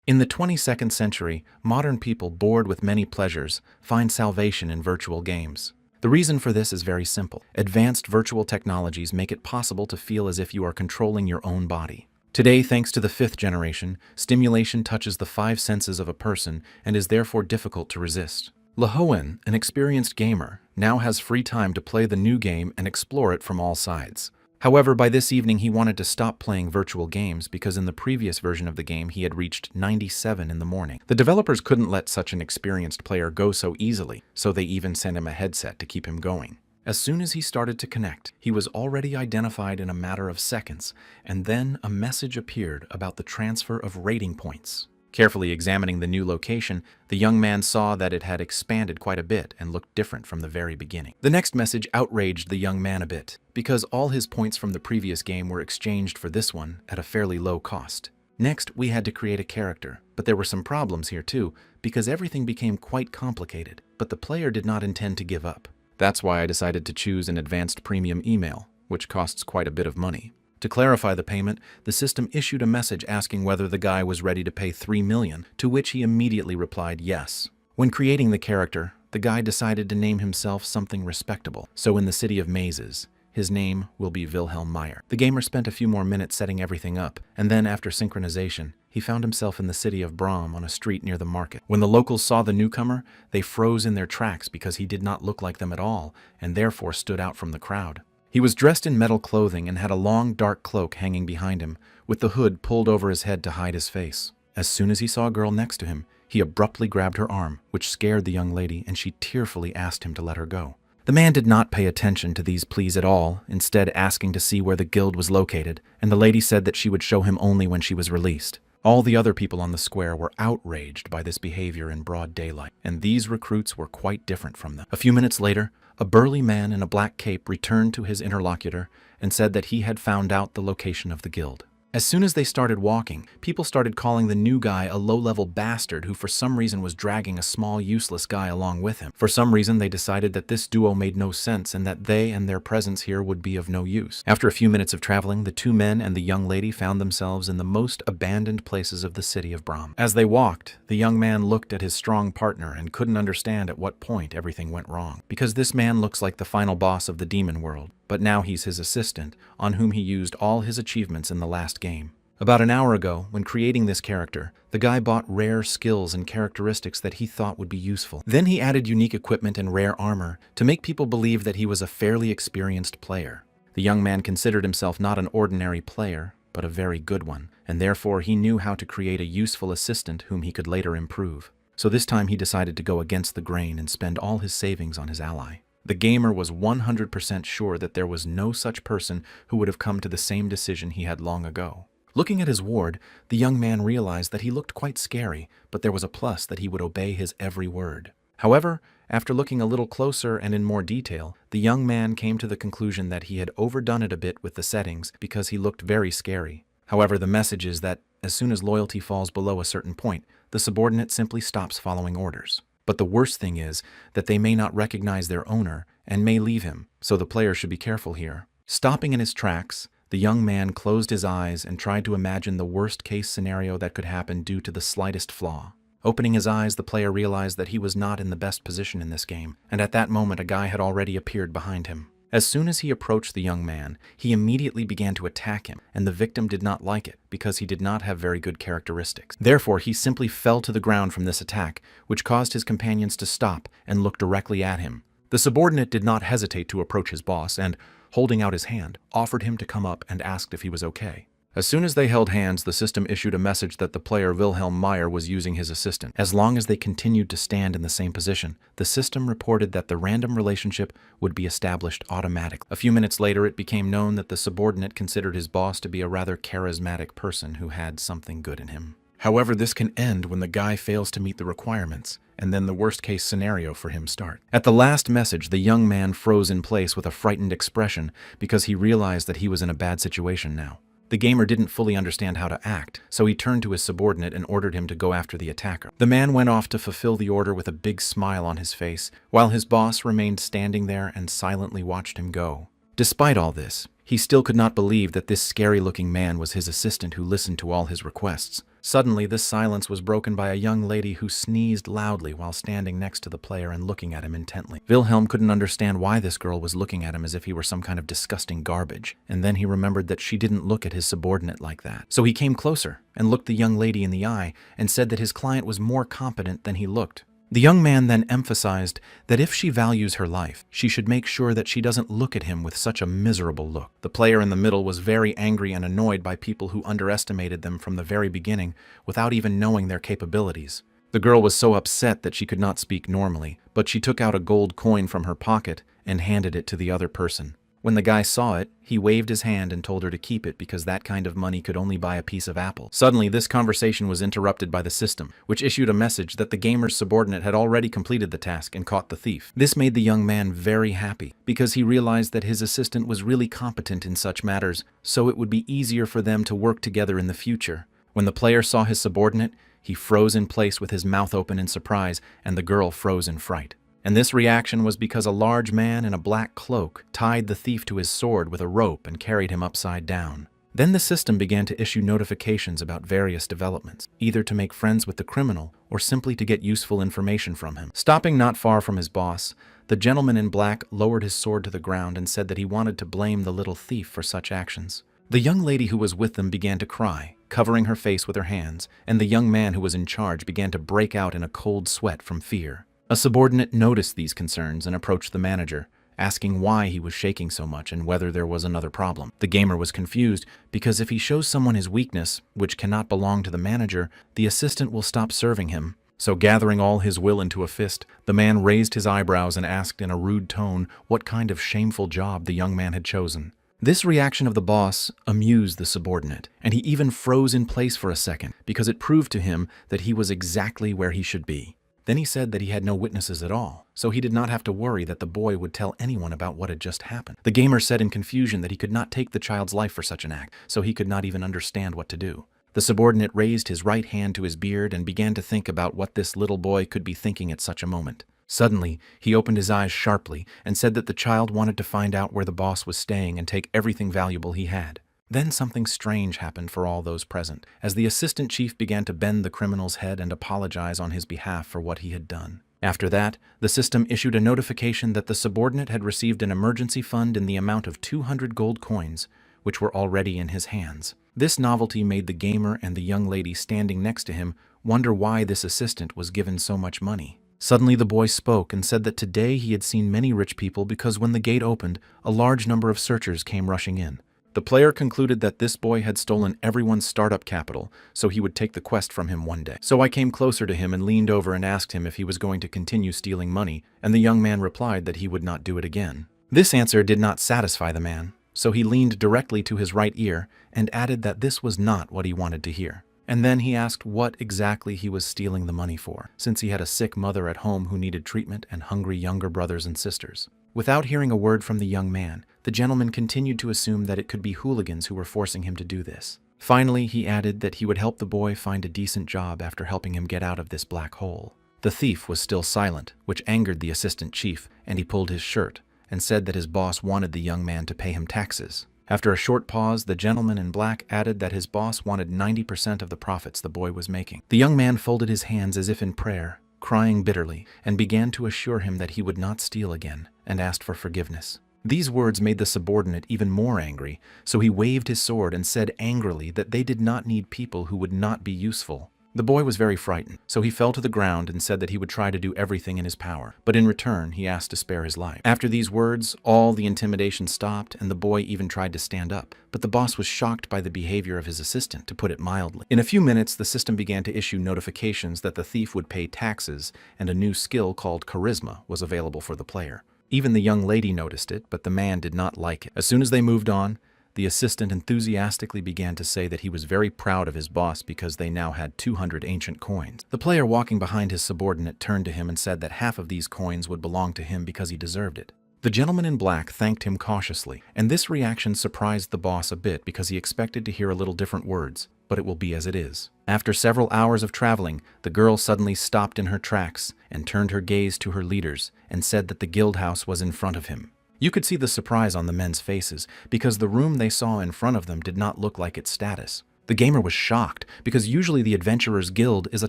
In the 22nd century, modern people bored with many pleasures find salvation in virtual games. The reason for this is very simple. Advanced virtual technologies make it possible to feel as if you are controlling your own body. Today, thanks to the fifth generation, stimulation touches the five senses of a person and is therefore difficult to resist. Lahoen, an experienced gamer, now has free time to play the new game and explore it from all sides. However, by this evening he wanted to stop playing virtual games because in the previous version of the game he had reached 97 in the morning. The developers couldn't let such an experienced player go so easily, so they even sent him a headset to keep him going. As soon as he started to connect, he was already identified in a matter of seconds, and then a message appeared about the transfer of rating points. Carefully examining the new location, the young man saw that it had expanded quite a bit and looked different from the very beginning. The next message outraged the young man a bit, because all his points from the previous game were exchanged for this one at a fairly low cost. Next, we had to create a character, but there were some problems here too, because everything became quite complicated, but the player did not intend to give up. That's why I decided to choose an advanced premium email, which costs quite a bit of money. To clarify the payment, the system issued a message asking whether the guy was ready to pay $3 million, to which he immediately replied yes. When creating the character, the guy decided to name himself something respectable. So in the city of mazes, his name will be Wilhelm Meyer. The gamer spent a few more minutes setting everything up, and then after synchronization, he found himself in the city of Brom on a street near the market. When the locals saw the newcomer, they froze in their tracks because he did not look like them at all, and therefore stood out from the crowd. He was dressed in metal clothing and had a long, dark cloak hanging behind him, with the hood pulled over his head to hide his face. As soon as he saw a girl next to him, he abruptly grabbed her arm, which scared the young lady, and she tearfully asked him to let her go. The man did not pay attention to these pleas at all, instead asking to see where the guild was located, and the lady said that she would show him only when she was released. All the other people on the square were outraged by this behavior in broad daylight, and these recruits were quite different from them. A few minutes later, a burly man in a black cape returned to his interlocutor and said that he had found out the location of the guild. As soon as they started walking, people started calling the new guy a low-level bastard who for some reason was dragging a small, useless guy along with him. For some reason, they decided that this duo made no sense and that they and their presence here would be of no use. After a few minutes of traveling, the two men and the young lady found themselves in the most abandoned places of the city of Brom. As they walked, the young man looked at his strong partner and couldn't understand at what point everything went wrong. Because this man looks like the final boss of the demon world, but now he's his assistant, on whom he used all his achievements in the last game. About an hour ago, when creating this character, the guy bought rare skills and characteristics that he thought would be useful. Then he added unique equipment and rare armor to make people believe that he was a fairly experienced player. The young man considered himself not an ordinary player, but a very good one, and therefore he knew how to create a useful assistant whom he could later improve. So this time he decided to go against the grain and spend all his savings on his ally. The gamer was 100% sure that there was no such person who would have come to the same decision he had long ago. Looking at his ward, the young man realized that he looked quite scary, but there was a plus that he would obey his every word. However, after looking a little closer and in more detail, the young man came to the conclusion that he had overdone it a bit with the settings because he looked very scary. However, the message is that as soon as loyalty falls below a certain point, the subordinate simply stops following orders. But the worst thing is that they may not recognize their owner and may leave him, so the player should be careful here. Stopping in his tracks, the young man closed his eyes and tried to imagine the worst-case scenario that could happen due to the slightest flaw. Opening his eyes, the player realized that he was not in the best position in this game, and at that moment a guy had already appeared behind him. As soon as he approached the young man, he immediately began to attack him, and the victim did not like it because he did not have very good characteristics. Therefore, he simply fell to the ground from this attack, which caused his companions to stop and look directly at him. The subordinate did not hesitate to approach his boss and, holding out his hand, offered him to come up and asked if he was okay. As soon as they held hands, the system issued a message that the player Wilhelm Meyer was using his assistant. As long as they continued to stand in the same position, the system reported that the random relationship would be established automatically. A few minutes later, it became known that the subordinate considered his boss to be a rather charismatic person who had something good in him. However, this can end when the guy fails to meet the requirements, and then the worst-case scenario for him starts. At the last message, the young man froze in place with a frightened expression because he realized that he was in a bad situation now. The gamer didn't fully understand how to act, so he turned to his subordinate and ordered him to go after the attacker. The man went off to fulfill the order with a big smile on his face, while his boss remained standing there and silently watched him go. Despite all this, he still could not believe that this scary-looking man was his assistant who listened to all his requests. Suddenly, this silence was broken by a young lady who sneezed loudly while standing next to the player and looking at him intently. Wilhelm couldn't understand why this girl was looking at him as if he were some kind of disgusting garbage, and then he remembered that she didn't look at his subordinate like that. So he came closer and looked the young lady in the eye and said that his client was more competent than he looked. The young man then emphasized that if she values her life, she should make sure that she doesn't look at him with such a miserable look. The player in the middle was very angry and annoyed by people who underestimated them from the very beginning without even knowing their capabilities. The girl was so upset that she could not speak normally, but she took out a gold coin from her pocket and handed it to the other person. When the guy saw it, he waved his hand and told her to keep it because that kind of money could only buy a piece of apple. Suddenly, this conversation was interrupted by the system, which issued a message that the gamer's subordinate had already completed the task and caught the thief. This made the young man very happy because he realized that his assistant was really competent in such matters, so it would be easier for them to work together in the future. When the player saw his subordinate, he froze in place with his mouth open in surprise, and the girl froze in fright. And this reaction was because a large man in a black cloak tied the thief to his sword with a rope and carried him upside down. Then the system began to issue notifications about various developments, either to make friends with the criminal or simply to get useful information from him. Stopping not far from his boss, the gentleman in black lowered his sword to the ground and said that he wanted to blame the little thief for such actions. The young lady who was with them began to cry, covering her face with her hands, and the young man who was in charge began to break out in a cold sweat from fear. A subordinate noticed these concerns and approached the manager, asking why he was shaking so much and whether there was another problem. The gamer was confused because if he shows someone his weakness, which cannot belong to the manager, the assistant will stop serving him. So gathering all his will into a fist, the man raised his eyebrows and asked in a rude tone what kind of shameful job the young man had chosen. This reaction of the boss amused the subordinate, and he even froze in place for a second because it proved to him that he was exactly where he should be. Then he said that he had no witnesses at all, so he did not have to worry that the boy would tell anyone about what had just happened. The gamer said in confusion that he could not take the child's life for such an act, so he could not even understand what to do. The subordinate raised his right hand to his beard and began to think about what this little boy could be thinking at such a moment. Suddenly, he opened his eyes sharply and said that the child wanted to find out where the boss was staying and take everything valuable he had. Then something strange happened for all those present, as the assistant chief began to bend the criminal's head and apologize on his behalf for what he had done. After that, the system issued a notification that the subordinate had received an emergency fund in the amount of 200 gold coins, which were already in his hands. This novelty made the gamer and the young lady standing next to him wonder why this assistant was given so much money. Suddenly the boy spoke and said that today he had seen many rich people because when the gate opened, a large number of searchers came rushing in. The player concluded that this boy had stolen everyone's startup capital, so he would take the quest from him one day. So I came closer to him and leaned over and asked him if he was going to continue stealing money, and the young man replied that he would not do it again. This answer did not satisfy the man, so he leaned directly to his right ear and added that this was not what he wanted to hear. And then he asked what exactly he was stealing the money for, since he had a sick mother at home who needed treatment and hungry younger brothers and sisters. Without hearing a word from the young man, the gentleman continued to assume that it could be hooligans who were forcing him to do this. Finally, he added that he would help the boy find a decent job after helping him get out of this black hole. The thief was still silent, which angered the assistant chief, and he pulled his shirt and said that his boss wanted the young man to pay him taxes. After a short pause, the gentleman in black added that his boss wanted 90% of the profits the boy was making. The young man folded his hands as if in prayer, crying bitterly, and began to assure him that he would not steal again, and asked for forgiveness. These words made the subordinate even more angry, so he waved his sword and said angrily that they did not need people who would not be useful. The boy was very frightened, so he fell to the ground and said that he would try to do everything in his power, but in return he asked to spare his life. After these words, all the intimidation stopped and the boy even tried to stand up, but the boss was shocked by the behavior of his assistant, to put it mildly. In a few minutes, the system began to issue notifications that the thief would pay taxes and a new skill called charisma was available for the player. Even the young lady noticed it, but the man did not like it. As soon as they moved on, the assistant enthusiastically began to say that he was very proud of his boss because they now had 200 ancient coins. The player walking behind his subordinate turned to him and said that half of these coins would belong to him because he deserved it. The gentleman in black thanked him cautiously, and this reaction surprised the boss a bit because he expected to hear a little different words, but it will be as it is. After several hours of traveling, the girl suddenly stopped in her tracks and turned her gaze to her leaders and said that the guild house was in front of him. You could see the surprise on the men's faces because the room they saw in front of them did not look like its status. The gamer was shocked, because usually the Adventurers Guild is a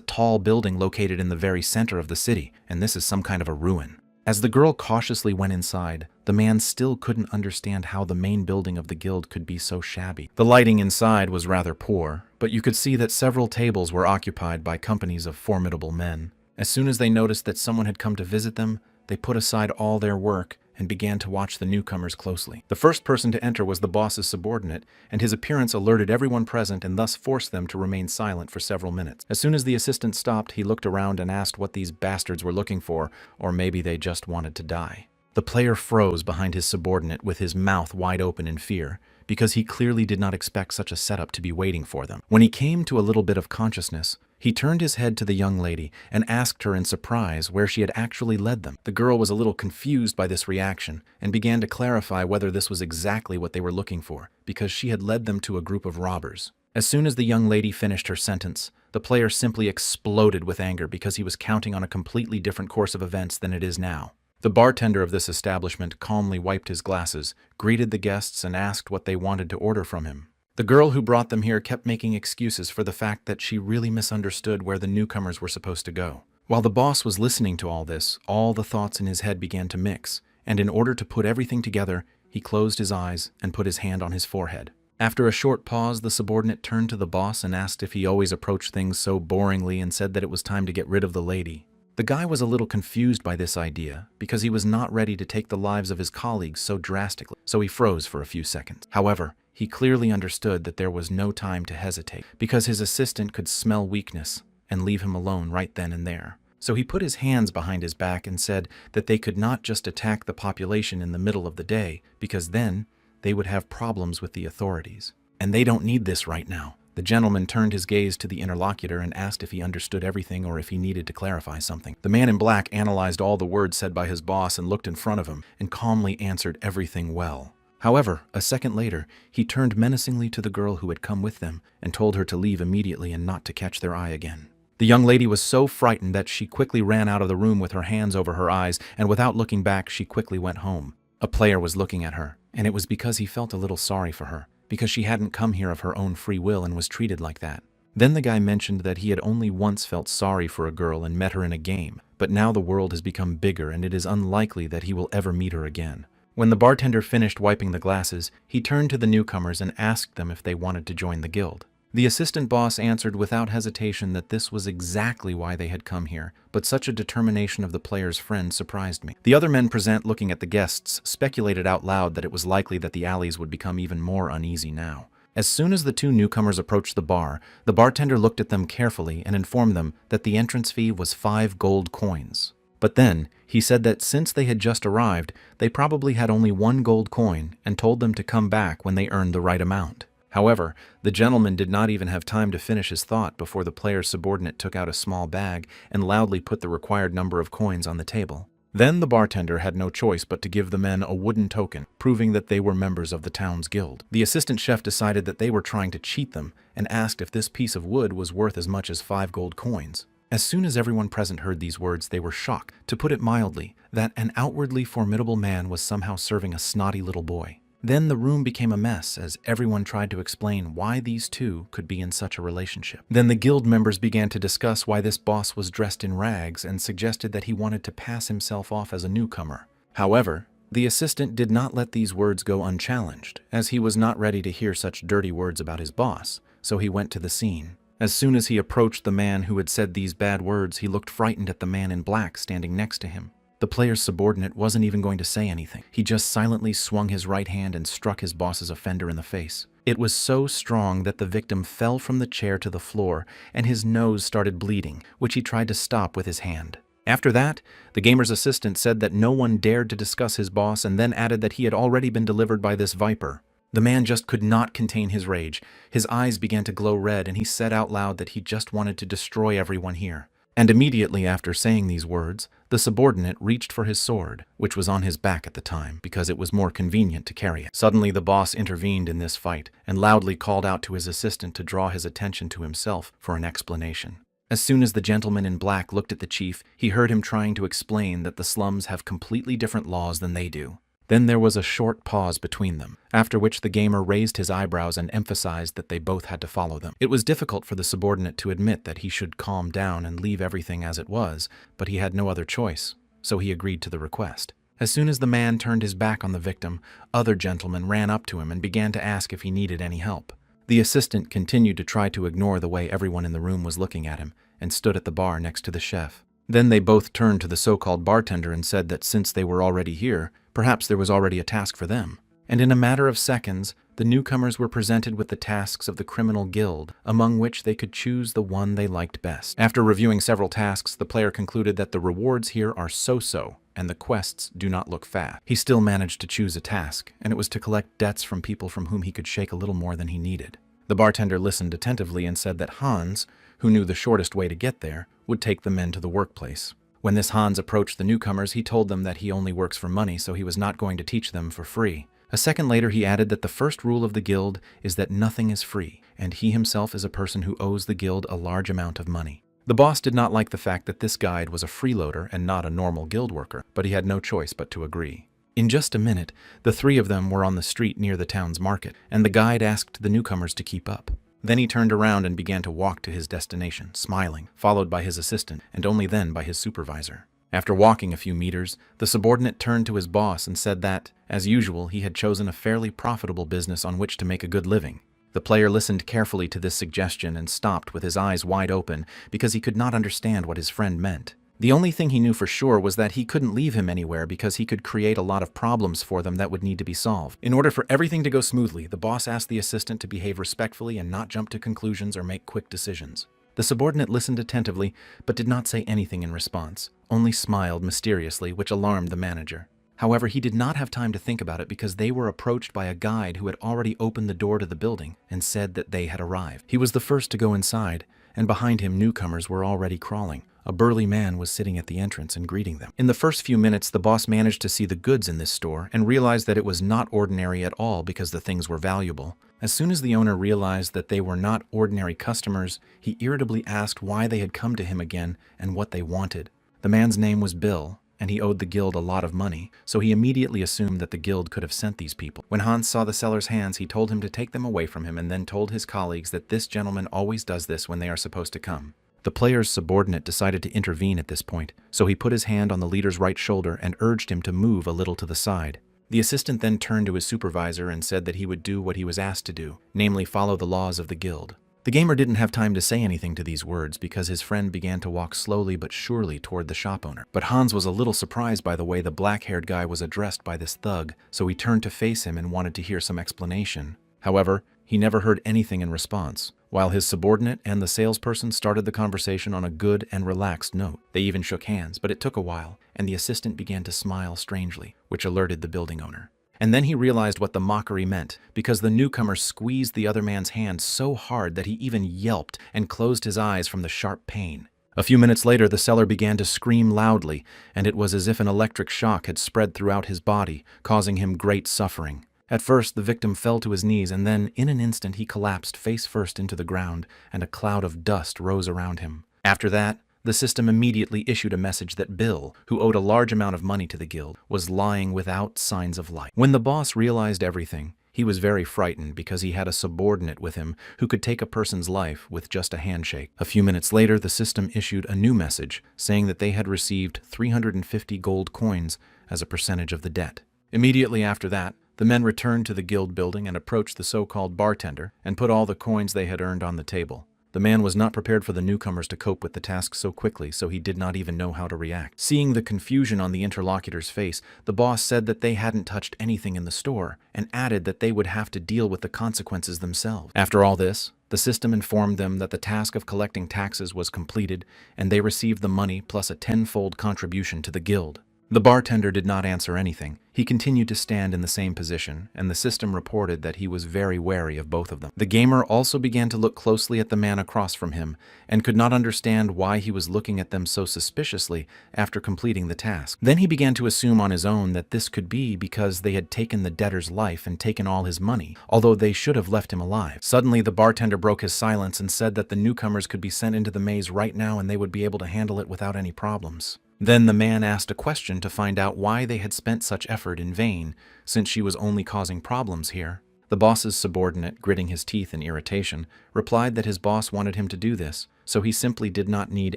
tall building located in the very center of the city, and this is some kind of a ruin. As the girl cautiously went inside, the man still couldn't understand how the main building of the guild could be so shabby. The lighting inside was rather poor, but you could see that several tables were occupied by companies of formidable men. As soon as they noticed that someone had come to visit them, they put aside all their work and began to watch the newcomers closely. The first person to enter was the boss's subordinate, and his appearance alerted everyone present and thus forced them to remain silent for several minutes. As soon as the assistant stopped, he looked around and asked what these bastards were looking for, or maybe they just wanted to die. The player froze behind his subordinate with his mouth wide open in fear, because he clearly did not expect such a setup to be waiting for them. When he came to a little bit of consciousness, he turned his head to the young lady and asked her in surprise where she had actually led them. The girl was a little confused by this reaction and began to clarify whether this was exactly what they were looking for, because she had led them to a group of robbers. As soon as the young lady finished her sentence, the player simply exploded with anger because he was counting on a completely different course of events than it is now. The bartender of this establishment calmly wiped his glasses, greeted the guests, and asked what they wanted to order from him. The girl who brought them here kept making excuses for the fact that she really misunderstood where the newcomers were supposed to go. While the boss was listening to all this, all the thoughts in his head began to mix, and in order to put everything together, he closed his eyes and put his hand on his forehead. After a short pause, the subordinate turned to the boss and asked if he always approached things so boringly and said that it was time to get rid of the lady. The guy was a little confused by this idea because he was not ready to take the lives of his colleagues so drastically, so he froze for a few seconds. However, he clearly understood that there was no time to hesitate because his assistant could smell weakness and leave him alone right then and there. So he put his hands behind his back and said that they could not just attack the population in the middle of the day because then they would have problems with the authorities. And they don't need this right now. The gentleman turned his gaze to the interlocutor and asked if he understood everything or if he needed to clarify something. The man in black analyzed all the words said by his boss and looked in front of him and calmly answered everything well. However, a second later, he turned menacingly to the girl who had come with them and told her to leave immediately and not to catch their eye again. The young lady was so frightened that she quickly ran out of the room with her hands over her eyes, and without looking back, she quickly went home. A player was looking at her, and it was because he felt a little sorry for her, because she hadn't come here of her own free will and was treated like that. Then the guy mentioned that he had only once felt sorry for a girl and met her in a game, but now the world has become bigger and it is unlikely that he will ever meet her again. When the bartender finished wiping the glasses, he turned to the newcomers and asked them if they wanted to join the guild. The assistant boss answered without hesitation that this was exactly why they had come here, but such a determination of the player's friend surprised me. The other men present, looking at the guests, speculated out loud that it was likely that the alleys would become even more uneasy now. As soon as the two newcomers approached the bar, the bartender looked at them carefully and informed them that the entrance fee was 5 gold coins. But then, he said that since they had just arrived, they probably had only 1 gold coin and told them to come back when they earned the right amount. However, the gentleman did not even have time to finish his thought before the player's subordinate took out a small bag and loudly put the required number of coins on the table. Then the bartender had no choice but to give the men a wooden token, proving that they were members of the town's guild. The assistant chef decided that they were trying to cheat them and asked if this piece of wood was worth as much as 5 gold coins. As soon as everyone present heard these words, they were shocked, to put it mildly, that an outwardly formidable man was somehow serving a snotty little boy. Then the room became a mess as everyone tried to explain why these two could be in such a relationship. Then the guild members began to discuss why this boss was dressed in rags and suggested that he wanted to pass himself off as a newcomer. However, the assistant did not let these words go unchallenged, as he was not ready to hear such dirty words about his boss, so he went to the scene. As soon as he approached the man who had said these bad words, he looked frightened at the man in black standing next to him. The player's subordinate wasn't even going to say anything. He just silently swung his right hand and struck his boss's offender in the face. It was so strong that the victim fell from the chair to the floor, and his nose started bleeding, which he tried to stop with his hand. After that, the gamer's assistant said that no one dared to discuss his boss and then added that he had already been delivered by this viper. The man just could not contain his rage. His eyes began to glow red, and he said out loud that he just wanted to destroy everyone here. And immediately after saying these words, the subordinate reached for his sword, which was on his back at the time because it was more convenient to carry it. Suddenly the boss intervened in this fight and loudly called out to his assistant to draw his attention to himself for an explanation. As soon as the gentleman in black looked at the chief, he heard him trying to explain that the slums have completely different laws than they do. Then there was a short pause between them, after which the gamer raised his eyebrows and emphasized that they both had to follow them. It was difficult for the subordinate to admit that he should calm down and leave everything as it was, but he had no other choice, so he agreed to the request. As soon as the man turned his back on the victim, other gentlemen ran up to him and began to ask if he needed any help. The assistant continued to try to ignore the way everyone in the room was looking at him, and stood at the bar next to the chef. Then they both turned to the so-called bartender and said that since they were already here, perhaps there was already a task for them. And in a matter of seconds, the newcomers were presented with the tasks of the criminal guild, among which they could choose the one they liked best. After reviewing several tasks, the player concluded that the rewards here are so-so, and the quests do not look fat. He still managed to choose a task, and it was to collect debts from people from whom he could shake a little more than he needed. The bartender listened attentively and said that Hans, who knew the shortest way to get there, would take the men to the workplace. When this Hans approached the newcomers, he told them that he only works for money, so he was not going to teach them for free. A second later, he added that the first rule of the guild is that nothing is free, and he himself is a person who owes the guild a large amount of money. The boss did not like the fact that this guide was a freeloader and not a normal guild worker, but he had no choice but to agree. In just a minute, the three of them were on the street near the town's market, and the guide asked the newcomers to keep up. Then he turned around and began to walk to his destination, smiling, followed by his assistant, and only then by his supervisor. After walking a few meters, the subordinate turned to his boss and said that, as usual, he had chosen a fairly profitable business on which to make a good living. The player listened carefully to this suggestion and stopped with his eyes wide open because he could not understand what his friend meant. The only thing he knew for sure was that he couldn't leave him anywhere because he could create a lot of problems for them that would need to be solved. In order for everything to go smoothly, the boss asked the assistant to behave respectfully and not jump to conclusions or make quick decisions. The subordinate listened attentively, but did not say anything in response, only smiled mysteriously, which alarmed the manager. However, he did not have time to think about it because they were approached by a guide who had already opened the door to the building and said that they had arrived. He was the first to go inside, and behind him newcomers were already crawling. A burly man was sitting at the entrance and greeting them. In the first few minutes, the boss managed to see the goods in this store and realized that it was not ordinary at all because the things were valuable. As soon as the owner realized that they were not ordinary customers, he irritably asked why they had come to him again and what they wanted. The man's name was Bill, and he owed the guild a lot of money, so he immediately assumed that the guild could have sent these people. When Hans saw the seller's hands, he told him to take them away from him and then told his colleagues that this gentleman always does this when they are supposed to come. The player's subordinate decided to intervene at this point, so he put his hand on the leader's right shoulder and urged him to move a little to the side. The assistant then turned to his supervisor and said that he would do what he was asked to do, namely follow the laws of the guild. The gamer didn't have time to say anything to these words because his friend began to walk slowly but surely toward the shop owner. But Hans was a little surprised by the way the black-haired guy was addressed by this thug, so he turned to face him and wanted to hear some explanation. However, he never heard anything in response, while his subordinate and the salesperson started the conversation on a good and relaxed note. They even shook hands, but it took a while, and the assistant began to smile strangely, which alerted the building owner. And then he realized what the mockery meant, because the newcomer squeezed the other man's hand so hard that he even yelped and closed his eyes from the sharp pain. A few minutes later, the seller began to scream loudly, and it was as if an electric shock had spread throughout his body, causing him great suffering. At first, the victim fell to his knees, and then, in an instant, he collapsed face first into the ground, and a cloud of dust rose around him. After that, the system immediately issued a message that Bill, who owed a large amount of money to the guild, was lying without signs of life. When the boss realized everything, he was very frightened because he had a subordinate with him who could take a person's life with just a handshake. A few minutes later, the system issued a new message saying that they had received 350 gold coins as a percentage of the debt. Immediately after that, the men returned to the guild building and approached the so-called bartender and put all the coins they had earned on the table. The man was not prepared for the newcomers to cope with the task so quickly, so he did not even know how to react. Seeing the confusion on the interlocutor's face, the boss said that they hadn't touched anything in the store, and added that they would have to deal with the consequences themselves. After all this, the system informed them that the task of collecting taxes was completed, and they received the money plus a tenfold contribution to the guild. The bartender did not answer anything. He continued to stand in the same position, and the system reported that he was very wary of both of them. The gamer also began to look closely at the man across from him, and could not understand why he was looking at them so suspiciously after completing the task. Then he began to assume on his own that this could be because they had taken the debtor's life and taken all his money, although they should have left him alive. Suddenly, the bartender broke his silence and said that the newcomers could be sent into the maze right now and they would be able to handle it without any problems. Then the man asked a question to find out why they had spent such effort effort in vain, since she was only causing problems here. The boss's subordinate, gritting his teeth in irritation, replied that his boss wanted him to do this, so he simply did not need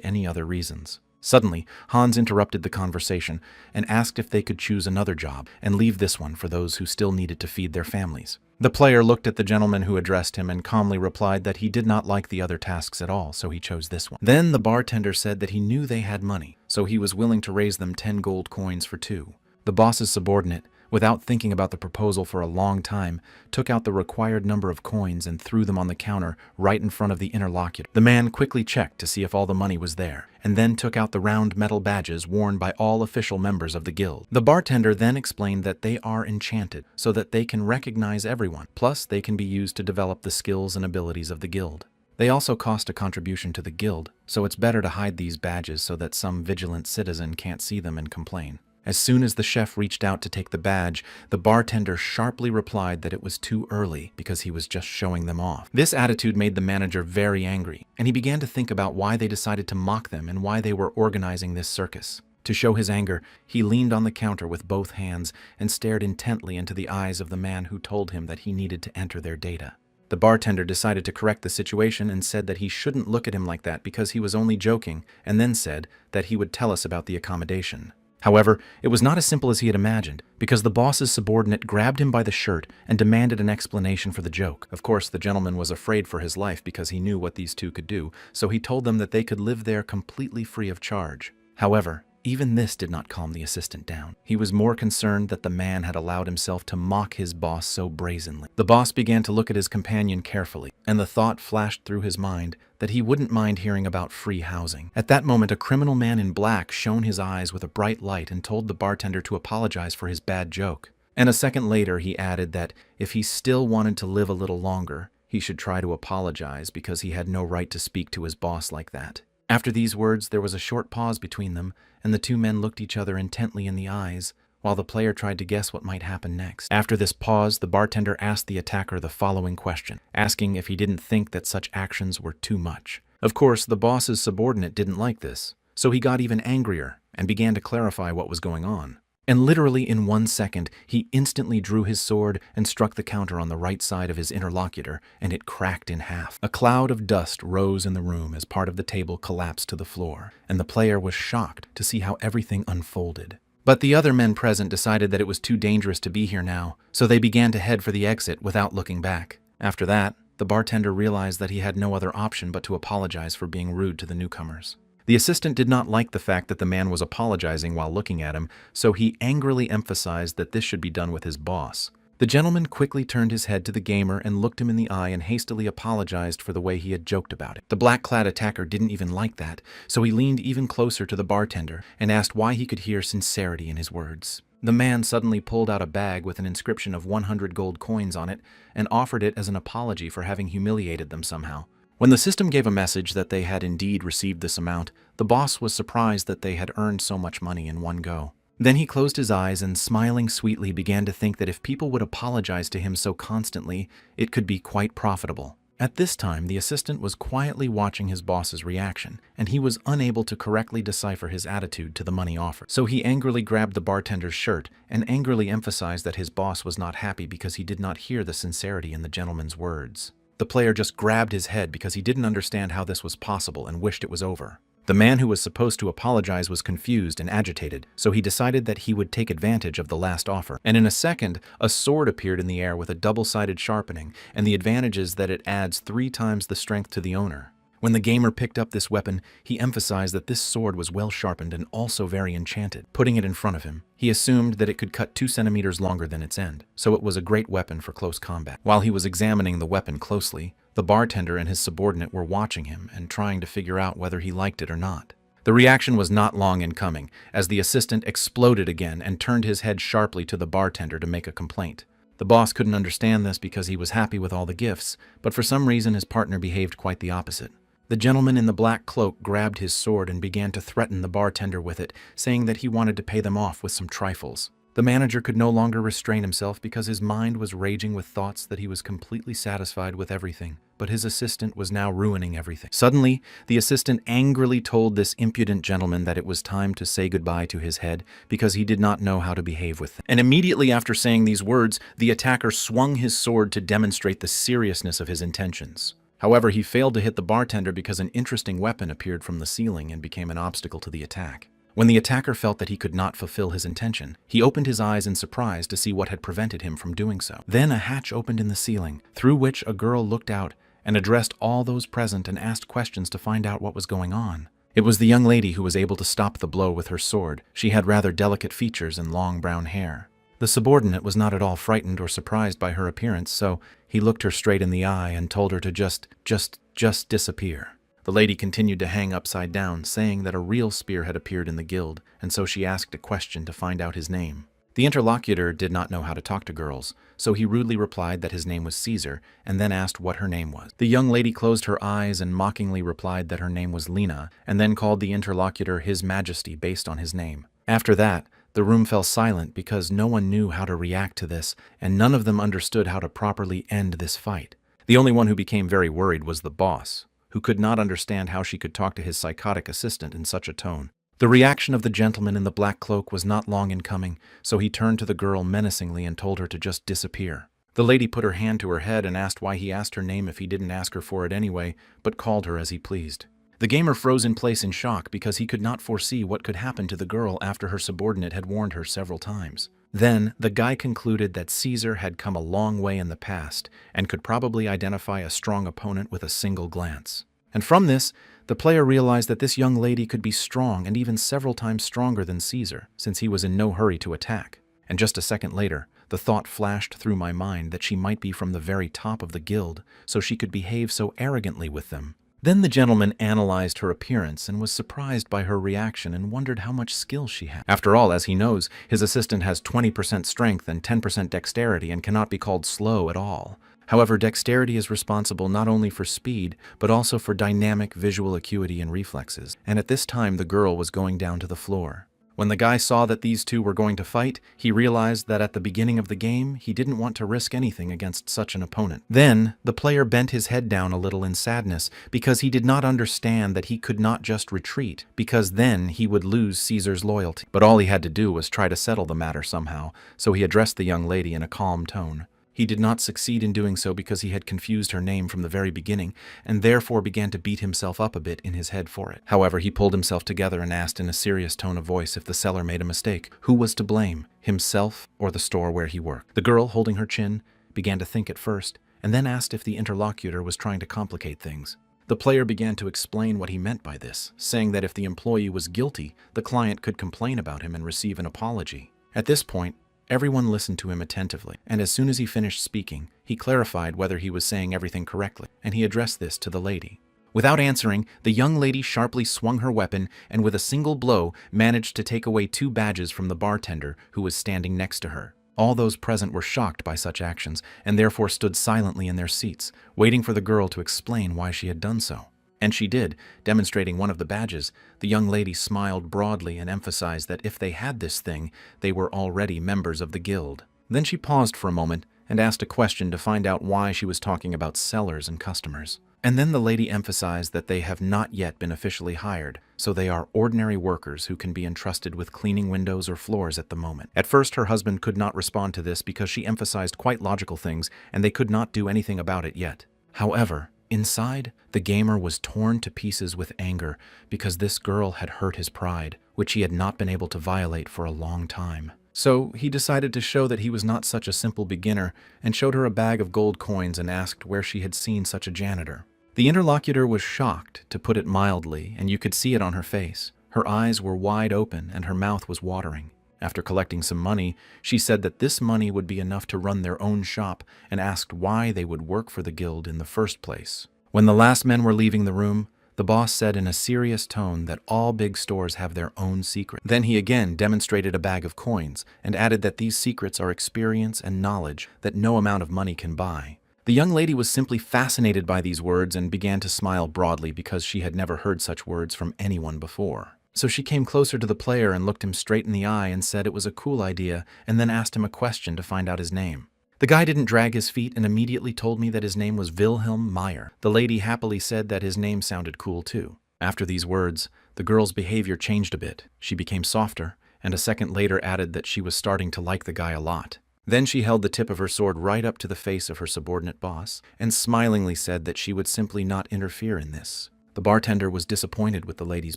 any other reasons. Suddenly, Hans interrupted the conversation and asked if they could choose another job and leave this one for those who still needed to feed their families. The player looked at the gentleman who addressed him and calmly replied that he did not like the other tasks at all, so he chose this one. Then the bartender said that he knew they had money, so he was willing to raise them 10 gold coins for 2. The boss's subordinate, without thinking about the proposal for a long time, took out the required number of coins and threw them on the counter right in front of the interlocutor. The man quickly checked to see if all the money was there, and then took out the round metal badges worn by all official members of the guild. The bartender then explained that they are enchanted, so that they can recognize everyone, plus they can be used to develop the skills and abilities of the guild. They also cost a contribution to the guild, so it's better to hide these badges so that some vigilant citizen can't see them and complain. As soon as the chef reached out to take the badge, the bartender sharply replied that it was too early because he was just showing them off. This attitude made the manager very angry, and he began to think about why they decided to mock them and why they were organizing this circus. To show his anger, he leaned on the counter with both hands and stared intently into the eyes of the man who told him that he needed to enter their data. The bartender decided to correct the situation and said that he shouldn't look at him like that because he was only joking, and then said that he would tell us about the accommodation. However, it was not as simple as he had imagined, because the boss's subordinate grabbed him by the shirt and demanded an explanation for the joke. Of course, the gentleman was afraid for his life because he knew what these two could do, so he told them that they could live there completely free of charge. However, even this did not calm the assistant down. He was more concerned that the man had allowed himself to mock his boss so brazenly. The boss began to look at his companion carefully, and the thought flashed through his mind that he wouldn't mind hearing about free housing. At that moment, a criminal man in black shone his eyes with a bright light and told the bartender to apologize for his bad joke. And a second later, he added that if he still wanted to live a little longer, he should try to apologize because he had no right to speak to his boss like that. After these words, there was a short pause between them, and the two men looked each other intently in the eyes, while the player tried to guess what might happen next. After this pause, the bartender asked the attacker the following question, asking if he didn't think that such actions were too much. Of course, the boss's subordinate didn't like this, so he got even angrier and began to clarify what was going on. And literally in 1 second, he instantly drew his sword and struck the counter on the right side of his interlocutor, and it cracked in half. A cloud of dust rose in the room as part of the table collapsed to the floor, and the player was shocked to see how everything unfolded. But the other men present decided that it was too dangerous to be here now, so they began to head for the exit without looking back. After that, the bartender realized that he had no other option but to apologize for being rude to the newcomers. The assistant did not like the fact that the man was apologizing while looking at him, so he angrily emphasized that this should be done with his boss. The gentleman quickly turned his head to the gamer and looked him in the eye and hastily apologized for the way he had joked about it. The black-clad attacker didn't even like that, so he leaned even closer to the bartender and asked why he could hear sincerity in his words. The man suddenly pulled out a bag with an inscription of 100 gold coins on it and offered it as an apology for having humiliated them somehow. When the system gave a message that they had indeed received this amount, the boss was surprised that they had earned so much money in one go. Then he closed his eyes and, smiling sweetly, began to think that if people would apologize to him so constantly, it could be quite profitable. At this time, the assistant was quietly watching his boss's reaction, and he was unable to correctly decipher his attitude to the money offered. So he angrily grabbed the bartender's shirt and angrily emphasized that his boss was not happy because he did not hear the sincerity in the gentleman's words. The player just grabbed his head because he didn't understand how this was possible and wished it was over. The man who was supposed to apologize was confused and agitated, so he decided that he would take advantage of the last offer. And in a second, a sword appeared in the air with a double-sided sharpening, and the advantage is that it adds 3 times the strength to the owner. When the gamer picked up this weapon, he emphasized that this sword was well sharpened and also very enchanted. Putting it in front of him, he assumed that it could cut 2 centimeters longer than its end, so it was a great weapon for close combat. While he was examining the weapon closely, the bartender and his subordinate were watching him and trying to figure out whether he liked it or not. The reaction was not long in coming, as the assistant exploded again and turned his head sharply to the bartender to make a complaint. The boss couldn't understand this because he was happy with all the gifts, but for some reason his partner behaved quite the opposite. The gentleman in the black cloak grabbed his sword and began to threaten the bartender with it, saying that he wanted to pay them off with some trifles. The manager could no longer restrain himself because his mind was raging with thoughts that he was completely satisfied with everything. but his assistant was now ruining everything. Suddenly, the assistant angrily told this impudent gentleman that it was time to say goodbye to his head because he did not know how to behave with them. And immediately after saying these words, the attacker swung his sword to demonstrate the seriousness of his intentions. However, he failed to hit the bartender because an interesting weapon appeared from the ceiling and became an obstacle to the attack. When the attacker felt that he could not fulfill his intention, he opened his eyes in surprise to see what had prevented him from doing so. Then a hatch opened in the ceiling, through which a girl looked out and addressed all those present and asked questions to find out what was going on. It was the young lady who was able to stop the blow with her sword. She had rather delicate features and long brown hair. The subordinate was not at all frightened or surprised by her appearance, so he looked her straight in the eye and told her to just disappear. The lady continued to hang upside down, saying that a real spear had appeared in the guild, and so she asked a question to find out his name. The interlocutor did not know how to talk to girls, so he rudely replied that his name was Caesar, and then asked what her name was. The young lady closed her eyes and mockingly replied that her name was Lena, and then called the interlocutor His Majesty based on his name. After that, the room fell silent because no one knew how to react to this, and none of them understood how to properly end this fight. The only one who became very worried was the boss, who could not understand how she could talk to his psychotic assistant in such a tone. The reaction of the gentleman in the black cloak was not long in coming, so he turned to the girl menacingly and told her to just disappear. The lady put her hand to her head and asked why he asked her name if he didn't ask her for it anyway, but called her as he pleased. The gamer froze in place in shock because he could not foresee what could happen to the girl after her subordinate had warned her several times. Then, the guy concluded that Caesar had come a long way in the past and could probably identify a strong opponent with a single glance. And from this, the player realized that this young lady could be strong and even several times stronger than Caesar, since he was in no hurry to attack. And just a second later, the thought flashed through my mind that she might be from the very top of the guild, so she could behave so arrogantly with them. Then the gentleman analyzed her appearance and was surprised by her reaction and wondered how much skill she had. After all, as he knows, his assistant has 20% strength and 10% dexterity and cannot be called slow at all. However, dexterity is responsible not only for speed, but also for dynamic visual acuity and reflexes, and at this time the girl was going down to the floor. When the guy saw that these two were going to fight, he realized that at the beginning of the game, he didn't want to risk anything against such an opponent. Then, the player bent his head down a little in sadness because he did not understand that he could not just retreat, because then he would lose Caesar's loyalty. But all he had to do was try to settle the matter somehow, so he addressed the young lady in a calm tone. He did not succeed in doing so because he had confused her name from the very beginning, and therefore began to beat himself up a bit in his head for it. However, he pulled himself together and asked in a serious tone of voice if the seller made a mistake. Who was to blame, himself or the store where he worked? The girl, holding her chin, began to think at first, and then asked if the interlocutor was trying to complicate things. The player began to explain what he meant by this, saying that if the employee was guilty, the client could complain about him and receive an apology. At this point, everyone listened to him attentively, and as soon as he finished speaking, he clarified whether he was saying everything correctly, and he addressed this to the lady. Without answering, the young lady sharply swung her weapon and with a single blow managed to take away 2 badges from the bartender who was standing next to her. All those present were shocked by such actions, and therefore stood silently in their seats, waiting for the girl to explain why she had done so. And she did, demonstrating one of the badges. The young lady smiled broadly and emphasized that if they had this thing, they were already members of the guild. Then she paused for a moment and asked a question to find out why she was talking about sellers and customers. And then the lady emphasized that they have not yet been officially hired, so they are ordinary workers who can be entrusted with cleaning windows or floors at the moment. At first, her husband could not respond to this because she emphasized quite logical things and they could not do anything about it yet. However, inside, the gamer was torn to pieces with anger because this girl had hurt his pride, which he had not been able to violate for a long time. So he decided to show that he was not such a simple beginner and showed her a bag of gold coins and asked where she had seen such a janitor. The interlocutor was shocked, to put it mildly, and you could see it on her face. Her eyes were wide open and her mouth was watering. After collecting some money, she said that this money would be enough to run their own shop and asked why they would work for the guild in the first place. When the last men were leaving the room, the boss said in a serious tone that all big stores have their own secret. Then he again demonstrated a bag of coins and added that these secrets are experience and knowledge that no amount of money can buy. The young lady was simply fascinated by these words and began to smile broadly because she had never heard such words from anyone before. So she came closer to the player and looked him straight in the eye and said it was a cool idea, and then asked him a question to find out his name. The guy didn't drag his feet and immediately told me that his name was Wilhelm Meyer. The lady happily said that his name sounded cool too. After these words, the girl's behavior changed a bit. She became softer, and a second later added that she was starting to like the guy a lot. Then she held the tip of her sword right up to the face of her subordinate boss and smilingly said that she would simply not interfere in this. The bartender was disappointed with the lady's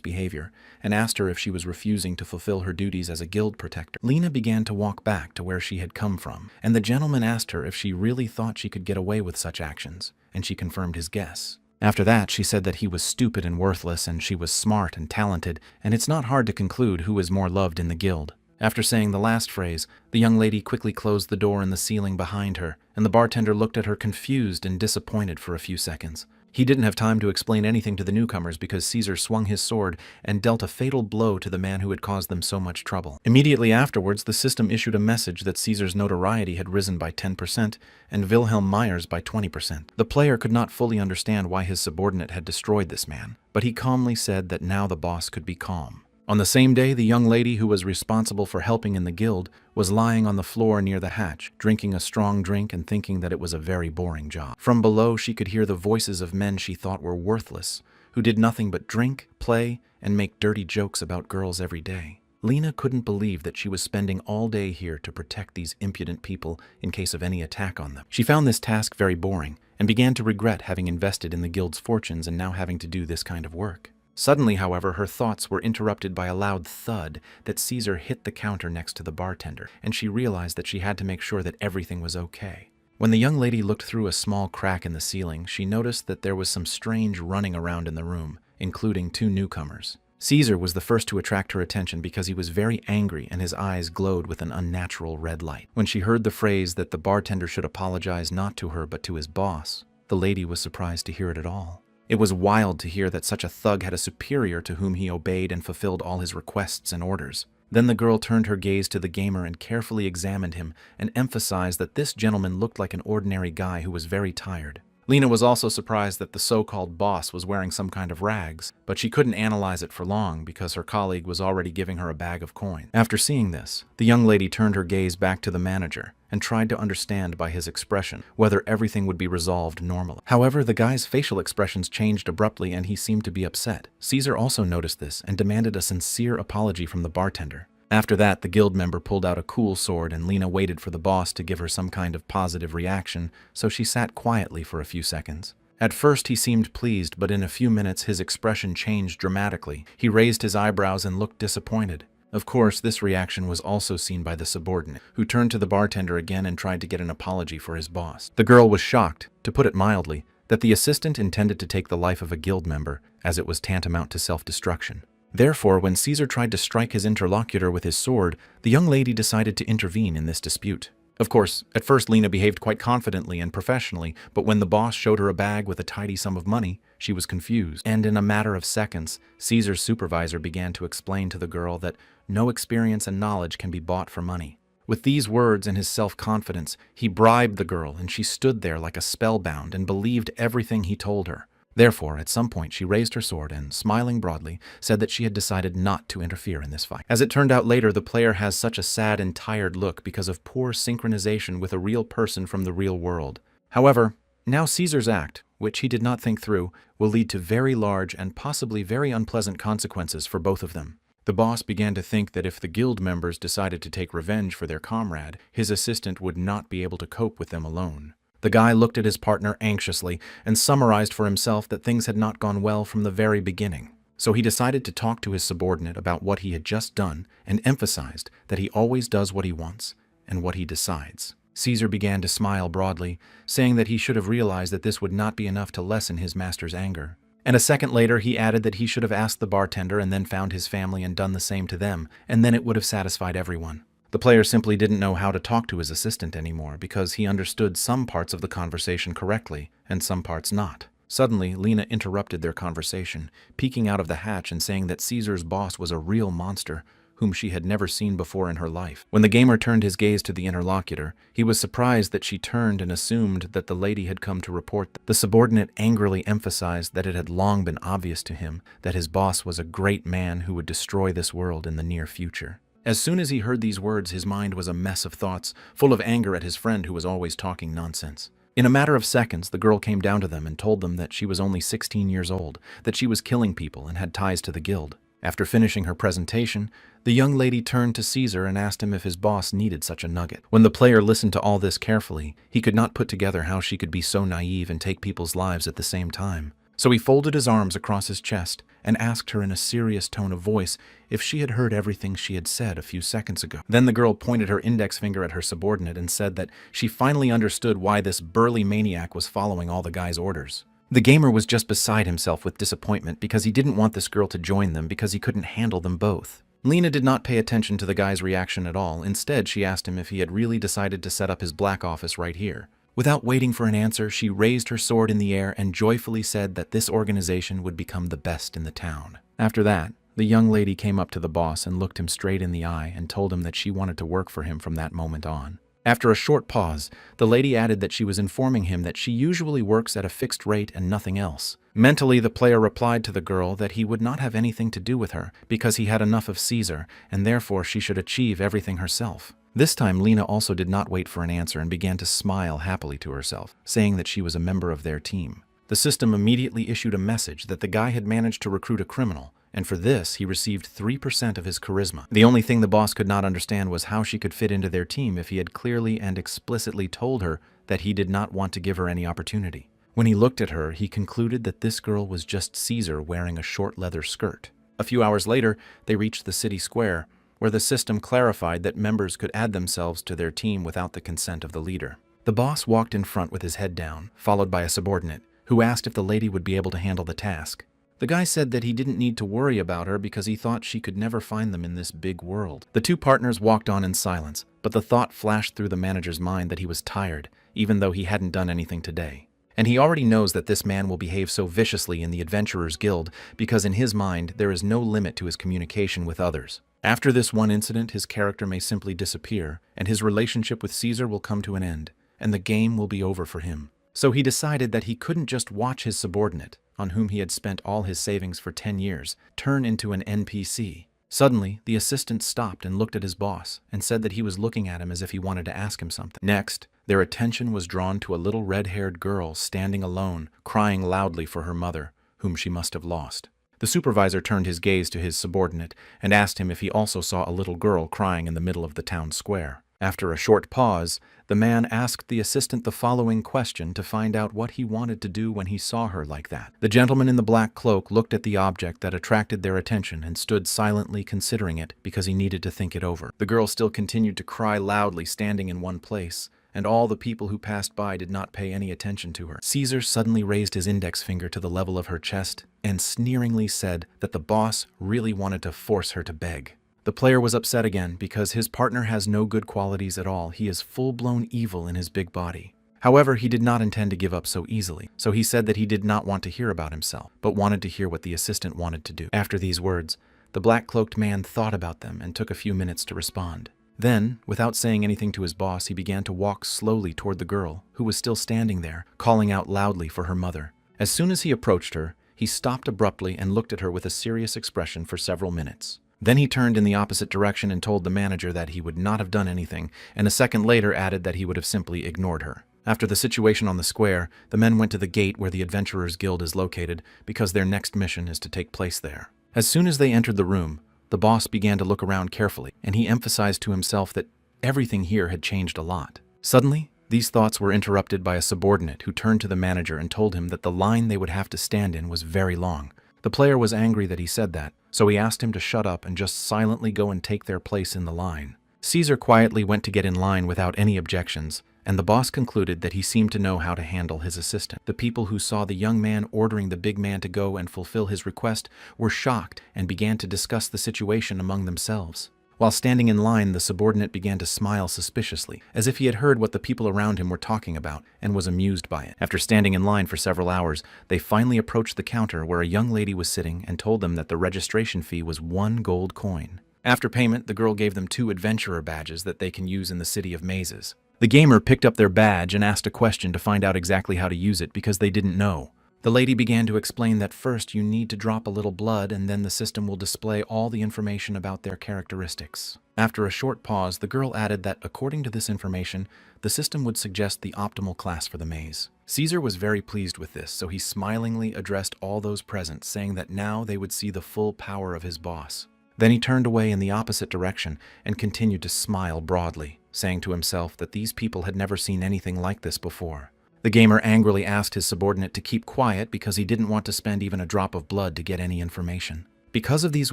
behavior and asked her if she was refusing to fulfill her duties as a guild protector. Lena began to walk back to where she had come from, and the gentleman asked her if she really thought she could get away with such actions, and she confirmed his guess. After that, she said that he was stupid and worthless, and she was smart and talented, and it's not hard to conclude who is more loved in the guild. After saying the last phrase, the young lady quickly closed the door in the ceiling behind her, and the bartender looked at her confused and disappointed for a few seconds. He didn't have time to explain anything to the newcomers because Caesar swung his sword and dealt a fatal blow to the man who had caused them so much trouble. Immediately afterwards, the system issued a message that Caesar's notoriety had risen by 10% and Wilhelm Meyer's by 20%. The player could not fully understand why his subordinate had destroyed this man, but he calmly said that now the boss could be calm. On the same day, the young lady who was responsible for helping in the guild was lying on the floor near the hatch, drinking a strong drink and thinking that it was a very boring job. From below, she could hear the voices of men she thought were worthless, who did nothing but drink, play, and make dirty jokes about girls every day. Lena couldn't believe that she was spending all day here to protect these impudent people in case of any attack on them. She found this task very boring and began to regret having invested in the guild's fortunes and now having to do this kind of work. Suddenly, however, her thoughts were interrupted by a loud thud that Caesar hit the counter next to the bartender, and she realized that she had to make sure that everything was okay. When the young lady looked through a small crack in the ceiling, she noticed that there was some strange running around in the room, including two newcomers. Caesar was the first to attract her attention because he was very angry and his eyes glowed with an unnatural red light. When she heard the phrase that the bartender should apologize not to her but to his boss, the lady was surprised to hear it at all. It was wild to hear that such a thug had a superior to whom he obeyed and fulfilled all his requests and orders. Then the girl turned her gaze to the gamer and carefully examined him and emphasized that this gentleman looked like an ordinary guy who was very tired. Lena was also surprised that the so-called boss was wearing some kind of rags, but she couldn't analyze it for long because her colleague was already giving her a bag of coins. After seeing this, the young lady turned her gaze back to the manager and tried to understand by his expression whether everything would be resolved normally. However, the guy's facial expressions changed abruptly and he seemed to be upset. Caesar also noticed this and demanded a sincere apology from the bartender. After that, the guild member pulled out a cool sword and Lena waited for the boss to give her some kind of positive reaction, so she sat quietly for a few seconds. At first he seemed pleased, but in a few minutes his expression changed dramatically. He raised his eyebrows and looked disappointed. Of course, this reaction was also seen by the subordinate, who turned to the bartender again and tried to get an apology for his boss. The girl was shocked, to put it mildly, that the assistant intended to take the life of a guild member, as it was tantamount to self-destruction. Therefore, when Caesar tried to strike his interlocutor with his sword, the young lady decided to intervene in this dispute. Of course, at first Lena behaved quite confidently and professionally, but when the boss showed her a bag with a tidy sum of money, she was confused. And in a matter of seconds, Caesar's supervisor began to explain to the girl that no experience and knowledge can be bought for money. With these words and his self-confidence, he bribed the girl, and she stood there like a spellbound and believed everything he told her. Therefore, at some point, she raised her sword and, smiling broadly, said that she had decided not to interfere in this fight. As it turned out later, the player has such a sad and tired look because of poor synchronization with a real person from the real world. However, now Caesar's act, which he did not think through, will lead to very large and possibly very unpleasant consequences for both of them. The boss began to think that if the guild members decided to take revenge for their comrade, his assistant would not be able to cope with them alone. The guy looked at his partner anxiously and summarized for himself that things had not gone well from the very beginning. So he decided to talk to his subordinate about what he had just done and emphasized that he always does what he wants and what he decides. Caesar began to smile broadly, saying that he should have realized that this would not be enough to lessen his master's anger. And a second later, he added that he should have asked the bartender and then found his family and done the same to them, and then it would have satisfied everyone. The player simply didn't know how to talk to his assistant anymore because he understood some parts of the conversation correctly and some parts not. Suddenly, Lena interrupted their conversation, peeking out of the hatch and saying that Caesar's boss was a real monster whom she had never seen before in her life. When the gamer turned his gaze to the interlocutor, he was surprised that she turned and assumed that the lady had come to report. The subordinate angrily emphasized that it had long been obvious to him that his boss was a great man who would destroy this world in the near future. As soon as he heard these words, his mind was a mess of thoughts, full of anger at his friend who was always talking nonsense. In a matter of seconds, the girl came down to them and told them that she was only 16 years old, that she was killing people and had ties to the guild. After finishing her presentation, the young lady turned to Caesar and asked him if his boss needed such a nugget. When the player listened to all this carefully, he could not put together how she could be so naive and take people's lives at the same time. So he folded his arms across his chest and asked her in a serious tone of voice if she had heard everything she had said a few seconds ago. Then the girl pointed her index finger at her subordinate and said that she finally understood why this burly maniac was following all the guy's orders. The gamer was just beside himself with disappointment because he didn't want this girl to join them because he couldn't handle them both. Lena did not pay attention to the guy's reaction at all. Instead, she asked him if he had really decided to set up his black office right here. Without waiting for an answer, she raised her sword in the air and joyfully said that this organization would become the best in the town. After that, the young lady came up to the boss and looked him straight in the eye and told him that she wanted to work for him from that moment on. After a short pause, the lady added that she was informing him that she usually works at a fixed rate and nothing else. Mentally, the player replied to the girl that he would not have anything to do with her because he had enough of Caesar, and therefore she should achieve everything herself. This time, Lena also did not wait for an answer and began to smile happily to herself, saying that she was a member of their team. The system immediately issued a message that the guy had managed to recruit a criminal, and for this, he received 3% of his charisma. The only thing the boss could not understand was how she could fit into their team if he had clearly and explicitly told her that he did not want to give her any opportunity. When he looked at her, he concluded that this girl was just Caesar wearing a short leather skirt. A few hours later, they reached the city square, where the system clarified that members could add themselves to their team without the consent of the leader. The boss walked in front with his head down, followed by a subordinate, who asked if the lady would be able to handle the task. The guy said that he didn't need to worry about her because he thought she could never find them in this big world. The two partners walked on in silence, but the thought flashed through the manager's mind that he was tired, even though he hadn't done anything today. And he already knows that this man will behave so viciously in the Adventurers Guild because in his mind there is no limit to his communication with others. After this one incident, his character may simply disappear, and his relationship with Caesar will come to an end, and the game will be over for him. So he decided that he couldn't just watch his subordinate, on whom he had spent all his savings for 10 years, turn into an NPC. Suddenly, the assistant stopped and looked at his boss, and said that he was looking at him as if he wanted to ask him something. Next, their attention was drawn to a little red-haired girl standing alone, crying loudly for her mother, whom she must have lost. The supervisor turned his gaze to his subordinate and asked him if he also saw a little girl crying in the middle of the town square. After a short pause, the man asked the assistant the following question to find out what he wanted to do when he saw her like that. The gentleman in the black cloak looked at the object that attracted their attention and stood silently considering it because he needed to think it over. The girl still continued to cry loudly, standing in one place, and all the people who passed by did not pay any attention to her. Caesar suddenly raised his index finger to the level of her chest and sneeringly said that the boss really wanted to force her to beg. The player was upset again because his partner has no good qualities at all. He is full-blown evil in his big body. However, he did not intend to give up so easily, so he said that he did not want to hear about himself, but wanted to hear what the assistant wanted to do. After these words, the black-cloaked man thought about them and took a few minutes to respond. Then, without saying anything to his boss, he began to walk slowly toward the girl, who was still standing there, calling out loudly for her mother. As soon as he approached her, he stopped abruptly and looked at her with a serious expression for several minutes. Then he turned in the opposite direction and told the manager that he would not have done anything, and a second later added that he would have simply ignored her. After the situation on the square, the men went to the gate where the Adventurers Guild is located because their next mission is to take place there. As soon as they entered the room, the boss began to look around carefully, and he emphasized to himself that everything here had changed a lot. Suddenly, these thoughts were interrupted by a subordinate who turned to the manager and told him that the line they would have to stand in was very long. The player was angry that he said that, so he asked him to shut up and just silently go and take their place in the line. Caesar quietly went to get in line without any objections, and the boss concluded that he seemed to know how to handle his assistant. The people who saw the young man ordering the big man to go and fulfill his request were shocked and began to discuss the situation among themselves. While standing in line, the subordinate began to smile suspiciously, as if he had heard what the people around him were talking about and was amused by it. After standing in line for several hours, they finally approached the counter where a young lady was sitting and told them that the registration fee was 1 gold coin. After payment, the girl gave them 2 adventurer badges that they can use in the City of Mazes. The gamer picked up their badge and asked a question to find out exactly how to use it because they didn't know. The lady began to explain that first you need to drop a little blood and then the system will display all the information about their characteristics. After a short pause, the girl added that according to this information, the system would suggest the optimal class for the maze. Caesar was very pleased with this, so he smilingly addressed all those present, saying that now they would see the full power of his boss. Then he turned away in the opposite direction and continued to smile broadly, saying to himself that these people had never seen anything like this before. The gamer angrily asked his subordinate to keep quiet because he didn't want to spend even a drop of blood to get any information. Because of these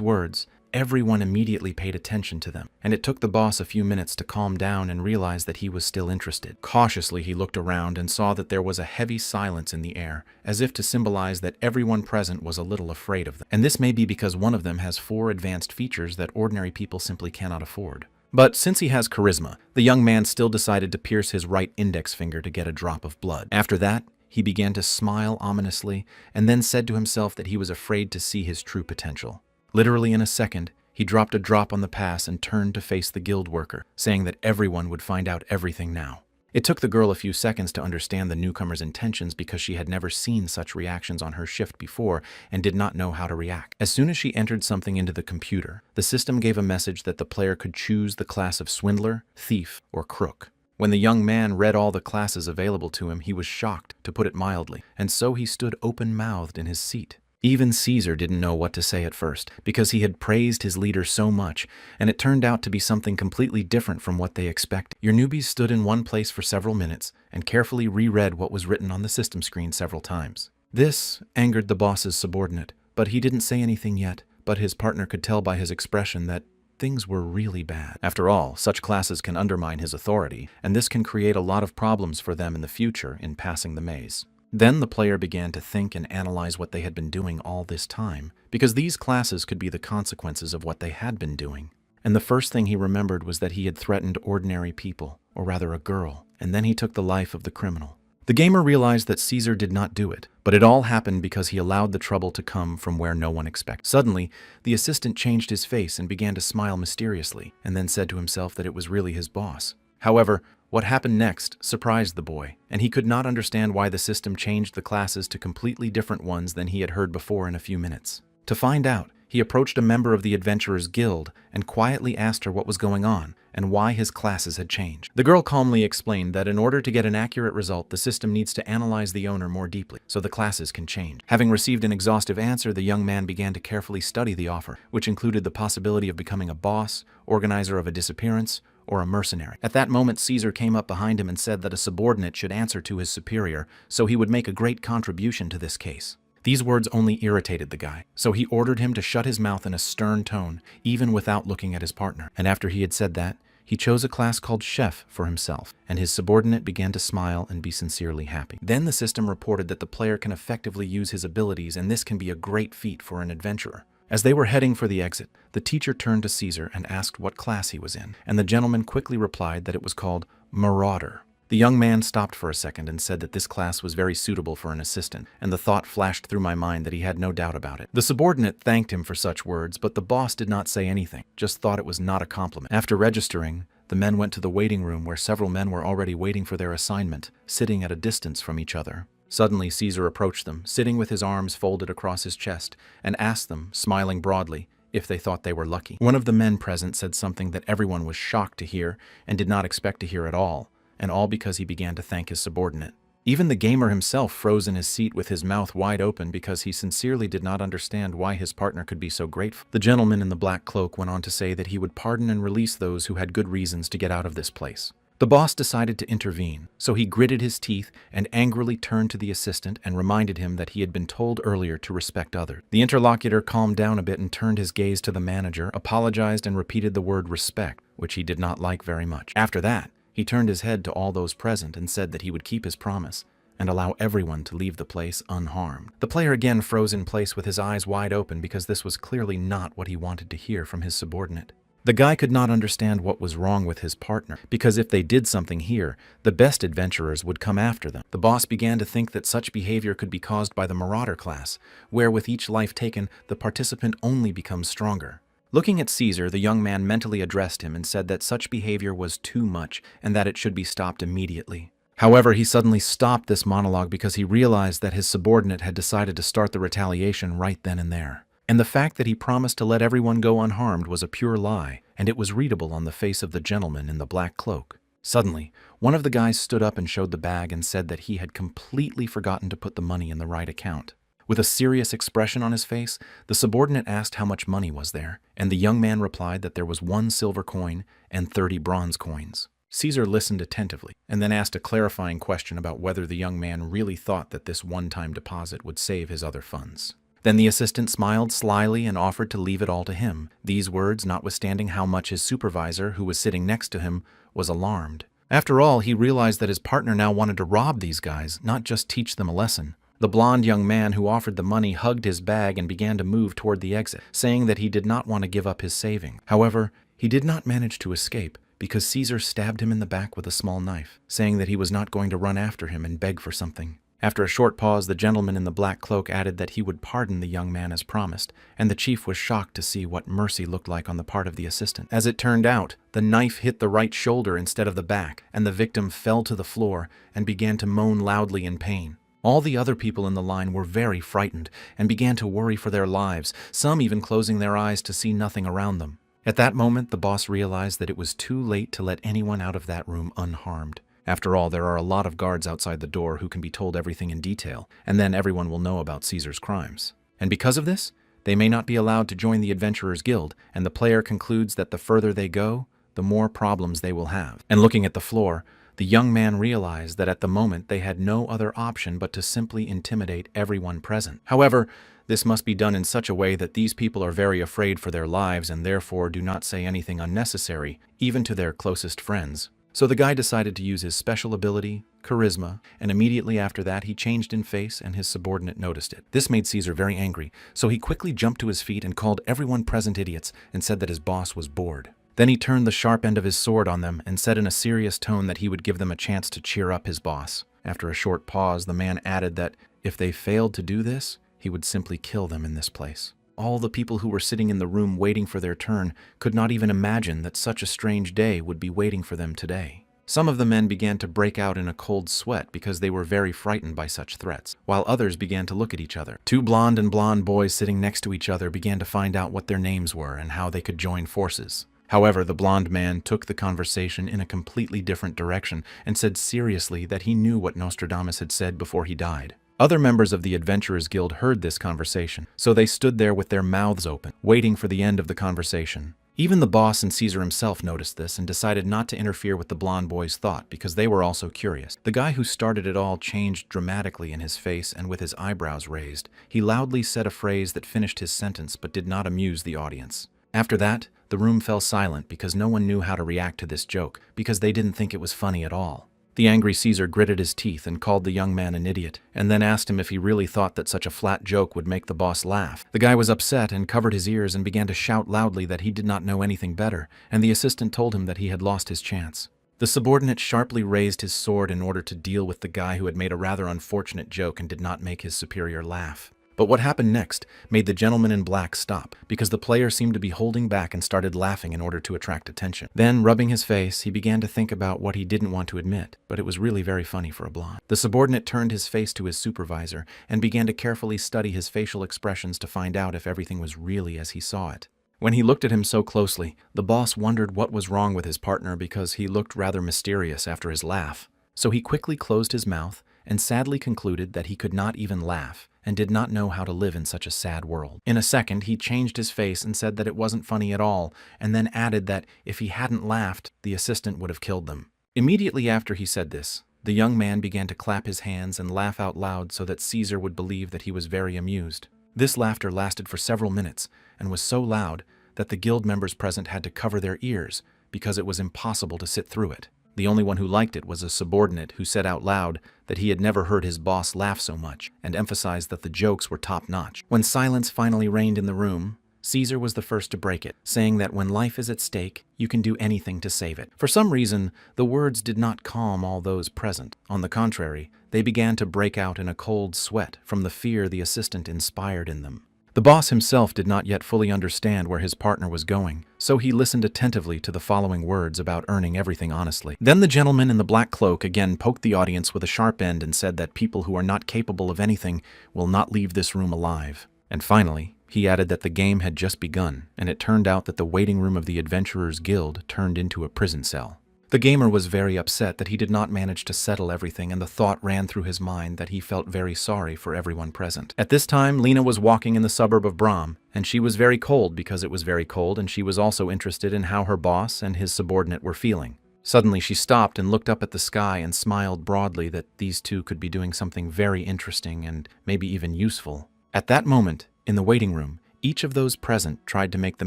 words, everyone immediately paid attention to them, and it took the boss a few minutes to calm down and realize that he was still interested. Cautiously, he looked around and saw that there was a heavy silence in the air, as if to symbolize that everyone present was a little afraid of them. And this may be because one of them has 4 advanced features that ordinary people simply cannot afford. But since he has charisma, the young man still decided to pierce his right index finger to get a drop of blood. After that, he began to smile ominously and then said to himself that he was afraid to see his true potential. Literally in a second, he dropped a drop on the pass and turned to face the guild worker, saying that everyone would find out everything now. It took the girl a few seconds to understand the newcomer's intentions because she had never seen such reactions on her shift before and did not know how to react. As soon as she entered something into the computer, the system gave a message that the player could choose the class of swindler, thief, or crook. When the young man read all the classes available to him, he was shocked, to put it mildly, and so he stood open-mouthed in his seat. Even Caesar didn't know what to say at first, because he had praised his leader so much, and it turned out to be something completely different from what they expected. Your newbies stood in one place for several minutes, and carefully reread what was written on the system screen several times. This angered the boss's subordinate, but he didn't say anything yet, but his partner could tell by his expression that things were really bad. After all, such classes can undermine his authority, and this can create a lot of problems for them in the future in passing the maze. Then the player began to think and analyze what they had been doing all this time, because these classes could be the consequences of what they had been doing. And the first thing he remembered was that he had threatened ordinary people, or rather a girl, and then he took the life of the criminal. The gamer realized that Caesar did not do it, but it all happened because he allowed the trouble to come from where no one expected. Suddenly, the assistant changed his face and began to smile mysteriously, and then said to himself that it was really his boss. However, what happened next surprised the boy, and he could not understand why the system changed the classes to completely different ones than he had heard before in a few minutes. To find out, he approached a member of the Adventurers Guild and quietly asked her what was going on and why his classes had changed. The girl calmly explained that in order to get an accurate result, the system needs to analyze the owner more deeply, so the classes can change. Having received an exhaustive answer, the young man began to carefully study the offer, which included the possibility of becoming a boss, organizer of a disappearance, or a mercenary. At that moment, Caesar came up behind him and said that a subordinate should answer to his superior, so he would make a great contribution to this case. These words only irritated the guy, so he ordered him to shut his mouth in a stern tone, even without looking at his partner. And after he had said that, he chose a class called Chef for himself, and his subordinate began to smile and be sincerely happy. Then the system reported that the player can effectively use his abilities, and this can be a great feat for an adventurer. As they were heading for the exit, the teacher turned to Caesar and asked what class he was in, and the gentleman quickly replied that it was called Marauder. The young man stopped for a second and said that this class was very suitable for an assistant, and the thought flashed through my mind that he had no doubt about it. The subordinate thanked him for such words, but the boss did not say anything, just thought it was not a compliment. After registering, the men went to the waiting room where several men were already waiting for their assignment, sitting at a distance from each other. Suddenly, Caesar approached them, sitting with his arms folded across his chest, and asked them, smiling broadly, if they thought they were lucky. One of the men present said something that everyone was shocked to hear and did not expect to hear at all, and all because he began to thank his subordinate. Even the gamer himself froze in his seat with his mouth wide open because he sincerely did not understand why his partner could be so grateful. The gentleman in the black cloak went on to say that he would pardon and release those who had good reasons to get out of this place. The boss decided to intervene, so he gritted his teeth and angrily turned to the assistant and reminded him that he had been told earlier to respect others. The interlocutor calmed down a bit and turned his gaze to the manager, apologized, and repeated the word respect, which he did not like very much. After that, he turned his head to all those present and said that he would keep his promise and allow everyone to leave the place unharmed. The player again froze in place with his eyes wide open because this was clearly not what he wanted to hear from his subordinate. The guy could not understand what was wrong with his partner, because if they did something here, the best adventurers would come after them. The boss began to think that such behavior could be caused by the Marauder class, where with each life taken, the participant only becomes stronger. Looking at Caesar, the young man mentally addressed him and said that such behavior was too much and that it should be stopped immediately. However, he suddenly stopped this monologue because he realized that his subordinate had decided to start the retaliation right then and there. And the fact that he promised to let everyone go unharmed was a pure lie, and it was readable on the face of the gentleman in the black cloak. Suddenly, one of the guys stood up and showed the bag and said that he had completely forgotten to put the money in the right account. With a serious expression on his face, the subordinate asked how much money was there, and the young man replied that there was 1 silver coin and 30 bronze coins. Caesar listened attentively, and then asked a clarifying question about whether the young man really thought that this one-time deposit would save his other funds. Then the assistant smiled slyly and offered to leave it all to him, these words notwithstanding how much his supervisor, who was sitting next to him, was alarmed. After all, he realized that his partner now wanted to rob these guys, not just teach them a lesson. The blond young man who offered the money hugged his bag and began to move toward the exit, saying that he did not want to give up his saving. However, he did not manage to escape, because Caesar stabbed him in the back with a small knife, saying that he was not going to run after him and beg for something. After a short pause, the gentleman in the black cloak added that he would pardon the young man as promised, and the chief was shocked to see what mercy looked like on the part of the assistant. As it turned out, the knife hit the right shoulder instead of the back, and the victim fell to the floor and began to moan loudly in pain. All the other people in the line were very frightened and began to worry for their lives, some even closing their eyes to see nothing around them. At that moment, the boss realized that it was too late to let anyone out of that room unharmed. After all, there are a lot of guards outside the door who can be told everything in detail, and then everyone will know about Caesar's crimes. And because of this, they may not be allowed to join the Adventurers Guild, and the player concludes that the further they go, the more problems they will have. And looking at the floor, the young man realized that at the moment they had no other option but to simply intimidate everyone present. However, this must be done in such a way that these people are very afraid for their lives and therefore do not say anything unnecessary, even to their closest friends. So the guy decided to use his special ability, charisma, and immediately after that he changed in face and his subordinate noticed it. This made Caesar very angry, so he quickly jumped to his feet and called everyone present idiots and said that his boss was bored. Then he turned the sharp end of his sword on them and said in a serious tone that he would give them a chance to cheer up his boss. After a short pause, the man added that if they failed to do this, he would simply kill them in this place. All the people who were sitting in the room waiting for their turn could not even imagine that such a strange day would be waiting for them today. Some of the men began to break out in a cold sweat because they were very frightened by such threats, while others began to look at each other. 2 blonde and blonde boys sitting next to each other began to find out what their names were and how they could join forces. However, the blonde man took the conversation in a completely different direction and said seriously that he knew what Nostradamus had said before he died. Other members of the Adventurers Guild heard this conversation, so they stood there with their mouths open, waiting for the end of the conversation. Even the boss and Caesar himself noticed this and decided not to interfere with the blonde boys' thought because they were also curious. The guy who started it all changed dramatically in his face and with his eyebrows raised. He loudly said a phrase that finished his sentence but did not amuse the audience. After that, the room fell silent because no one knew how to react to this joke because they didn't think it was funny at all. The angry Caesar gritted his teeth and called the young man an idiot, and then asked him if he really thought that such a flat joke would make the boss laugh. The guy was upset and covered his ears and began to shout loudly that he did not know anything better, and the assistant told him that he had lost his chance. The subordinate sharply raised his sword in order to deal with the guy who had made a rather unfortunate joke and did not make his superior laugh. But what happened next made the gentleman in black stop, because the player seemed to be holding back and started laughing in order to attract attention. Then, rubbing his face, he began to think about what he didn't want to admit, but it was really very funny for a blonde. The subordinate turned his face to his supervisor and began to carefully study his facial expressions to find out if everything was really as he saw it. When he looked at him so closely, the boss wondered what was wrong with his partner because he looked rather mysterious after his laugh. So he quickly closed his mouth and sadly concluded that he could not even laugh and did not know how to live in such a sad world. In a second, he changed his face and said that it wasn't funny at all, and then added that if he hadn't laughed, the assistant would have killed them. Immediately after he said this, the young man began to clap his hands and laugh out loud so that Caesar would believe that he was very amused. This laughter lasted for several minutes and was so loud that the guild members present had to cover their ears because it was impossible to sit through it. The only one who liked it was a subordinate who said out loud that he had never heard his boss laugh so much and emphasized that the jokes were top-notch. When silence finally reigned in the room, Caesar was the first to break it, saying that when life is at stake, you can do anything to save it. For some reason, the words did not calm all those present. On the contrary, they began to break out in a cold sweat from the fear the assistant inspired in them. The boss himself did not yet fully understand where his partner was going, so he listened attentively to the following words about earning everything honestly. Then the gentleman in the black cloak again poked the audience with a sharp end and said that people who are not capable of anything will not leave this room alive. And finally, he added that the game had just begun, and it turned out that the waiting room of the Adventurers Guild turned into a prison cell. The gamer was very upset that he did not manage to settle everything, and the thought ran through his mind that he felt very sorry for everyone present. At this time, Lena was walking in the suburb of Brahm, and she was very cold because it was very cold, and she was also interested in how her boss and his subordinate were feeling. Suddenly, she stopped and looked up at the sky and smiled broadly that these two could be doing something very interesting and maybe even useful. At that moment, in the waiting room, each of those present tried to make the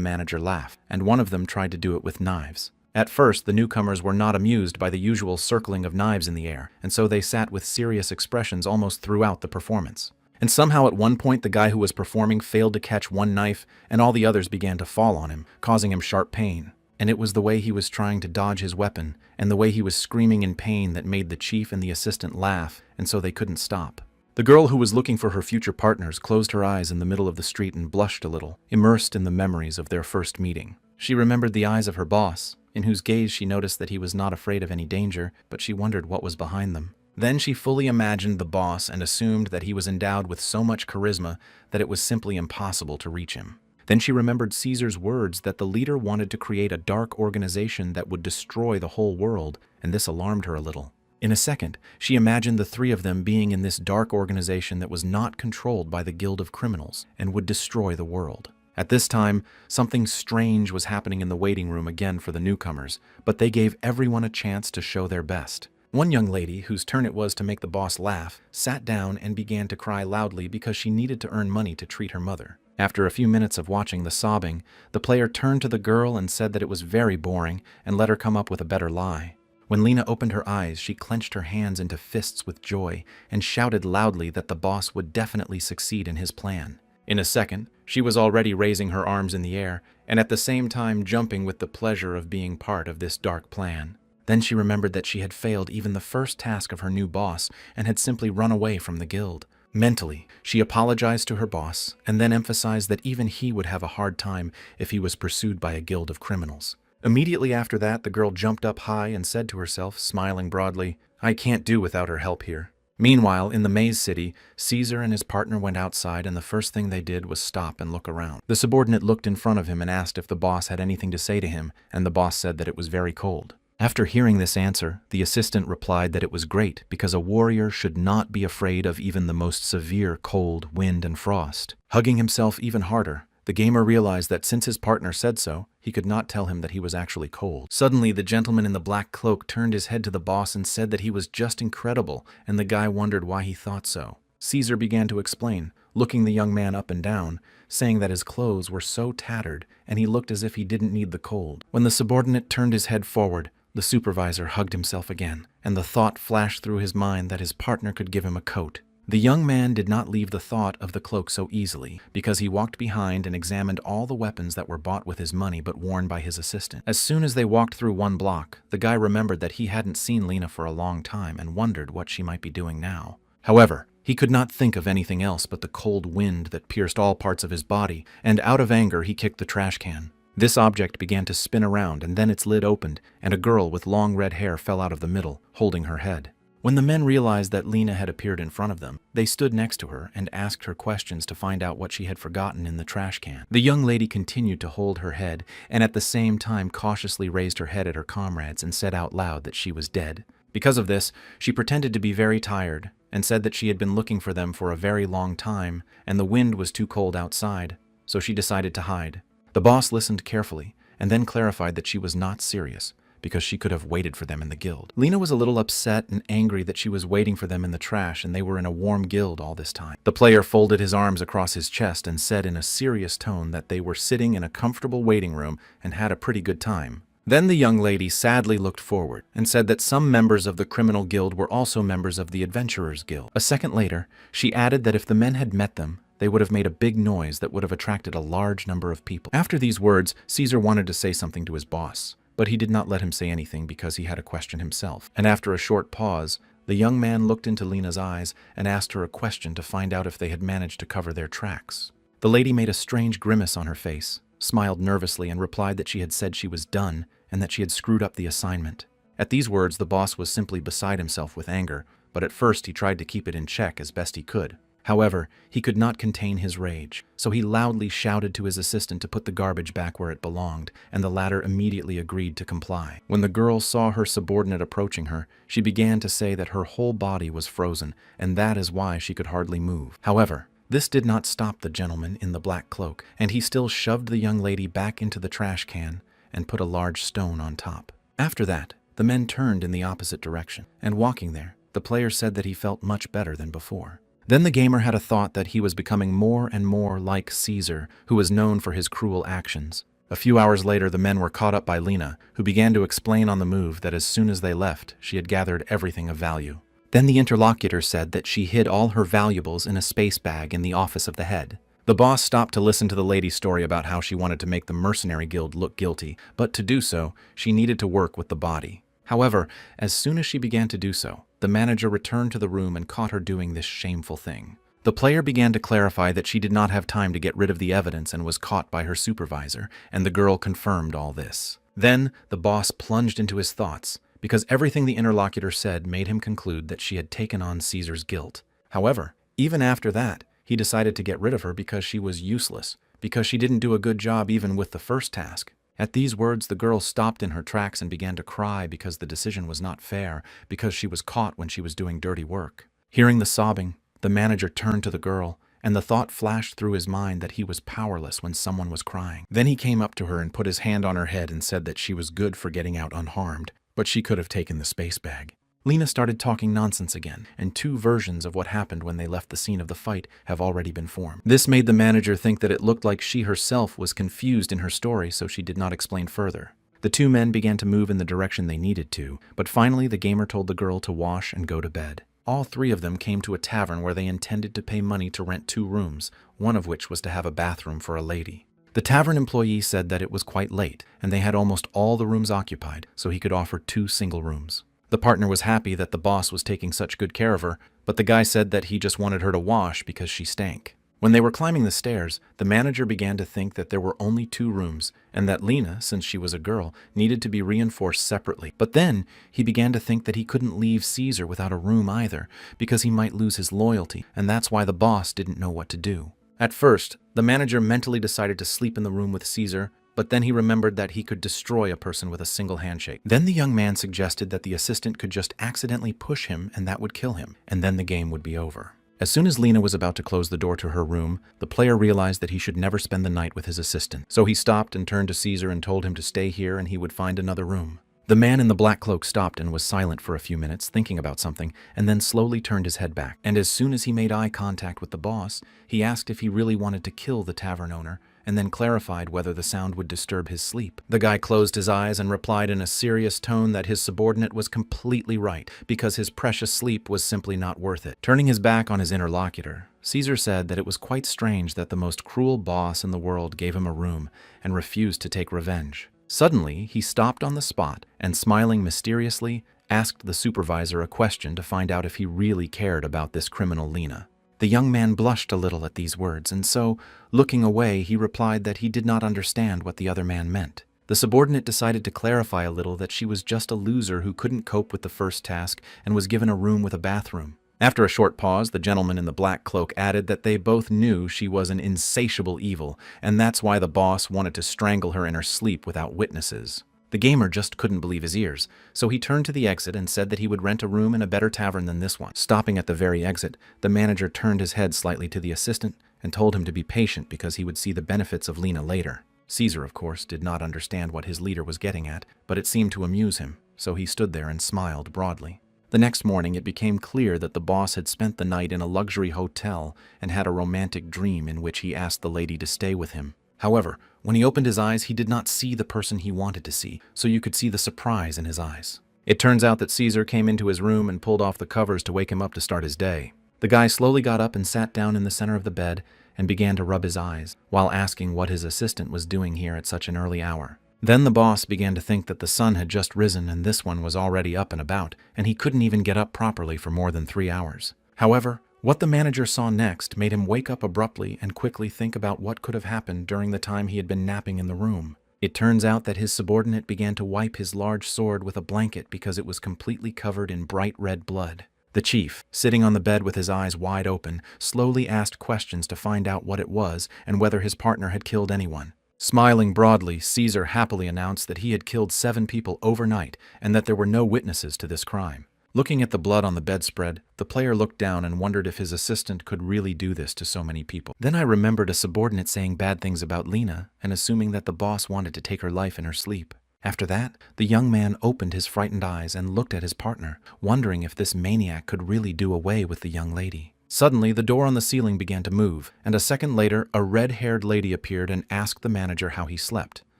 manager laugh, and one of them tried to do it with knives. At first, the newcomers were not amused by the usual circling of knives in the air, and so they sat with serious expressions almost throughout the performance. And somehow at one point the guy who was performing failed to catch one knife, and all the others began to fall on him, causing him sharp pain. And it was the way he was trying to dodge his weapon, and the way he was screaming in pain that made the chief and the assistant laugh, and so they couldn't stop. The girl who was looking for her future partners closed her eyes in the middle of the street and blushed a little, immersed in the memories of their first meeting. She remembered the eyes of her boss, in whose gaze she noticed that he was not afraid of any danger, but she wondered what was behind them. Then she fully imagined the boss and assumed that he was endowed with so much charisma that it was simply impossible to reach him. Then she remembered Caesar's words that the leader wanted to create a dark organization that would destroy the whole world, and this alarmed her a little. In a second, she imagined the three of them being in this dark organization that was not controlled by the Guild of Criminals and would destroy the world. At this time, something strange was happening in the waiting room again for the newcomers, but they gave everyone a chance to show their best. One young lady, whose turn it was to make the boss laugh, sat down and began to cry loudly because she needed to earn money to treat her mother. After a few minutes of watching the sobbing, the player turned to the girl and said that it was very boring and let her come up with a better lie. When Lena opened her eyes, she clenched her hands into fists with joy and shouted loudly that the boss would definitely succeed in his plan. In a second, she was already raising her arms in the air and at the same time jumping with the pleasure of being part of this dark plan. Then she remembered that she had failed even the first task of her new boss and had simply run away from the guild. Mentally, she apologized to her boss and then emphasized that even he would have a hard time if he was pursued by a guild of criminals. Immediately after that, the girl jumped up high and said to herself, smiling broadly, "I can't do without her help here." Meanwhile, in the maze city, Caesar and his partner went outside, and the first thing they did was stop and look around. The subordinate looked in front of him and asked if the boss had anything to say to him, and the boss said that it was very cold. After hearing this answer, the assistant replied that it was great because a warrior should not be afraid of even the most severe cold, wind, and frost. Hugging himself even harder, the gamer realized that since his partner said so, he could not tell him that he was actually cold. Suddenly, the gentleman in the black cloak turned his head to the boss and said that he was just incredible, and the guy wondered why he thought so. Caesar began to explain, looking the young man up and down, saying that his clothes were so tattered and he looked as if he didn't need the cold. When the subordinate turned his head forward, the supervisor hugged himself again, and the thought flashed through his mind that his partner could give him a coat. The young man did not leave the thought of the cloak so easily, because he walked behind and examined all the weapons that were bought with his money but worn by his assistant. As soon as they walked through one block, the guy remembered that he hadn't seen Lena for a long time and wondered what she might be doing now. However, he could not think of anything else but the cold wind that pierced all parts of his body, and out of anger he kicked the trash can. This object began to spin around, and then its lid opened, and a girl with long red hair fell out of the middle, holding her head. When the men realized that Lena had appeared in front of them, they stood next to her and asked her questions to find out what she had forgotten in the trash can. The young lady continued to hold her head, and at the same time cautiously raised her head at her comrades and said out loud that she was dead. Because of this, she pretended to be very tired, and said that she had been looking for them for a very long time, and the wind was too cold outside, so she decided to hide. The boss listened carefully, and then clarified that she was not serious, because she could have waited for them in the guild. Lena was a little upset and angry that she was waiting for them in the trash and they were in a warm guild all this time. The player folded his arms across his chest and said in a serious tone that they were sitting in a comfortable waiting room and had a pretty good time. Then the young lady sadly looked forward and said that some members of the criminal guild were also members of the adventurers guild. A second later, she added that if the men had met them, they would have made a big noise that would have attracted a large number of people. After these words, Caesar wanted to say something to his boss, but he did not let him say anything because he had a question himself. And after a short pause, the young man looked into Lena's eyes and asked her a question to find out if they had managed to cover their tracks. The lady made a strange grimace on her face, smiled nervously, and replied that she had said she was done and that she had screwed up the assignment. At these words, the boss was simply beside himself with anger, but at first he tried to keep it in check as best he could. However, he could not contain his rage, so he loudly shouted to his assistant to put the garbage back where it belonged, and the latter immediately agreed to comply. When the girl saw her subordinate approaching her, she began to say that her whole body was frozen, and that is why she could hardly move. However, this did not stop the gentleman in the black cloak, and he still shoved the young lady back into the trash can and put a large stone on top. After that, the men turned in the opposite direction, and walking there, the player said that he felt much better than before. Then the gamer had a thought that he was becoming more and more like Caesar, who was known for his cruel actions. A few hours later, the men were caught up by Lena, who began to explain on the move that as soon as they left, she had gathered everything of value. Then the interlocutor said that she hid all her valuables in a space bag in the office of the head. The boss stopped to listen to the lady's story about how she wanted to make the mercenary guild look guilty, but to do so, she needed to work with the body. However, as soon as she began to do so, the manager returned to the room and caught her doing this shameful thing. The player began to clarify that she did not have time to get rid of the evidence and was caught by her supervisor, and the girl confirmed all this. Then, the boss plunged into his thoughts, because everything the interlocutor said made him conclude that she had taken on Caesar's guilt. However, even after that, he decided to get rid of her because she was useless, because she didn't do a good job even with the first task. At these words, the girl stopped in her tracks and began to cry because the decision was not fair, because she was caught when she was doing dirty work. Hearing the sobbing, the manager turned to the girl, and the thought flashed through his mind that he was powerless when someone was crying. Then he came up to her and put his hand on her head and said that she was good for getting out unharmed, but she could have taken the space bag. Lena started talking nonsense again, and 2 versions of what happened when they left the scene of the fight have already been formed. This made the manager think that it looked like she herself was confused in her story, so she did not explain further. The 2 men began to move in the direction they needed to, but finally the gamer told the girl to wash and go to bed. All 3 of them came to a tavern where they intended to pay money to rent 2 rooms, one of which was to have a bathroom for a lady. The tavern employee said that it was quite late, and they had almost all the rooms occupied, so he could offer 2 single rooms. The partner was happy that the boss was taking such good care of her, but the guy said that he just wanted her to wash because she stank. When they were climbing the stairs, the manager began to think that there were only 2 rooms, and that Lena, since she was a girl, needed to be reinforced separately. But then, he began to think that he couldn't leave Caesar without a room either, because he might lose his loyalty, and that's why the boss didn't know what to do. At first, the manager mentally decided to sleep in the room with Caesar, but then he remembered that he could destroy a person with a single handshake. Then the young man suggested that the assistant could just accidentally push him and that would kill him, and then the game would be over. As soon as Lena was about to close the door to her room, the player realized that he should never spend the night with his assistant. So he stopped and turned to Caesar and told him to stay here and he would find another room. The man in the black cloak stopped and was silent for a few minutes, thinking about something, and then slowly turned his head back. And as soon as he made eye contact with the boss, he asked if he really wanted to kill the tavern owner, and then clarified whether the sound would disturb his sleep. The guy closed his eyes and replied in a serious tone that his subordinate was completely right, because his precious sleep was simply not worth it. Turning his back on his interlocutor, Caesar said that it was quite strange that the most cruel boss in the world gave him a room and refused to take revenge. Suddenly, he stopped on the spot and, smiling mysteriously, asked the supervisor a question to find out if he really cared about this criminal Lena. The young man blushed a little at these words, and so, looking away, he replied that he did not understand what the other man meant. The subordinate decided to clarify a little that she was just a loser who couldn't cope with the first task and was given a room with a bathroom. After a short pause, the gentleman in the black cloak added that they both knew she was an insatiable evil, and that's why the boss wanted to strangle her in her sleep without witnesses. The gamer just couldn't believe his ears, so he turned to the exit and said that he would rent a room in a better tavern than this one. Stopping at the very exit, the manager turned his head slightly to the assistant and told him to be patient because he would see the benefits of Lena later. Caesar, of course, did not understand what his leader was getting at, but it seemed to amuse him, so he stood there and smiled broadly. The next morning, it became clear that the boss had spent the night in a luxury hotel and had a romantic dream in which he asked the lady to stay with him. However, when he opened his eyes, he did not see the person he wanted to see, so you could see the surprise in his eyes. It turns out that Caesar came into his room and pulled off the covers to wake him up to start his day. The guy slowly got up and sat down in the center of the bed and began to rub his eyes, while asking what his assistant was doing here at such an early hour. Then the boss began to think that the sun had just risen and this one was already up and about, and he couldn't even get up properly for more than 3 hours. However, What the manager saw next made him wake up abruptly and quickly think about what could have happened during the time he had been napping in the room. It turns out that his subordinate began to wipe his large sword with a blanket because it was completely covered in bright red blood. The chief, sitting on the bed with his eyes wide open, slowly asked questions to find out what it was and whether his partner had killed anyone. Smiling broadly, Caesar happily announced that he had killed 7 people overnight and that there were no witnesses to this crime. Looking at the blood on the bedspread, the player looked down and wondered if his assistant could really do this to so many people. Then I remembered a subordinate saying bad things about Lena and assuming that the boss wanted to take her life in her sleep. After that, the young man opened his frightened eyes and looked at his partner, wondering if this maniac could really do away with the young lady. Suddenly, the door on the ceiling began to move, and a second later, a red-haired lady appeared and asked the manager how he slept.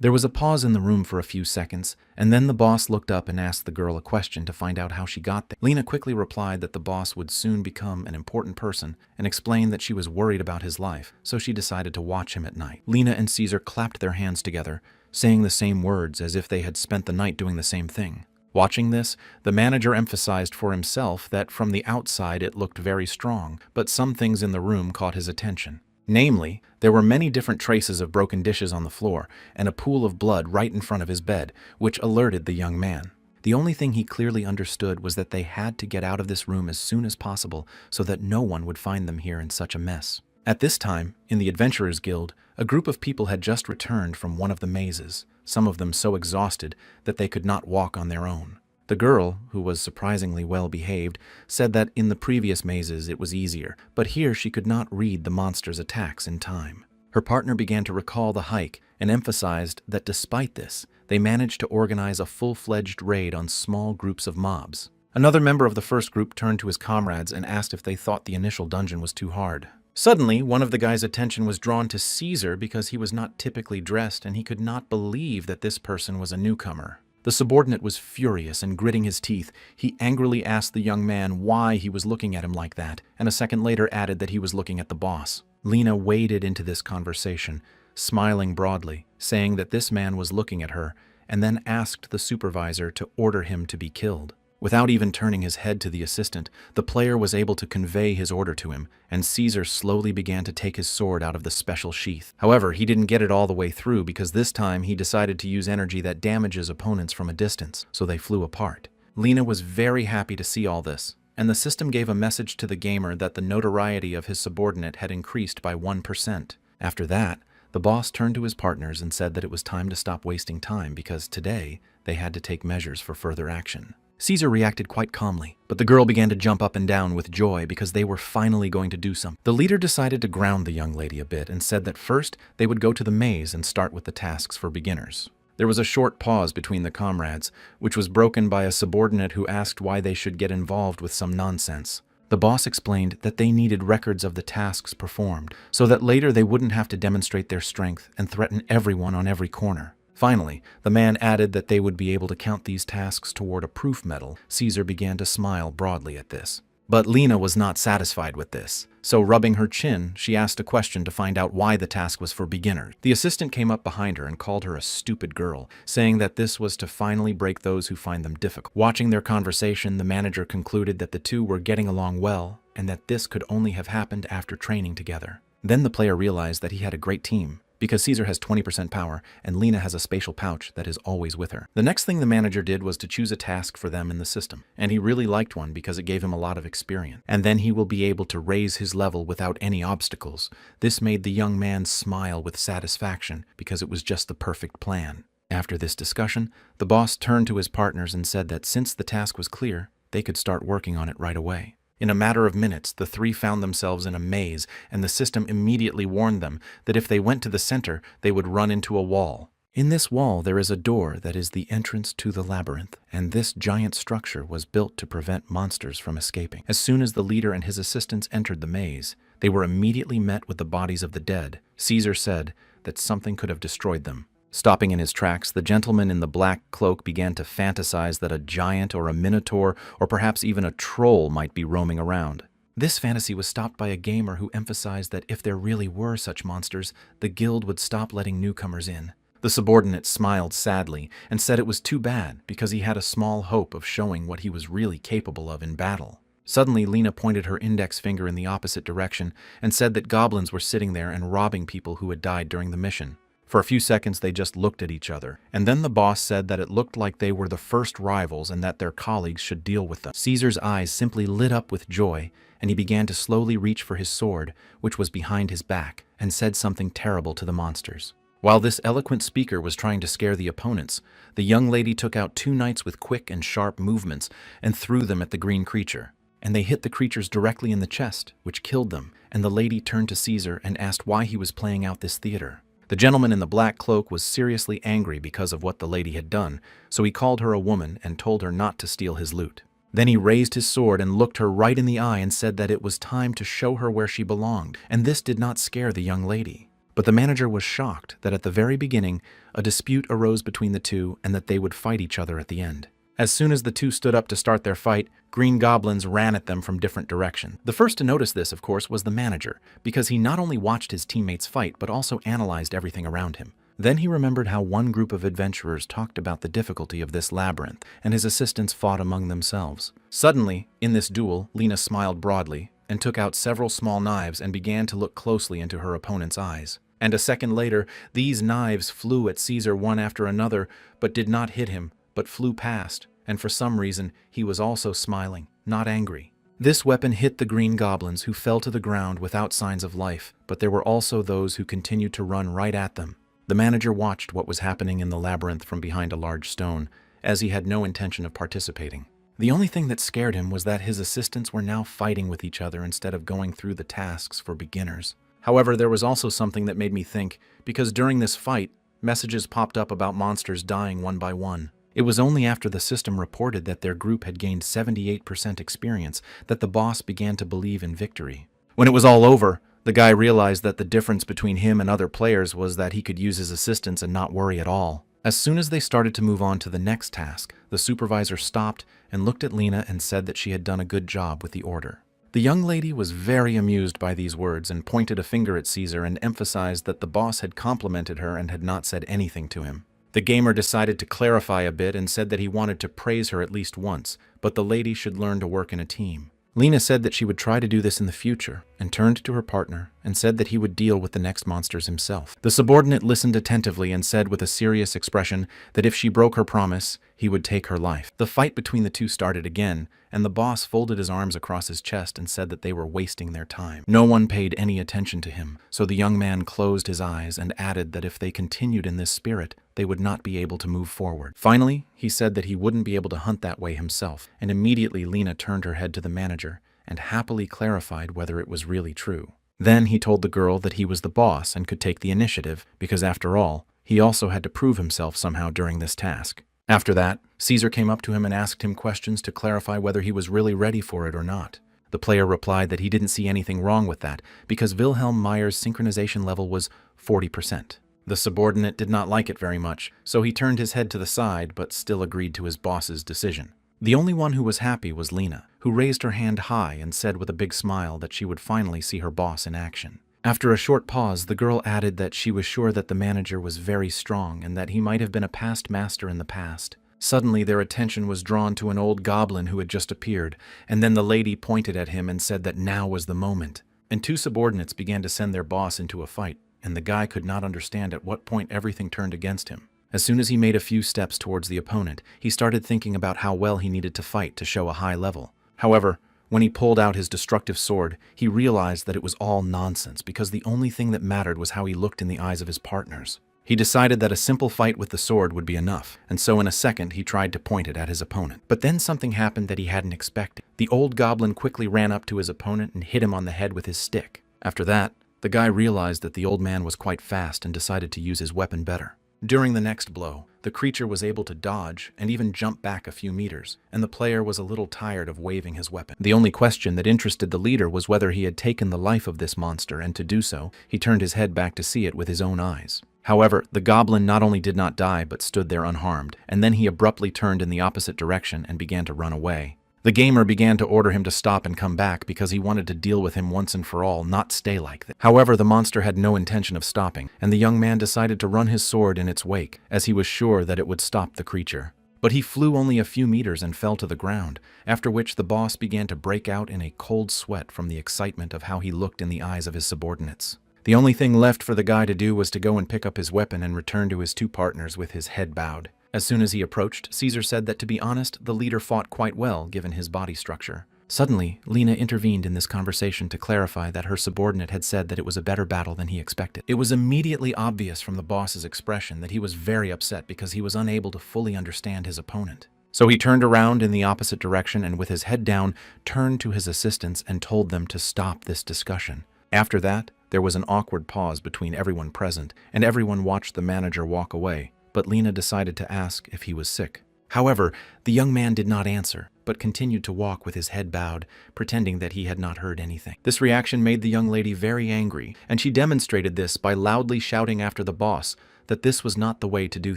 There was a pause in the room for a few seconds, and then the boss looked up and asked the girl a question to find out how she got there. Lena quickly replied that the boss would soon become an important person and explained that she was worried about his life, so she decided to watch him at night. Lena and Caesar clapped their hands together, saying the same words as if they had spent the night doing the same thing. Watching this, the manager emphasized for himself that from the outside it looked very strong, but some things in the room caught his attention. Namely, there were many different traces of broken dishes on the floor and a pool of blood right in front of his bed, which alerted the young man. The only thing he clearly understood was that they had to get out of this room as soon as possible so that no one would find them here in such a mess. At this time, in the Adventurers Guild, a group of people had just returned from one of the mazes, some of them so exhausted that they could not walk on their own. The girl, who was surprisingly well behaved, said that in the previous mazes it was easier, but here she could not read the monster's attacks in time. Her partner began to recall the hike and emphasized that despite this, they managed to organize a full-fledged raid on small groups of mobs. Another member of the first group turned to his comrades and asked if they thought the initial dungeon was too hard. Suddenly, one of the guys' attention was drawn to Caesar because he was not typically dressed and he could not believe that this person was a newcomer. The subordinate was furious and gritting his teeth. He angrily asked the young man why he was looking at him like that, and a second later added that he was looking at the boss. Lena waded into this conversation, smiling broadly, saying that this man was looking at her, and then asked the supervisor to order him to be killed. Without even turning his head to the assistant, the player was able to convey his order to him, and Caesar slowly began to take his sword out of the special sheath. However, he didn't get it all the way through because this time he decided to use energy that damages opponents from a distance, so they flew apart. Lena was very happy to see all this, and the system gave a message to the gamer that the notoriety of his subordinate had increased by 1%. After that, the boss turned to his partners and said that it was time to stop wasting time because today they had to take measures for further action. Caesar reacted quite calmly, but the girl began to jump up and down with joy because they were finally going to do something. The leader decided to ground the young lady a bit and said that first they would go to the maze and start with the tasks for beginners. There was a short pause between the comrades, which was broken by a subordinate who asked why they should get involved with some nonsense. The boss explained that they needed records of the tasks performed, so that later they wouldn't have to demonstrate their strength and threaten everyone on every corner. Finally, the man added that they would be able to count these tasks toward a proof medal. Caesar began to smile broadly at this. But Lena was not satisfied with this, so rubbing her chin, she asked a question to find out why the task was for beginners. The assistant came up behind her and called her a stupid girl, saying that this was to finally break those who find them difficult. Watching their conversation, the manager concluded that the two were getting along well, and that this could only have happened after training together. Then the player realized that he had a great team, because Caesar has 20% power, and Lena has a spatial pouch that is always with her. The next thing the manager did was to choose a task for them in the system, and he really liked one because it gave him a lot of experience. And then he will be able to raise his level without any obstacles. This made the young man smile with satisfaction because it was just the perfect plan. After this discussion, the boss turned to his partners and said that since the task was clear, they could start working on it right away. In a matter of minutes, the three found themselves in a maze, and the system immediately warned them that if they went to the center, they would run into a wall. In this wall, there is a door that is the entrance to the labyrinth, and this giant structure was built to prevent monsters from escaping. As soon as the leader and his assistants entered the maze, they were immediately met with the bodies of the dead. Caesar said that something could have destroyed them. Stopping in his tracks, the gentleman in the black cloak began to fantasize that a giant or a minotaur or perhaps even a troll might be roaming around. This fantasy was stopped by a gamer who emphasized that if there really were such monsters, the guild would stop letting newcomers in. The subordinate smiled sadly and said it was too bad because he had a small hope of showing what he was really capable of in battle. Suddenly, Lena pointed her index finger in the opposite direction and said that goblins were sitting there and robbing people who had died during the mission. For a few seconds, they just looked at each other, and then the boss said that it looked like they were the first rivals and that their colleagues should deal with them. Caesar's eyes simply lit up with joy, and he began to slowly reach for his sword, which was behind his back, and said something terrible to the monsters. While this eloquent speaker was trying to scare the opponents, the young lady took out 2 knights with quick and sharp movements and threw them at the green creature. And they hit the creatures directly in the chest, which killed them, and the lady turned to Caesar and asked why he was playing out this theater. The gentleman in the black cloak was seriously angry because of what the lady had done, so he called her a woman and told her not to steal his loot. Then he raised his sword and looked her right in the eye and said that it was time to show her where she belonged, and this did not scare the young lady. But the manager was shocked that at the very beginning, a dispute arose between the two and that they would fight each other at the end. As soon as the two stood up to start their fight, green goblins ran at them from different directions. The first to notice this, of course, was the manager, because he not only watched his teammates fight, but also analyzed everything around him. Then he remembered how one group of adventurers talked about the difficulty of this labyrinth, and his assistants fought among themselves. Suddenly, in this duel, Lena smiled broadly, and took out several small knives and began to look closely into her opponent's eyes. And a second later, these knives flew at Caesar one after another, but did not hit him, but flew past, and for some reason, he was also smiling, not angry. This weapon hit the green goblins, who fell to the ground without signs of life, but there were also those who continued to run right at them. The manager watched what was happening in the labyrinth from behind a large stone, as he had no intention of participating. The only thing that scared him was that his assistants were now fighting with each other instead of going through the tasks for beginners. However, there was also something that made me think, because during this fight, messages popped up about monsters dying one by one. It was only after the system reported that their group had gained 78% experience that the boss began to believe in victory. When it was all over, the guy realized that the difference between him and other players was that he could use his assistants and not worry at all. As soon as they started to move on to the next task, the supervisor stopped and looked at Lena and said that she had done a good job with the order. The young lady was very amused by these words and pointed a finger at Caesar and emphasized that the boss had complimented her and had not said anything to him. The gamer decided to clarify a bit and said that he wanted to praise her at least once, but the lady should learn to work in a team. Lena said that she would try to do this in the future, and turned to her partner and said that he would deal with the next monsters himself. The subordinate listened attentively and said with a serious expression that if she broke her promise, he would take her life. The fight between the two started again, and the boss folded his arms across his chest and said that they were wasting their time. No one paid any attention to him, so the young man closed his eyes and added that if they continued in this spirit, they would not be able to move forward. Finally, he said that he wouldn't be able to hunt that way himself, and immediately Lena turned her head to the manager and happily clarified whether it was really true. Then he told the girl that he was the boss and could take the initiative, because after all, he also had to prove himself somehow during this task. After that, Caesar came up to him and asked him questions to clarify whether he was really ready for it or not. The player replied that he didn't see anything wrong with that, because Wilhelm Meyer's synchronization level was 40%. The subordinate did not like it very much, so he turned his head to the side but still agreed to his boss's decision. The only one who was happy was Lena, who raised her hand high and said with a big smile that she would finally see her boss in action. After a short pause, the girl added that she was sure that the manager was very strong and that he might have been a past master in the past. Suddenly, their attention was drawn to an old goblin who had just appeared, and then the lady pointed at him and said that now was the moment. And two subordinates began to send their boss into a fight, and the guy could not understand at what point everything turned against him. As soon as he made a few steps towards the opponent, he started thinking about how well he needed to fight to show a high level. However, when he pulled out his destructive sword, he realized that it was all nonsense because the only thing that mattered was how he looked in the eyes of his partners. He decided that a simple fight with the sword would be enough, and so in a second he tried to point it at his opponent. But then something happened that he hadn't expected. The old goblin quickly ran up to his opponent and hit him on the head with his stick. After that, the guy realized that the old man was quite fast and decided to use his weapon better. During the next blow, the creature was able to dodge and even jump back a few meters, and the player was a little tired of waving his weapon. The only question that interested the leader was whether he had taken the life of this monster, and to do so, he turned his head back to see it with his own eyes. However, the goblin not only did not die but stood there unharmed, and then he abruptly turned in the opposite direction and began to run away. The gamer began to order him to stop and come back because he wanted to deal with him once and for all, not stay like that. However, the monster had no intention of stopping, and the young man decided to run his sword in its wake, as he was sure that it would stop the creature. But he flew only a few meters and fell to the ground, after which the boss began to break out in a cold sweat from the excitement of how he looked in the eyes of his subordinates. The only thing left for the guy to do was to go and pick up his weapon and return to his two partners with his head bowed. As soon as he approached, Caesar said that to be honest, the leader fought quite well given his body structure. Suddenly, Lena intervened in this conversation to clarify that her subordinate had said that it was a better battle than he expected. It was immediately obvious from the boss's expression that he was very upset because he was unable to fully understand his opponent. So he turned around in the opposite direction and with his head down, turned to his assistants and told them to stop this discussion. After that, there was an awkward pause between everyone present, and everyone watched the manager walk away, but Lena decided to ask if he was sick. However, the young man did not answer, but continued to walk with his head bowed, pretending that he had not heard anything. This reaction made the young lady very angry, and she demonstrated this by loudly shouting after the boss that this was not the way to do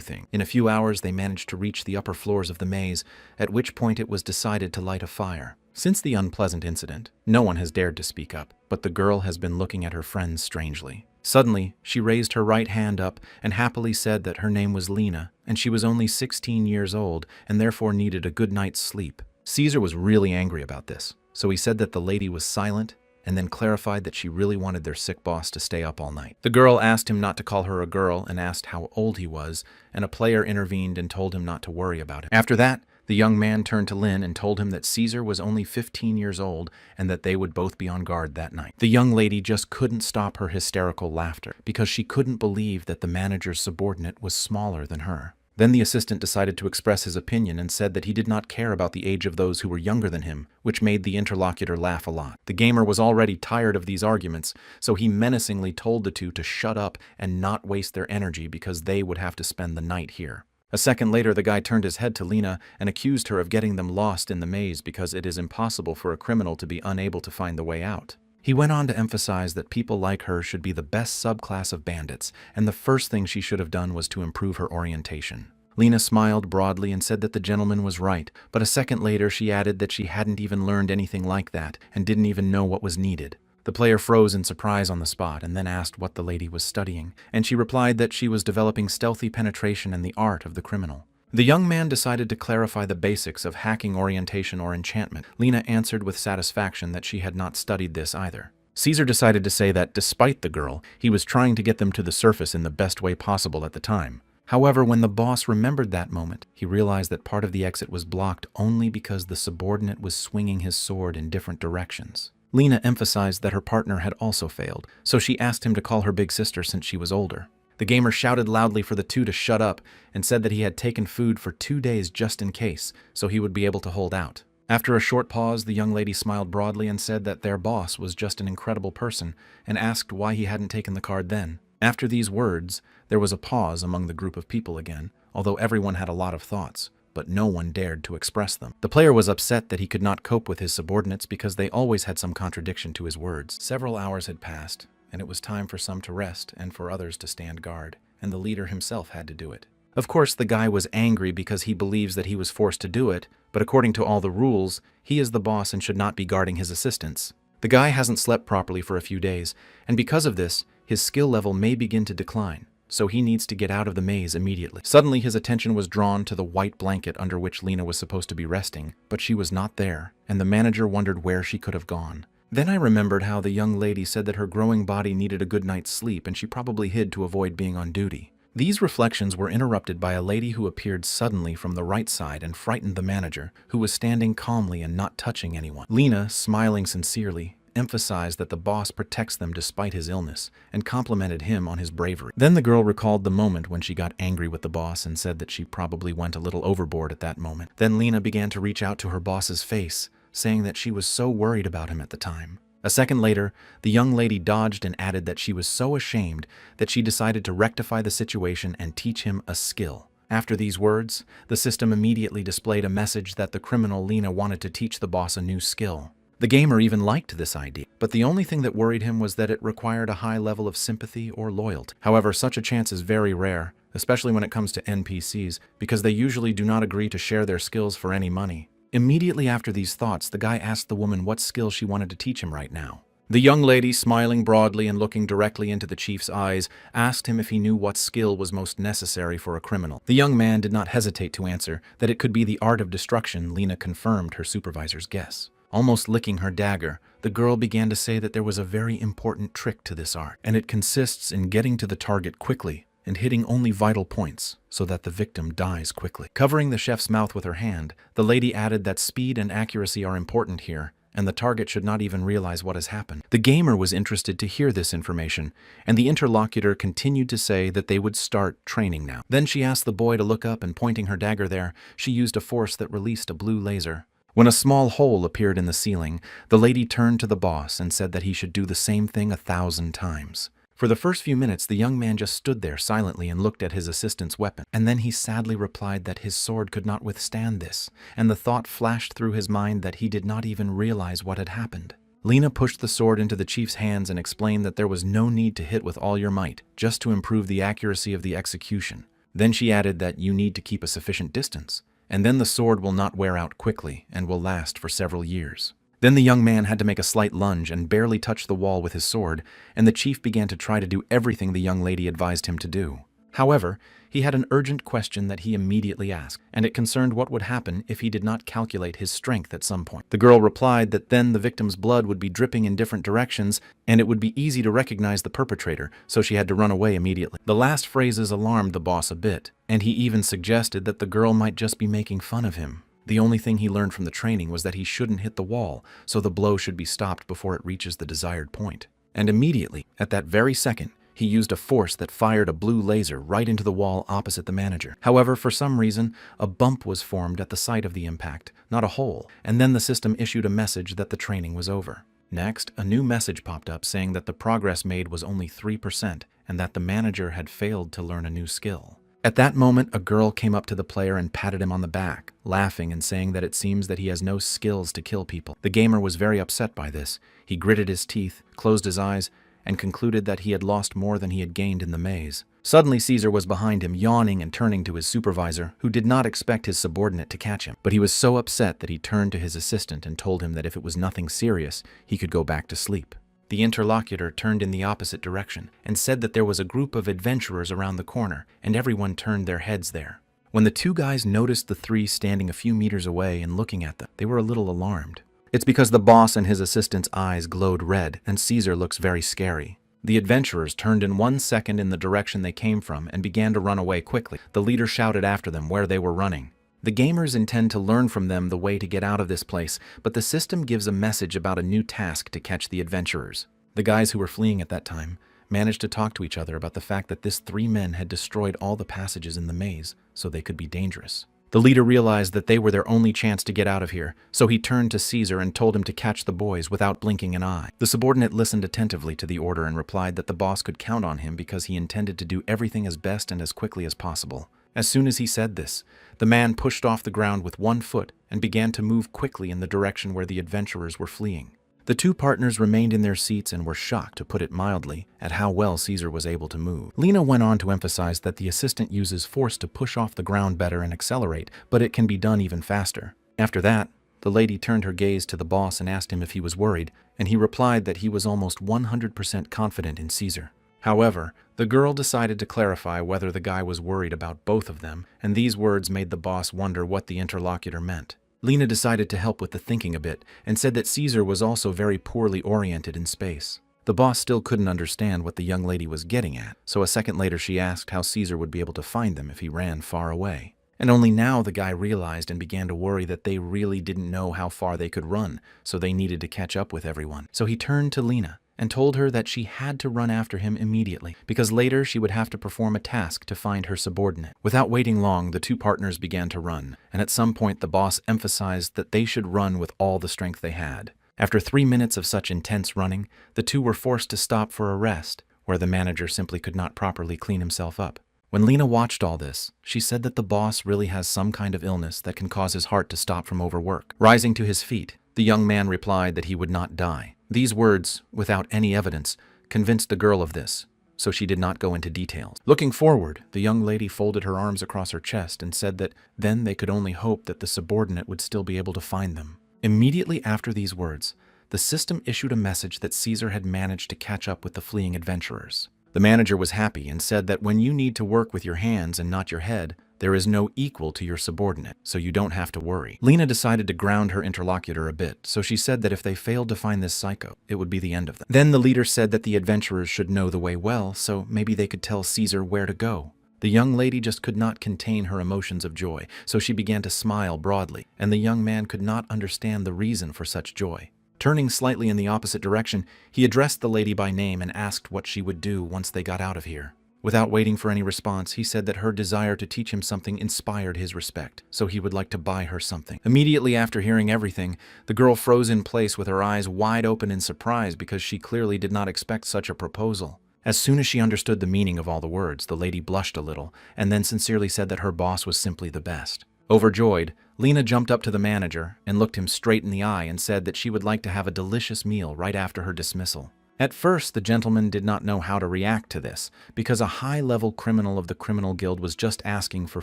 things. In a few hours, they managed to reach the upper floors of the maze, at which point it was decided to light a fire. Since the unpleasant incident, no one has dared to speak up, but the girl has been looking at her friends strangely. Suddenly, she raised her right hand up and happily said that her name was Lena, and she was only 16 years old and therefore needed a good night's sleep. Caesar was really angry about this, so he said that the lady was silent and then clarified that she really wanted their sick boss to stay up all night. The girl asked him not to call her a girl and asked how old he was, and a player intervened and told him not to worry about it. After that, the young man turned to Lin and told him that Caesar was only 15 years old and that they would both be on guard that night. The young lady just couldn't stop her hysterical laughter because she couldn't believe that the manager's subordinate was smaller than her. Then the assistant decided to express his opinion and said that he did not care about the age of those who were younger than him, which made the interlocutor laugh a lot. The gamer was already tired of these arguments, so he menacingly told the two to shut up and not waste their energy because they would have to spend the night here. A second later, the guy turned his head to Lena and accused her of getting them lost in the maze because it is impossible for a criminal to be unable to find the way out. He went on to emphasize that people like her should be the best subclass of bandits, and the first thing she should have done was to improve her orientation. Lena smiled broadly and said that the gentleman was right, but a second later she added that she hadn't even learned anything like that and didn't even know what was needed. The player froze in surprise on the spot and then asked what the lady was studying, and she replied that she was developing stealthy penetration and the art of the criminal. The young man decided to clarify the basics of hacking orientation or enchantment. Lena answered with satisfaction that she had not studied this either. Caesar decided to say that, despite the girl, he was trying to get them to the surface in the best way possible at the time. However, when the boss remembered that moment, he realized that part of the exit was blocked only because the subordinate was swinging his sword in different directions. Lena emphasized that her partner had also failed, so she asked him to call her big sister since she was older. The gamer shouted loudly for the two to shut up and said that he had taken food for 2 days just in case, so he would be able to hold out. After a short pause, the young lady smiled broadly and said that their boss was just an incredible person and asked why he hadn't taken the card then. After these words, there was a pause among the group of people again, although everyone had a lot of thoughts, but no one dared to express them. The player was upset that he could not cope with his subordinates because they always had some contradiction to his words. Several hours had passed, and it was time for some to rest and for others to stand guard, and the leader himself had to do it. Of course, the guy was angry because he believes that he was forced to do it, but according to all the rules, he is the boss and should not be guarding his assistants. The guy hasn't slept properly for a few days, and because of this, his skill level may begin to decline, so he needs to get out of the maze immediately. Suddenly, his attention was drawn to the white blanket under which Lena was supposed to be resting, but she was not there, and the manager wondered where she could have gone. Then I remembered how the young lady said that her growing body needed a good night's sleep and she probably hid to avoid being on duty. These reflections were interrupted by a lady who appeared suddenly from the right side and frightened the manager, who was standing calmly and not touching anyone. Lena, smiling sincerely, emphasized that the boss protects them despite his illness, and complimented him on his bravery. Then the girl recalled the moment when she got angry with the boss and said that she probably went a little overboard at that moment. Then Lena began to reach out to her boss's face, saying that she was so worried about him at the time. A second later, the young lady dodged and added that she was so ashamed that she decided to rectify the situation and teach him a skill. After these words, the system immediately displayed a message that the criminal Lena wanted to teach the boss a new skill. The gamer even liked this idea, but the only thing that worried him was that it required a high level of sympathy or loyalty. However, such a chance is very rare, especially when it comes to NPCs, because they usually do not agree to share their skills for any money. Immediately after these thoughts, the guy asked the woman what skill she wanted to teach him right now. The young lady, smiling broadly and looking directly into the chief's eyes, asked him if he knew what skill was most necessary for a criminal. The young man did not hesitate to answer that it could be the art of destruction. Lena confirmed her supervisor's guess. Almost licking her dagger, the girl began to say that there was a very important trick to this art, and it consists in getting to the target quickly and hitting only vital points so that the victim dies quickly. Covering the chef's mouth with her hand, the lady added that speed and accuracy are important here, and the target should not even realize what has happened. The gamer was interested to hear this information, and the interlocutor continued to say that they would start training now. Then she asked the boy to look up, and pointing her dagger there, she used a force that released a blue laser. When a small hole appeared in the ceiling, the lady turned to the boss and said that he should do the same thing 1,000 times. For the first few minutes, the young man just stood there silently and looked at his assistant's weapon. And then he sadly replied that his sword could not withstand this, and the thought flashed through his mind that he did not even realize what had happened. Lena pushed the sword into the chief's hands and explained that there was no need to hit with all your might, just to improve the accuracy of the execution. Then she added that you need to keep a sufficient distance, and then the sword will not wear out quickly and will last for several years. Then the young man had to make a slight lunge and barely touch the wall with his sword, and the chief began to try to do everything the young lady advised him to do. However, he had an urgent question that he immediately asked, and it concerned what would happen if he did not calculate his strength at some point. The girl replied that then the victim's blood would be dripping in different directions, and it would be easy to recognize the perpetrator, so she had to run away immediately. The last phrases alarmed the boss a bit, and he even suggested that the girl might just be making fun of him. The only thing he learned from the training was that he shouldn't hit the wall, so the blow should be stopped before it reaches the desired point. And immediately, at that very second, he used a force that fired a blue laser right into the wall opposite the manager. However, for some reason, a bump was formed at the site of the impact, not a hole, and then the system issued a message that the training was over. Next, a new message popped up saying that the progress made was only 3% and that the manager had failed to learn a new skill. At that moment, a girl came up to the player and patted him on the back, laughing and saying that it seems that he has no skills to kill people. The gamer was very upset by this. He gritted his teeth, closed his eyes, and concluded that he had lost more than he had gained in the maze. Suddenly, Caesar was behind him, yawning and turning to his supervisor, who did not expect his subordinate to catch him. But he was so upset that he turned to his assistant and told him that if it was nothing serious, he could go back to sleep. The interlocutor turned in the opposite direction and said that there was a group of adventurers around the corner, and everyone turned their heads there. When the two guys noticed the three standing a few meters away and looking at them, they were a little alarmed. It's because the boss and his assistant's eyes glowed red, and Caesar looks very scary. The adventurers turned in 1 second in the direction they came from and began to run away quickly. The leader shouted after them where they were running. The gamers intend to learn from them the way to get out of this place, but the system gives a message about a new task to catch the adventurers. The guys who were fleeing at that time managed to talk to each other about the fact that this 3 men had destroyed all the passages in the maze, so they could be dangerous. The leader realized that they were their only chance to get out of here, so he turned to Caesar and told him to catch the boys without blinking an eye. The subordinate listened attentively to the order and replied that the boss could count on him because he intended to do everything as best and as quickly as possible. As soon as he said this, the man pushed off the ground with 1 foot and began to move quickly in the direction where the adventurers were fleeing. The two partners remained in their seats and were shocked, to put it mildly, at how well Caesar was able to move. Lena went on to emphasize that the assistant uses force to push off the ground better and accelerate, but it can be done even faster. After that, the lady turned her gaze to the boss and asked him if he was worried, and he replied that he was almost 100% confident in Caesar. However, the girl decided to clarify whether the guy was worried about both of them, and these words made the boss wonder what the interlocutor meant. Lena decided to help with the thinking a bit and said that Caesar was also very poorly oriented in space. The boss still couldn't understand what the young lady was getting at, so a second later she asked how Caesar would be able to find them if he ran far away. And only now the guy realized and began to worry that they really didn't know how far they could run, so they needed to catch up with everyone. So he turned to Lena and told her that she had to run after him immediately, because later she would have to perform a task to find her subordinate. Without waiting long, the two partners began to run, and at some point the boss emphasized that they should run with all the strength they had. After 3 minutes of such intense running, the two were forced to stop for a rest, where the manager simply could not properly clean himself up. When Lena watched all this, she said that the boss really has some kind of illness that can cause his heart to stop from overwork. Rising to his feet, the young man replied that he would not die. These words, without any evidence, convinced the girl of this, so she did not go into details. Looking forward, the young lady folded her arms across her chest and said that then they could only hope that the subordinate would still be able to find them. Immediately after these words, the system issued a message that Caesar had managed to catch up with the fleeing adventurers. The manager was happy and said that when you need to work with your hands and not your head, there is no equal to your subordinate, so you don't have to worry. Lena decided to ground her interlocutor a bit, so she said that if they failed to find this psycho, it would be the end of them. Then the leader said that the adventurers should know the way well, so maybe they could tell Caesar where to go. The young lady just could not contain her emotions of joy, so she began to smile broadly, and the young man could not understand the reason for such joy. Turning slightly in the opposite direction, he addressed the lady by name and asked what she would do once they got out of here. Without waiting for any response, he said that her desire to teach him something inspired his respect, so he would like to buy her something. Immediately after hearing everything, the girl froze in place with her eyes wide open in surprise because she clearly did not expect such a proposal. As soon as she understood the meaning of all the words, the lady blushed a little, and then sincerely said that her boss was simply the best. Overjoyed, Lena jumped up to the manager and looked him straight in the eye and said that she would like to have a delicious meal right after her dismissal. At first, the gentleman did not know how to react to this, because a high-level criminal of the criminal guild was just asking for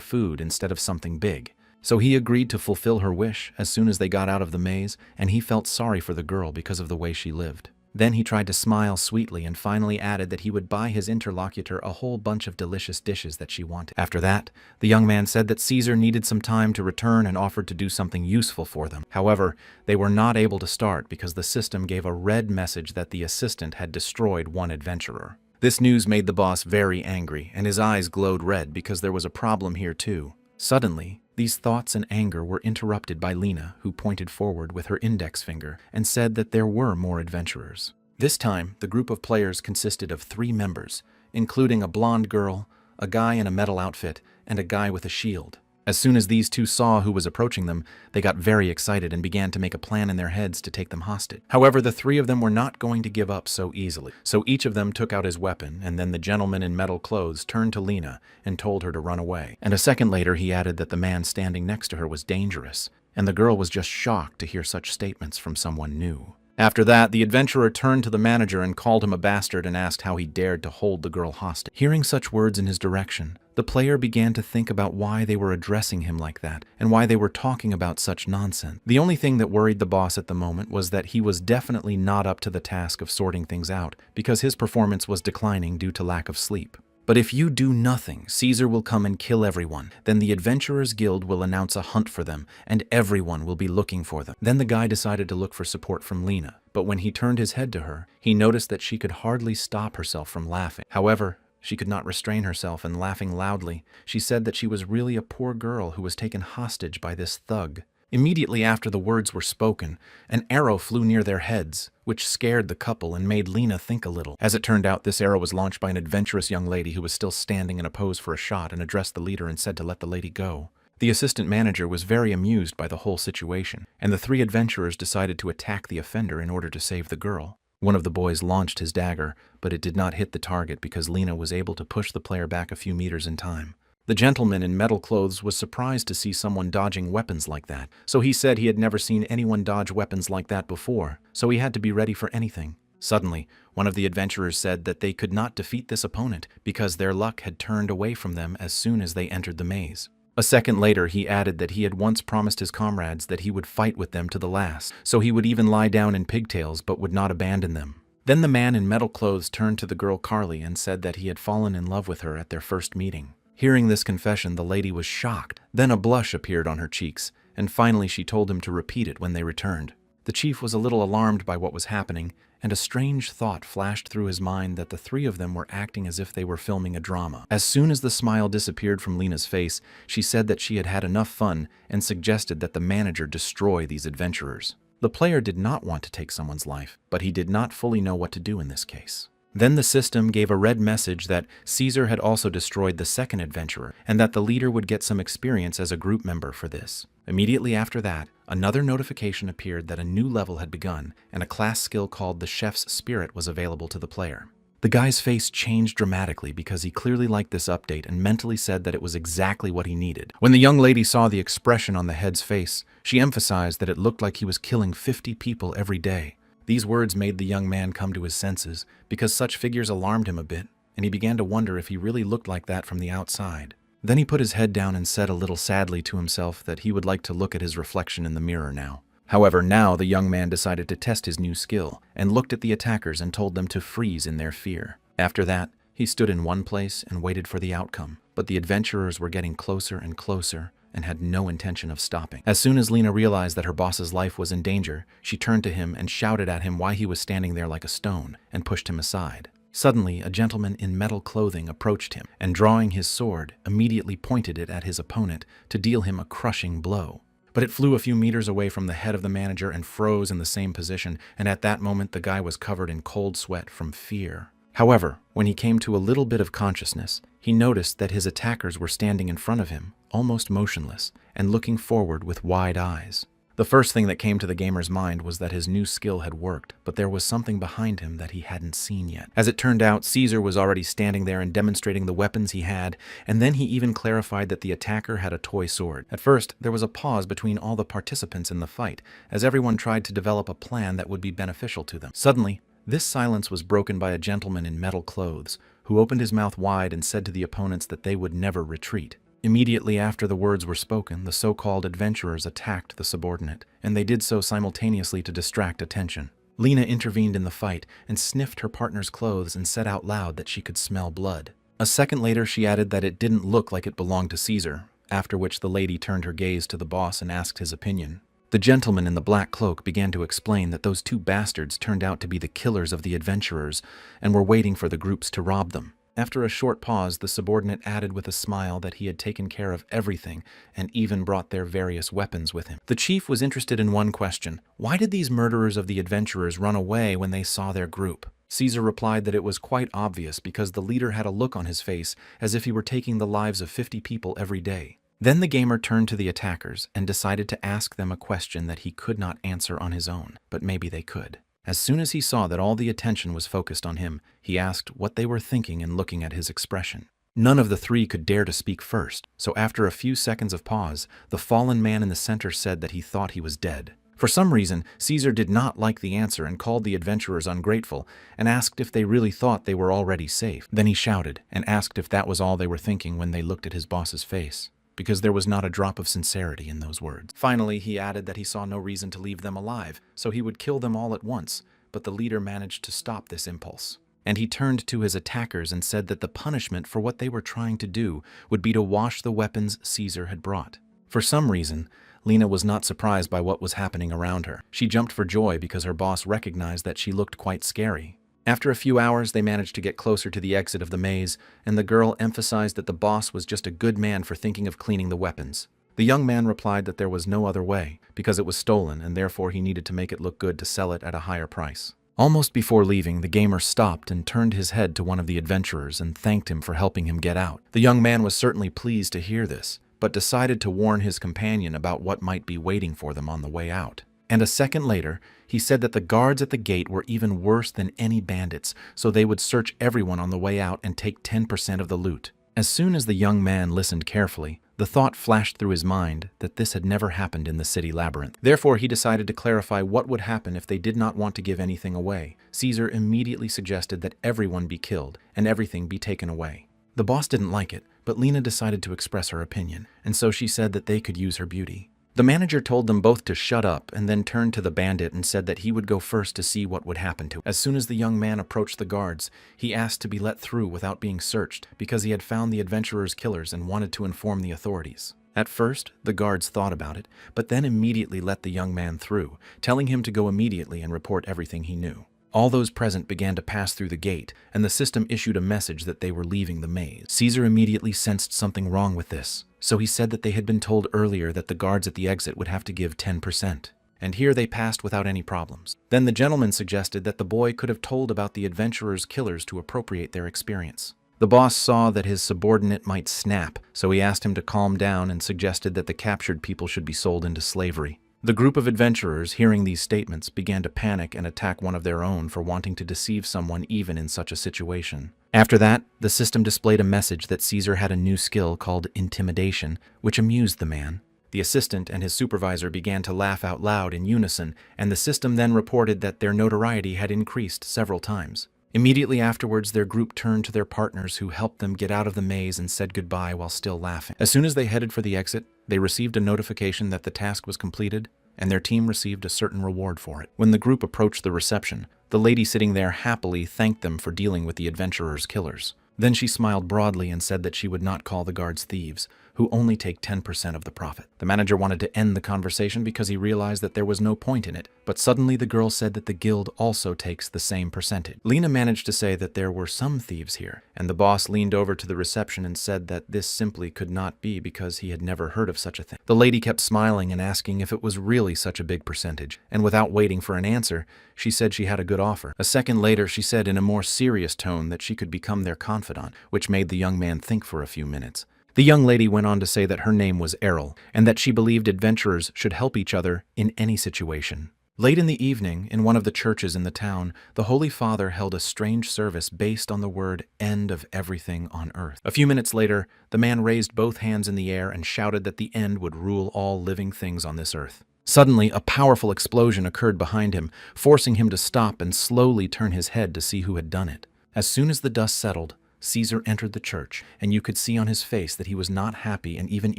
food instead of something big. So he agreed to fulfill her wish as soon as they got out of the maze, and he felt sorry for the girl because of the way she lived. Then he tried to smile sweetly and finally added that he would buy his interlocutor a whole bunch of delicious dishes that she wanted. After that, the young man said that Caesar needed some time to return and offered to do something useful for them. However, they were not able to start because the system gave a red message that the assistant had destroyed one adventurer. This news made the boss very angry, and his eyes glowed red because there was a problem here too. Suddenly, these thoughts and anger were interrupted by Lena, who pointed forward with her index finger and said that there were more adventurers. This time, the group of players consisted of 3 members, including a blonde girl, a guy in a metal outfit, and a guy with a shield. As soon as these 2 saw who was approaching them, they got very excited and began to make a plan in their heads to take them hostage. However, the 3 of them were not going to give up so easily, so each of them took out his weapon, and then the gentleman in metal clothes turned to Lena and told her to run away. And a second later, he added that the man standing next to her was dangerous, and the girl was just shocked to hear such statements from someone new. After that, the adventurer turned to the manager and called him a bastard and asked how he dared to hold the girl hostage. Hearing such words in his direction, the player began to think about why they were addressing him like that and why they were talking about such nonsense. The only thing that worried the boss at the moment was that he was definitely not up to the task of sorting things out because his performance was declining due to lack of sleep. But if you do nothing, Caesar will come and kill everyone. Then the Adventurers Guild will announce a hunt for them, and everyone will be looking for them. Then the guy decided to look for support from Lena, but when he turned his head to her, he noticed that she could hardly stop herself from laughing. However, she could not restrain herself, and laughing loudly, she said that she was really a poor girl who was taken hostage by this thug. Immediately after the words were spoken, an arrow flew near their heads, which scared the couple and made Lena think a little. As it turned out, this arrow was launched by an adventurous young lady who was still standing in a pose for a shot and addressed the leader and said to let the lady go. The assistant manager was very amused by the whole situation, and the 3 adventurers decided to attack the offender in order to save the girl. One of the boys launched his dagger, but it did not hit the target because Lena was able to push the player back a few meters in time. The gentleman in metal clothes was surprised to see someone dodging weapons like that, so he said he had never seen anyone dodge weapons like that before, so he had to be ready for anything. Suddenly, one of the adventurers said that they could not defeat this opponent because their luck had turned away from them as soon as they entered the maze. A second later, he added that he had once promised his comrades that he would fight with them to the last, so he would even lie down in pigtails but would not abandon them. Then the man in metal clothes turned to the girl Carly and said that he had fallen in love with her at their first meeting. Hearing this confession, the lady was shocked. Then a blush appeared on her cheeks, and finally she told him to repeat it when they returned. The chief was a little alarmed by what was happening, and a strange thought flashed through his mind that the 3 of them were acting as if they were filming a drama. As soon as the smile disappeared from Lena's face, she said that she had had enough fun and suggested that the manager destroy these adventurers. The player did not want to take someone's life, but he did not fully know what to do in this case. Then the system gave a red message that Caesar had also destroyed the second adventurer, and that the leader would get some experience as a group member for this. Immediately after that, another notification appeared that a new level had begun, and a class skill called the Chef's Spirit was available to the player. The guy's face changed dramatically because he clearly liked this update and mentally said that it was exactly what he needed. When the young lady saw the expression on the head's face, she emphasized that it looked like he was killing 50 people every day. These words made the young man come to his senses, because such figures alarmed him a bit, and he began to wonder if he really looked like that from the outside. Then he put his head down and said a little sadly to himself that he would like to look at his reflection in the mirror now. However, now the young man decided to test his new skill and looked at the attackers and told them to freeze in their fear. After that, he stood in one place and waited for the outcome. But the adventurers were getting closer and closer and had no intention of stopping. As soon as Lena realized that her boss's life was in danger, she turned to him and shouted at him why he was standing there like a stone and pushed him aside. Suddenly, a gentleman in metal clothing approached him and, drawing his sword, immediately pointed it at his opponent to deal him a crushing blow. But it flew a few meters away from the head of the manager and froze in the same position, and at that moment the guy was covered in cold sweat from fear. However, when he came to a little bit of consciousness, he noticed that his attackers were standing in front of him, almost motionless, and looking forward with wide eyes. The first thing that came to the gamer's mind was that his new skill had worked, but there was something behind him that he hadn't seen yet. As it turned out, Caesar was already standing there and demonstrating the weapons he had, and then he even clarified that the attacker had a toy sword. At first, there was a pause between all the participants in the fight, as everyone tried to develop a plan that would be beneficial to them. Suddenly, this silence was broken by a gentleman in metal clothes, who opened his mouth wide and said to the opponents that they would never retreat. Immediately after the words were spoken, the so-called adventurers attacked the subordinate, and they did so simultaneously to distract attention. Lena intervened in the fight and sniffed her partner's clothes and said out loud that she could smell blood. A second later, she added that it didn't look like it belonged to Caesar, after which the lady turned her gaze to the boss and asked his opinion. The gentleman in the black cloak began to explain that those two bastards turned out to be the killers of the adventurers and were waiting for the groups to rob them. After a short pause, the subordinate added with a smile that he had taken care of everything and even brought their various weapons with him. The chief was interested in one question: why did these murderers of the adventurers run away when they saw their group? Caesar replied that it was quite obvious because the leader had a look on his face as if he were taking the lives of 50 people every day. Then the gamer turned to the attackers and decided to ask them a question that he could not answer on his own, but maybe they could. As soon as he saw that all the attention was focused on him, he asked what they were thinking and looking at his expression. None of the three could dare to speak first, so after a few seconds of pause, the fallen man in the center said that he thought he was dead. For some reason, Caesar did not like the answer and called the adventurers ungrateful and asked if they really thought they were already safe. Then he shouted and asked if that was all they were thinking when they looked at his boss's face, because there was not a drop of sincerity in those words. Finally, he added that he saw no reason to leave them alive, so he would kill them all at once, but the leader managed to stop this impulse. And he turned to his attackers and said that the punishment for what they were trying to do would be to wash the weapons Caesar had brought. For some reason, Lena was not surprised by what was happening around her. She jumped for joy because her boss recognized that she looked quite scary. After a few hours, they managed to get closer to the exit of the maze, and the girl emphasized that the boss was just a good man for thinking of cleaning the weapons. The young man replied that there was no other way, because it was stolen and therefore he needed to make it look good to sell it at a higher price. Almost before leaving, the gamer stopped and turned his head to one of the adventurers and thanked him for helping him get out. The young man was certainly pleased to hear this, but decided to warn his companion about what might be waiting for them on the way out. And a second later, he said that the guards at the gate were even worse than any bandits, so they would search everyone on the way out and take 10% of the loot. As soon as the young man listened carefully, the thought flashed through his mind that this had never happened in the city labyrinth. Therefore, he decided to clarify what would happen if they did not want to give anything away. Caesar immediately suggested that everyone be killed and everything be taken away. The boss didn't like it, but Lena decided to express her opinion, and so she said that they could use her beauty. The manager told them both to shut up and then turned to the bandit and said that he would go first to see what would happen to him. As soon as the young man approached the guards, he asked to be let through without being searched because he had found the adventurers' killers and wanted to inform the authorities. At first, the guards thought about it, but then immediately let the young man through, telling him to go immediately and report everything he knew. All those present began to pass through the gate, and the system issued a message that they were leaving the maze. Caesar immediately sensed something wrong with this, so he said that they had been told earlier that the guards at the exit would have to give 10%. And here they passed without any problems. Then the gentleman suggested that the boy could have told about the adventurers' killers to appropriate their experience. The boss saw that his subordinate might snap, so he asked him to calm down and suggested that the captured people should be sold into slavery. The group of adventurers, hearing these statements, began to panic and attack one of their own for wanting to deceive someone even in such a situation. After that, the system displayed a message that Caesar had a new skill called intimidation, which amused the man. The assistant and his supervisor began to laugh out loud in unison, and the system then reported that their notoriety had increased several times. Immediately afterwards, their group turned to their partners who helped them get out of the maze and said goodbye while still laughing. As soon as they headed for the exit, they received a notification that the task was completed, and their team received a certain reward for it. When the group approached the reception, the lady sitting there happily thanked them for dealing with the adventurers' killers. Then she smiled broadly and said that she would not call the guards thieves, who only take 10% of the profit. The manager wanted to end the conversation because he realized that there was no point in it, but suddenly the girl said that the guild also takes the same percentage. Lena managed to say that there were some thieves here, and the boss leaned over to the reception and said that this simply could not be because he had never heard of such a thing. The lady kept smiling and asking if it was really such a big percentage, and without waiting for an answer, she said she had a good offer. A second later, she said in a more serious tone that she could become their confidant, which made the young man think for a few minutes. The young lady went on to say that her name was Errol, and that she believed adventurers should help each other in any situation. Late in the evening, in one of the churches in the town, the Holy Father held a strange service based on the word "end of everything on earth." A few minutes later, the man raised both hands in the air and shouted that the end would rule all living things on this earth. Suddenly, a powerful explosion occurred behind him, forcing him to stop and slowly turn his head to see who had done it. As soon as the dust settled, Caesar entered the church, and you could see on his face that he was not happy and even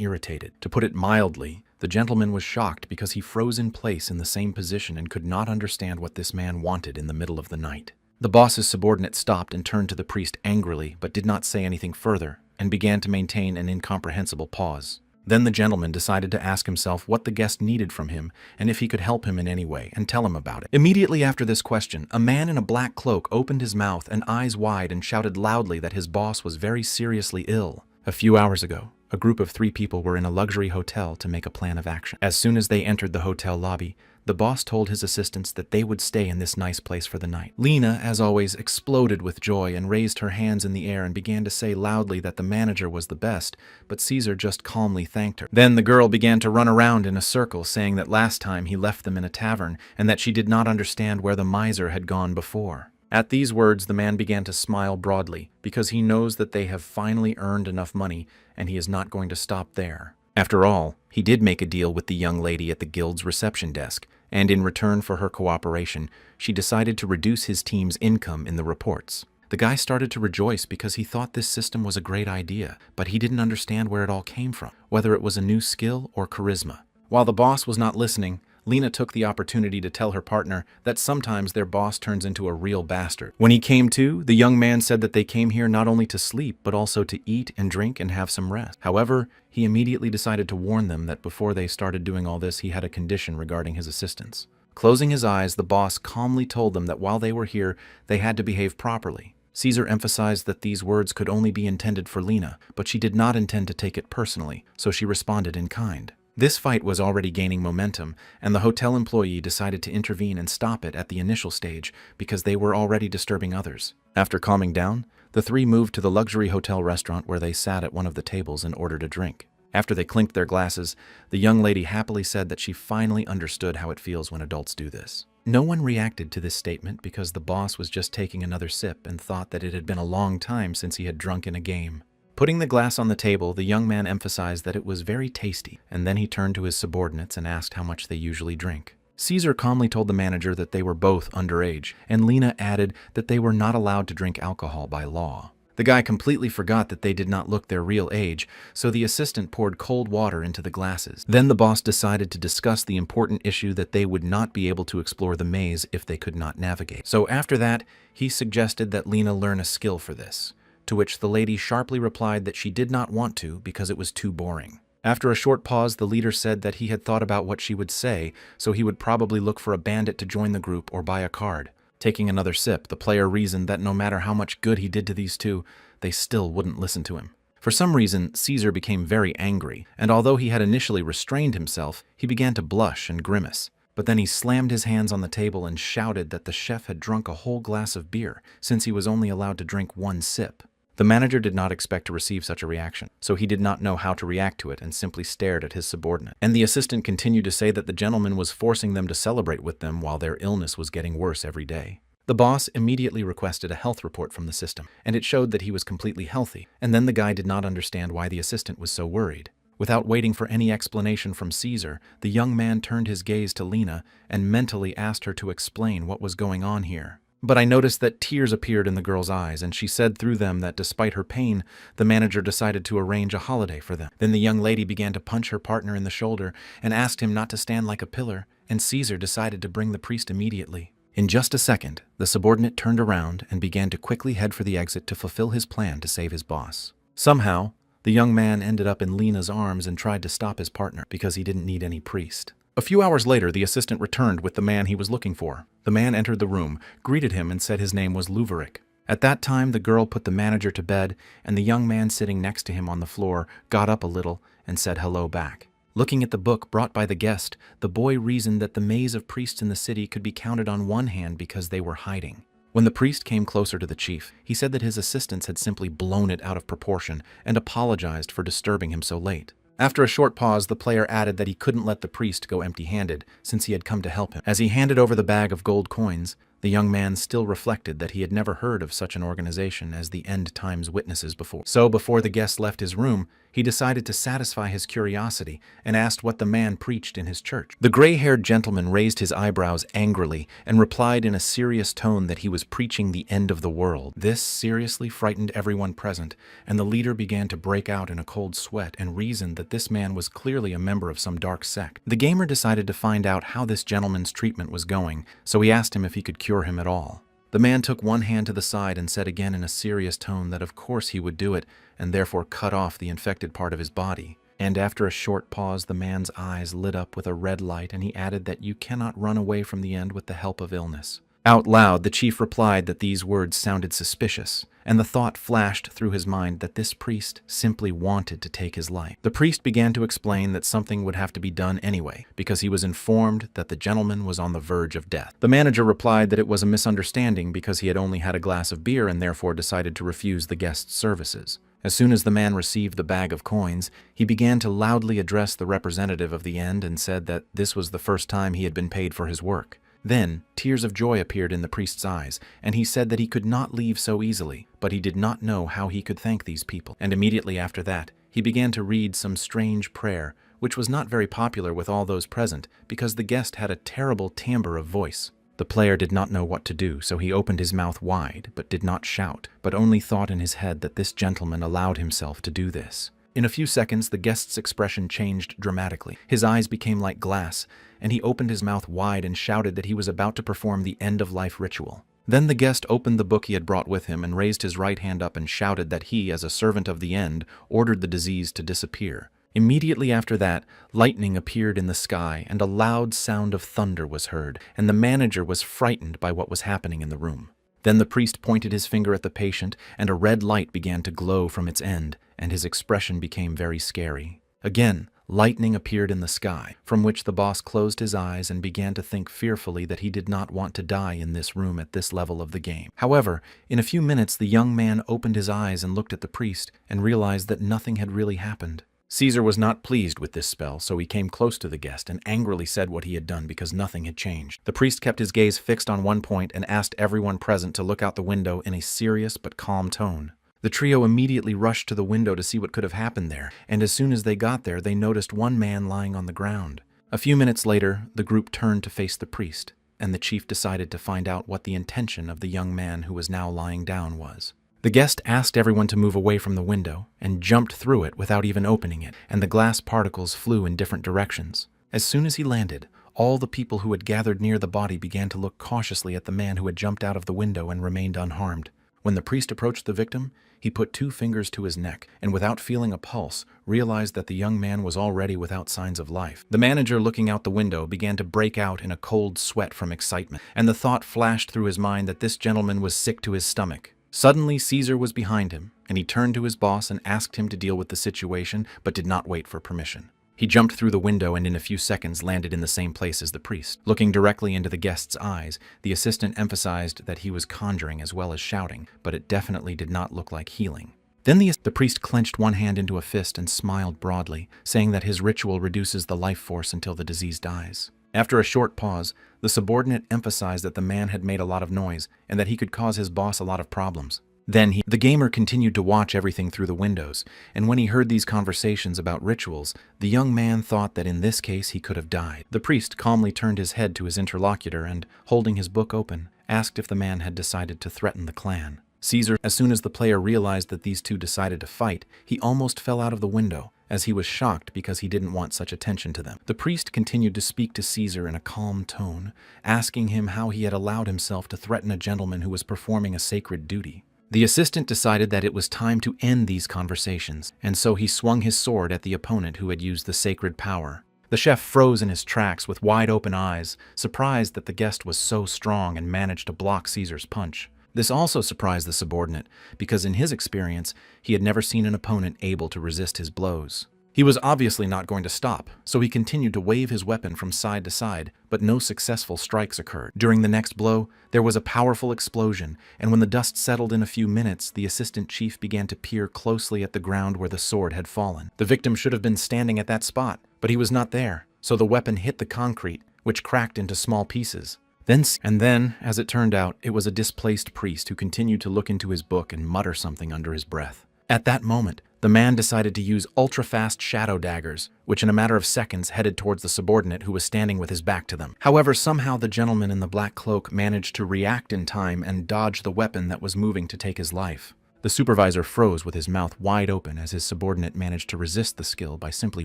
irritated. To put it mildly, the gentleman was shocked because he froze in place in the same position and could not understand what this man wanted in the middle of the night. The boss's subordinate stopped and turned to the priest angrily, but did not say anything further, and began to maintain an incomprehensible pause. Then the gentleman decided to ask himself what the guest needed from him and if he could help him in any way, and tell him about it. Immediately after this question, a man in a black cloak opened his mouth and eyes wide and shouted loudly that his boss was very seriously ill. A few hours ago, a group of 3 people were in a luxury hotel to make a plan of action. As soon as they entered the hotel lobby, the boss told his assistants that they would stay in this nice place for the night. Lena, as always, exploded with joy and raised her hands in the air and began to say loudly that the manager was the best, but Caesar just calmly thanked her. Then the girl began to run around in a circle, saying that last time he left them in a tavern and that she did not understand where the miser had gone before. At these words, the man began to smile broadly, because he knows that they have finally earned enough money and he is not going to stop there. After all, he did make a deal with the young lady at the guild's reception desk, and in return for her cooperation, she decided to reduce his team's income in the reports. The guy started to rejoice because he thought this system was a great idea, but he didn't understand where it all came from, whether it was a new skill or charisma. While the boss was not listening, Lena took the opportunity to tell her partner that sometimes their boss turns into a real bastard. When he came to, the young man said that they came here not only to sleep, but also to eat and drink and have some rest. However, he immediately decided to warn them that before they started doing all this, he had a condition regarding his assistants. Closing his eyes, the boss calmly told them that while they were here, they had to behave properly. Caesar emphasized that these words could only be intended for Lena, but she did not intend to take it personally, so she responded in kind. This fight was already gaining momentum, and the hotel employee decided to intervene and stop it at the initial stage because they were already disturbing others. After calming down, the 3 moved to the luxury hotel restaurant where they sat at one of the tables and ordered a drink. After they clinked their glasses, the young lady happily said that she finally understood how it feels when adults do this. No one reacted to this statement because the boss was just taking another sip and thought that it had been a long time since he had drunk in a game. Putting the glass on the table, the young man emphasized that it was very tasty, and then he turned to his subordinates and asked how much they usually drink. Caesar calmly told the manager that they were both underage, and Lena added that they were not allowed to drink alcohol by law. The guy completely forgot that they did not look their real age, so the assistant poured cold water into the glasses. Then the boss decided to discuss the important issue that they would not be able to explore the maze if they could not navigate. So after that, he suggested that Lena learn a skill for this, to which the lady sharply replied that she did not want to because it was too boring. After a short pause, the leader said that he had thought about what she would say, so he would probably look for a bandit to join the group or buy a card. Taking another sip, the player reasoned that no matter how much good he did to these 2, they still wouldn't listen to him. For some reason, Caesar became very angry, and although he had initially restrained himself, he began to blush and grimace. But then he slammed his hands on the table and shouted that the chef had drunk a whole glass of beer, since he was only allowed to drink 1 sip. The manager did not expect to receive such a reaction, so he did not know how to react to it and simply stared at his subordinate. And the assistant continued to say that the gentleman was forcing them to celebrate with them while their illness was getting worse every day. The boss immediately requested a health report from the system, and it showed that he was completely healthy, and then the guy did not understand why the assistant was so worried. Without waiting for any explanation from Caesar, the young man turned his gaze to Lena and mentally asked her to explain what was going on here. But I noticed that tears appeared in the girl's eyes, and she said through them that despite her pain, the manager decided to arrange a holiday for them. Then the young lady began to punch her partner in the shoulder and asked him not to stand like a pillar, and Caesar decided to bring the priest immediately. In just a second, the subordinate turned around and began to quickly head for the exit to fulfill his plan to save his boss. Somehow, the young man ended up in Lena's arms and tried to stop his partner because he didn't need any priest. A few hours later, the assistant returned with the man he was looking for. The man entered the room, greeted him, and said his name was Luverick. At that time, the girl put the manager to bed, and the young man sitting next to him on the floor got up a little and said hello back. Looking at the book brought by the guest, the boy reasoned that the maze of priests in the city could be counted on one hand because they were hiding. When the priest came closer to the chief, he said that his assistants had simply blown it out of proportion and apologized for disturbing him so late. After a short pause, the player added that he couldn't let the priest go empty-handed, since he had come to help him. As he handed over the bag of gold coins, the young man still reflected that he had never heard of such an organization as the End Times Witnesses before. So before the guest left his room, he decided to satisfy his curiosity and asked what the man preached in his church. The gray-haired gentleman raised his eyebrows angrily and replied in a serious tone that he was preaching the end of the world. This seriously frightened everyone present, and the leader began to break out in a cold sweat and reasoned that this man was clearly a member of some dark sect. The gamer decided to find out how this gentleman's treatment was going, so he asked him if he could cure him at all. The man took one hand to the side and said again in a serious tone that of course he would do it, and therefore cut off the infected part of his body. And after a short pause, the man's eyes lit up with a red light, and he added that you cannot run away from the end with the help of illness. Out loud, the chief replied that these words sounded suspicious, and the thought flashed through his mind that this priest simply wanted to take his life. The priest began to explain that something would have to be done anyway, because he was informed that the gentleman was on the verge of death. The manager replied that it was a misunderstanding because he had only had a glass of beer and therefore decided to refuse the guest's services. As soon as the man received the bag of coins, he began to loudly address the representative of the End and said that this was the first time he had been paid for his work. Then, tears of joy appeared in the priest's eyes, and he said that he could not leave so easily, but he did not know how he could thank these people. And immediately after that, he began to read some strange prayer, which was not very popular with all those present, because the guest had a terrible timbre of voice. The player did not know what to do, so he opened his mouth wide, but did not shout, but only thought in his head that this gentleman allowed himself to do this. In a few seconds, the guest's expression changed dramatically. His eyes became like glass, and he opened his mouth wide and shouted that he was about to perform the end-of-life ritual. Then the guest opened the book he had brought with him and raised his right hand up and shouted that he, as a servant of the End, ordered the disease to disappear. Immediately after that, lightning appeared in the sky, and a loud sound of thunder was heard, and the manager was frightened by what was happening in the room. Then the priest pointed his finger at the patient, and a red light began to glow from its end, and his expression became very scary. Again, lightning appeared in the sky, from which the boss closed his eyes and began to think fearfully that he did not want to die in this room at this level of the game. However, in a few minutes the young man opened his eyes and looked at the priest, and realized that nothing had really happened. Caesar was not pleased with this spell, so he came close to the guest and angrily said what he had done because nothing had changed. The priest kept his gaze fixed on one point and asked everyone present to look out the window in a serious but calm tone. The trio immediately rushed to the window to see what could have happened there, and as soon as they got there, they noticed one man lying on the ground. A few minutes later, the group turned to face the priest, and the chief decided to find out what the intention of the young man who was now lying down was. The guest asked everyone to move away from the window and jumped through it without even opening it, and the glass particles flew in different directions. As soon as he landed, all the people who had gathered near the body began to look cautiously at the man who had jumped out of the window and remained unharmed. When the priest approached the victim, he put 2 fingers to his neck and, without feeling a pulse, realized that the young man was already without signs of life. The manager, looking out the window, began to break out in a cold sweat from excitement, and the thought flashed through his mind that this gentleman was sick to his stomach. Suddenly, Caesar was behind him, and he turned to his boss and asked him to deal with the situation, but did not wait for permission. He jumped through the window and in a few seconds landed in the same place as the priest. Looking directly into the guest's eyes, the assistant emphasized that he was conjuring as well as shouting, but it definitely did not look like healing. Then the priest clenched one hand into a fist and smiled broadly, saying that his ritual reduces the life force until the disease dies. After a short pause, the subordinate emphasized that the man had made a lot of noise and that he could cause his boss a lot of problems. Then the gamer continued to watch everything through the windows, and when he heard these conversations about rituals, the young man thought that in this case he could have died. The priest calmly turned his head to his interlocutor and, holding his book open, asked if the man had decided to threaten the clan. Caesar, as soon as the player realized that these two decided to fight, he almost fell out of the window, as he was shocked because he didn't want such attention to them. The priest continued to speak to Caesar in a calm tone, asking him how he had allowed himself to threaten a gentleman who was performing a sacred duty. The assistant decided that it was time to end these conversations, and so he swung his sword at the opponent who had used the sacred power. The chef froze in his tracks with wide-open eyes, surprised that the guest was so strong and managed to block Caesar's punch. This also surprised the subordinate, because in his experience, he had never seen an opponent able to resist his blows. He was obviously not going to stop, so he continued to wave his weapon from side to side, but no successful strikes occurred. During the next blow, there was a powerful explosion, and when the dust settled in a few minutes, the assistant chief began to peer closely at the ground where the sword had fallen. The victim should have been standing at that spot, but he was not there, so the weapon hit the concrete, which cracked into small pieces. Then, as it turned out, it was a displaced priest who continued to look into his book and mutter something under his breath. At that moment, the man decided to use ultra-fast shadow daggers, which in a matter of seconds headed towards the subordinate who was standing with his back to them. However, somehow the gentleman in the black cloak managed to react in time and dodge the weapon that was moving to take his life. The supervisor froze with his mouth wide open as his subordinate managed to resist the skill by simply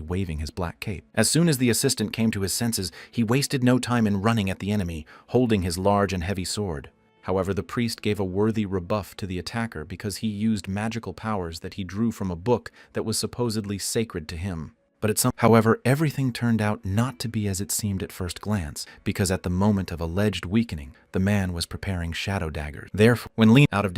waving his black cape. As soon as the assistant came to his senses, he wasted no time in running at the enemy, holding his large and heavy sword. However, the priest gave a worthy rebuff to the attacker because he used magical powers that he drew from a book that was supposedly sacred to him. However, everything turned out not to be as it seemed at first glance, because at the moment of alleged weakening, the man was preparing shadow daggers. Therefore, when leaned out of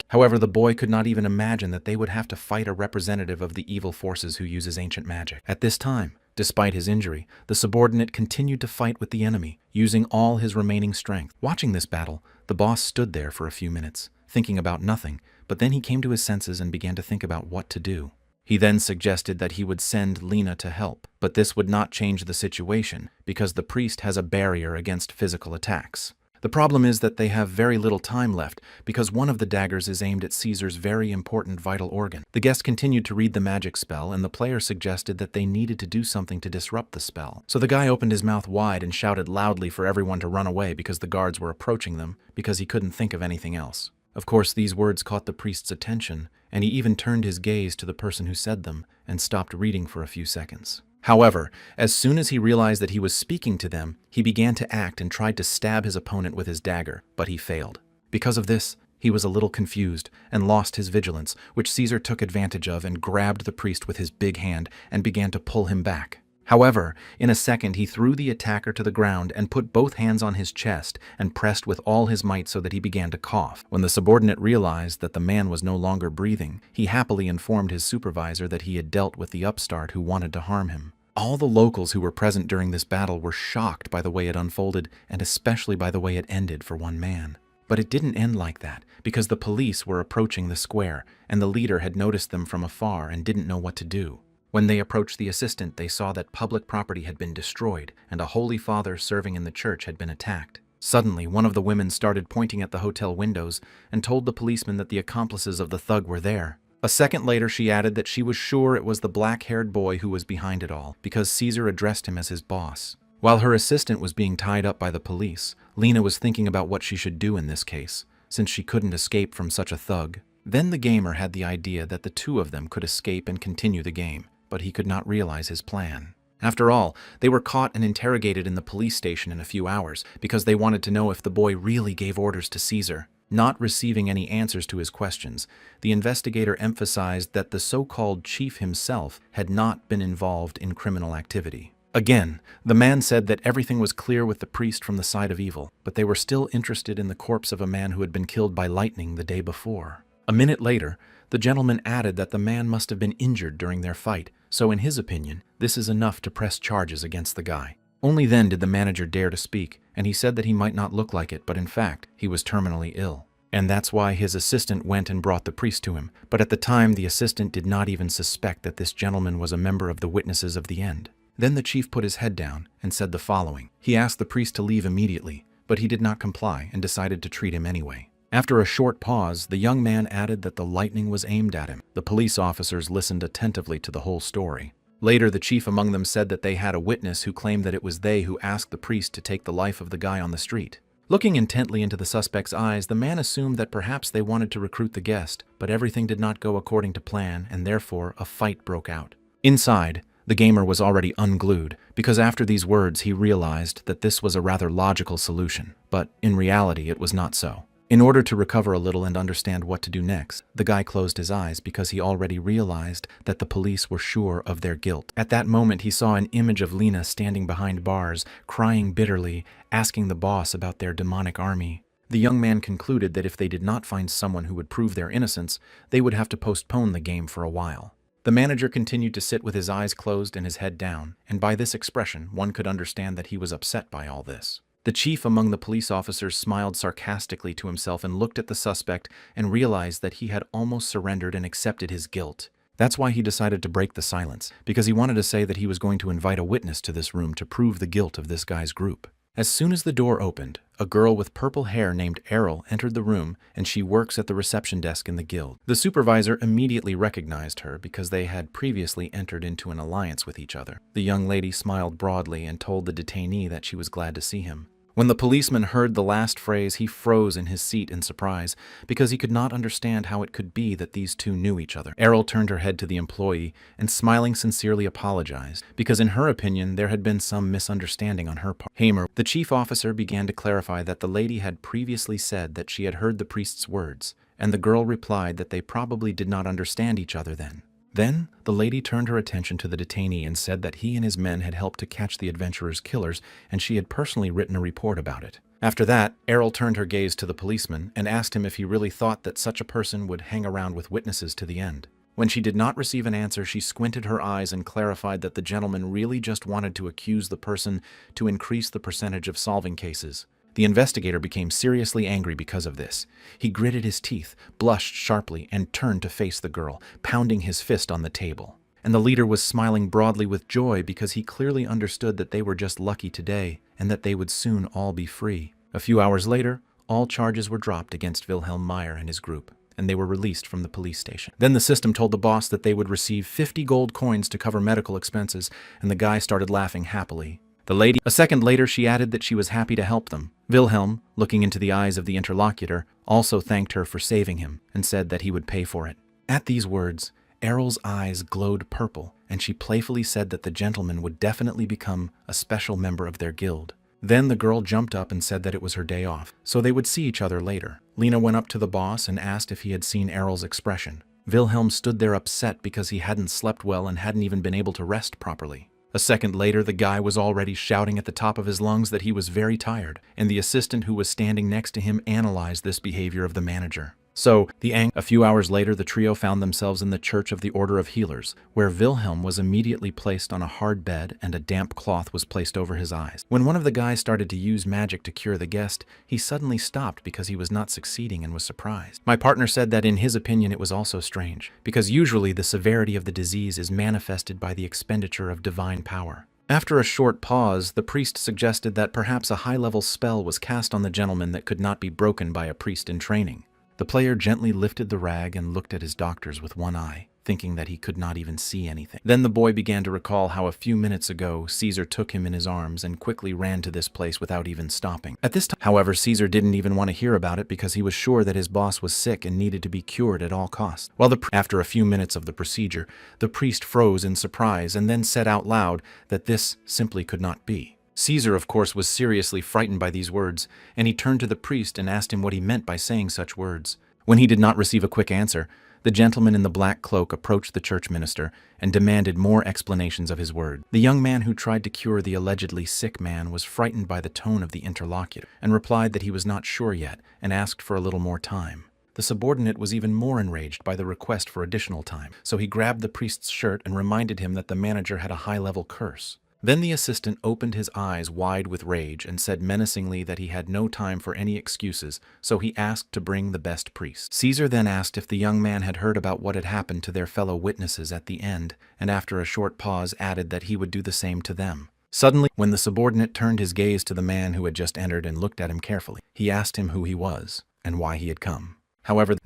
however, the boy could not even imagine that they would have to fight a representative of the evil forces who uses ancient magic. At this time, despite his injury, the subordinate continued to fight with the enemy, using all his remaining strength. Watching this battle, the boss stood there for a few minutes, thinking about nothing, but then he came to his senses and began to think about what to do. He then suggested that he would send Lena to help, but this would not change the situation, because the priest has a barrier against physical attacks. The problem is that they have very little time left, because one of the daggers is aimed at Caesar's very important vital organ. The guest continued to read the magic spell, and the player suggested that they needed to do something to disrupt the spell. So the guy opened his mouth wide and shouted loudly for everyone to run away because the guards were approaching them, because he couldn't think of anything else. Of course, these words caught the priest's attention, and he even turned his gaze to the person who said them and stopped reading for a few seconds. However, as soon as he realized that he was speaking to them, he began to act and tried to stab his opponent with his dagger, but he failed. Because of this, he was a little confused and lost his vigilance, which Caesar took advantage of and grabbed the priest with his big hand and began to pull him back. However, in a second he threw the attacker to the ground and put both hands on his chest and pressed with all his might so that he began to cough. When the subordinate realized that the man was no longer breathing, he happily informed his supervisor that he had dealt with the upstart who wanted to harm him. All the locals who were present during this battle were shocked by the way it unfolded, and especially by the way it ended for one man. But it didn't end like that, because the police were approaching the square, and the leader had noticed them from afar and didn't know what to do. When they approached the assistant, they saw that public property had been destroyed, and a holy father serving in the church had been attacked. Suddenly, one of the women started pointing at the hotel windows and told the policeman that the accomplices of the thug were there. A second later, she added that she was sure it was the black-haired boy who was behind it all, because Caesar addressed him as his boss. While her assistant was being tied up by the police, Lena was thinking about what she should do in this case, since she couldn't escape from such a thug. Then the gamer had the idea that the two of them could escape and continue the game, but he could not realize his plan. After all, they were caught and interrogated in the police station in a few hours because they wanted to know if the boy really gave orders to Caesar. Not receiving any answers to his questions, the investigator emphasized that the so-called chief himself had not been involved in criminal activity. Again, the man said that everything was clear with the priest from the side of evil, but they were still interested in the corpse of a man who had been killed by lightning the day before. A minute later, the gentleman added that the man must have been injured during their fight, so in his opinion, this is enough to press charges against the guy. Only then did the manager dare to speak, and he said that he might not look like it, but in fact, he was terminally ill. And that's why his assistant went and brought the priest to him, but at the time the assistant did not even suspect that this gentleman was a member of the Witnesses of the End. Then the chief put his head down and said the following. He asked the priest to leave immediately, but he did not comply and decided to treat him anyway. After a short pause, the young man added that the lightning was aimed at him. The police officers listened attentively to the whole story. Later, the chief among them said that they had a witness who claimed that it was they who asked the priest to take the life of the guy on the street. Looking intently into the suspect's eyes, the man assumed that perhaps they wanted to recruit the guest, but everything did not go according to plan, and therefore a fight broke out. Inside, the gamer was already unglued, because after these words he realized that this was a rather logical solution, but in reality it was not so. In order to recover a little and understand what to do next, the guy closed his eyes because he already realized that the police were sure of their guilt. At that moment he saw an image of Lena standing behind bars, crying bitterly, asking the boss about their demonic army. The young man concluded that if they did not find someone who would prove their innocence, they would have to postpone the game for a while. The manager continued to sit with his eyes closed and his head down, and by this expression one could understand that he was upset by all this. The chief among the police officers smiled sarcastically to himself and looked at the suspect and realized that he had almost surrendered and accepted his guilt. That's why he decided to break the silence, because he wanted to say that he was going to invite a witness to this room to prove the guilt of this guy's group. As soon as the door opened, a girl with purple hair named Errol entered the room, and she works at the reception desk in the guild. The supervisor immediately recognized her because they had previously entered into an alliance with each other. The young lady smiled broadly and told the detainee that she was glad to see him. When the policeman heard the last phrase, he froze in his seat in surprise, because he could not understand how it could be that these two knew each other. Errol turned her head to the employee and smiling sincerely apologized, because in her opinion there had been some misunderstanding on her part. Hamer, the chief officer, began to clarify that the lady had previously said that she had heard the priest's words, and the girl replied that they probably did not understand each other then. Then, the lady turned her attention to the detainee and said that he and his men had helped to catch the adventurer's killers, and she had personally written a report about it. After that, Errol turned her gaze to the policeman and asked him if he really thought that such a person would hang around with witnesses to the end. When she did not receive an answer, she squinted her eyes and clarified that the gentleman really just wanted to accuse the person to increase the percentage of solving cases. The investigator became seriously angry because of this. He gritted his teeth, blushed sharply, and turned to face the girl, pounding his fist on the table. And the leader was smiling broadly with joy because he clearly understood that they were just lucky today and that they would soon all be free. A few hours later, all charges were dropped against Wilhelm Meyer and his group, and they were released from the police station. Then the system told the boss that they would receive 50 gold coins to cover medical expenses, and the guy started laughing happily. A second later, she added that she was happy to help them. Wilhelm, looking into the eyes of the interlocutor, also thanked her for saving him and said that he would pay for it. At these words, Errol's eyes glowed purple, and she playfully said that the gentleman would definitely become a special member of their guild. Then the girl jumped up and said that it was her day off, so they would see each other later. Lena went up to the boss and asked if he had seen Errol's expression. Wilhelm stood there upset because he hadn't slept well and hadn't even been able to rest properly. A second later, the guy was already shouting at the top of his lungs that he was very tired, and the assistant who was standing next to him analyzed this behavior of the manager. A few hours later, the trio found themselves in the Church of the Order of Healers, where Wilhelm was immediately placed on a hard bed and a damp cloth was placed over his eyes. When one of the guys started to use magic to cure the guest, he suddenly stopped because he was not succeeding and was surprised. My partner said that in his opinion it was also strange, because usually the severity of the disease is manifested by the expenditure of divine power. After a short pause, the priest suggested that perhaps a high-level spell was cast on the gentleman that could not be broken by a priest in training. The player gently lifted the rag and looked at his doctors with one eye, thinking that he could not even see anything. Then the boy began to recall how a few minutes ago Caesar took him in his arms and quickly ran to this place without even stopping. At this time, however, Caesar didn't even want to hear about it because he was sure that his boss was sick and needed to be cured at all costs. After a few minutes of the procedure, the priest froze in surprise and then said out loud that this simply could not be. Caesar, of course, was seriously frightened by these words, and he turned to the priest and asked him what he meant by saying such words. When he did not receive a quick answer, the gentleman in the black cloak approached the church minister and demanded more explanations of his word. The young man who tried to cure the allegedly sick man was frightened by the tone of the interlocutor and replied that he was not sure yet and asked for a little more time. The subordinate was even more enraged by the request for additional time, so he grabbed the priest's shirt and reminded him that the manager had a high-level curse. Then the assistant opened his eyes wide with rage and said menacingly that he had no time for any excuses, so he asked to bring the best priest. Caesar then asked if the young man had heard about what had happened to their fellow witnesses at the end, and after a short pause added that he would do the same to them. Suddenly, when the subordinate turned his gaze to the man who had just entered and looked at him carefully, he asked him who he was and why he had come. However,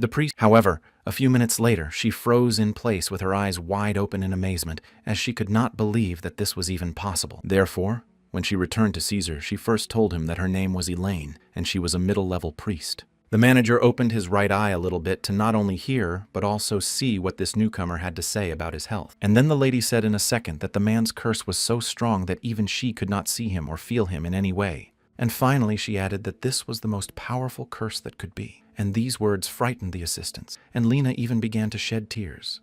a few minutes later, she froze in place with her eyes wide open in amazement, as she could not believe that this was even possible. Therefore, When she returned to Caesar, she first told him that her name was Elaine, and she was a middle-level priest. The manager opened his right eye a little bit to not only hear, but also see what this newcomer had to say about his health. And then the lady said in a second that the man's curse was so strong that even she could not see him or feel him in any way. And finally she added that this was the most powerful curse that could be. And these words frightened the assistants, and Lena even began to shed tears.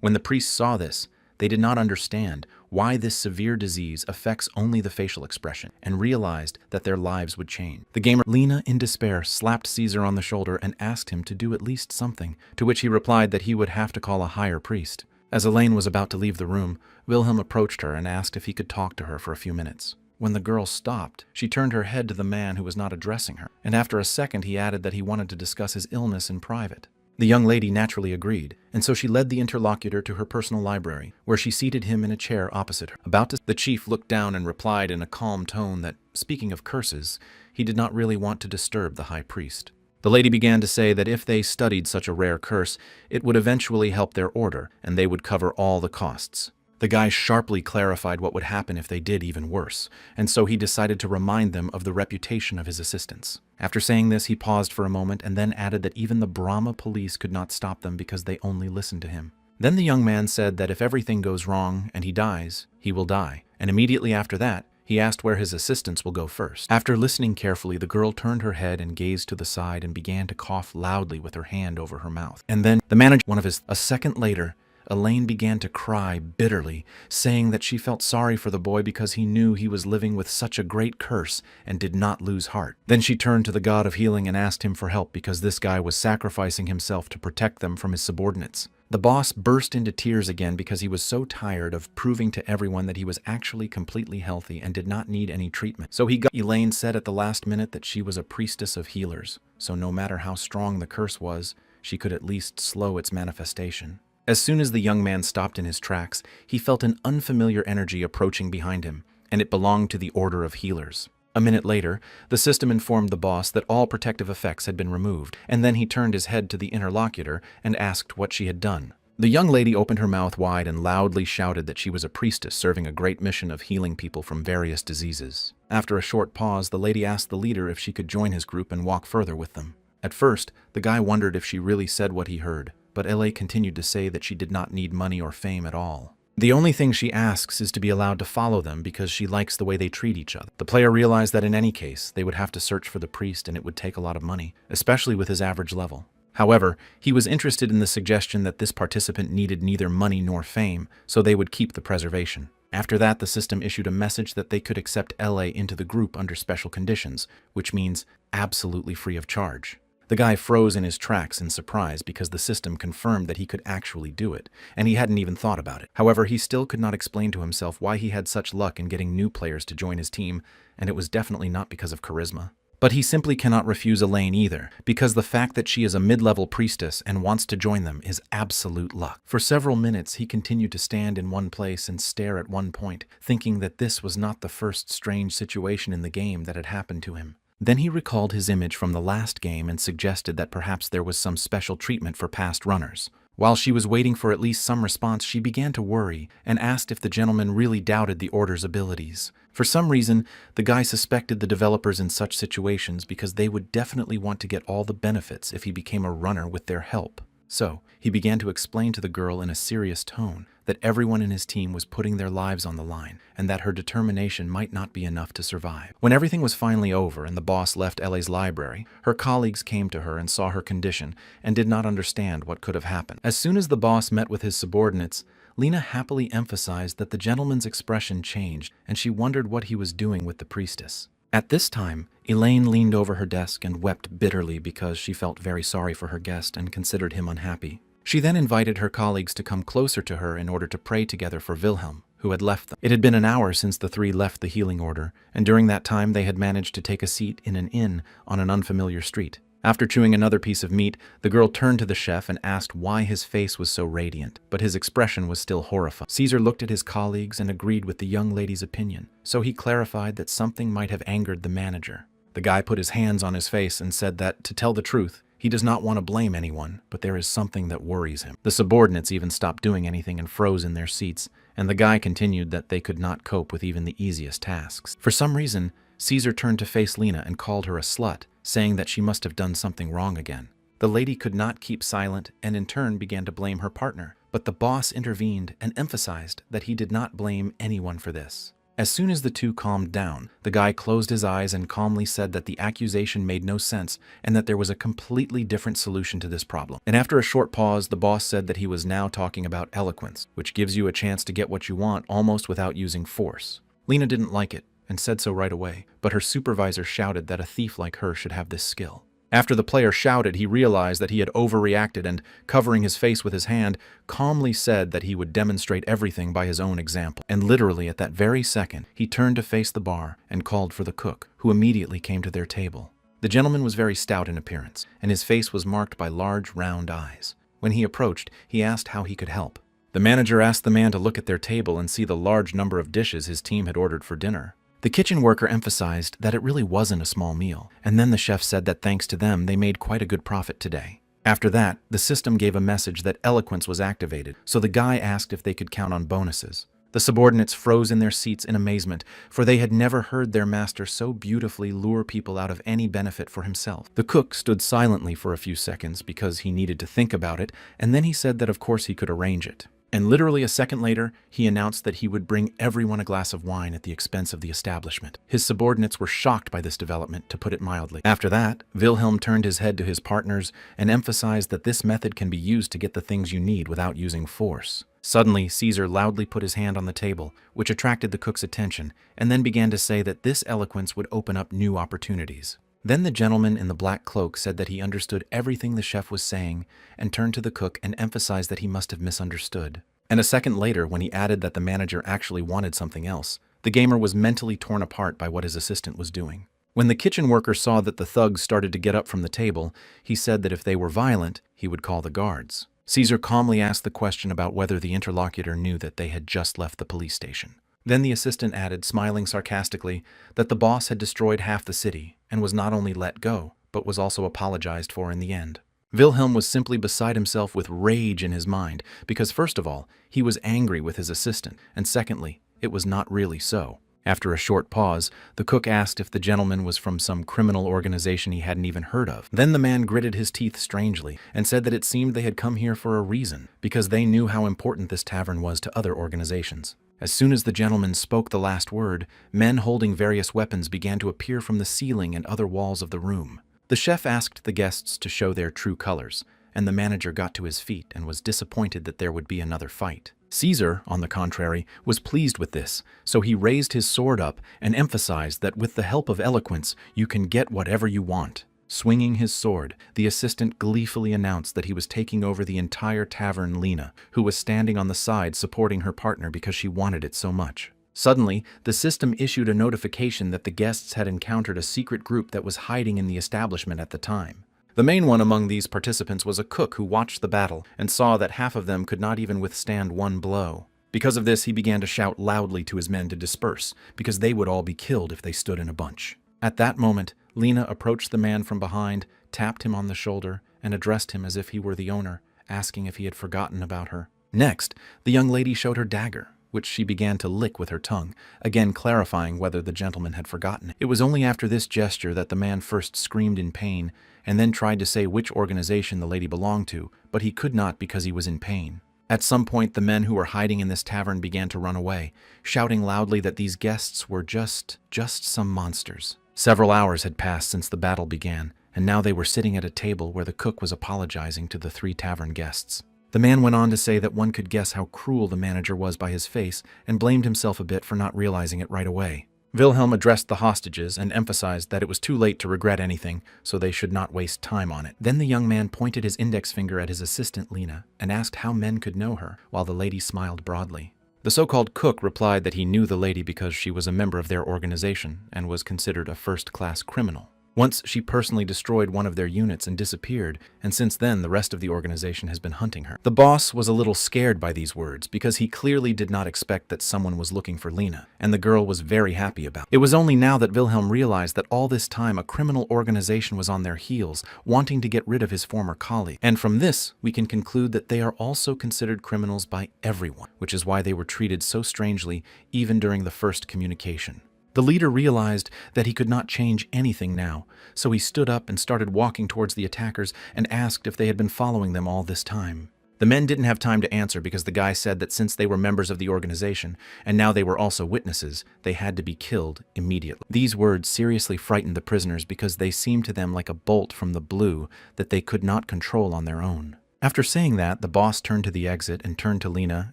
When the priests saw this, they did not understand why this severe disease affects only the facial expression, and realized that their lives would change. Lena, in despair, slapped Caesar on the shoulder and asked him to do at least something, to which he replied that he would have to call a higher priest. As Elaine was about to leave the room, Wilhelm approached her and asked if he could talk to her for a few minutes. When the girl stopped, she turned her head to the man who was not addressing her, and after a second he added that he wanted to discuss his illness in private. The young lady naturally agreed, and so she led the interlocutor to her personal library, where she seated him in a chair opposite her. The chief looked down and replied in a calm tone that, speaking of curses, he did not really want to disturb the high priest. The lady began to say that if they studied such a rare curse, it would eventually help their order, and they would cover all the costs. The guy sharply clarified what would happen if they did even worse, and so he decided to remind them of the reputation of his assistants. After saying this, he paused for a moment and then added that even the Brahma police could not stop them because they only listened to him. Then the young man said that if everything goes wrong and he dies, he will die, and immediately after that, he asked where his assistants will go first. After listening carefully, the girl turned her head and gazed to the side and began to cough loudly with her hand over her mouth. And then a second later, Elaine began to cry bitterly, saying that she felt sorry for the boy because he knew he was living with such a great curse and did not lose heart. Then she turned to the god of healing and asked him for help because this guy was sacrificing himself to protect them from his subordinates. The boss burst into tears again because he was so tired of proving to everyone that he was actually completely healthy and did not need any treatment. Elaine said at the last minute that she was a priestess of healers, so no matter how strong the curse was, she could at least slow its manifestation. As soon as the young man stopped in his tracks, he felt an unfamiliar energy approaching behind him, and it belonged to the Order of Healers. A minute later, the system informed the boss that all protective effects had been removed, and then he turned his head to the interlocutor and asked what she had done. The young lady opened her mouth wide and loudly shouted that she was a priestess serving a great mission of healing people from various diseases. After a short pause, the lady asked the leader if she could join his group and walk further with them. At first, the guy wondered if she really said what he heard, but LA continued to say that she did not need money or fame at all. The only thing she asks is to be allowed to follow them because she likes the way they treat each other. The player realized that in any case, they would have to search for the priest and it would take a lot of money, especially with his average level. However, he was interested in the suggestion that this participant needed neither money nor fame, so they would keep the preservation. After that, the system issued a message that they could accept LA into the group under special conditions, which means absolutely free of charge. The guy froze in his tracks in surprise because the system confirmed that he could actually do it, and he hadn't even thought about it. However, he still could not explain to himself why he had such luck in getting new players to join his team, and it was definitely not because of charisma. But he simply cannot refuse Elaine either, because the fact that she is a mid-level priestess and wants to join them is absolute luck. For several minutes, he continued to stand in one place and stare at one point, thinking that this was not the first strange situation in the game that had happened to him. Then he recalled his image from the last game and suggested that perhaps there was some special treatment for past runners. While she was waiting for at least some response, she began to worry and asked if the gentleman really doubted the Order's abilities. For some reason, the guy suspected the developers in such situations because they would definitely want to get all the benefits if he became a runner with their help. So, he began to explain to the girl in a serious tone that everyone in his team was putting their lives on the line and that her determination might not be enough to survive. When everything was finally over and the boss left LA's library, her colleagues came to her and saw her condition and did not understand what could have happened. As soon as the boss met with his subordinates, Lena happily emphasized that the gentleman's expression changed and she wondered what he was doing with the priestess. At this time, Elaine leaned over her desk and wept bitterly because she felt very sorry for her guest and considered him unhappy. She then invited her colleagues to come closer to her in order to pray together for Wilhelm, who had left them. It had been an hour since the three left the healing order, and during that time they had managed to take a seat in an inn on an unfamiliar street. After chewing another piece of meat, the girl turned to the chef and asked why his face was so radiant, but his expression was still horrified. Caesar looked at his colleagues and agreed with the young lady's opinion, so he clarified that something might have angered the manager. The guy put his hands on his face and said that, to tell the truth, he does not want to blame anyone, but there is something that worries him. The subordinates even stopped doing anything and froze in their seats, and the guy continued that they could not cope with even the easiest tasks. For some reason, Caesar turned to face Lena and called her a slut, saying that she must have done something wrong again. The lady could not keep silent and in turn began to blame her partner, but the boss intervened and emphasized that he did not blame anyone for this. As soon as the two calmed down, the guy closed his eyes and calmly said that the accusation made no sense and that there was a completely different solution to this problem. And after a short pause, the boss said that he was now talking about eloquence, which gives you a chance to get what you want almost without using force. Lena didn't like it and said so right away, but her supervisor shouted that a thief like her should have this skill. After the player shouted, he realized that he had overreacted and, covering his face with his hand, calmly said that he would demonstrate everything by his own example. And literally at that very second, he turned to face the bar and called for the cook, who immediately came to their table. The gentleman was very stout in appearance, and his face was marked by large, round eyes. When he approached, he asked how he could help. The manager asked the man to look at their table and see the large number of dishes his team had ordered for dinner. The kitchen worker emphasized that it really wasn't a small meal, and then the chef said that thanks to them, they made quite a good profit today. After that, the system gave a message that eloquence was activated, so the guy asked if they could count on bonuses. The subordinates froze in their seats in amazement, for they had never heard their master so beautifully lure people out of any benefit for himself. The cook stood silently for a few seconds because he needed to think about it, and then he said that of course he could arrange it. And literally a second later, he announced that he would bring everyone a glass of wine at the expense of the establishment. His subordinates were shocked by this development, to put it mildly. After that, Wilhelm turned his head to his partners and emphasized that this method can be used to get the things you need without using force. Suddenly, Caesar loudly put his hand on the table, which attracted the cook's attention, and then began to say that this eloquence would open up new opportunities. Then the gentleman in the black cloak said that he understood everything the chef was saying and turned to the cook and emphasized that he must have misunderstood. And a second later, when he added that the manager actually wanted something else, the gamer was mentally torn apart by what his assistant was doing. When the kitchen worker saw that the thugs started to get up from the table, he said that if they were violent, he would call the guards. Caesar calmly asked the question about whether the interlocutor knew that they had just left the police station. Then the assistant added, smiling sarcastically, that the boss had destroyed half the city and was not only let go, but was also apologized for in the end. Wilhelm was simply beside himself with rage in his mind, because first of all, he was angry with his assistant, and secondly, it was not really so. After a short pause, the cook asked if the gentleman was from some criminal organization he hadn't even heard of. Then the man gritted his teeth strangely and said that it seemed they had come here for a reason, because they knew how important this tavern was to other organizations. As soon as the gentleman spoke the last word, men holding various weapons began to appear from the ceiling and other walls of the room. The chef asked the guests to show their true colors, and the manager got to his feet and was disappointed that there would be another fight. Caesar, on the contrary, was pleased with this, so he raised his sword up and emphasized that with the help of eloquence, you can get whatever you want. Swinging his sword, the assistant gleefully announced that he was taking over the entire tavern. Lena, who was standing on the side supporting her partner because she wanted it so much. Suddenly, the system issued a notification that the guests had encountered a secret group that was hiding in the establishment at the time. The main one among these participants was a cook who watched the battle and saw that half of them could not even withstand one blow. Because of this, he began to shout loudly to his men to disperse, because they would all be killed if they stood in a bunch. At that moment, Lena approached the man from behind, tapped him on the shoulder, and addressed him as if he were the owner, asking if he had forgotten about her. Next, the young lady showed her dagger, which she began to lick with her tongue, again clarifying whether the gentleman had forgotten it. It was only after this gesture that the man first screamed in pain, and then tried to say which organization the lady belonged to, but he could not because he was in pain. At some point, the men who were hiding in this tavern began to run away, shouting loudly that these guests were just some monsters. Several hours had passed since the battle began, and now they were sitting at a table where the cook was apologizing to the 3 tavern guests. The man went on to say that one could guess how cruel the manager was by his face and blamed himself a bit for not realizing it right away. Wilhelm addressed the hostages and emphasized that it was too late to regret anything, so they should not waste time on it. Then the young man pointed his index finger at his assistant Lena and asked how men could know her, while the lady smiled broadly. The so-called cook replied that he knew the lady because she was a member of their organization and was considered a first-class criminal. Once she personally destroyed one of their units and disappeared, and since then the rest of the organization has been hunting her. The boss was a little scared by these words because he clearly did not expect that someone was looking for Lena, and the girl was very happy about it. It was only now that Wilhelm realized that all this time a criminal organization was on their heels, wanting to get rid of his former colleague. And from this, we can conclude that they are also considered criminals by everyone, which is why they were treated so strangely even during the first communication. The leader realized that he could not change anything now, so he stood up and started walking towards the attackers and asked if they had been following them all this time. The men didn't have time to answer because the guy said that since they were members of the organization, and now they were also witnesses, they had to be killed immediately. These words seriously frightened the prisoners because they seemed to them like a bolt from the blue that they could not control on their own. After saying that, the boss turned to the exit and turned to Lena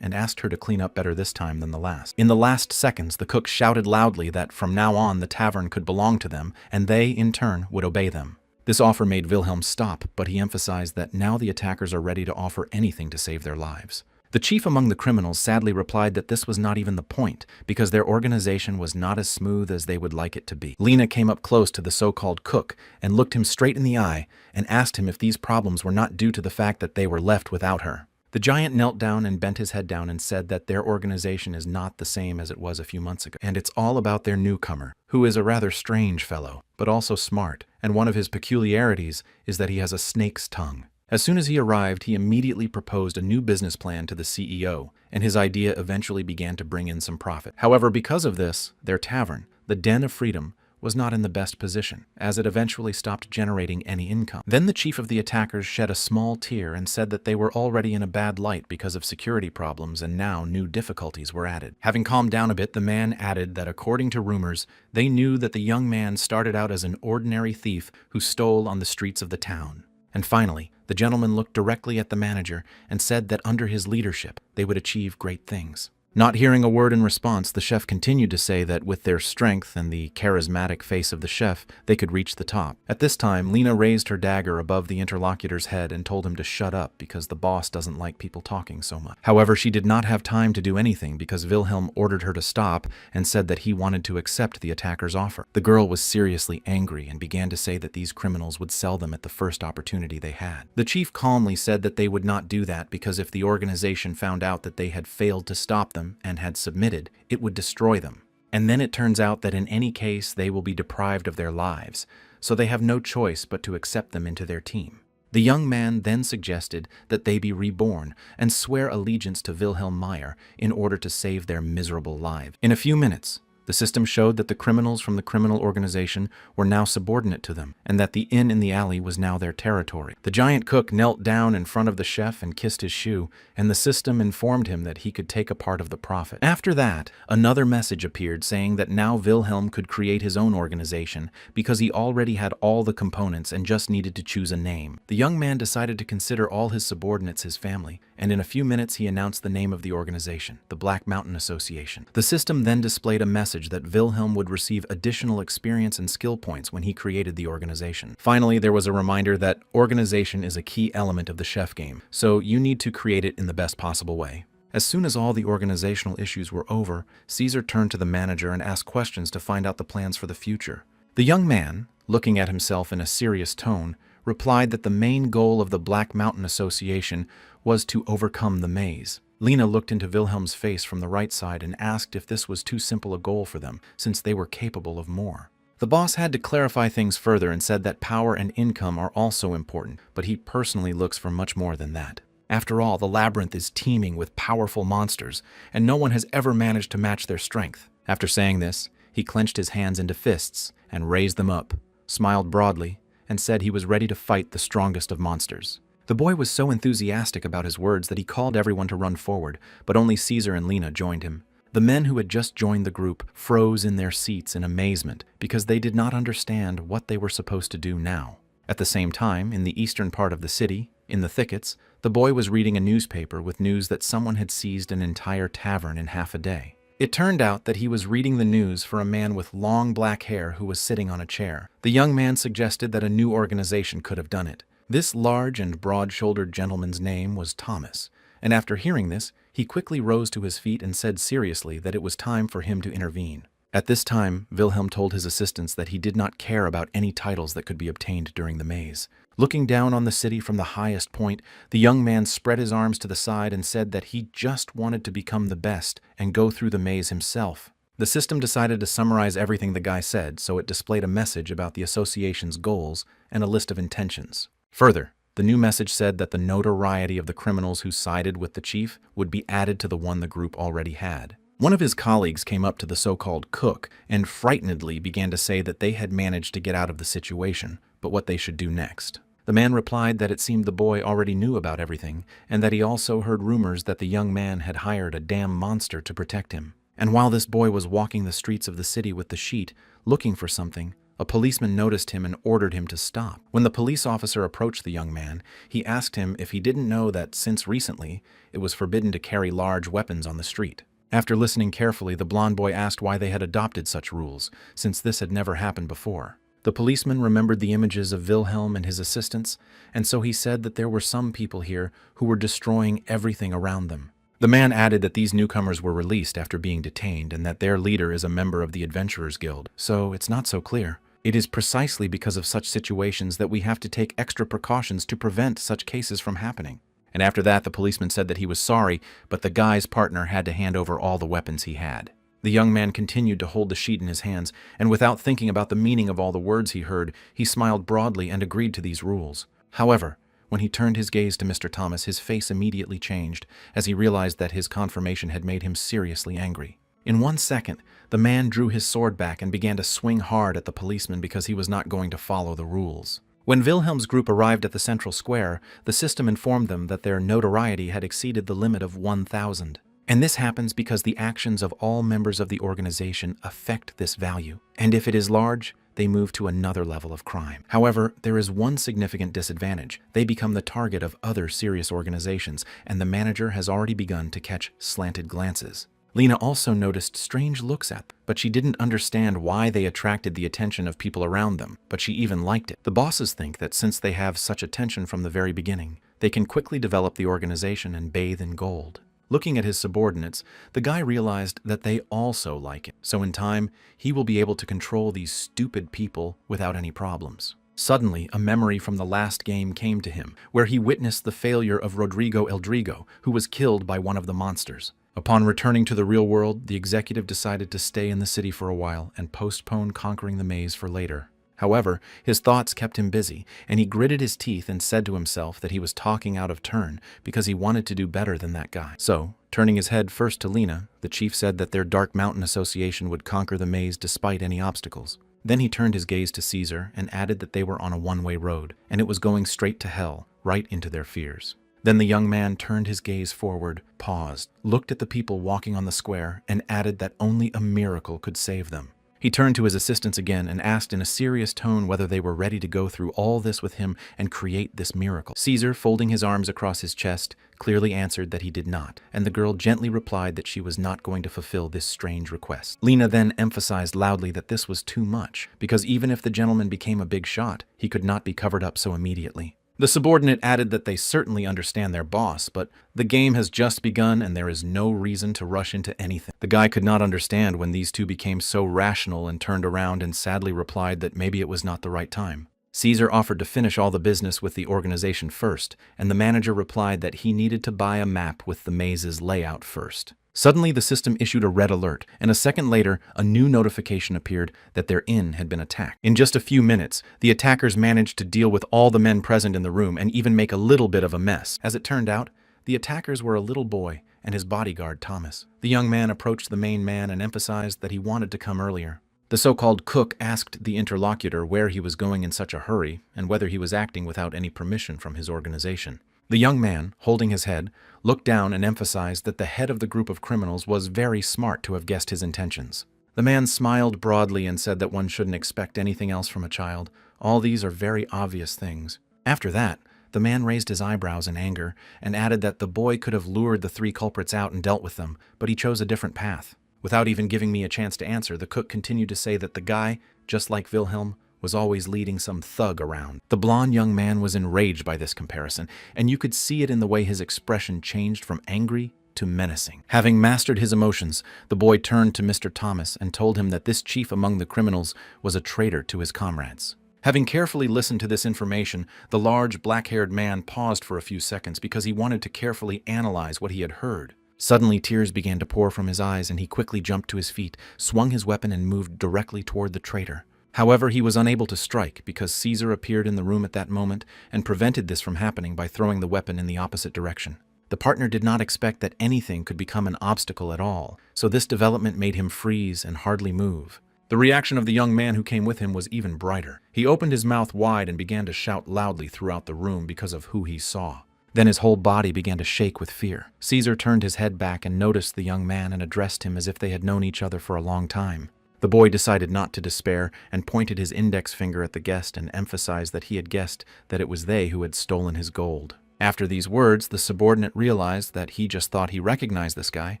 and asked her to clean up better this time than the last. In the last seconds, the cook shouted loudly that from now on the tavern could belong to them, and they, in turn, would obey them. This offer made Wilhelm stop, but he emphasized that now the attackers are ready to offer anything to save their lives. The chief among the criminals sadly replied that this was not even the point, because their organization was not as smooth as they would like it to be. Lena came up close to the so-called cook and looked him straight in the eye and asked him if these problems were not due to the fact that they were left without her. The giant knelt down and bent his head down and said that their organization is not the same as it was a few months ago, and it's all about their newcomer, who is a rather strange fellow, but also smart, and one of his peculiarities is that he has a snake's tongue. As soon as he arrived, he immediately proposed a new business plan to the CEO, and his idea eventually began to bring in some profit. However, because of this, their tavern, the Den of Freedom, was not in the best position, as it eventually stopped generating any income. Then the chief of the attackers shed a small tear and said that they were already in a bad light because of security problems and now new difficulties were added. Having calmed down a bit, the man added that according to rumors, they knew that the young man started out as an ordinary thief who stole on the streets of the town. And finally, the gentleman looked directly at the manager and said that under his leadership, they would achieve great things. Not hearing a word in response, the chef continued to say that with their strength and the charismatic face of the chef, they could reach the top. At this time, Lena raised her dagger above the interlocutor's head and told him to shut up because the boss doesn't like people talking so much. However, she did not have time to do anything because Wilhelm ordered her to stop and said that he wanted to accept the attacker's offer. The girl was seriously angry and began to say that these criminals would sell them at the first opportunity they had. The chief calmly said that they would not do that because if the organization found out that they had failed to stop them and had submitted, it would destroy them. And then it turns out that in any case they will be deprived of their lives, so they have no choice but to accept them into their team. The young man then suggested that they be reborn and swear allegiance to Wilhelm Meyer in order to save their miserable lives. In a few minutes, the system showed that the criminals from the criminal organization were now subordinate to them, and that the inn in the alley was now their territory. The giant cook knelt down in front of the chef and kissed his shoe, and the system informed him that he could take a part of the profit. After that, another message appeared saying that now Wilhelm could create his own organization because he already had all the components and just needed to choose a name. The young man decided to consider all his subordinates his family, and in a few minutes he announced the name of the organization, the Black Mountain Association. The system then displayed a message that Wilhelm would receive additional experience and skill points when he created the organization. Finally, there was a reminder that organization is a key element of the chef game, so you need to create it in the best possible way. As soon as all the organizational issues were over, Caesar turned to the manager and asked questions to find out the plans for the future. The young man, looking at himself in a serious tone, replied that the main goal of the Black Mountain Association was to overcome the maze. Lena looked into Wilhelm's face from the right side and asked if this was too simple a goal for them, since they were capable of more. The boss had to clarify things further and said that power and income are also important, but he personally looks for much more than that. After all, the labyrinth is teeming with powerful monsters, and no one has ever managed to match their strength. After saying this, he clenched his hands into fists and raised them up, smiled broadly, and said he was ready to fight the strongest of monsters. The boy was so enthusiastic about his words that he called everyone to run forward, but only Caesar and Lena joined him. The men who had just joined the group froze in their seats in amazement because they did not understand what they were supposed to do now. At the same time, in the eastern part of the city, in the thickets, the boy was reading a newspaper with news that someone had seized an entire tavern in half a day. It turned out that he was reading the news for a man with long black hair who was sitting on a chair. The young man suggested that a new organization could have done it. This large and broad-shouldered gentleman's name was Thomas, and after hearing this, he quickly rose to his feet and said seriously that it was time for him to intervene. At this time, Wilhelm told his assistants that he did not care about any titles that could be obtained during the maze. Looking down on the city from the highest point, the young man spread his arms to the side and said that he just wanted to become the best and go through the maze himself. The system decided to summarize everything the guy said, so it displayed a message about the association's goals and a list of intentions. Further, the new message said that the notoriety of the criminals who sided with the chief would be added to the one the group already had. One of his colleagues came up to the so-called cook and frightenedly began to say that they had managed to get out of the situation, but what they should do next. The man replied that it seemed the boy already knew about everything, and that he also heard rumors that the young man had hired a damn monster to protect him. And while this boy was walking the streets of the city with the sheet, looking for something, a policeman noticed him and ordered him to stop. When the police officer approached the young man, he asked him if he didn't know that since recently, it was forbidden to carry large weapons on the street. After listening carefully, the blond boy asked why they had adopted such rules, since this had never happened before. The policeman remembered the images of Wilhelm and his assistants, and so he said that there were some people here who were destroying everything around them. The man added that these newcomers were released after being detained and that their leader is a member of the Adventurers Guild, so it's not so clear. It is precisely because of such situations that we have to take extra precautions to prevent such cases from happening. And after that, the policeman said that he was sorry, but the guy's partner had to hand over all the weapons he had. The young man continued to hold the sheet in his hands, and without thinking about the meaning of all the words he heard, he smiled broadly and agreed to these rules. However, when he turned his gaze to Mr. Thomas, his face immediately changed, as he realized that his confirmation had made him seriously angry. In 1 second, the man drew his sword back and began to swing hard at the policeman because he was not going to follow the rules. When Wilhelm's group arrived at the central square, the system informed them that their notoriety had exceeded the limit of 1,000. And this happens because the actions of all members of the organization affect this value. And if it is large, they move to another level of crime. However, there is one significant disadvantage. They become the target of other serious organizations, and the manager has already begun to catch slanted glances. Lena also noticed strange looks at them, but she didn't understand why they attracted the attention of people around them, but she even liked it. The bosses think that since they have such attention from the very beginning, they can quickly develop the organization and bathe in gold. Looking at his subordinates, the guy realized that they also like it, so in time, he will be able to control these stupid people without any problems. Suddenly, a memory from the last game came to him, where he witnessed the failure of Rodrigo Eldrigo, who was killed by one of the monsters. Upon returning to the real world, the executive decided to stay in the city for a while and postpone conquering the maze for later. However, his thoughts kept him busy, and he gritted his teeth and said to himself that he was talking out of turn because he wanted to do better than that guy. So, turning his head first to Lena, the chief said that their Dark Mountain Association would conquer the maze despite any obstacles. Then he turned his gaze to Caesar and added that they were on a one-way road, and it was going straight to hell, right into their fears. Then the young man turned his gaze forward, paused, looked at the people walking on the square, and added that only a miracle could save them. He turned to his assistants again and asked in a serious tone whether they were ready to go through all this with him and create this miracle. Caesar, folding his arms across his chest, clearly answered that he did not, and the girl gently replied that she was not going to fulfill this strange request. Lena then emphasized loudly that this was too much, because even if the gentleman became a big shot, he could not be covered up so immediately. The subordinate added that they certainly understand their boss, but the game has just begun and there is no reason to rush into anything. The guy could not understand when these two became so rational and turned around and sadly replied that maybe it was not the right time. Caesar offered to finish all the business with the organization first, and the manager replied that he needed to buy a map with the maze's layout first. Suddenly, the system issued a red alert, and a second later, a new notification appeared that their inn had been attacked. In just a few minutes, the attackers managed to deal with all the men present in the room and even make a little bit of a mess. As it turned out, the attackers were a little boy and his bodyguard, Thomas. The young man approached the main man and emphasized that he wanted to come earlier. The so-called cook asked the interlocutor where he was going in such a hurry and whether he was acting without any permission from his organization. The young man, holding his head, looked down and emphasized that the head of the group of criminals was very smart to have guessed his intentions. The man smiled broadly and said that one shouldn't expect anything else from a child. All these are very obvious things. After that, the man raised his eyebrows in anger and added that the boy could have lured the three culprits out and dealt with them, but he chose a different path. Without even giving me a chance to answer, the cook continued to say that the guy, just like Wilhelm, was always leading some thug around. The blond young man was enraged by this comparison, and you could see it in the way his expression changed from angry to menacing. Having mastered his emotions, the boy turned to Mr. Thomas and told him that this chief among the criminals was a traitor to his comrades. Having carefully listened to this information, the large, black-haired man paused for a few seconds because he wanted to carefully analyze what he had heard. Suddenly, tears began to pour from his eyes, and he quickly jumped to his feet, swung his weapon, and moved directly toward the traitor. However, he was unable to strike because Caesar appeared in the room at that moment and prevented this from happening by throwing the weapon in the opposite direction. The partner did not expect that anything could become an obstacle at all, so this development made him freeze and hardly move. The reaction of the young man who came with him was even brighter. He opened his mouth wide and began to shout loudly throughout the room because of who he saw. Then his whole body began to shake with fear. Caesar turned his head back and noticed the young man and addressed him as if they had known each other for a long time. The boy decided not to despair and pointed his index finger at the guest and emphasized that he had guessed that it was they who had stolen his gold. After these words, the subordinate realized that he just thought he recognized this guy,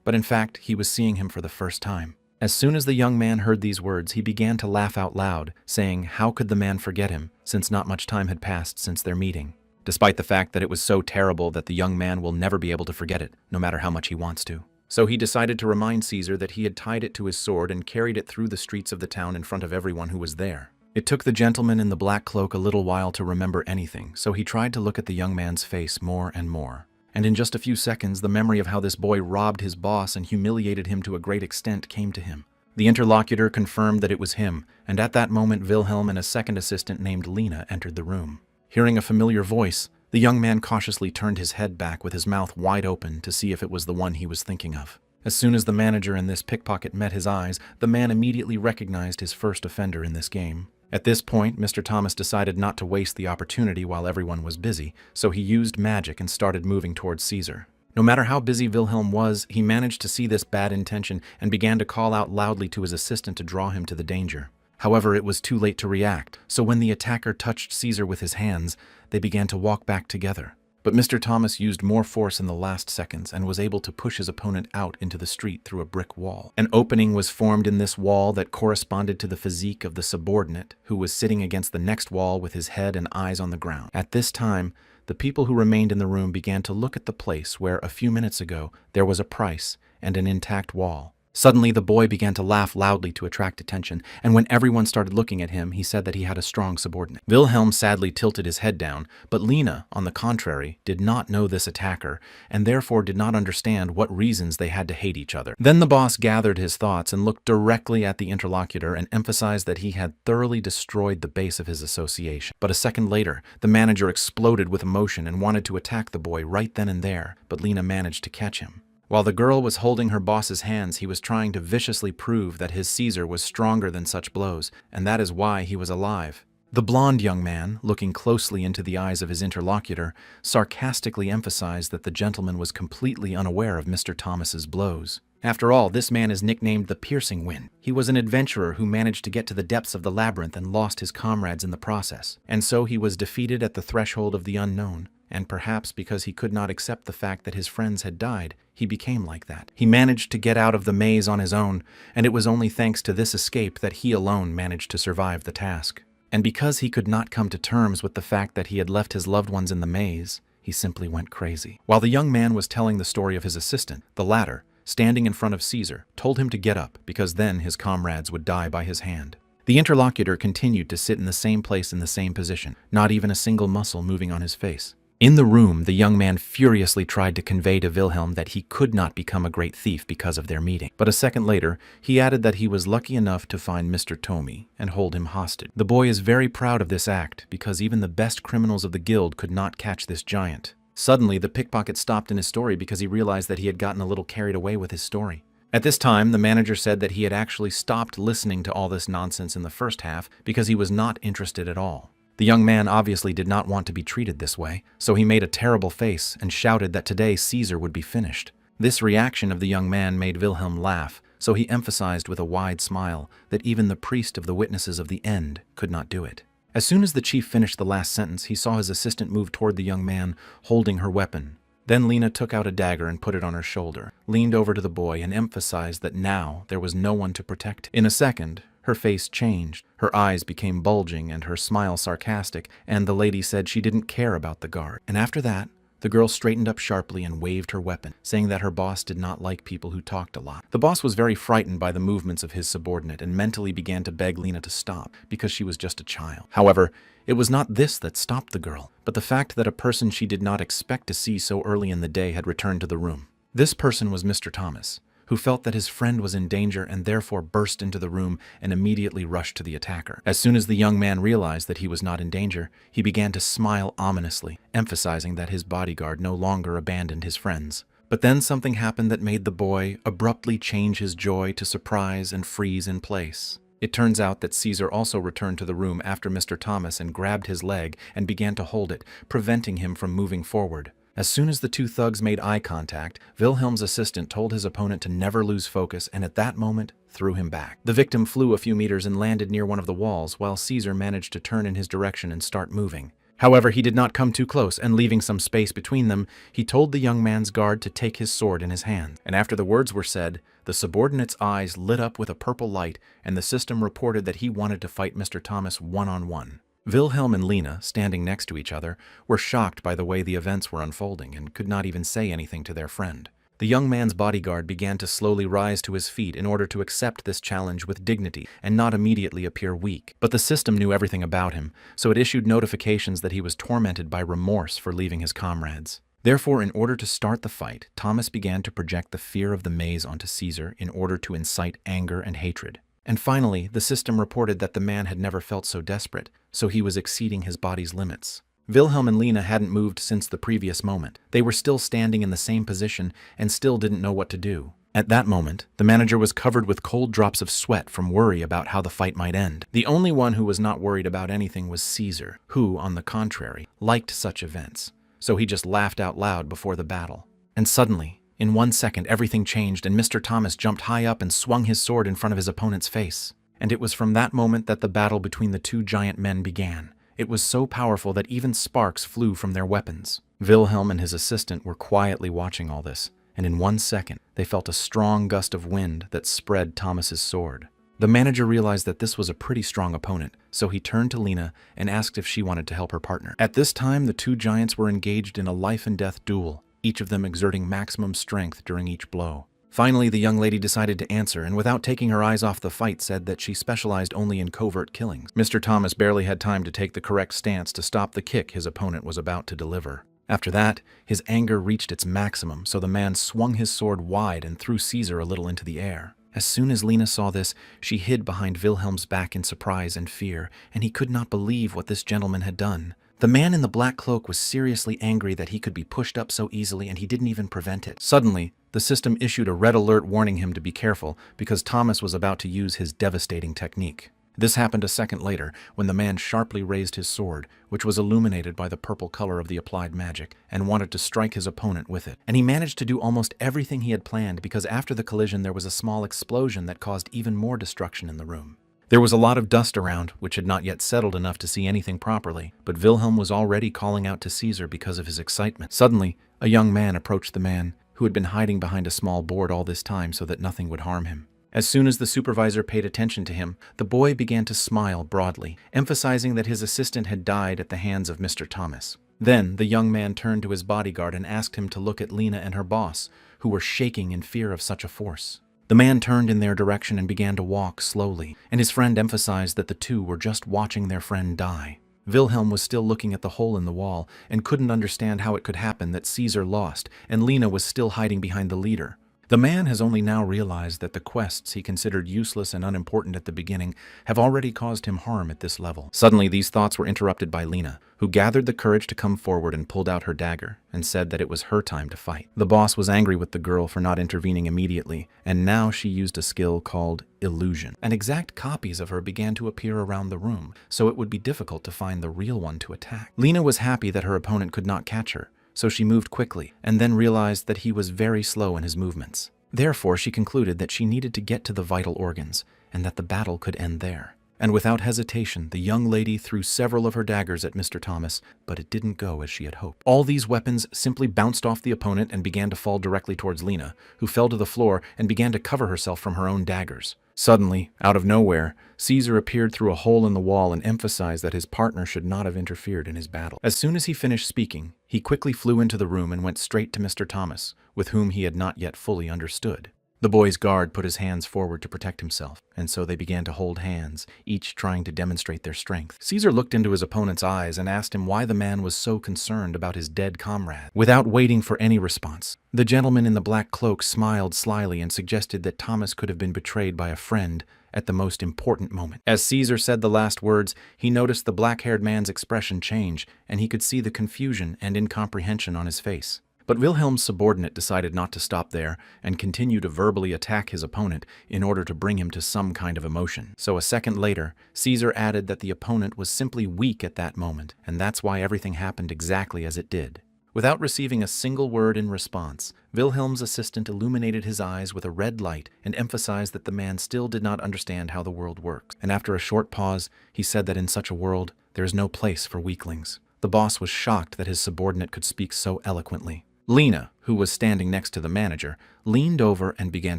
but in fact, he was seeing him for the first time. As soon as the young man heard these words, he began to laugh out loud, saying how could the man forget him, since not much time had passed since their meeting, despite the fact that it was so terrible that the young man will never be able to forget it, no matter how much he wants to. So he decided to remind Caesar that he had tied it to his sword and carried it through the streets of the town in front of everyone who was there. It took the gentleman in the black cloak a little while to remember anything, so he tried to look at the young man's face more and more. And in just a few seconds, the memory of how this boy robbed his boss and humiliated him to a great extent came to him. The interlocutor confirmed that it was him, and at that moment Wilhelm and a second assistant named Lena entered the room. Hearing a familiar voice, the young man cautiously turned his head back with his mouth wide open to see if it was the one he was thinking of. As soon as the manager and this pickpocket met his eyes, the man immediately recognized his first offender in this game. At this point, Mr. Thomas decided not to waste the opportunity while everyone was busy, so he used magic and started moving towards Caesar. No matter how busy Wilhelm was, he managed to see this bad intention and began to call out loudly to his assistant to draw him to the danger. However, it was too late to react, so when the attacker touched Caesar with his hands, they began to walk back together. But Mr. Thomas used more force in the last seconds and was able to push his opponent out into the street through a brick wall. An opening was formed in this wall that corresponded to the physique of the subordinate, who was sitting against the next wall with his head and eyes on the ground. At this time, the people who remained in the room began to look at the place where, a few minutes ago, there was a price and an intact wall. Suddenly, the boy began to laugh loudly to attract attention, and when everyone started looking at him, he said that he had a strong subordinate. Wilhelm sadly tilted his head down, but Lena, on the contrary, did not know this attacker, and therefore did not understand what reasons they had to hate each other. Then the boss gathered his thoughts and looked directly at the interlocutor and emphasized that he had thoroughly destroyed the base of his association. But a second later, the manager exploded with emotion and wanted to attack the boy right then and there, but Lena managed to catch him. While the girl was holding her boss's hands, he was trying to viciously prove that his Caesar was stronger than such blows, and that is why he was alive. The blonde young man, looking closely into the eyes of his interlocutor, sarcastically emphasized that the gentleman was completely unaware of Mr. Thomas's blows. After all, this man is nicknamed the Piercing Wind. He was an adventurer who managed to get to the depths of the labyrinth and lost his comrades in the process, and so he was defeated at the threshold of the unknown. And perhaps because he could not accept the fact that his friends had died, he became like that. He managed to get out of the maze on his own, and it was only thanks to this escape that he alone managed to survive the task. And because he could not come to terms with the fact that he had left his loved ones in the maze, he simply went crazy. While the young man was telling the story of his assistant, the latter, standing in front of Caesar, told him to get up because then his comrades would die by his hand. The interlocutor continued to sit in the same place in the same position, not even a single muscle moving on his face. In the room, the young man furiously tried to convey to Wilhelm that he could not become a great thief because of their meeting. But a second later, he added that he was lucky enough to find Mr. Tomi and hold him hostage. The boy is very proud of this act because even the best criminals of the guild could not catch this giant. Suddenly, the pickpocket stopped in his story because he realized that he had gotten a little carried away with his story. At this time, the manager said that he had actually stopped listening to all this nonsense in the first half because he was not interested at all. The young man obviously did not want to be treated this way, so he made a terrible face and shouted that today Caesar would be finished. This reaction of the young man made Wilhelm laugh, so he emphasized with a wide smile that even the priest of the witnesses of the end could not do it. As soon as the chief finished the last sentence, he saw his assistant move toward the young man, holding her weapon. Then Lena took out a dagger and put it on her shoulder, leaned over to the boy and emphasized that now there was no one to protect him. In a second, her face changed, her eyes became bulging and her smile sarcastic, and the lady said she didn't care about the guard. And after that, The girl straightened up sharply and waved her weapon, saying that her boss did not like people who talked a lot. The boss was very frightened by the movements of his subordinate and mentally began to beg Lena to stop because she was just a child. However, it was not this that stopped the girl, but the fact that a person she did not expect to see so early in the day had returned to the room. This person was Mr. Thomas, who felt that his friend was in danger and therefore burst into the room and immediately rushed to the attacker. As soon as the young man realized that he was not in danger, he began to smile ominously, emphasizing that his bodyguard no longer abandoned his friends. But then something happened that made the boy abruptly change his joy to surprise and freeze in place. It turns out that Caesar also returned to the room after Mr. Thomas and grabbed his leg and began to hold it, preventing him from moving forward. As soon as the two thugs made eye contact, Wilhelm's assistant told his opponent to never lose focus and at that moment threw him back. The victim flew a few meters and landed near one of the walls while Caesar managed to turn in his direction and start moving. However, he did not come too close, and leaving some space between them, he told the young man's guard to take his sword in his hand. And after the words were said, the subordinate's eyes lit up with a purple light, and the system reported that he wanted to fight Mr. Thomas one-on-one. Wilhelm and Lena, standing next to each other, were shocked by the way the events were unfolding and could not even say anything to their friend. The young man's bodyguard began to slowly rise to his feet in order to accept this challenge with dignity and not immediately appear weak. But the system knew everything about him, so it issued notifications that he was tormented by remorse for leaving his comrades. Therefore, in order to start the fight, Thomas began to project the fear of the maze onto Caesar in order to incite anger and hatred. And finally, the system reported that the man had never felt so desperate, so he was exceeding his body's limits. Wilhelm and Lena hadn't moved since the previous moment. They were still standing in the same position and still didn't know what to do. At that moment, the manager was covered with cold drops of sweat from worry about how the fight might end. The only one who was not worried about anything was Caesar, who, on the contrary, liked such events. So he just laughed out loud before the battle. And suddenly, in 1 second, everything changed and Mr. Thomas jumped high up and swung his sword in front of his opponent's face. And it was from that moment that the battle between the two giant men began. It was so powerful that even sparks flew from their weapons. Wilhelm and his assistant were quietly watching all this, and in 1 second, they felt a strong gust of wind that spread Thomas's sword. The manager realized that this was a pretty strong opponent, so he turned to Lena and asked if she wanted to help her partner. At this time, the two giants were engaged in a life-and-death duel, each of them exerting maximum strength during each blow. Finally, the young lady decided to answer, and without taking her eyes off the fight, said that she specialized only in covert killings. Mr. Thomas barely had time to take the correct stance to stop the kick his opponent was about to deliver. After that, his anger reached its maximum, so the man swung his sword wide and threw Caesar a little into the air. As soon as Lena saw this, she hid behind Wilhelm's back in surprise and fear, and he could not believe what this gentleman had done. The man in the black cloak was seriously angry that he could be pushed up so easily and he didn't even prevent it. Suddenly, the system issued a red alert warning him to be careful because Thomas was about to use his devastating technique. This happened a second later when the man sharply raised his sword, which was illuminated by the purple color of the applied magic, and wanted to strike his opponent with it. And he managed to do almost everything he had planned because after the collision there was a small explosion that caused even more destruction in the room. There was a lot of dust around, which had not yet settled enough to see anything properly, but Wilhelm was already calling out to Caesar because of his excitement. Suddenly, a young man approached the man, who had been hiding behind a small board all this time so that nothing would harm him. As soon as the supervisor paid attention to him, the boy began to smile broadly, emphasizing that his assistant had died at the hands of Mr. Thomas. Then, the young man turned to his bodyguard and asked him to look at Lena and her boss, who were shaking in fear of such a force. The man turned in their direction and began to walk slowly, and his friend emphasized that the two were just watching their friend die. Wilhelm was still looking at the hole in the wall and couldn't understand how it could happen that Caesar lost and Lena was still hiding behind the leader. The man has only now realized that the quests he considered useless and unimportant at the beginning have already caused him harm at this level. Suddenly, these thoughts were interrupted by Lena, who gathered the courage to come forward and pulled out her dagger and said that it was her time to fight. The boss was angry with the girl for not intervening immediately, and now she used a skill called illusion. And exact copies of her began to appear around the room, so it would be difficult to find the real one to attack. Lena was happy that her opponent could not catch her, so she moved quickly, and then realized that he was very slow in his movements. Therefore, she concluded that she needed to get to the vital organs, and that the battle could end there. And without hesitation, the young lady threw several of her daggers at Mr. Thomas, but it didn't go as she had hoped. All these weapons simply bounced off the opponent and began to fall directly towards Lena, who fell to the floor and began to cover herself from her own daggers. Suddenly, out of nowhere, Caesar appeared through a hole in the wall and emphasized that his partner should not have interfered in his battle. As soon as he finished speaking, he quickly flew into the room and went straight to Mr. Thomas, with whom he had not yet fully understood. The boy's guard put his hands forward to protect himself, and so they began to hold hands, each trying to demonstrate their strength. Caesar looked into his opponent's eyes and asked him why the man was so concerned about his dead comrade. Without waiting for any response, the gentleman in the black cloak smiled slyly and suggested that Thomas could have been betrayed by a friend at the most important moment. As Caesar said the last words, he noticed the black-haired man's expression change, and he could see the confusion and incomprehension on his face. But Wilhelm's subordinate decided not to stop there and continue to verbally attack his opponent in order to bring him to some kind of emotion. So a second later, Caesar added that the opponent was simply weak at that moment, and that's why everything happened exactly as it did. Without receiving a single word in response, Wilhelm's assistant illuminated his eyes with a red light and emphasized that the man still did not understand how the world works. And after a short pause, he said that in such a world, there is no place for weaklings. The boss was shocked that his subordinate could speak so eloquently. Lena, who was standing next to the manager, leaned over and began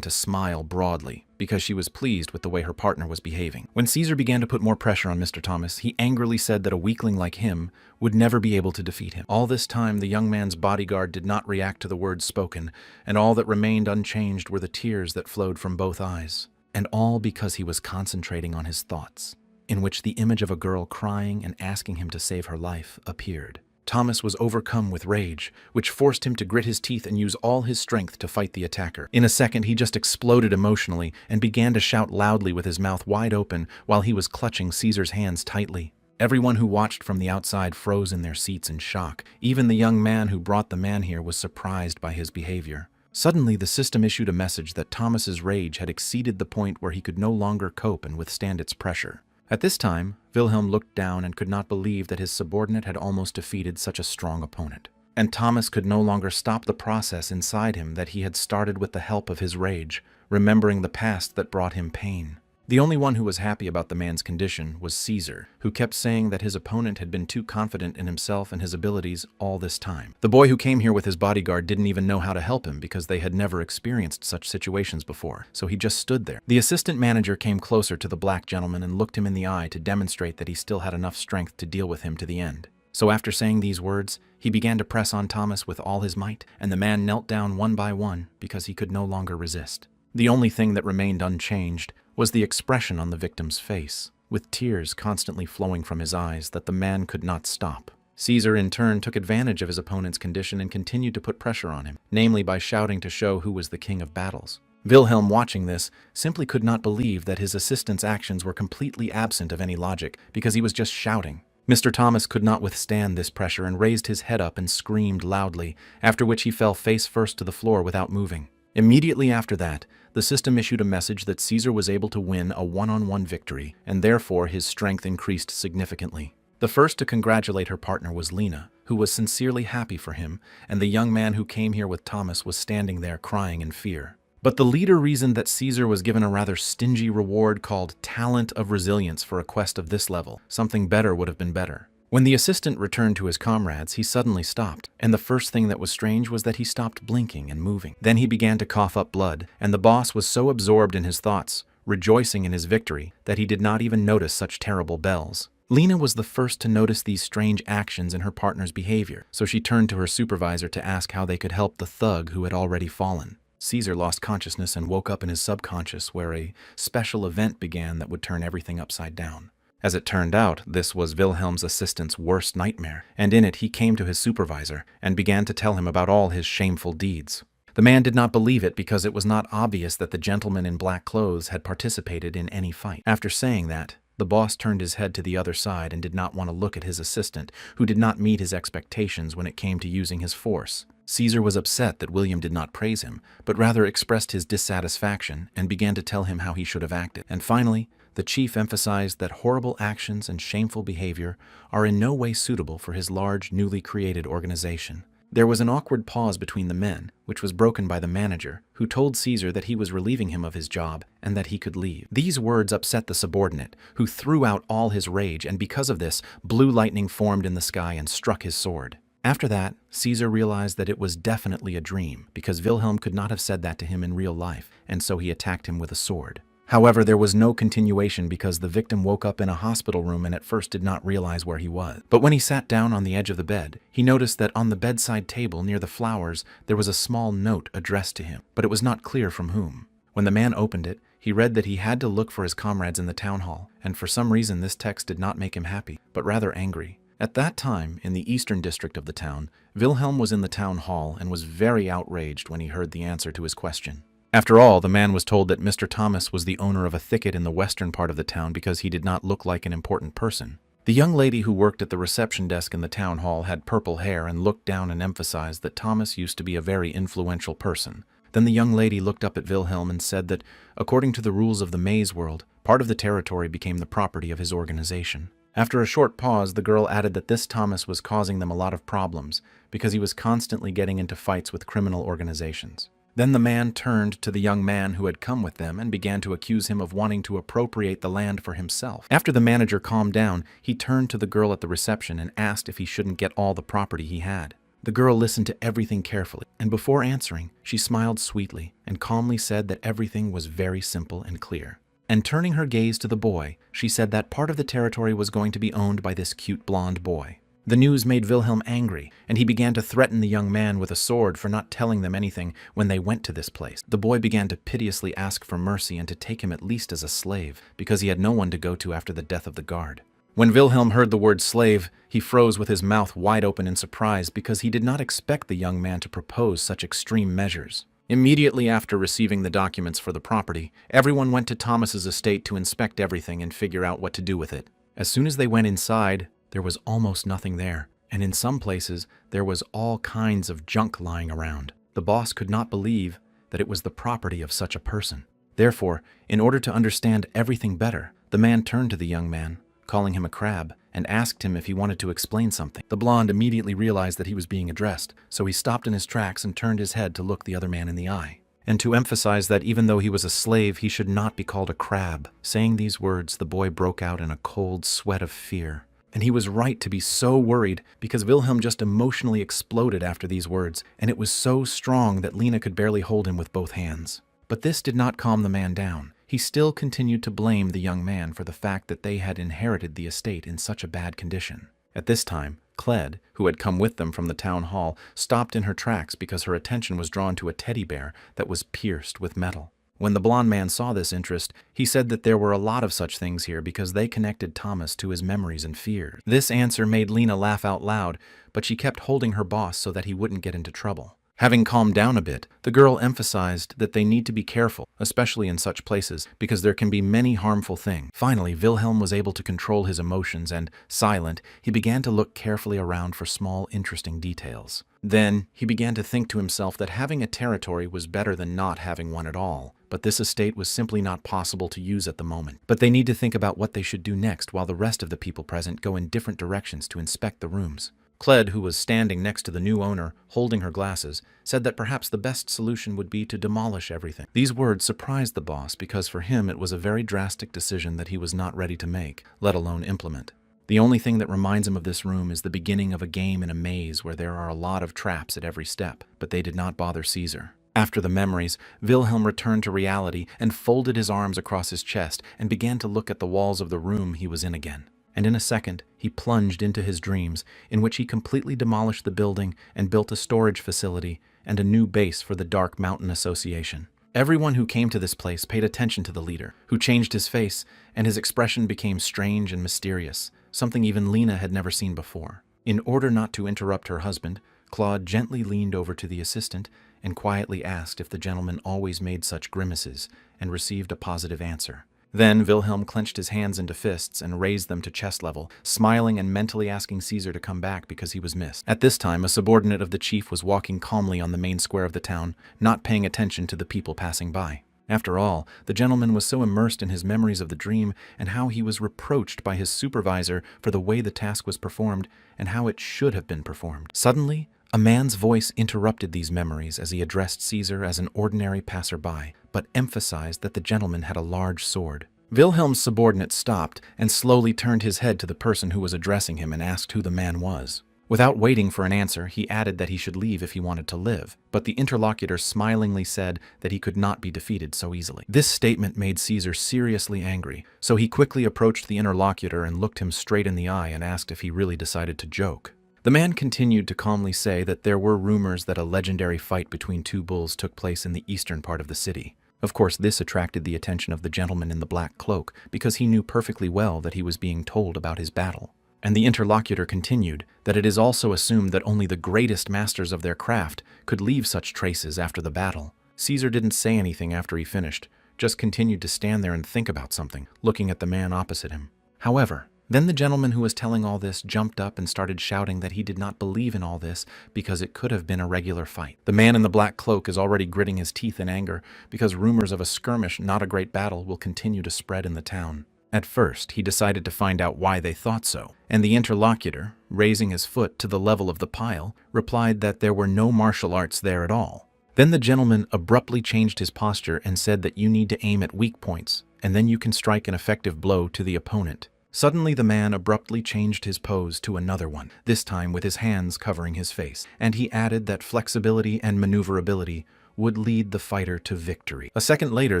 to smile broadly because she was pleased with the way her partner was behaving. When Caesar began to put more pressure on Mr. Thomas, he angrily said that a weakling like him would never be able to defeat him. All this time, the young man's bodyguard did not react to the words spoken, and all that remained unchanged were the tears that flowed from both eyes. And all because he was concentrating on his thoughts, in which the image of a girl crying and asking him to save her life appeared. Thomas was overcome with rage, which forced him to grit his teeth and use all his strength to fight the attacker. In a second, he just exploded emotionally and began to shout loudly with his mouth wide open while he was clutching Caesar's hands tightly. Everyone who watched from the outside froze in their seats in shock. Even the young man who brought the man here was surprised by his behavior. Suddenly, the system issued a message that Thomas's rage had exceeded the point where he could no longer cope and withstand its pressure. At this time, Wilhelm looked down and could not believe that his subordinate had almost defeated such a strong opponent. And Thomas could no longer stop the process inside him that he had started with the help of his rage, remembering the past that brought him pain. The only one who was happy about the man's condition was Caesar, who kept saying that his opponent had been too confident in himself and his abilities all this time. The boy who came here with his bodyguard didn't even know how to help him because they had never experienced such situations before, so he just stood there. The assistant manager came closer to the black gentleman and looked him in the eye to demonstrate that he still had enough strength to deal with him to the end. So after saying these words, he began to press on Thomas with all his might, and the man knelt down one by one because he could no longer resist. The only thing that remained unchanged was the expression on the victim's face, with tears constantly flowing from his eyes that the man could not stop. Caesar, in turn, took advantage of his opponent's condition and continued to put pressure on him, namely by shouting to show who was the king of battles. Wilhelm, watching this, simply could not believe that his assistant's actions were completely absent of any logic because he was just shouting. Mr. Thomas could not withstand this pressure and raised his head up and screamed loudly, after which he fell face first to the floor without moving. Immediately after that, the system issued a message that Caesar was able to win a one-on-one victory, and therefore his strength increased significantly. The first to congratulate her partner was Lena, who was sincerely happy for him, and the young man who came here with Thomas was standing there crying in fear. But the leader reasoned that Caesar was given a rather stingy reward called Talent of Resilience for a quest of this level. Something better would have been better. When the assistant returned to his comrades, he suddenly stopped, and the first thing that was strange was that he stopped blinking and moving. Then he began to cough up blood, and the boss was so absorbed in his thoughts, rejoicing in his victory, that he did not even notice such terrible bells. Lena was the first to notice these strange actions in her partner's behavior, so she turned to her supervisor to ask how they could help the thug who had already fallen. Caesar lost consciousness and woke up in his subconscious where a special event began that would turn everything upside down. As it turned out, this was Wilhelm's assistant's worst nightmare, and in it he came to his supervisor and began to tell him about all his shameful deeds. The man did not believe it because it was not obvious that the gentleman in black clothes had participated in any fight. After saying that, the boss turned his head to the other side and did not want to look at his assistant, who did not meet his expectations when it came to using his force. Caesar was upset that William did not praise him, but rather expressed his dissatisfaction and began to tell him how he should have acted. And finally, the chief emphasized that horrible actions and shameful behavior are in no way suitable for his large, newly created organization. There was an awkward pause between the men, which was broken by the manager, who told Caesar that he was relieving him of his job and that he could leave. These words upset the subordinate, who threw out all his rage, and because of this, blue lightning formed in the sky and struck his sword. After that, Caesar realized that it was definitely a dream, because Wilhelm could not have said that to him in real life, and so he attacked him with a sword. However, there was no continuation because the victim woke up in a hospital room and at first did not realize where he was. But when he sat down on the edge of the bed, he noticed that on the bedside table near the flowers there was a small note addressed to him, but it was not clear from whom. When the man opened it, he read that he had to look for his comrades in the town hall, and for some reason this text did not make him happy, but rather angry. At that time, in the eastern district of the town, Wilhelm was in the town hall and was very outraged when he heard the answer to his question. After all, the man was told that Mr. Thomas was the owner of a thicket in the western part of the town because he did not look like an important person. The young lady who worked at the reception desk in the town hall had purple hair and looked down and emphasized that Thomas used to be a very influential person. Then the young lady looked up at Wilhelm and said that, according to the rules of the maze world, part of the territory became the property of his organization. After a short pause, the girl added that this Thomas was causing them a lot of problems because he was constantly getting into fights with criminal organizations. Then the man turned to the young man who had come with them and began to accuse him of wanting to appropriate the land for himself. After the manager calmed down, he turned to the girl at the reception and asked if he shouldn't get all the property he had. The girl listened to everything carefully, and before answering, she smiled sweetly and calmly said that everything was very simple and clear. And turning her gaze to the boy, she said that part of the territory was going to be owned by this cute blonde boy. The news made Wilhelm angry, and he began to threaten the young man with a sword for not telling them anything when they went to this place. The boy began to piteously ask for mercy and to take him at least as a slave, because he had no one to go to after the death of the guard. When Wilhelm heard the word slave, he froze with his mouth wide open in surprise because he did not expect the young man to propose such extreme measures. Immediately after receiving the documents for the property, everyone went to Thomas's estate to inspect everything and figure out what to do with it. As soon as they went inside, there was almost nothing there, and in some places, there was all kinds of junk lying around. The boss could not believe that it was the property of such a person. Therefore, in order to understand everything better, the man turned to the young man, calling him a crab, and asked him if he wanted to explain something. The blonde immediately realized that he was being addressed, so he stopped in his tracks and turned his head to look the other man in the eye, and to emphasize that even though he was a slave, he should not be called a crab. Saying these words, the boy broke out in a cold sweat of fear. And he was right to be so worried because Wilhelm just emotionally exploded after these words, and it was so strong that Lena could barely hold him with both hands. But this did not calm the man down. He still continued to blame the young man for the fact that they had inherited the estate in such a bad condition. At this time, Cled, who had come with them from the town hall, stopped in her tracks because her attention was drawn to a teddy bear that was pierced with metal. When the blond man saw this interest, he said that there were a lot of such things here because they connected Thomas to his memories and fears. This answer made Lena laugh out loud, but she kept holding her boss so that he wouldn't get into trouble. Having calmed down a bit, the girl emphasized that they need to be careful, especially in such places, because there can be many harmful things. Finally, Wilhelm was able to control his emotions and, silent, he began to look carefully around for small, interesting details. Then, he began to think to himself that having a territory was better than not having one at all, but this estate was simply not possible to use at the moment. But they need to think about what they should do next while the rest of the people present go in different directions to inspect the rooms. Cled, who was standing next to the new owner, holding her glasses, said that perhaps the best solution would be to demolish everything. These words surprised the boss because for him it was a very drastic decision that he was not ready to make, let alone implement. The only thing that reminds him of this room is the beginning of a game in a maze where there are a lot of traps at every step, but they did not bother Caesar. After the memories, Wilhelm returned to reality and folded his arms across his chest and began to look at the walls of the room he was in again. And in a second, he plunged into his dreams, in which he completely demolished the building and built a storage facility and a new base for the Dark Mountain Association. Everyone who came to this place paid attention to the leader, who changed his face, and his expression became strange and mysterious, something even Lena had never seen before. In order not to interrupt her husband, Claude gently leaned over to the assistant and quietly asked if the gentleman always made such grimaces, and received a positive answer. Then Wilhelm clenched his hands into fists and raised them to chest level, smiling and mentally asking Caesar to come back because he was missed. At this time, a subordinate of the chief was walking calmly on the main square of the town, not paying attention to the people passing by. After all, the gentleman was so immersed in his memories of the dream and how he was reproached by his supervisor for the way the task was performed and how it should have been performed. Suddenly, a man's voice interrupted these memories as he addressed Caesar as an ordinary passerby, but emphasized that the gentleman had a large sword. Wilhelm's subordinate stopped and slowly turned his head to the person who was addressing him and asked who the man was. Without waiting for an answer, he added that he should leave if he wanted to live, but the interlocutor smilingly said that he could not be defeated so easily. This statement made Caesar seriously angry, so he quickly approached the interlocutor and looked him straight in the eye and asked if he really decided to joke. The man continued to calmly say that there were rumors that a legendary fight between two bulls took place in the eastern part of the city. Of course, this attracted the attention of the gentleman in the black cloak because he knew perfectly well that he was being told about his battle. And the interlocutor continued that it is also assumed that only the greatest masters of their craft could leave such traces after the battle. Caesar didn't say anything after he finished, just continued to stand there and think about something, looking at the man opposite him. However, then the gentleman who was telling all this jumped up and started shouting that he did not believe in all this because it could have been a regular fight. The man in the black cloak is already gritting his teeth in anger because rumors of a skirmish, not a great battle, will continue to spread in the town. At first, he decided to find out why they thought so, and the interlocutor, raising his foot to the level of the pile, replied that there were no martial arts there at all. Then the gentleman abruptly changed his posture and said that you need to aim at weak points, and then you can strike an effective blow to the opponent. Suddenly the man abruptly changed his pose to another one, this time with his hands covering his face, and he added that flexibility and maneuverability would lead the fighter to victory. A second later,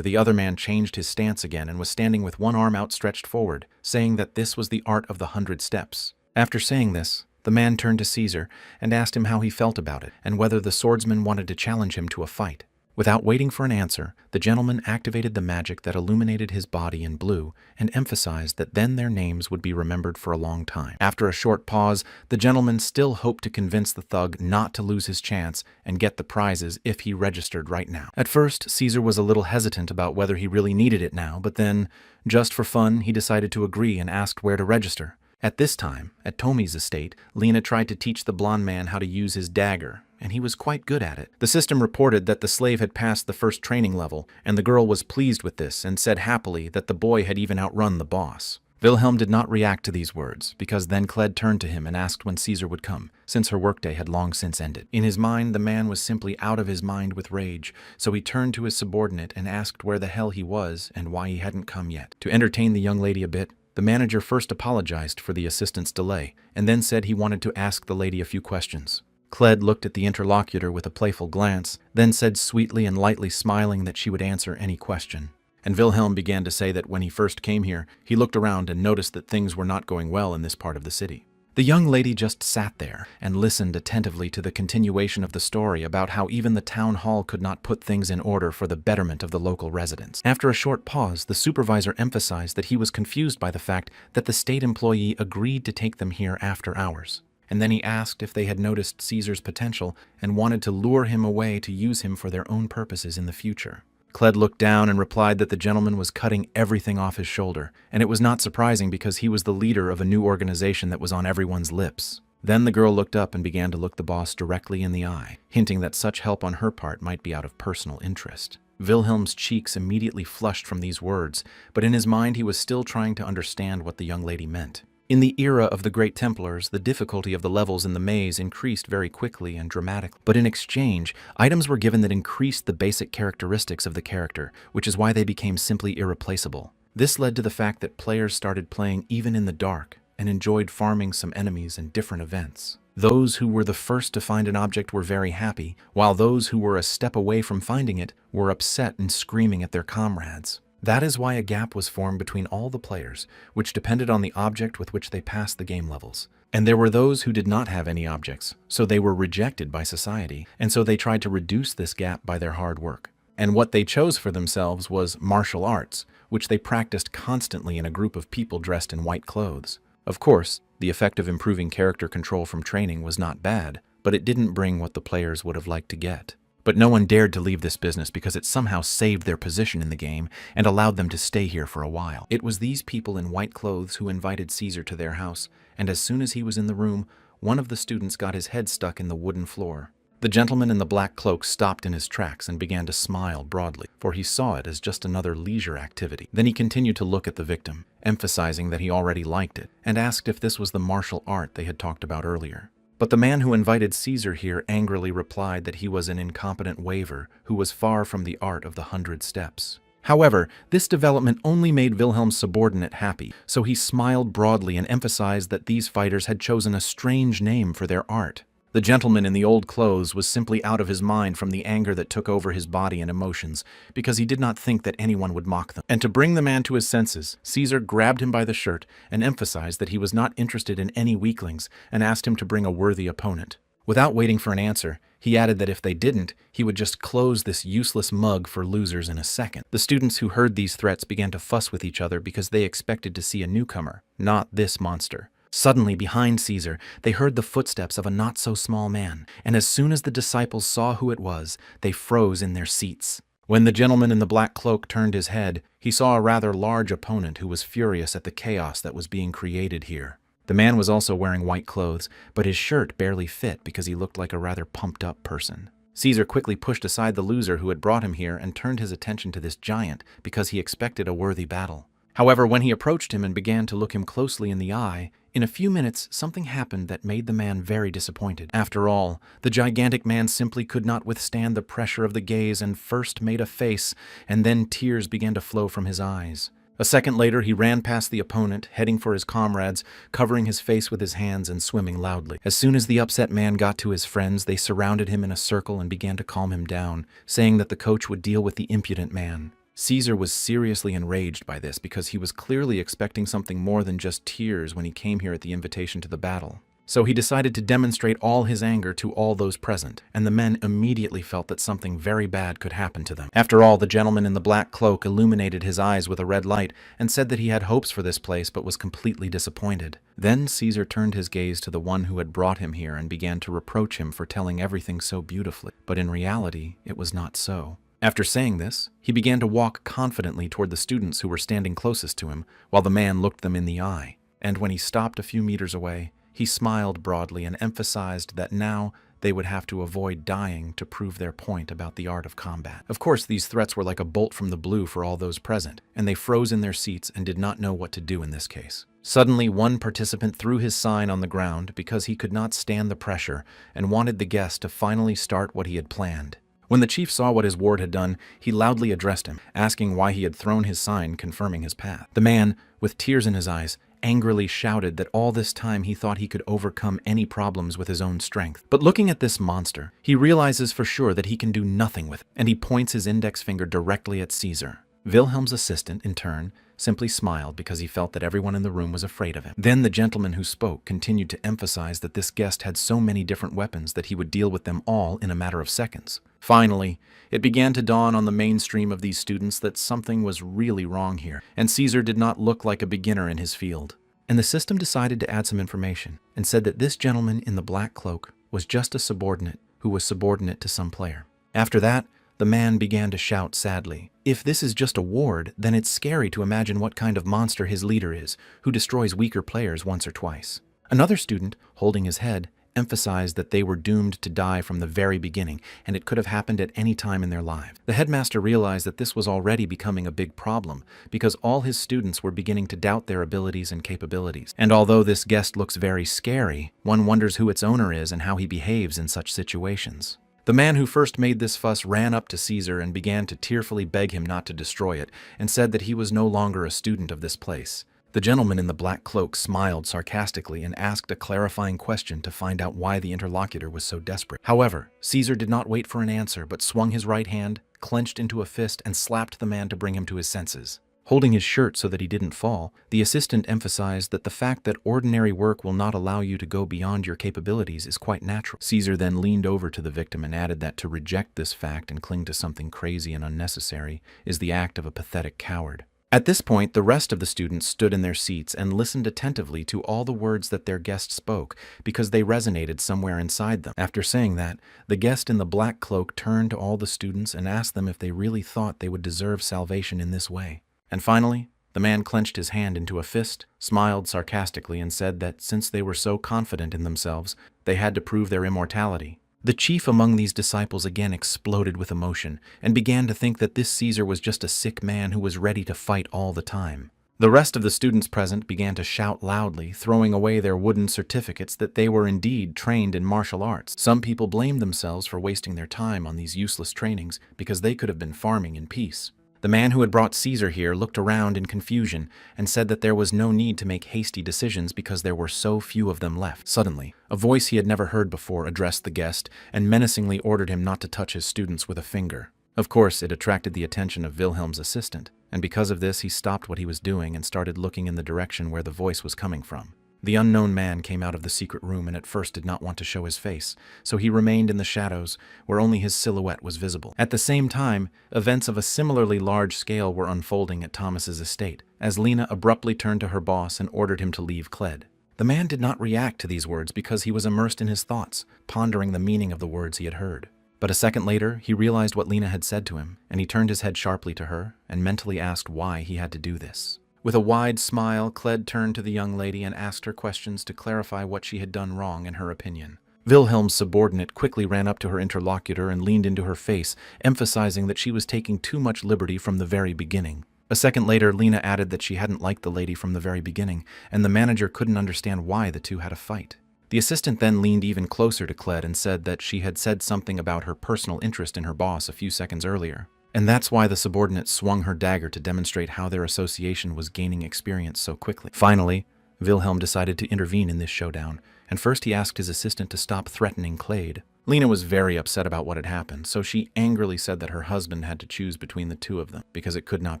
the other man changed his stance again and was standing with one arm outstretched forward, saying that this was the art of the 100 steps. After saying this, the man turned to Caesar and asked him how he felt about it and whether the swordsman wanted to challenge him to a fight. Without waiting for an answer, the gentleman activated the magic that illuminated his body in blue and emphasized that then their names would be remembered for a long time. After a short pause, the gentleman still hoped to convince the thug not to lose his chance and get the prizes if he registered right now. At first, Caesar was a little hesitant about whether he really needed it now, but then, just for fun, he decided to agree and asked where to register. At this time, at Tomi's estate, Lena tried to teach the blonde man how to use his dagger, and he was quite good at it. The system reported that the slave had passed the first training level, and the girl was pleased with this and said happily that the boy had even outrun the boss. Wilhelm did not react to these words, because then Cled turned to him and asked when Caesar would come, since her workday had long since ended. In his mind, the man was simply out of his mind with rage, so he turned to his subordinate and asked where the hell he was and why he hadn't come yet. To entertain the young lady a bit, the manager first apologized for the assistant's delay, and then said he wanted to ask the lady a few questions. Cled looked at the interlocutor with a playful glance, then said sweetly and lightly smiling that she would answer any question. And Wilhelm began to say that when he first came here, he looked around and noticed that things were not going well in this part of the city. The young lady just sat there and listened attentively to the continuation of the story about how even the town hall could not put things in order for the betterment of the local residents. After a short pause, the supervisor emphasized that he was confused by the fact that the state employee agreed to take them here after hours. And then he asked if they had noticed Caesar's potential and wanted to lure him away to use him for their own purposes in the future. Cled looked down and replied that the gentleman was cutting everything off his shoulder, and it was not surprising because he was the leader of a new organization that was on everyone's lips. Then the girl looked up and began to look the boss directly in the eye, hinting that such help on her part might be out of personal interest. Wilhelm's cheeks immediately flushed from these words, but in his mind he was still trying to understand what the young lady meant. In the era of the Great Templars, the difficulty of the levels in the maze increased very quickly and dramatically. But in exchange, items were given that increased the basic characteristics of the character, which is why they became simply irreplaceable. This led to the fact that players started playing even in the dark and enjoyed farming some enemies and different events. Those who were the first to find an object were very happy, while those who were a step away from finding it were upset and screaming at their comrades. That is why a gap was formed between all the players, which depended on the object with which they passed the game levels. And there were those who did not have any objects, so they were rejected by society, and so they tried to reduce this gap by their hard work. And what they chose for themselves was martial arts, which they practiced constantly in a group of people dressed in white clothes. Of course, the effect of improving character control from training was not bad, but it didn't bring what the players would have liked to get. But no one dared to leave this business because it somehow saved their position in the game and allowed them to stay here for a while. It was these people in white clothes who invited Caesar to their house, and as soon as he was in the room, one of the students got his head stuck in the wooden floor. The gentleman in the black cloak stopped in his tracks and began to smile broadly, for he saw it as just another leisure activity. Then he continued to look at the victim, emphasizing that he already liked it, and asked if this was the martial art they had talked about earlier. But the man who invited Caesar here angrily replied that he was an incompetent waver who was far from the art of the 100 steps. However, this development only made Wilhelm's subordinate happy, so he smiled broadly and emphasized that these fighters had chosen a strange name for their art. The gentleman in the old clothes was simply out of his mind from the anger that took over his body and emotions, because he did not think that anyone would mock them. And to bring the man to his senses, Caesar grabbed him by the shirt and emphasized that he was not interested in any weaklings and asked him to bring a worthy opponent. Without waiting for an answer, he added that if they didn't, he would just close this useless mug for losers in a second. The students who heard these threats began to fuss with each other because they expected to see a newcomer, not this monster. Suddenly, behind Caesar, they heard the footsteps of a not-so-small man, and as soon as the disciples saw who it was, they froze in their seats. When the gentleman in the black cloak turned his head, he saw a rather large opponent who was furious at the chaos that was being created here. The man was also wearing white clothes, but his shirt barely fit because he looked like a rather pumped-up person. Caesar quickly pushed aside the loser who had brought him here and turned his attention to this giant because he expected a worthy battle. However, when he approached him and began to look him closely in the eye, in a few minutes something happened that made the man very disappointed. After all, the gigantic man simply could not withstand the pressure of the gaze and first made a face, and then tears began to flow from his eyes. A second later, he ran past the opponent, heading for his comrades, covering his face with his hands and swimming loudly. As soon as the upset man got to his friends, they surrounded him in a circle and began to calm him down, saying that the coach would deal with the impudent man. Caesar was seriously enraged by this because he was clearly expecting something more than just tears when he came here at the invitation to the battle. So he decided to demonstrate all his anger to all those present, and the men immediately felt that something very bad could happen to them. After all, the gentleman in the black cloak illuminated his eyes with a red light and said that he had hopes for this place but was completely disappointed. Then Caesar turned his gaze to the one who had brought him here and began to reproach him for telling everything so beautifully, but in reality, it was not so. After saying this, he began to walk confidently toward the students who were standing closest to him, while the man looked them in the eye. And when he stopped a few meters away, he smiled broadly and emphasized that now they would have to avoid dying to prove their point about the art of combat. Of course, these threats were like a bolt from the blue for all those present, and they froze in their seats and did not know what to do in this case. Suddenly, one participant threw his sign on the ground because he could not stand the pressure and wanted the guest to finally start what he had planned. When the chief saw what his ward had done, he loudly addressed him, asking why he had thrown his sign confirming his path. The man, with tears in his eyes, angrily shouted that all this time he thought he could overcome any problems with his own strength. But looking at this monster, he realizes for sure that he can do nothing with it, and he points his index finger directly at Caesar. Wilhelm's assistant, in turn, simply smiled because he felt that everyone in the room was afraid of him. Then the gentleman who spoke continued to emphasize that this guest had so many different weapons that he would deal with them all in a matter of seconds. Finally, it began to dawn on the mainstream of these students that something was really wrong here, and Caesar did not look like a beginner in his field. And the system decided to add some information and said that this gentleman in the black cloak was just a subordinate who was subordinate to some player. After that, the man began to shout sadly, "If this is just a ward, then it's scary to imagine what kind of monster his leader is, who destroys weaker players once or twice." Another student, holding his head, emphasized that they were doomed to die from the very beginning, and it could have happened at any time in their lives. The headmaster realized that this was already becoming a big problem, because all his students were beginning to doubt their abilities and capabilities. And although this guest looks very scary, one wonders who its owner is and how he behaves in such situations. The man who first made this fuss ran up to Caesar and began to tearfully beg him not to destroy it, and said that he was no longer a student of this place. The gentleman in the black cloak smiled sarcastically and asked a clarifying question to find out why the interlocutor was so desperate. However, Caesar did not wait for an answer, but swung his right hand, clenched into a fist, and slapped the man to bring him to his senses. Holding his shirt so that he didn't fall, the assistant emphasized that the fact that ordinary work will not allow you to go beyond your capabilities is quite natural. Caesar then leaned over to the victim and added that to reject this fact and cling to something crazy and unnecessary is the act of a pathetic coward. At this point, the rest of the students stood in their seats and listened attentively to all the words that their guest spoke because they resonated somewhere inside them. After saying that, the guest in the black cloak turned to all the students and asked them if they really thought they would deserve salvation in this way. And finally, the man clenched his hand into a fist, smiled sarcastically, and said that since they were so confident in themselves, they had to prove their immortality. The chief among these disciples again exploded with emotion and began to think that this Caesar was just a sick man who was ready to fight all the time. The rest of the students present began to shout loudly, throwing away their wooden certificates that they were indeed trained in martial arts. Some people blamed themselves for wasting their time on these useless trainings because they could have been farming in peace. The man who had brought Caesar here looked around in confusion and said that there was no need to make hasty decisions because there were so few of them left. Suddenly, a voice he had never heard before addressed the guest and menacingly ordered him not to touch his students with a finger. Of course, it attracted the attention of Wilhelm's assistant, and because of this he stopped what he was doing and started looking in the direction where the voice was coming from. The unknown man came out of the secret room and at first did not want to show his face, so he remained in the shadows, where only his silhouette was visible. At the same time, events of a similarly large scale were unfolding at Thomas's estate, as Lena abruptly turned to her boss and ordered him to leave Cled. The man did not react to these words because he was immersed in his thoughts, pondering the meaning of the words he had heard. But a second later, he realized what Lena had said to him, and he turned his head sharply to her and mentally asked why he had to do this. With a wide smile, Cled turned to the young lady and asked her questions to clarify what she had done wrong in her opinion. Wilhelm's subordinate quickly ran up to her interlocutor and leaned into her face, emphasizing that she was taking too much liberty from the very beginning. A second later, Lena added that she hadn't liked the lady from the very beginning, and the manager couldn't understand why the two had a fight. The assistant then leaned even closer to Cled and said that she had said something about her personal interest in her boss a few seconds earlier. And that's why the subordinate swung her dagger to demonstrate how their association was gaining experience so quickly. Finally, Wilhelm decided to intervene in this showdown, and first he asked his assistant to stop threatening Clade. Lena was very upset about what had happened, so she angrily said that her husband had to choose between the two of them, because it could not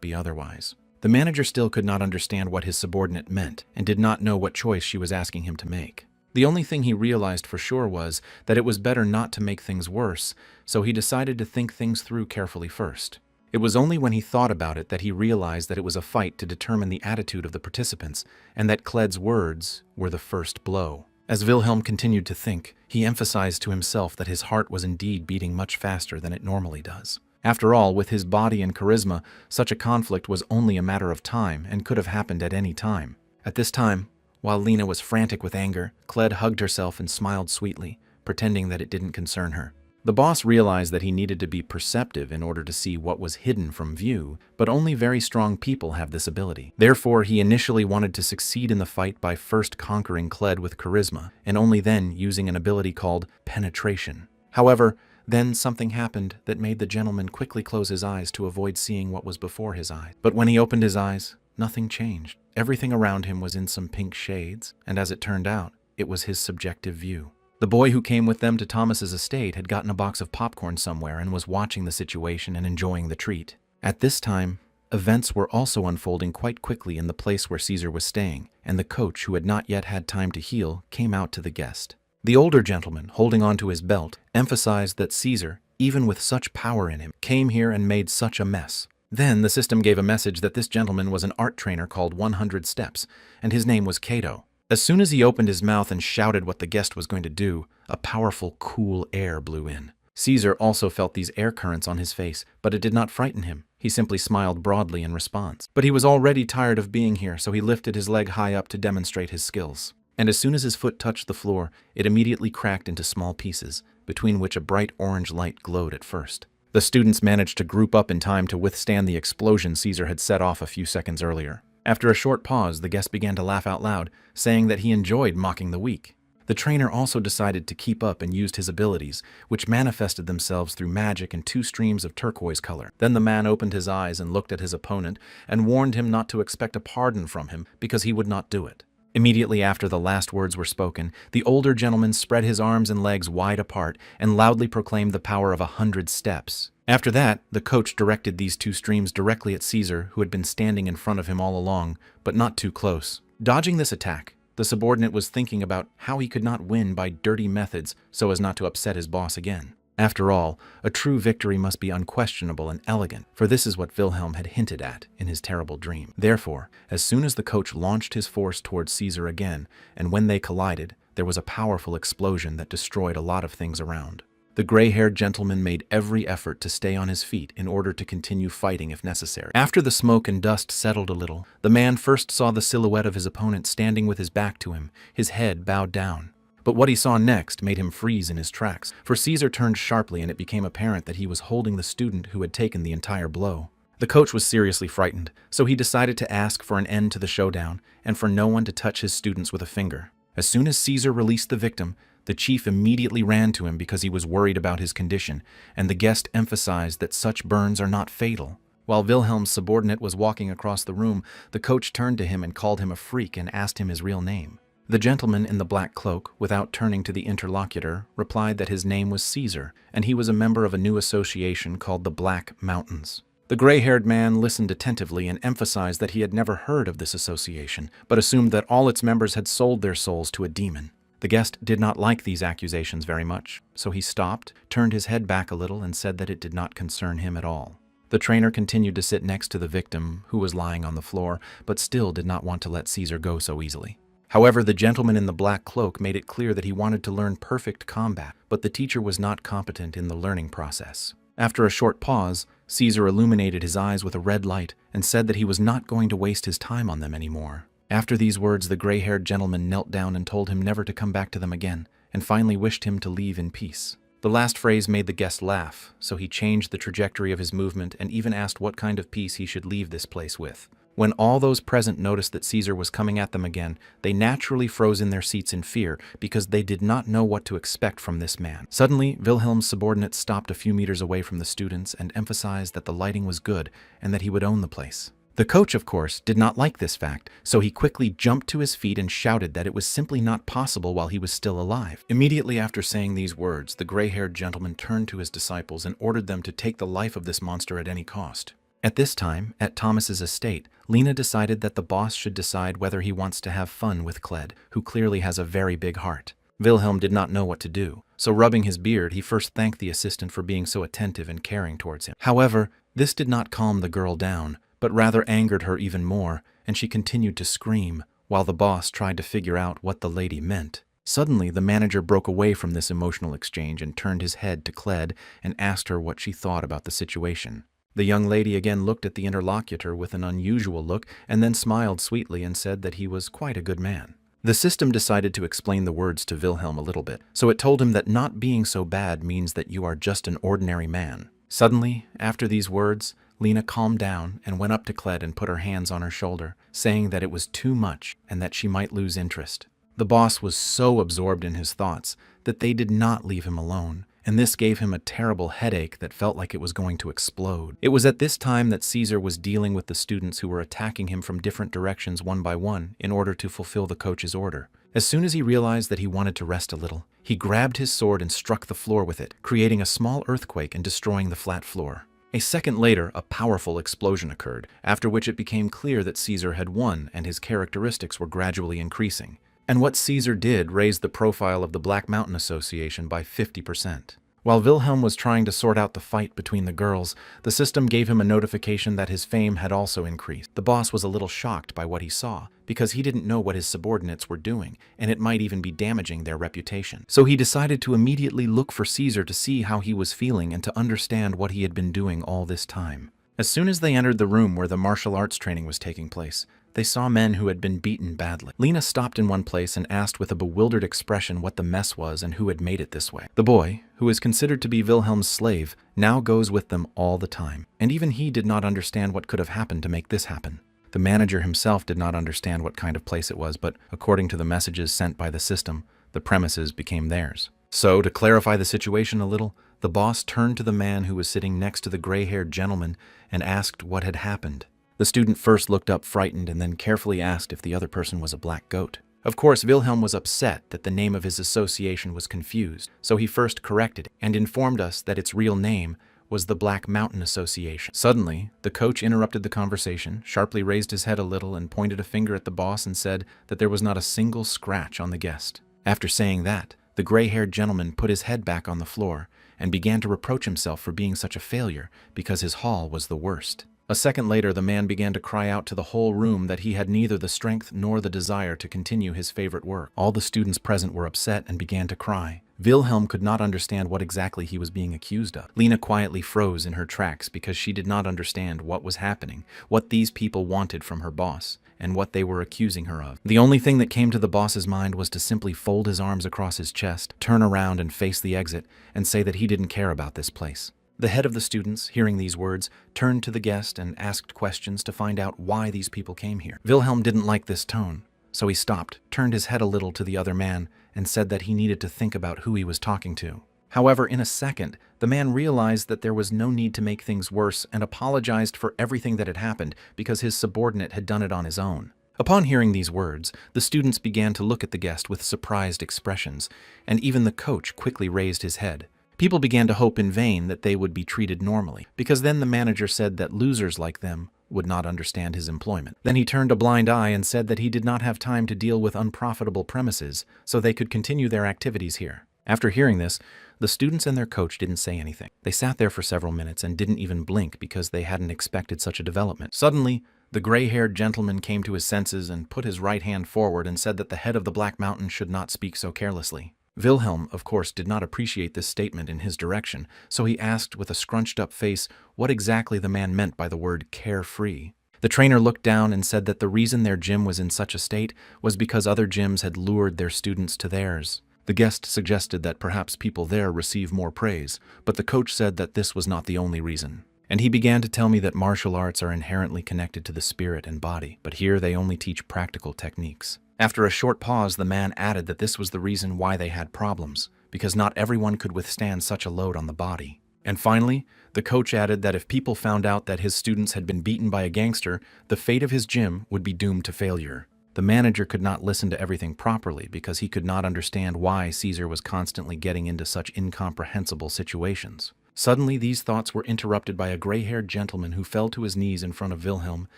be otherwise. The manager still could not understand what his subordinate meant, and did not know what choice she was asking him to make. The only thing he realized for sure was that it was better not to make things worse, so he decided to think things through carefully first. It was only when he thought about it that he realized that it was a fight to determine the attitude of the participants, and that Cled's words were the first blow. As Wilhelm continued to think, he emphasized to himself that his heart was indeed beating much faster than it normally does. After all, with his body and charisma, such a conflict was only a matter of time and could have happened at any time. At this time, while Lena was frantic with anger, Cled hugged herself and smiled sweetly, pretending that it didn't concern her. The boss realized that he needed to be perceptive in order to see what was hidden from view, but only very strong people have this ability. Therefore, he initially wanted to succeed in the fight by first conquering Cled with charisma, and only then using an ability called penetration. However, then something happened that made the gentleman quickly close his eyes to avoid seeing what was before his eyes. But when he opened his eyes, nothing changed. Everything around him was in some pink shades, and as it turned out, it was his subjective view. The boy who came with them to Thomas's estate had gotten a box of popcorn somewhere and was watching the situation and enjoying the treat. At this time, events were also unfolding quite quickly in the place where Caesar was staying, and the coach, who had not yet had time to heal, came out to the guest. The older gentleman, holding onto his belt, emphasized that Caesar, even with such power in him, came here and made such a mess. Then the system gave a message that this gentleman was an art trainer called 100 Steps, and his name was Cato. As soon as he opened his mouth and shouted what the guest was going to do, a powerful, cool air blew in. Caesar also felt these air currents on his face, but it did not frighten him. He simply smiled broadly in response. But he was already tired of being here, so he lifted his leg high up to demonstrate his skills. And as soon as his foot touched the floor, it immediately cracked into small pieces, between which a bright orange light glowed at first. The students managed to group up in time to withstand the explosion Caesar had set off a few seconds earlier. After a short pause, the guest began to laugh out loud, saying that he enjoyed mocking the weak. The trainer also decided to keep up and used his abilities, which manifested themselves through magic in 2 streams of turquoise color. Then the man opened his eyes and looked at his opponent and warned him not to expect a pardon from him because he would not do it. Immediately after the last words were spoken, the older gentleman spread his arms and legs wide apart and loudly proclaimed the power of 100 steps. After that, the coach directed these 2 streams directly at Caesar, who had been standing in front of him all along, but not too close. Dodging this attack, the subordinate was thinking about how he could not win by dirty methods so as not to upset his boss again. After all, a true victory must be unquestionable and elegant, for this is what Wilhelm had hinted at in his terrible dream. Therefore, as soon as the coach launched his force towards Caesar again, and when they collided, there was a powerful explosion that destroyed a lot of things around. The gray-haired gentleman made every effort to stay on his feet in order to continue fighting if necessary. After the smoke and dust settled a little, the man first saw the silhouette of his opponent standing with his back to him, his head bowed down. But what he saw next made him freeze in his tracks, for Caesar turned sharply and it became apparent that he was holding the student who had taken the entire blow. The coach was seriously frightened, so he decided to ask for an end to the showdown and for no one to touch his students with a finger. As soon as Caesar released the victim, the chief immediately ran to him because he was worried about his condition, and the guest emphasized that such burns are not fatal. While Wilhelm's subordinate was walking across the room, the coach turned to him and called him a freak and asked him his real name. The gentleman in the black cloak, without turning to the interlocutor, replied that his name was Caesar, and he was a member of a new association called the Black Mountains. The gray-haired man listened attentively and emphasized that he had never heard of this association, but assumed that all its members had sold their souls to a demon. The guest did not like these accusations very much, so he stopped, turned his head back a little, and said that it did not concern him at all. The trainer continued to sit next to the victim, who was lying on the floor, but still did not want to let Caesar go so easily. However, the gentleman in the black cloak made it clear that he wanted to learn perfect combat, but the teacher was not competent in the learning process. After a short pause, Caesar illuminated his eyes with a red light and said that he was not going to waste his time on them anymore. After these words, the gray-haired gentleman knelt down and told him never to come back to them again, and finally wished him to leave in peace. The last phrase made the guest laugh, so he changed the trajectory of his movement and even asked what kind of peace he should leave this place with. When all those present noticed that Caesar was coming at them again, they naturally froze in their seats in fear because they did not know what to expect from this man. Suddenly, Wilhelm's subordinate stopped a few meters away from the students and emphasized that the lighting was good and that he would own the place. The coach, of course, did not like this fact, so he quickly jumped to his feet and shouted that it was simply not possible while he was still alive. Immediately after saying these words, the gray-haired gentleman turned to his disciples and ordered them to take the life of this monster at any cost. At this time, at Thomas's estate, Lena decided that the boss should decide whether he wants to have fun with Cled, who clearly has a very big heart. Wilhelm did not know what to do, so rubbing his beard, he first thanked the assistant for being so attentive and caring towards him. However, this did not calm the girl down, but rather angered her even more, and she continued to scream, while the boss tried to figure out what the lady meant. Suddenly, the manager broke away from this emotional exchange and turned his head to Cled and asked her what she thought about the situation. The young lady again looked at the interlocutor with an unusual look and then smiled sweetly and said that he was quite a good man. The system decided to explain the words to Wilhelm a little bit, so it told him that not being so bad means that you are just an ordinary man. Suddenly, after these words, Lena calmed down and went up to Cled and put her hands on her shoulder, saying that it was too much and that she might lose interest. The boss was so absorbed in his thoughts that they did not leave him alone, and this gave him a terrible headache that felt like it was going to explode. It was at this time that Caesar was dealing with the students who were attacking him from different directions one by one in order to fulfill the coach's order. As soon as he realized that he wanted to rest a little, he grabbed his sword and struck the floor with it, creating a small earthquake and destroying the flat floor. A second later, a powerful explosion occurred, after which it became clear that Caesar had won and his characteristics were gradually increasing. And what Caesar did raised the profile of the Black Mountain Association by 50%. While Wilhelm was trying to sort out the fight between the girls, the system gave him a notification that his fame had also increased. The boss was a little shocked by what he saw, because he didn't know what his subordinates were doing, and it might even be damaging their reputation. So he decided to immediately look for Caesar to see how he was feeling and to understand what he had been doing all this time. As soon as they entered the room where the martial arts training was taking place, they saw men who had been beaten badly. Lena stopped in one place and asked with a bewildered expression what the mess was and who had made it this way. The boy, who is considered to be Wilhelm's slave, now goes with them all the time, and even he did not understand what could have happened to make this happen. The manager himself did not understand what kind of place it was, but according to the messages sent by the system, the premises became theirs. So, to clarify the situation a little, the boss turned to the man who was sitting next to the gray-haired gentleman and asked what had happened. The student first looked up frightened and then carefully asked if the other person was a black goat. Of course, Wilhelm was upset that the name of his association was confused, so he first corrected it and informed us that its real name was the Black Mountain Association. Suddenly, the coach interrupted the conversation, sharply raised his head a little and pointed a finger at the boss and said that there was not a single scratch on the guest. After saying that, the gray-haired gentleman put his head back on the floor and began to reproach himself for being such a failure because his haul was the worst. A second later, the man began to cry out to the whole room that he had neither the strength nor the desire to continue his favorite work. All the students present were upset and began to cry. Wilhelm could not understand what exactly he was being accused of. Lena quietly froze in her tracks because she did not understand what was happening, what these people wanted from her boss, and what they were accusing her of. The only thing that came to the boss's mind was to simply fold his arms across his chest, turn around and face the exit, and say that he didn't care about this place. The head of the students, hearing these words, turned to the guest and asked questions to find out why these people came here. Wilhelm didn't like this tone, so he stopped, turned his head a little to the other man, and said that he needed to think about who he was talking to. However, in a second, the man realized that there was no need to make things worse and apologized for everything that had happened because his subordinate had done it on his own. Upon hearing these words, the students began to look at the guest with surprised expressions, and even the coach quickly raised his head. People began to hope in vain that they would be treated normally, because then the manager said that losers like them would not understand his employment. Then he turned a blind eye and said that he did not have time to deal with unprofitable premises, so they could continue their activities here. After hearing this, the students and their coach didn't say anything. They sat there for several minutes and didn't even blink because they hadn't expected such a development. Suddenly, the gray-haired gentleman came to his senses and put his right hand forward and said that the head of the Black Mountain should not speak so carelessly. Wilhelm, of course, did not appreciate this statement in his direction, so he asked with a scrunched-up face what exactly the man meant by the word carefree. The trainer looked down and said that the reason their gym was in such a state was because other gyms had lured their students to theirs. The guest suggested that perhaps people there receive more praise, but the coach said that this was not the only reason. And he began to tell me that martial arts are inherently connected to the spirit and body, but here they only teach practical techniques. After a short pause, the man added that this was the reason why they had problems, because not everyone could withstand such a load on the body. And finally, the coach added that if people found out that his students had been beaten by a gangster, the fate of his gym would be doomed to failure. The manager could not listen to everything properly because he could not understand why Caesar was constantly getting into such incomprehensible situations. Suddenly, these thoughts were interrupted by a gray-haired gentleman who fell to his knees in front of Wilhelm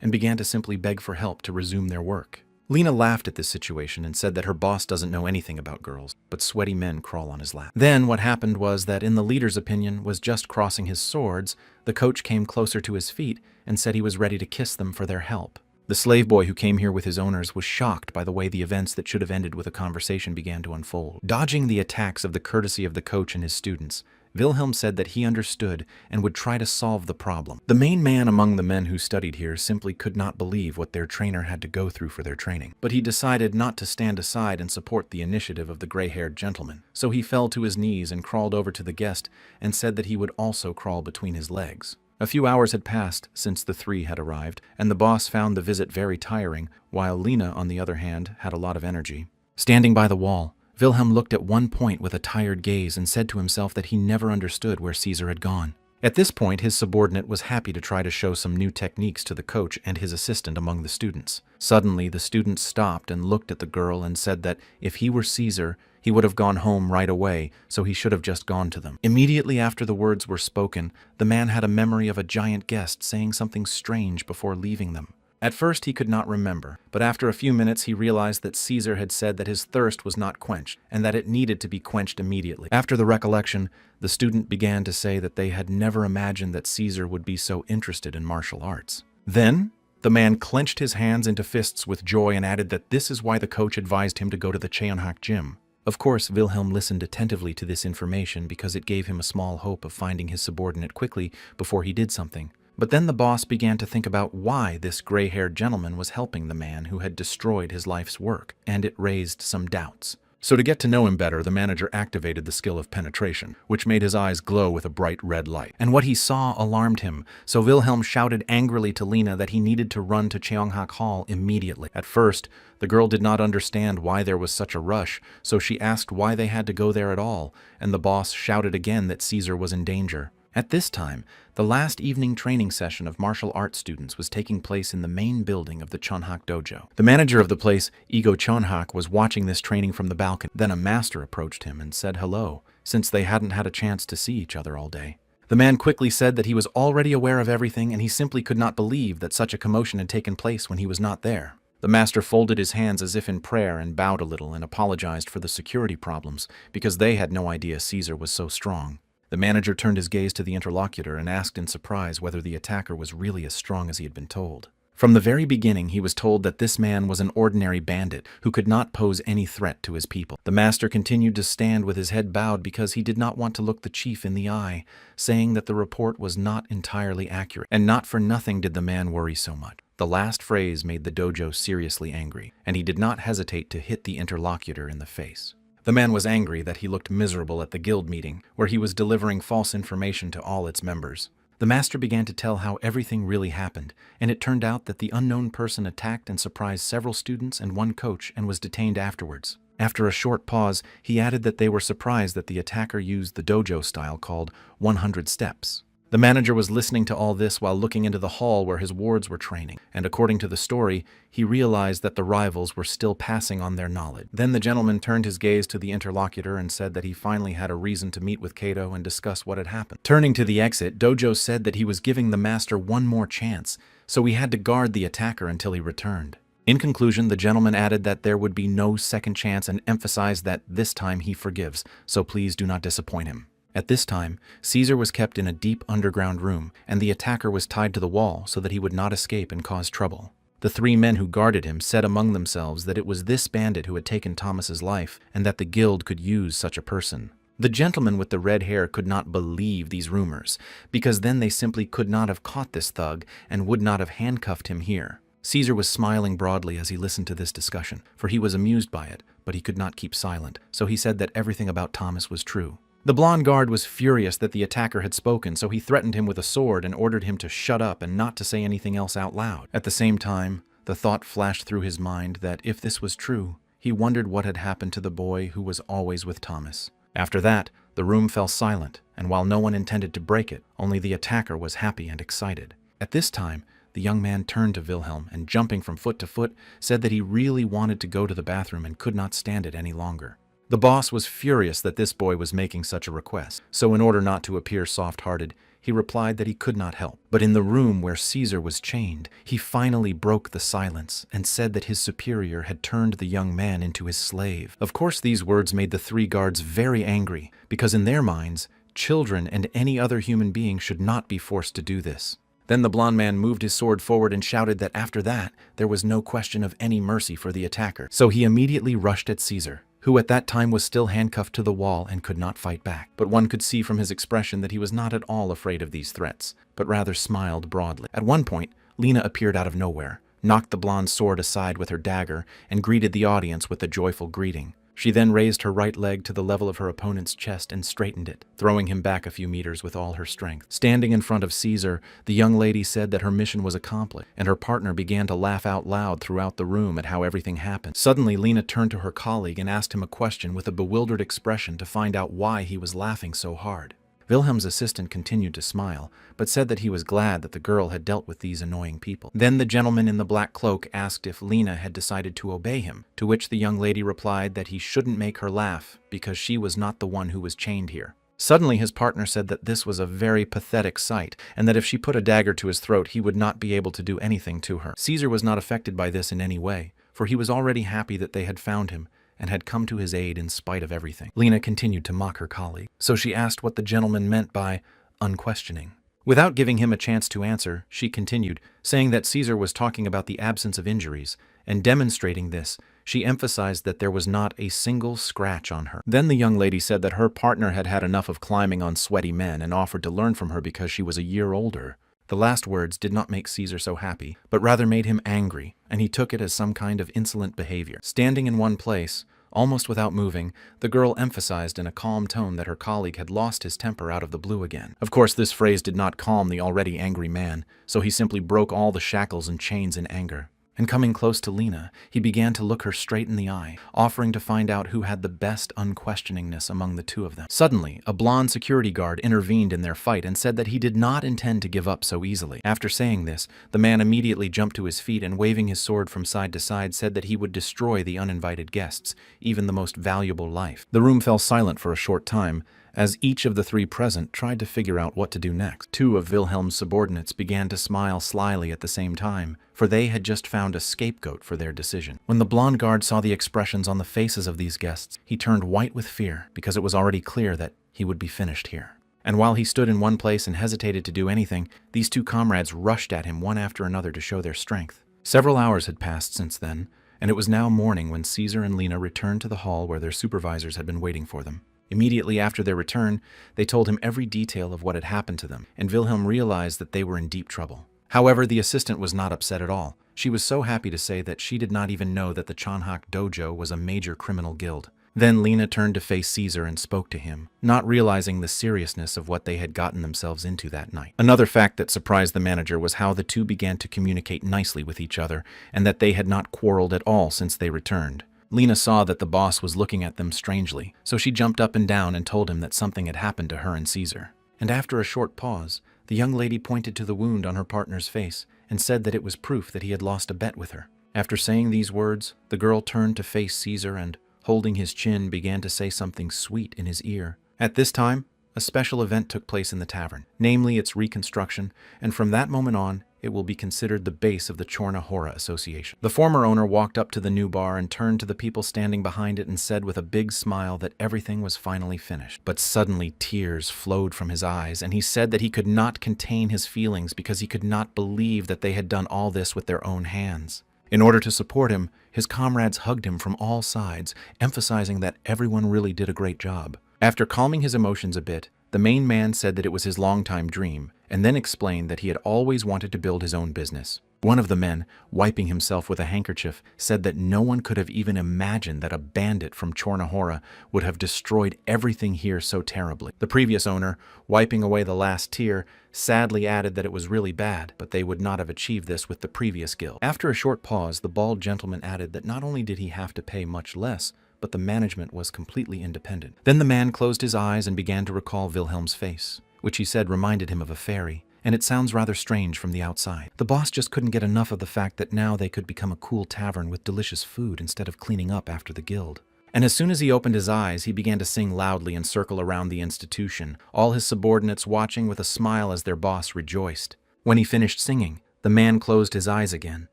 and began to simply beg for help to resume their work. Lena laughed at this situation and said that her boss doesn't know anything about girls, but sweaty men crawl on his lap. Then what happened was that, in the leader's opinion, was just crossing his swords, the coach came closer to his feet and said he was ready to kiss them for their help. The slave boy who came here with his owners was shocked by the way the events that should have ended with a conversation began to unfold. Dodging the attacks of the courtesy of the coach and his students, Wilhelm said that he understood and would try to solve the problem. The main man among the men who studied here simply could not believe what their trainer had to go through for their training. But he decided not to stand aside and support the initiative of the gray-haired gentleman. So he fell to his knees and crawled over to the guest and said that he would also crawl between his legs. A few hours had passed since the three had arrived, and the boss found the visit very tiring, while Lena, on the other hand, had a lot of energy. Standing by the wall, Wilhelm looked at one point with a tired gaze and said to himself that he never understood where Caesar had gone. At this point, his subordinate was happy to try to show some new techniques to the coach and his assistant among the students. Suddenly, the student stopped and looked at the girl and said that if he were Caesar, he would have gone home right away, so he should have just gone to them. Immediately after the words were spoken, the man had a memory of a giant guest saying something strange before leaving them. At first he could not remember, but after a few minutes he realized that Caesar had said that his thirst was not quenched, and that it needed to be quenched immediately. After the recollection, the student began to say that they had never imagined that Caesar would be so interested in martial arts. Then, the man clenched his hands into fists with joy and added that this is why the coach advised him to go to the Cheonhak gym. Of course, Wilhelm listened attentively to this information because it gave him a small hope of finding his subordinate quickly before he did something. But then the boss began to think about why this gray-haired gentleman was helping the man who had destroyed his life's work, and it raised some doubts. So to get to know him better, the manager activated the skill of penetration, which made his eyes glow with a bright red light. And what he saw alarmed him, so Wilhelm shouted angrily to Lena that he needed to run to Cheonghak Hall immediately. At first, the girl did not understand why there was such a rush, so she asked why they had to go there at all, and the boss shouted again that Caesar was in danger. At this time, the last evening training session of martial arts students was taking place in the main building of the Cheonhak dojo. The manager of the place, Ego Cheonhak, was watching this training from the balcony. Then a master approached him and said hello, since they hadn't had a chance to see each other all day. The man quickly said that he was already aware of everything and he simply could not believe that such a commotion had taken place when he was not there. The master folded his hands as if in prayer and bowed a little and apologized for the security problems because they had no idea Caesar was so strong. The manager turned his gaze to the interlocutor and asked in surprise whether the attacker was really as strong as he had been told. From the very beginning, he was told that this man was an ordinary bandit who could not pose any threat to his people. The master continued to stand with his head bowed because he did not want to look the chief in the eye, saying that the report was not entirely accurate, and not for nothing did the man worry so much. The last phrase made the dojo seriously angry, and he did not hesitate to hit the interlocutor in the face. The man was angry that he looked miserable at the guild meeting, where he was delivering false information to all its members. The master began to tell how everything really happened, and it turned out that the unknown person attacked and surprised several students and one coach and was detained afterwards. After a short pause, he added that they were surprised that the attacker used the dojo style called 100 steps. The manager was listening to all this while looking into the hall where his wards were training, and according to the story, he realized that the rivals were still passing on their knowledge. Then the gentleman turned his gaze to the interlocutor and said that he finally had a reason to meet with Kato and discuss what had happened. Turning to the exit, Dojo said that he was giving the master one more chance, so he had to guard the attacker until he returned. In conclusion, the gentleman added that there would be no second chance and emphasized that this time he forgives, so please do not disappoint him. At this time, Caesar was kept in a deep underground room, and the attacker was tied to the wall so that he would not escape and cause trouble. The three men who guarded him said among themselves that it was this bandit who had taken Thomas's life, and that the guild could use such a person. The gentleman with the red hair could not believe these rumors, because then they simply could not have caught this thug and would not have handcuffed him here. Caesar was smiling broadly as he listened to this discussion, for he was amused by it, but he could not keep silent, so he said that everything about Thomas was true. The blonde guard was furious that the attacker had spoken, so he threatened him with a sword and ordered him to shut up and not to say anything else out loud. At the same time, the thought flashed through his mind that if this was true, he wondered what had happened to the boy who was always with Thomas. After that, the room fell silent, and while no one intended to break it, only the attacker was happy and excited. At this time, the young man turned to Wilhelm and, jumping from foot to foot, said that he really wanted to go to the bathroom and could not stand it any longer. The boss was furious that this boy was making such a request, so in order not to appear soft-hearted, he replied that he could not help. But in the room where Caesar was chained, he finally broke the silence and said that his superior had turned the young man into his slave. Of course, these words made the three guards very angry, because in their minds, children and any other human being should not be forced to do this. Then the blond man moved his sword forward and shouted that after that, there was no question of any mercy for the attacker. So he immediately rushed at Caesar, who at that time was still handcuffed to the wall and could not fight back. But one could see from his expression that he was not at all afraid of these threats, but rather smiled broadly. At one point, Lena appeared out of nowhere, knocked the blonde's sword aside with her dagger, and greeted the audience with a joyful greeting. She then raised her right leg to the level of her opponent's chest and straightened it, throwing him back a few meters with all her strength. Standing in front of Caesar, the young lady said that her mission was accomplished, and her partner began to laugh out loud throughout the room at how everything happened. Suddenly, Lena turned to her colleague and asked him a question with a bewildered expression to find out why he was laughing so hard. Wilhelm's assistant continued to smile, but said that he was glad that the girl had dealt with these annoying people. Then the gentleman in the black cloak asked if Lena had decided to obey him, to which the young lady replied that he shouldn't make her laugh because she was not the one who was chained here. Suddenly his partner said that this was a very pathetic sight, and that if she put a dagger to his throat he would not be able to do anything to her. Caesar was not affected by this in any way, for he was already happy that they had found him, and had come to his aid in spite of everything. Lena continued to mock her colleague, so she asked what the gentleman meant by unquestioning. Without giving him a chance to answer, she continued, saying that Caesar was talking about the absence of injuries, and demonstrating this, she emphasized that there was not a single scratch on her. Then the young lady said that her partner had had enough of climbing on sweaty men and offered to learn from her because she was a year older. The last words did not make Caesar so happy, but rather made him angry, and he took it as some kind of insolent behavior. Standing in one place, almost without moving, the girl emphasized in a calm tone that her colleague had lost his temper out of the blue again. Of course, this phrase did not calm the already angry man, so he simply broke all the shackles and chains in anger. And coming close to Lena, he began to look her straight in the eye, offering to find out who had the best unquestioningness among the two of them. Suddenly, a blonde security guard intervened in their fight and said that he did not intend to give up so easily. After saying this, the man immediately jumped to his feet and waving his sword from side to side said that he would destroy the uninvited guests, even the most valuable life. The room fell silent for a short time, as each of the three present tried to figure out what to do next. Two of Wilhelm's subordinates began to smile slyly at the same time, for they had just found a scapegoat for their decision. When the blonde guard saw the expressions on the faces of these guests, he turned white with fear, because it was already clear that he would be finished here. And while he stood in one place and hesitated to do anything, these two comrades rushed at him one after another to show their strength. Several hours had passed since then, and it was now morning when Caesar and Lena returned to the hall where their supervisors had been waiting for them. Immediately after their return, they told him every detail of what had happened to them, and Wilhelm realized that they were in deep trouble. However, the assistant was not upset at all. She was so happy to say that she did not even know that the Chanhak Dojo was a major criminal guild. Then Lena turned to face Caesar and spoke to him, not realizing the seriousness of what they had gotten themselves into that night. Another fact that surprised the manager was how the two began to communicate nicely with each other, and that they had not quarreled at all since they returned. Lena saw that the boss was looking at them strangely, so she jumped up and down and told him that something had happened to her and Caesar. And after a short pause, the young lady pointed to the wound on her partner's face and said that it was proof that he had lost a bet with her. After saying these words, the girl turned to face Caesar and, holding his chin, began to say something sweet in his ear. At this time, a special event took place in the tavern, namely its reconstruction, and from that moment on, it will be considered the base of the Chorna Hora Association. The former owner walked up to the new bar and turned to the people standing behind it and said with a big smile that everything was finally finished. But suddenly tears flowed from his eyes, and he said that he could not contain his feelings because he could not believe that they had done all this with their own hands. In order to support him, his comrades hugged him from all sides, emphasizing that everyone really did a great job. After calming his emotions a bit, the main man said that it was his longtime dream, and then explained that he had always wanted to build his own business. One of the men, wiping himself with a handkerchief, said that no one could have even imagined that a bandit from Chorna Hora would have destroyed everything here so terribly. The previous owner, wiping away the last tear, sadly added that it was really bad, but they would not have achieved this with the previous guild. After a short pause, the bald gentleman added that not only did he have to pay much less, but the management was completely independent. Then the man closed his eyes and began to recall Wilhelm's face, which he said reminded him of a fairy, and it sounds rather strange from the outside. The boss just couldn't get enough of the fact that now they could become a cool tavern with delicious food instead of cleaning up after the guild. And as soon as he opened his eyes, he began to sing loudly and circle around the institution, all his subordinates watching with a smile as their boss rejoiced. When he finished singing, the man closed his eyes again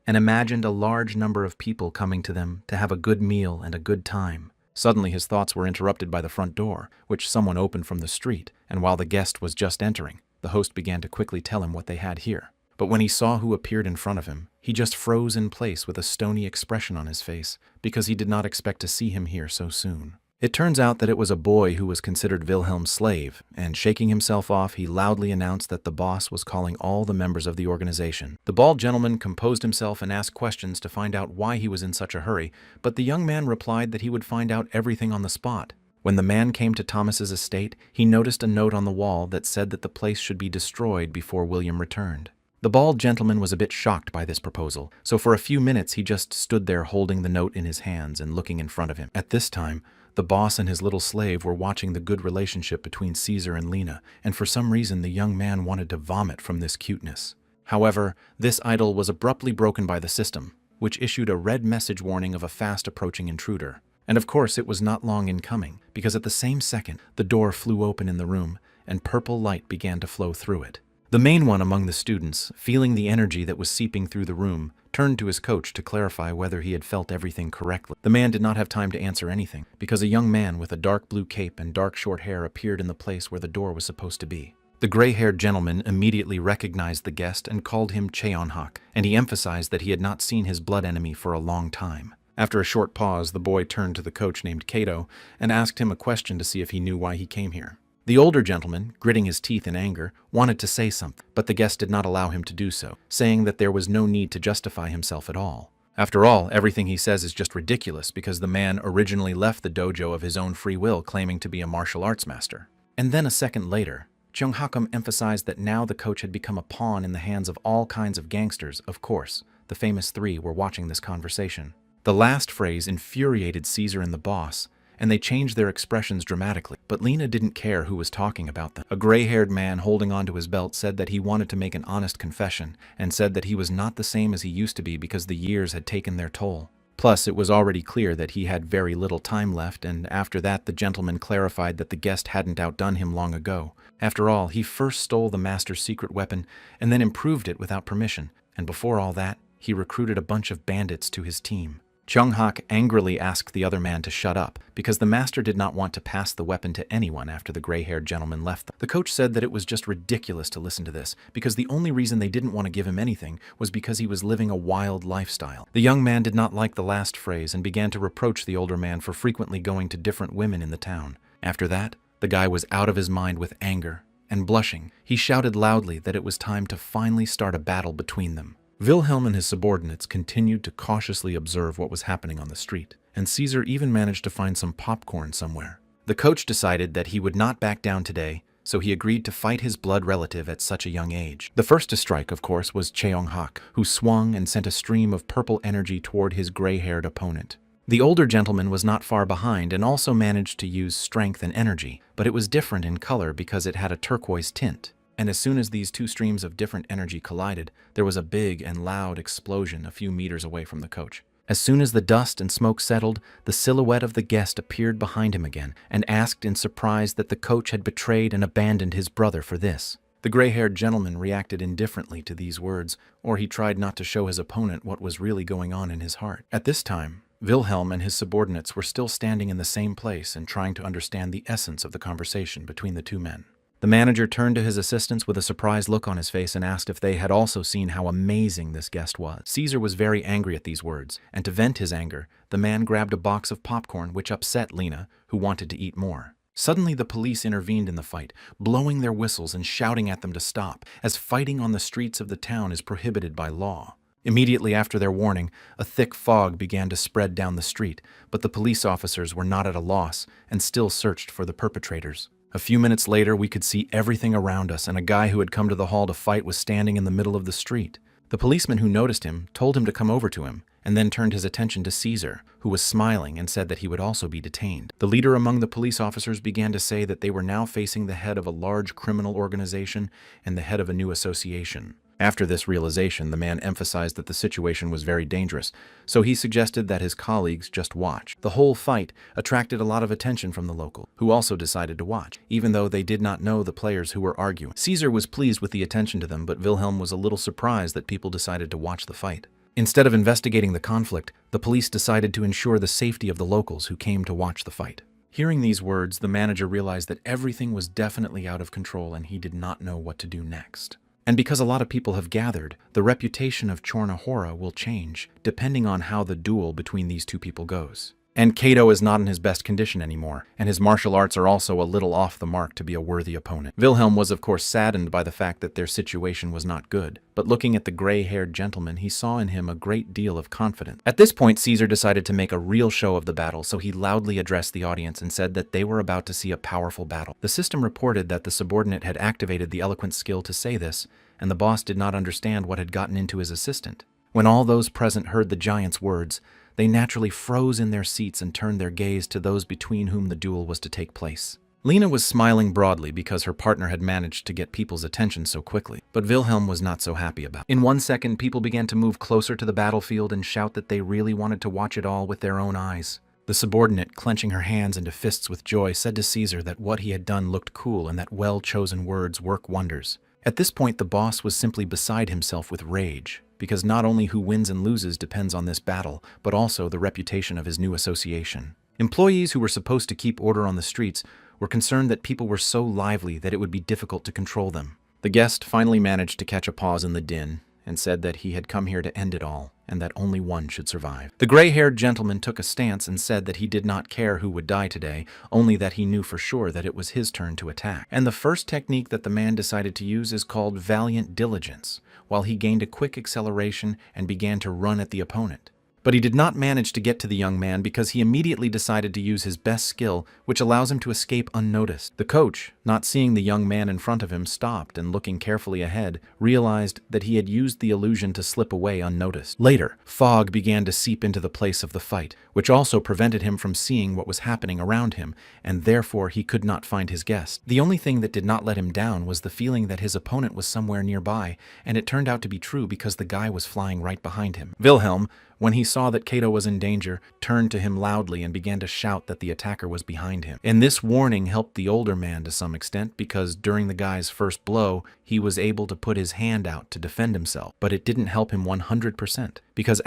and imagined a large number of people coming to them to have a good meal and a good time. Suddenly his thoughts were interrupted by the front door, which someone opened from the street, and while the guest was just entering, the host began to quickly tell him what they had here. But when he saw who appeared in front of him, he just froze in place with a stony expression on his face, because he did not expect to see him here so soon. It turns out that it was a boy who was considered Wilhelm's slave, and shaking himself off, he loudly announced that the boss was calling all the members of the organization. The bald gentleman composed himself and asked questions to find out why he was in such a hurry, but the young man replied that he would find out everything on the spot. When the man came to Thomas's estate, he noticed a note on the wall that said that the place should be destroyed before William returned. The bald gentleman was a bit shocked by this proposal, so for a few minutes he just stood there holding the note in his hands and looking in front of him. At this time, the boss and his little slave were watching the good relationship between Caesar and Lena, and for some reason the young man wanted to vomit from this cuteness. However, this idyll was abruptly broken by the system, which issued a red message warning of a fast-approaching intruder. And of course it was not long in coming, because at the same second, the door flew open in the room, and purple light began to flow through it. The main one among the students, feeling the energy that was seeping through the room, turned to his coach to clarify whether he had felt everything correctly. The man did not have time to answer anything, because a young man with a dark blue cape and dark short hair appeared in the place where the door was supposed to be. The gray-haired gentleman immediately recognized the guest and called him Cheonhak, and he emphasized that he had not seen his blood enemy for a long time. After a short pause, the boy turned to the coach named Kato and asked him a question to see if he knew why he came here. The older gentleman, gritting his teeth in anger, wanted to say something, but the guest did not allow him to do so, saying that there was no need to justify himself at all. After all, everything he says is just ridiculous because the man originally left the dojo of his own free will claiming to be a martial arts master. And then a second later, Cheonghakam emphasized that now the coach had become a pawn in the hands of all kinds of gangsters. Of course, the famous three were watching this conversation. The last phrase infuriated Caesar and the boss, and they changed their expressions dramatically. But Lena didn't care who was talking about them. A gray-haired man holding onto his belt said that he wanted to make an honest confession, and said that he was not the same as he used to be because the years had taken their toll. Plus, it was already clear that he had very little time left, and after that the gentleman clarified that the guest hadn't outdone him long ago. After all, he first stole the master's secret weapon, and then improved it without permission, and before all that, he recruited a bunch of bandits to his team. Cheonghak angrily asked the other man to shut up, because the master did not want to pass the weapon to anyone after the gray-haired gentleman left them. The coach said that it was just ridiculous to listen to this, because the only reason they didn't want to give him anything was because he was living a wild lifestyle. The young man did not like the last phrase and began to reproach the older man for frequently going to different women in the town. After that, the guy was out of his mind with anger, and blushing, he shouted loudly that it was time to finally start a battle between them. Wilhelm and his subordinates continued to cautiously observe what was happening on the street, and Caesar even managed to find some popcorn somewhere. The coach decided that he would not back down today, so he agreed to fight his blood relative at such a young age. The first to strike, of course, was Cheonghak, who swung and sent a stream of purple energy toward his gray-haired opponent. The older gentleman was not far behind and also managed to use strength and energy, but it was different in color because it had a turquoise tint. And as soon as these two streams of different energy collided, there was a big and loud explosion a few meters away from the coach. As soon as the dust and smoke settled, the silhouette of the guest appeared behind him again and asked in surprise that the coach had betrayed and abandoned his brother for this. The gray-haired gentleman reacted indifferently to these words, or he tried not to show his opponent what was really going on in his heart. At this time, Wilhelm and his subordinates were still standing in the same place and trying to understand the essence of the conversation between the two men. The manager turned to his assistants with a surprised look on his face and asked if they had also seen how amazing this guest was. Caesar was very angry at these words, and to vent his anger, the man grabbed a box of popcorn which upset Lena, who wanted to eat more. Suddenly the police intervened in the fight, blowing their whistles and shouting at them to stop, as fighting on the streets of the town is prohibited by law. Immediately after their warning, a thick fog began to spread down the street, but the police officers were not at a loss and still searched for the perpetrators. A few minutes later, we could see everything around us, and a guy who had come to the hall to fight was standing in the middle of the street. The policeman who noticed him told him to come over to him, and then turned his attention to Caesar, who was smiling and said that he would also be detained. The leader among the police officers began to say that they were now facing the head of a large criminal organization and the head of a new association. After this realization, the man emphasized that the situation was very dangerous, so he suggested that his colleagues just watch. The whole fight attracted a lot of attention from the local, who also decided to watch, even though they did not know the players who were arguing. Caesar was pleased with the attention to them, but Wilhelm was a little surprised that people decided to watch the fight. Instead of investigating the conflict, the police decided to ensure the safety of the locals who came to watch the fight. Hearing these words, the manager realized that everything was definitely out of control and he did not know what to do next. And because a lot of people have gathered, the reputation of Chornahora will change, depending on how the duel between these two people goes. And Kato is not in his best condition anymore, and his martial arts are also a little off the mark to be a worthy opponent. Wilhelm was of course saddened by the fact that their situation was not good, but looking at the gray-haired gentleman, he saw in him a great deal of confidence. At this point, Caesar decided to make a real show of the battle, so he loudly addressed the audience and said that they were about to see a powerful battle. The system reported that the subordinate had activated the eloquent skill to say this, and the boss did not understand what had gotten into his assistant. When all those present heard the giant's words, they naturally froze in their seats and turned their gaze to those between whom the duel was to take place. Lena was smiling broadly because her partner had managed to get people's attention so quickly, but Wilhelm was not so happy about it. In 1 second, people began to move closer to the battlefield and shout that they really wanted to watch it all with their own eyes. The subordinate, clenching her hands into fists with joy, said to Caesar that what he had done looked cool and that well-chosen words work wonders. At this point, the boss was simply beside himself with rage, because not only who wins and loses depends on this battle, but also the reputation of his new association. Employees who were supposed to keep order on the streets were concerned that people were so lively that it would be difficult to control them. The guest finally managed to catch a pause in the din and said that he had come here to end it all, and that only one should survive. The gray-haired gentleman took a stance and said that he did not care who would die today, only that he knew for sure that it was his turn to attack. And the first technique that the man decided to use is called Valiant Diligence, while he gained a quick acceleration and began to run at the opponent. But he did not manage to get to the young man because he immediately decided to use his best skill, which allows him to escape unnoticed. The coach, not seeing the young man in front of him, stopped and looking carefully ahead, realized that he had used the illusion to slip away unnoticed. Later, fog began to seep into the place of the fight, which also prevented him from seeing what was happening around him, and therefore he could not find his guest. The only thing that did not let him down was the feeling that his opponent was somewhere nearby, and it turned out to be true because the guy was flying right behind him. Wilhelm, when he saw that Kato was in danger, turned to him loudly and began to shout that the attacker was behind him. And this warning helped the older man to some extent because during the guy's first blow, he was able to put his hand out to defend himself. But it didn't help him 100% because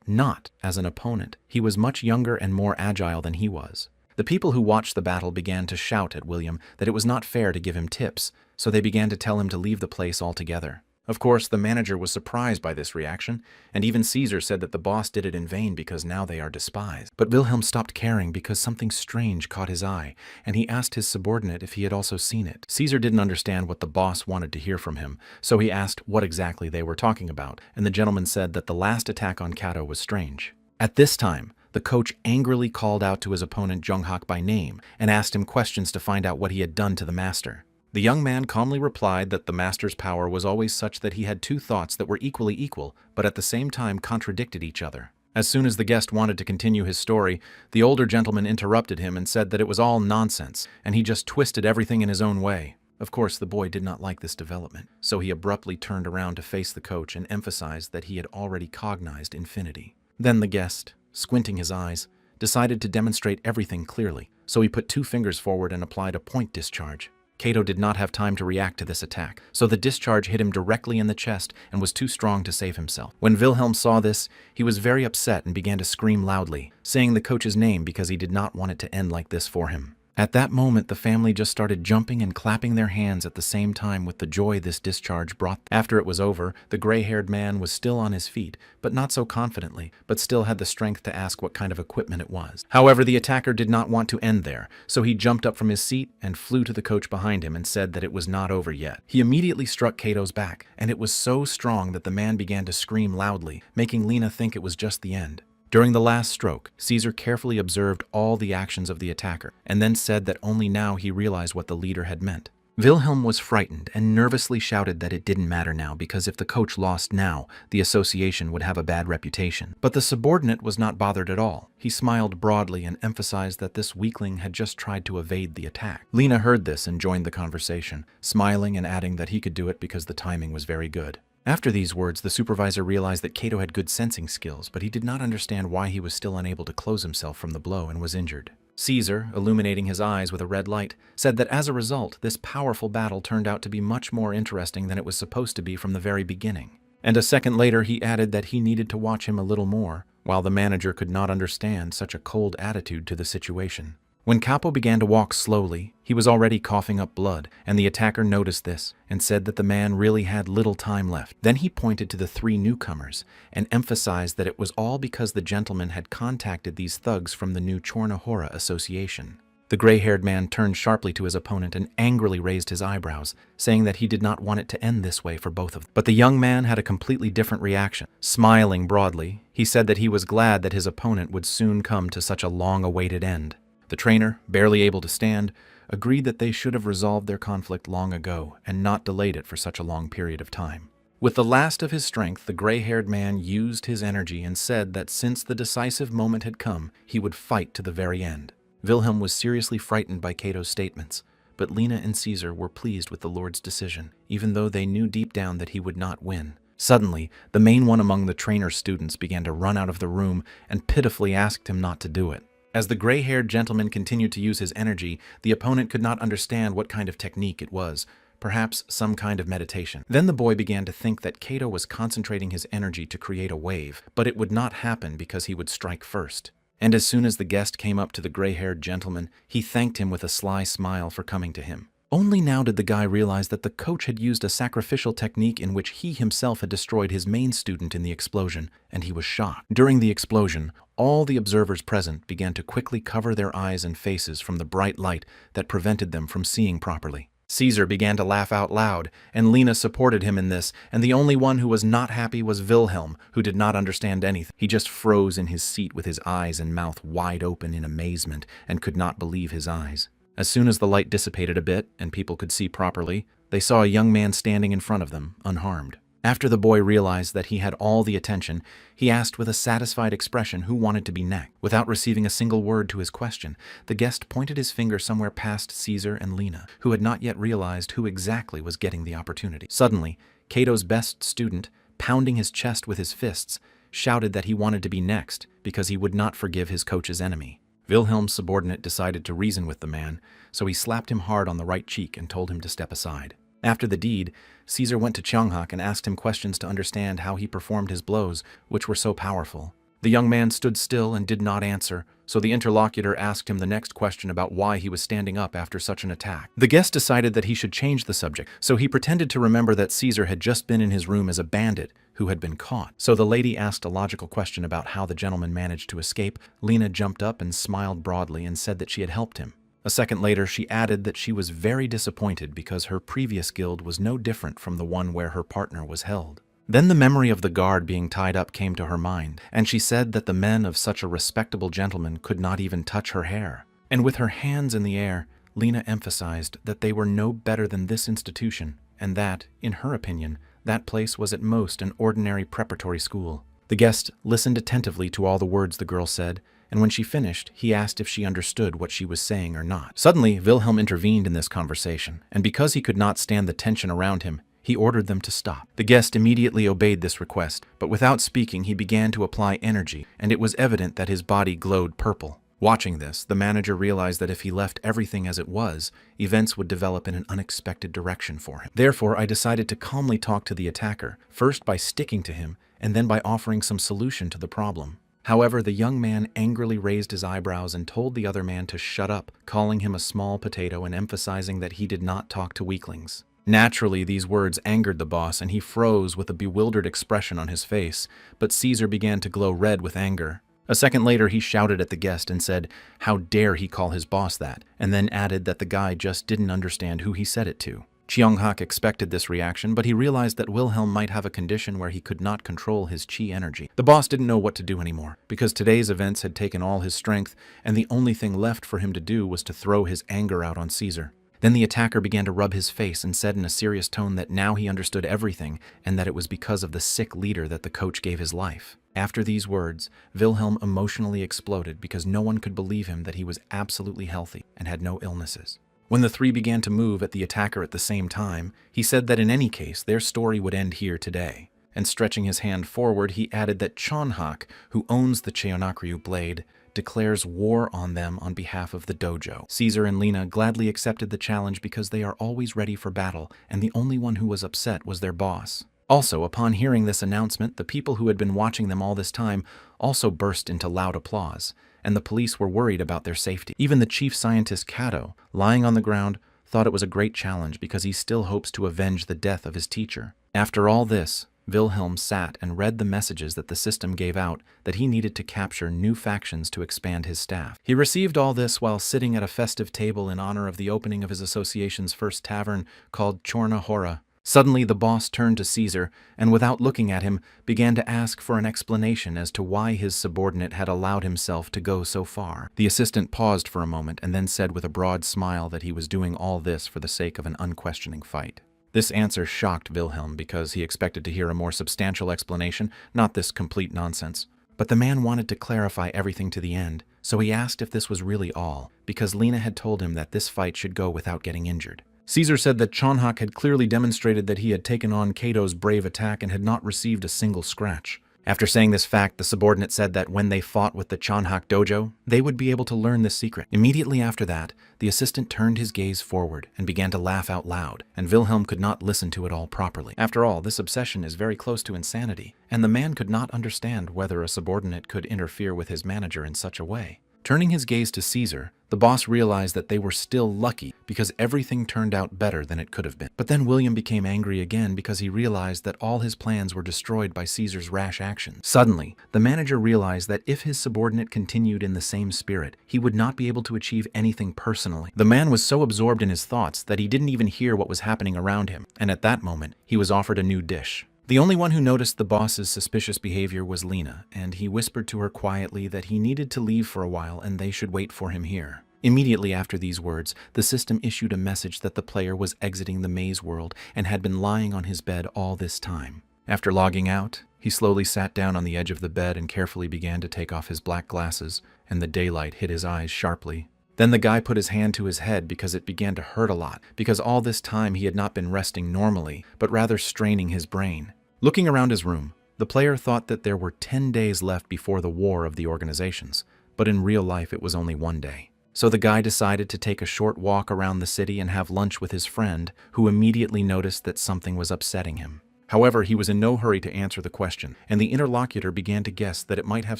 not as an opponent, he was much younger and more agile than he was. The people who watched the battle began to shout at William that it was not fair to give him tips, so they began to tell him to leave the place altogether. Of course, the manager was surprised by this reaction, and even Caesar said that the boss did it in vain because now they are despised. But Wilhelm stopped caring because something strange caught his eye, and he asked his subordinate if he had also seen it. Caesar didn't understand what the boss wanted to hear from him, so he asked what exactly they were talking about, and the gentleman said that the last attack on Kato was strange. At this time, the coach angrily called out to his opponent Junghak by name and asked him questions to find out what he had done to the master. The young man calmly replied that the master's power was always such that he had two thoughts that were equally equal, but at the same time contradicted each other. As soon as the guest wanted to continue his story, the older gentleman interrupted him and said that it was all nonsense, and he just twisted everything in his own way. Of course, the boy did not like this development, so he abruptly turned around to face the coach and emphasized that he had already cognized infinity. Then the guest, squinting his eyes, decided to demonstrate everything clearly, so he put 2 fingers forward and applied a point discharge. Kato did not have time to react to this attack, so the discharge hit him directly in the chest and was too strong to save himself. When Wilhelm saw this, he was very upset and began to scream loudly, saying the coach's name because he did not want it to end like this for him. At that moment, the family just started jumping and clapping their hands at the same time with the joy this discharge brought. After it was over, the gray-haired man was still on his feet, but not so confidently, but still had the strength to ask what kind of equipment it was. However, the attacker did not want to end there, so he jumped up from his seat and flew to the coach behind him and said that it was not over yet. He immediately struck Kato's back, and it was so strong that the man began to scream loudly, making Lena think it was just the end. During the last stroke, Caesar carefully observed all the actions of the attacker, and then said that only now he realized what the leader had meant. Wilhelm was frightened and nervously shouted that it didn't matter now because if the coach lost now, the association would have a bad reputation. But the subordinate was not bothered at all. He smiled broadly and emphasized that this weakling had just tried to evade the attack. Lena heard this and joined the conversation, smiling and adding that he could do it because the timing was very good. After these words, the supervisor realized that Kato had good sensing skills, but he did not understand why he was still unable to close himself from the blow and was injured. Caesar, illuminating his eyes with a red light, said that as a result, this powerful battle turned out to be much more interesting than it was supposed to be from the very beginning. And a second later, he added that he needed to watch him a little more, while the manager could not understand such a cold attitude to the situation. When Capo began to walk slowly, he was already coughing up blood, and the attacker noticed this and said that the man really had little time left. Then he pointed to the 3 newcomers and emphasized that it was all because the gentleman had contacted these thugs from the new Chornohora Association. The gray-haired man turned sharply to his opponent and angrily raised his eyebrows, saying that he did not want it to end this way for both of them. But the young man had a completely different reaction. Smiling broadly, he said that he was glad that his opponent would soon come to such a long-awaited end. The trainer, barely able to stand, agreed that they should have resolved their conflict long ago and not delayed it for such a long period of time. With the last of his strength, the gray-haired man used his energy and said that since the decisive moment had come, he would fight to the very end. Wilhelm was seriously frightened by Cato's statements, but Lena and Caesar were pleased with the Lord's decision, even though they knew deep down that he would not win. Suddenly, the main one among the trainer's students began to run out of the room and pitifully asked him not to do it. As the gray-haired gentleman continued to use his energy, the opponent could not understand what kind of technique it was, perhaps some kind of meditation. Then the boy began to think that Cato was concentrating his energy to create a wave, but it would not happen because he would strike first. And as soon as the guest came up to the gray-haired gentleman, he thanked him with a sly smile for coming to him. Only now did the guy realize that the coach had used a sacrificial technique in which he himself had destroyed his main student in the explosion, and he was shocked. During the explosion, all the observers present began to quickly cover their eyes and faces from the bright light that prevented them from seeing properly. Caesar began to laugh out loud, and Lena supported him in this, and the only one who was not happy was Wilhelm, who did not understand anything. He just froze in his seat with his eyes and mouth wide open in amazement and could not believe his eyes. As soon as the light dissipated a bit and people could see properly, they saw a young man standing in front of them, unharmed. After the boy realized that he had all the attention, he asked with a satisfied expression who wanted to be next. Without receiving a single word to his question, the guest pointed his finger somewhere past Caesar and Lena, who had not yet realized who exactly was getting the opportunity. Suddenly, Cato's best student, pounding his chest with his fists, shouted that he wanted to be next because he would not forgive his coach's enemy. Wilhelm's subordinate decided to reason with the man, so he slapped him hard on the right cheek and told him to step aside. After the deed, Caesar went to Chonghak and asked him questions to understand how he performed his blows, which were so powerful. The young man stood still and did not answer, so the interlocutor asked him the next question about why he was standing up after such an attack. The guest decided that he should change the subject, so he pretended to remember that Caesar had just been in his room as a bandit who had been caught. So the lady asked a logical question about how the gentleman managed to escape. Lena jumped up and smiled broadly and said that she had helped him. A second later, she added that she was very disappointed because her previous guild was no different from the one where her partner was held. Then the memory of the guard being tied up came to her mind, and she said that the men of such a respectable gentleman could not even touch her hair. And with her hands in the air, Lena emphasized that they were no better than this institution, and that, in her opinion, that place was at most an ordinary preparatory school. The guest listened attentively to all the words the girl said, and when she finished, he asked if she understood what she was saying or not. Suddenly, Wilhelm intervened in this conversation, and because he could not stand the tension around him, he ordered them to stop. The guest immediately obeyed this request, but without speaking, he began to apply energy, and it was evident that his body glowed purple. Watching this, the manager realized that if he left everything as it was, events would develop in an unexpected direction for him. Therefore, I decided to calmly talk to the attacker, first by sticking to him, and then by offering some solution to the problem. However, the young man angrily raised his eyebrows and told the other man to shut up, calling him a small potato and emphasizing that he did not talk to weaklings. Naturally, these words angered the boss, and he froze with a bewildered expression on his face, but Caesar began to glow red with anger. A second later, he shouted at the guest and said, how dare he call his boss that, and then added that the guy just didn't understand who he said it to. Cheonghak expected this reaction, but he realized that Wilhelm might have a condition where he could not control his chi energy. The boss didn't know what to do anymore, because today's events had taken all his strength, and the only thing left for him to do was to throw his anger out on Caesar. Then the attacker began to rub his face and said in a serious tone that now he understood everything, and that it was because of the sick leader that the coach gave his life. After these words, Wilhelm emotionally exploded because no one could believe him that he was absolutely healthy and had no illnesses. When the three began to move at the attacker at the same time, he said that in any case, their story would end here today. And stretching his hand forward, he added that Cheonghak, who owns the Cheonakryu blade, declares war on them on behalf of the dojo. Caesar and Lena gladly accepted the challenge because they are always ready for battle, and the only one who was upset was their boss. Also, upon hearing this announcement, the people who had been watching them all this time also burst into loud applause, and the police were worried about their safety. Even the chief scientist Kato, lying on the ground, thought it was a great challenge because he still hopes to avenge the death of his teacher. After all this, Wilhelm sat and read the messages that the system gave out that he needed to capture new factions to expand his staff. He received all this while sitting at a festive table in honor of the opening of his association's first tavern called Chorna Hora. Suddenly the boss turned to Caesar and, without looking at him, began to ask for an explanation as to why his subordinate had allowed himself to go so far. The assistant paused for a moment and then said with a broad smile that he was doing all this for the sake of an unquestioning fight. This answer shocked Wilhelm because he expected to hear a more substantial explanation, not this complete nonsense. But the man wanted to clarify everything to the end, so he asked if this was really all, because Lena had told him that this fight should go without getting injured. Caesar said that Cheonghak had clearly demonstrated that he had taken on Kato's brave attack and had not received a single scratch. After saying this fact, the subordinate said that when they fought with the Cheonghak dojo, they would be able to learn this secret. Immediately after that, the assistant turned his gaze forward and began to laugh out loud, and Wilhelm could not listen to it all properly. After all, this obsession is very close to insanity, and the man could not understand whether a subordinate could interfere with his manager in such a way. Turning his gaze to Caesar, the boss realized that they were still lucky because everything turned out better than it could have been. But then William became angry again because he realized that all his plans were destroyed by Caesar's rash actions. Suddenly, the manager realized that if his subordinate continued in the same spirit, he would not be able to achieve anything personally. The man was so absorbed in his thoughts that he didn't even hear what was happening around him, and at that moment, he was offered a new dish. The only one who noticed the boss's suspicious behavior was Lena, and he whispered to her quietly that he needed to leave for a while and they should wait for him here. Immediately after these words, the system issued a message that the player was exiting the maze world and had been lying on his bed all this time. After logging out, he slowly sat down on the edge of the bed and carefully began to take off his black glasses, and the daylight hit his eyes sharply. Then the guy put his hand to his head because it began to hurt a lot, because all this time he had not been resting normally, but rather straining his brain. Looking around his room, the player thought that there were 10 days left before the war of the organizations, but in real life it was only 1 day. So the guy decided to take a short walk around the city and have lunch with his friend, who immediately noticed that something was upsetting him. However, he was in no hurry to answer the question, and the interlocutor began to guess that it might have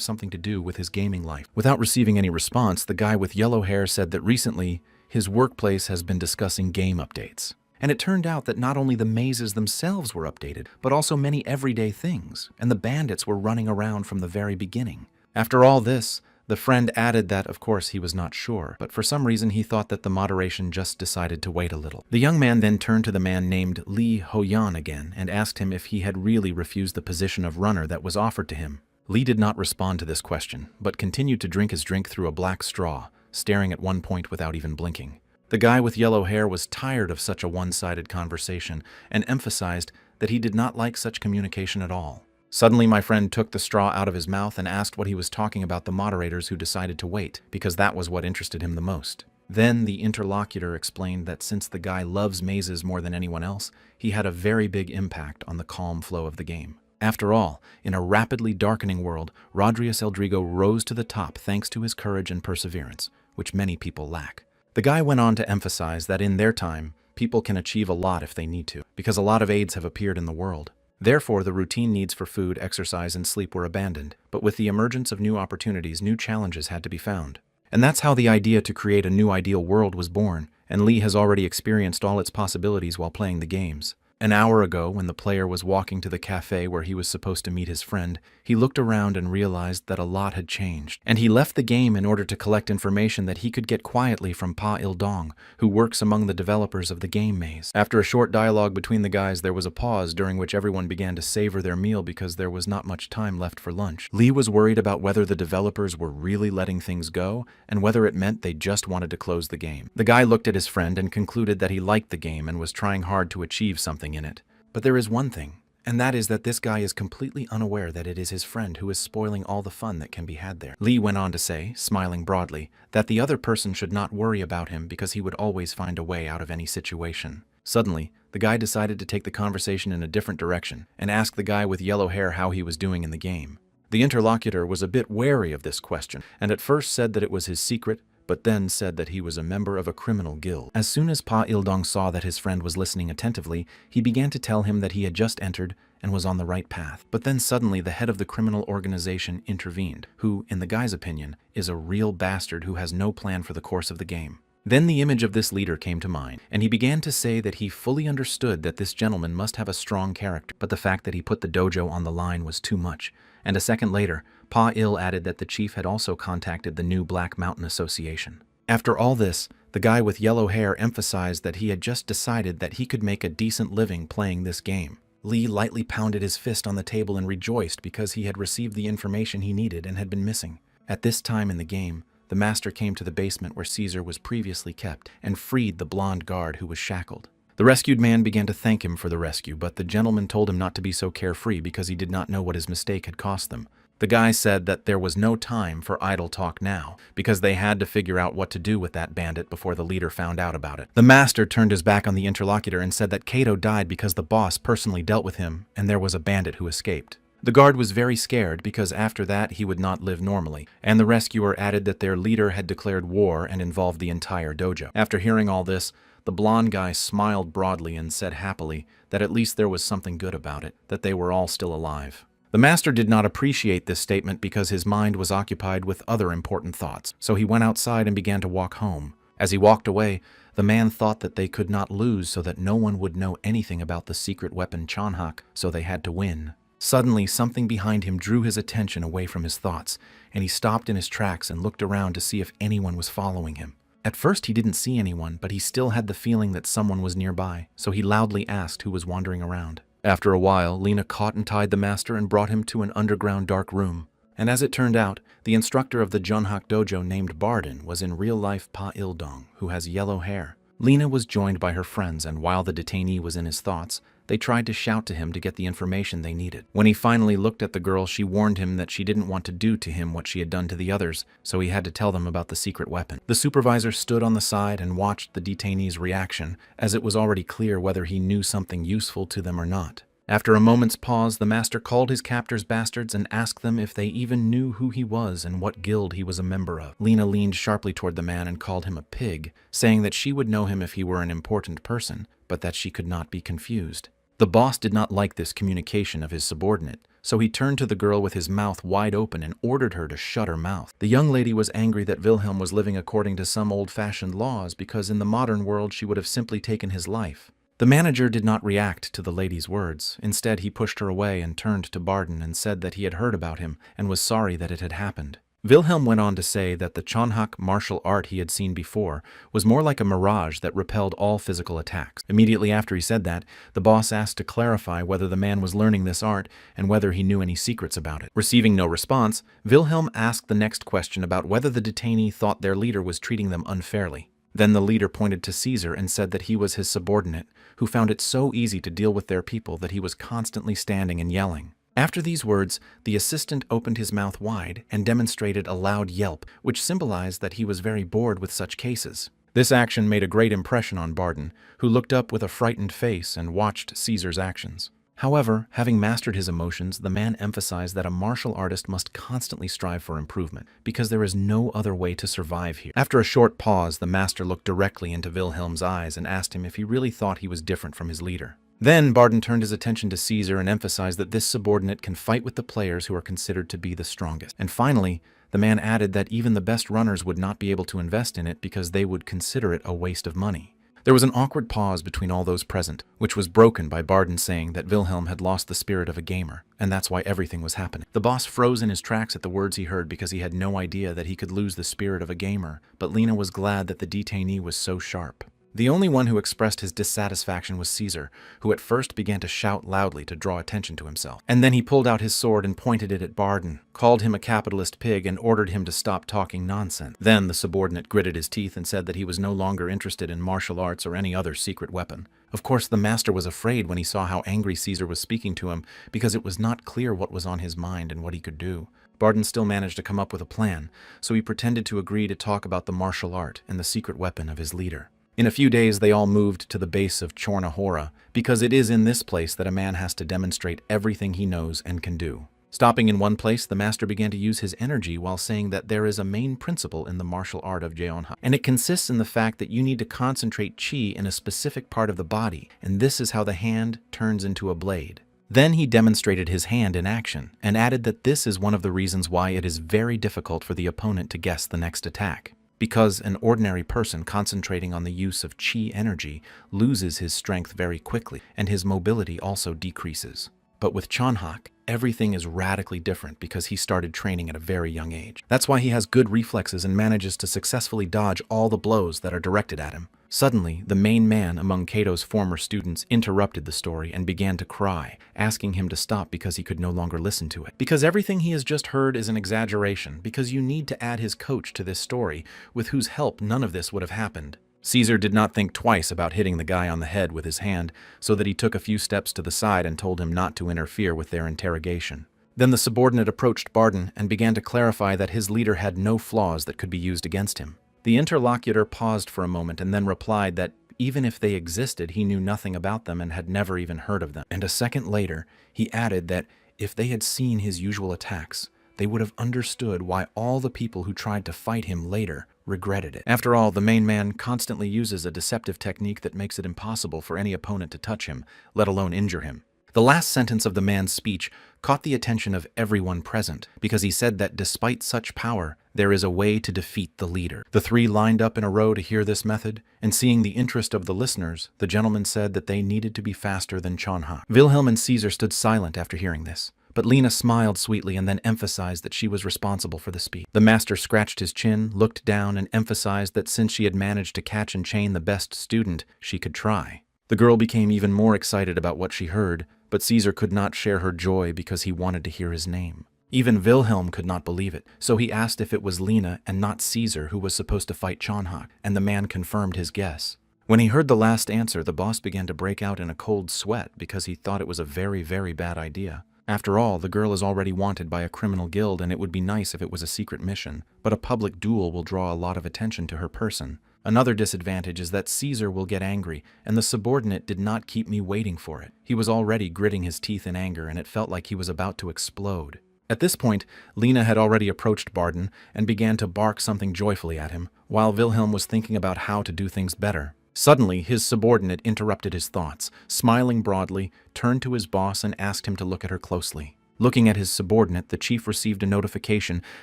something to do with his gaming life. Without receiving any response, the guy with yellow hair said that recently, his workplace has been discussing game updates. And it turned out that not only the mazes themselves were updated, but also many everyday things, and the bandits were running around from the very beginning. After all this, the friend added that, of course, he was not sure, but for some reason he thought that the moderation just decided to wait a little. The young man then turned to the man named Li Hoyan again and asked him if he had really refused the position of runner that was offered to him. Li did not respond to this question, but continued to drink his drink through a black straw, staring at one point without even blinking. The guy with yellow hair was tired of such a one-sided conversation and emphasized that he did not like such communication at all. Suddenly my friend took the straw out of his mouth and asked what he was talking about the moderators who decided to wait, because that was what interested him the most. Then the interlocutor explained that since the guy loves mazes more than anyone else, he had a very big impact on the calm flow of the game. After all, in a rapidly darkening world, Rodrius Eldrigo rose to the top thanks to his courage and perseverance, which many people lack. The guy went on to emphasize that in their time, people can achieve a lot if they need to, because a lot of aids have appeared in the world. Therefore, the routine needs for food, exercise, and sleep were abandoned, but with the emergence of new opportunities, new challenges had to be found. And that's how the idea to create a new ideal world was born, and Lee has already experienced all its possibilities while playing the games. An hour ago, when the player was walking to the cafe where he was supposed to meet his friend, he looked around and realized that a lot had changed, and he left the game in order to collect information that he could get quietly from Pa Il Dong, who works among the developers of the game maze. After a short dialogue between the guys, there was a pause during which everyone began to savor their meal because there was not much time left for lunch. Lee was worried about whether the developers were really letting things go, and whether it meant they just wanted to close the game. The guy looked at his friend and concluded that he liked the game and was trying hard to achieve something in it. But there is one thing, and that is that this guy is completely unaware that it is his friend who is spoiling all the fun that can be had there. Lee went on to say, smiling broadly, that the other person should not worry about him because he would always find a way out of any situation. Suddenly, the guy decided to take the conversation in a different direction and ask the guy with yellow hair how he was doing in the game. The interlocutor was a bit wary of this question, and at first said that it was his secret, but then said that he was a member of a criminal guild. As soon as Pa Il Dong saw that his friend was listening attentively, he began to tell him that he had just entered and was on the right path. But then suddenly the head of the criminal organization intervened, who, in the guy's opinion, is a real bastard who has no plan for the course of the game. Then the image of this leader came to mind, and he began to say that he fully understood that this gentleman must have a strong character, but the fact that he put the dojo on the line was too much. And a second later, Pa Il added that the chief had also contacted the new Black Mountain Association. After all this, the guy with yellow hair emphasized that he had just decided that he could make a decent living playing this game. Lee lightly pounded his fist on the table and rejoiced because he had received the information he needed and had been missing. At this time in the game, the master came to the basement where Caesar was previously kept and freed the blonde guard who was shackled. The rescued man began to thank him for the rescue, but the gentleman told him not to be so carefree because he did not know what his mistake had cost them. The guy said that there was no time for idle talk now, because they had to figure out what to do with that bandit before the leader found out about it. The master turned his back on the interlocutor and said that Kato died because the boss personally dealt with him, and there was a bandit who escaped. The guard was very scared because after that he would not live normally, and the rescuer added that their leader had declared war and involved the entire dojo. After hearing all this, the blonde guy smiled broadly and said happily that at least there was something good about it, that they were all still alive. The master did not appreciate this statement because his mind was occupied with other important thoughts, so he went outside and began to walk home. As he walked away, the man thought that they could not lose so that no one would know anything about the secret weapon Chanhak, so they had to win. Suddenly, something behind him drew his attention away from his thoughts, and he stopped in his tracks and looked around to see if anyone was following him. At first he didn't see anyone, but he still had the feeling that someone was nearby, so he loudly asked who was wandering around. After a while, Lena caught and tied the master and brought him to an underground dark room. And as it turned out, the instructor of the Junhak dojo named Barden was in real life Pa Il Dong, who has yellow hair. Lena was joined by her friends, and while the detainee was in his thoughts, they tried to shout to him to get the information they needed. When he finally looked at the girl, she warned him that she didn't want to do to him what she had done to the others, so he had to tell them about the secret weapon. The supervisor stood on the side and watched the detainee's reaction, as it was already clear whether he knew something useful to them or not. After a moment's pause, the master called his captors bastards and asked them if they even knew who he was and what guild he was a member of. Lena leaned sharply toward the man and called him a pig, saying that she would know him if he were an important person, but that she could not be confused. The boss did not like this communication of his subordinate, so he turned to the girl with his mouth wide open and ordered her to shut her mouth. The young lady was angry that Wilhelm was living according to some old-fashioned laws because in the modern world she would have simply taken his life. The manager did not react to the lady's words. Instead, he pushed her away and turned to Barden and said that he had heard about him and was sorry that it had happened. Wilhelm went on to say that the Chanhak martial art he had seen before was more like a mirage that repelled all physical attacks. Immediately after he said that, the boss asked to clarify whether the man was learning this art and whether he knew any secrets about it. Receiving no response, Wilhelm asked the next question about whether the detainee thought their leader was treating them unfairly. Then the leader pointed to Caesar and said that he was his subordinate, who found it so easy to deal with their people that he was constantly standing and yelling. After these words, the assistant opened his mouth wide and demonstrated a loud yelp, which symbolized that he was very bored with such cases. This action made a great impression on Barden, who looked up with a frightened face and watched Caesar's actions. However, having mastered his emotions, the man emphasized that a martial artist must constantly strive for improvement, because there is no other way to survive here. After a short pause, the master looked directly into Wilhelm's eyes and asked him if he really thought he was different from his leader. Then Barden turned his attention to Caesar and emphasized that this subordinate can fight with the players who are considered to be the strongest. And finally, the man added that even the best runners would not be able to invest in it because they would consider it a waste of money. There was an awkward pause between all those present, which was broken by Barden saying that Wilhelm had lost the spirit of a gamer, and that's why everything was happening. The boss froze in his tracks at the words he heard because he had no idea that he could lose the spirit of a gamer, but Lena was glad that the detainee was so sharp. The only one who expressed his dissatisfaction was Caesar, who at first began to shout loudly to draw attention to himself. And then he pulled out his sword and pointed it at Barden, called him a capitalist pig, and ordered him to stop talking nonsense. Then the subordinate gritted his teeth and said that he was no longer interested in martial arts or any other secret weapon. Of course, the master was afraid when he saw how angry Caesar was speaking to him, because it was not clear what was on his mind and what he could do. Barden still managed to come up with a plan, so he pretended to agree to talk about the martial art and the secret weapon of his leader. In a few days, they all moved to the base of Chornahora, because it is in this place that a man has to demonstrate everything he knows and can do. Stopping in one place, the master began to use his energy while saying that there is a main principle in the martial art of Jeonha, and it consists in the fact that you need to concentrate chi in a specific part of the body, and this is how the hand turns into a blade. Then he demonstrated his hand in action, and added that this is one of the reasons why it is very difficult for the opponent to guess the next attack. Because an ordinary person concentrating on the use of chi energy loses his strength very quickly, and his mobility also decreases. But with Chonhak, everything is radically different because he started training at a very young age. That's why he has good reflexes and manages to successfully dodge all the blows that are directed at him. Suddenly, the main man among Kato's former students interrupted the story and began to cry, asking him to stop because he could no longer listen to it. Because everything he has just heard is an exaggeration, because you need to add his coach to this story, with whose help none of this would have happened. Caesar did not think twice about hitting the guy on the head with his hand, so that he took a few steps to the side and told him not to interfere with their interrogation. Then the subordinate approached Barden and began to clarify that his leader had no flaws that could be used against him. The interlocutor paused for a moment and then replied that even if they existed, he knew nothing about them and had never even heard of them. And a second later, he added that if they had seen his usual attacks, they would have understood why all the people who tried to fight him later regretted it. After all, the main man constantly uses a deceptive technique that makes it impossible for any opponent to touch him, let alone injure him. The last sentence of the man's speech caught the attention of everyone present, because he said that despite such power, there is a way to defeat the leader. The three lined up in a row to hear this method, and seeing the interest of the listeners, the gentleman said that they needed to be faster than Chonha. Wilhelm and Caesar stood silent after hearing this, but Lena smiled sweetly and then emphasized that she was responsible for the speed. The master scratched his chin, looked down, and emphasized that since she had managed to catch and chain the best student, she could try. The girl became even more excited about what she heard, but Caesar could not share her joy because he wanted to hear his name. Even Wilhelm could not believe it, so he asked if it was Lena and not Caesar who was supposed to fight Chonhak, and the man confirmed his guess. When he heard the last answer, the boss began to break out in a cold sweat because he thought it was a very, very bad idea. After all, the girl is already wanted by a criminal guild, and it would be nice if it was a secret mission, but a public duel will draw a lot of attention to her person. Another disadvantage is that Caesar will get angry, and the subordinate did not keep me waiting for it. He was already gritting his teeth in anger, and it felt like he was about to explode. At this point, Lena had already approached Barden and began to bark something joyfully at him, while Wilhelm was thinking about how to do things better. Suddenly, his subordinate interrupted his thoughts, smiling broadly, turned to his boss and asked him to look at her closely. Looking at his subordinate, the chief received a notification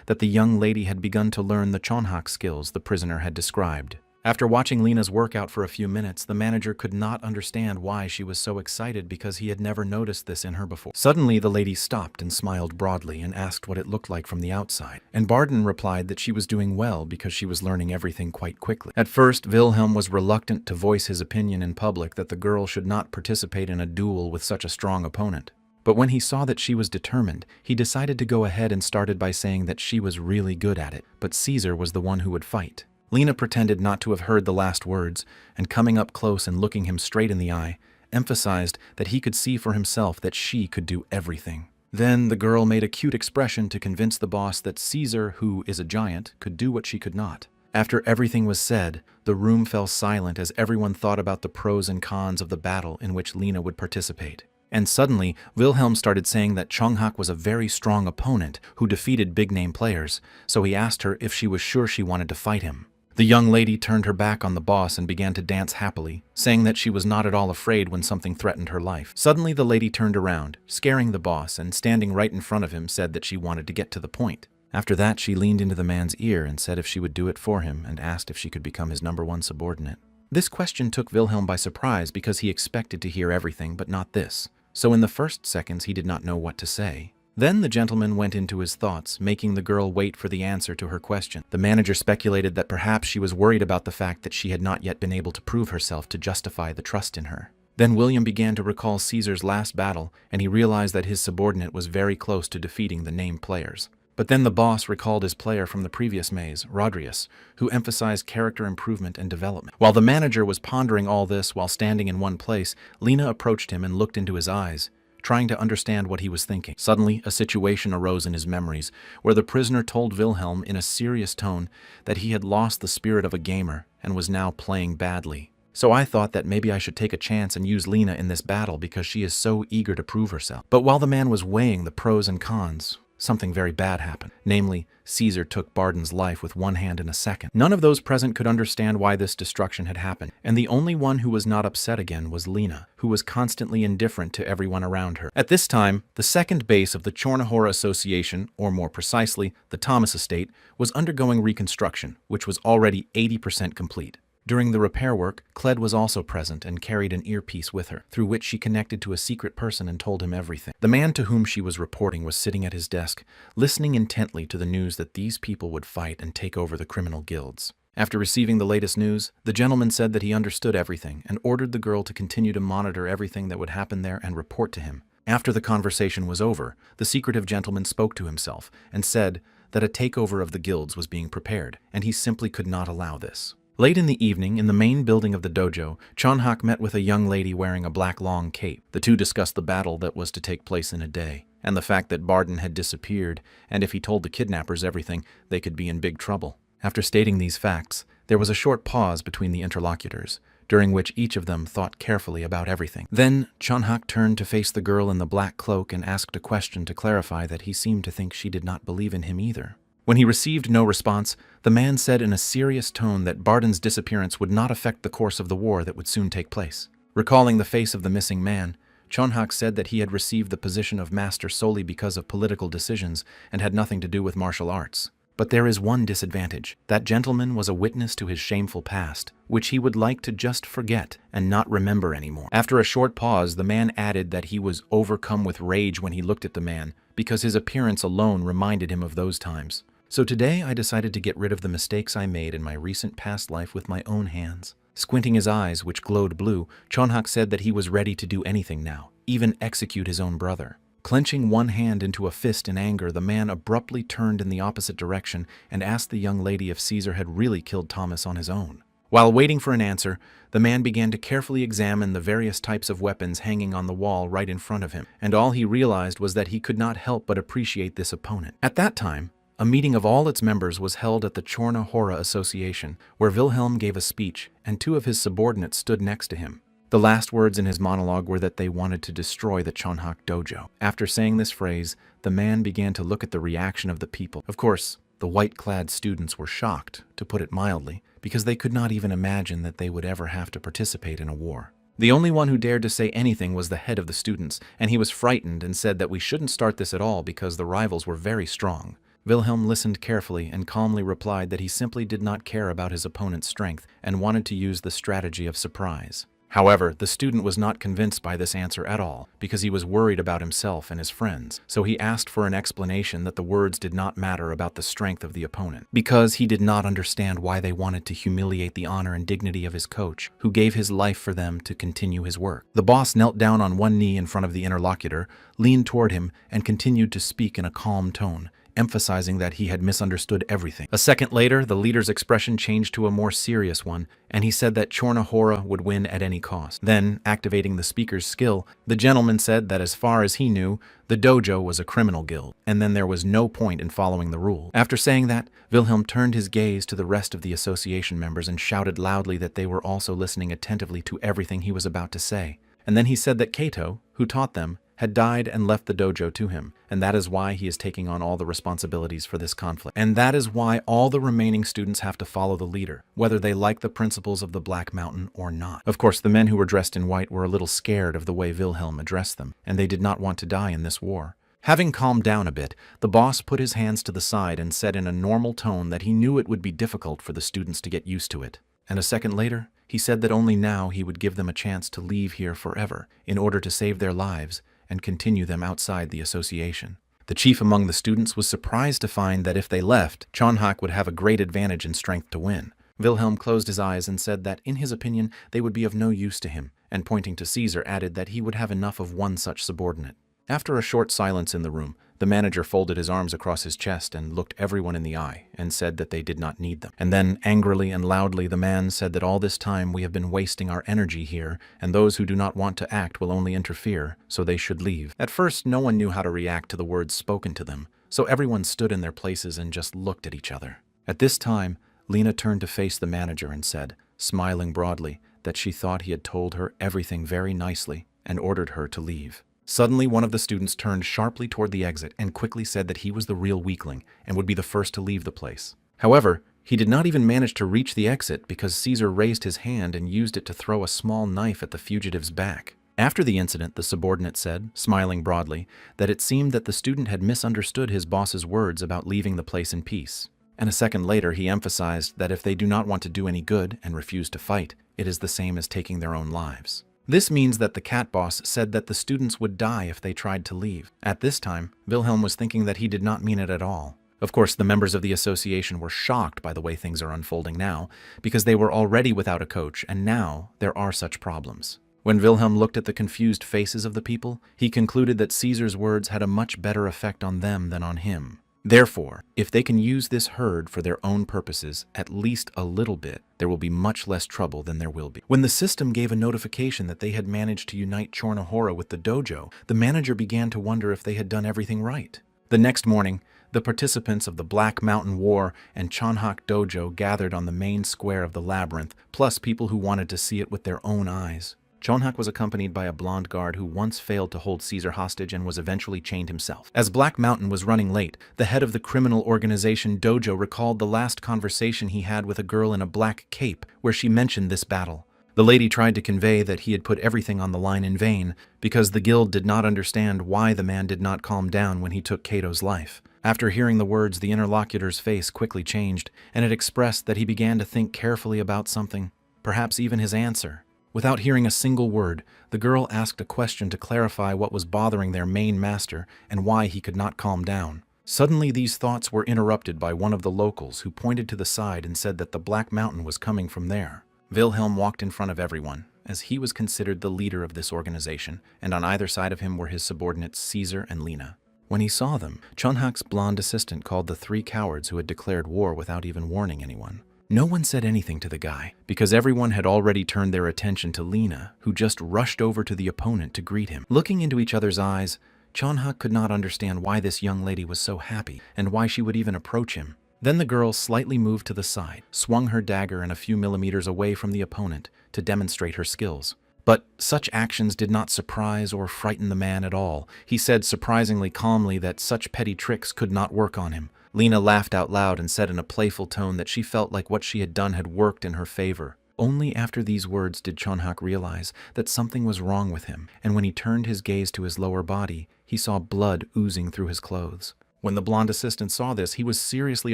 that the young lady had begun to learn the Chonhak skills the prisoner had described. After watching Lena's workout for a few minutes, the manager could not understand why she was so excited because he had never noticed this in her before. Suddenly, the lady stopped and smiled broadly and asked what it looked like from the outside, and Barden replied that she was doing well because she was learning everything quite quickly. At first, Wilhelm was reluctant to voice his opinion in public that the girl should not participate in a duel with such a strong opponent. But when he saw that she was determined, he decided to go ahead and started by saying that she was really good at it, but Caesar was the one who would fight. Lena pretended not to have heard the last words, and coming up close and looking him straight in the eye, emphasized that he could see for himself that she could do everything. Then the girl made a cute expression to convince the boss that Caesar, who is a giant, could do what she could not. After everything was said, the room fell silent as everyone thought about the pros and cons of the battle in which Lena would participate. And suddenly, Wilhelm started saying that Chonghak was a very strong opponent who defeated big-name players, so he asked her if she was sure she wanted to fight him. The young lady turned her back on the boss and began to dance happily, saying that she was not at all afraid when something threatened her life. Suddenly the lady turned around, scaring the boss, and standing right in front of him said that she wanted to get to the point. After that, she leaned into the man's ear and said if she would do it for him and asked if she could become his #1 subordinate. This question took Wilhelm by surprise because he expected to hear everything but not this. So in the first seconds he did not know what to say. Then the gentleman went into his thoughts, making the girl wait for the answer to her question. The manager speculated that perhaps she was worried about the fact that she had not yet been able to prove herself to justify the trust in her. Then William began to recall Caesar's last battle, and he realized that his subordinate was very close to defeating the named players. But then the boss recalled his player from the previous maze, Rodrius, who emphasized character improvement and development. While the manager was pondering all this while standing in one place, Lena approached him and looked into his eyes, trying to understand what he was thinking. Suddenly, a situation arose in his memories, where the prisoner told Wilhelm in a serious tone that he had lost the spirit of a gamer and was now playing badly. So I thought that maybe I should take a chance and use Lena in this battle because she is so eager to prove herself. But while the man was weighing the pros and cons, something very bad happened. Namely, Caesar took Barden's life with one hand in a second. None of those present could understand why this destruction had happened, and the only one who was not upset again was Lena, who was constantly indifferent to everyone around her. At this time, the second base of the Chornahora Association, or more precisely, the Thomas Estate, was undergoing reconstruction, which was already 80% complete. During the repair work, Cled was also present and carried an earpiece with her, through which she connected to a secret person and told him everything. The man to whom she was reporting was sitting at his desk, listening intently to the news that these people would fight and take over the criminal guilds. After receiving the latest news, the gentleman said that he understood everything and ordered the girl to continue to monitor everything that would happen there and report to him. After the conversation was over, the secretive gentleman spoke to himself and said that a takeover of the guilds was being prepared, and he simply could not allow this. Late in the evening, in the main building of the dojo, Chonhak met with a young lady wearing a black long cape. The two discussed the battle that was to take place in a day, and the fact that Barden had disappeared, and if he told the kidnappers everything, they could be in big trouble. After stating these facts, there was a short pause between the interlocutors, during which each of them thought carefully about everything. Then Chonhak turned to face the girl in the black cloak and asked a question to clarify that he seemed to think she did not believe in him either. When he received no response, the man said in a serious tone that Barden's disappearance would not affect the course of the war that would soon take place. Recalling the face of the missing man, Chonhak said that he had received the position of master solely because of political decisions and had nothing to do with martial arts. But there is one disadvantage. That gentleman was a witness to his shameful past, which he would like to just forget and not remember anymore. After a short pause, the man added that he was overcome with rage when he looked at the man, because his appearance alone reminded him of those times. So today I decided to get rid of the mistakes I made in my recent past life with my own hands. Squinting his eyes, which glowed blue, Chonhak said that he was ready to do anything now, even execute his own brother. Clenching one hand into a fist in anger, the man abruptly turned in the opposite direction and asked the young lady if Caesar had really killed Thomas on his own. While waiting for an answer, the man began to carefully examine the various types of weapons hanging on the wall right in front of him, and all he realized was that he could not help but appreciate this opponent. At that time, a meeting of all its members was held at the Chornahora Association, where Wilhelm gave a speech, and two of his subordinates stood next to him. The last words in his monologue were that they wanted to destroy the Chonhak dojo. After saying this phrase, the man began to look at the reaction of the people. Of course, the white-clad students were shocked, to put it mildly, because they could not even imagine that they would ever have to participate in a war. The only one who dared to say anything was the head of the students, and he was frightened and said that we shouldn't start this at all because the rivals were very strong. Wilhelm listened carefully and calmly replied that he simply did not care about his opponent's strength and wanted to use the strategy of surprise. However, the student was not convinced by this answer at all, because he was worried about himself and his friends, so he asked for an explanation that the words did not matter about the strength of the opponent, because he did not understand why they wanted to humiliate the honor and dignity of his coach, who gave his life for them to continue his work. The boss knelt down on one knee in front of the interlocutor, leaned toward him, and continued to speak in a calm tone, emphasizing that he had misunderstood everything. A second later, the leader's expression changed to a more serious one, and he said that Chornahora would win at any cost. Then, activating the speaker's skill, the gentleman said that as far as he knew, the dojo was a criminal guild, and then there was no point in following the rule. After saying that, Wilhelm turned his gaze to the rest of the association members and shouted loudly that they were also listening attentively to everything he was about to say. And then he said that Kato, who taught them, had died and left the dojo to him, and that is why he is taking on all the responsibilities for this conflict. And that is why all the remaining students have to follow the leader, whether they like the principles of the Black Mountain or not. Of course, the men who were dressed in white were a little scared of the way Wilhelm addressed them, and they did not want to die in this war. Having calmed down a bit, the boss put his hands to the side and said in a normal tone that he knew it would be difficult for the students to get used to it. And a second later, he said that only now he would give them a chance to leave here forever in order to save their lives and continue them outside the association. The chief among the students was surprised to find that if they left, Chonhak would have a great advantage in strength to win. Wilhelm closed his eyes and said that, in his opinion, they would be of no use to him, and pointing to Caesar added that he would have enough of one such subordinate. After a short silence in the room, the manager folded his arms across his chest and looked everyone in the eye and said that they did not need them. And then, angrily and loudly, the man said that all this time we have been wasting our energy here, and those who do not want to act will only interfere, so they should leave. At first, no one knew how to react to the words spoken to them, so everyone stood in their places and just looked at each other. At this time, Lena turned to face the manager and said, smiling broadly, that she thought he had told her everything very nicely and ordered her to leave. Suddenly, one of the students turned sharply toward the exit and quickly said that he was the real weakling and would be the first to leave the place. However, he did not even manage to reach the exit because Caesar raised his hand and used it to throw a small knife at the fugitive's back. After the incident, the subordinate said, smiling broadly, that it seemed that the student had misunderstood his boss's words about leaving the place in peace. And a second later, he emphasized that if they do not want to do any good and refuse to fight, it is the same as taking their own lives. This means that the cat boss said that the students would die if they tried to leave. At this time, Wilhelm was thinking that he did not mean it at all. Of course, the members of the association were shocked by the way things are unfolding now, because they were already without a coach, and now there are such problems. When Wilhelm looked at the confused faces of the people, he concluded that Caesar's words had a much better effect on them than on him. Therefore, if they can use this herd for their own purposes, at least a little bit, there will be much less trouble than there will be. When the system gave a notification that they had managed to unite Chornahora with the dojo, the manager began to wonder if they had done everything right. The next morning, the participants of the Black Mountain War and Chonhak Dojo gathered on the main square of the labyrinth, plus people who wanted to see it with their own eyes. Chonhak was accompanied by a blonde guard who once failed to hold Caesar hostage and was eventually chained himself. As Black Mountain was running late, the head of the criminal organization Dojo recalled the last conversation he had with a girl in a black cape where she mentioned this battle. The lady tried to convey that he had put everything on the line in vain because the guild did not understand why the man did not calm down when he took Cato's life. After hearing the words, the interlocutor's face quickly changed, and it expressed that he began to think carefully about something, perhaps even his answer. Without hearing a single word, the girl asked a question to clarify what was bothering their main master and why he could not calm down. Suddenly, these thoughts were interrupted by one of the locals who pointed to the side and said that the Black Mountain was coming from there. Wilhelm walked in front of everyone, as he was considered the leader of this organization, and on either side of him were his subordinates Caesar and Lena. When he saw them, Chonhak's blonde assistant called the 3 cowards who had declared war without even warning anyone. No one said anything to the guy, because everyone had already turned their attention to Lena, who just rushed over to the opponent to greet him. Looking into each other's eyes, Chonhak could not understand why this young lady was so happy, and why she would even approach him. Then the girl slightly moved to the side, swung her dagger and a few millimeters away from the opponent to demonstrate her skills. But such actions did not surprise or frighten the man at all. He said surprisingly calmly that such petty tricks could not work on him. Lena laughed out loud and said in a playful tone that she felt like what she had done had worked in her favor. Only after these words did Chonhak realize that something was wrong with him, and when he turned his gaze to his lower body, he saw blood oozing through his clothes. When the blonde assistant saw this, he was seriously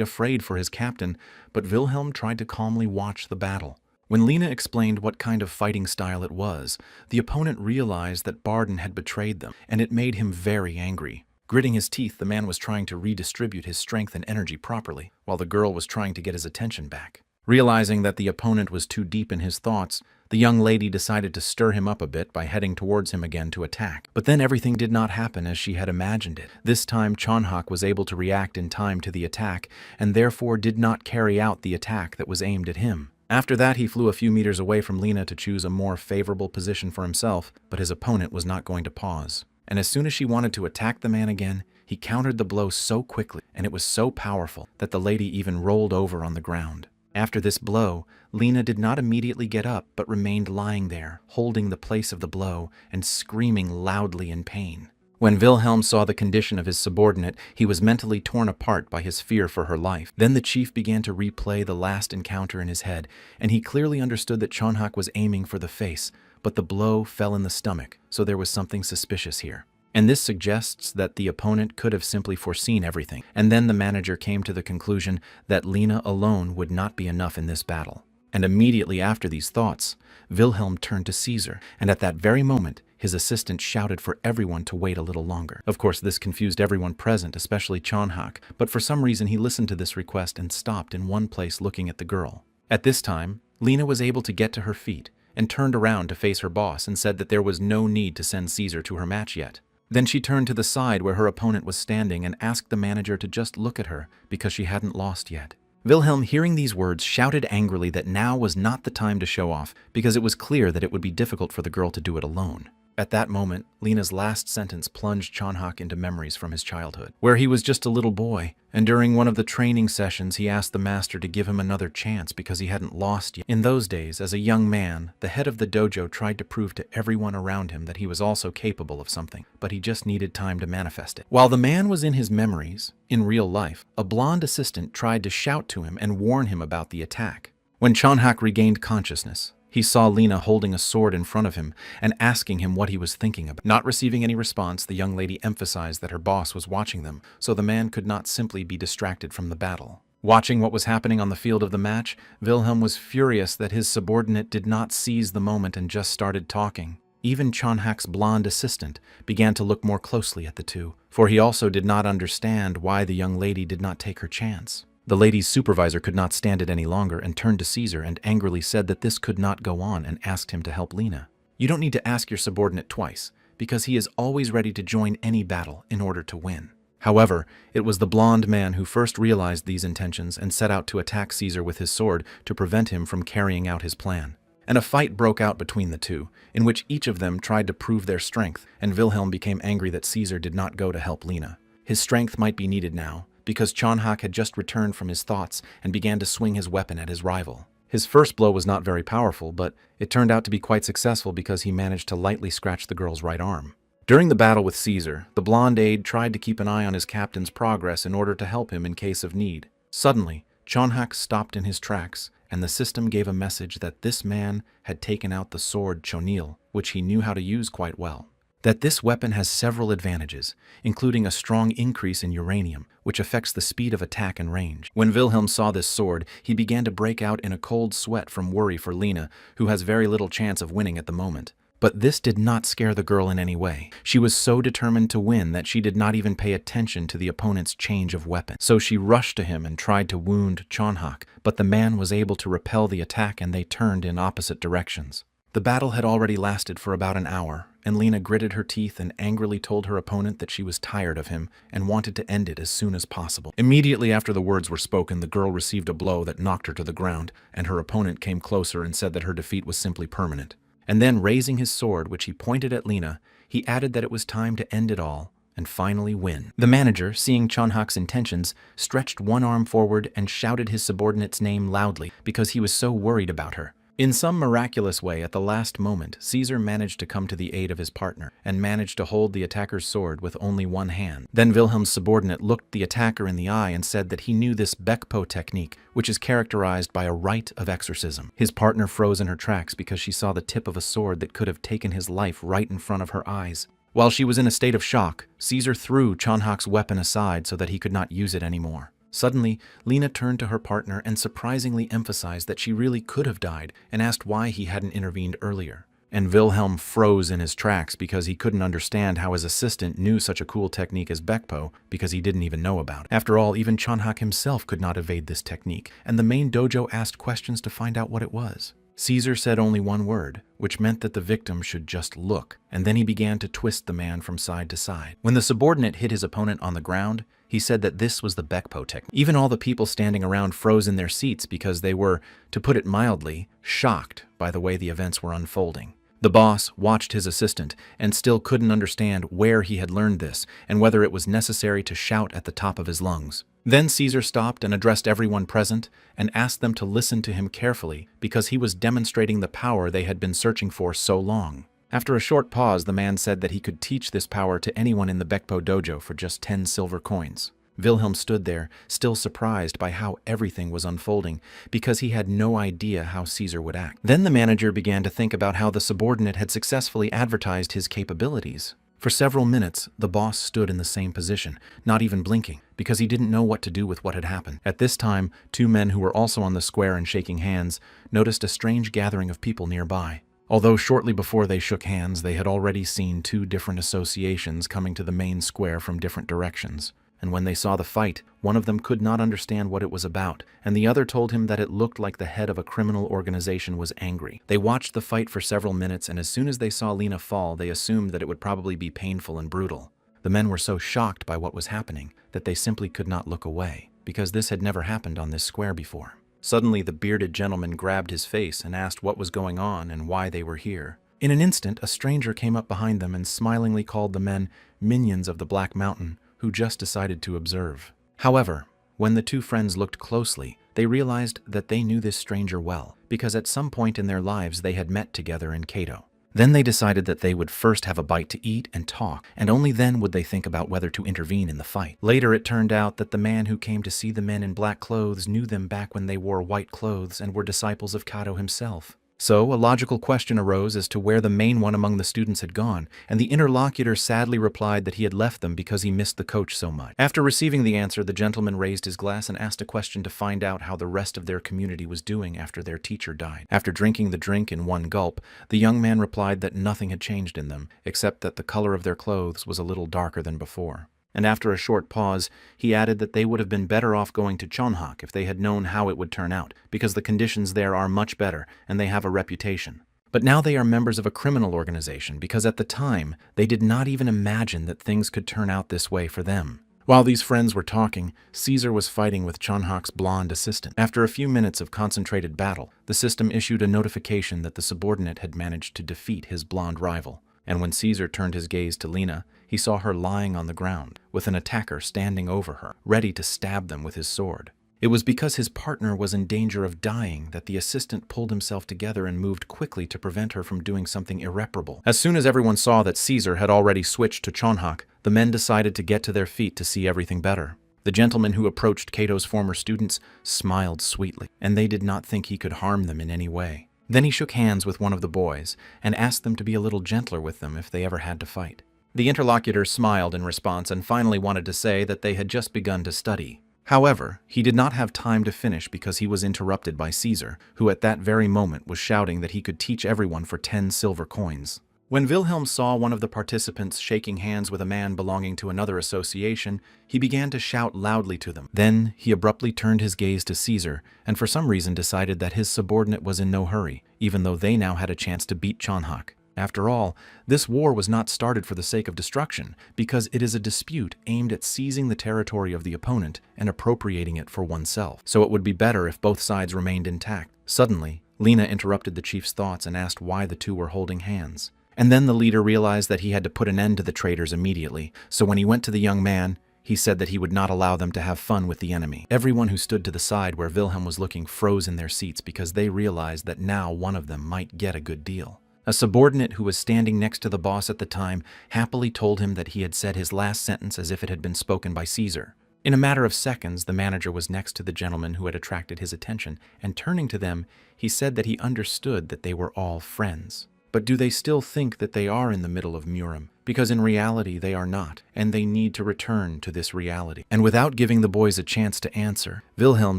afraid for his captain, but Wilhelm tried to calmly watch the battle. When Lena explained what kind of fighting style it was, the opponent realized that Barden had betrayed them, and it made him very angry. Gritting his teeth, the man was trying to redistribute his strength and energy properly, while the girl was trying to get his attention back. Realizing that the opponent was too deep in his thoughts, the young lady decided to stir him up a bit by heading towards him again to attack. But then everything did not happen as she had imagined it. This time, Chonhak was able to react in time to the attack, and therefore did not carry out the attack that was aimed at him. After that, he flew a few meters away from Lena to choose a more favorable position for himself, but his opponent was not going to pause. And as soon as she wanted to attack the man again, he countered the blow so quickly, and it was so powerful, that the lady even rolled over on the ground. After this blow, Lena did not immediately get up but remained lying there, holding the place of the blow and screaming loudly in pain. When Wilhelm saw the condition of his subordinate, he was mentally torn apart by his fear for her life. Then the chief began to replay the last encounter in his head, and he clearly understood that Chonhak was aiming for the face, but the blow fell in the stomach, so there was something suspicious here. And this suggests that the opponent could have simply foreseen everything. And then the manager came to the conclusion that Lena alone would not be enough in this battle. And immediately after these thoughts, Wilhelm turned to Caesar, and at that very moment, his assistant shouted for everyone to wait a little longer. Of course, this confused everyone present, especially Chonhak, but for some reason he listened to this request and stopped in one place looking at the girl. At this time, Lena was able to get to her feet, and turned around to face her boss and said that there was no need to send Caesar to her match yet. Then she turned to the side where her opponent was standing and asked the manager to just look at her because she hadn't lost yet. Wilhelm, hearing these words, shouted angrily that now was not the time to show off because it was clear that it would be difficult for the girl to do it alone. At that moment, Lena's last sentence plunged Chonhak into memories from his childhood, where he was just a little boy, and during one of the training sessions he asked the master to give him another chance because he hadn't lost yet. In those days, as a young man, the head of the dojo tried to prove to everyone around him that he was also capable of something, but he just needed time to manifest it. While the man was in his memories, in real life, a blonde assistant tried to shout to him and warn him about the attack. When Chonhak regained consciousness, he saw Lena holding a sword in front of him and asking him what he was thinking about. Not receiving any response, the young lady emphasized that her boss was watching them, so the man could not simply be distracted from the battle. Watching what was happening on the field of the match, Wilhelm was furious that his subordinate did not seize the moment and just started talking. Even Chonhak's blonde assistant began to look more closely at the two, for he also did not understand why the young lady did not take her chance. The lady's supervisor could not stand it any longer and turned to Caesar and angrily said that this could not go on and asked him to help Lena. You don't need to ask your subordinate twice, because he is always ready to join any battle in order to win. However, it was the blonde man who first realized these intentions and set out to attack Caesar with his sword to prevent him from carrying out his plan. And a fight broke out between the two, in which each of them tried to prove their strength, and Wilhelm became angry that Caesar did not go to help Lena. His strength might be needed now, because Chonhak had just returned from his thoughts and began to swing his weapon at his rival. His first blow was not very powerful, but it turned out to be quite successful because he managed to lightly scratch the girl's right arm. During the battle with Caesar, the blonde aide tried to keep an eye on his captain's progress in order to help him in case of need. Suddenly, Chonhak stopped in his tracks, and the system gave a message that this man had taken out the sword Chonil, which he knew how to use quite well. That this weapon has several advantages, including a strong increase in uranium, which affects the speed of attack and range. When Wilhelm saw this sword, he began to break out in a cold sweat from worry for Lena, who has very little chance of winning at the moment. But this did not scare the girl in any way. She was so determined to win that she did not even pay attention to the opponent's change of weapon. So she rushed to him and tried to wound Chonhak, but the man was able to repel the attack and they turned in opposite directions. The battle had already lasted for about an hour, and Lena gritted her teeth and angrily told her opponent that she was tired of him and wanted to end it as soon as possible. Immediately after the words were spoken, the girl received a blow that knocked her to the ground, and her opponent came closer and said that her defeat was simply permanent. And then, raising his sword, which he pointed at Lena, he added that it was time to end it all and finally win. The manager, seeing Chonhak's intentions, stretched one arm forward and shouted his subordinate's name loudly because he was so worried about her. In some miraculous way, at the last moment, Caesar managed to come to the aid of his partner and managed to hold the attacker's sword with only one hand. Then Wilhelm's subordinate looked the attacker in the eye and said that he knew this Bekpo technique, which is characterized by a rite of exorcism. His partner froze in her tracks because she saw the tip of a sword that could have taken his life right in front of her eyes. While she was in a state of shock, Caesar threw Chonhak's weapon aside so that he could not use it anymore. Suddenly, Lena turned to her partner and surprisingly emphasized that she really could have died and asked why he hadn't intervened earlier. And Wilhelm froze in his tracks because he couldn't understand how his assistant knew such a cool technique as Bekpo because he didn't even know about it. After all, even Chonhak himself could not evade this technique, and the main dojo asked questions to find out what it was. Caesar said only one word, which meant that the victim should just look, and then he began to twist the man from side to side. When the subordinate hit his opponent on the ground, he said that this was the Bekpo technique. Even all the people standing around froze in their seats because they were, to put it mildly, shocked by the way the events were unfolding. The boss watched his assistant and still couldn't understand where he had learned this and whether it was necessary to shout at the top of his lungs. Then Caesar stopped and addressed everyone present and asked them to listen to him carefully because he was demonstrating the power they had been searching for so long. After a short pause, the man said that he could teach this power to anyone in the Bekpo dojo for just 10 silver coins. Wilhelm stood there, still surprised by how everything was unfolding, because he had no idea how Caesar would act. Then the manager began to think about how the subordinate had successfully advertised his capabilities. For several minutes, the boss stood in the same position, not even blinking, because he didn't know what to do with what had happened. At this time, 2 men who were also on the square and shaking hands noticed a strange gathering of people nearby. Although shortly before they shook hands, they had already seen 2 different associations coming to the main square from different directions. And when they saw the fight, one of them could not understand what it was about, and the other told him that it looked like the head of a criminal organization was angry. They watched the fight for several minutes, and as soon as they saw Lena fall, they assumed that it would probably be painful and brutal. The men were so shocked by what was happening that they simply could not look away, because this had never happened on this square before. Suddenly, the bearded gentleman grabbed his face and asked what was going on and why they were here. In an instant, a stranger came up behind them and smilingly called the men minions of the Black Mountain, who just decided to observe. However, when the 2 friends looked closely, they realized that they knew this stranger well, because at some point in their lives they had met together in Kato. Then they decided that they would first have a bite to eat and talk, and only then would they think about whether to intervene in the fight. Later it turned out that the man who came to see the men in black clothes knew them back when they wore white clothes and were disciples of Kato himself. So, a logical question arose as to where the main one among the students had gone, and the interlocutor sadly replied that he had left them because he missed the coach so much. After receiving the answer, the gentleman raised his glass and asked a question to find out how the rest of their community was doing after their teacher died. After drinking the drink in one gulp, the young man replied that nothing had changed in them, except that the color of their clothes was a little darker than before. And after a short pause, he added that they would have been better off going to Chonhak if they had known how it would turn out, because the conditions there are much better and they have a reputation. But now they are members of a criminal organization because at the time, they did not even imagine that things could turn out this way for them. While these friends were talking, Caesar was fighting with Chonhak's blonde assistant. After a few minutes of concentrated battle, the system issued a notification that the subordinate had managed to defeat his blonde rival. And when Caesar turned his gaze to Lena, he saw her lying on the ground, with an attacker standing over her, ready to stab them with his sword. It was because his partner was in danger of dying that the assistant pulled himself together and moved quickly to prevent her from doing something irreparable. As soon as everyone saw that Caesar had already switched to Chonhak, the men decided to get to their feet to see everything better. The gentleman who approached Kato's former students smiled sweetly, and they did not think he could harm them in any way. Then he shook hands with one of the boys and asked them to be a little gentler with them if they ever had to fight. The interlocutor smiled in response and finally wanted to say that they had just begun to study. However, he did not have time to finish because he was interrupted by Caesar, who at that very moment was shouting that he could teach everyone for 10 silver coins. When Wilhelm saw one of the participants shaking hands with a man belonging to another association, he began to shout loudly to them. Then he abruptly turned his gaze to Caesar, and for some reason decided that his subordinate was in no hurry, even though they now had a chance to beat Chonhak. After all, this war was not started for the sake of destruction, because it is a dispute aimed at seizing the territory of the opponent and appropriating it for oneself. So it would be better if both sides remained intact. Suddenly, Lena interrupted the chief's thoughts and asked why the two were holding hands. And then the leader realized that he had to put an end to the traitors immediately, so when he went to the young man, he said that he would not allow them to have fun with the enemy. Everyone who stood to the side where Wilhelm was looking froze in their seats because they realized that now one of them might get a good deal. A subordinate who was standing next to the boss at the time happily told him that he had said his last sentence as if it had been spoken by Caesar. In a matter of seconds, the manager was next to the gentleman who had attracted his attention, and turning to them, he said that he understood that they were all friends. But do they still think that they are in the middle of Murim? Because in reality they are not, and they need to return to this reality. And without giving the boys a chance to answer, Wilhelm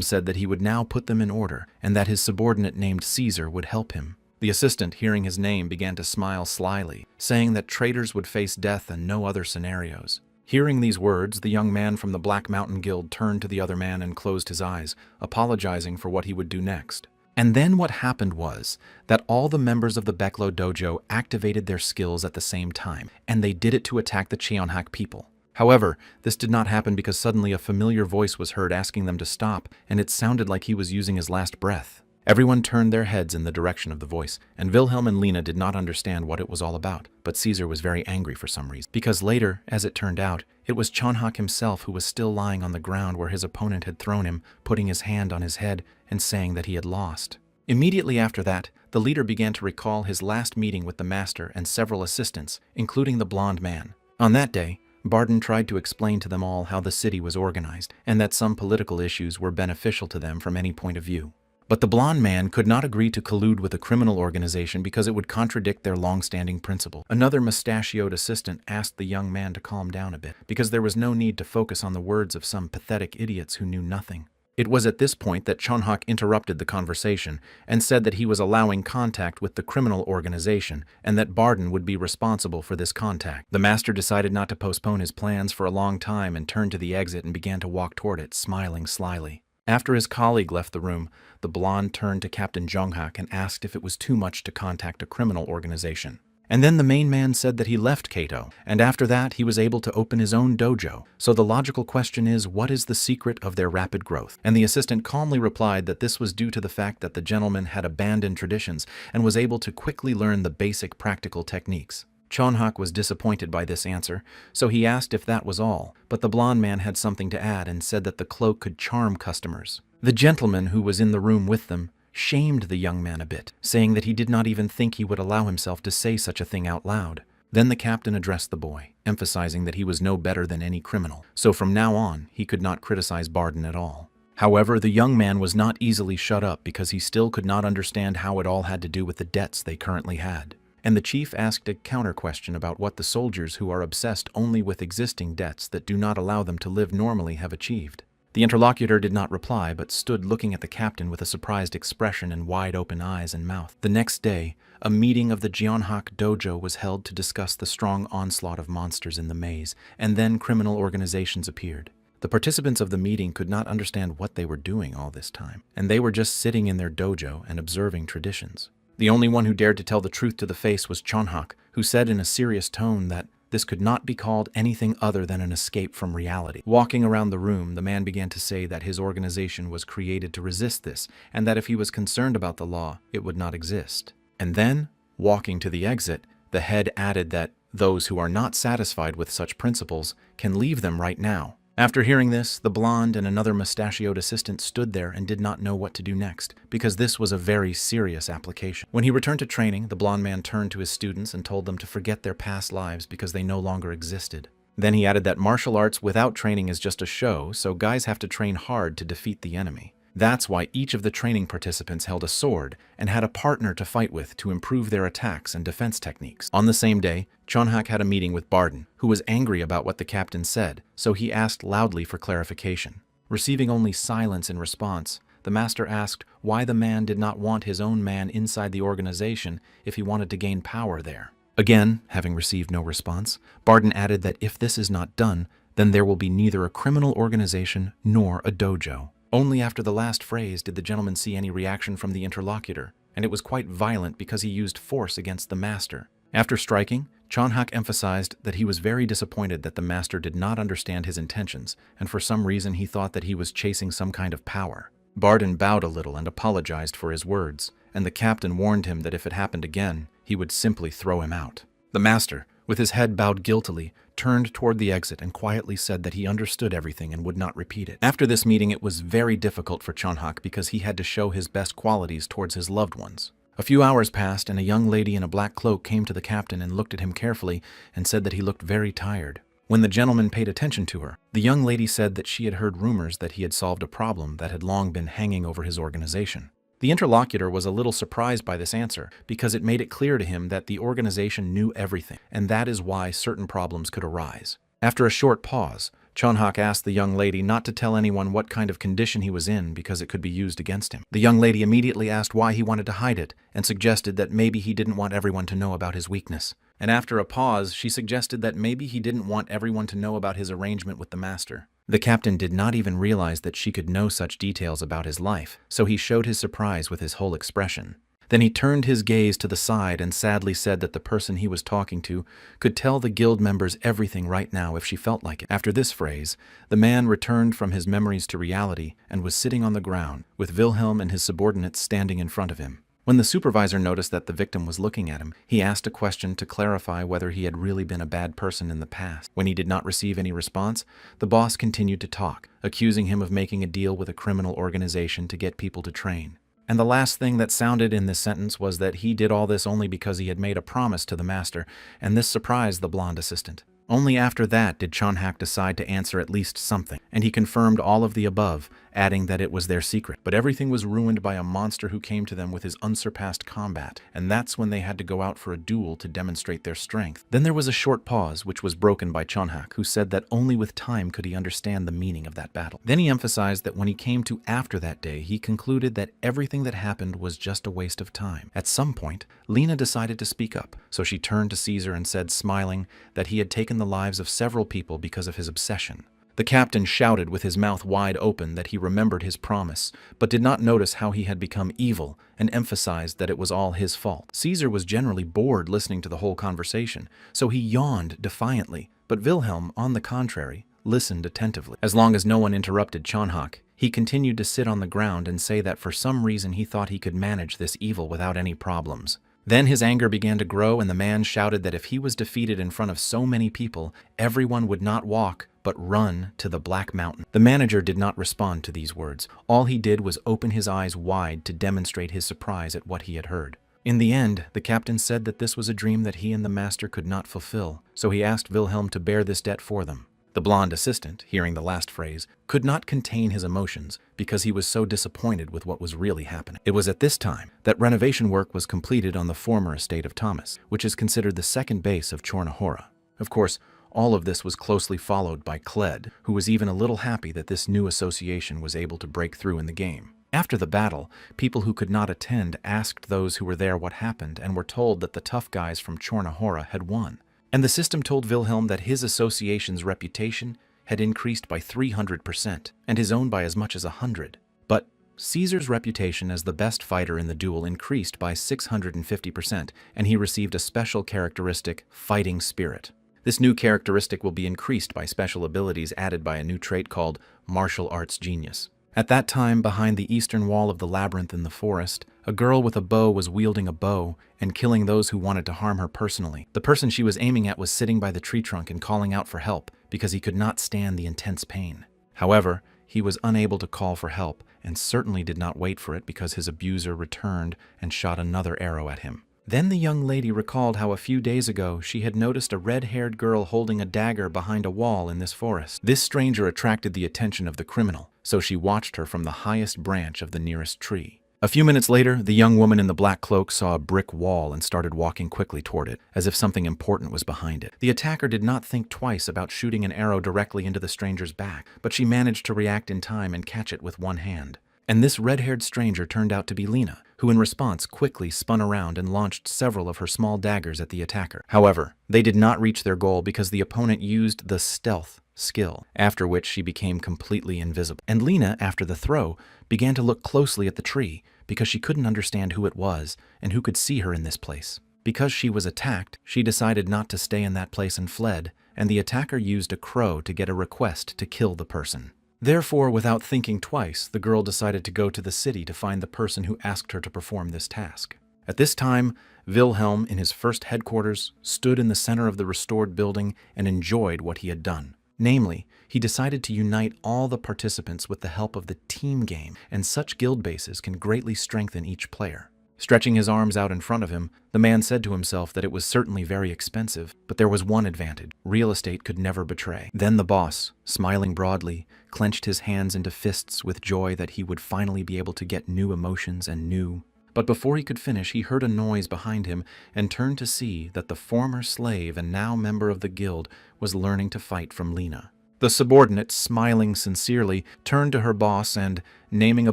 said that he would now put them in order, and that his subordinate named Caesar would help him. The assistant, hearing his name, began to smile slyly, saying that traitors would face death and no other scenarios. Hearing these words, the young man from the Black Mountain Guild turned to the other man and closed his eyes, apologizing for what he would do next. And then what happened was that all the members of the Beklo Dojo activated their skills at the same time, and they did it to attack the Cheonhak people. However, this did not happen because suddenly a familiar voice was heard asking them to stop, and it sounded like he was using his last breath. Everyone turned their heads in the direction of the voice, and Wilhelm and Lena did not understand what it was all about, but Caesar was very angry for some reason. Because later, as it turned out, it was Cheonhak himself who was still lying on the ground where his opponent had thrown him, putting his hand on his head and saying that he had lost. Immediately after that, the leader began to recall his last meeting with the master and several assistants, including the blonde man. On that day, Barden tried to explain to them all how the city was organized, and that some political issues were beneficial to them from any point of view. But the blonde man could not agree to collude with a criminal organization because it would contradict their long-standing principle. Another mustachioed assistant asked the young man to calm down a bit, because there was no need to focus on the words of some pathetic idiots who knew nothing. It was at this point that Cheonhak interrupted the conversation and said that he was allowing contact with the criminal organization and that Barden would be responsible for this contact. The master decided not to postpone his plans for a long time and turned to the exit and began to walk toward it, smiling slyly. After his colleague left the room, the blonde turned to Captain Jonghak and asked if it was too much to contact a criminal organization. And then the main man said that he left Kato, and after that he was able to open his own dojo. So the logical question is, what is the secret of their rapid growth? And the assistant calmly replied that this was due to the fact that the gentleman had abandoned traditions and was able to quickly learn the basic practical techniques. Cheonhak was disappointed by this answer, so he asked if that was all, but the blonde man had something to add and said that the cloak could charm customers. The gentleman who was in the room with them shamed the young man a bit, saying that he did not even think he would allow himself to say such a thing out loud. Then the captain addressed the boy, emphasizing that he was no better than any criminal, so from now on he could not criticize Barden at all. However, the young man was not easily shut up because he still could not understand how it all had to do with the debts they currently had. And the chief asked a counter-question about what the soldiers who are obsessed only with existing debts that do not allow them to live normally have achieved. The interlocutor did not reply, but stood looking at the captain with a surprised expression and wide-open eyes and mouth. The next day, a meeting of the Cheonhak dojo was held to discuss the strong onslaught of monsters in the maze, and then criminal organizations appeared. The participants of the meeting could not understand what they were doing all this time, and they were just sitting in their dojo and observing traditions. The only one who dared to tell the truth to the face was Cheonhak, who said in a serious tone that this could not be called anything other than an escape from reality. Walking around the room, the man began to say that his organization was created to resist this, and that if he was concerned about the law, it would not exist. And then, walking to the exit, the head added that those who are not satisfied with such principles can leave them right now. After hearing this, the blonde and another mustachioed assistant stood there and did not know what to do next, because this was a very serious application. When he returned to training, the blonde man turned to his students and told them to forget their past lives because they no longer existed. Then he added that martial arts without training is just a show, so guys have to train hard to defeat the enemy. That's why each of the training participants held a sword and had a partner to fight with to improve their attacks and defense techniques. On the same day, Cheonhak had a meeting with Barden, who was angry about what the captain said, so he asked loudly for clarification. Receiving only silence in response, the master asked why the man did not want his own man inside the organization if he wanted to gain power there. Again, having received no response, Barden added that if this is not done, then there will be neither a criminal organization nor a dojo. Only after the last phrase did the gentleman see any reaction from the interlocutor, and it was quite violent because he used force against the master. After striking, Cheonhak emphasized that he was very disappointed that the master did not understand his intentions, and for some reason he thought that he was chasing some kind of power. Barden bowed a little and apologized for his words, and the captain warned him that if it happened again, he would simply throw him out. The master, with his head bowed guiltily, turned toward the exit and quietly said that he understood everything and would not repeat it. After this meeting, it was very difficult for Cheonhak because he had to show his best qualities towards his loved ones. A few hours passed, and a young lady in a black cloak came to the captain and looked at him carefully and said that he looked very tired. When the gentleman paid attention to her, the young lady said that she had heard rumors that he had solved a problem that had long been hanging over his organization. The interlocutor was a little surprised by this answer because it made it clear to him that the organization knew everything, and that is why certain problems could arise. After a short pause, Chonhak asked the young lady not to tell anyone what kind of condition he was in because it could be used against him. The young lady immediately asked why he wanted to hide it and suggested that maybe he didn't want everyone to know about his weakness. And after a pause, she suggested that maybe he didn't want everyone to know about his arrangement with the master. The captain did not even realize that she could know such details about his life, so he showed his surprise with his whole expression. Then he turned his gaze to the side and sadly said that the person he was talking to could tell the guild members everything right now if she felt like it. After this phrase, the man returned from his memories to reality and was sitting on the ground, with Wilhelm and his subordinates standing in front of him. When the supervisor noticed that the victim was looking at him, he asked a question to clarify whether he had really been a bad person in the past. When he did not receive any response, the boss continued to talk, accusing him of making a deal with a criminal organization to get people to train. And the last thing that sounded in this sentence was that he did all this only because he had made a promise to the master, and this surprised the blonde assistant. Only after that did Chonhak decide to answer at least something, and he confirmed all of the above, adding that it was their secret. But everything was ruined by a monster who came to them with his unsurpassed combat, and that's when they had to go out for a duel to demonstrate their strength. Then there was a short pause, which was broken by Chonhak, who said that only with time could he understand the meaning of that battle. Then he emphasized that when he came to after that day, he concluded that everything that happened was just a waste of time. At some point, Lena decided to speak up, so she turned to Caesar and said, smiling, that he had taken the lives of several people because of his obsession. The captain shouted with his mouth wide open that he remembered his promise, but did not notice how he had become evil and emphasized that it was all his fault. Caesar was generally bored listening to the whole conversation, so he yawned defiantly, but Wilhelm, on the contrary, listened attentively. As long as no one interrupted Chonhak, he continued to sit on the ground and say that for some reason he thought he could manage this evil without any problems. Then his anger began to grow, and the man shouted that if he was defeated in front of so many people, everyone would not walk, but run to the Black Mountain. The manager did not respond to these words. All he did was open his eyes wide to demonstrate his surprise at what he had heard. In the end, the captain said that this was a dream that he and the master could not fulfill, so he asked Wilhelm to bear this debt for them. The blonde assistant, hearing the last phrase, could not contain his emotions because he was so disappointed with what was really happening. It was at this time that renovation work was completed on the former estate of Thomas, which is considered the second base of Chornahora. Of course, all of this was closely followed by Kled, who was even a little happy that this new association was able to break through in the game. After the battle, people who could not attend asked those who were there what happened and were told that the tough guys from Chornahora had won. And the system told Wilhelm that his association's reputation had increased by 300%, and his own by as much as 100. But Caesar's reputation as the best fighter in the duel increased by 650%, and he received a special characteristic, fighting spirit. This new characteristic will be increased by special abilities added by a new trait called martial arts genius. At that time, behind the eastern wall of the labyrinth in the forest, a girl with a bow was wielding a bow and killing those who wanted to harm her personally. The person she was aiming at was sitting by the tree trunk and calling out for help because he could not stand the intense pain. However, he was unable to call for help and certainly did not wait for it because his abuser returned and shot another arrow at him. Then the young lady recalled how a few days ago she had noticed a red-haired girl holding a dagger behind a wall in this forest. This stranger attracted the attention of the criminal, so she watched her from the highest branch of the nearest tree. A few minutes later, the young woman in the black cloak saw a brick wall and started walking quickly toward it, as if something important was behind it. The attacker did not think twice about shooting an arrow directly into the stranger's back, but she managed to react in time and catch it with one hand. And this red-haired stranger turned out to be Lena, who in response quickly spun around and launched several of her small daggers at the attacker. However, they did not reach their goal because the opponent used the stealth skill, after which she became completely invisible. And Lena, after the throw, began to look closely at the tree because she couldn't understand who it was and who could see her in this place. Because she was attacked, she decided not to stay in that place and fled, and the attacker used a crow to get a request to kill the person. Therefore, without thinking twice, the girl decided to go to the city to find the person who asked her to perform this task. At this time, Wilhelm, in his first headquarters, stood in the center of the restored building and enjoyed what he had done. Namely, he decided to unite all the participants with the help of the team game, and such guild bases can greatly strengthen each player. Stretching his arms out in front of him, the man said to himself that it was certainly very expensive, but there was one advantage: real estate could never betray. Then the boss, smiling broadly, clenched his hands into fists with joy that he would finally be able to get new emotions and new. But before he could finish, he heard a noise behind him and turned to see that the former slave and now member of the guild was learning to fight from Lena. The subordinate, smiling sincerely, turned to her boss and, naming a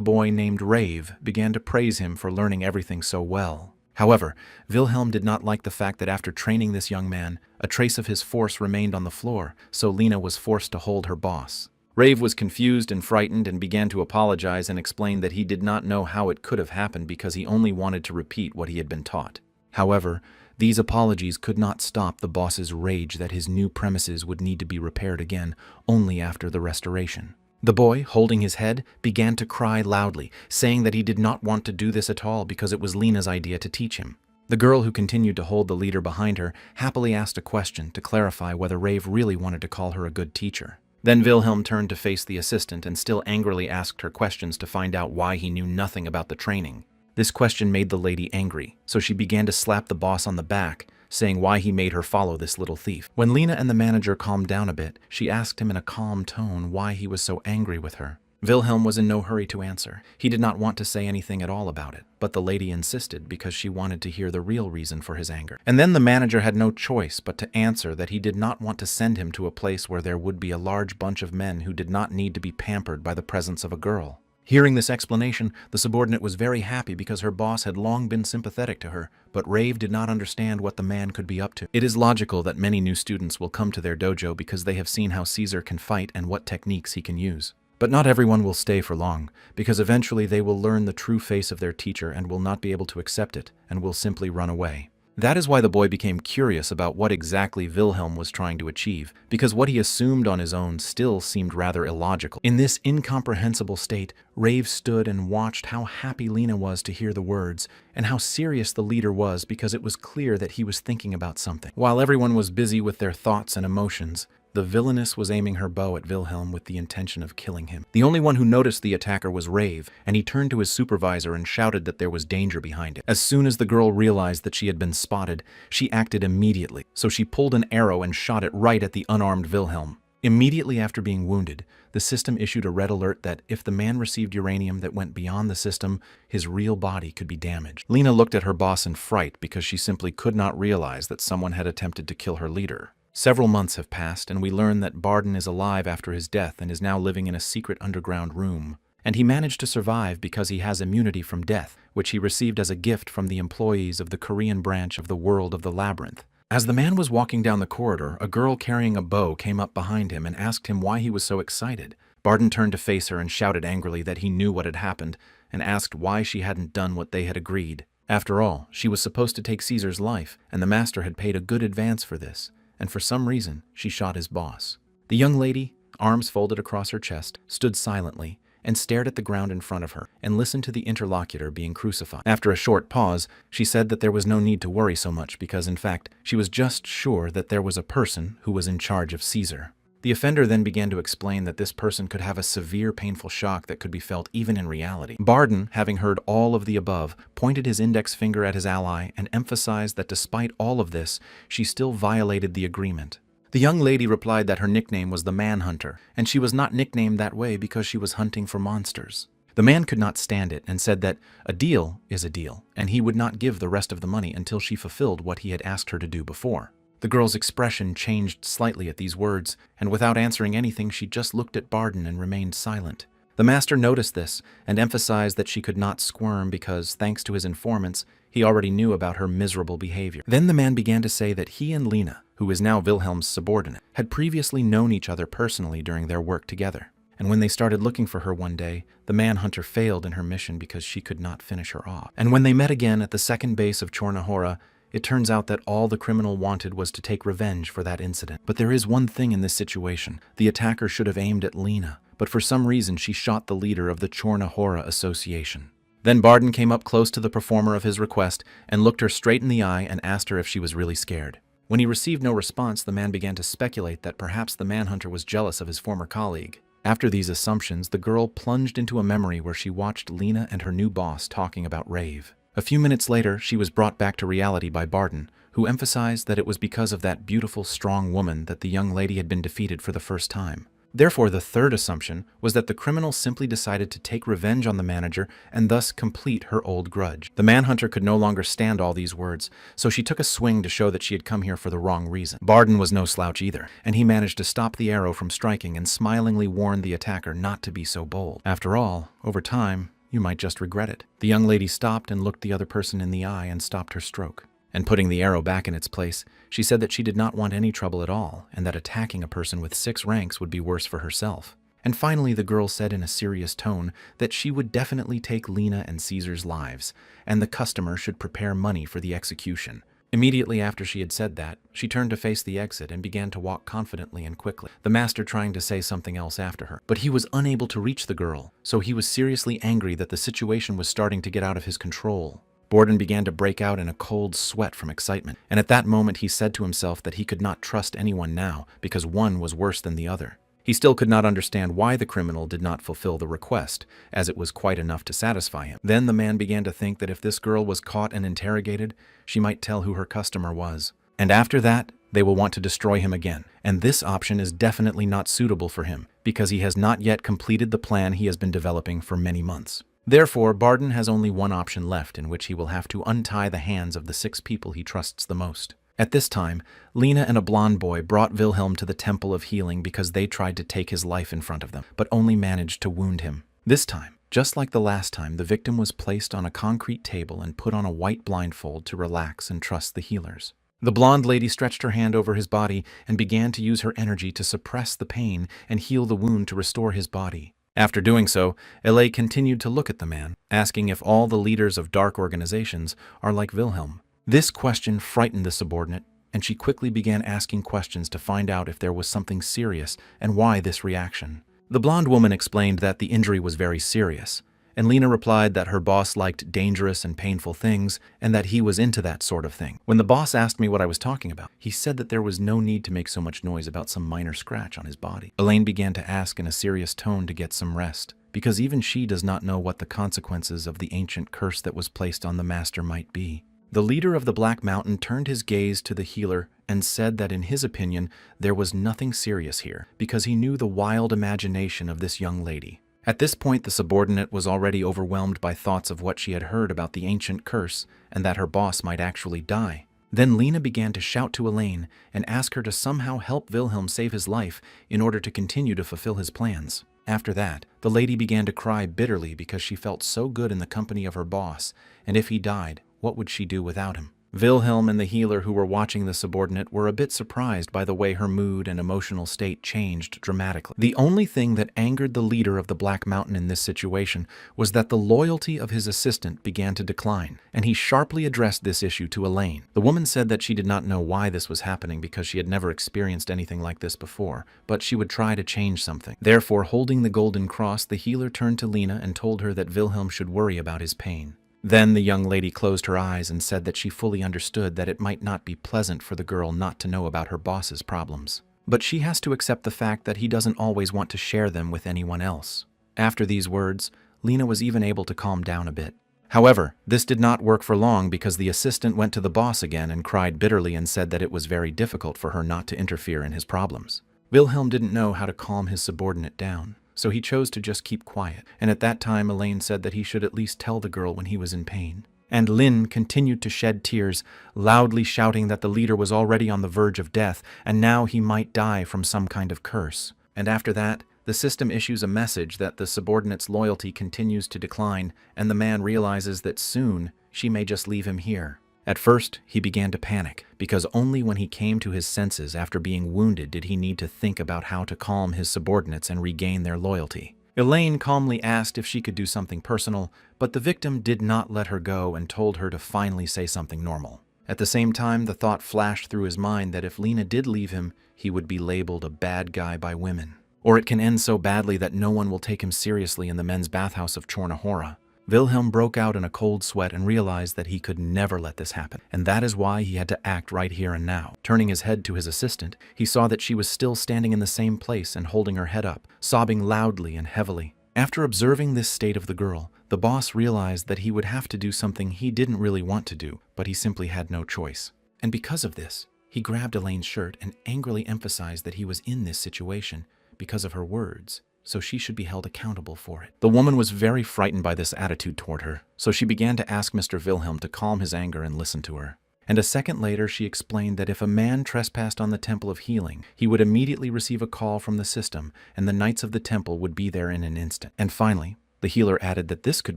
boy named Rave, began to praise him for learning everything so well. However, Wilhelm did not like the fact that after training this young man, a trace of his force remained on the floor, so Lena was forced to hold her boss. Rave was confused and frightened and began to apologize and explain that he did not know how it could have happened because he only wanted to repeat what he had been taught. However, these apologies could not stop the boss's rage that his new premises would need to be repaired again only after the restoration. The boy, holding his head, began to cry loudly, saying that he did not want to do this at all because it was Lena's idea to teach him. The girl, who continued to hold the leader behind her, happily asked a question to clarify whether Rave really wanted to call her a good teacher. Then Wilhelm turned to face the assistant and still angrily asked her questions to find out why he knew nothing about the training. This question made the lady angry, so she began to slap the boss on the back, saying why he made her follow this little thief. When Lena and the manager calmed down a bit, she asked him in a calm tone why he was so angry with her. Wilhelm was in no hurry to answer. He did not want to say anything at all about it, but the lady insisted because she wanted to hear the real reason for his anger. And then the manager had no choice but to answer that he did not want to send him to a place where there would be a large bunch of men who did not need to be pampered by the presence of a girl. Hearing this explanation, the subordinate was very happy because her boss had long been sympathetic to her, but Rave did not understand what the man could be up to. It is logical that many new students will come to their dojo because they have seen how Caesar can fight and what techniques he can use. But not everyone will stay for long, because eventually they will learn the true face of their teacher and will not be able to accept it, and will simply run away. That is why the boy became curious about what exactly Wilhelm was trying to achieve, because what he assumed on his own still seemed rather illogical. In this incomprehensible state, Rave stood and watched how happy Lena was to hear the words, and how serious the leader was because it was clear that he was thinking about something. While everyone was busy with their thoughts and emotions, the villainess was aiming her bow at Wilhelm with the intention of killing him. The only one who noticed the attacker was Rave, and he turned to his supervisor and shouted that there was danger behind it. As soon as the girl realized that she had been spotted, she acted immediately, so she pulled an arrow and shot it right at the unarmed Wilhelm. Immediately after being wounded, the system issued a red alert that if the man received uranium that went beyond the system, his real body could be damaged. Lena looked at her boss in fright because she simply could not realize that someone had attempted to kill her leader. Several months have passed, and we learn that Barden is alive after his death and is now living in a secret underground room. And he managed to survive because he has immunity from death, which he received as a gift from the employees of the Korean branch of the World of the Labyrinth. As the man was walking down the corridor, a girl carrying a bow came up behind him and asked him why he was so excited. Barden turned to face her and shouted angrily that he knew what had happened, and asked why she hadn't done what they had agreed. After all, she was supposed to take Caesar's life, and the master had paid a good advance for this. And for some reason, she shot his boss. The young lady, arms folded across her chest, stood silently and stared at the ground in front of her and listened to the interlocutor being crucified. After a short pause, she said that there was no need to worry so much because, in fact, she was just sure that there was a person who was in charge of Caesar. The offender then began to explain that this person could have a severe painful shock that could be felt even in reality. Barden, having heard all of the above, pointed his index finger at his ally and emphasized that despite all of this, she still violated the agreement. The young lady replied that her nickname was the Manhunter, and she was not nicknamed that way because she was hunting for monsters. The man could not stand it and said that a deal is a deal, and he would not give the rest of the money until she fulfilled what he had asked her to do before. The girl's expression changed slightly at these words, and without answering anything, she just looked at Barden and remained silent. The master noticed this and emphasized that she could not squirm because, thanks to his informants, he already knew about her miserable behavior. Then the man began to say that he and Lena, who is now Wilhelm's subordinate, had previously known each other personally during their work together. And when they started looking for her one day, the manhunter failed in her mission because she could not finish her off. And when they met again at the second base of Chornahora, it turns out that all the criminal wanted was to take revenge for that incident. But there is one thing in this situation. The attacker should have aimed at Lena, but for some reason she shot the leader of the Chornahora Association. Then Barden came up close to the performer of his request and looked her straight in the eye and asked her if she was really scared. When he received no response, the man began to speculate that perhaps the manhunter was jealous of his former colleague. After these assumptions, the girl plunged into a memory where she watched Lena and her new boss talking about Rave. A few minutes later, she was brought back to reality by Barden, who emphasized that it was because of that beautiful, strong woman that the young lady had been defeated for the first time. Therefore, the third assumption was that the criminal simply decided to take revenge on the manager and thus complete her old grudge. The manhunter could no longer stand all these words, so she took a swing to show that she had come here for the wrong reason. Barden was no slouch either, and he managed to stop the arrow from striking and smilingly warned the attacker not to be so bold. After all, over time, you might just regret it. The young lady stopped and looked the other person in the eye and stopped her stroke. And putting the arrow back in its place, she said that she did not want any trouble at all, and that attacking a person with 6 ranks would be worse for herself. And finally, the girl said in a serious tone that she would definitely take Lena and Caesar's lives, and the customer should prepare money for the execution. Immediately after she had said that, she turned to face the exit and began to walk confidently and quickly, the master trying to say something else after her. But he was unable to reach the girl, so he was seriously angry that the situation was starting to get out of his control. Borden began to break out in a cold sweat from excitement, and at that moment he said to himself that he could not trust anyone now because one was worse than the other. He still could not understand why the criminal did not fulfill the request, as it was quite enough to satisfy him. Then the man began to think that if this girl was caught and interrogated, she might tell who her customer was. And after that, they will want to destroy him again. And this option is definitely not suitable for him, because he has not yet completed the plan he has been developing for many months. Therefore, Barden has only one option left in which he will have to untie the hands of the 6 people he trusts the most. At this time, Lena and a blonde boy brought Wilhelm to the Temple of Healing because they tried to take his life in front of them, but only managed to wound him. This time, just like the last time, the victim was placed on a concrete table and put on a white blindfold to relax and trust the healers. The blonde lady stretched her hand over his body and began to use her energy to suppress the pain and heal the wound to restore his body. After doing so, L.A. continued to look at the man, asking if all the leaders of dark organizations are like Wilhelm. This question frightened the subordinate, and she quickly began asking questions to find out if there was something serious and why this reaction. The blonde woman explained that the injury was very serious, and Lena replied that her boss liked dangerous and painful things and that he was into that sort of thing. When the boss asked me what I was talking about, he said that there was no need to make so much noise about some minor scratch on his body. Elaine began to ask in a serious tone to get some rest, because even she does not know what the consequences of the ancient curse that was placed on the master might be. The leader of the Black Mountain turned his gaze to the healer and said that in his opinion there was nothing serious here, because he knew the wild imagination of this young lady. At this point, the subordinate was already overwhelmed by thoughts of what she had heard about the ancient curse and that her boss might actually die. Then Lena began to shout to Elaine and ask her to somehow help Wilhelm save his life in order to continue to fulfill his plans. After that, the lady began to cry bitterly because she felt so good in the company of her boss, and if he died, what would she do without him? Wilhelm and the healer who were watching the subordinate were a bit surprised by the way her mood and emotional state changed dramatically. The only thing that angered the leader of the Black Mountain in this situation was that the loyalty of his assistant began to decline, and he sharply addressed this issue to Elaine. The woman said that she did not know why this was happening because she had never experienced anything like this before, but she would try to change something. Therefore, holding the golden cross, the healer turned to Lena and told her that Wilhelm should worry about his pain. Then the young lady closed her eyes and said that she fully understood that it might not be pleasant for the girl not to know about her boss's problems. But she has to accept the fact that he doesn't always want to share them with anyone else. After these words, Lena was even able to calm down a bit. However, this did not work for long because the assistant went to the boss again and cried bitterly and said that it was very difficult for her not to interfere in his problems. Wilhelm didn't know how to calm his subordinate down, so he chose to just keep quiet, and at that time Elaine said that he should at least tell the girl when he was in pain. And Lin continued to shed tears, loudly shouting that the leader was already on the verge of death, and now he might die from some kind of curse. And after that, the system issues a message that the subordinate's loyalty continues to decline, and the man realizes that soon she may just leave him here. At first, he began to panic, because only when he came to his senses after being wounded did he need to think about how to calm his subordinates and regain their loyalty. Elaine calmly asked if she could do something personal, but the victim did not let her go and told her to finally say something normal. At the same time, the thought flashed through his mind that if Lena did leave him, he would be labeled a bad guy by women. Or it can end so badly that no one will take him seriously in the men's bathhouse of Chornahora. Wilhelm broke out in a cold sweat and realized that he could never let this happen, and that is why he had to act right here and now. Turning his head to his assistant, he saw that she was still standing in the same place and holding her head up, sobbing loudly and heavily. After observing this state of the girl, the boss realized that he would have to do something he didn't really want to do, but he simply had no choice. And because of this, he grabbed Elaine's shirt and angrily emphasized that he was in this situation because of her words, so she should be held accountable for it. The woman was very frightened by this attitude toward her, so she began to ask Mr. Wilhelm to calm his anger and listen to her. And a second later, she explained that if a man trespassed on the Temple of Healing, he would immediately receive a call from the system, and the knights of the temple would be there in an instant. And finally, the healer added that this could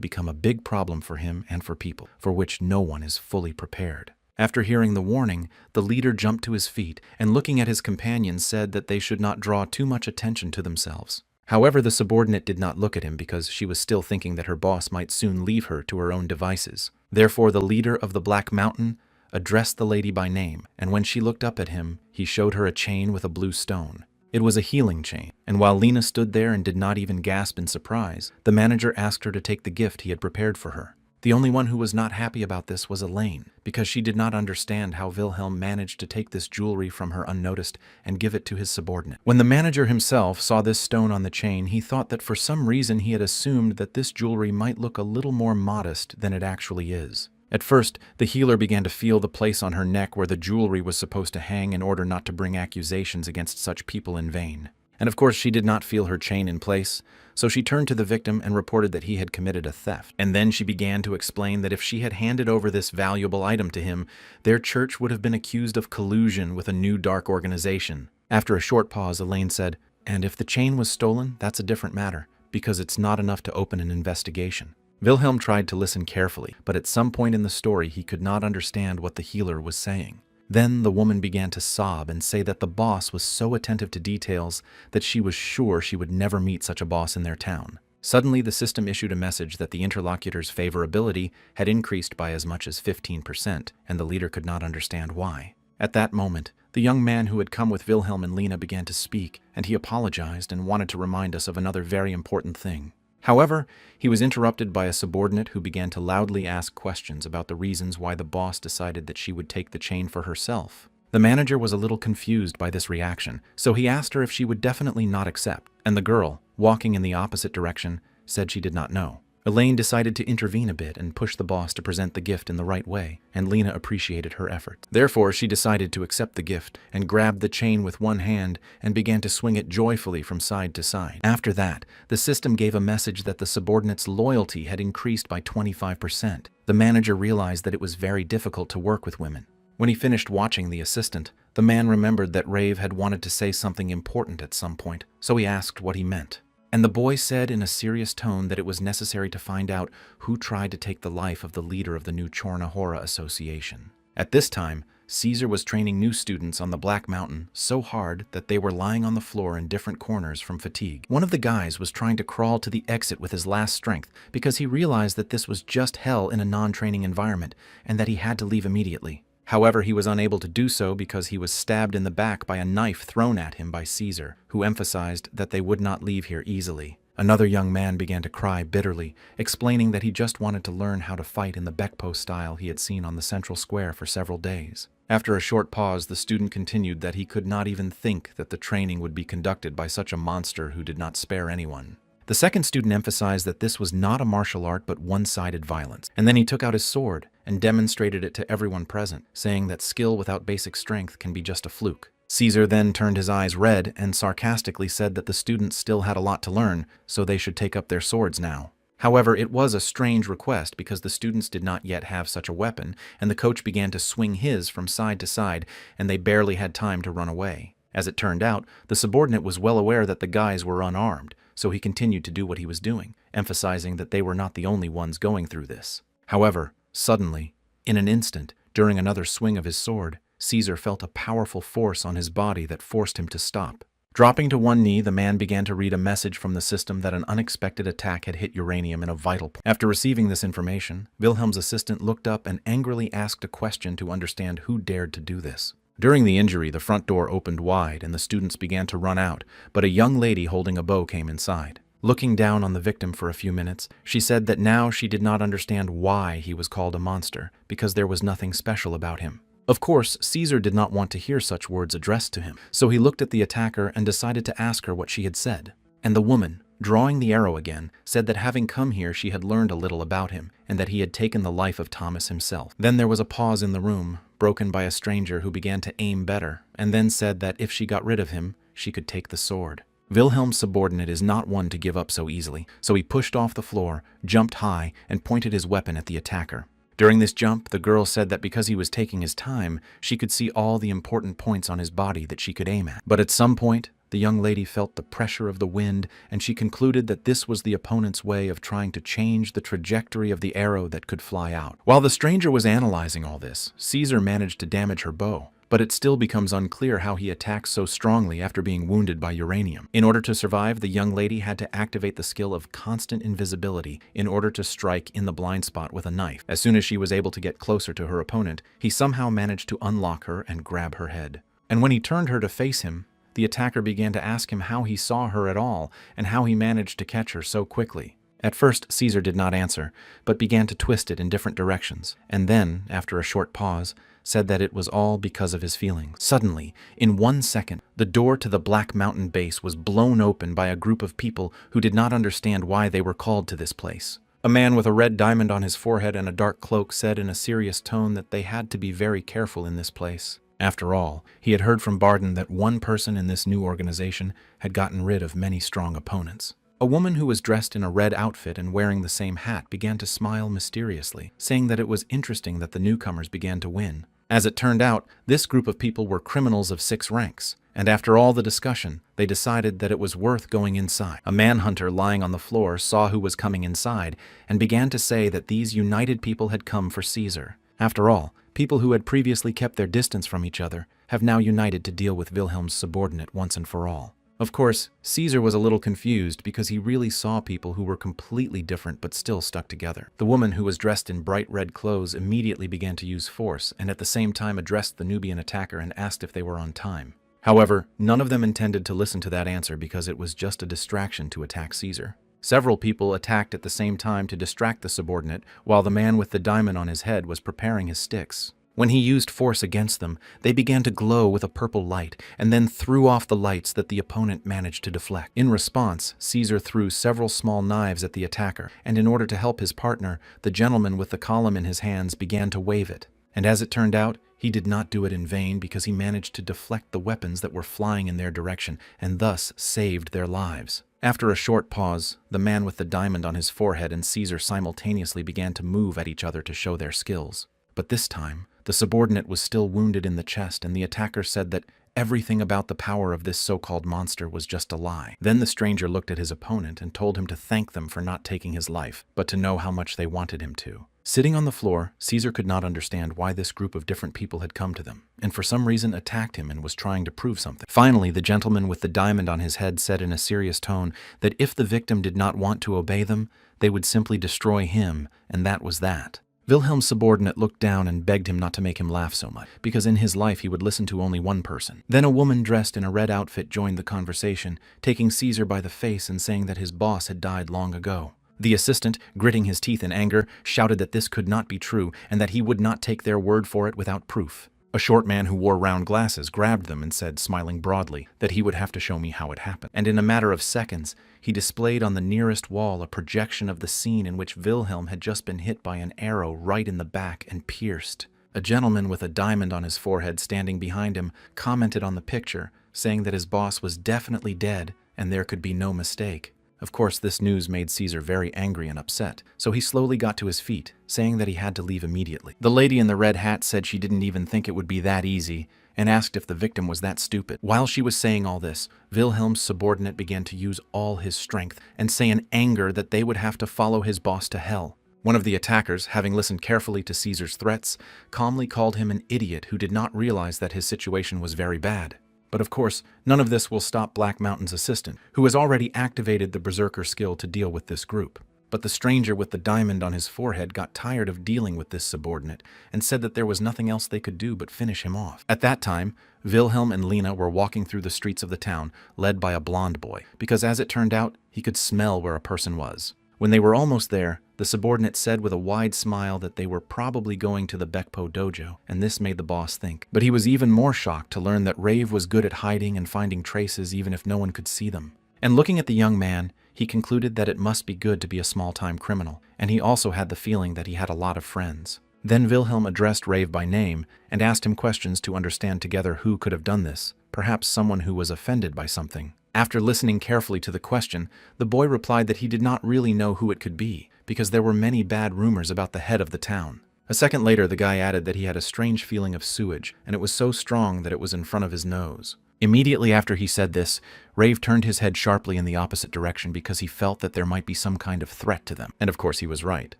become a big problem for him and for people, for which no one is fully prepared. After hearing the warning, the leader jumped to his feet and looking at his companions said that they should not draw too much attention to themselves. However, the subordinate did not look at him because she was still thinking that her boss might soon leave her to her own devices. Therefore, the leader of the Black Mountain addressed the lady by name, and when she looked up at him, he showed her a chain with a blue stone. It was a healing chain, and while Lena stood there and did not even gasp in surprise, the manager asked her to take the gift he had prepared for her. The only one who was not happy about this was Elaine, because she did not understand how Wilhelm managed to take this jewelry from her unnoticed and give it to his subordinate. When the manager himself saw this stone on the chain, he thought that for some reason he had assumed that this jewelry might look a little more modest than it actually is. At first, the healer began to feel the place on her neck where the jewelry was supposed to hang in order not to bring accusations against such people in vain. And of course, she did not feel her chain in place, so she turned to the victim and reported that he had committed a theft. And then she began to explain that if she had handed over this valuable item to him, their church would have been accused of collusion with a new dark organization. After a short pause, Elaine said, "And if the chain was stolen, that's a different matter, because it's not enough to open an investigation." Wilhelm tried to listen carefully, but at some point in the story he could not understand what the healer was saying. Then the woman began to sob and say that the boss was so attentive to details that she was sure she would never meet such a boss in their town. Suddenly, the system issued a message that the interlocutor's favorability had increased by as much as 15%, and the leader could not understand why. At that moment, the young man who had come with Wilhelm and Lena began to speak, and he apologized and wanted to remind us of another very important thing. However, he was interrupted by a subordinate who began to loudly ask questions about the reasons why the boss decided that she would take the chain for herself. The manager was a little confused by this reaction, so he asked her if she would definitely not accept, and the girl, walking in the opposite direction, said she did not know. Elaine decided to intervene a bit and push the boss to present the gift in the right way, and Lena appreciated her efforts. Therefore, she decided to accept the gift and grabbed the chain with one hand and began to swing it joyfully from side to side. After that, the system gave a message that the subordinate's loyalty had increased by 25%. The manager realized that it was very difficult to work with women. When he finished watching the assistant, the man remembered that Rave had wanted to say something important at some point, so he asked what he meant. And the boy said in a serious tone that it was necessary to find out who tried to take the life of the leader of the new Chornahora Association. At this time, Caesar was training new students on the Black Mountain so hard that they were lying on the floor in different corners from fatigue. One of the guys was trying to crawl to the exit with his last strength because he realized that this was just hell in a non-training environment and that he had to leave immediately. However, he was unable to do so because he was stabbed in the back by a knife thrown at him by Caesar, who emphasized that they would not leave here easily. Another young man began to cry bitterly, explaining that he just wanted to learn how to fight in the Bekpo style he had seen on the central square for several days. After a short pause, the student continued that he could not even think that the training would be conducted by such a monster who did not spare anyone. The second student emphasized that this was not a martial art but one-sided violence, and then he took out his sword and demonstrated it to everyone present, saying that skill without basic strength can be just a fluke. Caesar then turned his eyes red and sarcastically said that the students still had a lot to learn, so they should take up their swords now. However, it was a strange request because the students did not yet have such a weapon, and the coach began to swing his from side to side, and they barely had time to run away. As it turned out, the subordinate was well aware that the guys were unarmed, so he continued to do what he was doing, emphasizing that they were not the only ones going through this. However, suddenly, in an instant, during another swing of his sword, Caesar felt a powerful force on his body that forced him to stop. Dropping to one knee, the man began to read a message from the system that an unexpected attack had hit uranium in a vital point. After receiving this information, Wilhelm's assistant looked up and angrily asked a question to understand who dared to do this. During the injury, the front door opened wide and the students began to run out, but a young lady holding a bow came inside. Looking down on the victim for a few minutes, she said that now she did not understand why he was called a monster, because there was nothing special about him. Of course, Caesar did not want to hear such words addressed to him, so he looked at the attacker and decided to ask her what she had said. And the woman, drawing the arrow again, said that having come here she had learned a little about him, and that he had taken the life of Thomas himself. Then there was a pause in the room, broken by a stranger who began to aim better, and then said that if she got rid of him, she could take the sword. Wilhelm's subordinate is not one to give up so easily, so he pushed off the floor, jumped high, and pointed his weapon at the attacker. During this jump, the girl said that because he was taking his time, she could see all the important points on his body that she could aim at. But at some point, the young lady felt the pressure of the wind, and she concluded that this was the opponent's way of trying to change the trajectory of the arrow that could fly out. While the stranger was analyzing all this, Caesar managed to damage her bow, but it still becomes unclear how he attacks so strongly after being wounded by uranium. In order to survive, the young lady had to activate the skill of constant invisibility in order to strike in the blind spot with a knife. As soon as she was able to get closer to her opponent, he somehow managed to unlock her and grab her head. And when he turned her to face him, the attacker began to ask him how he saw her at all and how he managed to catch her so quickly. At first, Caesar did not answer, but began to twist it in different directions, and then, after a short pause, said that it was all because of his feelings. Suddenly, in 1 second, the door to the Black Mountain base was blown open by a group of people who did not understand why they were called to this place. A man with a red diamond on his forehead and a dark cloak said in a serious tone that they had to be very careful in this place. After all, he had heard from Barden that one person in this new organization had gotten rid of many strong opponents. A woman who was dressed in a red outfit and wearing the same hat began to smile mysteriously, saying that it was interesting that the newcomers began to win. As it turned out, this group of people were criminals of 6 ranks, and after all the discussion, they decided that it was worth going inside. A manhunter lying on the floor saw who was coming inside and began to say that these united people had come for Caesar. After all, people who had previously kept their distance from each other have now united to deal with Wilhelm's subordinate once and for all. Of course, Caesar was a little confused because he really saw people who were completely different but still stuck together. The woman who was dressed in bright red clothes immediately began to use force and at the same time addressed the Nubian attacker and asked if they were on time. However, none of them intended to listen to that answer because it was just a distraction to attack Caesar. Several people attacked at the same time to distract the subordinate, while the man with the diamond on his head was preparing his sticks. When he used force against them, they began to glow with a purple light, and then threw off the lights that the opponent managed to deflect. In response, Caesar threw several small knives at the attacker, and in order to help his partner, the gentleman with the column in his hands began to wave it. And as it turned out, he did not do it in vain because he managed to deflect the weapons that were flying in their direction, and thus saved their lives. After a short pause, the man with the diamond on his forehead and Caesar simultaneously began to move at each other to show their skills. But this time, the subordinate was still wounded in the chest, and the attacker said that everything about the power of this so-called monster was just a lie. Then the stranger looked at his opponent and told him to thank them for not taking his life, but to know how much they wanted him to. Sitting on the floor, Caesar could not understand why this group of different people had come to them, and for some reason attacked him and was trying to prove something. Finally, the gentleman with the diamond on his head said in a serious tone that if the victim did not want to obey them, they would simply destroy him, and that was that. Wilhelm's subordinate looked down and begged him not to make him laugh so much, because in his life he would listen to only one person. Then a woman dressed in a red outfit joined the conversation, taking Caesar by the face and saying that his boss had died long ago. The assistant, gritting his teeth in anger, shouted that this could not be true and that he would not take their word for it without proof. A short man who wore round glasses grabbed them and said, smiling broadly, that he would have to show me how it happened. And in a matter of seconds, he displayed on the nearest wall a projection of the scene in which Wilhelm had just been hit by an arrow right in the back and pierced. A gentleman with a diamond on his forehead standing behind him commented on the picture, saying that his boss was definitely dead and there could be no mistake. Of course, this news made Caesar very angry and upset, so he slowly got to his feet, saying that he had to leave immediately. The lady in the red hat said she didn't even think it would be that easy, and asked if the victim was that stupid. While she was saying all this, Wilhelm's subordinate began to use all his strength and say in anger that they would have to follow his boss to hell. One of the attackers, having listened carefully to Caesar's threats, calmly called him an idiot who did not realize that his situation was very bad. But of course, none of this will stop Black Mountain's assistant, who has already activated the Berserker skill to deal with this group. But the stranger with the diamond on his forehead got tired of dealing with this subordinate and said that there was nothing else they could do but finish him off. At that time, Wilhelm and Lena were walking through the streets of the town, led by a blonde boy, because as it turned out, he could smell where a person was. When they were almost there, the subordinate said with a wide smile that they were probably going to the Bekpo dojo, and this made the boss think. But he was even more shocked to learn that Rave was good at hiding and finding traces even if no one could see them. And looking at the young man, he concluded that it must be good to be a small-time criminal, and he also had the feeling that he had a lot of friends. Then Wilhelm addressed Rave by name and asked him questions to understand together who could have done this, perhaps someone who was offended by something. After listening carefully to the question, the boy replied that he did not really know who it could be, because there were many bad rumors about the head of the town. A second later, the guy added that he had a strange feeling of sewage, and it was so strong that it was in front of his nose. Immediately after he said this, Rave turned his head sharply in the opposite direction because he felt that there might be some kind of threat to them. And of course he was right.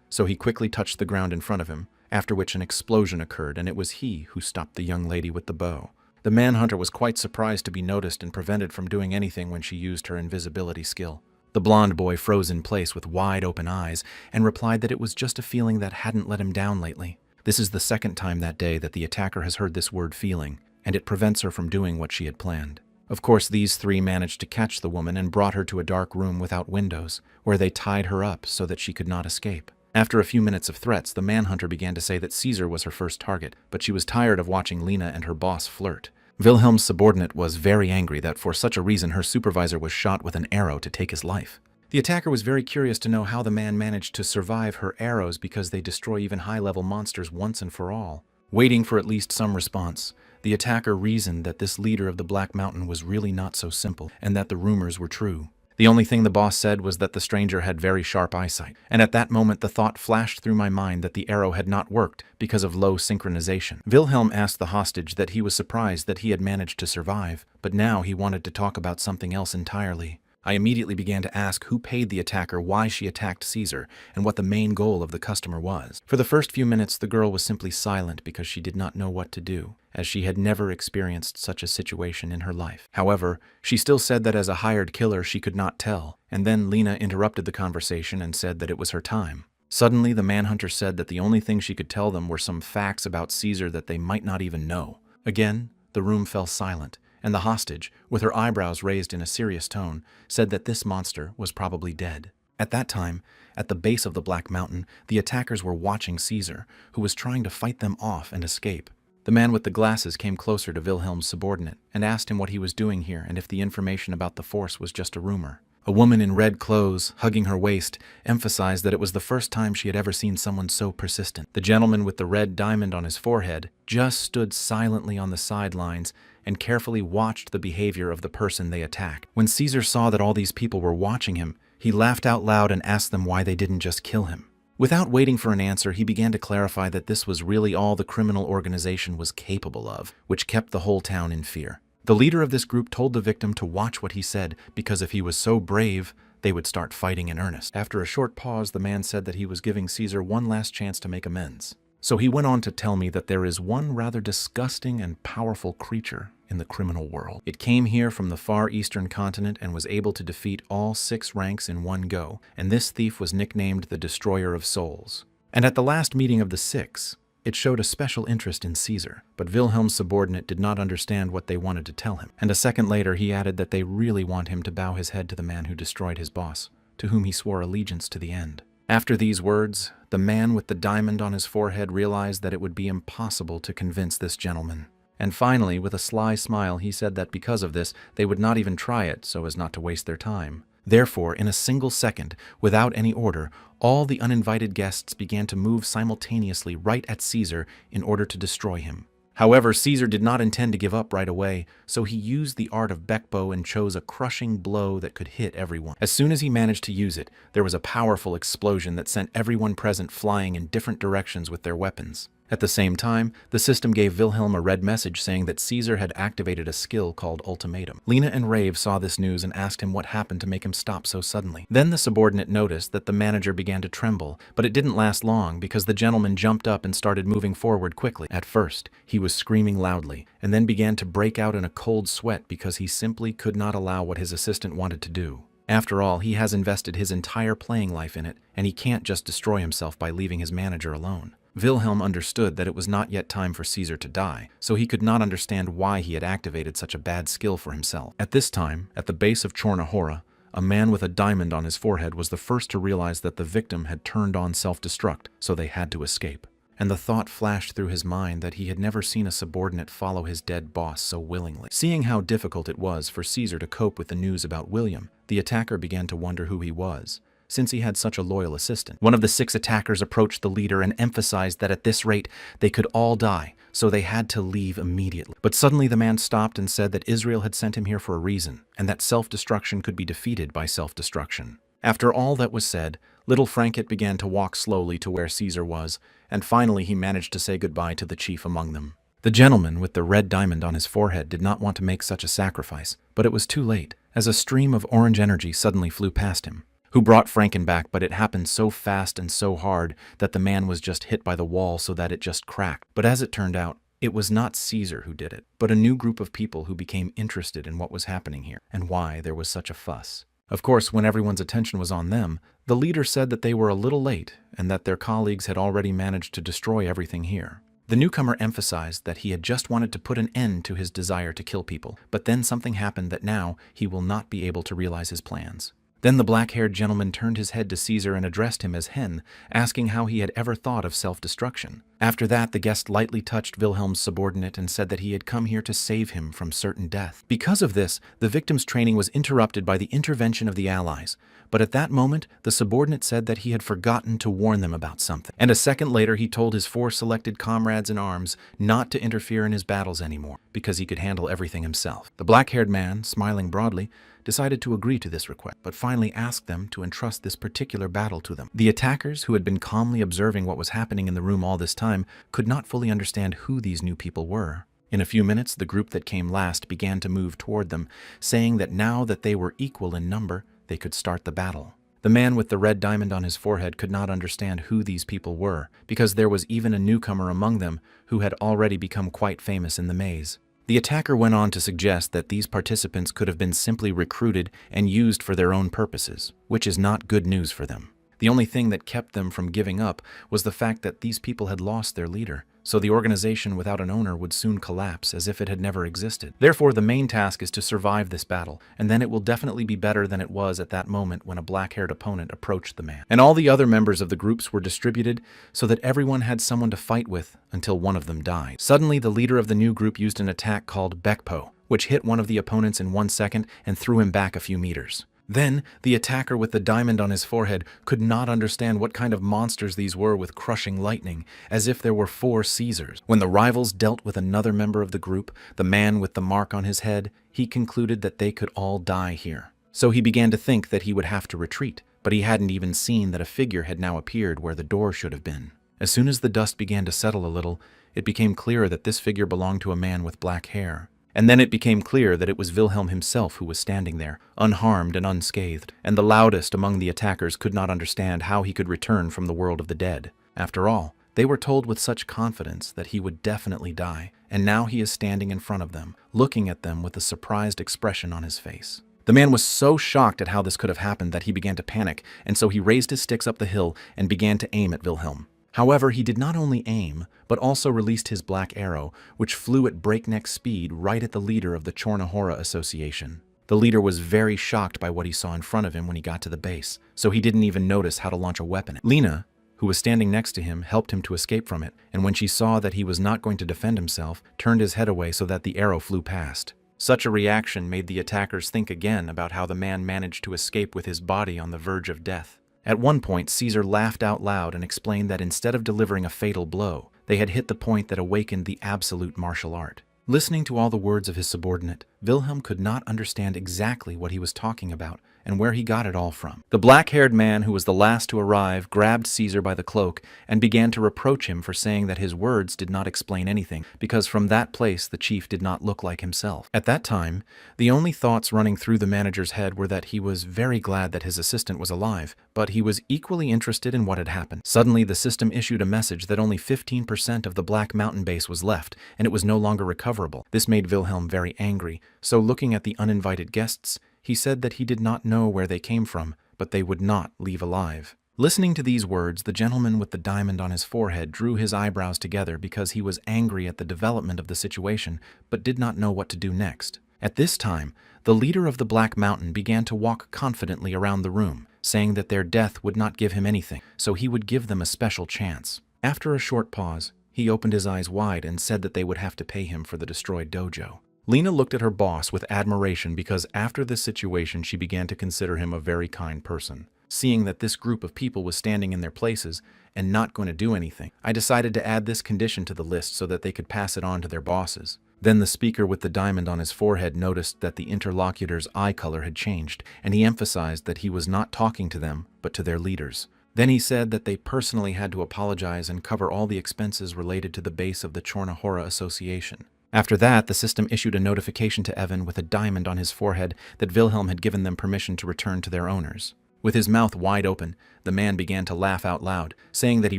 So he quickly touched the ground in front of him, after which an explosion occurred, and it was he who stopped the young lady with the bow. The manhunter was quite surprised to be noticed and prevented from doing anything when she used her invisibility skill. The blonde boy froze in place with wide open eyes and replied that it was just a feeling that hadn't let him down lately. This is the second time that day that the attacker has heard this word feeling, and it prevents her from doing what she had planned. Of course, these three managed to catch the woman and brought her to a dark room without windows, where they tied her up so that she could not escape. After a few minutes of threats, the manhunter began to say that Caesar was her first target, but she was tired of watching Lena and her boss flirt. Wilhelm's subordinate was very angry that for such a reason her supervisor was shot with an arrow to take his life. The attacker was very curious to know how the man managed to survive her arrows because they destroy even high-level monsters once and for all. Waiting for at least some response, the attacker reasoned that this leader of the Black Mountain was really not so simple and that the rumors were true. The only thing the boss said was that the stranger had very sharp eyesight, and at that moment the thought flashed through my mind that the arrow had not worked because of low synchronization. Wilhelm asked the hostage that he was surprised that he had managed to survive, but now he wanted to talk about something else entirely. I immediately began to ask who paid the attacker, why she attacked Caesar, and what the main goal of the customer was. For the first few minutes, the girl was simply silent because she did not know what to do, as she had never experienced such a situation in her life. However, she still said that as a hired killer she could not tell, and then Lena interrupted the conversation and said that it was her time. Suddenly, the manhunter said that the only thing she could tell them were some facts about Caesar that they might not even know. Again, the room fell silent, and the hostage, with her eyebrows raised in a serious tone, said that this monster was probably dead. At that time, at the base of the Black Mountain, the attackers were watching Caesar, who was trying to fight them off and escape. The man with the glasses came closer to Wilhelm's subordinate and asked him what he was doing here and if the information about the force was just a rumor. A woman in red clothes, hugging her waist, emphasized that it was the first time she had ever seen someone so persistent. The gentleman with the red diamond on his forehead just stood silently on the sidelines and carefully watched the behavior of the person they attacked. When Caesar saw that all these people were watching him, he laughed out loud and asked them why they didn't just kill him. Without waiting for an answer, he began to clarify that this was really all the criminal organization was capable of, which kept the whole town in fear. The leader of this group told the victim to watch what he said, because if he was so brave, they would start fighting in earnest. After a short pause, the man said that he was giving Caesar one last chance to make amends. So he went on to tell me that there is one rather disgusting and powerful creature in the criminal world. It came here from the far eastern continent and was able to defeat all 6 ranks in one go, and this thief was nicknamed the Destroyer of Souls. And at the last meeting of the 6, it showed a special interest in Caesar, but Wilhelm's subordinate did not understand what they wanted to tell him. And a second later, he added that they really want him to bow his head to the man who destroyed his boss, to whom he swore allegiance to the end. After these words, the man with the diamond on his forehead realized that it would be impossible to convince this gentleman. And finally, with a sly smile, he said that because of this, they would not even try it so as not to waste their time. Therefore, in a single second, without any order, all the uninvited guests began to move simultaneously right at Caesar in order to destroy him. However, Caesar did not intend to give up right away, so he used the art of Bekbo and chose a crushing blow that could hit everyone. As soon as he managed to use it, there was a powerful explosion that sent everyone present flying in different directions with their weapons. At the same time, the system gave Wilhelm a red message saying that Caesar had activated a skill called Ultimatum. Lena and Rave saw this news and asked him what happened to make him stop so suddenly. Then the subordinate noticed that the manager began to tremble, but it didn't last long because the gentleman jumped up and started moving forward quickly. At first, he was screaming loudly, and then began to break out in a cold sweat because he simply could not allow what his assistant wanted to do. After all, he has invested his entire playing life in it, and he can't just destroy himself by leaving his manager alone. Wilhelm understood that it was not yet time for Caesar to die, so he could not understand why he had activated such a bad skill for himself. At this time, at the base of Chornahora, a man with a diamond on his forehead was the first to realize that the victim had turned on self-destruct, so they had to escape. And the thought flashed through his mind that he had never seen a subordinate follow his dead boss so willingly. Seeing how difficult it was for Caesar to cope with the news about William, the attacker began to wonder who he was, since he had such a loyal assistant. One of the 6 attackers approached the leader and emphasized that at this rate they could all die, so they had to leave immediately. But suddenly the man stopped and said that Israel had sent him here for a reason, and that self-destruction could be defeated by self-destruction. After all that was said, little Frankit began to walk slowly to where Caesar was, and finally he managed to say goodbye to the chief among them. The gentleman with the red diamond on his forehead did not want to make such a sacrifice, but it was too late, as a stream of orange energy suddenly flew past him, who brought Franken back, but it happened so fast and so hard that the man was just hit by the wall so that it just cracked. But as it turned out, it was not Caesar who did it, but a new group of people who became interested in what was happening here, and why there was such a fuss. Of course, when everyone's attention was on them, the leader said that they were a little late, and that their colleagues had already managed to destroy everything here. The newcomer emphasized that he had just wanted to put an end to his desire to kill people, but then something happened that now he will not be able to realize his plans. Then the black-haired gentleman turned his head to Caesar and addressed him as Hen, asking how he had ever thought of self-destruction. After that, the guest lightly touched Wilhelm's subordinate and said that he had come here to save him from certain death. Because of this, the victim's training was interrupted by the intervention of the allies, but at that moment, the subordinate said that he had forgotten to warn them about something. And a second later, he told his 4 selected comrades in arms not to interfere in his battles anymore, because he could handle everything himself. The black-haired man, smiling broadly, decided to agree to this request, but finally asked them to entrust this particular battle to them. The attackers, who had been calmly observing what was happening in the room all this time, could not fully understand who these new people were. In a few minutes, the group that came last began to move toward them, saying that now that they were equal in number, they could start the battle. The man with the red diamond on his forehead could not understand who these people were, because there was even a newcomer among them who had already become quite famous in the maze. The attacker went on to suggest that these participants could have been simply recruited and used for their own purposes, which is not good news for them. The only thing that kept them from giving up was the fact that these people had lost their leader, so the organization without an owner would soon collapse as if it had never existed. Therefore, the main task is to survive this battle, and then it will definitely be better than it was at that moment when a black-haired opponent approached the man. And all the other members of the groups were distributed so that everyone had someone to fight with until one of them died. Suddenly, the leader of the new group used an attack called Bekpo, which hit one of the opponents in 1 second and threw him back a few meters. Then, the attacker with the diamond on his forehead could not understand what kind of monsters these were with crushing lightning, as if there were 4 Caesars. When the rivals dealt with another member of the group, the man with the mark on his head, he concluded that they could all die here. So he began to think that he would have to retreat, but he hadn't even seen that a figure had now appeared where the door should have been. As soon as the dust began to settle a little, it became clear that this figure belonged to a man with black hair. And then it became clear that it was Wilhelm himself who was standing there, unharmed and unscathed, and the loudest among the attackers could not understand how he could return from the world of the dead. After all, they were told with such confidence that he would definitely die, and now he is standing in front of them, looking at them with a surprised expression on his face. The man was so shocked at how this could have happened that he began to panic, and so he raised his sticks up the hill and began to aim at Wilhelm. However, he did not only aim, but also released his black arrow, which flew at breakneck speed right at the leader of the Chornahora Association. The leader was very shocked by what he saw in front of him when he got to the base, so he didn't even notice how to launch a weapon. Lena, who was standing next to him, helped him to escape from it, and when she saw that he was not going to defend himself, turned his head away so that the arrow flew past. Such a reaction made the attackers think again about how the man managed to escape with his body on the verge of death. At one point, Caesar laughed out loud and explained that instead of delivering a fatal blow, they had hit the point that awakened the absolute martial art. Listening to all the words of his subordinate, Wilhelm could not understand exactly what he was talking about and where he got it all from. The black-haired man, who was the last to arrive, grabbed Caesar by the cloak and began to reproach him for saying that his words did not explain anything, because from that place the chief did not look like himself. At that time, the only thoughts running through the manager's head were that he was very glad that his assistant was alive, but he was equally interested in what had happened. Suddenly, the system issued a message that only 15% of the Black Mountain base was left, and it was no longer recoverable. This made Wilhelm very angry, so looking at the uninvited guests, he said that he did not know where they came from, but they would not leave alive. Listening to these words, the gentleman with the diamond on his forehead drew his eyebrows together because he was angry at the development of the situation, but did not know what to do next. At this time, the leader of the Black Mountain began to walk confidently around the room, saying that their death would not give him anything, so he would give them a special chance. After a short pause, he opened his eyes wide and said that they would have to pay him for the destroyed dojo. Lena looked at her boss with admiration because after this situation she began to consider him a very kind person. Seeing that this group of people was standing in their places and not going to do anything, I decided to add this condition to the list so that they could pass it on to their bosses. Then the speaker with the diamond on his forehead noticed that the interlocutor's eye color had changed, and he emphasized that he was not talking to them, but to their leaders. Then he said that they personally had to apologize and cover all the expenses related to the base of the Chornahora Association. After that, the system issued a notification to Evan with a diamond on his forehead that Wilhelm had given them permission to return to their owners. With his mouth wide open, the man began to laugh out loud, saying that he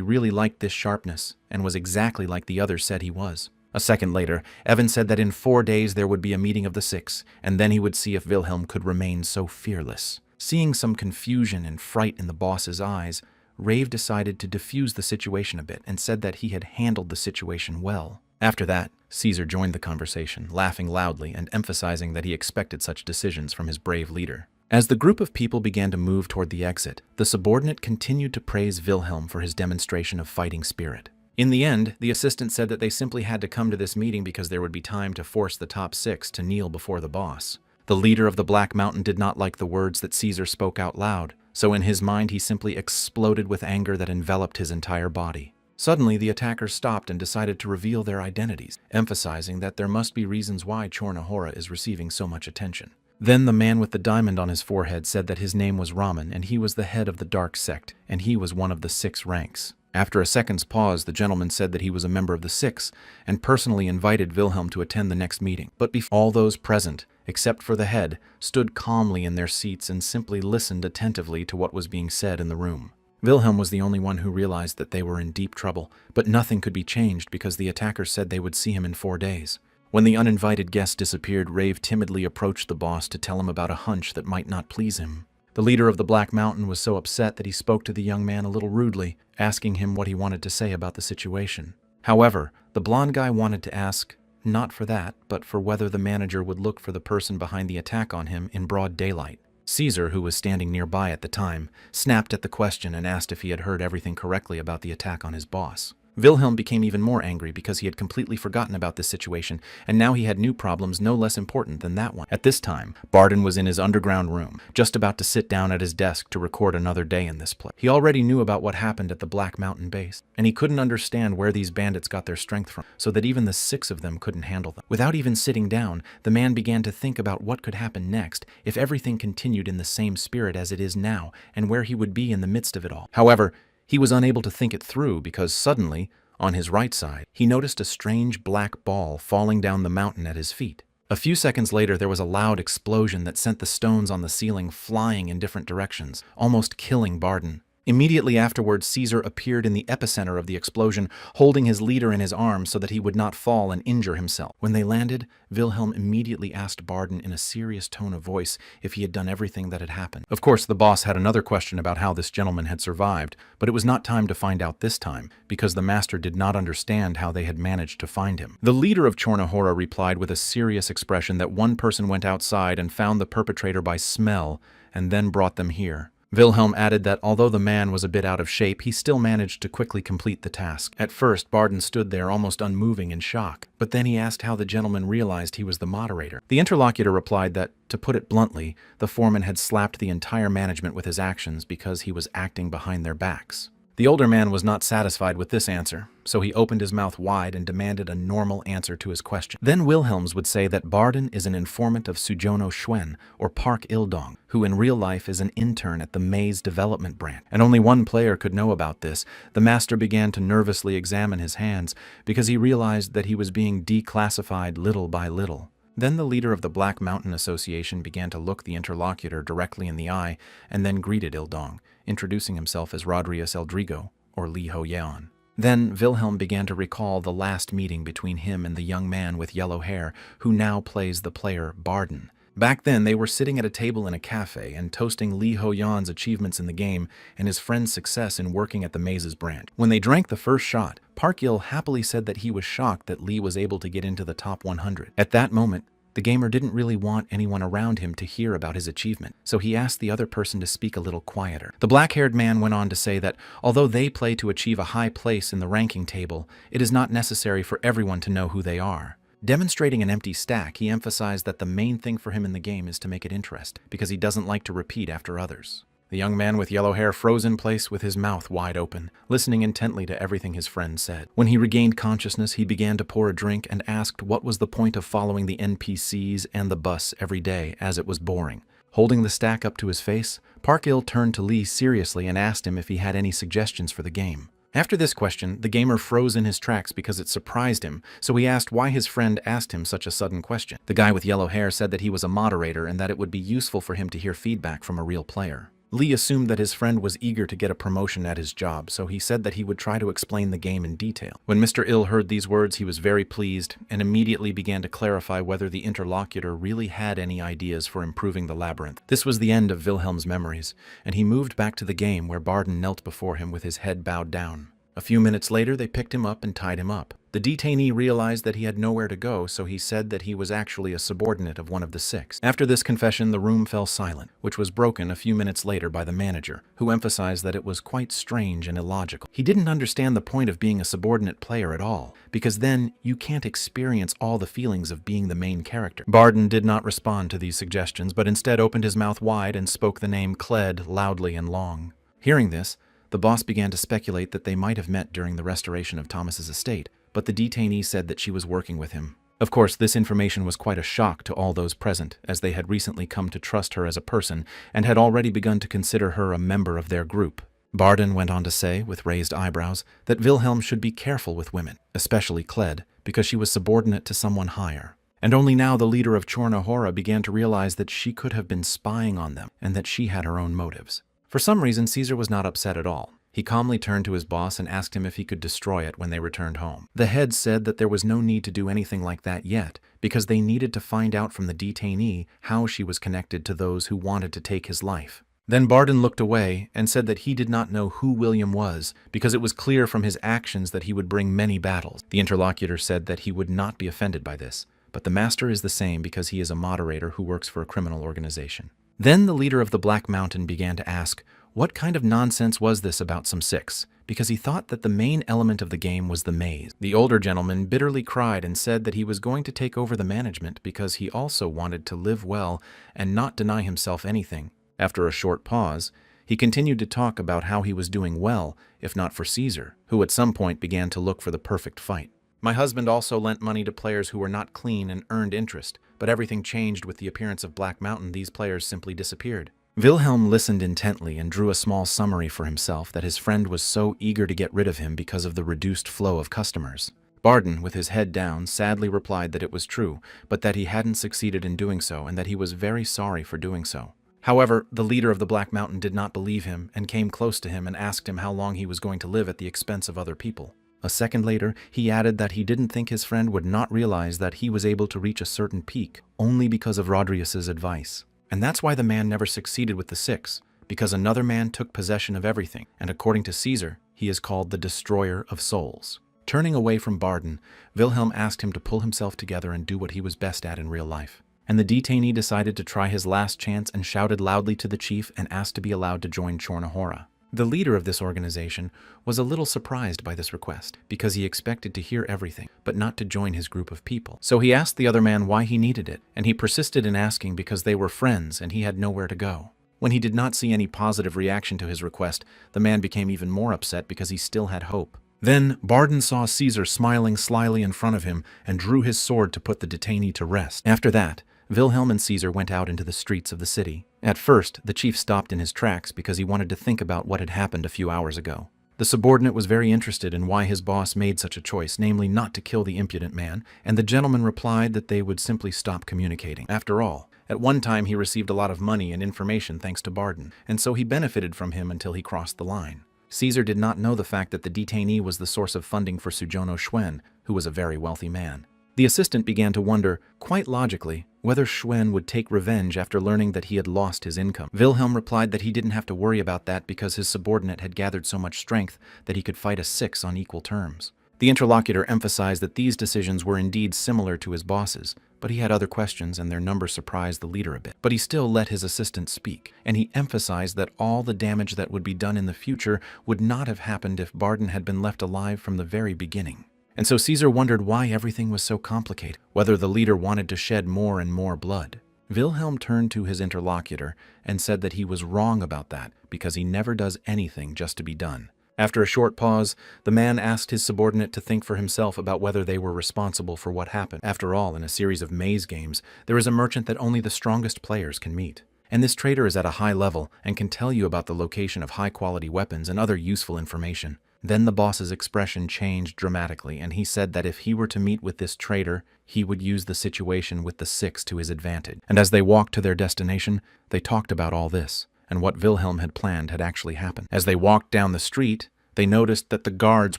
really liked this sharpness and was exactly like the others said he was. A second later, Evan said that in 4 days there would be a meeting of the six, and then he would see if Wilhelm could remain so fearless. Seeing some confusion and fright in the boss's eyes, Rave decided to diffuse the situation a bit and said that he had handled the situation well. After that, Caesar joined the conversation, laughing loudly and emphasizing that he expected such decisions from his brave leader. As the group of people began to move toward the exit, the subordinate continued to praise Wilhelm for his demonstration of fighting spirit. In the end, the assistant said that they simply had to come to this meeting because there would be time to force the top six to kneel before the boss. The leader of the Black Mountain did not like the words that Caesar spoke out loud, so in his mind he simply exploded with anger that enveloped his entire body. Suddenly, the attackers stopped and decided to reveal their identities, emphasizing that there must be reasons why Chornahora is receiving so much attention. Then the man with the diamond on his forehead said that his name was Raman and he was the head of the Dark Sect, and he was one of the 6 ranks. After a second's pause, the gentleman said that he was a member of the 6 and personally invited Wilhelm to attend the next meeting. But all those present, except for the head, stood calmly in their seats and simply listened attentively to what was being said in the room. Wilhelm was the only one who realized that they were in deep trouble, but nothing could be changed because the attackers said they would see him in 4 days. When the uninvited guest disappeared, Rave timidly approached the boss to tell him about a hunch that might not please him. The leader of the Black Mountain was so upset that he spoke to the young man a little rudely, asking him what he wanted to say about the situation. However, the blonde guy wanted to ask, not for that, but for whether the manager would look for the person behind the attack on him in broad daylight. Caesar, who was standing nearby at the time, snapped at the question and asked if he had heard everything correctly about the attack on his boss. Wilhelm became even more angry because he had completely forgotten about this situation, and now he had new problems no less important than that one. At this time, Barden was in his underground room, just about to sit down at his desk to record another day in this place. He already knew about what happened at the Black Mountain base, and he couldn't understand where these bandits got their strength from, so that even the 6 of them couldn't handle them. Without even sitting down, the man began to think about what could happen next if everything continued in the same spirit as it is now, and where he would be in the midst of it all. However, he was unable to think it through because suddenly, on his right side, he noticed a strange black ball falling down the mountain at his feet. A few seconds later, there was a loud explosion that sent the stones on the ceiling flying in different directions, almost killing Barden. Immediately afterwards, Caesar appeared in the epicenter of the explosion, holding his leader in his arms so that he would not fall and injure himself. When they landed, Wilhelm immediately asked Barden in a serious tone of voice if he had done everything that had happened. Of course, the boss had another question about how this gentleman had survived, but it was not time to find out this time, because the master did not understand how they had managed to find him. The leader of Chornahora replied with a serious expression that one person went outside and found the perpetrator by smell, and then brought them here. Wilhelm added that although the man was a bit out of shape, he still managed to quickly complete the task. At first, Barden stood there almost unmoving in shock, but then he asked how the gentleman realized he was the moderator. The interlocutor replied that, to put it bluntly, the foreman had slapped the entire management with his actions because he was acting behind their backs. The older man was not satisfied with this answer, so he opened his mouth wide and demanded a normal answer to his question. Then Wilhelms would say that Barden is an informant of Sujono Schwen, or Park Ildong, who in real life is an intern at the Maze Development Branch. And only one player could know about this. The master began to nervously examine his hands because he realized that he was being declassified little by little. Then the leader of the Black Mountain Association began to look the interlocutor directly in the eye and then greeted Ildong, introducing himself as Rodriguez Eldrigo, or Li Ho Yeon. Then Wilhelm began to recall the last meeting between him and the young man with yellow hair, who now plays the player Barden. Back then, they were sitting at a table in a cafe and toasting Li Ho Yeon's achievements in the game and his friend's success in working at the Maze's branch. When they drank the first shot, Park Il happily said that he was shocked that Li was able to get into the top 100. At that moment, the gamer didn't really want anyone around him to hear about his achievement, so he asked the other person to speak a little quieter. The black-haired man went on to say that although they play to achieve a high place in the ranking table, it is not necessary for everyone to know who they are. Demonstrating an empty stack, he emphasized that the main thing for him in the game is to make it interesting, because he doesn't like to repeat after others. The young man with yellow hair froze in place with his mouth wide open, listening intently to everything his friend said. When he regained consciousness, he began to pour a drink and asked what was the point of following the NPCs and the bus every day, as it was boring. Holding the stack up to his face, Park Il turned to Lee seriously and asked him if he had any suggestions for the game. After this question, the gamer froze in his tracks because it surprised him, so he asked why his friend asked him such a sudden question. The guy with yellow hair said that he was a moderator and that it would be useful for him to hear feedback from a real player. Lee assumed that his friend was eager to get a promotion at his job, so he said that he would try to explain the game in detail. When Mr. Il heard these words, he was very pleased and immediately began to clarify whether the interlocutor really had any ideas for improving the labyrinth. This was the end of Wilhelm's memories, and he moved back to the game where Barden knelt before him with his head bowed down. A few minutes later, they picked him up and tied him up. The detainee realized that he had nowhere to go, so he said that he was actually a subordinate of one of the 6. After this confession, the room fell silent, which was broken a few minutes later by the manager, who emphasized that it was quite strange and illogical. He didn't understand the point of being a subordinate player at all, because then you can't experience all the feelings of being the main character. Barden did not respond to these suggestions, but instead opened his mouth wide and spoke the name Kled loudly and long. Hearing this, the boss began to speculate that they might have met during the restoration of Thomas's estate, but the detainee said that she was working with him. Of course, this information was quite a shock to all those present, as they had recently come to trust her as a person and had already begun to consider her a member of their group. Barden went on to say, with raised eyebrows, that Wilhelm should be careful with women, especially Kled, because she was subordinate to someone higher. And only now the leader of Chornahora began to realize that she could have been spying on them and that she had her own motives. For some reason, Caesar was not upset at all. He calmly turned to his boss and asked him if he could destroy it when they returned home. The head said that there was no need to do anything like that yet, because they needed to find out from the detainee how she was connected to those who wanted to take his life. Then Barden looked away and said that he did not know who William was, because it was clear from his actions that he would bring many battles. The interlocutor said that he would not be offended by this, but the master is the same because he is a moderator who works for a criminal organization. Then the leader of the Black Mountain began to ask, what kind of nonsense was this about some 6? Because he thought that the main element of the game was the maze. The older gentleman bitterly cried and said that he was going to take over the management because he also wanted to live well and not deny himself anything. After a short pause, he continued to talk about how he was doing well, if not for Caesar, who at some point began to look for the perfect fight. My husband also lent money to players who were not clean and earned interest, but everything changed with the appearance of Black Mountain. These players simply disappeared. Wilhelm listened intently and drew a small summary for himself that his friend was so eager to get rid of him because of the reduced flow of customers. Barden, with his head down, sadly replied that it was true, but that he hadn't succeeded in doing so and that he was very sorry for doing so. However, the leader of the Black Mountain did not believe him and came close to him and asked him how long he was going to live at the expense of other people. A second later, he added that he didn't think his friend would not realize that he was able to reach a certain peak only because of Rodrius's advice. And that's why the man never succeeded with the 6, because another man took possession of everything, and according to Caesar, he is called the Destroyer of Souls. Turning away from Barden, Wilhelm asked him to pull himself together and do what he was best at in real life. And the detainee decided to try his last chance and shouted loudly to the chief and asked to be allowed to join Chornahora. The leader of this organization was a little surprised by this request, because he expected to hear everything, but not to join his group of people. So he asked the other man why he needed it, and he persisted in asking because they were friends and he had nowhere to go. When he did not see any positive reaction to his request, the man became even more upset because he still had hope. Then Barden saw Caesar smiling slyly in front of him and drew his sword to put the detainee to rest. After that, Wilhelm and Caesar went out into the streets of the city. At first, the chief stopped in his tracks because he wanted to think about what had happened a few hours ago. The subordinate was very interested in why his boss made such a choice, namely not to kill the impudent man, and the gentleman replied that they would simply stop communicating. After all, at one time he received a lot of money and information thanks to Barden, and so he benefited from him until he crossed the line. Caesar did not know the fact that the detainee was the source of funding for Sujono Schwen, who was a very wealthy man. The assistant began to wonder, quite logically, whether Schwen would take revenge after learning that he had lost his income. Wilhelm replied that he didn't have to worry about that because his subordinate had gathered so much strength that he could fight a 6 on equal terms. The interlocutor emphasized that these decisions were indeed similar to his boss's, but he had other questions and their number surprised the leader a bit. But he still let his assistant speak, and he emphasized that all the damage that would be done in the future would not have happened if Barden had been left alive from the very beginning. And so Caesar wondered why everything was so complicated, whether the leader wanted to shed more and more blood. Wilhelm turned to his interlocutor and said that he was wrong about that because he never does anything just to be done. After a short pause, the man asked his subordinate to think for himself about whether they were responsible for what happened. After all, in a series of maze games, there is a merchant that only the strongest players can meet. And this trader is at a high level and can tell you about the location of high-quality weapons and other useful information. Then the boss's expression changed dramatically, and he said that if he were to meet with this trader, he would use the situation with the six to his advantage. And as they walked to their destination, they talked about all this, and what Wilhelm had planned had actually happened. As they walked down the street, they noticed that the guards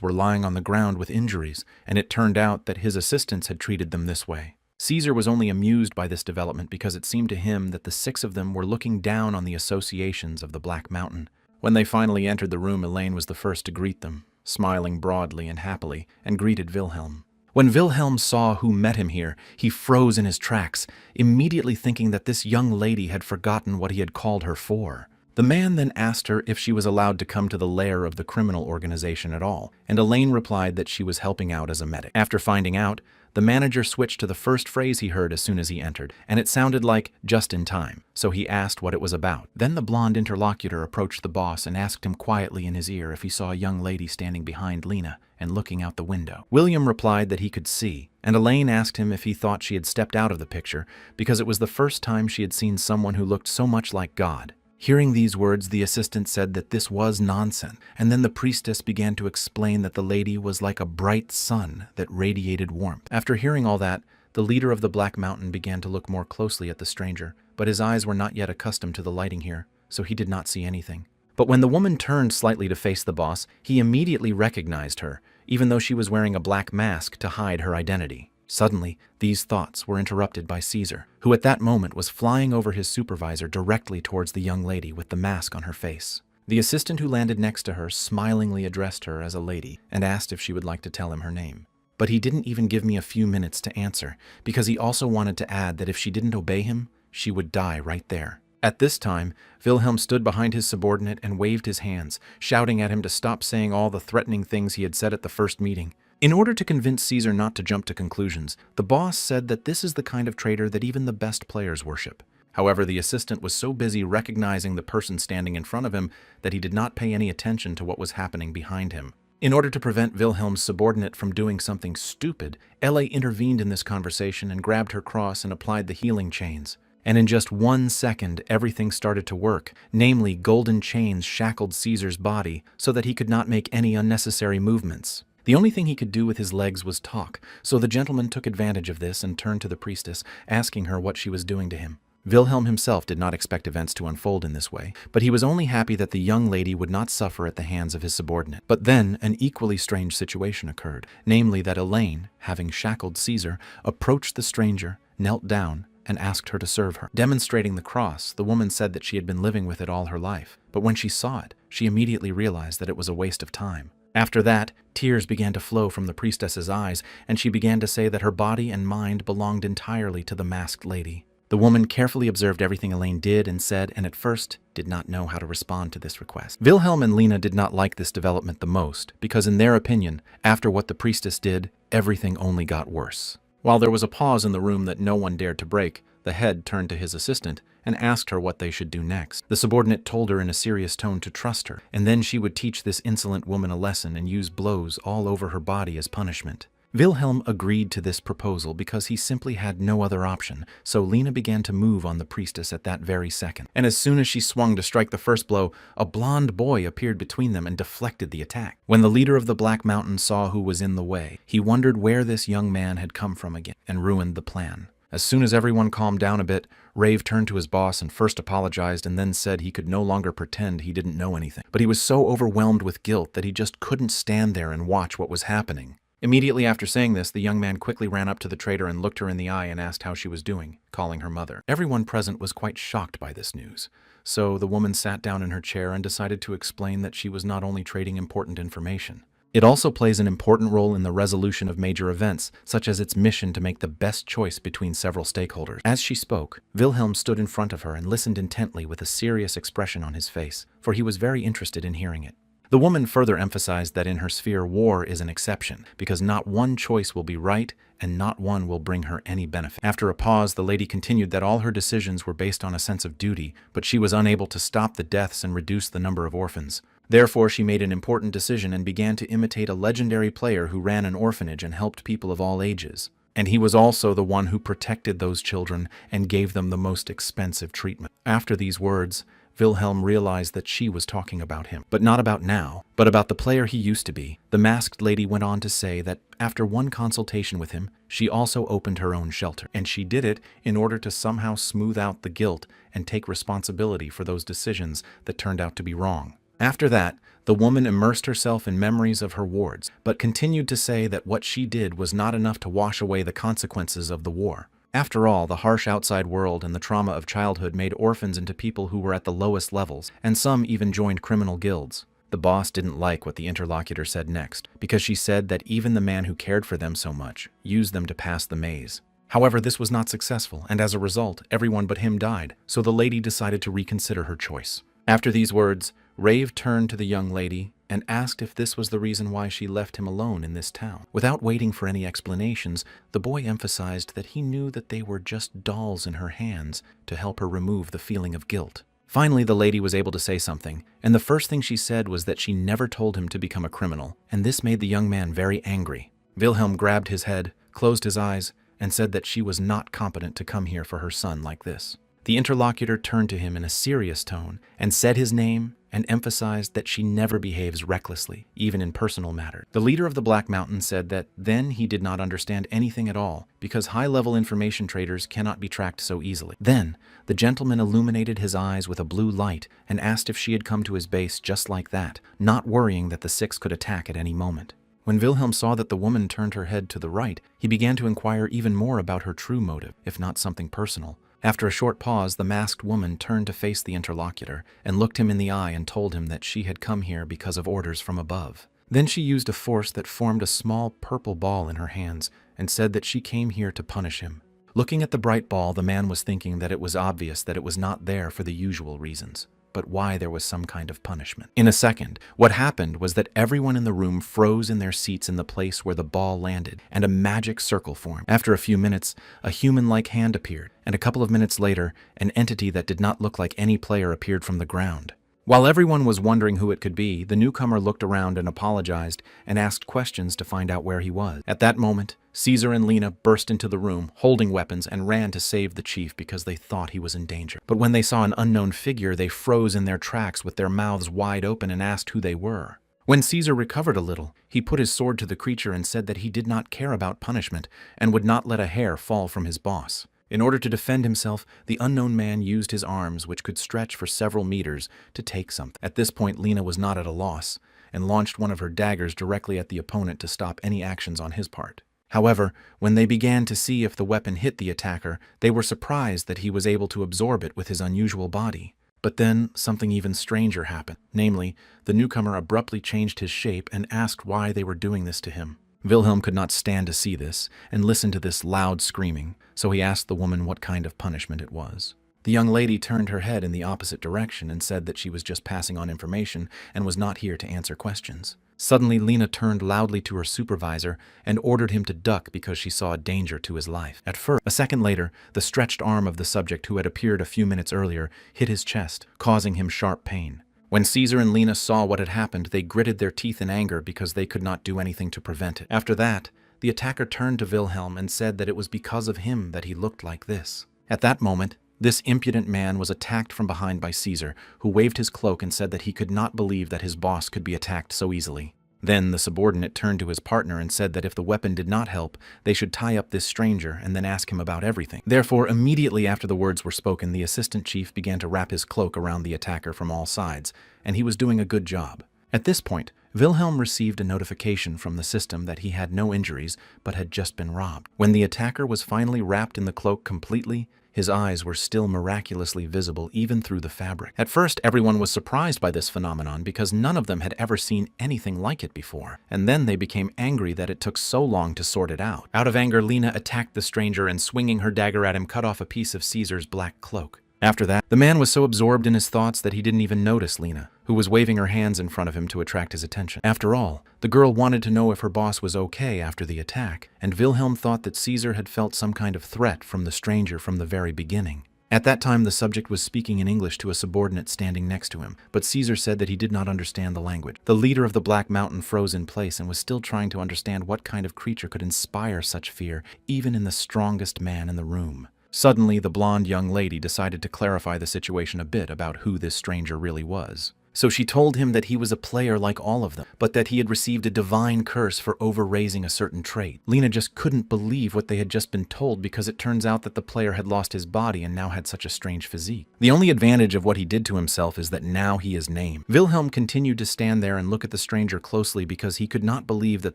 were lying on the ground with injuries, and it turned out that his assistants had treated them this way. Caesar was only amused by this development because it seemed to him that the six of them were looking down on the associations of the Black Mountain. When they finally entered the room, Elaine was the first to greet them, smiling broadly and happily, and greeted Wilhelm. When Wilhelm saw who met him here, he froze in his tracks, immediately thinking that this young lady had forgotten what he had called her for. The man then asked her if she was allowed to come to the lair of the criminal organization at all, and Elaine replied that she was helping out as a medic. After finding out, the manager switched to the first phrase he heard as soon as he entered, and it sounded like "just in time," so he asked what it was about. Then the blonde interlocutor approached the boss and asked him quietly in his ear if he saw a young lady standing behind Lena and looking out the window. William replied that he could see, and Elaine asked him if he thought she had stepped out of the picture because it was the first time she had seen someone who looked so much like God. Hearing these words, the assistant said that this was nonsense, and then the priestess began to explain that the lady was like a bright sun that radiated warmth. After hearing all that, the leader of the Black Mountain began to look more closely at the stranger, but his eyes were not yet accustomed to the lighting here, so he did not see anything. But when the woman turned slightly to face the boss, he immediately recognized her, even though she was wearing a black mask to hide her identity. Suddenly, these thoughts were interrupted by Caesar, who at that moment was flying over his supervisor directly towards the young lady with the mask on her face. The assistant who landed next to her smilingly addressed her as a lady and asked if she would like to tell him her name. But he didn't even give me a few minutes to answer, because he also wanted to add that if she didn't obey him, she would die right there. At this time, Wilhelm stood behind his subordinate and waved his hands, shouting at him to stop saying all the threatening things he had said at the first meeting. In order to convince Caesar not to jump to conclusions, the boss said that this is the kind of trader that even the best players worship. However, the assistant was so busy recognizing the person standing in front of him that he did not pay any attention to what was happening behind him. In order to prevent Wilhelm's subordinate from doing something stupid, L.A. intervened in this conversation and grabbed her cross and applied the healing chains. And in just 1 second, everything started to work, namely golden chains shackled Caesar's body so that he could not make any unnecessary movements. The only thing he could do with his legs was talk, so the gentleman took advantage of this and turned to the priestess, asking her what she was doing to him. Wilhelm himself did not expect events to unfold in this way, but he was only happy that the young lady would not suffer at the hands of his subordinate. But then an equally strange situation occurred, namely that Elaine, having shackled Caesar, approached the stranger, knelt down, and asked her to serve her. Demonstrating the cross, the woman said that she had been living with it all her life, but when she saw it, she immediately realized that it was a waste of time. After that, tears began to flow from the priestess's eyes, and she began to say that her body and mind belonged entirely to the masked lady. The woman carefully observed everything Elaine did and said, and at first did not know how to respond to this request. Wilhelm and Lena did not like this development the most, because in their opinion, after what the priestess did, everything only got worse. While there was a pause in the room that no one dared to break, the head turned to his assistant and asked her what they should do next. The subordinate told her in a serious tone to trust her, and then she would teach this insolent woman a lesson and use blows all over her body as punishment. Wilhelm agreed to this proposal because he simply had no other option, so Lena began to move on the priestess at that very second. And as soon as she swung to strike the first blow, a blond boy appeared between them and deflected the attack. When the leader of the Black Mountain saw who was in the way, he wondered where this young man had come from again and ruined the plan. As soon as everyone calmed down a bit, Rave turned to his boss and first apologized and then said he could no longer pretend he didn't know anything. But he was so overwhelmed with guilt that he just couldn't stand there and watch what was happening. Immediately after saying this, the young man quickly ran up to the trader and looked her in the eye and asked how she was doing, calling her mother. Everyone present was quite shocked by this news, so the woman sat down in her chair and decided to explain that she was not only trading important information. It also plays an important role in the resolution of major events, such as its mission to make the best choice between several stakeholders. As she spoke, Wilhelm stood in front of her and listened intently with a serious expression on his face, for he was very interested in hearing it. The woman further emphasized that in her sphere, war is an exception, because not one choice will be right and not one will bring her any benefit. After a pause, the lady continued that all her decisions were based on a sense of duty, but she was unable to stop the deaths and reduce the number of orphans. Therefore, she made an important decision and began to imitate a legendary player who ran an orphanage and helped people of all ages. And he was also the one who protected those children and gave them the most expensive treatment. After these words, Wilhelm realized that she was talking about him, but not about now, but about the player he used to be. The masked lady went on to say that after one consultation with him, she also opened her own shelter, and she did it in order to somehow smooth out the guilt and take responsibility for those decisions that turned out to be wrong. After that, the woman immersed herself in memories of her wards, but continued to say that what she did was not enough to wash away the consequences of the war. After all, the harsh outside world and the trauma of childhood made orphans into people who were at the lowest levels, and some even joined criminal guilds. The boss didn't like what the interlocutor said next, because she said that even the man who cared for them so much used them to pass the maze. However, this was not successful, and as a result, everyone but him died, so the lady decided to reconsider her choice. After these words, Rave turned to the young lady and asked if this was the reason why she left him alone in this town. Without waiting for any explanations, the boy emphasized that he knew that they were just dolls in her hands to help her remove the feeling of guilt. Finally, the lady was able to say something, and the first thing she said was that she never told him to become a criminal, and this made the young man very angry. Wilhelm grabbed his head, closed his eyes, and said that she was not competent to come here for her son like this. The interlocutor turned to him in a serious tone and said his name and emphasized that she never behaves recklessly, even in personal matters. The leader of the Black Mountain said that then he did not understand anything at all because high-level information traders cannot be tracked so easily. Then, the gentleman illuminated his eyes with a blue light and asked if she had come to his base just like that, not worrying that the Six could attack at any moment. When Wilhelm saw that the woman turned her head to the right, he began to inquire even more about her true motive, if not something personal. After a short pause, the masked woman turned to face the interlocutor and looked him in the eye and told him that she had come here because of orders from above. Then she used a force that formed a small purple ball in her hands and said that she came here to punish him. Looking at the bright ball, the man was thinking that it was obvious that it was not there for the usual reasons, but why there was some kind of punishment. In a second, what happened was that everyone in the room froze in their seats in the place where the ball landed, and a magic circle formed. After a few minutes, a human-like hand appeared, and a couple of minutes later, an entity that did not look like any player appeared from the ground. While everyone was wondering who it could be, the newcomer looked around and apologized and asked questions to find out where he was. At that moment, Caesar and Lena burst into the room, holding weapons, and ran to save the chief because they thought he was in danger. But when they saw an unknown figure, they froze in their tracks with their mouths wide open and asked who they were. When Caesar recovered a little, he put his sword to the creature and said that he did not care about punishment and would not let a hair fall from his boss. In order to defend himself, the unknown man used his arms, which could stretch for several meters, to take something. At this point, Lena was not at a loss, and launched one of her daggers directly at the opponent to stop any actions on his part. However, when they began to see if the weapon hit the attacker, they were surprised that he was able to absorb it with his unusual body. But then, something even stranger happened. Namely, the newcomer abruptly changed his shape and asked why they were doing this to him. Wilhelm could not stand to see this and listen to this loud screaming, so he asked the woman what kind of punishment it was. The young lady turned her head in the opposite direction and said that she was just passing on information and was not here to answer questions. Suddenly, Lena turned loudly to her supervisor and ordered him to duck because she saw a danger to his life. At first, a second later, the stretched arm of the subject who had appeared a few minutes earlier hit his chest, causing him sharp pain. When Caesar and Lena saw what had happened, they gritted their teeth in anger because they could not do anything to prevent it. After that, the attacker turned to Wilhelm and said that it was because of him that he looked like this. At that moment, this impudent man was attacked from behind by Caesar, who waved his cloak and said that he could not believe that his boss could be attacked so easily. Then the subordinate turned to his partner and said that if the weapon did not help, they should tie up this stranger and then ask him about everything. Therefore, immediately after the words were spoken, the assistant chief began to wrap his cloak around the attacker from all sides, and he was doing a good job. At this point, Wilhelm received a notification from the system that he had no injuries but had just been robbed. When the attacker was finally wrapped in the cloak completely, his eyes were still miraculously visible even through the fabric. At first, everyone was surprised by this phenomenon because none of them had ever seen anything like it before, and then they became angry that it took so long to sort it out. Out of anger, Lena attacked the stranger and swinging her dagger at him cut off a piece of Caesar's black cloak. After that, the man was so absorbed in his thoughts that he didn't even notice Lena, who was waving her hands in front of him to attract his attention. After all, the girl wanted to know if her boss was okay after the attack, and Wilhelm thought that Caesar had felt some kind of threat from the stranger from the very beginning. At that time, the subject was speaking in English to a subordinate standing next to him, but Caesar said that he did not understand the language. The leader of the Black Mountain froze in place and was still trying to understand what kind of creature could inspire such fear, even in the strongest man in the room. Suddenly, the blonde young lady decided to clarify the situation a bit about who this stranger really was. So she told him that he was a player like all of them, but that he had received a divine curse for over-raising a certain trait. Lena just couldn't believe what they had just been told, because it turns out that the player had lost his body and now had such a strange physique. The only advantage of what he did to himself is that now he is named. Wilhelm continued to stand there and look at the stranger closely because he could not believe that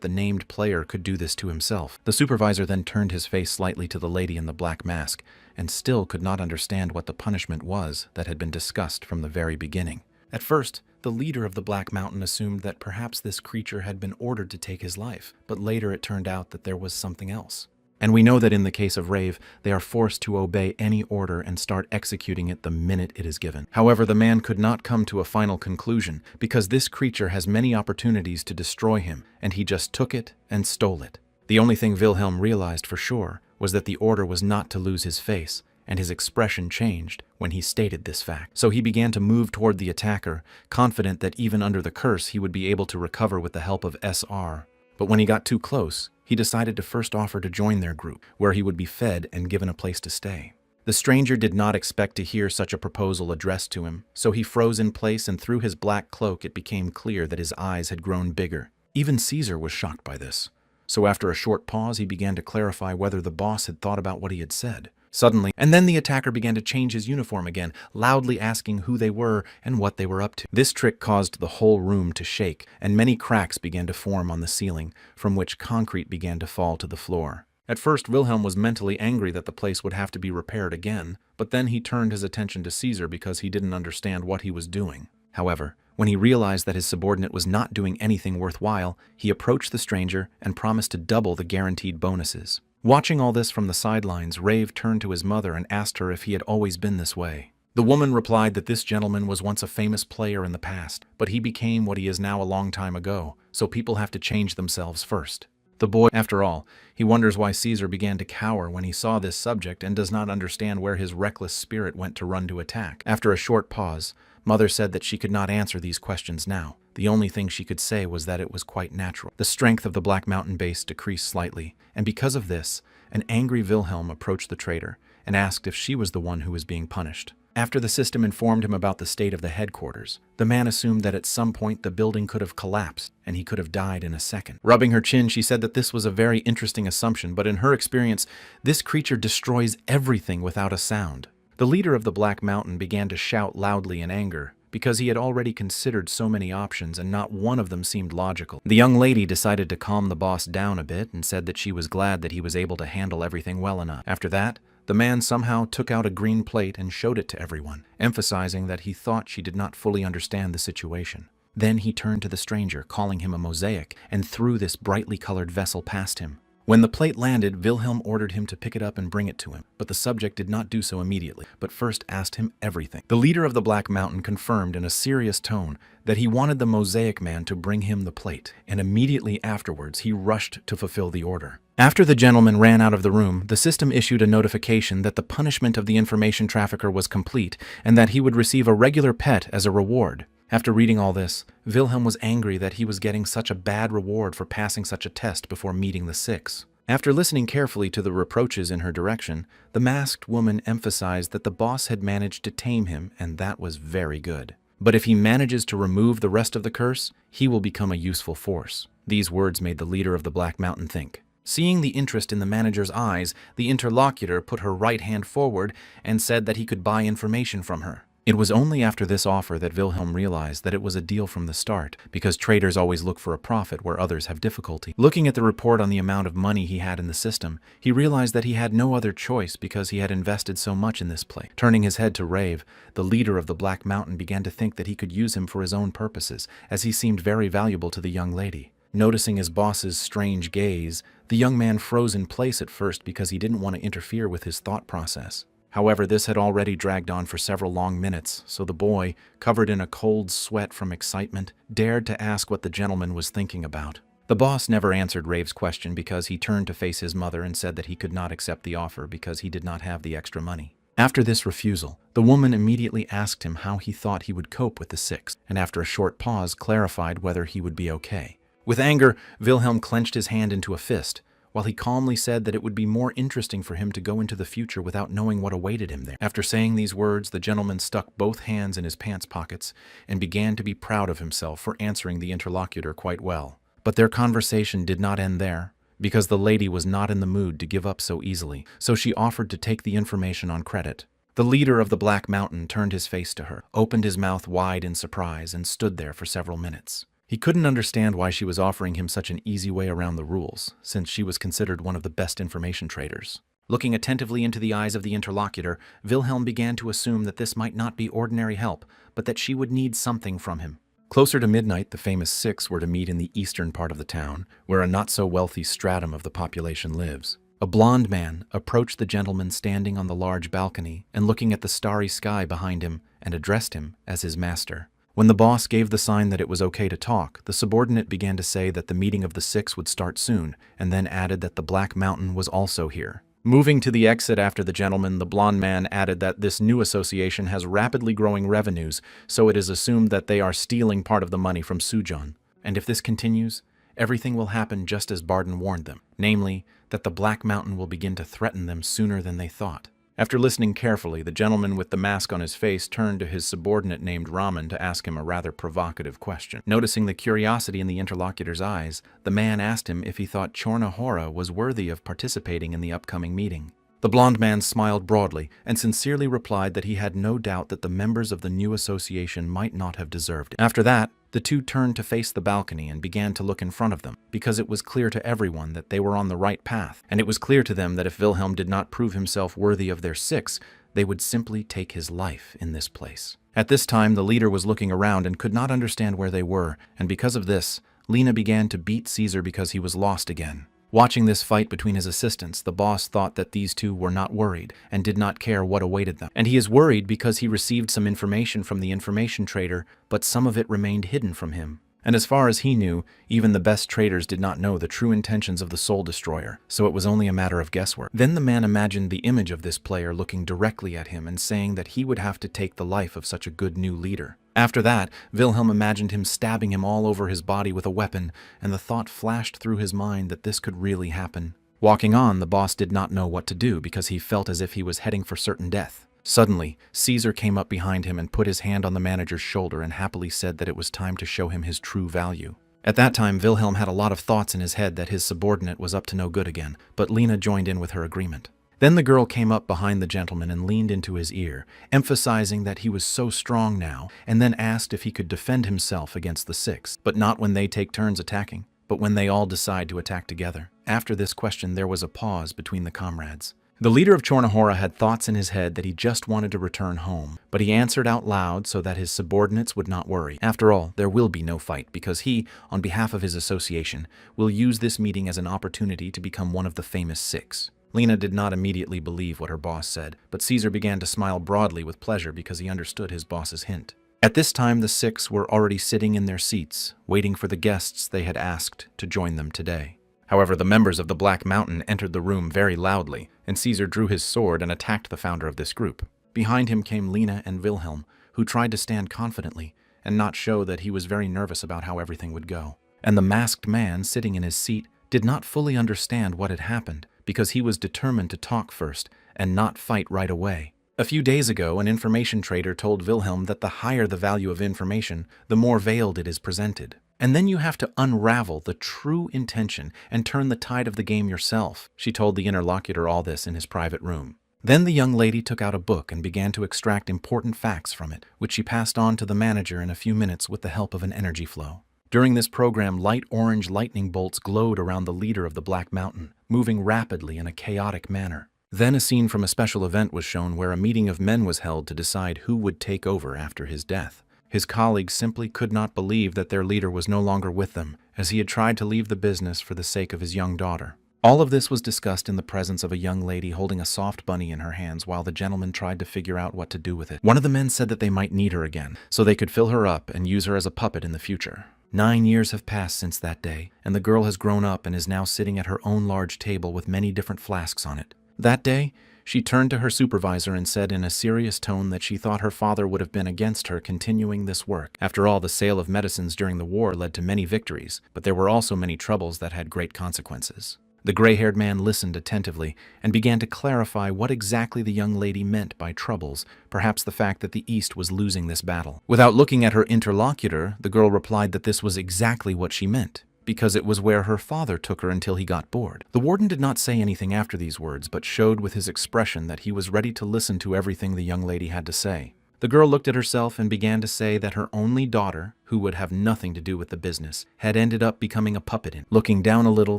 the named player could do this to himself. The supervisor then turned his face slightly to the lady in the black mask and still could not understand what the punishment was that had been discussed from the very beginning. At first, the leader of the Black Mountain assumed that perhaps this creature had been ordered to take his life, but later it turned out that there was something else. And we know that in the case of Rave, they are forced to obey any order and start executing it the minute it is given. However, the man could not come to a final conclusion because this creature has many opportunities to destroy him, and he just took it and stole it. The only thing Wilhelm realized for sure was that the order was not to lose his face, and his expression changed when he stated this fact. So he began to move toward the attacker, confident that even under the curse he would be able to recover with the help of SR. But when he got too close, he decided to first offer to join their group, where he would be fed and given a place to stay. The stranger did not expect to hear such a proposal addressed to him, so he froze in place, and through his black cloak it became clear that his eyes had grown bigger. Even Caesar was shocked by this. So after a short pause, he began to clarify whether the boss had thought about what he had said. Suddenly, and then the attacker began to change his uniform again, loudly asking who they were and what they were up to. This trick caused the whole room to shake, and many cracks began to form on the ceiling, from which concrete began to fall to the floor. At first, Wilhelm was mentally angry that the place would have to be repaired again, but then he turned his attention to Caesar because he didn't understand what he was doing. However, when he realized that his subordinate was not doing anything worthwhile, he approached the stranger and promised to double the guaranteed bonuses. Watching all this from the sidelines, Rave turned to his mother and asked her if he had always been this way. The woman replied that this gentleman was once a famous player in the past, but he became what he is now a long time ago, so people have to change themselves first. The boy, after all, he wonders why Caesar began to cower when he saw this subject and does not understand where his reckless spirit went to run to attack. After a short pause, Mother said that she could not answer these questions now. The only thing she could say was that it was quite natural. The strength of the Black Mountain base decreased slightly, and because of this, an angry Wilhelm approached the traitor and asked if she was the one who was being punished. After the system informed him about the state of the headquarters, the man assumed that at some point the building could have collapsed and he could have died in a second. Rubbing her chin, she said that this was a very interesting assumption, but in her experience, this creature destroys everything without a sound. The leader of the Black Mountain began to shout loudly in anger, because he had already considered so many options and not one of them seemed logical. The young lady decided to calm the boss down a bit and said that she was glad that he was able to handle everything well enough. After that, the man somehow took out a green plate and showed it to everyone, emphasizing that he thought she did not fully understand the situation. Then he turned to the stranger, calling him a mosaic, and threw this brightly colored vessel past him. When the plate landed, Wilhelm ordered him to pick it up and bring it to him, but the subject did not do so immediately, but first asked him everything. The leader of the Black Mountain confirmed in a serious tone that he wanted the mosaic man to bring him the plate, and immediately afterwards he rushed to fulfill the order. After the gentleman ran out of the room, the system issued a notification that the punishment of the information trafficker was complete and that he would receive a regular pet as a reward. After reading all this, Wilhelm was angry that he was getting such a bad reward for passing such a test before meeting the 6. After listening carefully to the reproaches in her direction, the masked woman emphasized that the boss had managed to tame him, and that was very good. But if he manages to remove the rest of the curse, he will become a useful force. These words made the leader of the Black Mountain think. Seeing the interest in the manager's eyes, the interlocutor put her right hand forward and said that he could buy information from her. It was only after this offer that Wilhelm realized that it was a deal from the start, because traders always look for a profit where others have difficulty. Looking at the report on the amount of money he had in the system, he realized that he had no other choice because he had invested so much in this play. Turning his head to Rave, the leader of the Black Mountain began to think that he could use him for his own purposes, as he seemed very valuable to the young lady. Noticing his boss's strange gaze, the young man froze in place at first because he didn't want to interfere with his thought process. However, this had already dragged on for several long minutes, so the boy, covered in a cold sweat from excitement, dared to ask what the gentleman was thinking about. The boss never answered Rave's question because he turned to face his mother and said that he could not accept the offer because he did not have the extra money. After this refusal, the woman immediately asked him how he thought he would cope with the sixth, and after a short pause clarified whether he would be okay. With anger, Wilhelm clenched his hand into a fist, while he calmly said that it would be more interesting for him to go into the future without knowing what awaited him there. After saying these words, the gentleman stuck both hands in his pants pockets and began to be proud of himself for answering the interlocutor quite well. But their conversation did not end there, because the lady was not in the mood to give up so easily, so she offered to take the information on credit. The leader of the Black Mountain turned his face to her, opened his mouth wide in surprise, and stood there for several minutes. He couldn't understand why she was offering him such an easy way around the rules, since she was considered one of the best information traders. Looking attentively into the eyes of the interlocutor, Wilhelm began to assume that this might not be ordinary help, but that she would need something from him. Closer to midnight, the famous six were to meet in the eastern part of the town, where a not-so-wealthy stratum of the population lives. A blond man approached the gentleman standing on the large balcony and looking at the starry sky behind him and addressed him as his master. When the boss gave the sign that it was okay to talk, the subordinate began to say that the meeting of the six would start soon, and then added that the Black Mountain was also here. Moving to the exit after the gentleman, the blond man added that this new association has rapidly growing revenues, so it is assumed that they are stealing part of the money from Sujon. And if this continues, everything will happen just as Barden warned them, namely, that the Black Mountain will begin to threaten them sooner than they thought. After listening carefully, the gentleman with the mask on his face turned to his subordinate named Ramen to ask him a rather provocative question. Noticing the curiosity in the interlocutor's eyes, the man asked him if he thought Chornahora was worthy of participating in the upcoming meeting. The blond man smiled broadly and sincerely replied that he had no doubt that the members of the new association might not have deserved it. After that, the two turned to face the balcony and began to look in front of them, because it was clear to everyone that they were on the right path, and it was clear to them that if Wilhelm did not prove himself worthy of their six, they would simply take his life in this place. At this time, the leader was looking around and could not understand where they were, and because of this, Lena began to beat Caesar because he was lost again. Watching this fight between his assistants, the boss thought that these two were not worried and did not care what awaited them. And he is worried because he received some information from the information trader, but some of it remained hidden from him. And as far as he knew, even the best traders did not know the true intentions of the Soul Destroyer, so it was only a matter of guesswork. Then the man imagined the image of this player looking directly at him and saying that he would have to take the life of such a good new leader. After that, Wilhelm imagined him stabbing him all over his body with a weapon, and the thought flashed through his mind that this could really happen. Walking on, the boss did not know what to do because he felt as if he was heading for certain death. Suddenly, Caesar came up behind him and put his hand on the manager's shoulder and happily said that it was time to show him his true value. At that time, Wilhelm had a lot of thoughts in his head that his subordinate was up to no good again, but Lena joined in with her agreement. Then the girl came up behind the gentleman and leaned into his ear, emphasizing that he was so strong now, and then asked if he could defend himself against the six, but not when they take turns attacking, but when they all decide to attack together. After this question, there was a pause between the comrades. The leader of Chornahora had thoughts in his head that he just wanted to return home, but he answered out loud so that his subordinates would not worry. After all, there will be no fight because he, on behalf of his association, will use this meeting as an opportunity to become one of the famous six. Lena did not immediately believe what her boss said, but Caesar began to smile broadly with pleasure because he understood his boss's hint. At this time, the six were already sitting in their seats, waiting for the guests they had asked to join them today. However, the members of the Black Mountain entered the room very loudly, and Caesar drew his sword and attacked the founder of this group. Behind him came Lena and Wilhelm, who tried to stand confidently and not show that he was very nervous about how everything would go. And the masked man sitting in his seat did not fully understand what had happened, because he was determined to talk first and not fight right away. A few days ago, an information trader told Wilhelm that the higher the value of information, the more veiled it is presented. And then you have to unravel the true intention and turn the tide of the game yourself. She told the interlocutor all this in his private room. Then the young lady took out a book and began to extract important facts from it, which she passed on to the manager in a few minutes with the help of an energy flow. During this program, light orange lightning bolts glowed around the leader of the Black Mountain, moving rapidly in a chaotic manner. Then a scene from a special event was shown where a meeting of men was held to decide who would take over after his death. His colleagues simply could not believe that their leader was no longer with them, as he had tried to leave the business for the sake of his young daughter. All of this was discussed in the presence of a young lady holding a soft bunny in her hands while the gentleman tried to figure out what to do with it. One of the men said that they might need her again, so they could fill her up and use her as a puppet in the future. 9 years have passed since that day, and the girl has grown up and is now sitting at her own large table with many different flasks on it. That day, she turned to her supervisor and said in a serious tone that she thought her father would have been against her continuing this work. After all, the sale of medicines during the war led to many victories, but there were also many troubles that had great consequences. The gray-haired man listened attentively and began to clarify what exactly the young lady meant by troubles, perhaps the fact that the East was losing this battle. Without looking at her interlocutor, the girl replied that this was exactly what she meant, because it was where her father took her until he got bored. The warden did not say anything after these words, but showed with his expression that he was ready to listen to everything the young lady had to say. The girl looked at herself and began to say that her only daughter, who would have nothing to do with the business, had ended up becoming a puppet in. Looking down a little,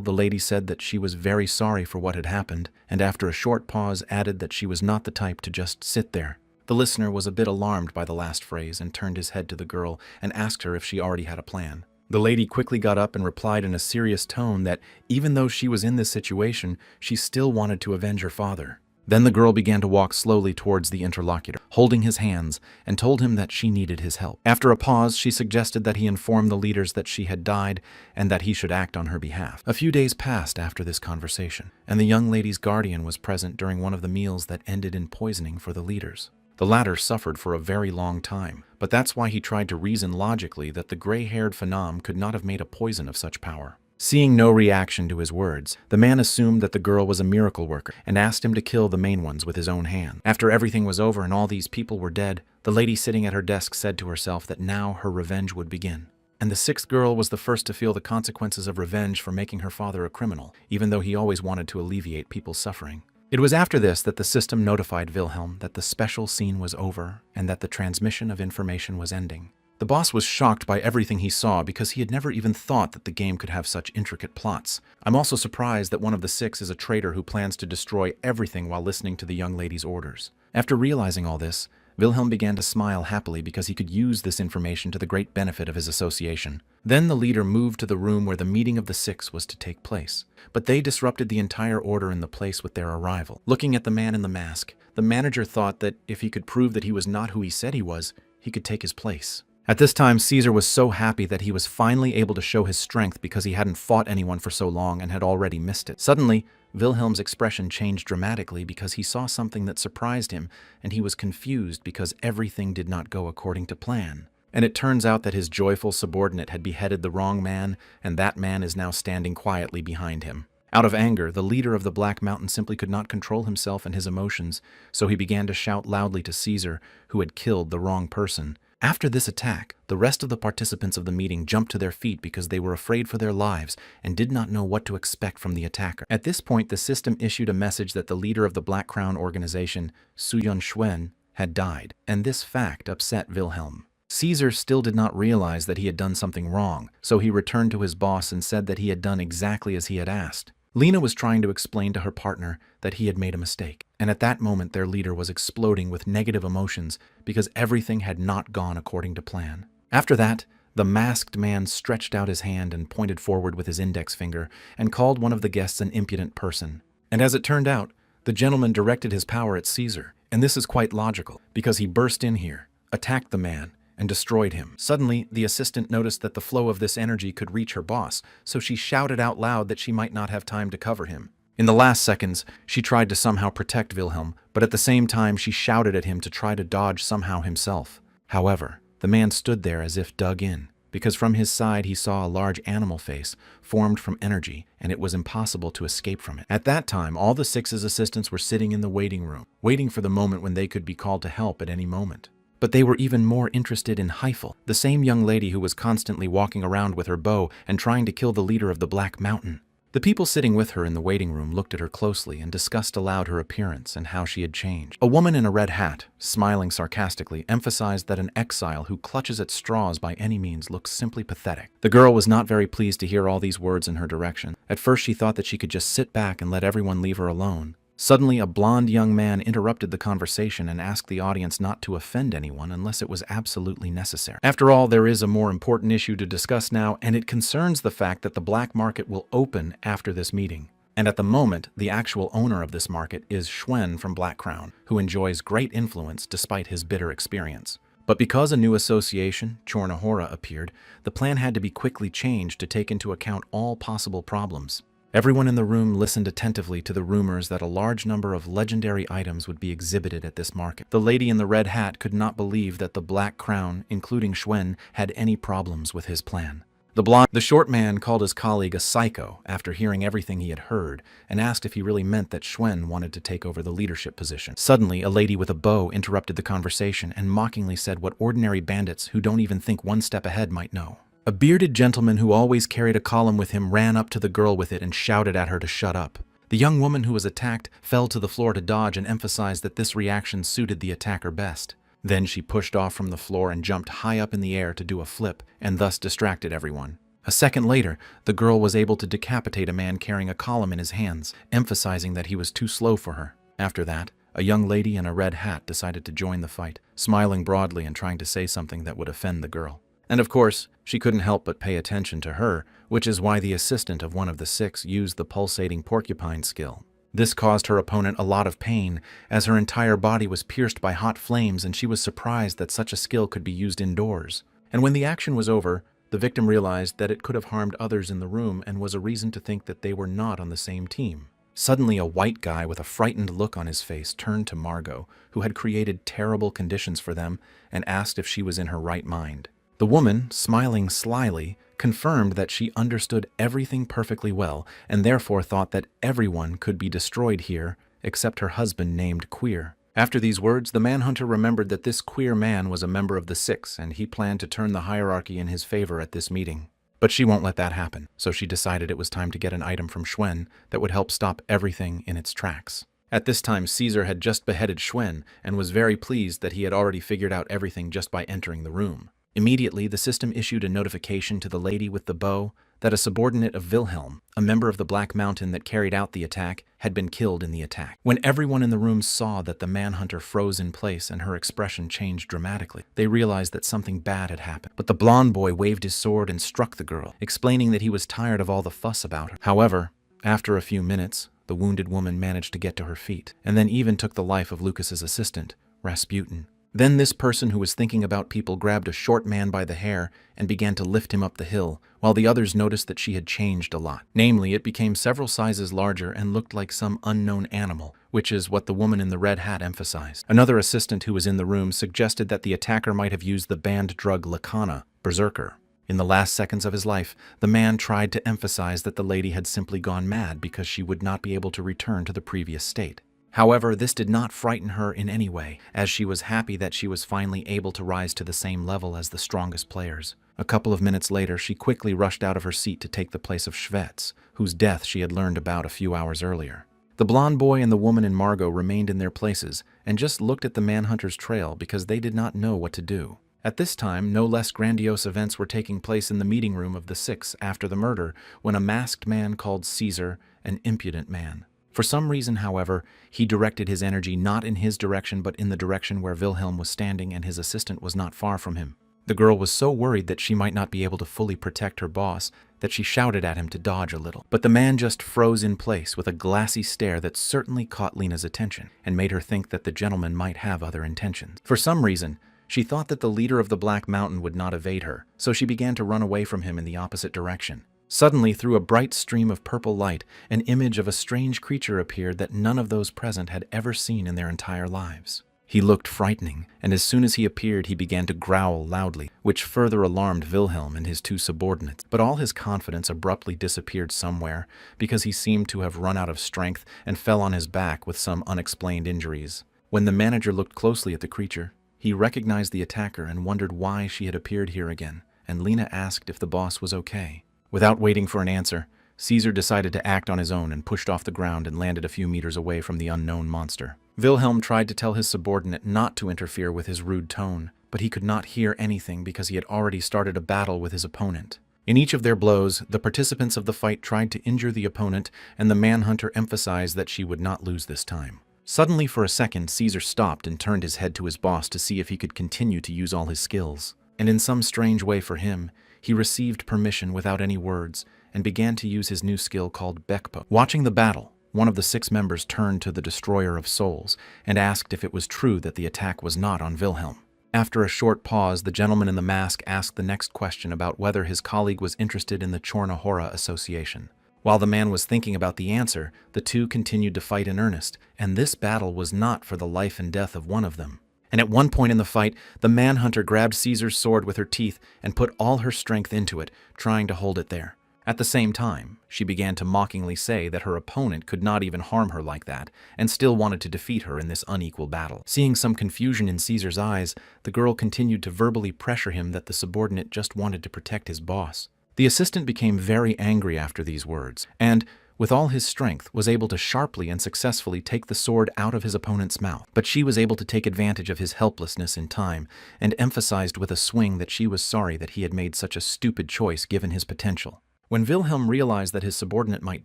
the lady said that she was very sorry for what had happened, and after a short pause added that she was not the type to just sit there. The listener was a bit alarmed by the last phrase and turned his head to the girl and asked her if she already had a plan. The lady quickly got up and replied in a serious tone that even though she was in this situation, she still wanted to avenge her father. Then the girl began to walk slowly towards the interlocutor, holding his hands, and told him that she needed his help. After a pause, she suggested that he inform the leaders that she had died and that he should act on her behalf. A few days passed after this conversation, and the young lady's guardian was present during one of the meals that ended in poisoning for the leaders. The latter suffered for a very long time, but that's why he tried to reason logically that the gray-haired phenom could not have made a poison of such power. Seeing no reaction to his words, the man assumed that the girl was a miracle worker and asked him to kill the main ones with his own hand. After everything was over and all these people were dead, the lady sitting at her desk said to herself that now her revenge would begin. And the sixth girl was the first to feel the consequences of revenge for making her father a criminal, even though he always wanted to alleviate people's suffering. It was after this that the system notified Wilhelm that the special scene was over and that the transmission of information was ending. The boss was shocked by everything he saw because he had never even thought that the game could have such intricate plots. I'm also surprised that one of the six is a traitor who plans to destroy everything while listening to the young lady's orders. After realizing all this, Wilhelm began to smile happily because he could use this information to the great benefit of his association. Then the leader moved to the room where the meeting of the six was to take place. But they disrupted the entire order in the place with their arrival. Looking at the man in the mask, the manager thought that if he could prove that he was not who he said he was, he could take his place. At this time, Caesar was so happy that he was finally able to show his strength because he hadn't fought anyone for so long and had already missed it. Suddenly, Wilhelm's expression changed dramatically because he saw something that surprised him, and he was confused because everything did not go according to plan. And it turns out that his joyful subordinate had beheaded the wrong man, and that man is now standing quietly behind him. Out of anger, the leader of the Black Mountain simply could not control himself and his emotions, so he began to shout loudly to Caesar, who had killed the wrong person. After this attack, the rest of the participants of the meeting jumped to their feet because they were afraid for their lives and did not know what to expect from the attacker. At this point, the system issued a message that the leader of the Black Crown organization, Suyun Shuen, had died, and this fact upset Wilhelm. Caesar still did not realize that he had done something wrong, so he returned to his boss and said that he had done exactly as he had asked. Lena was trying to explain to her partner that he had made a mistake, and at that moment their leader was exploding with negative emotions because everything had not gone according to plan. After that, the masked man stretched out his hand and pointed forward with his index finger and called one of the guests an impudent person. And as it turned out, the gentleman directed his power at Caesar, and this is quite logical because he burst in here, attacked the man, and destroyed him. Suddenly, the assistant noticed that the flow of this energy could reach her boss, so she shouted out loud that she might not have time to cover him. In the last seconds, she tried to somehow protect Wilhelm, but at the same time she shouted at him to try to dodge somehow himself. However, the man stood there as if dug in, because from his side he saw a large animal face formed from energy, and it was impossible to escape from it. At that time, all the six's assistants were sitting in the waiting room, waiting for the moment when they could be called to help at any moment. But they were even more interested in Heifel, the same young lady who was constantly walking around with her bow and trying to kill the leader of the Black Mountain. The people sitting with her in the waiting room looked at her closely and discussed aloud her appearance and how she had changed. A woman in a red hat, smiling sarcastically, emphasized that an exile who clutches at straws by any means looks simply pathetic. The girl was not very pleased to hear all these words in her direction. At first she thought that she could just sit back and let everyone leave her alone. Suddenly, a blond young man interrupted the conversation and asked the audience not to offend anyone unless it was absolutely necessary. After all, there is a more important issue to discuss now, and it concerns the fact that the black market will open after this meeting. And at the moment, the actual owner of this market is Shuen from Black Crown, who enjoys great influence despite his bitter experience. But because a new association, Chornahora, appeared, the plan had to be quickly changed to take into account all possible problems. Everyone in the room listened attentively to the rumors that a large number of legendary items would be exhibited at this market. The lady in the red hat could not believe that the Black Crown, including Shuen, had any problems with his plan. The short man called his colleague a psycho after hearing everything he had heard and asked if he really meant that Shuen wanted to take over the leadership position. Suddenly, a lady with a bow interrupted the conversation and mockingly said what ordinary bandits who don't even think one step ahead might know. A bearded gentleman who always carried a column with him ran up to the girl with it and shouted at her to shut up. The young woman who was attacked fell to the floor to dodge and emphasized that this reaction suited the attacker best. Then she pushed off from the floor and jumped high up in the air to do a flip, and thus distracted everyone. A second later, the girl was able to decapitate a man carrying a column in his hands, emphasizing that he was too slow for her. After that, a young lady in a red hat decided to join the fight, smiling broadly and trying to say something that would offend the girl. And of course, she couldn't help but pay attention to her, which is why the assistant of one of the six used the pulsating porcupine skill. This caused her opponent a lot of pain, as her entire body was pierced by hot flames, and she was surprised that such a skill could be used indoors. And when the action was over, the victim realized that it could have harmed others in the room and was a reason to think that they were not on the same team. Suddenly, a white guy with a frightened look on his face turned to Margot, who had created terrible conditions for them, and asked if she was in her right mind. The woman, smiling slyly, confirmed that she understood everything perfectly well and therefore thought that everyone could be destroyed here except her husband named Queer. After these words, the manhunter remembered that this queer man was a member of the Six and he planned to turn the hierarchy in his favor at this meeting. But she won't let that happen, so she decided it was time to get an item from Shuen that would help stop everything in its tracks. At this time, Caesar had just beheaded Shuen and was very pleased that he had already figured out everything just by entering the room. Immediately, the system issued a notification to the lady with the bow that a subordinate of Wilhelm, a member of the Black Mountain that carried out the attack, had been killed in the attack. When everyone in the room saw that the manhunter froze in place and her expression changed dramatically, they realized that something bad had happened. But the blonde boy waved his sword and struck the girl, explaining that he was tired of all the fuss about her. However, after a few minutes, the wounded woman managed to get to her feet, and then even took the life of Lucas's assistant, Rasputin. Then this person who was thinking about people grabbed a short man by the hair and began to lift him up the hill, while the others noticed that she had changed a lot. Namely, it became several sizes larger and looked like some unknown animal, which is what the woman in the red hat emphasized. Another assistant who was in the room suggested that the attacker might have used the banned drug Lacana, Berserker. In the last seconds of his life, the man tried to emphasize that the lady had simply gone mad because she would not be able to return to the previous state. However, this did not frighten her in any way, as she was happy that she was finally able to rise to the same level as the strongest players. A couple of minutes later, she quickly rushed out of her seat to take the place of Schwetz, whose death she had learned about a few hours earlier. The blonde boy and the woman in Margot remained in their places and just looked at the manhunter's trail because they did not know what to do. At this time, no less grandiose events were taking place in the meeting room of the Six after the murder, when a masked man called Caesar an impudent man. For some reason, however, he directed his energy not in his direction but in the direction where Wilhelm was standing, and his assistant was not far from him. The girl was so worried that she might not be able to fully protect her boss that she shouted at him to dodge a little. But the man just froze in place with a glassy stare that certainly caught Lena's attention and made her think that the gentleman might have other intentions. For some reason, she thought that the leader of the Black Mountain would not evade her, so she began to run away from him in the opposite direction. Suddenly, through a bright stream of purple light, an image of a strange creature appeared that none of those present had ever seen in their entire lives. He looked frightening, and as soon as he appeared, he began to growl loudly, which further alarmed Wilhelm and his two subordinates. But all his confidence abruptly disappeared somewhere, because he seemed to have run out of strength and fell on his back with some unexplained injuries. When the manager looked closely at the creature, he recognized the attacker and wondered why she had appeared here again, and Lena asked if the boss was okay. Without waiting for an answer, Caesar decided to act on his own and pushed off the ground and landed a few meters away from the unknown monster. Wilhelm tried to tell his subordinate not to interfere with his rude tone, but he could not hear anything because he had already started a battle with his opponent. In each of their blows, the participants of the fight tried to injure the opponent, and the manhunter emphasized that she would not lose this time. Suddenly, for a second, Caesar stopped and turned his head to his boss to see if he could continue to use all his skills. And in some strange way for him, he received permission without any words, and began to use his new skill called Bekpo. Watching the battle, one of the 6 members turned to the Destroyer of Souls and asked if it was true that the attack was not on Wilhelm. After a short pause, the gentleman in the mask asked the next question about whether his colleague was interested in the Chornahora Association. While the man was thinking about the answer, the two continued to fight in earnest, and this battle was not for the life and death of one of them. And at one point in the fight, the manhunter grabbed Caesar's sword with her teeth and put all her strength into it, trying to hold it there. At the same time, she began to mockingly say that her opponent could not even harm her like that, and still wanted to defeat her in this unequal battle. Seeing some confusion in Caesar's eyes, the girl continued to verbally pressure him that the subordinate just wanted to protect his boss. The assistant became very angry after these words, and, with all his strength, was able to sharply and successfully take the sword out of his opponent's mouth. But she was able to take advantage of his helplessness in time, and emphasized with a swing that she was sorry that he had made such a stupid choice given his potential. When Wilhelm realized that his subordinate might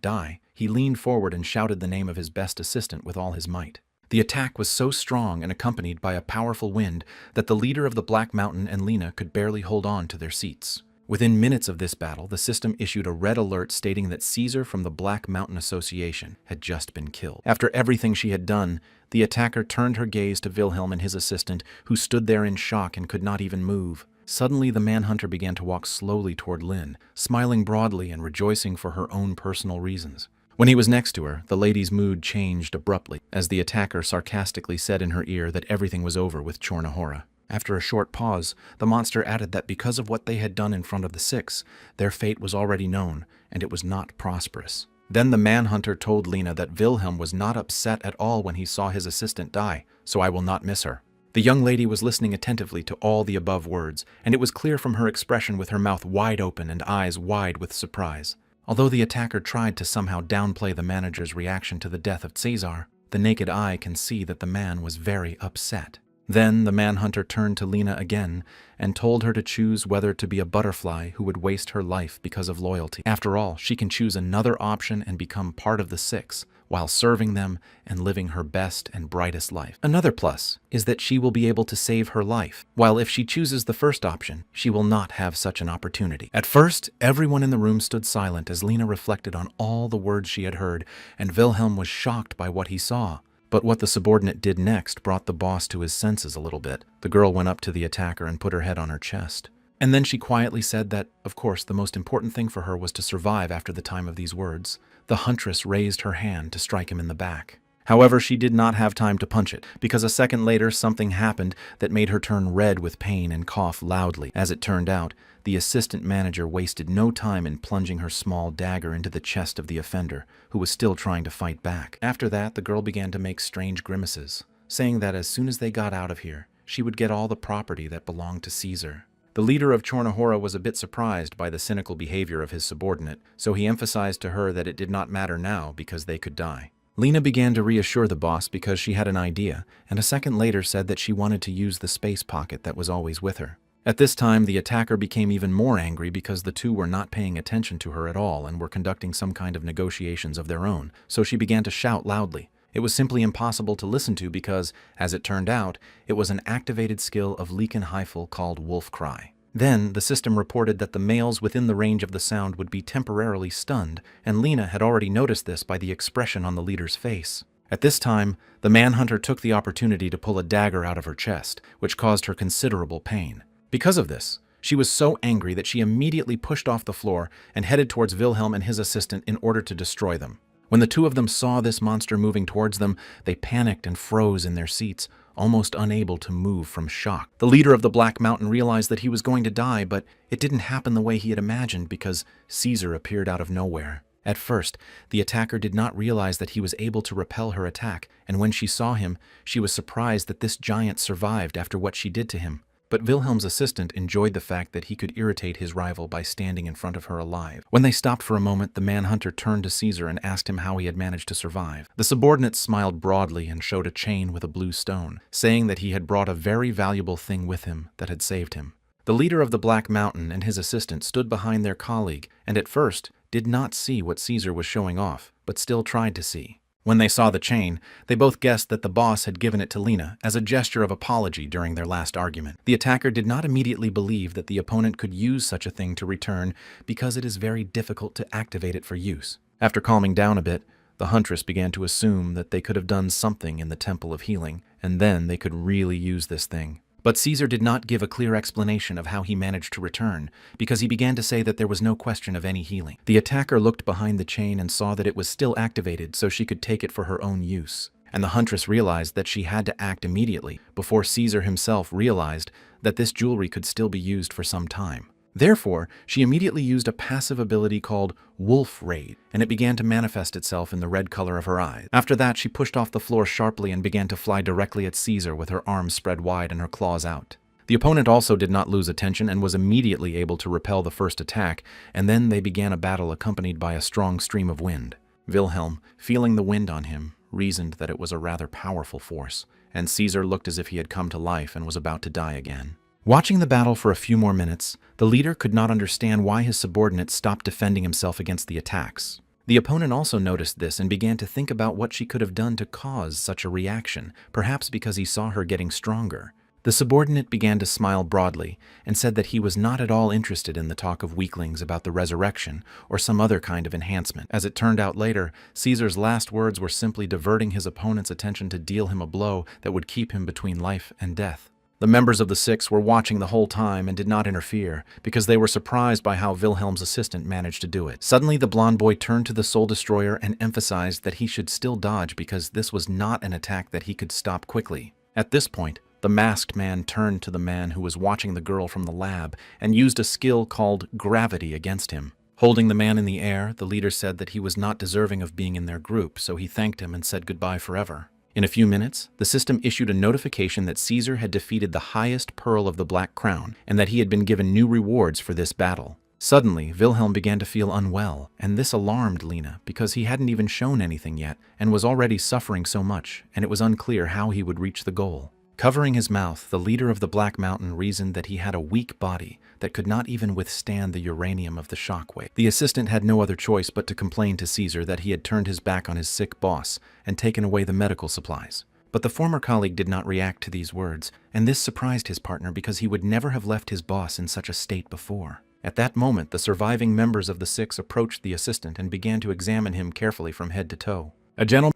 die, he leaned forward and shouted the name of his best assistant with all his might. The attack was so strong and accompanied by a powerful wind that the leader of the Black Mountain and Lena could barely hold on to their seats. Within minutes of this battle, the system issued a red alert stating that Caesar from the Black Mountain Association had just been killed. After everything she had done, the attacker turned her gaze to Wilhelm and his assistant, who stood there in shock and could not even move. Suddenly, the manhunter began to walk slowly toward Lynn, smiling broadly and rejoicing for her own personal reasons. When he was next to her, the lady's mood changed abruptly, as the attacker sarcastically said in her ear that everything was over with Chornahora. After a short pause, the monster added that because of what they had done in front of the 6, their fate was already known, and it was not prosperous. Then the manhunter told Lena that Wilhelm was not upset at all when he saw his assistant die, so I will not miss her. The young lady was listening attentively to all the above words, and it was clear from her expression with her mouth wide open and eyes wide with surprise. Although the attacker tried to somehow downplay the manager's reaction to the death of Caesar, the naked eye can see that the man was very upset. Then the manhunter turned to Lena again and told her to choose whether to be a butterfly who would waste her life because of loyalty. After all, she can choose another option and become part of the 6, while serving them and living her best and brightest life. Another plus is that she will be able to save her life, while if she chooses the first option, she will not have such an opportunity. At first, everyone in the room stood silent as Lena reflected on all the words she had heard, and Wilhelm was shocked by what he saw. But what the subordinate did next brought the boss to his senses a little bit. The girl went up to the attacker and put her head on her chest. And then she quietly said that, of course, the most important thing for her was to survive after the time of these words. The huntress raised her hand to strike him in the back. However, she did not have time to punch it, because a second later something happened that made her turn red with pain and cough loudly. As it turned out, the assistant manager wasted no time in plunging her small dagger into the chest of the offender, who was still trying to fight back. After that, the girl began to make strange grimaces, saying that as soon as they got out of here, she would get all the property that belonged to Caesar. The leader of Chornahora was a bit surprised by the cynical behavior of his subordinate, so he emphasized to her that it did not matter now because they could die. Lena began to reassure the boss because she had an idea, and a second later said that she wanted to use the space pocket that was always with her. At this time, the attacker became even more angry because the two were not paying attention to her at all and were conducting some kind of negotiations of their own, so she began to shout loudly. It was simply impossible to listen to because, as it turned out, it was an activated skill of Leakenheifel called Wolf Cry. Then, the system reported that the males within the range of the sound would be temporarily stunned, and Lena had already noticed this by the expression on the leader's face. At this time, the manhunter took the opportunity to pull a dagger out of her chest, which caused her considerable pain. Because of this, she was so angry that she immediately pushed off the floor and headed towards Wilhelm and his assistant in order to destroy them. When the two of them saw this monster moving towards them, they panicked and froze in their seats, almost unable to move from shock. The leader of the Black Mountain realized that he was going to die, but it didn't happen the way he had imagined because Caesar appeared out of nowhere. At first, the attacker did not realize that he was able to repel her attack, and when she saw him, she was surprised that this giant survived after what she did to him. But Wilhelm's assistant enjoyed the fact that he could irritate his rival by standing in front of her alive. When they stopped for a moment, the manhunter turned to Caesar and asked him how he had managed to survive. The subordinate smiled broadly and showed a chain with a blue stone, saying that he had brought a very valuable thing with him that had saved him. The leader of the Black Mountain and his assistant stood behind their colleague and at first did not see what Caesar was showing off, but still tried to see. When they saw the chain, they both guessed that the boss had given it to Lena as a gesture of apology during their last argument. The attacker did not immediately believe that the opponent could use such a thing to return because it is very difficult to activate it for use. After calming down a bit, the huntress began to assume that they could have done something in the Temple of Healing, and then they could really use this thing. But Caesar did not give a clear explanation of how he managed to return, because he began to say that there was no question of any healing. The attacker looked behind the chain and saw that it was still activated so she could take it for her own use. And the huntress realized that she had to act immediately, before Caesar himself realized that this jewelry could still be used for some time. Therefore, she immediately used a passive ability called Wolf Raid, and it began to manifest itself in the red color of her eyes. After that, she pushed off the floor sharply and began to fly directly at Caesar with her arms spread wide and her claws out. The opponent also did not lose attention and was immediately able to repel the first attack, and then they began a battle accompanied by a strong stream of wind. Wilhelm, feeling the wind on him, reasoned that it was a rather powerful force, and Caesar looked as if he had come to life and was about to die again. Watching the battle for a few more minutes, the leader could not understand why his subordinate stopped defending himself against the attacks. The opponent also noticed this and began to think about what she could have done to cause such a reaction, perhaps because he saw her getting stronger. The subordinate began to smile broadly and said that he was not at all interested in the talk of weaklings about the resurrection or some other kind of enhancement. As it turned out later, Caesar's last words were simply diverting his opponent's attention to deal him a blow that would keep him between life and death. The members of the Six were watching the whole time and did not interfere, because they were surprised by how Wilhelm's assistant managed to do it. Suddenly, the blonde boy turned to the Soul Destroyer and emphasized that he should still dodge because this was not an attack that he could stop quickly. At this point, the masked man turned to the man who was watching the girl from the lab and used a skill called gravity against him. Holding the man in the air, the leader said that he was not deserving of being in their group, so he thanked him and said goodbye forever. In a few minutes, the system issued a notification that Caesar had defeated the highest pearl of the Black Crown and that he had been given new rewards for this battle. Suddenly, Wilhelm began to feel unwell, and this alarmed Lena because he hadn't even shown anything yet and was already suffering so much, and it was unclear how he would reach the goal. Covering his mouth, the leader of the Black Mountain reasoned that he had a weak body that could not even withstand the uranium of the shockwave. The assistant had no other choice but to complain to Caesar that he had turned his back on his sick boss and taken away the medical supplies. But the former colleague did not react to these words, and this surprised his partner because he would never have left his boss in such a state before. At that moment, the surviving members of the Six approached the assistant and began to examine him carefully from head to toe.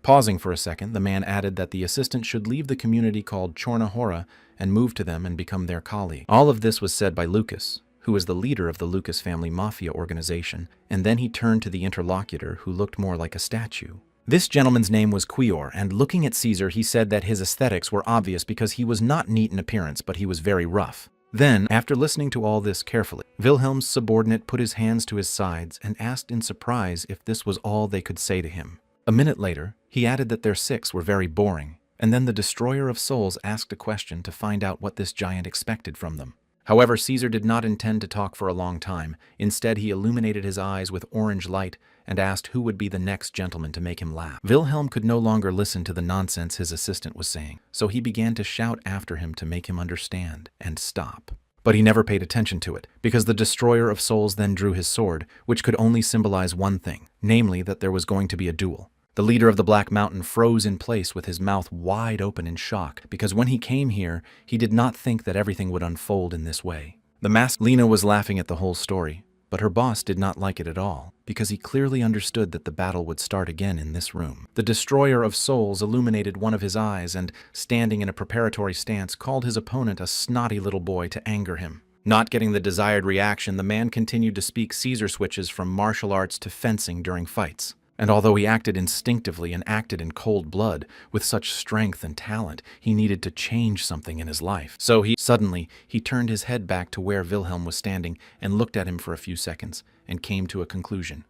Pausing for a second, the man added that the assistant should leave the community called Chornahora and move to them and become their colleague. All of this was said by Lucas, who was the leader of the Lucas family mafia organization, and then he turned to the interlocutor, who looked more like a statue. This gentleman's name was Quior, and looking at Caesar, he said that his aesthetics were obvious because he was not neat in appearance, but he was very rough. Then, after listening to all this carefully, Wilhelm's subordinate put his hands to his sides and asked in surprise if this was all they could say to him. A minute later, he added that their Six were very boring, and then the Destroyer of Souls asked a question to find out what this giant expected from them. However, Caesar did not intend to talk for a long time. Instead, he illuminated his eyes with orange light and asked who would be the next gentleman to make him laugh. Wilhelm could no longer listen to the nonsense his assistant was saying, so he began to shout after him to make him understand and stop. But he never paid attention to it, because the Destroyer of Souls then drew his sword, which could only symbolize one thing, namely that there was going to be a duel. The leader of the Black Mountain froze in place with his mouth wide open in shock, because when he came here, he did not think that everything would unfold in this way. The masked Lena was laughing at the whole story, but her boss did not like it at all, because he clearly understood that the battle would start again in this room. The Destroyer of Souls illuminated one of his eyes and, standing in a preparatory stance, called his opponent a snotty little boy to anger him. Not getting the desired reaction, the man continued to speak Caesar switches from martial arts to fencing during fights. And although he acted instinctively and acted in cold blood, with such strength and talent, he needed to change something in his life. So he turned his head back to where Wilhelm was standing and looked at him for a few seconds, and came to a conclusion.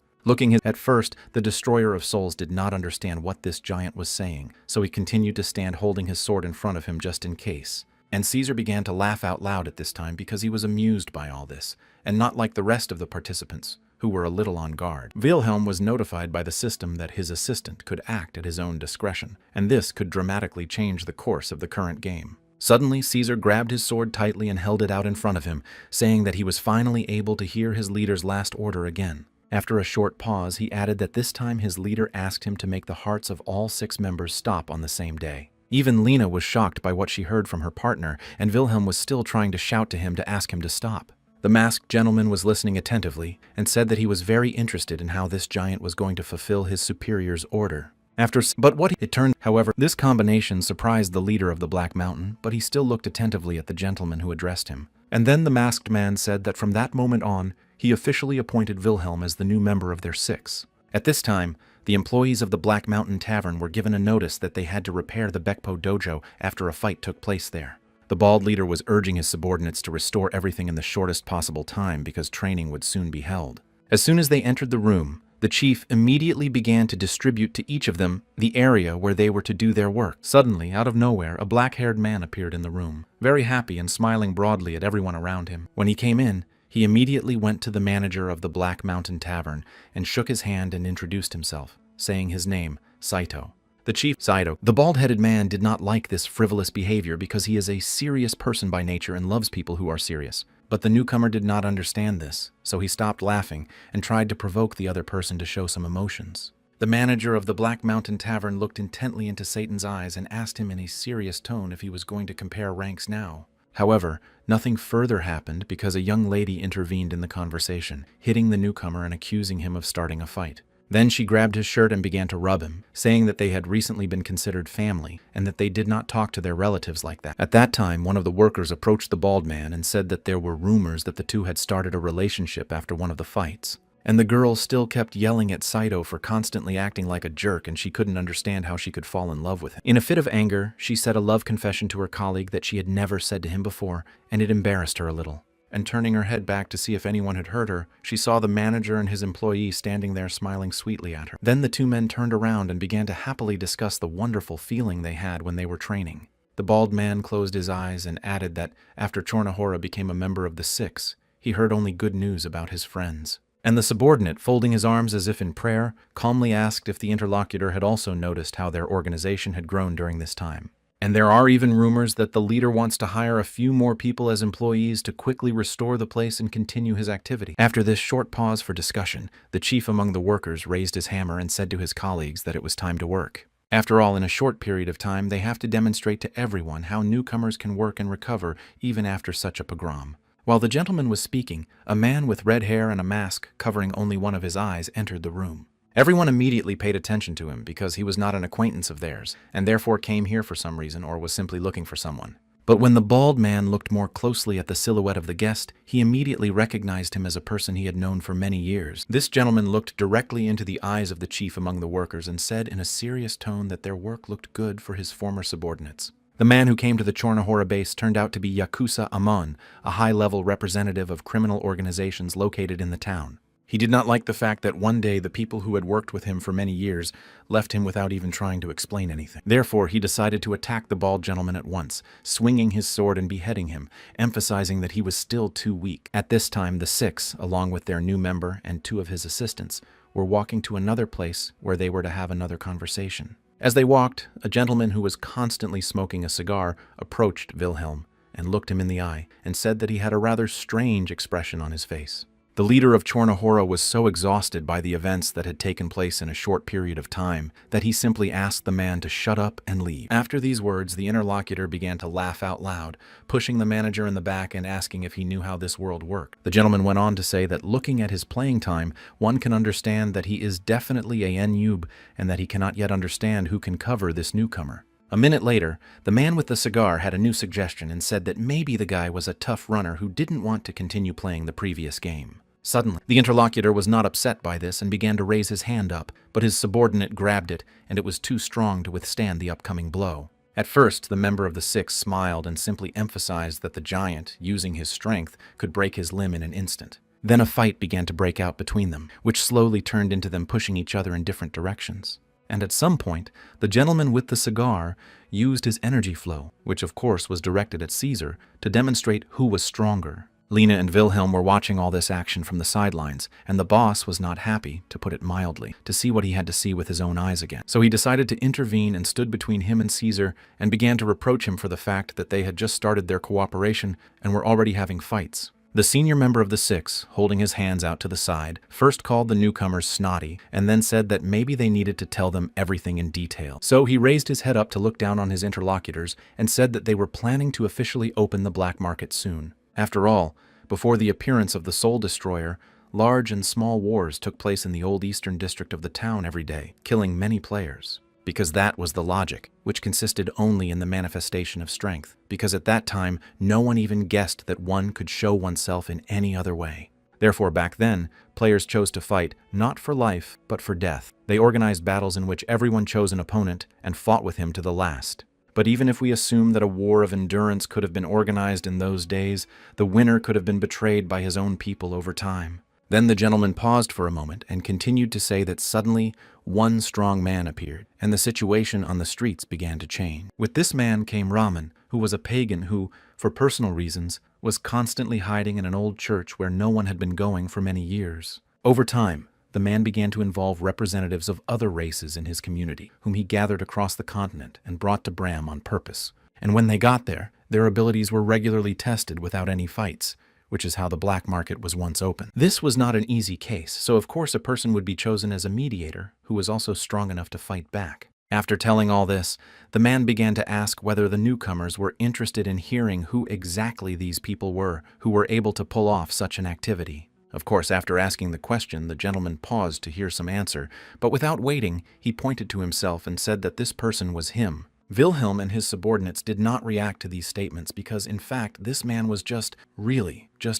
At first, the Destroyer of Souls did not understand what this giant was saying, so he continued to stand holding his sword in front of him just in case. And Caesar began to laugh out loud at this time because he was amused by all this, and not like the rest of the participants, who were a little on guard. Wilhelm was notified by the system that his assistant could act at his own discretion, and this could dramatically change the course of the current game. Suddenly, Caesar grabbed his sword tightly and held it out in front of him, saying that he was finally able to hear his leader's last order again. After a short pause, he added that this time his leader asked him to make the hearts of all 6 members stop on the same day. Even Lena was shocked by what she heard from her partner, and Wilhelm was still trying to shout to him to ask him to stop. The masked gentleman was listening attentively and said that he was very interested in how this giant was going to fulfill his superior's order. However, this combination surprised the leader of the Black Mountain, but he still looked attentively at the gentleman who addressed him. And then the masked man said that from that moment on, he officially appointed Wilhelm as the new member of their 6. At this time, the employees of the Black Mountain Tavern were given a notice that they had to repair the Bekpo dojo after a fight took place there. The bald leader was urging his subordinates to restore everything in the shortest possible time because training would soon be held. As soon as they entered the room, the chief immediately began to distribute to each of them the area where they were to do their work. Suddenly, out of nowhere, a black-haired man appeared in the room, very happy and smiling broadly at everyone around him. When he came in, he immediately went to the manager of the Black Mountain Tavern and shook his hand and introduced himself, saying his name, Saito. The chief, Saito, the bald-headed man, did not like this frivolous behavior because he is a serious person by nature and loves people who are serious. But the newcomer did not understand this, so he stopped laughing and tried to provoke the other person to show some emotions. The manager of the Black Mountain Tavern looked intently into Satan's eyes and asked him in a serious tone if he was going to compare ranks now. However, nothing further happened because a young lady intervened in the conversation, hitting the newcomer and accusing him of starting a fight. Then she grabbed his shirt and began to rub him, saying that they had recently been considered family and that they did not talk to their relatives like that. At that time, one of the workers approached the bald man and said that there were rumors that the two had started a relationship after one of the fights. And the girl still kept yelling at Saito for constantly acting like a jerk, and she couldn't understand how she could fall in love with him. In a fit of anger, she said a love confession to her colleague that she had never said to him before, and it embarrassed her a little. And turning her head back to see if anyone had heard her, she saw the manager and his employee standing there smiling sweetly at her. Then the two men turned around and began to happily discuss the wonderful feeling they had when they were training. The bald man closed his eyes and added that after Chornohora became a member of the 6, he heard only good news about his friends. And the subordinate, folding his arms as if in prayer, calmly asked if the interlocutor had also noticed how their organization had grown during this time. And there are even rumors that the leader wants to hire a few more people as employees to quickly restore the place and continue his activity. After this short pause for discussion, the chief among the workers raised his hammer and said to his colleagues that it was time to work. After all, in a short period of time, they have to demonstrate to everyone how newcomers can work and recover even after such a pogrom. While the gentleman was speaking, a man with red hair and a mask covering only one of his eyes entered the room. Everyone immediately paid attention to him because he was not an acquaintance of theirs, and therefore came here for some reason or was simply looking for someone. But when the bald man looked more closely at the silhouette of the guest, he immediately recognized him as a person he had known for many years. This gentleman looked directly into the eyes of the chief among the workers and said in a serious tone that their work looked good for his former subordinates. The man who came to the Chornohora base turned out to be Yakuza Amon, a high-level representative of criminal organizations located in the town. He did not like the fact that one day the people who had worked with him for many years left him without even trying to explain anything. Therefore, he decided to attack the bald gentleman at once, swinging his sword and beheading him, emphasizing that he was still too weak. At this time, the 6, along with their new member and 2 of his assistants, were walking to another place where they were to have another conversation. As they walked, a gentleman who was constantly smoking a cigar approached Wilhelm and looked him in the eye and said that he had a rather strange expression on his face. The leader of Chornohora was so exhausted by the events that had taken place in a short period of time that he simply asked the man to shut up and leave. After these words, the interlocutor began to laugh out loud, pushing the manager in the back and asking if he knew how this world worked. The gentleman went on to say that looking at his playing time, one can understand that he is definitely a N-Yub and that he cannot yet understand who can cover this newcomer. A minute later, the man with the cigar had a new suggestion and said that maybe the guy was a tough runner who didn't want to continue playing the previous game. Suddenly, the interlocutor was not upset by this and began to raise his hand up, but his subordinate grabbed it, and it was too strong to withstand the upcoming blow. At first, the member of the 6 smiled and simply emphasized that the giant, using his strength, could break his limb in an instant. Then a fight began to break out between them, which slowly turned into them pushing each other in different directions. And at some point, the gentleman with the cigar used his energy flow, which of course was directed at Caesar, to demonstrate who was stronger. Lena and Wilhelm were watching all this action from the sidelines, and the boss was not happy, to put it mildly, to see what he had to see with his own eyes again. So he decided to intervene and stood between him and Caesar and began to reproach him for the fact that they had just started their cooperation and were already having fights. The senior member of the six, holding his hands out to the side, first called the newcomers snotty and then said that maybe they needed to tell them everything in detail. So he raised his head up to look down on his interlocutors and said that they were planning to officially open the black market soon. After all, before the appearance of the Soul Destroyer, large and small wars took place in the old eastern district of the town every day, killing many players. Because that was the logic, which consisted only in the manifestation of strength, because at that time no one even guessed that one could show oneself in any other way. Therefore, back then, players chose to fight not for life, but for death. They organized battles in which everyone chose an opponent and fought with him to the last. But even if we assume that a war of endurance could have been organized in those days, the winner could have been betrayed by his own people over time. Then the gentleman paused for a moment and continued to say that suddenly one strong man appeared, and the situation on the streets began to change. With this man came Raman, who was a pagan who, for personal reasons, was constantly hiding in an old church where no one had been going for many years. Over time, the man began to involve representatives of other races in his community, whom he gathered across the continent and brought to Bram on purpose. And when they got there, their abilities were regularly tested without any fights, which is how the black market was once open. This was not an easy case, so of course a person would be chosen as a mediator who was also strong enough to fight back. After telling all this, the man began to ask whether the newcomers were interested in hearing who exactly these people were who were able to pull off such an activity. Of course, after asking the question, the gentleman paused to hear some answer, but without waiting, he pointed to himself and said that this person was him. Wilhelm and his subordinates did not react to these statements because, in fact, this man was just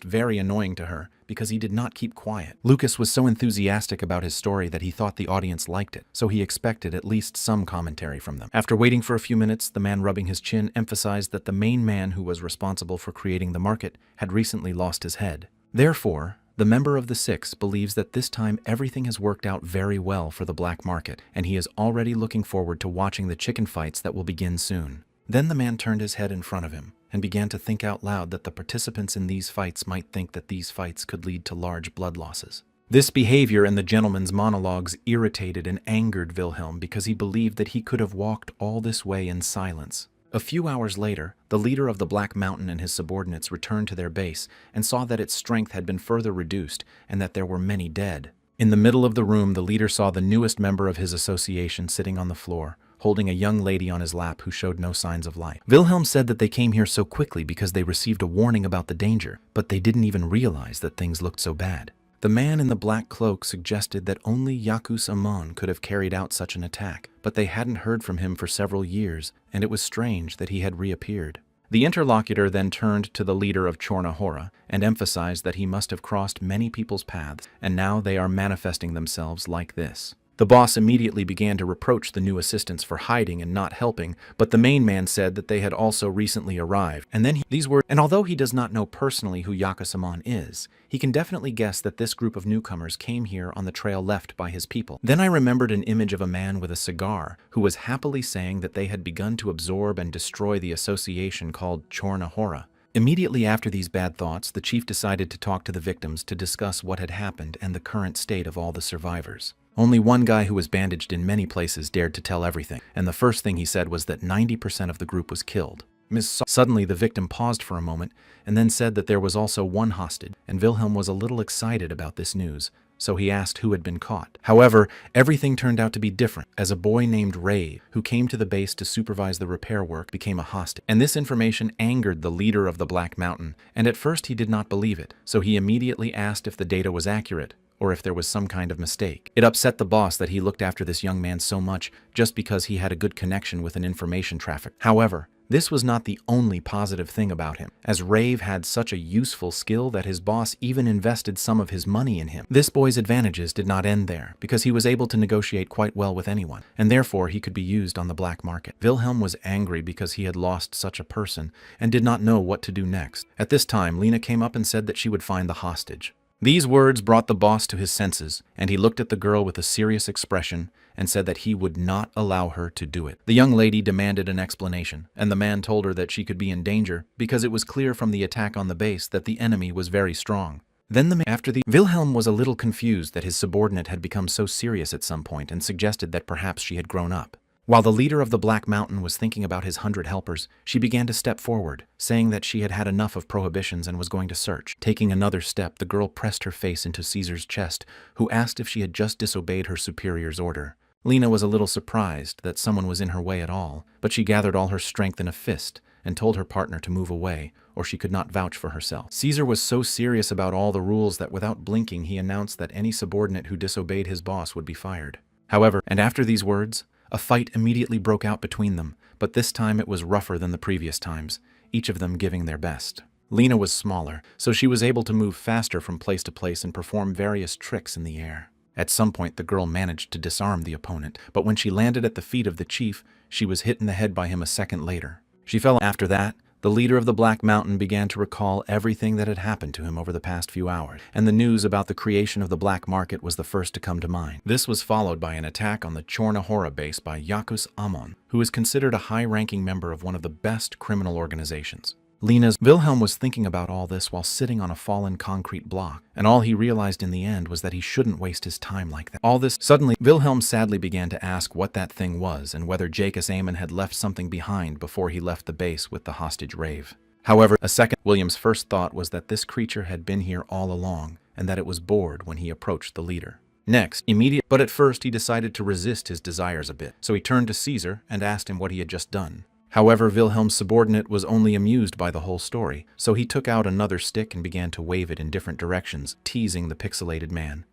very annoying to her because he did not keep quiet. Lucas was so enthusiastic about his story that he thought the audience liked it, so he expected at least some commentary from them. After waiting for a few minutes, the man rubbing his chin emphasized that the main man who was responsible for creating the market had recently lost his head. Therefore, the member of the six believes that this time everything has worked out very well for the black market, and he is already looking forward to watching the chicken fights that will begin soon. Then the man turned his head in front of him and began to think out loud that the participants in these fights might think that these fights could lead to large blood losses. This behavior in the gentleman's monologues irritated and angered Wilhelm because he believed that he could have walked all this way in silence. A few hours later, the leader of the Black Mountain and his subordinates returned to their base and saw that its strength had been further reduced and that there were many dead. In the middle of the room, the leader saw the newest member of his association sitting on the floor, holding a young lady on his lap who showed no signs of life. Wilhelm said that they came here so quickly because they received a warning about the danger, but they didn't even realize that things looked so bad. The man in the black cloak suggested that only Yakus Amon could have carried out such an attack, but they hadn't heard from him for several years, and it was strange that he had reappeared. The interlocutor then turned to the leader of Chornahora and emphasized that he must have crossed many people's paths, and now they are manifesting themselves like this. The boss immediately began to reproach the new assistants for hiding and not helping, but the main man said that they had also recently arrived. And then and although he does not know personally who Yakusamon is, he can definitely guess that this group of newcomers came here on the trail left by his people. Then I remembered an image of a man with a cigar who was happily saying that they had begun to absorb and destroy the association called Chornahora. Immediately after these bad thoughts, the chief decided to talk to the victims to discuss what had happened and the current state of all the survivors. Only one guy who was bandaged in many places dared to tell everything, and the first thing he said was that 90% of the group was killed. Suddenly, the victim paused for a moment and then said that there was also one hostage, and Wilhelm was a little excited about this news, so he asked who had been caught. However, everything turned out to be different, as a boy named Ray, who came to the base to supervise the repair work, became a hostage. And this information angered the leader of the Black Mountain, and at first he did not believe it, so he immediately asked if the data was accurate, or if there was some kind of mistake. It upset the boss that he looked after this young man so much just because he had a good connection with an information traffic. However, this was not the only positive thing about him, as Rave had such a useful skill that his boss even invested some of his money in him. This boy's advantages did not end there, because he was able to negotiate quite well with anyone, and therefore he could be used on the black market. Wilhelm was angry because he had lost such a person and did not know what to do next. At this time, Lena came up and said that she would find the hostage. These words brought the boss to his senses, and he looked at the girl with a serious expression and said that he would not allow her to do it. The young lady demanded an explanation, and the man told her that she could be in danger because it was clear from the attack on the base that the enemy was very strong. Then Wilhelm was a little confused that his subordinate had become so serious at some point and suggested that perhaps she had grown up. While the leader of the Black Mountain was thinking about his 100 helpers, she began to step forward, saying that she had had enough of prohibitions and was going to search. Taking another step, the girl pressed her face into Caesar's chest, who asked if she had just disobeyed her superior's order. Lena was a little surprised that someone was in her way at all, but she gathered all her strength in a fist and told her partner to move away, or she could not vouch for herself. Caesar was so serious about all the rules that without blinking he announced that any subordinate who disobeyed his boss would be fired. However, and after these words, a fight immediately broke out between them, but this time it was rougher than the previous times, each of them giving their best. Lena was smaller, so she was able to move faster from place to place and perform various tricks in the air. At some point, the girl managed to disarm the opponent, but when she landed at the feet of the chief, she was hit in the head by him a second later. She fell. After that, the leader of the Black Mountain began to recall everything that had happened to him over the past few hours, and the news about the creation of the black market was the first to come to mind. This was followed by an attack on the Chornahora base by Yakus Amon, who is considered a high-ranking member of one of the best criminal organizations. Wilhelm was thinking about all this while sitting on a fallen concrete block, and all he realized in the end was that he shouldn't waste his time like that. Suddenly, Wilhelm sadly began to ask what that thing was and whether Jacus Amon had left something behind before he left the base with the hostage rave. However, William's first thought was that this creature had been here all along, and that it was bored when he approached the leader. But at first he decided to resist his desires a bit, so he turned to Caesar and asked him what he had just done. However, Wilhelm's subordinate was only amused by the whole story, so he took out another stick and began to wave it in different directions, teasing the pixelated man.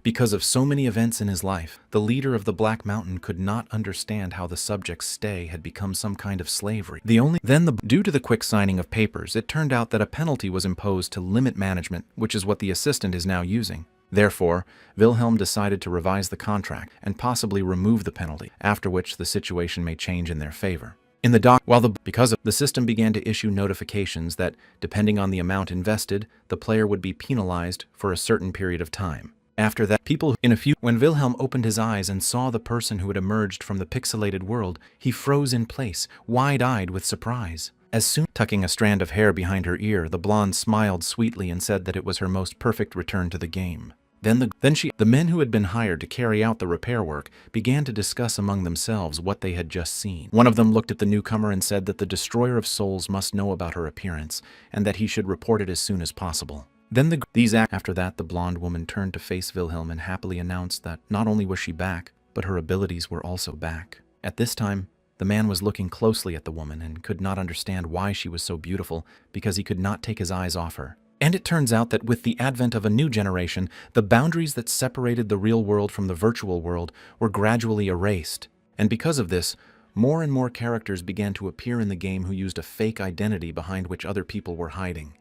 Because of so many events in his life, the leader of the Black Mountain could not understand how the subject's stay had become some kind of slavery. Due to the quick signing of papers, it turned out that a penalty was imposed to limit management, which is what the assistant is now using. Therefore, Wilhelm decided to revise the contract and possibly remove the penalty, after which the situation may change in their favor. The system began to issue notifications that, depending on the amount invested, the player would be penalized for a certain period of time. After that, when Wilhelm opened his eyes and saw the person who had emerged from the pixelated world, he froze in place, wide-eyed with surprise. Tucking a strand of hair behind her ear, the blonde smiled sweetly and said that it was her most perfect return to the game. The men who had been hired to carry out the repair work began to discuss among themselves what they had just seen. One of them looked at the newcomer and said that the destroyer of souls must know about her appearance, and that he should report it as soon as possible. After that, the blonde woman turned to face Wilhelm and happily announced that not only was she back, but her abilities were also back. At this time, the man was looking closely at the woman and could not understand why she was so beautiful, because he could not take his eyes off her. And it turns out that with the advent of a new generation, the boundaries that separated the real world from the virtual world were gradually erased. And because of this, more and more characters began to appear in the game who used a fake identity behind which other people were hiding.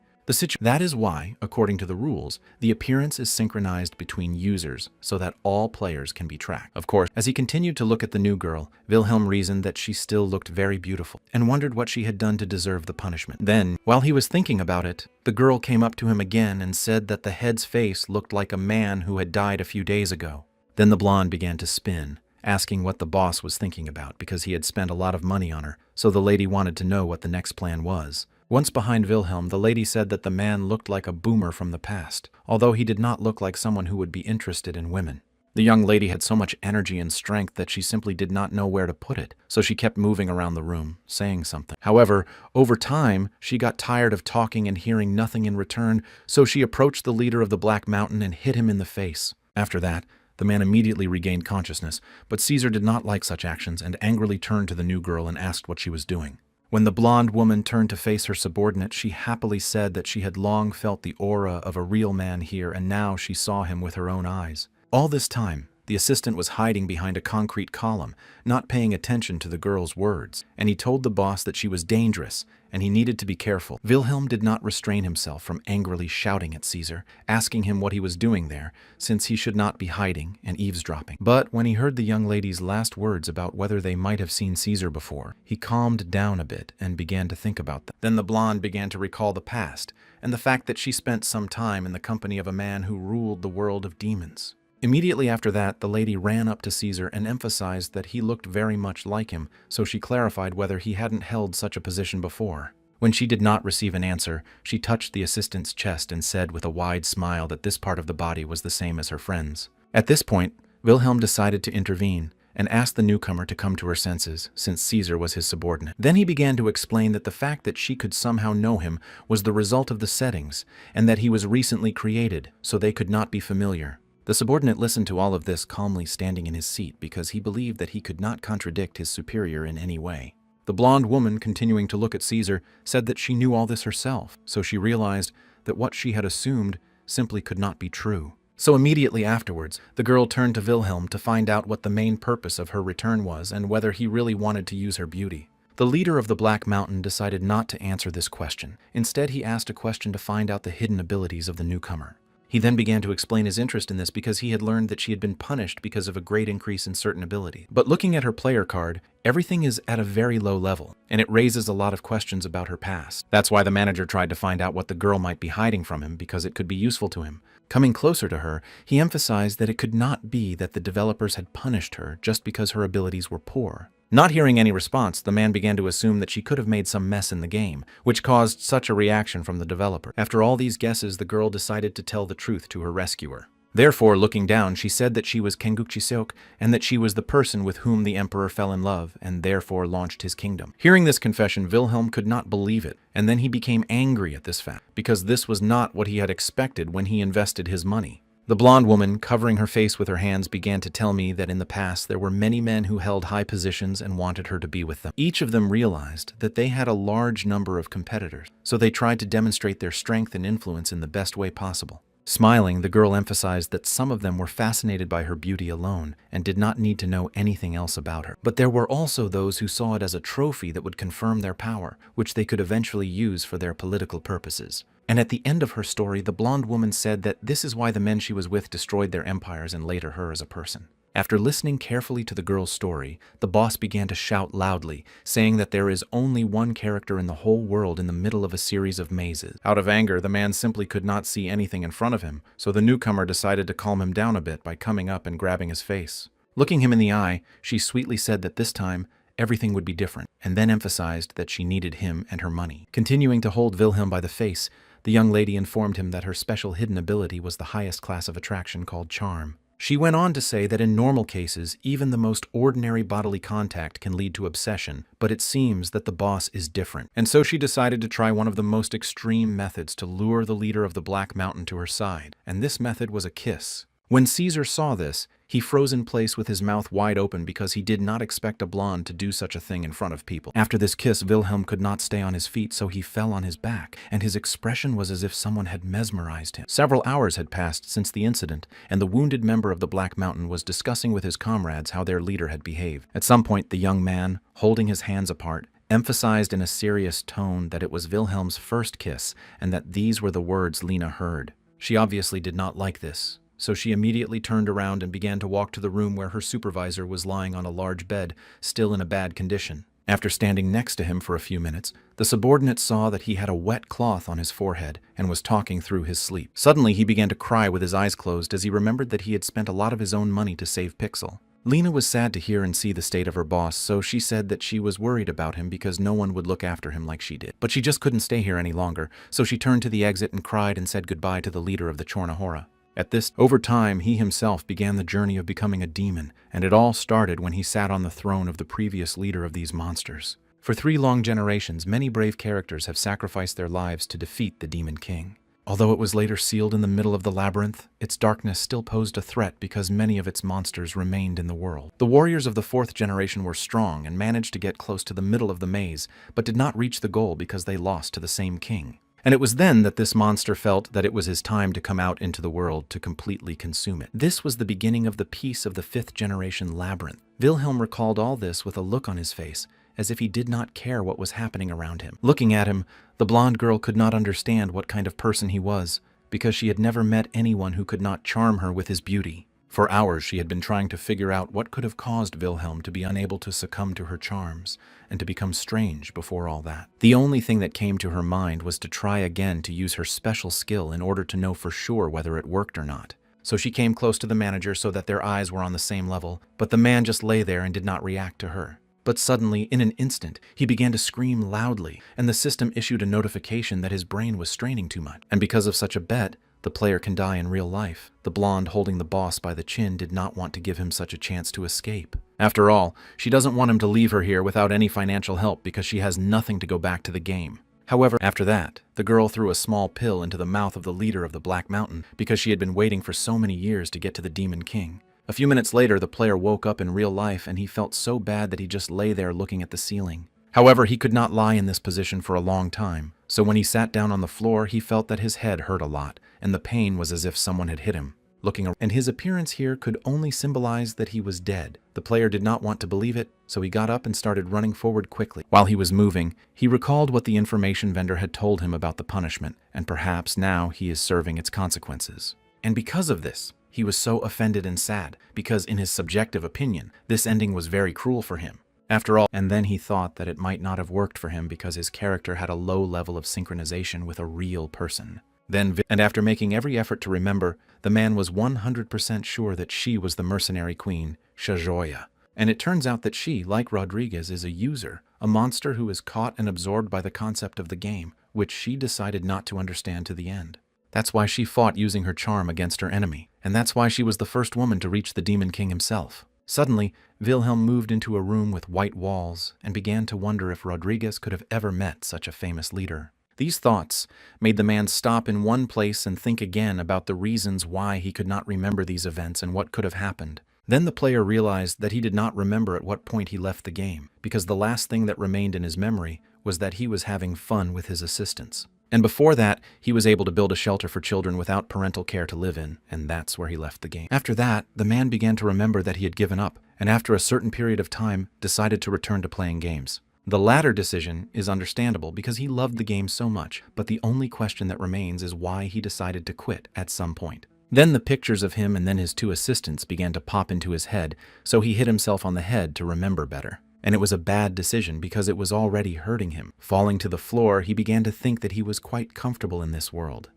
That is why, according to the rules, the appearance is synchronized between users so that all players can be tracked. Of course, as he continued to look at the new girl, Wilhelm reasoned that she still looked very beautiful and wondered what she had done to deserve the punishment. Then, while he was thinking about it, the girl came up to him again and said that the head's face looked like a man who had died a few days ago. Then the blonde began to spin, asking what the boss was thinking about because he had spent a lot of money on her, so the lady wanted to know what the next plan was. Once behind Wilhelm, the lady said that the man looked like a boomer from the past, although he did not look like someone who would be interested in women. The young lady had so much energy and strength that she simply did not know where to put it, so she kept moving around the room, saying something. However, over time, she got tired of talking and hearing nothing in return, so she approached the leader of the Black Mountain and hit him in the face. After that, the man immediately regained consciousness, but Caesar did not like such actions and angrily turned to the new girl and asked what she was doing. When the blonde woman turned to face her subordinate, she happily said that she had long felt the aura of a real man here, and now she saw him with her own eyes. All this time, the assistant was hiding behind a concrete column, not paying attention to the girl's words, and he told the boss that she was dangerous, and he needed to be careful. Wilhelm did not restrain himself from angrily shouting at Caesar, asking him what he was doing there, since he should not be hiding and eavesdropping. But when he heard the young lady's last words about whether they might have seen Caesar before, he calmed down a bit and began to think about them. Then the blonde began to recall the past, and the fact that she spent some time in the company of a man who ruled the world of demons. Immediately after that, the lady ran up to Caesar and emphasized that he looked very much like him, so she clarified whether he hadn't held such a position before. When she did not receive an answer, she touched the assistant's chest and said with a wide smile that this part of the body was the same as her friend's. At this point, Wilhelm decided to intervene, and asked the newcomer to come to her senses, since Caesar was his subordinate. Then he began to explain that the fact that she could somehow know him was the result of the settings, and that he was recently created, so they could not be familiar. The subordinate listened to all of this calmly, standing in his seat because he believed that he could not contradict his superior in any way. The blonde woman, continuing to look at Caesar, said that she knew all this herself, so she realized that what she had assumed simply could not be true. So immediately afterwards, the girl turned to Wilhelm to find out what the main purpose of her return was and whether he really wanted to use her beauty. The leader of the Black Mountain decided not to answer this question. Instead, he asked a question to find out the hidden abilities of the newcomer. He then began to explain his interest in this because he had learned that she had been punished because of a great increase in certain ability. But looking at her player card, everything is at a very low level, and it raises a lot of questions about her past. That's why the manager tried to find out what the girl might be hiding from him because it could be useful to him. Coming closer to her, he emphasized that it could not be that the developers had punished her just because her abilities were poor. Not hearing any response, the man began to assume that she could have made some mess in the game, which caused such a reaction from the developer. After all these guesses, the girl decided to tell the truth to her rescuer. Therefore, looking down, she said that she was Kengukchiseok and that she was the person with whom the emperor fell in love and therefore launched his kingdom. Hearing this confession, Wilhelm could not believe it, and then he became angry at this fact, because this was not what he had expected when he invested his money. The blonde woman, covering her face with her hands, began to tell me that in the past there were many men who held high positions and wanted her to be with them. Each of them realized that they had a large number of competitors, so they tried to demonstrate their strength and influence in the best way possible. Smiling, the girl emphasized that some of them were fascinated by her beauty alone and did not need to know anything else about her. But there were also those who saw it as a trophy that would confirm their power, which they could eventually use for their political purposes. And at the end of her story, the blonde woman said that this is why the men she was with destroyed their empires and later her as a person. After listening carefully to the girl's story, the boss began to shout loudly, saying that there is only one character in the whole world in the middle of a series of mazes. Out of anger, the man simply could not see anything in front of him, so the newcomer decided to calm him down a bit by coming up and grabbing his face. Looking him in the eye, she sweetly said that this time, everything would be different, and then emphasized that she needed him and her money. Continuing to hold Wilhelm by the face, the young lady informed him that her special hidden ability was the highest class of attraction called charm. She went on to say that in normal cases, even the most ordinary bodily contact can lead to obsession, but it seems that the boss is different. And so she decided to try one of the most extreme methods to lure the leader of the Black Mountain to her side, and this method was a kiss. When Caesar saw this, he froze in place with his mouth wide open because he did not expect a blonde to do such a thing in front of people. After this kiss, Wilhelm could not stay on his feet, so he fell on his back, and his expression was as if someone had mesmerized him. Several hours had passed since the incident, and the wounded member of the Black Mountain was discussing with his comrades how their leader had behaved. At some point, the young man, holding his hands apart, emphasized in a serious tone that it was Wilhelm's first kiss and that these were the words Lena heard. She obviously did not like this, so she immediately turned around and began to walk to the room where her supervisor was lying on a large bed, still in a bad condition. After standing next to him for a few minutes, the subordinate saw that he had a wet cloth on his forehead and was talking through his sleep. Suddenly, he began to cry with his eyes closed as he remembered that he had spent a lot of his own money to save Pixel. Lena was sad to hear and see the state of her boss, so she said that she was worried about him because no one would look after him like she did. But she just couldn't stay here any longer, so she turned to the exit and cried and said goodbye to the leader of the Chornahora. At this, over time, he himself began the journey of becoming a demon, and it all started when he sat on the throne of the previous leader of these monsters. For 3 long generations, many brave characters have sacrificed their lives to defeat the Demon King. Although it was later sealed in the middle of the labyrinth, its darkness still posed a threat because many of its monsters remained in the world. The warriors of the 4th generation were strong and managed to get close to the middle of the maze, but did not reach the goal because they lost to the same king. And it was then that this monster felt that it was his time to come out into the world to completely consume it. This was the beginning of the peace of the 5th generation labyrinth. Wilhelm recalled all this with a look on his face, as if he did not care what was happening around him. Looking at him, the blonde girl could not understand what kind of person he was, because she had never met anyone who could not charm her with his beauty. For hours she had been trying to figure out what could have caused Wilhelm to be unable to succumb to her charms, and to become strange before all that. The only thing that came to her mind was to try again to use her special skill in order to know for sure whether it worked or not. So she came close to the manager so that their eyes were on the same level, but the man just lay there and did not react to her. But suddenly, in an instant, he began to scream loudly, and the system issued a notification that his brain was straining too much. And because of such a bet, the player can die in real life. The blonde holding the boss by the chin did not want to give him such a chance to escape. After all, she doesn't want him to leave her here without any financial help because she has nothing to go back to the game. However, after that, the girl threw a small pill into the mouth of the leader of the Black Mountain because she had been waiting for so many years to get to the Demon King. A few minutes later, the player woke up in real life and he felt so bad that he just lay there looking at the ceiling. However, he could not lie in this position for a long time, so when he sat down on the floor, he felt that his head hurt a lot, and the pain was as if someone had hit him. Looking around, and his appearance here could only symbolize that he was dead. The player did not want to believe it, so he got up and started running forward quickly. While he was moving, he recalled what the information vendor had told him about the punishment, and perhaps now he is serving its consequences. And because of this, he was so offended and sad, because in his subjective opinion, this ending was very cruel for him. After all, and then he thought that it might not have worked for him because his character had a low level of synchronization with a real person. And after making every effort to remember, the man was 100% sure that she was the mercenary queen, Shajoya. And it turns out that she, like Rodriguez, is a user, a monster who is caught and absorbed by the concept of the game, which she decided not to understand to the end. That's why she fought using her charm against her enemy, and that's why she was the first woman to reach the Demon King himself. Suddenly, Wilhelm moved into a room with white walls and began to wonder if Rodriguez could have ever met such a famous leader. These thoughts made the man stop in one place and think again about the reasons why he could not remember these events and what could have happened. Then the player realized that he did not remember at what point he left the game, because the last thing that remained in his memory was that he was having fun with his assistants. And before that, he was able to build a shelter for children without parental care to live in, and that's where he left the game. After that, the man began to remember that he had given up, and after a certain period of time, decided to return to playing games. The latter decision is understandable because he loved the game so much, but the only question that remains is why he decided to quit at some point. Then the pictures of him and then his two assistants began to pop into his head, so he hit himself on the head to remember better. And it was a bad decision because it was already hurting him. Falling to the floor, he began to think that he was quite comfortable in this world.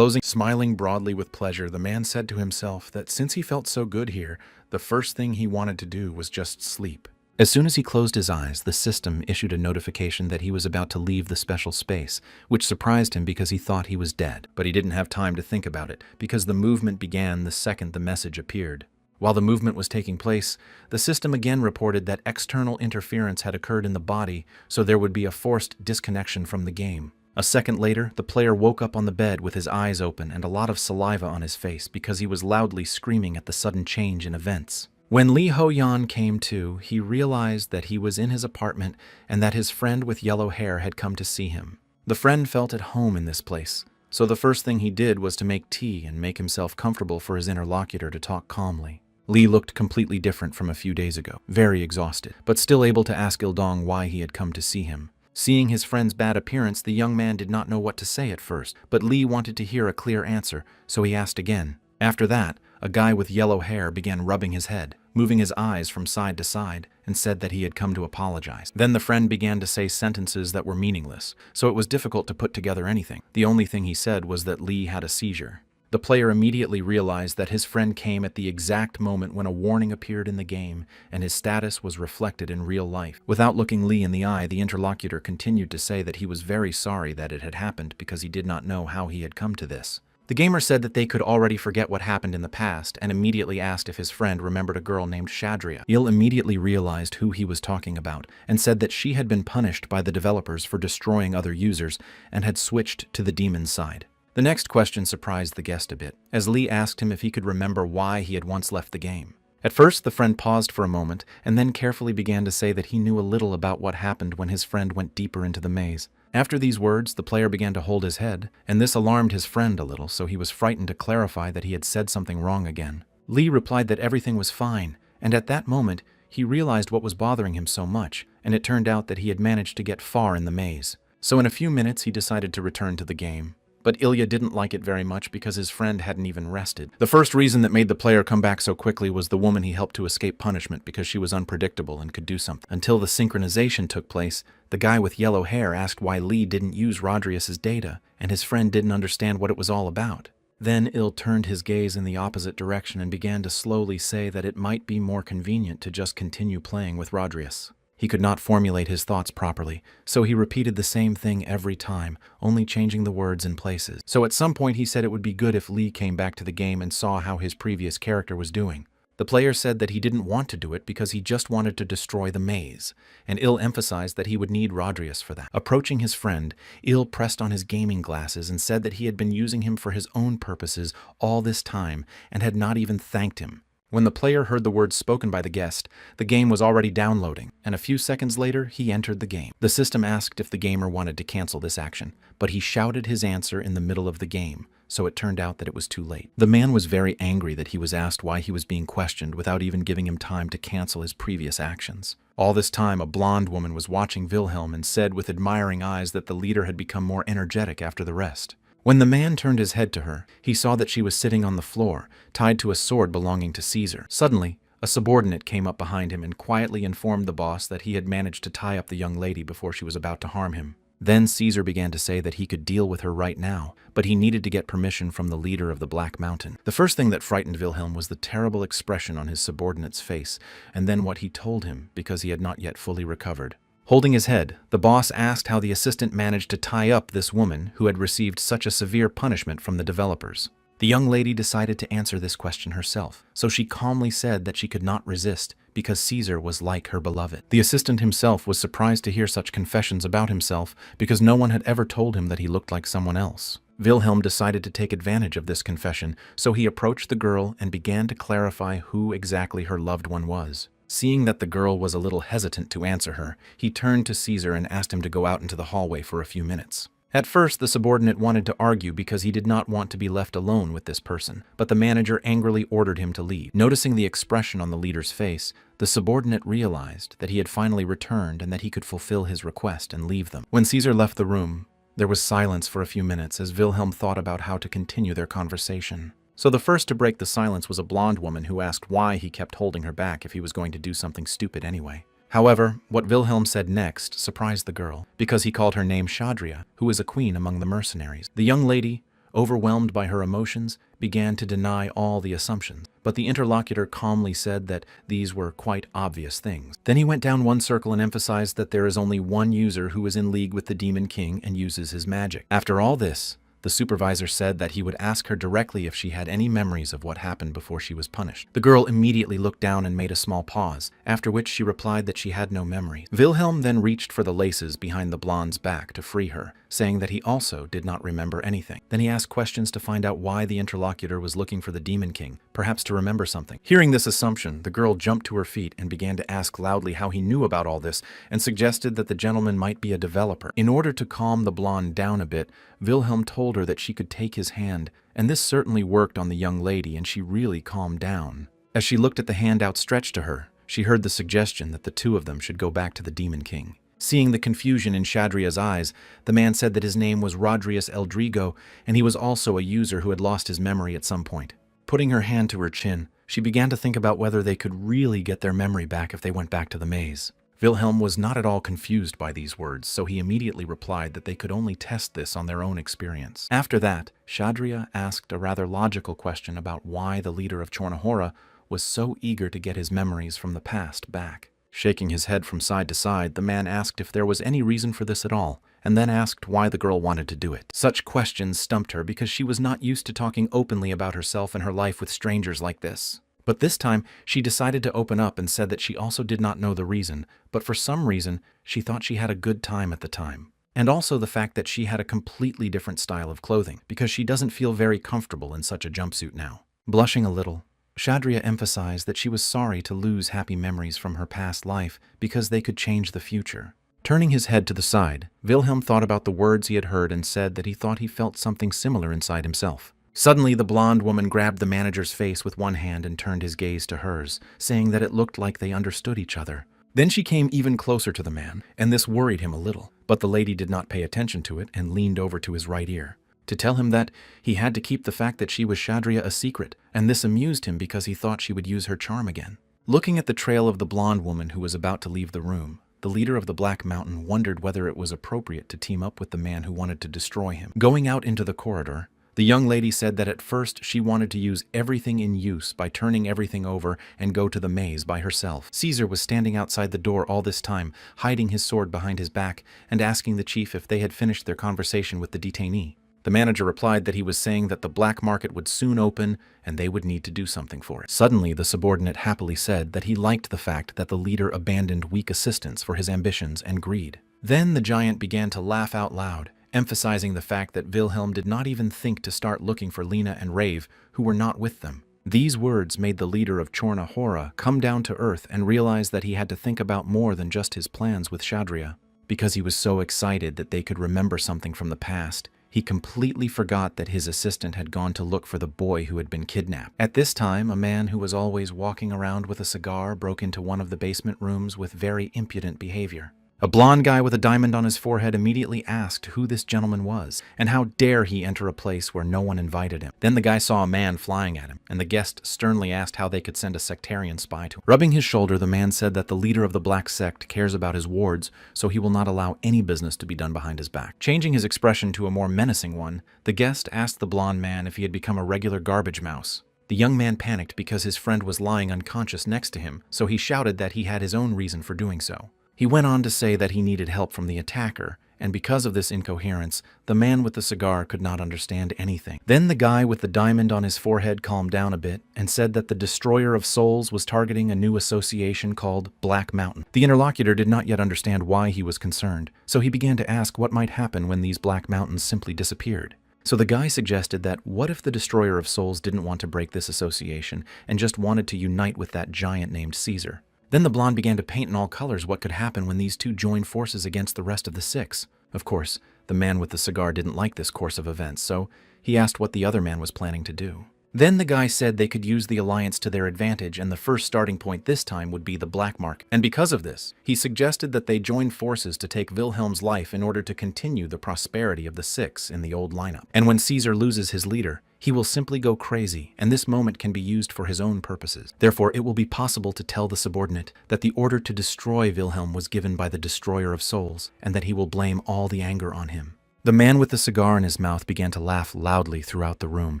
Smiling broadly with pleasure, the man said to himself that since he felt so good here, the first thing he wanted to do was just sleep. As soon as he closed his eyes, the system issued a notification that he was about to leave the special space, which surprised him because he thought he was dead. But he didn't have time to think about it, because the movement began the second the message appeared. While the movement was taking place, the system again reported that external interference had occurred in the body, so there would be a forced disconnection from the game. A second later, the player woke up on the bed with his eyes open and a lot of saliva on his face because he was loudly screaming at the sudden change in events. When Lee Ho-yan came to, he realized that he was in his apartment and that his friend with yellow hair had come to see him. The friend felt at home in this place, so the first thing he did was to make tea and make himself comfortable for his interlocutor to talk calmly. Lee looked completely different from a few days ago, very exhausted, but still able to ask Il-dong why he had come to see him. Seeing his friend's bad appearance, the young man did not know what to say at first, but Lee wanted to hear a clear answer, so he asked again. After that, a guy with yellow hair began rubbing his head, moving his eyes from side to side, and said that he had come to apologize. Then the friend began to say sentences that were meaningless, so it was difficult to put together anything. The only thing he said was that Lee had a seizure. The player immediately realized that his friend came at the exact moment when a warning appeared in the game, and his status was reflected in real life. Without looking Lee in the eye, the interlocutor continued to say that he was very sorry that it had happened because he did not know how he had come to this. The gamer said that they could already forget what happened in the past and immediately asked if his friend remembered a girl named Shadria. Il immediately realized who he was talking about and said that she had been punished by the developers for destroying other users and had switched to the demon's side. The next question surprised the guest a bit, as Lee asked him if he could remember why he had once left the game. At first, the friend paused for a moment and then carefully began to say that he knew a little about what happened when his friend went deeper into the maze. After these words, the player began to hold his head, and this alarmed his friend a little, so he was frightened to clarify that he had said something wrong again. Lee replied that everything was fine, and at that moment, he realized what was bothering him so much, and it turned out that he had managed to get far in the maze. So in a few minutes, he decided to return to the game. But Ilya didn't like it very much because his friend hadn't even rested. The first reason that made the player come back so quickly was the woman he helped to escape punishment because she was unpredictable and could do something. Until the synchronization took place, the guy with yellow hair asked why Lee didn't use Rodriguez's data, and his friend didn't understand what it was all about. Then Il turned his gaze in the opposite direction and began to slowly say that it might be more convenient to just continue playing with Rodriguez. He could not formulate his thoughts properly, so he repeated the same thing every time, only changing the words in places. So at some point he said it would be good if Lee came back to the game and saw how his previous character was doing. The player said that he didn't want to do it because he just wanted to destroy the maze, and Il emphasized that he would need Rodrius for that. Approaching his friend, Il pressed on his gaming glasses and said that he had been using him for his own purposes all this time and had not even thanked him. When the player heard the words spoken by the guest, the game was already downloading, and a few seconds later, he entered the game. The system asked if the gamer wanted to cancel this action, but he shouted his answer in the middle of the game, so it turned out that it was too late. The man was very angry that he was asked why he was being questioned without even giving him time to cancel his previous actions. All this time, a blonde woman was watching Wilhelm and said with admiring eyes that the leader had become more energetic after the rest. When the man turned his head to her, he saw that she was sitting on the floor, tied to a sword belonging to Caesar. Suddenly, a subordinate came up behind him and quietly informed the boss that he had managed to tie up the young lady before she was about to harm him. Then Caesar began to say that he could deal with her right now, but he needed to get permission from the leader of the Black Mountain. The first thing that frightened Wilhelm was the terrible expression on his subordinate's face, and then what he told him because he had not yet fully recovered. Holding his head, the boss asked how the assistant managed to tie up this woman who had received such a severe punishment from the developers. The young lady decided to answer this question herself, so she calmly said that she could not resist because Caesar was like her beloved. The assistant himself was surprised to hear such confessions about himself because no one had ever told him that he looked like someone else. Wilhelm decided to take advantage of this confession, so he approached the girl and began to clarify who exactly her loved one was. Seeing that the girl was a little hesitant to answer her, he turned to Caesar and asked him to go out into the hallway for a few minutes. At first, the subordinate wanted to argue because he did not want to be left alone with this person, but the manager angrily ordered him to leave. Noticing the expression on the leader's face, the subordinate realized that he had finally returned and that he could fulfill his request and leave them. When Caesar left the room, there was silence for a few minutes as Wilhelm thought about how to continue their conversation. So the first to break the silence was a blonde woman who asked why he kept holding her back if he was going to do something stupid anyway. However, what Wilhelm said next surprised the girl, because he called her name Shadria, who is a queen among the mercenaries. The young lady, overwhelmed by her emotions, began to deny all the assumptions, but the interlocutor calmly said that these were quite obvious things. Then he went down one circle and emphasized that there is only one user who is in league with the Demon King and uses his magic. After all this, the supervisor said that he would ask her directly if she had any memories of what happened before she was punished. The girl immediately looked down and made a small pause, after which she replied that she had no memories. Wilhelm then reached for the laces behind the blonde's back to free her, saying that he also did not remember anything. Then he asked questions to find out why the interlocutor was looking for the Demon King, perhaps to remember something. Hearing this assumption, the girl jumped to her feet and began to ask loudly how he knew about all this and suggested that the gentleman might be a developer. In order to calm the blonde down a bit, Wilhelm told her that she could take his hand, and this certainly worked on the young lady and she really calmed down. As she looked at the hand outstretched to her, she heard the suggestion that the two of them should go back to the Demon King. Seeing the confusion in Shadria's eyes, the man said that his name was Rodrius Eldrigo, and he was also a user who had lost his memory at some point. Putting her hand to her chin, she began to think about whether they could really get their memory back if they went back to the maze. Wilhelm was not at all confused by these words, so he immediately replied that they could only test this on their own experience. After that, Shadria asked a rather logical question about why the leader of Chornahora was so eager to get his memories from the past back. Shaking his head from side to side, the man asked if there was any reason for this at all, and then asked why the girl wanted to do it. Such questions stumped her because she was not used to talking openly about herself and her life with strangers like this. But this time, she decided to open up and said that she also did not know the reason, but for some reason, she thought she had a good time at the time. And also the fact that she had a completely different style of clothing, because she doesn't feel very comfortable in such a jumpsuit now. Blushing a little, Shadria emphasized that she was sorry to lose happy memories from her past life because they could change the future. Turning his head to the side, Wilhelm thought about the words he had heard and said that he thought he felt something similar inside himself. Suddenly, the blonde woman grabbed the manager's face with one hand and turned his gaze to hers, saying that it looked like they understood each other. Then she came even closer to the man, and this worried him a little, but the lady did not pay attention to it and leaned over to his right ear to tell him that he had to keep the fact that she was Shadria a secret, and this amused him because he thought she would use her charm again. Looking at the trail of the blonde woman who was about to leave the room, the leader of the Black Mountain wondered whether it was appropriate to team up with the man who wanted to destroy him. Going out into the corridor, the young lady said that at first she wanted to use everything in use by turning everything over and go to the maze by herself. Caesar was standing outside the door all this time, hiding his sword behind his back and asking the chief if they had finished their conversation with the detainee. The manager replied that he was saying that the black market would soon open and they would need to do something for it. Suddenly, the subordinate happily said that he liked the fact that the leader abandoned weak assistants for his ambitions and greed. Then the giant began to laugh out loud, emphasizing the fact that Wilhelm did not even think to start looking for Lena and Rave, who were not with them. These words made the leader of Chorna Hora come down to earth and realize that he had to think about more than just his plans with Shadria. Because he was so excited that they could remember something from the past, he completely forgot that his assistant had gone to look for the boy who had been kidnapped. At this time, a man who was always walking around with a cigar broke into one of the basement rooms with very impudent behavior. A blond guy with a diamond on his forehead immediately asked who this gentleman was, and how dare he enter a place where no one invited him. Then the guy saw a man flying at him, and the guest sternly asked how they could send a sectarian spy to him. Rubbing his shoulder, the man said that the leader of the black sect cares about his wards, so he will not allow any business to be done behind his back. Changing his expression to a more menacing one, the guest asked the blond man if he had become a regular garbage mouse. The young man panicked because his friend was lying unconscious next to him, so he shouted that he had his own reason for doing so. He went on to say that he needed help from the attacker, and because of this incoherence, the man with the cigar could not understand anything. Then the guy with the diamond on his forehead calmed down a bit and said that the Destroyer of Souls was targeting a new association called Black Mountain. The interlocutor did not yet understand why he was concerned, so he began to ask what might happen when these Black Mountains simply disappeared. So the guy suggested that what if the Destroyer of Souls didn't want to break this association and just wanted to unite with that giant named Caesar? Then the blonde began to paint in all colors what could happen when these two joined forces against the rest of the six. Of course, the man with the cigar didn't like this course of events, so he asked what the other man was planning to do. Then the guy said they could use the alliance to their advantage, and the first starting point this time would be the black market. And because of this, he suggested that they join forces to take Wilhelm's life in order to continue the prosperity of the six in the old lineup. And when Caesar loses his leader, he will simply go crazy, and this moment can be used for his own purposes. Therefore, it will be possible to tell the subordinate that the order to destroy Wilhelm was given by the Destroyer of Souls, and that he will blame all the anger on him. The man with the cigar in his mouth began to laugh loudly throughout the room,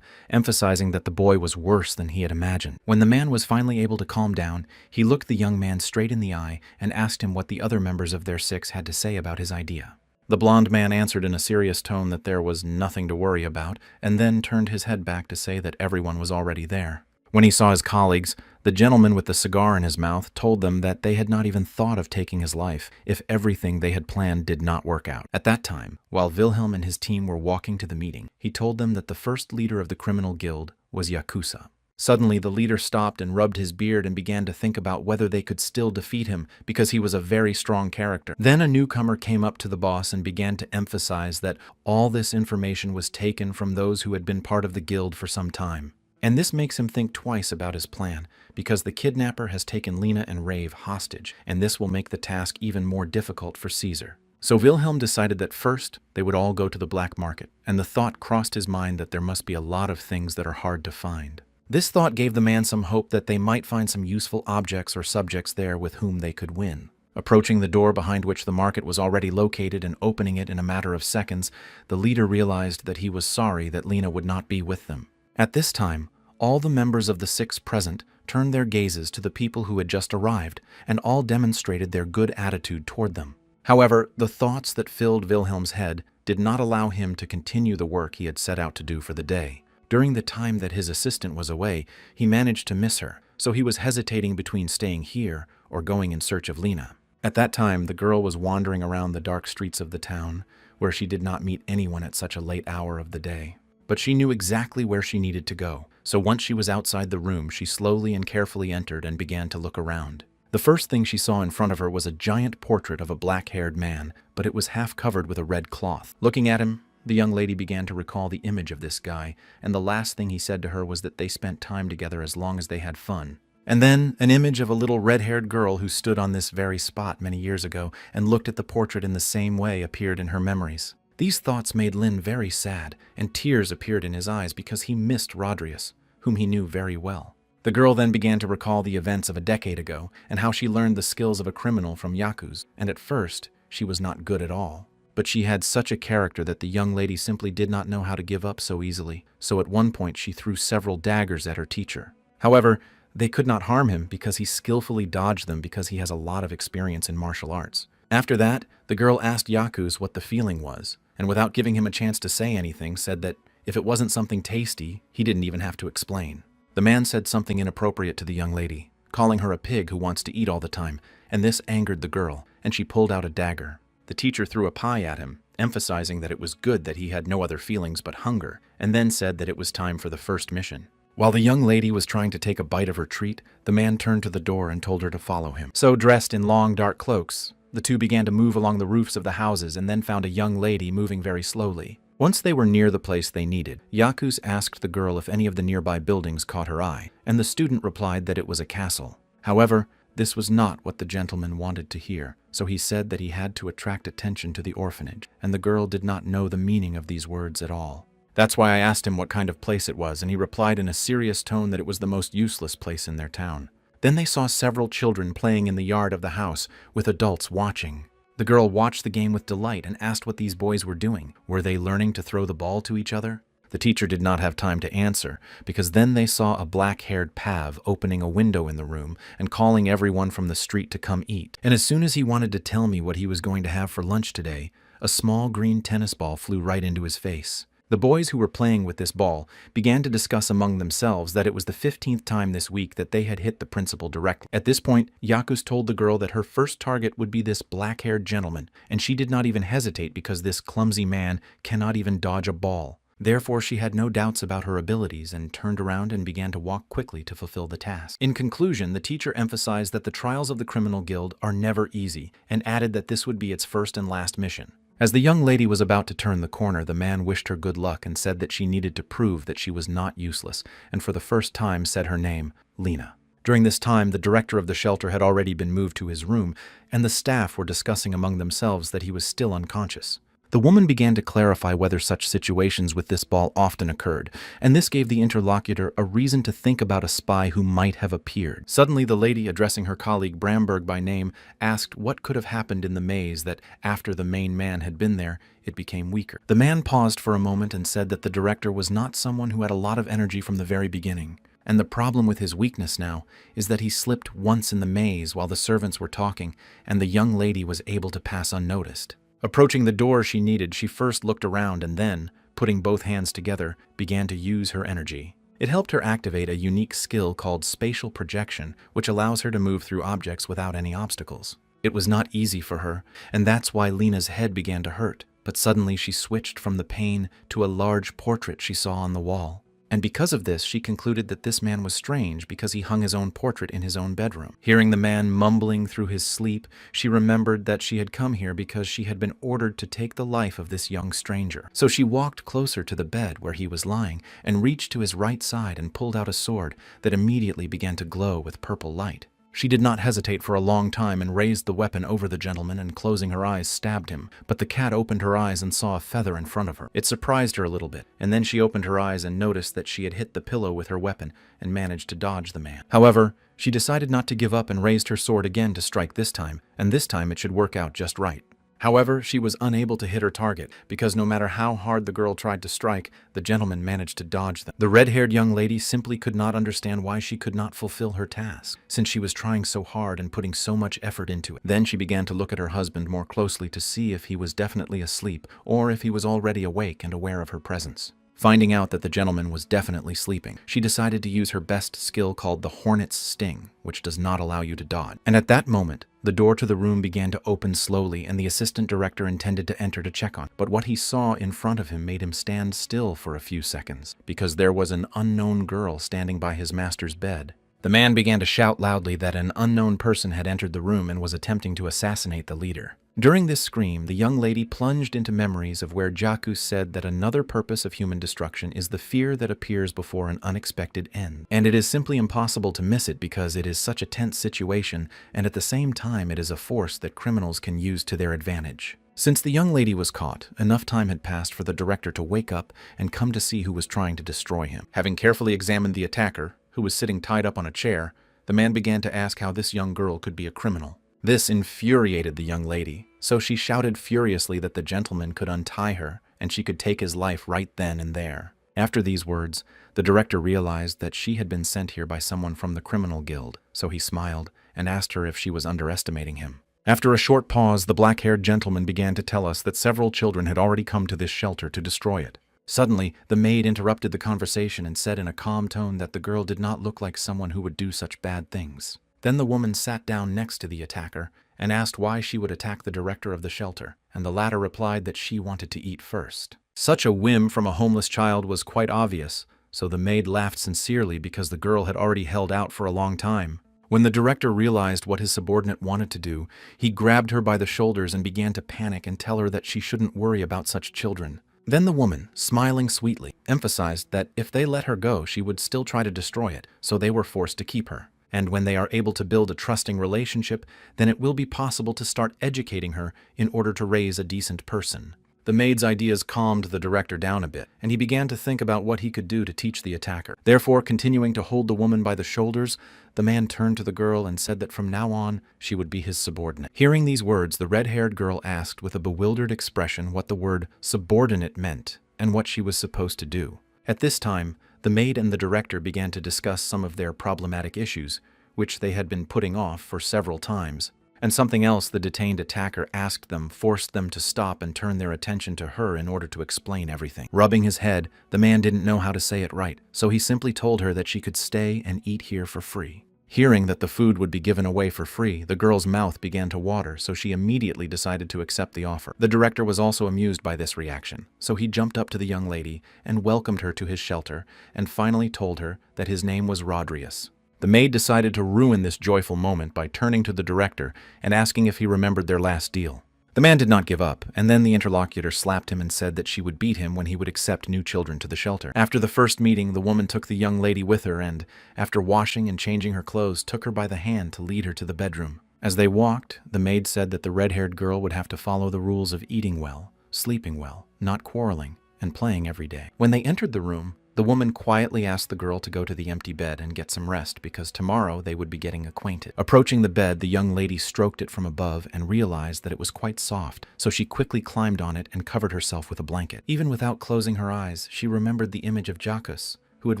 emphasizing that the boy was worse than he had imagined. When the man was finally able to calm down, he looked the young man straight in the eye and asked him what the other members of their six had to say about his idea. The blond man answered in a serious tone that there was nothing to worry about, and then turned his head back to say that everyone was already there. When he saw his colleagues, the gentleman with the cigar in his mouth told them that they had not even thought of taking his life if everything they had planned did not work out. At that time, while Wilhelm and his team were walking to the meeting, he told them that the first leader of the criminal guild was Yakuza. Suddenly, the leader stopped and rubbed his beard and began to think about whether they could still defeat him because he was a very strong character. Then a newcomer came up to the boss and began to emphasize that all this information was taken from those who had been part of the guild for some time. And this makes him think twice about his plan, because the kidnapper has taken Lena and Rave hostage, and this will make the task even more difficult for Caesar. So Wilhelm decided that first, they would all go to the black market, and the thought crossed his mind that there must be a lot of things that are hard to find. This thought gave the man some hope that they might find some useful objects or subjects there with whom they could win. Approaching the door behind which the market was already located and opening it in a matter of seconds, the leader realized that he was sorry that Lena would not be with them. At this time, all the members of the six present turned their gazes to the people who had just arrived, and all demonstrated their good attitude toward them. However, the thoughts that filled Wilhelm's head did not allow him to continue the work he had set out to do for the day. During the time that his assistant was away, he managed to miss her, so he was hesitating between staying here or going in search of Lena. At that time, the girl was wandering around the dark streets of the town, where she did not meet anyone at such a late hour of the day. But she knew exactly where she needed to go, so once she was outside the room, she slowly and carefully entered and began to look around. The first thing she saw in front of her was a giant portrait of a black-haired man, but it was half covered with a red cloth. Looking at him, the young lady began to recall the image of this guy, and the last thing he said to her was that they spent time together as long as they had fun. And then an image of a little red-haired girl who stood on this very spot many years ago and looked at the portrait in the same way appeared in her memories. These thoughts made Lin very sad, and tears appeared in his eyes because he missed Rodrius, whom he knew very well. The girl then began to recall the events of a decade ago and how she learned the skills of a criminal from Yakuza, and at first, she was not good at all. But she had such a character that the young lady simply did not know how to give up so easily, so at one point she threw several daggers at her teacher. However, they could not harm him because he skillfully dodged them because he has a lot of experience in martial arts. After that, the girl asked Yakuza what the feeling was, and without giving him a chance to say anything, said that if it wasn't something tasty, he didn't even have to explain. The man said something inappropriate to the young lady, calling her a pig who wants to eat all the time, and this angered the girl, and she pulled out a dagger. The teacher threw a pie at him, emphasizing that it was good that he had no other feelings but hunger, and then said that it was time for the first mission. While the young lady was trying to take a bite of her treat, the man turned to the door and told her to follow him. So, dressed in long, dark cloaks, the two began to move along the roofs of the houses and then found a young lady moving very slowly. Once they were near the place they needed, Yakus asked the girl if any of the nearby buildings caught her eye, and the student replied that it was a castle. However, this was not what the gentleman wanted to hear, so he said that he had to attract attention to the orphanage, and the girl did not know the meaning of these words at all. That's why I asked him what kind of place it was, and he replied in a serious tone that it was the most useless place in their town. Then they saw several children playing in the yard of the house, with adults watching. The girl watched the game with delight and asked what these boys were doing. Were they learning to throw the ball to each other? The teacher did not have time to answer, because then they saw a black-haired Pav opening a window in the room and calling everyone from the street to come eat. And as soon as he wanted to tell me what he was going to have for lunch today, a small green tennis ball flew right into his face. The boys who were playing with this ball began to discuss among themselves that it was the 15th time this week that they had hit the principal directly. At this point, Yakus told the girl that her first target would be this black-haired gentleman, and she did not even hesitate because this clumsy man cannot even dodge a ball. Therefore, she had no doubts about her abilities and turned around and began to walk quickly to fulfill the task. In conclusion, the teacher emphasized that the trials of the criminal guild are never easy and added that this would be its first and last mission. As the young lady was about to turn the corner, the man wished her good luck and said that she needed to prove that she was not useless, and for the first time said her name, Lena. During this time, the director of the shelter had already been moved to his room, and the staff were discussing among themselves that he was still unconscious. The woman began to clarify whether such situations with this ball often occurred, and this gave the interlocutor a reason to think about a spy who might have appeared. Suddenly, the lady, addressing her colleague Bramberg by name, asked what could have happened in the maze that, after the main man had been there, it became weaker. The man paused for a moment and said that the director was not someone who had a lot of energy from the very beginning. And the problem with his weakness now is that he slipped once in the maze while the servants were talking, and the young lady was able to pass unnoticed. Approaching the door she needed, she first looked around and then, putting both hands together, began to use her energy. It helped her activate a unique skill called spatial projection, which allows her to move through objects without any obstacles. It was not easy for her, and that's why Lena's head began to hurt, but suddenly she switched from the pain to a large portrait she saw on the wall. And because of this, she concluded that this man was strange because he hung his own portrait in his own bedroom. Hearing the man mumbling through his sleep, she remembered that she had come here because she had been ordered to take the life of this young stranger. So she walked closer to the bed where he was lying and reached to his right side and pulled out a sword that immediately began to glow with purple light. She did not hesitate for a long time and raised the weapon over the gentleman and, closing her eyes, stabbed him. But the cat opened her eyes and saw a feather in front of her. It surprised her a little bit, and then she opened her eyes and noticed that she had hit the pillow with her weapon and managed to dodge the man. However, she decided not to give up and raised her sword again to strike this time, and this time it should work out just right. However, she was unable to hit her target, because no matter how hard the girl tried to strike, the gentleman managed to dodge them. The red-haired young lady simply could not understand why she could not fulfill her task, since she was trying so hard and putting so much effort into it. Then she began to look at her husband more closely to see if he was definitely asleep, or if he was already awake and aware of her presence. Finding out that the gentleman was definitely sleeping, she decided to use her best skill called the Hornet's Sting, which does not allow you to dodge. And at that moment, the door to the room began to open slowly, and the assistant director intended to enter to check on it. But what he saw in front of him made him stand still for a few seconds, because there was an unknown girl standing by his master's bed. The man began to shout loudly that an unknown person had entered the room and was attempting to assassinate the leader. During this scream, the young lady plunged into memories of where Jaku said that another purpose of human destruction is the fear that appears before an unexpected end. And it is simply impossible to miss it because it is such a tense situation, and at the same time it is a force that criminals can use to their advantage. Since the young lady was caught, enough time had passed for the director to wake up and come to see who was trying to destroy him. Having carefully examined the attacker, who was sitting tied up on a chair, the man began to ask how this young girl could be a criminal. This infuriated the young lady, so she shouted furiously that the gentleman could untie her and she could take his life right then and there. After these words, the director realized that she had been sent here by someone from the criminal guild, so he smiled and asked her if she was underestimating him. After a short pause, the black-haired gentleman began to tell us that several children had already come to this shelter to destroy it. Suddenly, the maid interrupted the conversation and said in a calm tone that the girl did not look like someone who would do such bad things. Then the woman sat down next to the attacker and asked why she would attack the director of the shelter, and the latter replied that she wanted to eat first. Such a whim from a homeless child was quite obvious, so the maid laughed sincerely because the girl had already held out for a long time. When the director realized what his subordinate wanted to do, he grabbed her by the shoulders and began to panic and tell her that she shouldn't worry about such children. Then the woman, smiling sweetly, emphasized that if they let her go, she would still try to destroy it, so they were forced to keep her. And when they are able to build a trusting relationship, then it will be possible to start educating her in order to raise a decent person. The maid's ideas calmed the director down a bit, and he began to think about what he could do to teach the attacker. Therefore, continuing to hold the woman by the shoulders, the man turned to the girl and said that from now on, she would be his subordinate. Hearing these words, the red-haired girl asked with a bewildered expression what the word subordinate meant and what she was supposed to do. At this time, the maid and the director began to discuss some of their problematic issues, which they had been putting off for several times. And something else the detained attacker asked them forced them to stop and turn their attention to her in order to explain everything. Rubbing his head, the man didn't know how to say it right, so he simply told her that she could stay and eat here for free. Hearing that the food would be given away for free, the girl's mouth began to water, so she immediately decided to accept the offer. The director was also amused by this reaction, so he jumped up to the young lady and welcomed her to his shelter, and finally told her that his name was Rodriguez. The maid decided to ruin this joyful moment by turning to the director and asking if he remembered their last deal. The man did not give up, and then the interlocutor slapped him and said that she would beat him when he would accept new children to the shelter. After the first meeting, the woman took the young lady with her and, after washing and changing her clothes, took her by the hand to lead her to the bedroom. As they walked, the maid said that the red-haired girl would have to follow the rules of eating well, sleeping well, not quarreling, and playing every day. When they entered the room, the woman quietly asked the girl to go to the empty bed and get some rest because tomorrow they would be getting acquainted. Approaching the bed, the young lady stroked it from above and realized that it was quite soft, so she quickly climbed on it and covered herself with a blanket. Even without closing her eyes, she remembered the image of Jacques, who had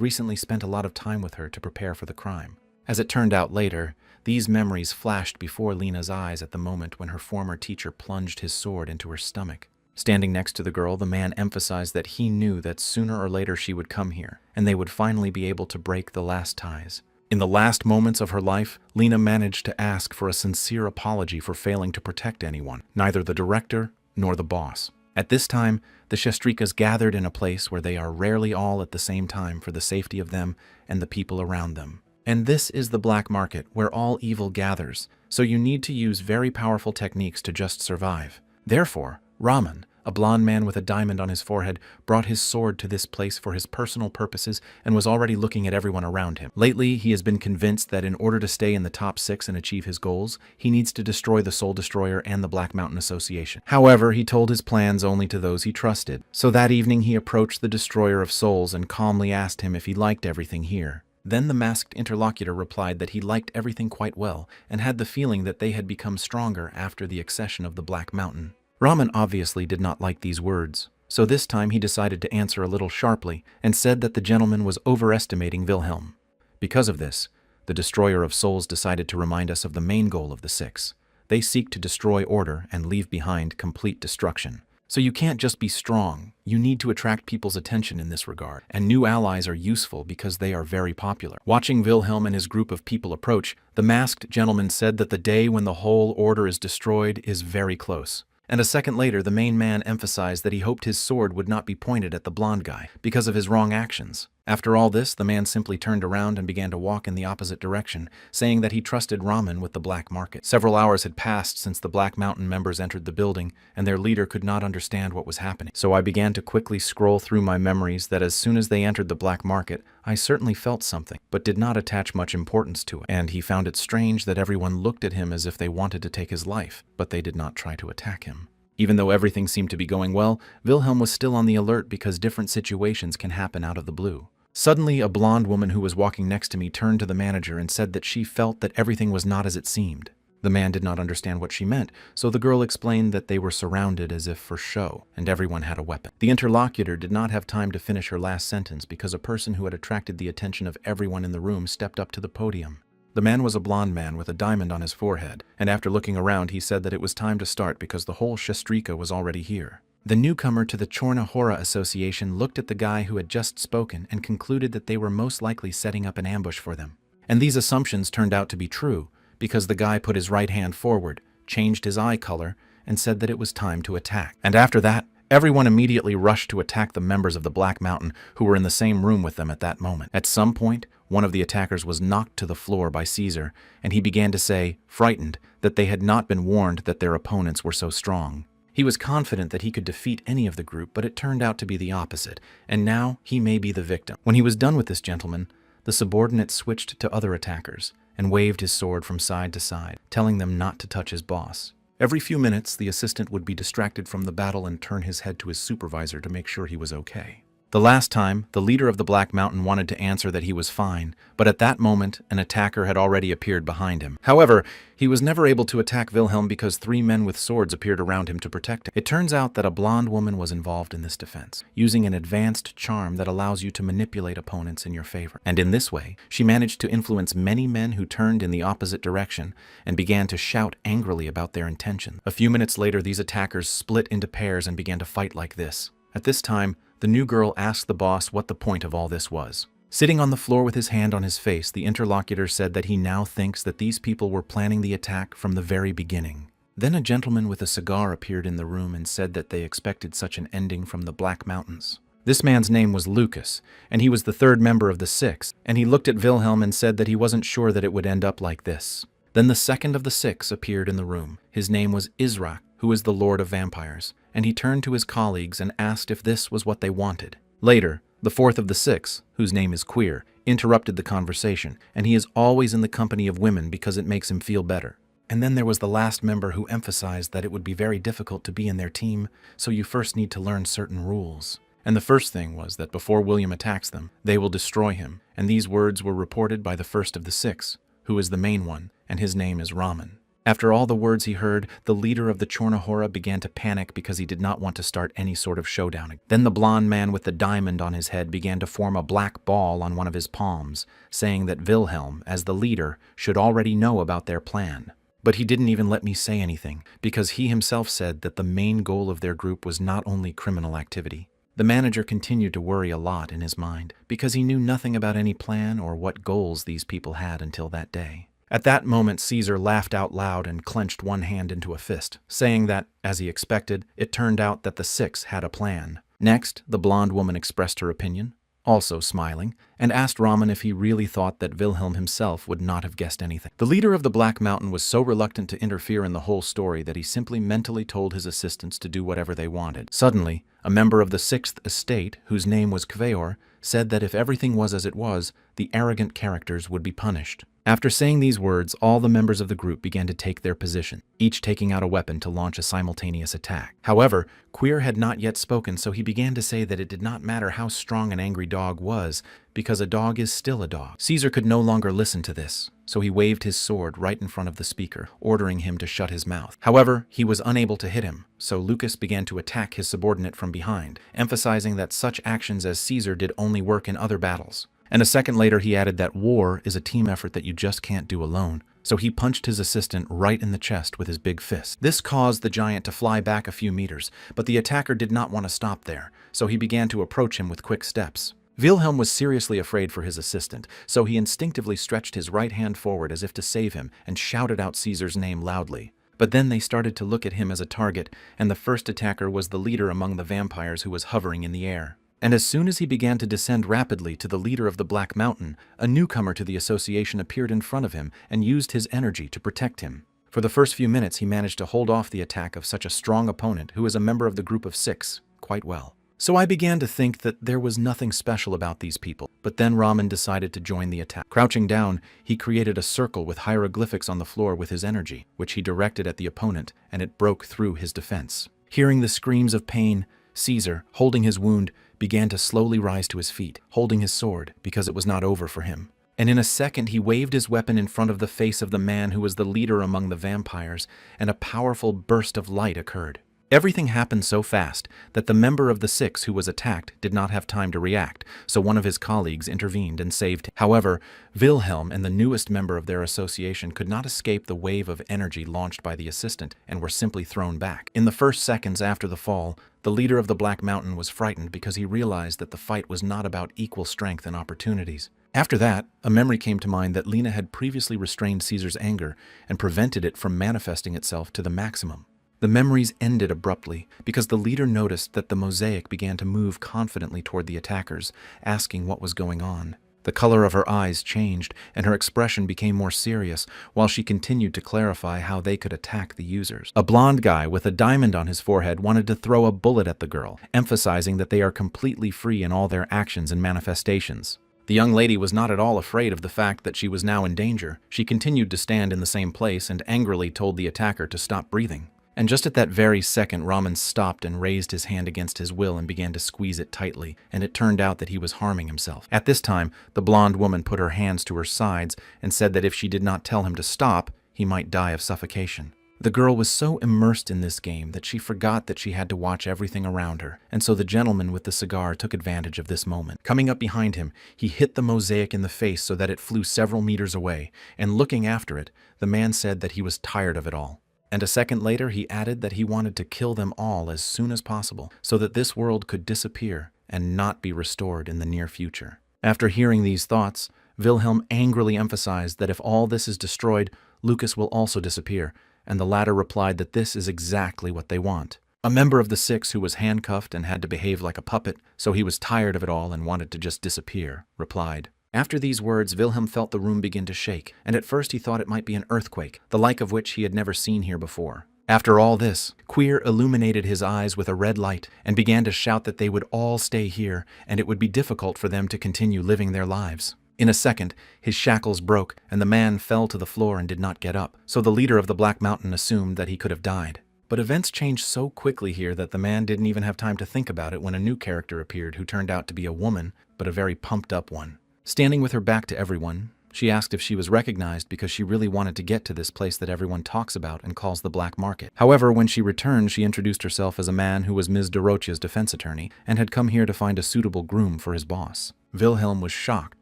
recently spent a lot of time with her to prepare for the crime. As it turned out later, these memories flashed before Lena's eyes at the moment when her former teacher plunged his sword into her stomach. Standing next to the girl, the man emphasized that he knew that sooner or later she would come here, and they would finally be able to break the last ties. In the last moments of her life, Lena managed to ask for a sincere apology for failing to protect anyone, neither the director nor the boss. At this time, the Shastrikas gathered in a place where they are rarely all at the same time for the safety of them and the people around them. And this is the black market, where all evil gathers, so you need to use very powerful techniques to just survive. Therefore, Raman, a blond man with a diamond on his forehead, brought his sword to this place for his personal purposes and was already looking at everyone around him. Lately, he has been convinced that in order to stay in the top 6 and achieve his goals, he needs to destroy the Soul Destroyer and the Black Mountain Association. However, he told his plans only to those he trusted. So that evening, he approached the Destroyer of Souls and calmly asked him if he liked everything here. Then the masked interlocutor replied that he liked everything quite well and had the feeling that they had become stronger after the accession of the Black Mountain. Raman obviously did not like these words, so this time he decided to answer a little sharply and said that the gentleman was overestimating Wilhelm. Because of this, the Destroyer of Souls decided to remind us of the main goal of the 6. They seek to destroy order and leave behind complete destruction. So you can't just be strong, you need to attract people's attention in this regard, and new allies are useful because they are very popular. Watching Wilhelm and his group of people approach, the masked gentleman said that the day when the whole order is destroyed is very close. And a second later, the main man emphasized that he hoped his sword would not be pointed at the blonde guy because of his wrong actions. After all this, the man simply turned around and began to walk in the opposite direction, saying that he trusted Raman with the black market. Several hours had passed since the Black Mountain members entered the building, and their leader could not understand what was happening. So I began to quickly scroll through my memories that as soon as they entered the black market, I certainly felt something, but did not attach much importance to it. And he found it strange that everyone looked at him as if they wanted to take his life, but they did not try to attack him. Even though everything seemed to be going well, Wilhelm was still on the alert because different situations can happen out of the blue. Suddenly, a blonde woman who was walking next to me turned to the manager and said that she felt that everything was not as it seemed. The man did not understand what she meant, so the girl explained that they were surrounded as if for show, and everyone had a weapon. The interlocutor did not have time to finish her last sentence because a person who had attracted the attention of everyone in the room stepped up to the podium. The man was a blond man with a diamond on his forehead, and after looking around he said that it was time to start because the whole Shestrika was already here. The newcomer to the Chorna Hora Association looked at the guy who had just spoken and concluded that they were most likely setting up an ambush for them. And these assumptions turned out to be true, because the guy put his right hand forward, changed his eye color, and said that it was time to attack. And after that, everyone immediately rushed to attack the members of the Black Mountain who were in the same room with them at that moment. At some point, one of the attackers was knocked to the floor by Caesar, and he began to say, frightened, that they had not been warned that their opponents were so strong. He was confident that he could defeat any of the group, but it turned out to be the opposite, and now he may be the victim. When he was done with this gentleman, the subordinate switched to other attackers and waved his sword from side to side, telling them not to touch his boss. Every few minutes, the assistant would be distracted from the battle and turn his head to his supervisor to make sure he was okay. The last time, the leader of the Black Mountain wanted to answer that he was fine, but at that moment, an attacker had already appeared behind him. However, he was never able to attack Wilhelm because 3 men with swords appeared around him to protect him. It turns out that a blonde woman was involved in this defense, using an advanced charm that allows you to manipulate opponents in your favor. And in this way, she managed to influence many men who turned in the opposite direction and began to shout angrily about their intentions. A few minutes later, these attackers split into pairs and began to fight like this. At this time, the new girl asked the boss what the point of all this was. Sitting on the floor with his hand on his face, the interlocutor said that he now thinks that these people were planning the attack from the very beginning. Then a gentleman with a cigar appeared in the room and said that they expected such an ending from the Black Mountains. This man's name was Lucas, and he was the 3rd member of the 6, and he looked at Wilhelm and said that he wasn't sure that it would end up like this. Then the 2nd of the 6 appeared in the room. His name was Israk, who is the Lord of Vampires, and he turned to his colleagues and asked if this was what they wanted. Later, the 4th of the 6, whose name is Queer, interrupted the conversation, and he is always in the company of women because it makes him feel better. And then there was the last member who emphasized that it would be very difficult to be in their team, so you first need to learn certain rules. And the first thing was that before William attacks them, they will destroy him, and these words were reported by the 1st of the 6, who is the main one, and his name is Raman. After all the words he heard, the leader of the Chorna Hora began to panic because he did not want to start any sort of showdown. Then the blond man with the diamond on his head began to form a black ball on one of his palms, saying that Wilhelm, as the leader, should already know about their plan. But he didn't even let me say anything, because he himself said that the main goal of their group was not only criminal activity. The manager continued to worry a lot in his mind, because he knew nothing about any plan or what goals these people had until that day. At that moment, Caesar laughed out loud and clenched one hand into a fist, saying that, as he expected, it turned out that the 6 had a plan. Next, the blonde woman expressed her opinion, also smiling, and asked Raman if he really thought that Wilhelm himself would not have guessed anything. The leader of the Black Mountain was so reluctant to interfere in the whole story that he simply mentally told his assistants to do whatever they wanted. Suddenly, a member of the 6th estate, whose name was Kveor, said that if everything was as it was, the arrogant characters would be punished. After saying these words, all the members of the group began to take their position, each taking out a weapon to launch a simultaneous attack. However, Queer had not yet spoken, so he began to say that it did not matter how strong an angry dog was, because a dog is still a dog. Caesar could no longer listen to this, so he waved his sword right in front of the speaker, ordering him to shut his mouth. However, he was unable to hit him, so Lucas began to attack his subordinate from behind, emphasizing that such actions as Caesar did only work in other battles. And a second later, he added that war is a team effort that you just can't do alone. So he punched his assistant right in the chest with his big fist. This caused the giant to fly back a few meters, but the attacker did not want to stop there, so he began to approach him with quick steps. Wilhelm was seriously afraid for his assistant, so he instinctively stretched his right hand forward as if to save him and shouted out Caesar's name loudly. But then they started to look at him as a target, and the first attacker was the leader among the vampires who was hovering in the air. And as soon as he began to descend rapidly to the leader of the Black Mountain, a newcomer to the association appeared in front of him and used his energy to protect him. For the first few minutes, he managed to hold off the attack of such a strong opponent who is a member of the group of 6 quite well. So I began to think that there was nothing special about these people, but then Raman decided to join the attack. Crouching down, he created a circle with hieroglyphics on the floor with his energy, which he directed at the opponent, and it broke through his defense. Hearing the screams of pain, Caesar, holding his wound, began to slowly rise to his feet, holding his sword, because it was not over for him. And in a second he waved his weapon in front of the face of the man who was the leader among the vampires, and a powerful burst of light occurred. Everything happened so fast that the member of the six who was attacked did not have time to react, so one of his colleagues intervened and saved him. However, Wilhelm and the newest member of their association could not escape the wave of energy launched by the assistant and were simply thrown back. In the first seconds after the fall, the leader of the Black Mountain was frightened because he realized that the fight was not about equal strength and opportunities. After that, a memory came to mind that Lena had previously restrained Caesar's anger and prevented it from manifesting itself to the maximum. The memories ended abruptly because the leader noticed that the mosaic began to move confidently toward the attackers, asking what was going on. The color of her eyes changed, and her expression became more serious, while she continued to clarify how they could attack the users. A blonde guy with a diamond on his forehead wanted to throw a bullet at the girl, emphasizing that they are completely free in all their actions and manifestations. The young lady was not at all afraid of the fact that she was now in danger. She continued to stand in the same place and angrily told the attacker to stop breathing. And just at that very second, Raman stopped and raised his hand against his will and began to squeeze it tightly, and it turned out that he was harming himself. At this time, the blonde woman put her hands to her sides and said that if she did not tell him to stop, he might die of suffocation. The girl was so immersed in this game that she forgot that she had to watch everything around her, and so the gentleman with the cigar took advantage of this moment. Coming up behind him, he hit the mosaic in the face so that it flew several meters away, and looking after it, the man said that he was tired of it all. And a second later, he added that he wanted to kill them all as soon as possible, so that this world could disappear and not be restored in the near future. After hearing these thoughts, Wilhelm angrily emphasized that if all this is destroyed, Lucas will also disappear, and the latter replied that this is exactly what they want. A member of the six who was handcuffed and had to behave like a puppet, so he was tired of it all and wanted to just disappear, replied. After these words, Wilhelm felt the room begin to shake, and at first he thought it might be an earthquake, the like of which he had never seen here before. After all this, Queer illuminated his eyes with a red light and began to shout that they would all stay here, and it would be difficult for them to continue living their lives. In a second, his shackles broke, and the man fell to the floor and did not get up, so the leader of the Black Mountain assumed that he could have died. But events changed so quickly here that the man didn't even have time to think about it when a new character appeared who turned out to be a woman, but a very pumped-up one. Standing with her back to everyone, she asked if she was recognized because she really wanted to get to this place that everyone talks about and calls the black market. However, when she returned, she introduced herself as a man who was Ms. Dorocha's defense attorney and had come here to find a suitable groom for his boss. Wilhelm was shocked,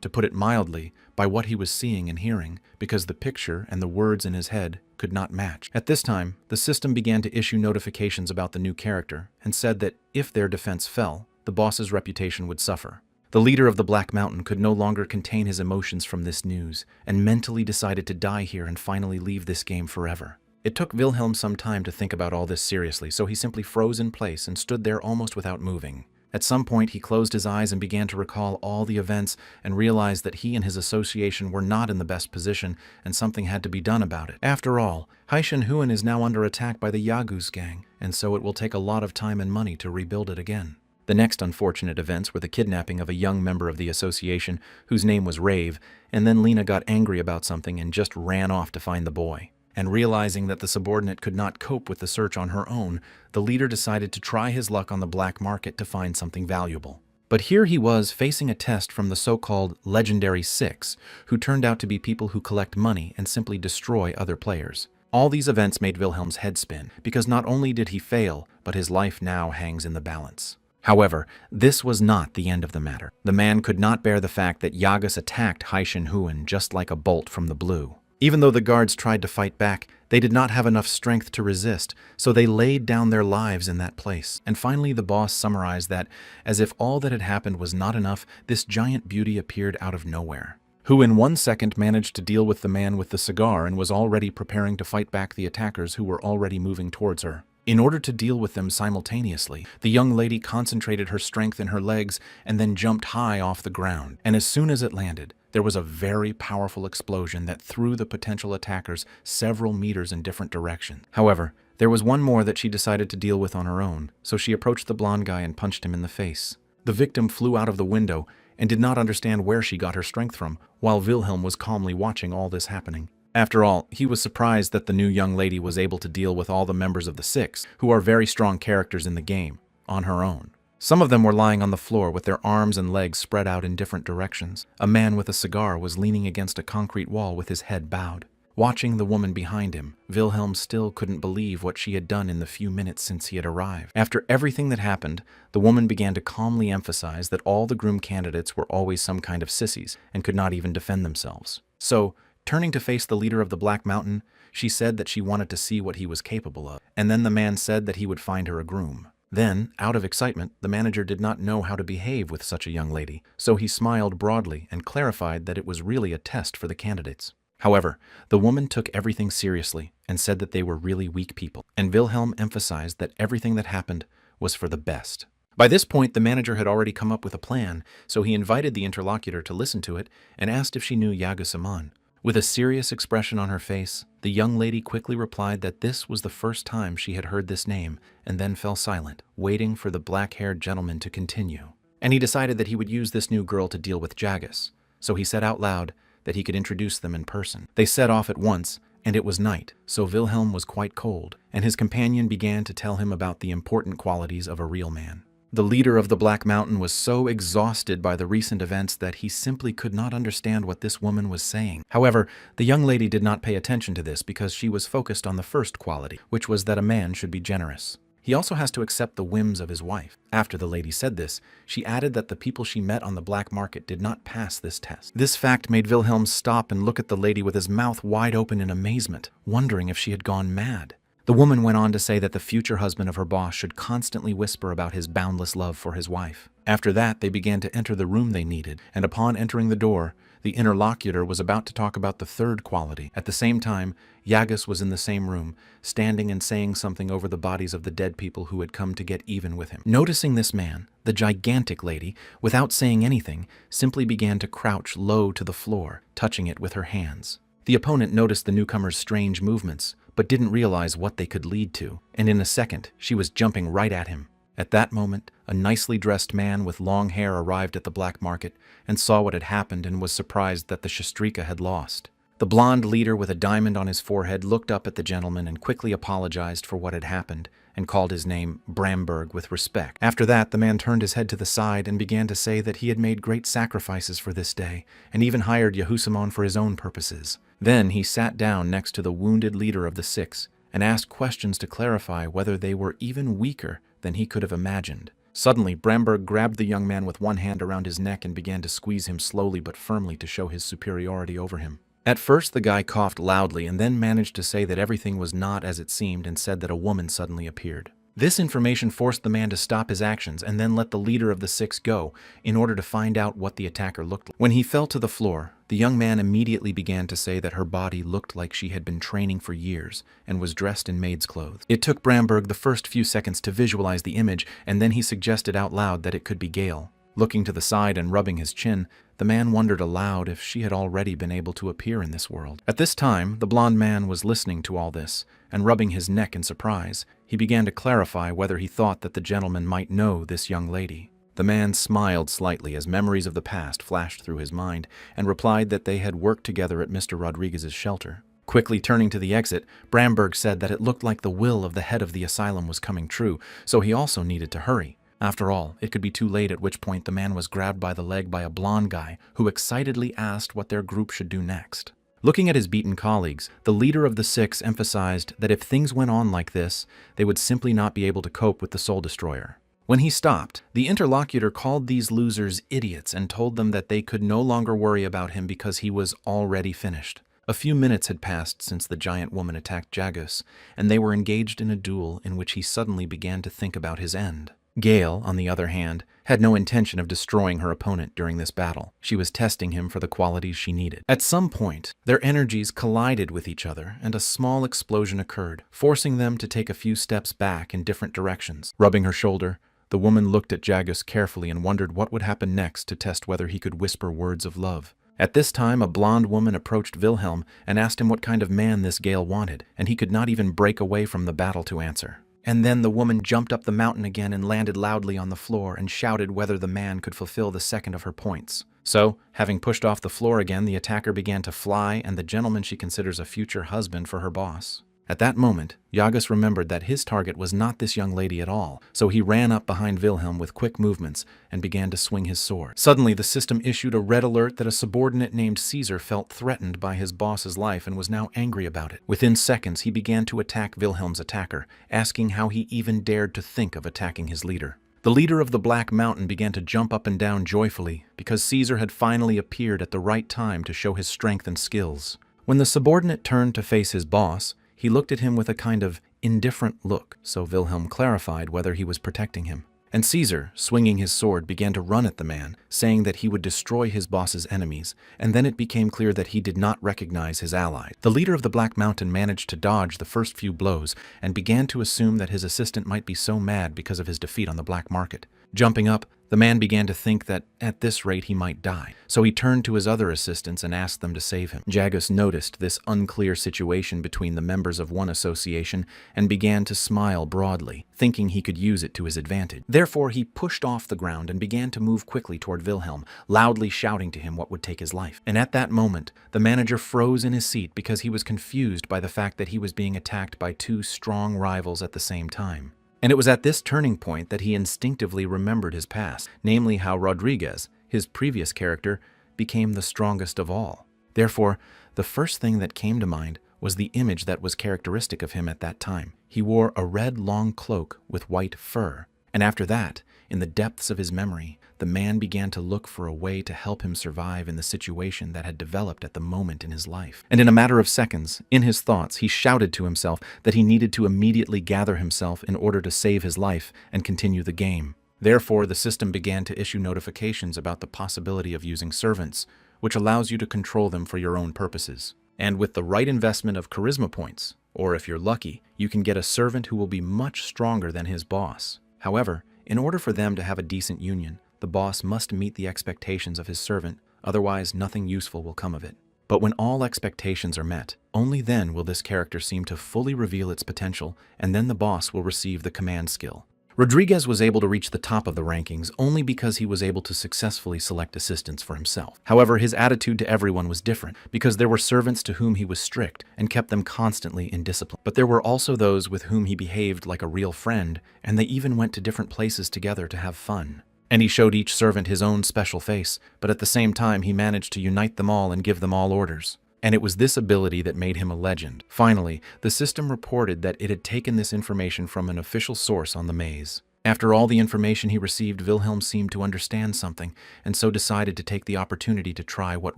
to put it mildly, by what he was seeing and hearing, because the picture and the words in his head could not match. At this time, the system began to issue notifications about the new character and said that if their defense fell, the boss's reputation would suffer. The leader of the Black Mountain could no longer contain his emotions from this news, and mentally decided to die here and finally leave this game forever. It took Wilhelm some time to think about all this seriously, so he simply froze in place and stood there almost without moving. At some point, he closed his eyes and began to recall all the events and realized that he and his association were not in the best position and something had to be done about it. After all, Haishenhuan is now under attack by the Yagus gang, and so it will take a lot of time and money to rebuild it again. The next unfortunate events were the kidnapping of a young member of the association, whose name was Rave, and then Lena got angry about something and just ran off to find the boy. And realizing that the subordinate could not cope with the search on her own, the leader decided to try his luck on the black market to find something valuable. But here he was facing a test from the so-called Legendary Six, who turned out to be people who collect money and simply destroy other players. All these events made Wilhelm's head spin, because not only did he fail, but his life now hangs in the balance. However, this was not the end of the matter. The man could not bear the fact that Yagus attacked Haishenhuan just like a bolt from the blue. Even though the guards tried to fight back, they did not have enough strength to resist, so they laid down their lives in that place. And finally the boss summarized that, as if all that had happened was not enough, this giant beauty appeared out of nowhere, who in 1 second managed to deal with the man with the cigar and was already preparing to fight back the attackers who were already moving towards her. In order to deal with them simultaneously, the young lady concentrated her strength in her legs and then jumped high off the ground. And as soon as it landed, there was a very powerful explosion that threw the potential attackers several meters in different directions. However, there was one more that she decided to deal with on her own, so she approached the blonde guy and punched him in the face. The victim flew out of the window and did not understand where she got her strength from, while Wilhelm was calmly watching all this happening. After all, he was surprised that the new young lady was able to deal with all the members of the Six, who are very strong characters in the game, on her own. Some of them were lying on the floor with their arms and legs spread out in different directions. A man with a cigar was leaning against a concrete wall with his head bowed. Watching the woman behind him, Wilhelm still couldn't believe what she had done in the few minutes since he had arrived. After everything that happened, the woman began to calmly emphasize that all the groom candidates were always some kind of sissies and could not even defend themselves. So, turning to face the leader of the Black Mountain, she said that she wanted to see what he was capable of, and then the man said that he would find her a groom. Then, out of excitement, the manager did not know how to behave with such a young lady, so he smiled broadly and clarified that it was really a test for the candidates. However, the woman took everything seriously and said that they were really weak people, and Wilhelm emphasized that everything that happened was for the best. By this point, the manager had already come up with a plan, so he invited the interlocutor to listen to it and asked if she knew Yagu-saman. With a serious expression on her face, the young lady quickly replied that this was the first time she had heard this name, and then fell silent, waiting for the black-haired gentleman to continue. And he decided that he would use this new girl to deal with Jagus, so he said out loud that he could introduce them in person. They set off at once, and it was night, so Wilhelm was quite cold, and his companion began to tell him about the important qualities of a real man. The leader of the Black Mountain was so exhausted by the recent events that he simply could not understand what this woman was saying. However, the young lady did not pay attention to this because she was focused on the first quality, which was that a man should be generous. He also has to accept the whims of his wife. After the lady said this, she added that the people she met on the black market did not pass this test. This fact made Wilhelm stop and look at the lady with his mouth wide open in amazement, wondering if she had gone mad. The woman went on to say that the future husband of her boss should constantly whisper about his boundless love for his wife. After that, they began to enter the room they needed, and upon entering the door, the interlocutor was about to talk about the third quality. At the same time, Yagus was in the same room, standing and saying something over the bodies of the dead people who had come to get even with him. Noticing this man, the gigantic lady, without saying anything, simply began to crouch low to the floor, touching it with her hands. The opponent noticed the newcomer's strange movements, but didn't realize what they could lead to, and in a second, she was jumping right at him. At that moment, a nicely dressed man with long hair arrived at the black market and saw what had happened and was surprised that the Shastrika had lost. The blonde leader with a diamond on his forehead looked up at the gentleman and quickly apologized for what had happened and called his name Bramberg with respect. After that, the man turned his head to the side and began to say that he had made great sacrifices for this day and even hired Yahusamon for his own purposes. Then he sat down next to the wounded leader of the six and asked questions to clarify whether they were even weaker than he could have imagined. Suddenly, Bramberg grabbed the young man with one hand around his neck and began to squeeze him slowly but firmly to show his superiority over him. At first, the guy coughed loudly and then managed to say that everything was not as it seemed and said that a woman suddenly appeared. This information forced the man to stop his actions and then let the leader of the six go in order to find out what the attacker looked like. When he fell to the floor, the young man immediately began to say that her body looked like she had been training for years and was dressed in maid's clothes. It took Bramberg the first few seconds to visualize the image, and then he suggested out loud that it could be Gale. Looking to the side and rubbing his chin, the man wondered aloud if she had already been able to appear in this world. At this time, the blonde man was listening to all this, and rubbing his neck in surprise, he began to clarify whether he thought that the gentleman might know this young lady. The man smiled slightly as memories of the past flashed through his mind, and replied that they had worked together at Mr. Rodriguez's shelter. Quickly turning to the exit, Bramberg said that it looked like the will of the head of the asylum was coming true, so he also needed to hurry. After all, it could be too late, at which point the man was grabbed by the leg by a blonde guy who excitedly asked what their group should do next. Looking at his beaten colleagues, the leader of the six emphasized that if things went on like this, they would simply not be able to cope with the Soul Destroyer. When he stopped, the interlocutor called these losers idiots and told them that they could no longer worry about him because he was already finished. A few minutes had passed since the giant woman attacked Jagus, and they were engaged in a duel in which he suddenly began to think about his end. Gale, on the other hand, had no intention of destroying her opponent during this battle. She was testing him for the qualities she needed. At some point, their energies collided with each other, and a small explosion occurred, forcing them to take a few steps back in different directions. Rubbing her shoulder, the woman looked at Jagus carefully and wondered what would happen next to test whether he could whisper words of love. At this time, a blonde woman approached Wilhelm and asked him what kind of man this Gale wanted, and he could not even break away from the battle to answer. And then the woman jumped up the mountain again and landed loudly on the floor and shouted whether the man could fulfill the second of her points. So, having pushed off the floor again, the attacker began to fly, and the gentleman she considers a future husband for her boss At that moment, Yagus remembered that his target was not this young lady at all, so he ran up behind Wilhelm with quick movements and began to swing his sword. Suddenly, the system issued a red alert that a subordinate named Caesar felt threatened by his boss's life and was now angry about it. Within seconds, he began to attack Wilhelm's attacker, asking how he even dared to think of attacking his leader. The leader of the Black Mountain began to jump up and down joyfully because Caesar had finally appeared at the right time to show his strength and skills. When the subordinate turned to face his boss, he looked at him with a kind of indifferent look, so Wilhelm clarified whether he was protecting him. And Caesar, swinging his sword, began to run at the man, saying that he would destroy his boss's enemies, and then it became clear that he did not recognize his ally. The leader of the Black Mountain managed to dodge the first few blows and began to assume that his assistant might be so mad because of his defeat on the black market. Jumping up, the man began to think that at this rate he might die, so he turned to his other assistants and asked them to save him. Jagus noticed this unclear situation between the members of one association and began to smile broadly, thinking he could use it to his advantage. Therefore, he pushed off the ground and began to move quickly toward Wilhelm, loudly shouting to him what would take his life. And at that moment, the manager froze in his seat because he was confused by the fact that he was being attacked by two strong rivals at the same time. And it was at this turning point that he instinctively remembered his past, namely how Rodriguez, his previous character, became the strongest of all. Therefore, the first thing that came to mind was the image that was characteristic of him at that time. He wore a red long cloak with white fur, and after that, in the depths of his memory, the man began to look for a way to help him survive in the situation that had developed at the moment in his life. And in a matter of seconds, in his thoughts, he shouted to himself that he needed to immediately gather himself in order to save his life and continue the game. Therefore, the system began to issue notifications about the possibility of using servants, which allows you to control them for your own purposes. And with the right investment of charisma points, or if you're lucky, you can get a servant who will be much stronger than his boss. However, in order for them to have a decent union, the boss must meet the expectations of his servant, otherwise nothing useful will come of it. But when all expectations are met, only then will this character seem to fully reveal its potential, and then the boss will receive the command skill. Rodriguez was able to reach the top of the rankings only because he was able to successfully select assistants for himself. However, his attitude to everyone was different, because there were servants to whom he was strict and kept them constantly in discipline. But there were also those with whom he behaved like a real friend, and they even went to different places together to have fun. And he showed each servant his own special face, but at the same time he managed to unite them all and give them all orders. And it was this ability that made him a legend. Finally, the system reported that it had taken this information from an official source on the maze. After all the information he received, Wilhelm seemed to understand something, and so decided to take the opportunity to try what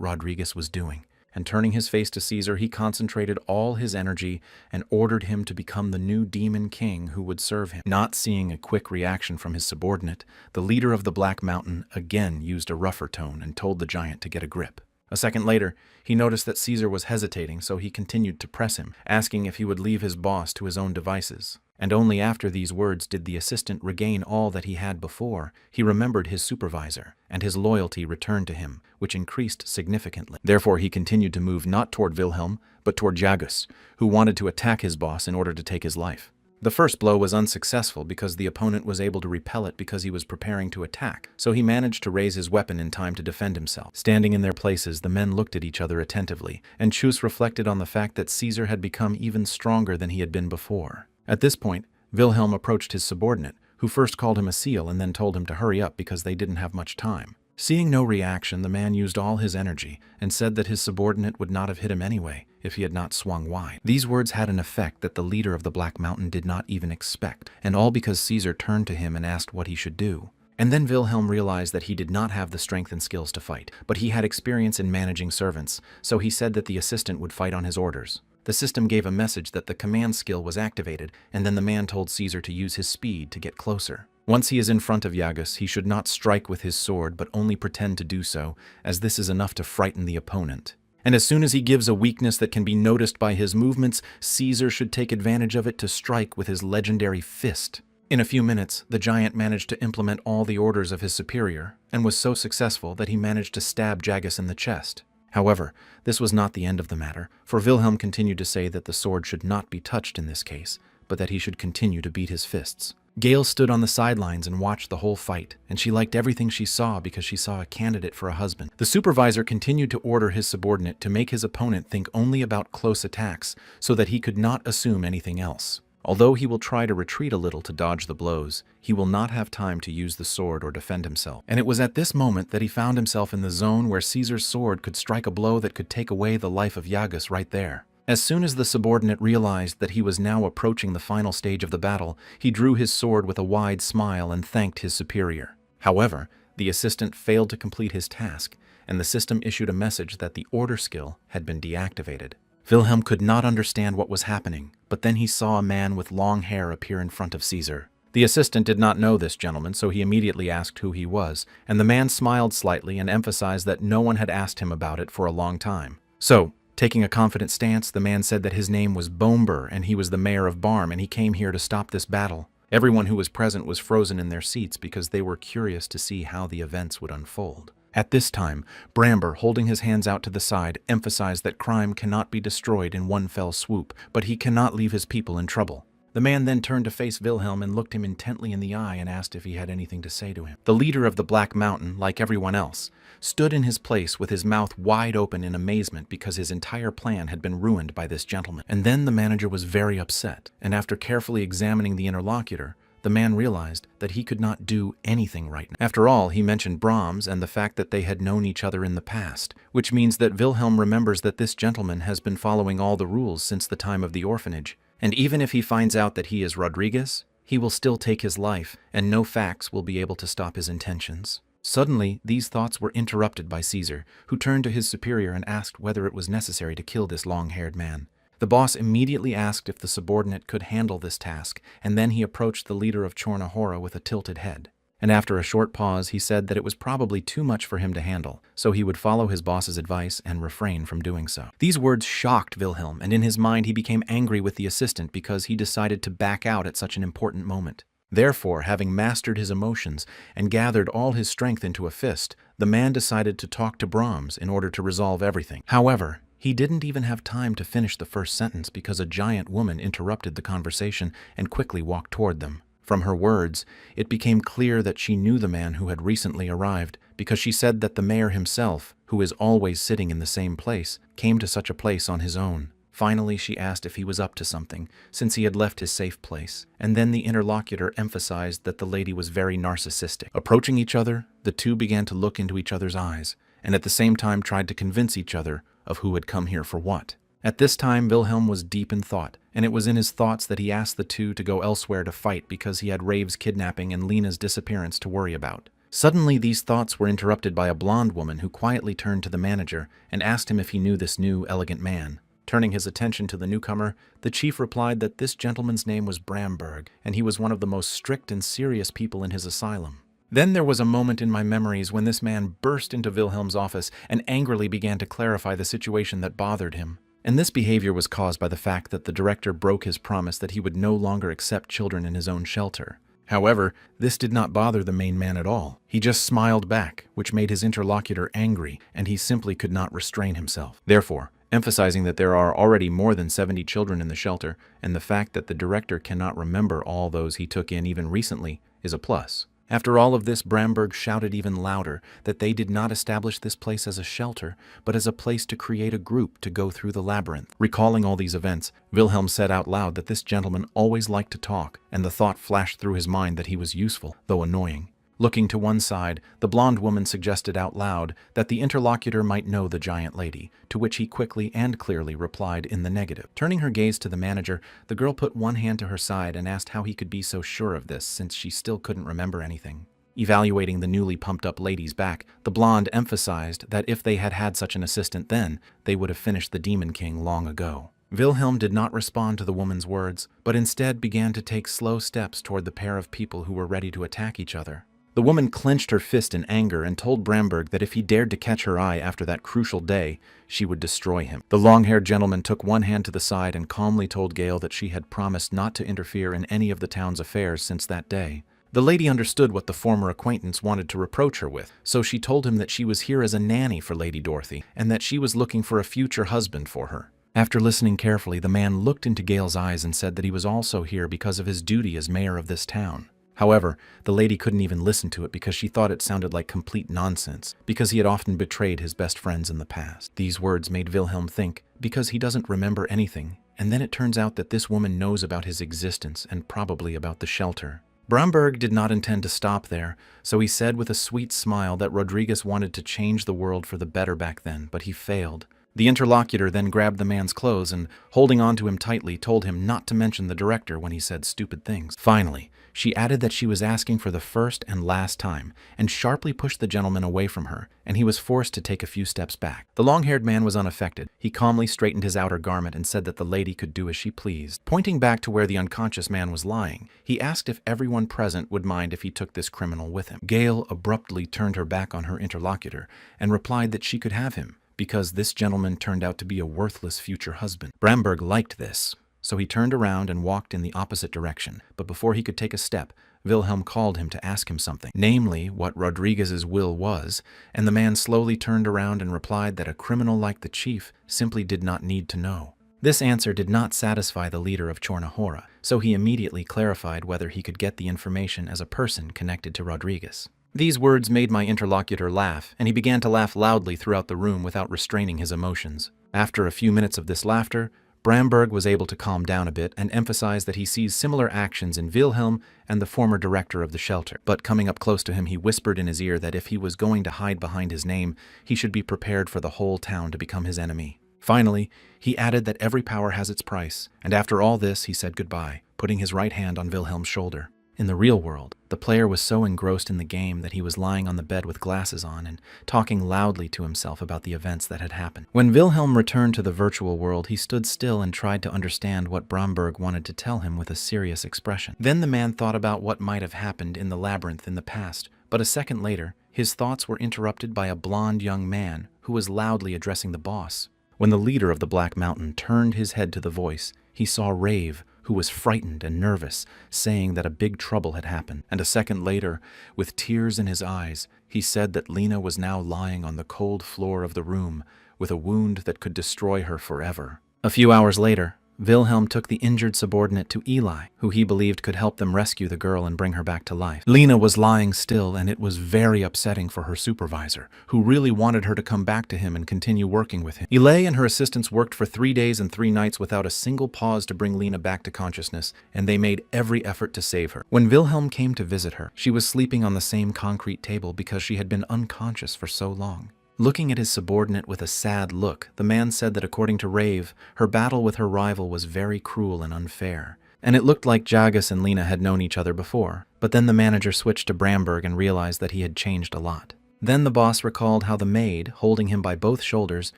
Rodriguez was doing. And turning his face to Caesar, he concentrated all his energy and ordered him to become the new demon king who would serve him. Not seeing a quick reaction from his subordinate, the leader of the Black Mountain again used a rougher tone and told the giant to get a grip. A second later, he noticed that Caesar was hesitating, so he continued to press him, asking if he would leave his boss to his own devices. And only after these words did the assistant regain all that he had before. He remembered his supervisor, and his loyalty returned to him, which increased significantly. Therefore, he continued to move not toward Wilhelm, but toward Jagus, who wanted to attack his boss in order to take his life. The first blow was unsuccessful because the opponent was able to repel it because he was preparing to attack, so he managed to raise his weapon in time to defend himself. Standing in their places, the men looked at each other attentively, and Chus reflected on the fact that Caesar had become even stronger than he had been before. At this point, Wilhelm approached his subordinate, who first called him a seal and then told him to hurry up because they didn't have much time. Seeing no reaction, the man used all his energy and said that his subordinate would not have hit him anyway if he had not swung wide. These words had an effect that the leader of the Black Mountain did not even expect, and all because Caesar turned to him and asked what he should do. And then Wilhelm realized that he did not have the strength and skills to fight, but he had experience in managing servants, so he said that the assistant would fight on his orders. The system gave a message that the command skill was activated, and then the man told Caesar to use his speed to get closer. Once he is in front of Jagus, he should not strike with his sword, but only pretend to do so, as this is enough to frighten the opponent. And as soon as he gives a weakness that can be noticed by his movements, Caesar should take advantage of it to strike with his legendary fist. In a few minutes, the giant managed to implement all the orders of his superior, and was so successful that he managed to stab Jagus in the chest. However, this was not the end of the matter, for Wilhelm continued to say that the sword should not be touched in this case, but that he should continue to beat his fists. Gale stood on the sidelines and watched the whole fight, and she liked everything she saw because she saw a candidate for a husband. The supervisor continued to order his subordinate to make his opponent think only about close attacks so that he could not assume anything else. Although he will try to retreat a little to dodge the blows, he will not have time to use the sword or defend himself. And it was at this moment that he found himself in the zone where Caesar's sword could strike a blow that could take away the life of Yagus right there. As soon as the subordinate realized that he was now approaching the final stage of the battle, he drew his sword with a wide smile and thanked his superior. However, the assistant failed to complete his task, and the system issued a message that the order skill had been deactivated. Wilhelm could not understand what was happening, but then he saw a man with long hair appear in front of Caesar. The assistant did not know this gentleman, so he immediately asked who he was, and the man smiled slightly and emphasized that no one had asked him about it for a long time. So, taking a confident stance, the man said that his name was Bomber and he was the mayor of Barm and he came here to stop this battle. Everyone who was present was frozen in their seats because they were curious to see how the events would unfold. At this time, Bramber, holding his hands out to the side, emphasized that crime cannot be destroyed in one fell swoop, but he cannot leave his people in trouble. The man then turned to face Wilhelm and looked him intently in the eye and asked if he had anything to say to him. The leader of the Black Mountain, like everyone else, stood in his place with his mouth wide open in amazement because his entire plan had been ruined by this gentleman. And then the manager was very upset, and after carefully examining the interlocutor, the man realized that he could not do anything right now. After all, he mentioned Brahms and the fact that they had known each other in the past, which means that Wilhelm remembers that this gentleman has been following all the rules since the time of the orphanage. And even if he finds out that he is Rodriguez, he will still take his life, and no facts will be able to stop his intentions. Suddenly, these thoughts were interrupted by Caesar, who turned to his superior and asked whether it was necessary to kill this long-haired man. The boss immediately asked if the subordinate could handle this task, and then he approached the leader of Chornahora with a tilted head. And after a short pause, he said that it was probably too much for him to handle, so he would follow his boss's advice and refrain from doing so. These words shocked Wilhelm, and in his mind he became angry with the assistant because he decided to back out at such an important moment. Therefore, having mastered his emotions and gathered all his strength into a fist, the man decided to talk to Brahms in order to resolve everything. However, he didn't even have time to finish the first sentence because a giant woman interrupted the conversation and quickly walked toward them. From her words, it became clear that she knew the man who had recently arrived, because she said that the mayor himself, who is always sitting in the same place, came to such a place on his own. Finally, she asked if he was up to something, since he had left his safe place, and then the interlocutor emphasized that the lady was very narcissistic. Approaching each other, the two began to look into each other's eyes, and at the same time tried to convince each other of who had come here for what. At this time, Wilhelm was deep in thought, and it was in his thoughts that he asked the two to go elsewhere to fight because he had Rave's kidnapping and Lena's disappearance to worry about. Suddenly, these thoughts were interrupted by a blonde woman who quietly turned to the manager and asked him if he knew this new, elegant man. Turning his attention to the newcomer, the chief replied that this gentleman's name was Bramberg, and he was one of the most strict and serious people in his asylum. Then there was a moment in my memories when this man burst into Wilhelm's office and angrily began to clarify the situation that bothered him. And this behavior was caused by the fact that the director broke his promise that he would no longer accept children in his own shelter. However, this did not bother the main man at all. He just smiled back, which made his interlocutor angry, and he simply could not restrain himself. Therefore, emphasizing that there are already more than 70 children in the shelter, and the fact that the director cannot remember all those he took in even recently, is a plus. After all of this, Bramberg shouted even louder that they did not establish this place as a shelter, but as a place to create a group to go through the labyrinth. Recalling all these events, Wilhelm said out loud that this gentleman always liked to talk, and the thought flashed through his mind that he was useful, though annoying. Looking to one side, the blonde woman suggested out loud that the interlocutor might know the giant lady, to which he quickly and clearly replied in the negative. Turning her gaze to the manager, the girl put one hand to her side and asked how he could be so sure of this since she still couldn't remember anything. Evaluating the newly pumped-up lady's back, the blonde emphasized that if they had had such an assistant then, they would have finished the Demon King long ago. Wilhelm did not respond to the woman's words, but instead began to take slow steps toward the pair of people who were ready to attack each other. The woman clenched her fist in anger and told Bramberg that if he dared to catch her eye after that crucial day, she would destroy him. The long-haired gentleman took one hand to the side and calmly told Gale that she had promised not to interfere in any of the town's affairs since that day. The lady understood what the former acquaintance wanted to reproach her with, so she told him that she was here as a nanny for Lady Dorothy and that she was looking for a future husband for her. After listening carefully, the man looked into Gale's eyes and said that he was also here because of his duty as mayor of this town. However, the lady couldn't even listen to it because she thought it sounded like complete nonsense, because he had often betrayed his best friends in the past. These words made Wilhelm think, because he doesn't remember anything, and then it turns out that this woman knows about his existence and probably about the shelter. Bromberg did not intend to stop there, so he said with a sweet smile that Rodriguez wanted to change the world for the better back then, but he failed. The interlocutor then grabbed the man's clothes and, holding on to him tightly, told him not to mention the director when he said stupid things. Finally, she added that she was asking for the first and last time, and sharply pushed the gentleman away from her, and he was forced to take a few steps back. The long-haired man was unaffected. He calmly straightened his outer garment and said that the lady could do as she pleased. Pointing back to where the unconscious man was lying, he asked if everyone present would mind if he took this criminal with him. Gale abruptly turned her back on her interlocutor and replied that she could have him, because this gentleman turned out to be a worthless future husband. Bromberg liked this, so he turned around and walked in the opposite direction, but before he could take a step, Wilhelm called him to ask him something, namely what Rodriguez's will was, and the man slowly turned around and replied that a criminal like the chief simply did not need to know. This answer did not satisfy the leader of Chornahora, so he immediately clarified whether he could get the information as a person connected to Rodriguez. These words made my interlocutor laugh, and he began to laugh loudly throughout the room without restraining his emotions. After a few minutes of this laughter, Bromberg was able to calm down a bit and emphasize that he sees similar actions in Wilhelm and the former director of the shelter. But coming up close to him, he whispered in his ear that if he was going to hide behind his name, he should be prepared for the whole town to become his enemy. Finally, he added that every power has its price, and after all this, he said goodbye, putting his right hand on Wilhelm's shoulder. In the real world, the player was so engrossed in the game that he was lying on the bed with glasses on and talking loudly to himself about the events that had happened. When Wilhelm returned to the virtual world, he stood still and tried to understand what Bromberg wanted to tell him with a serious expression. Then the man thought about what might have happened in the labyrinth in the past, but a second later, his thoughts were interrupted by a blond young man who was loudly addressing the boss. When the leader of the Black Mountain turned his head to the voice, he saw Rave, who was frightened and nervous, saying that a big trouble had happened. And a second later, with tears in his eyes, he said that Lena was now lying on the cold floor of the room with a wound that could destroy her forever. A few hours later, Wilhelm took the injured subordinate to Eli, who he believed could help them rescue the girl and bring her back to life. Lena was lying still, and it was very upsetting for her supervisor, who really wanted her to come back to him and continue working with him. Eli and her assistants worked for 3 days and 3 nights without a single pause to bring Lena back to consciousness, and they made every effort to save her. When Wilhelm came to visit her, she was sleeping on the same concrete table because she had been unconscious for so long. Looking at his subordinate with a sad look, the man said that according to Rave, her battle with her rival was very cruel and unfair, and it looked like Jagus and Lena had known each other before. But then the manager switched to Bromberg and realized that he had changed a lot. Then the boss recalled how the maid, holding him by both shoulders,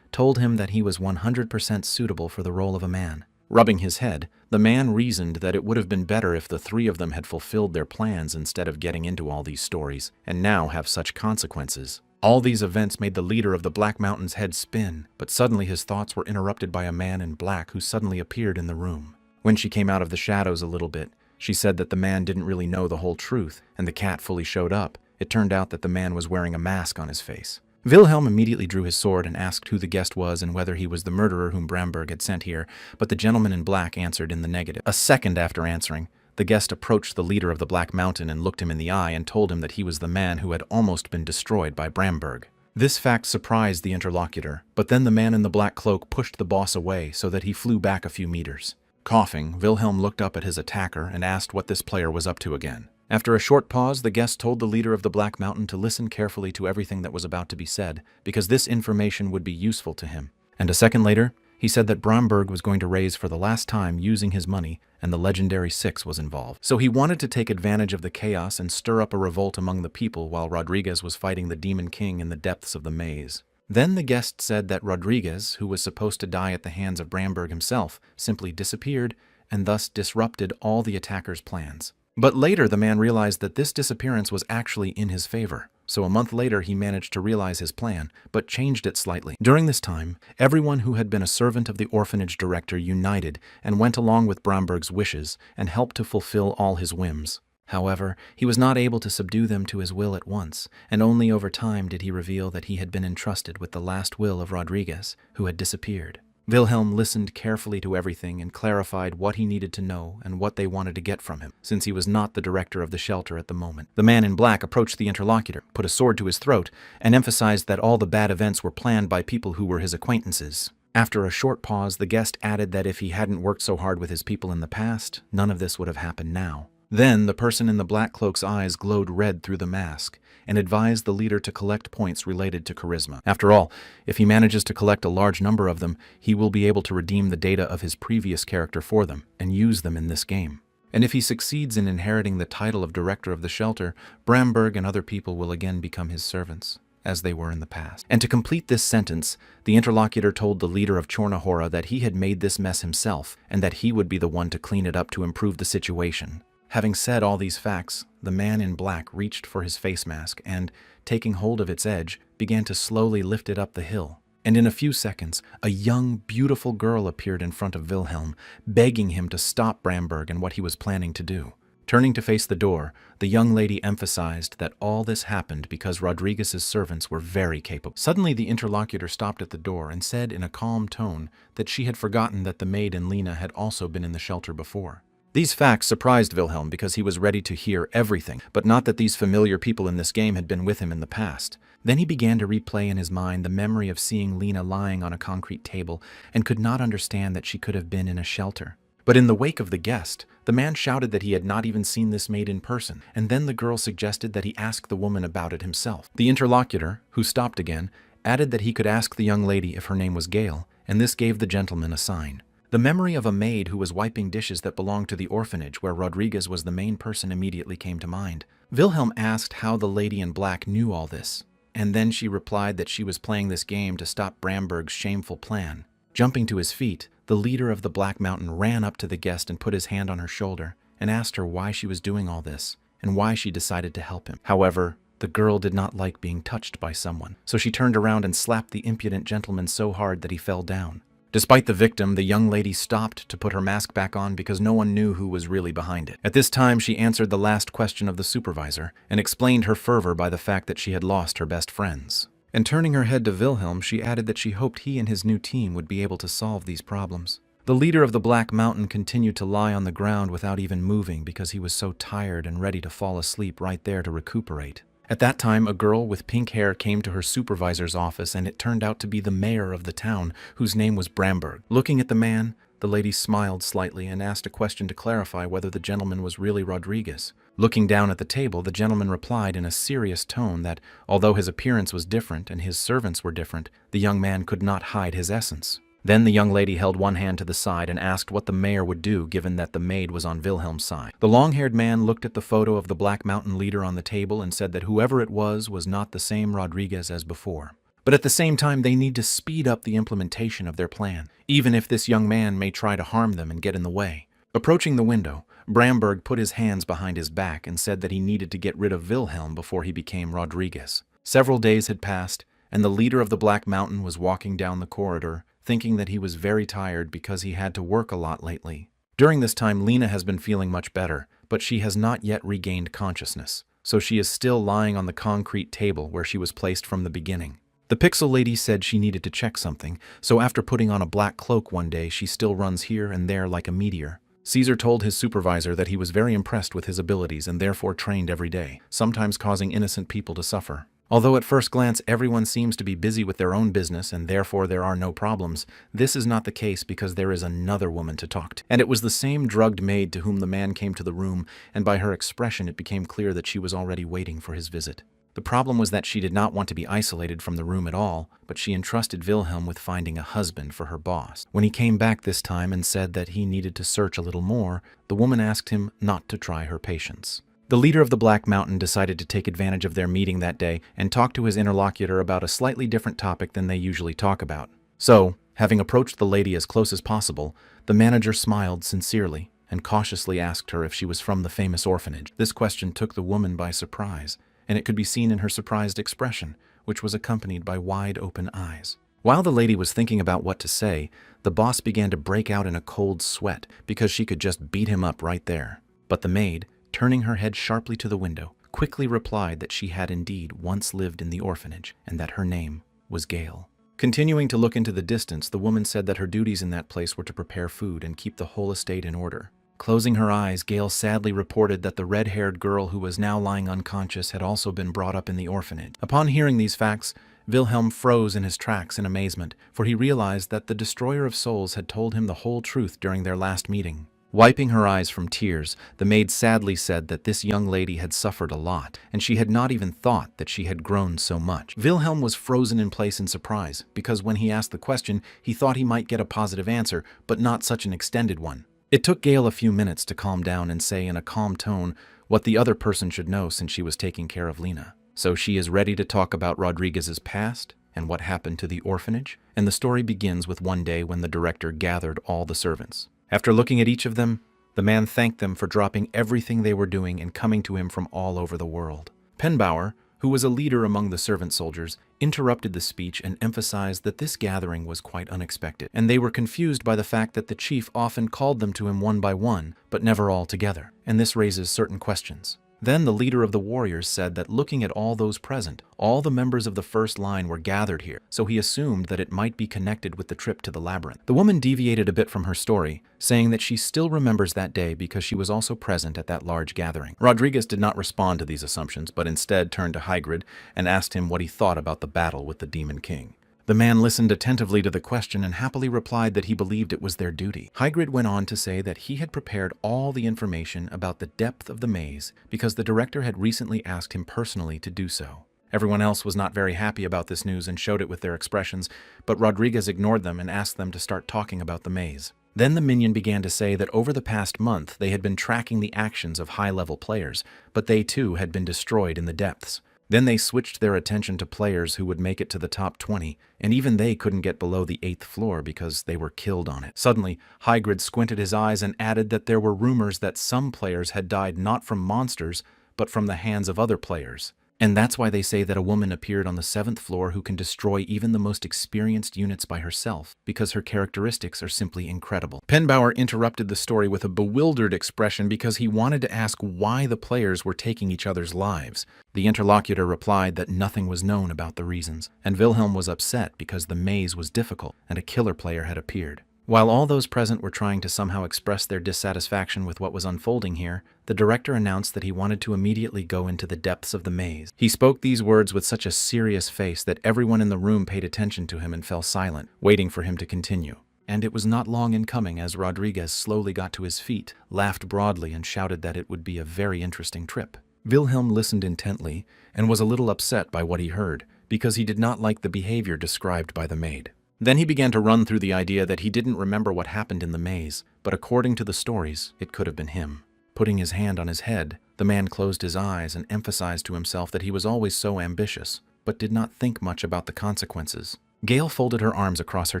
told him that he was 100% suitable for the role of a man. Rubbing his head, the man reasoned that it would have been better if the 3 of them had fulfilled their plans instead of getting into all these stories, and now have such consequences. All these events made the leader of the Black Mountain's head spin, but suddenly his thoughts were interrupted by a man in black who suddenly appeared in the room. When she came out of the shadows a little bit, she said that the man didn't really know the whole truth, and the cat fully showed up. It turned out that the man was wearing a mask on his face. Wilhelm immediately drew his sword and asked who the guest was and whether he was the murderer whom Bromberg had sent here, but the gentleman in black answered in the negative. A second after answering, the guest approached the leader of the Black Mountain and looked him in the eye and told him that he was the man who had almost been destroyed by Bromberg. This fact surprised the interlocutor, but then the man in the black cloak pushed the boss away so that he flew back a few meters. Coughing, Wilhelm looked up at his attacker and asked what this player was up to again. After a short pause, the guest told the leader of the Black Mountain to listen carefully to everything that was about to be said, because this information would be useful to him. And a second later, he said that Bromberg was going to raise for the last time using his money, and the legendary 6 was involved. So he wanted to take advantage of the chaos and stir up a revolt among the people while Rodriguez was fighting the Demon King in the depths of the maze. Then the guest said that Rodriguez, who was supposed to die at the hands of Bromberg himself, simply disappeared and thus disrupted all the attacker's plans. But later the man realized that this disappearance was actually in his favor. So a month later he managed to realize his plan, but changed it slightly. During this time, everyone who had been a servant of the orphanage director united and went along with Bromberg's wishes and helped to fulfill all his whims. However, he was not able to subdue them to his will at once, and only over time did he reveal that he had been entrusted with the last will of Rodriguez, who had disappeared. Wilhelm listened carefully to everything and clarified what he needed to know and what they wanted to get from him, since he was not the director of the shelter at the moment. The man in black approached the interlocutor, put a sword to his throat, and emphasized that all the bad events were planned by people who were his acquaintances. After a short pause, the guest added that if he hadn't worked so hard with his people in the past, none of this would have happened now. Then, the person in the black cloak's eyes glowed red through the mask, and advised the leader to collect points related to charisma. After all, if he manages to collect a large number of them, he will be able to redeem the data of his previous character for them, and use them in this game. And if he succeeds in inheriting the title of director of the shelter, Bramberg and other people will again become his servants, as they were in the past. And to complete this sentence, the interlocutor told the leader of Chornahora that he had made this mess himself, and that he would be the one to clean it up to improve the situation. Having said all these facts, the man in black reached for his face mask and, taking hold of its edge, began to slowly lift it up the hill. And in a few seconds, a young, beautiful girl appeared in front of Wilhelm, begging him to stop Bramberg and what he was planning to do. Turning to face the door, the young lady emphasized that all this happened because Rodriguez's servants were very capable. Suddenly, the interlocutor stopped at the door and said in a calm tone that she had forgotten that the maid and Lena had also been in the shelter before. These facts surprised Wilhelm because he was ready to hear everything, but not that these familiar people in this game had been with him in the past. Then he began to replay in his mind the memory of seeing Lena lying on a concrete table and could not understand that she could have been in a shelter. But in the wake of the guest, the man shouted that he had not even seen this maid in person, and then the girl suggested that he ask the woman about it himself. The interlocutor, who stopped again, added that he could ask the young lady if her name was Gail, and this gave the gentleman a sign. The memory of a maid who was wiping dishes that belonged to the orphanage where Rodriguez was the main person immediately came to mind. Wilhelm asked how the lady in black knew all this, and then she replied that she was playing this game to stop Bramberg's shameful plan. Jumping to his feet, the leader of the Black Mountain ran up to the guest and put his hand on her shoulder and asked her why she was doing all this and why she decided to help him. However, the girl did not like being touched by someone, so she turned around and slapped the impudent gentleman so hard that he fell down. Despite the victim, the young lady stopped to put her mask back on because no one knew who was really behind it. At this time, she answered the last question of the supervisor and explained her fervor by the fact that she had lost her best friends. And turning her head to Wilhelm, she added that she hoped he and his new team would be able to solve these problems. The leader of the Black Mountain continued to lie on the ground without even moving because he was so tired and ready to fall asleep right there to recuperate. At that time, a girl with pink hair came to her supervisor's office, and it turned out to be the mayor of the town, whose name was Bramberg. Looking at the man, the lady smiled slightly and asked a question to clarify whether the gentleman was really Rodriguez. Looking down at the table, the gentleman replied in a serious tone that, although his appearance was different and his servants were different, the young man could not hide his essence. Then the young lady held one hand to the side and asked what the mayor would do given that the maid was on Wilhelm's side. The long-haired man looked at the photo of the Black Mountain leader on the table and said that whoever it was not the same Rodriguez as before. But at the same time, they need to speed up the implementation of their plan, even if this young man may try to harm them and get in the way. Approaching the window, Bramberg put his hands behind his back and said that he needed to get rid of Wilhelm before he became Rodriguez. Several days had passed, and the leader of the Black Mountain was walking down the corridor, thinking that he was very tired because he had to work a lot lately. During this time, Lena has been feeling much better, but she has not yet regained consciousness, so she is still lying on the concrete table where she was placed from the beginning. The pixel lady said she needed to check something, so after putting on a black cloak one day, she still runs here and there like a meteor. Caesar told his supervisor that he was very impressed with his abilities and therefore trained every day, sometimes causing innocent people to suffer. Although at first glance everyone seems to be busy with their own business and therefore there are no problems, this is not the case because there is another woman to talk to. And it was the same drugged maid to whom the man came to the room, and by her expression it became clear that she was already waiting for his visit. The problem was that she did not want to be isolated from the room at all, but she entrusted Wilhelm with finding a husband for her boss. When he came back this time and said that he needed to search a little more, the woman asked him not to try her patience. The leader of the Black Mountain decided to take advantage of their meeting that day and talk to his interlocutor about a slightly different topic than they usually talk about. So, having approached the lady as close as possible, the manager smiled sincerely and cautiously asked her if she was from the famous orphanage. This question took the woman by surprise, and it could be seen in her surprised expression, which was accompanied by wide-open eyes. While the lady was thinking about what to say, the boss began to break out in a cold sweat because she could just beat him up right there. But the maid, turning her head sharply to the window, quickly replied that she had indeed once lived in the orphanage and that her name was Gail. Continuing to look into the distance, the woman said that her duties in that place were to prepare food and keep the whole estate in order. Closing her eyes, Gale sadly reported that the red-haired girl who was now lying unconscious had also been brought up in the orphanage. Upon hearing these facts, Wilhelm froze in his tracks in amazement, for he realized that the Destroyer of Souls had told him the whole truth during their last meeting. Wiping her eyes from tears, the maid sadly said that this young lady had suffered a lot, and she had not even thought that she had grown so much. Wilhelm was frozen in place in surprise, because when he asked the question, he thought he might get a positive answer, but not such an extended one. It took Gale a few minutes to calm down and say in a calm tone what the other person should know since she was taking care of Lena. So she is ready to talk about Rodriguez's past and what happened to the orphanage, and the story begins with one day when the director gathered all the servants. After looking at each of them, the man thanked them for dropping everything they were doing and coming to him from all over the world. Penbauer, who was a leader among the servant soldiers, interrupted the speech and emphasized that this gathering was quite unexpected, and they were confused by the fact that the chief often called them to him one by one, but never all together, and this raises certain questions. Then the leader of the warriors said that looking at all those present, all the members of the first line were gathered here, so he assumed that it might be connected with the trip to the labyrinth. The woman deviated a bit from her story, saying that she still remembers that day because she was also present at that large gathering. Rodriguez did not respond to these assumptions, but instead turned to Hygrid and asked him what he thought about the battle with the Demon King. The man listened attentively to the question and happily replied that he believed it was their duty. Hygrid went on to say that he had prepared all the information about the depth of the maze because the director had recently asked him personally to do so. Everyone else was not very happy about this news and showed it with their expressions, but Rodriguez ignored them and asked them to start talking about the maze. Then the minion began to say that over the past month they had been tracking the actions of high-level players, but they too had been destroyed in the depths. Then they switched their attention to players who would make it to the top 20, and even they couldn't get below the 8th floor because they were killed on it. Suddenly, Hygrid squinted his eyes and added that there were rumors that some players had died not from monsters, but from the hands of other players. And that's why they say that a woman appeared on the 7th floor who can destroy even the most experienced units by herself, because her characteristics are simply incredible. Penbauer interrupted the story with a bewildered expression because he wanted to ask why the players were taking each other's lives. The interlocutor replied that nothing was known about the reasons, and Wilhelm was upset because the maze was difficult and a killer player had appeared. While all those present were trying to somehow express their dissatisfaction with what was unfolding here, the director announced that he wanted to immediately go into the depths of the maze. He spoke these words with such a serious face that everyone in the room paid attention to him and fell silent, waiting for him to continue. And it was not long in coming as Rodriguez slowly got to his feet, laughed broadly, and shouted that it would be a very interesting trip. Wilhelm listened intently and was a little upset by what he heard, because he did not like the behavior described by the maid. Then he began to run through the idea that he didn't remember what happened in the maze, but according to the stories, it could have been him. Putting his hand on his head, the man closed his eyes and emphasized to himself that he was always so ambitious, but did not think much about the consequences. Gale folded her arms across her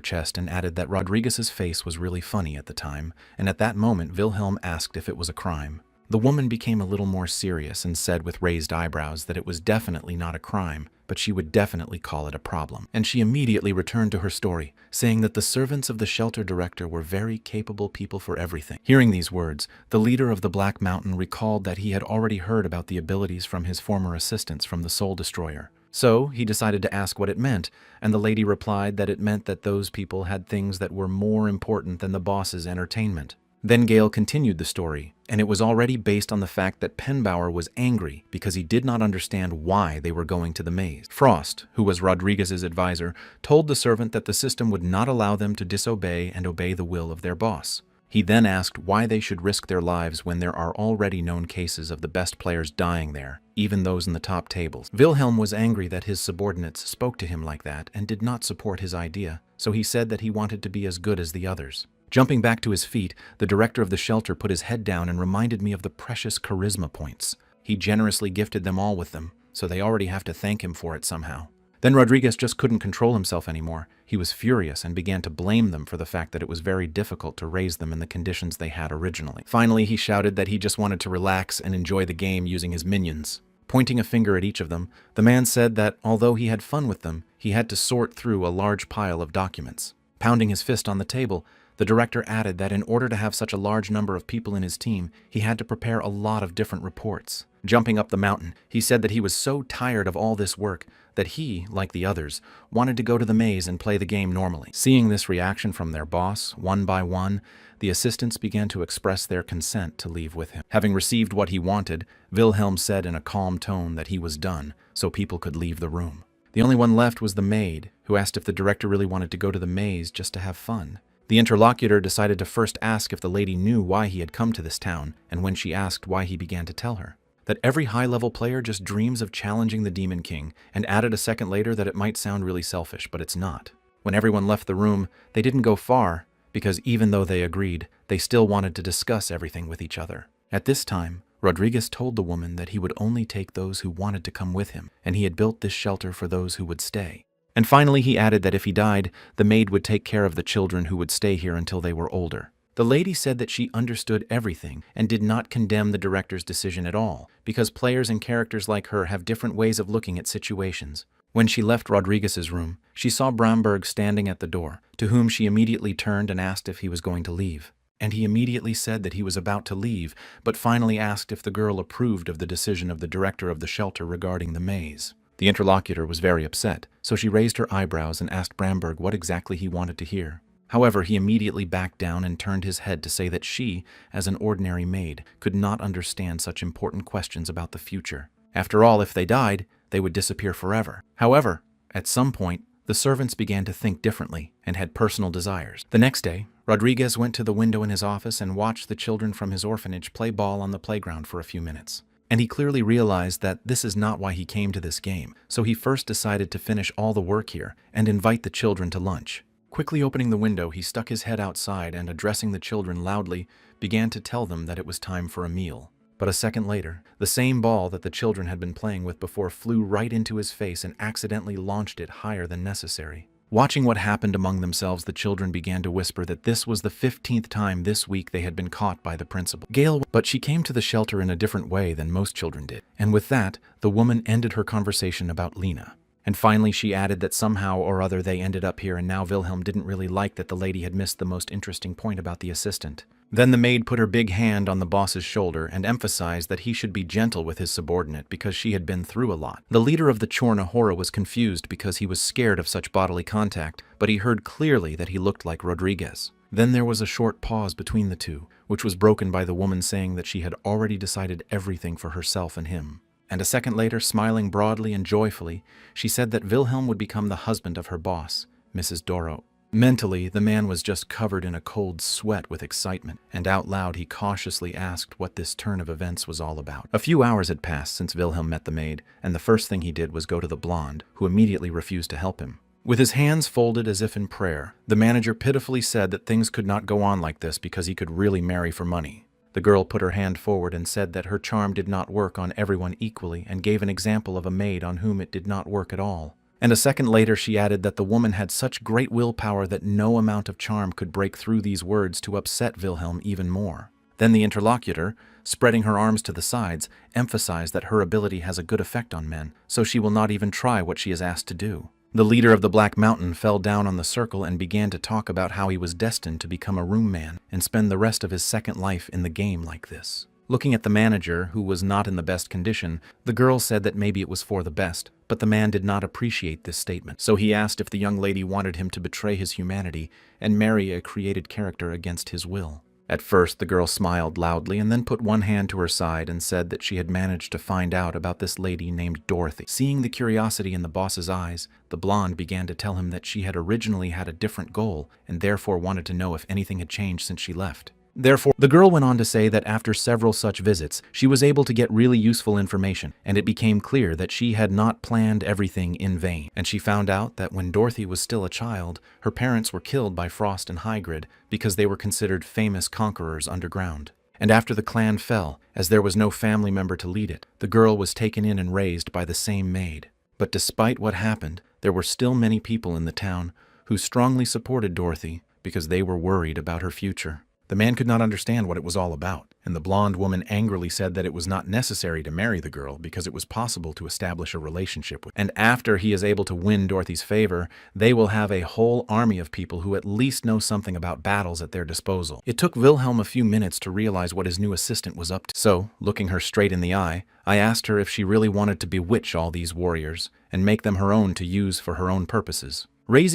chest and added that Rodriguez's face was really funny at the time, and at that moment Wilhelm asked if it was a crime. The woman became a little more serious and said with raised eyebrows that it was definitely not a crime, but she would definitely call it a problem. And she immediately returned to her story, saying that the servants of the shelter director were very capable people for everything. Hearing these words, the leader of the Black Mountain recalled that he had already heard about the abilities from his former assistants from the Soul Destroyer. So he decided to ask what it meant, and the lady replied that it meant that those people had things that were more important than the boss's entertainment. Then Gale continued the story, and it was already based on the fact that Penbauer was angry because he did not understand why they were going to the maze. Frost, who was Rodriguez's advisor, told the servant that the system would not allow them to disobey and obey the will of their boss. He then asked why they should risk their lives when there are already known cases of the best players dying there, even those in the top tables. Wilhelm was angry that his subordinates spoke to him like that and did not support his idea, so he said that he wanted to be as good as the others. Jumping back to his feet, the director of the shelter put his head down and reminded me of the precious charisma points. He generously gifted them all with them, so they already have to thank him for it somehow. Then Rodriguez just couldn't control himself anymore. He was furious and began to blame them for the fact that it was very difficult to raise them in the conditions they had originally. Finally, he shouted that he just wanted to relax and enjoy the game using his minions. Pointing a finger at each of them, the man said that although he had fun with them, he had to sort through a large pile of documents. Pounding his fist on the table, The director added that in order to have such a large number of people in his team, he had to prepare a lot of different reports. Jumping up the mountain, he said that he was so tired of all this work that he, like the others, wanted to go to the maze and play the game normally. Seeing this reaction from their boss, one by one, the assistants began to express their consent to leave with him. Having received what he wanted, Wilhelm said in a calm tone that he was done, so people could leave the room. The only one left was the maid, who asked if the director really wanted to go to the maze just to have fun. The interlocutor decided to first ask if the lady knew why he had come to this town, and when she asked why, he began to tell her that every high-level player just dreams of challenging the Demon King, and added a second later that it might sound really selfish, but it's not. When everyone left the room, they didn't go far, because even though they agreed, they still wanted to discuss everything with each other. At this time, Rodriguez told the woman that he would only take those who wanted to come with him, and he had built this shelter for those who would stay. And finally, he added that if he died, the maid would take care of the children who would stay here until they were older. The lady said that she understood everything and did not condemn the director's decision at all, because players and characters like her have different ways of looking at situations. When she left Rodriguez's room, she saw Bramberg standing at the door, to whom she immediately turned and asked if he was going to leave. And he immediately said that he was about to leave, but finally asked if the girl approved of the decision of the director of the shelter regarding the maze. The interlocutor was very upset, so she raised her eyebrows and asked Bramberg what exactly he wanted to hear. However, he immediately backed down and turned his head to say that she, as an ordinary maid, could not understand such important questions about the future. After all, if they died, they would disappear forever. However, at some point, the servants began to think differently and had personal desires. The next day, Rodriguez went to the window in his office and watched the children from his orphanage play ball on the playground for a few minutes. And he clearly realized that this is not why he came to this game, so he first decided to finish all the work here and invite the children to lunch. Quickly opening the window, he stuck his head outside and, addressing the children loudly, began to tell them that it was time for a meal. But a second later, the same ball that the children had been playing with before flew right into his face and accidentally launched it higher than necessary. Watching what happened among themselves, the children began to whisper that this was the 15th time this week they had been caught by the principal. But she came to the shelter in a different way than most children did. And with that, the woman ended her conversation about Lena. And finally, she added that somehow or other they ended up here, and now Wilhelm didn't really like that the lady had missed the most interesting point about the assistant. Then the maid put her big hand on the boss's shoulder and emphasized that he should be gentle with his subordinate because she had been through a lot. The leader of the Chornahora was confused because he was scared of such bodily contact, but he heard clearly that he looked like Rodriguez. Then there was a short pause between the two, which was broken by the woman saying that she had already decided everything for herself and him. And a second later, smiling broadly and joyfully, she said that Wilhelm would become the husband of her boss, Mrs. Doro. Mentally, the man was just covered in a cold sweat with excitement, and out loud he cautiously asked what this turn of events was all about. A few hours had passed since Wilhelm met the maid, and the first thing he did was go to the blonde, who immediately refused to help him. With his hands folded as if in prayer, the manager pitifully said that things could not go on like this because he could really marry for money. The girl put her hand forward and said that her charm did not work on everyone equally, and gave an example of a maid on whom it did not work at all. And a second later she added that the woman had such great willpower that no amount of charm could break through these words to upset Wilhelm even more. Then the interlocutor, spreading her arms to the sides, emphasized that her ability has a good effect on men, so she will not even try what she is asked to do. The leader of the Black Mountain fell down on the circle and began to talk about how he was destined to become a room man and spend the rest of his second life in the game like this. Looking at the manager, who was not in the best condition, the girl said that maybe it was for the best, but the man did not appreciate this statement, so he asked if the young lady wanted him to betray his humanity and marry a created character against his will. At first, the girl smiled loudly and then put one hand to her side and said that she had managed to find out about this lady named Dorothy. Seeing the curiosity in the boss's eyes, the blonde began to tell him that she had originally had a different goal and therefore wanted to know if anything had changed since she left. Therefore, the girl went on to say that after several such visits, she was able to get really useful information, and it became clear that she had not planned everything in vain. And she found out that when Dorothy was still a child, her parents were killed by Frost and Hygrid because they were considered famous conquerors underground. And after the clan fell, as there was no family member to lead it, the girl was taken in and raised by the same maid. But despite what happened, there were still many people in the town who strongly supported Dorothy because they were worried about her future. The man could not understand what it was all about, and the blonde woman angrily said that it was not necessary to marry the girl because it was possible to establish a relationship with her. And after he is able to win Dorothy's favor, they will have a whole army of people who at least know something about battles at their disposal. It took Wilhelm a few minutes to realize what his new assistant was up to. So, looking her straight in the eye, I asked her if she really wanted to bewitch all these warriors and make them her own to use for her own purposes.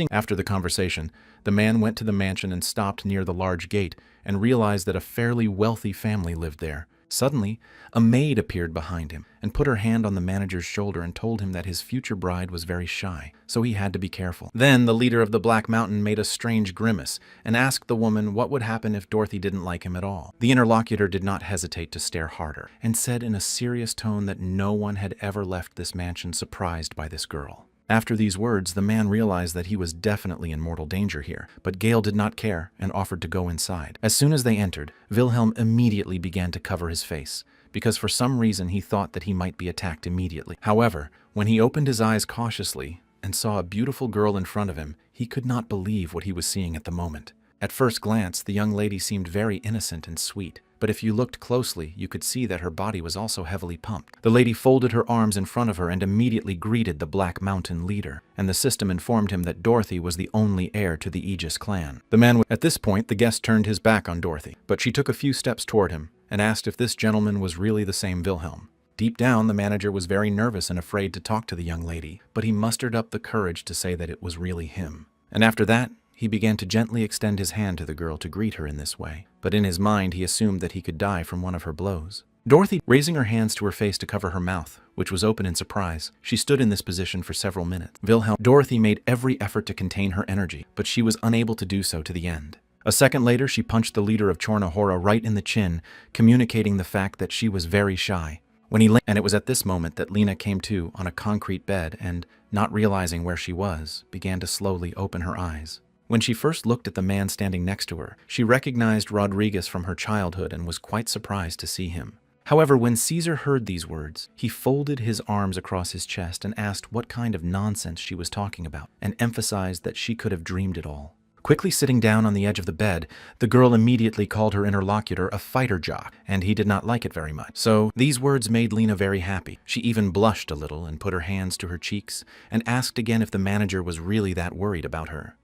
After the conversation, the man went to the mansion and stopped near the large gate and realized that a fairly wealthy family lived there. Suddenly, a maid appeared behind him and put her hand on the manager's shoulder and told him that his future bride was very shy, so he had to be careful. Then the leader of the Black Mountain made a strange grimace and asked the woman what would happen if Dorothy didn't like him at all. The interlocutor did not hesitate to stare harder and said in a serious tone that no one had ever left this mansion surprised by this girl. After these words, the man realized that he was definitely in mortal danger here, but Gale did not care and offered to go inside. As soon as they entered, Wilhelm immediately began to cover his face, because for some reason he thought that he might be attacked immediately. However, when he opened his eyes cautiously and saw a beautiful girl in front of him, he could not believe what he was seeing at the moment. At first glance, the young lady seemed very innocent and sweet, but if you looked closely, you could see that her body was also heavily pumped. The lady folded her arms in front of her and immediately greeted the Black Mountain leader, and the system informed him that Dorothy was the only heir to the Aegis clan. At this point, the guest turned his back on Dorothy, but she took a few steps toward him and asked if this gentleman was really the same Wilhelm. Deep down, the manager was very nervous and afraid to talk to the young lady, but he mustered up the courage to say that it was really him. And after that, he began to gently extend his hand to the girl to greet her in this way, but in his mind he assumed that he could die from one of her blows. Dorothy, raising her hands to her face to cover her mouth, which was open in surprise, she stood in this position for several minutes. Dorothy made every effort to contain her energy, but she was unable to do so to the end. A second later, she punched the leader of Chornahora right in the chin, communicating the fact that she was very shy. And it was at this moment that Lena came to on a concrete bed and, not realizing where she was, began to slowly open her eyes. When she first looked at the man standing next to her, she recognized Rodriguez from her childhood and was quite surprised to see him. However, when Caesar heard these words, he folded his arms across his chest and asked what kind of nonsense she was talking about, and emphasized that she could have dreamed it all. Quickly sitting down on the edge of the bed, the girl immediately called her interlocutor a fighter jock, and he did not like it very much. So, these words made Lena very happy. She even blushed a little and put her hands to her cheeks, and asked again if the manager was really that worried about her.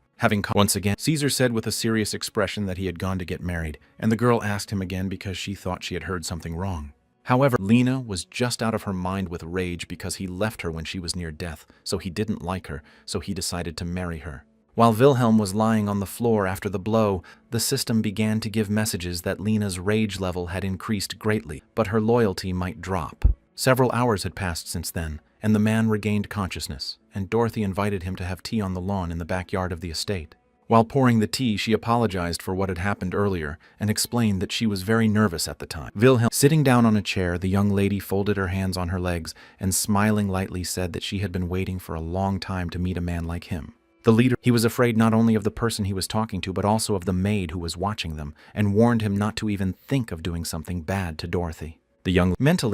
Once again, Caesar said with a serious expression that he had gone to get married, and the girl asked him again because she thought she had heard something wrong. However, Lena was just out of her mind with rage because he left her when she was near death, so he didn't like her, so he decided to marry her. While Wilhelm was lying on the floor after the blow, the system began to give messages that Lena's rage level had increased greatly, but her loyalty might drop. Several hours had passed since then, and the man regained consciousness, and Dorothy invited him to have tea on the lawn in the backyard of the estate. While pouring the tea, she apologized for what had happened earlier and explained that she was very nervous at the time. Sitting down on a chair, the young lady folded her hands on her legs and smiling lightly said that she had been waiting for a long time to meet a man like him. The leader, he was afraid not only of the person he was talking to, but also of the maid who was watching them, and warned him not to even think of doing something bad to Dorothy.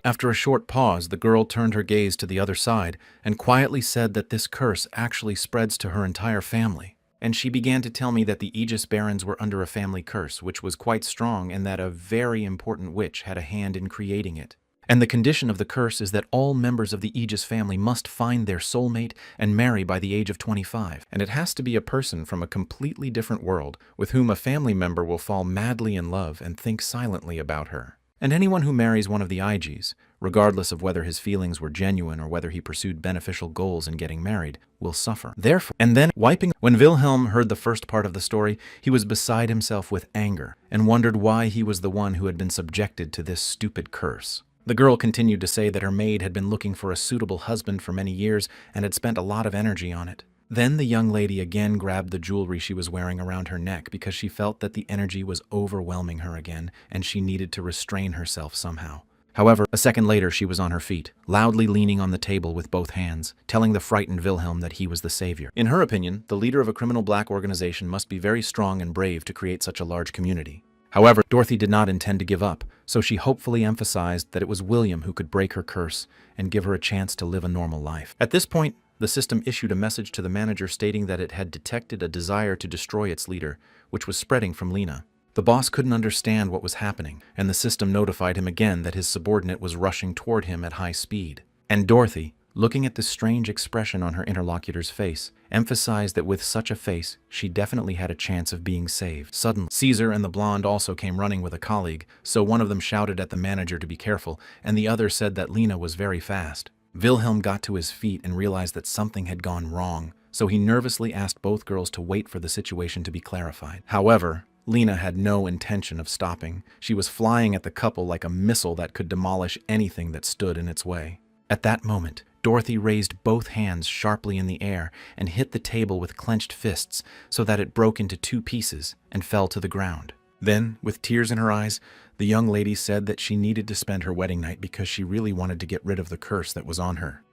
After a short pause, the girl turned her gaze to the other side and quietly said that this curse actually spreads to her entire family. And she began to tell me that the Aegis Barons were under a family curse, which was quite strong, and that a very important witch had a hand in creating it. And the condition of the curse is that all members of the Aegis family must find their soulmate and marry by the age of 25. And it has to be a person from a completely different world with whom a family member will fall madly in love and think silently about her. And anyone who marries one of the Aegis, regardless of whether his feelings were genuine or whether he pursued beneficial goals in getting married, will suffer. When Wilhelm heard the first part of the story, he was beside himself with anger and wondered why he was the one who had been subjected to this stupid curse. The girl continued to say that her maid had been looking for a suitable husband for many years and had spent a lot of energy on it. Then the young lady again grabbed the jewelry she was wearing around her neck because she felt that the energy was overwhelming her again and she needed to restrain herself somehow. However, a second later she was on her feet, loudly leaning on the table with both hands, telling the frightened Wilhelm that he was the savior. In her opinion, the leader of a criminal black organization must be very strong and brave to create such a large community. However, Dorothy did not intend to give up, so she hopefully emphasized that it was William who could break her curse and give her a chance to live a normal life. At this point, the system issued a message to the manager stating that it had detected a desire to destroy its leader, which was spreading from Lena. The boss couldn't understand what was happening, and the system notified him again that his subordinate was rushing toward him at high speed. And Dorothy, looking at the strange expression on her interlocutor's face, emphasized that with such a face, she definitely had a chance of being saved. Suddenly, Caesar and the blonde also came running with a colleague, so one of them shouted at the manager to be careful, and the other said that Lena was very fast. Wilhelm got to his feet and realized that something had gone wrong, so he nervously asked both girls to wait for the situation to be clarified. However, Lena had no intention of stopping. She was flying at the couple like a missile that could demolish anything that stood in its way. At that moment, Dorothy raised both hands sharply in the air and hit the table with clenched fists so that it broke into 2 pieces and fell to the ground. Then, with tears in her eyes, the young lady said that she needed to spend her wedding night because she really wanted to get rid of the curse that was on her.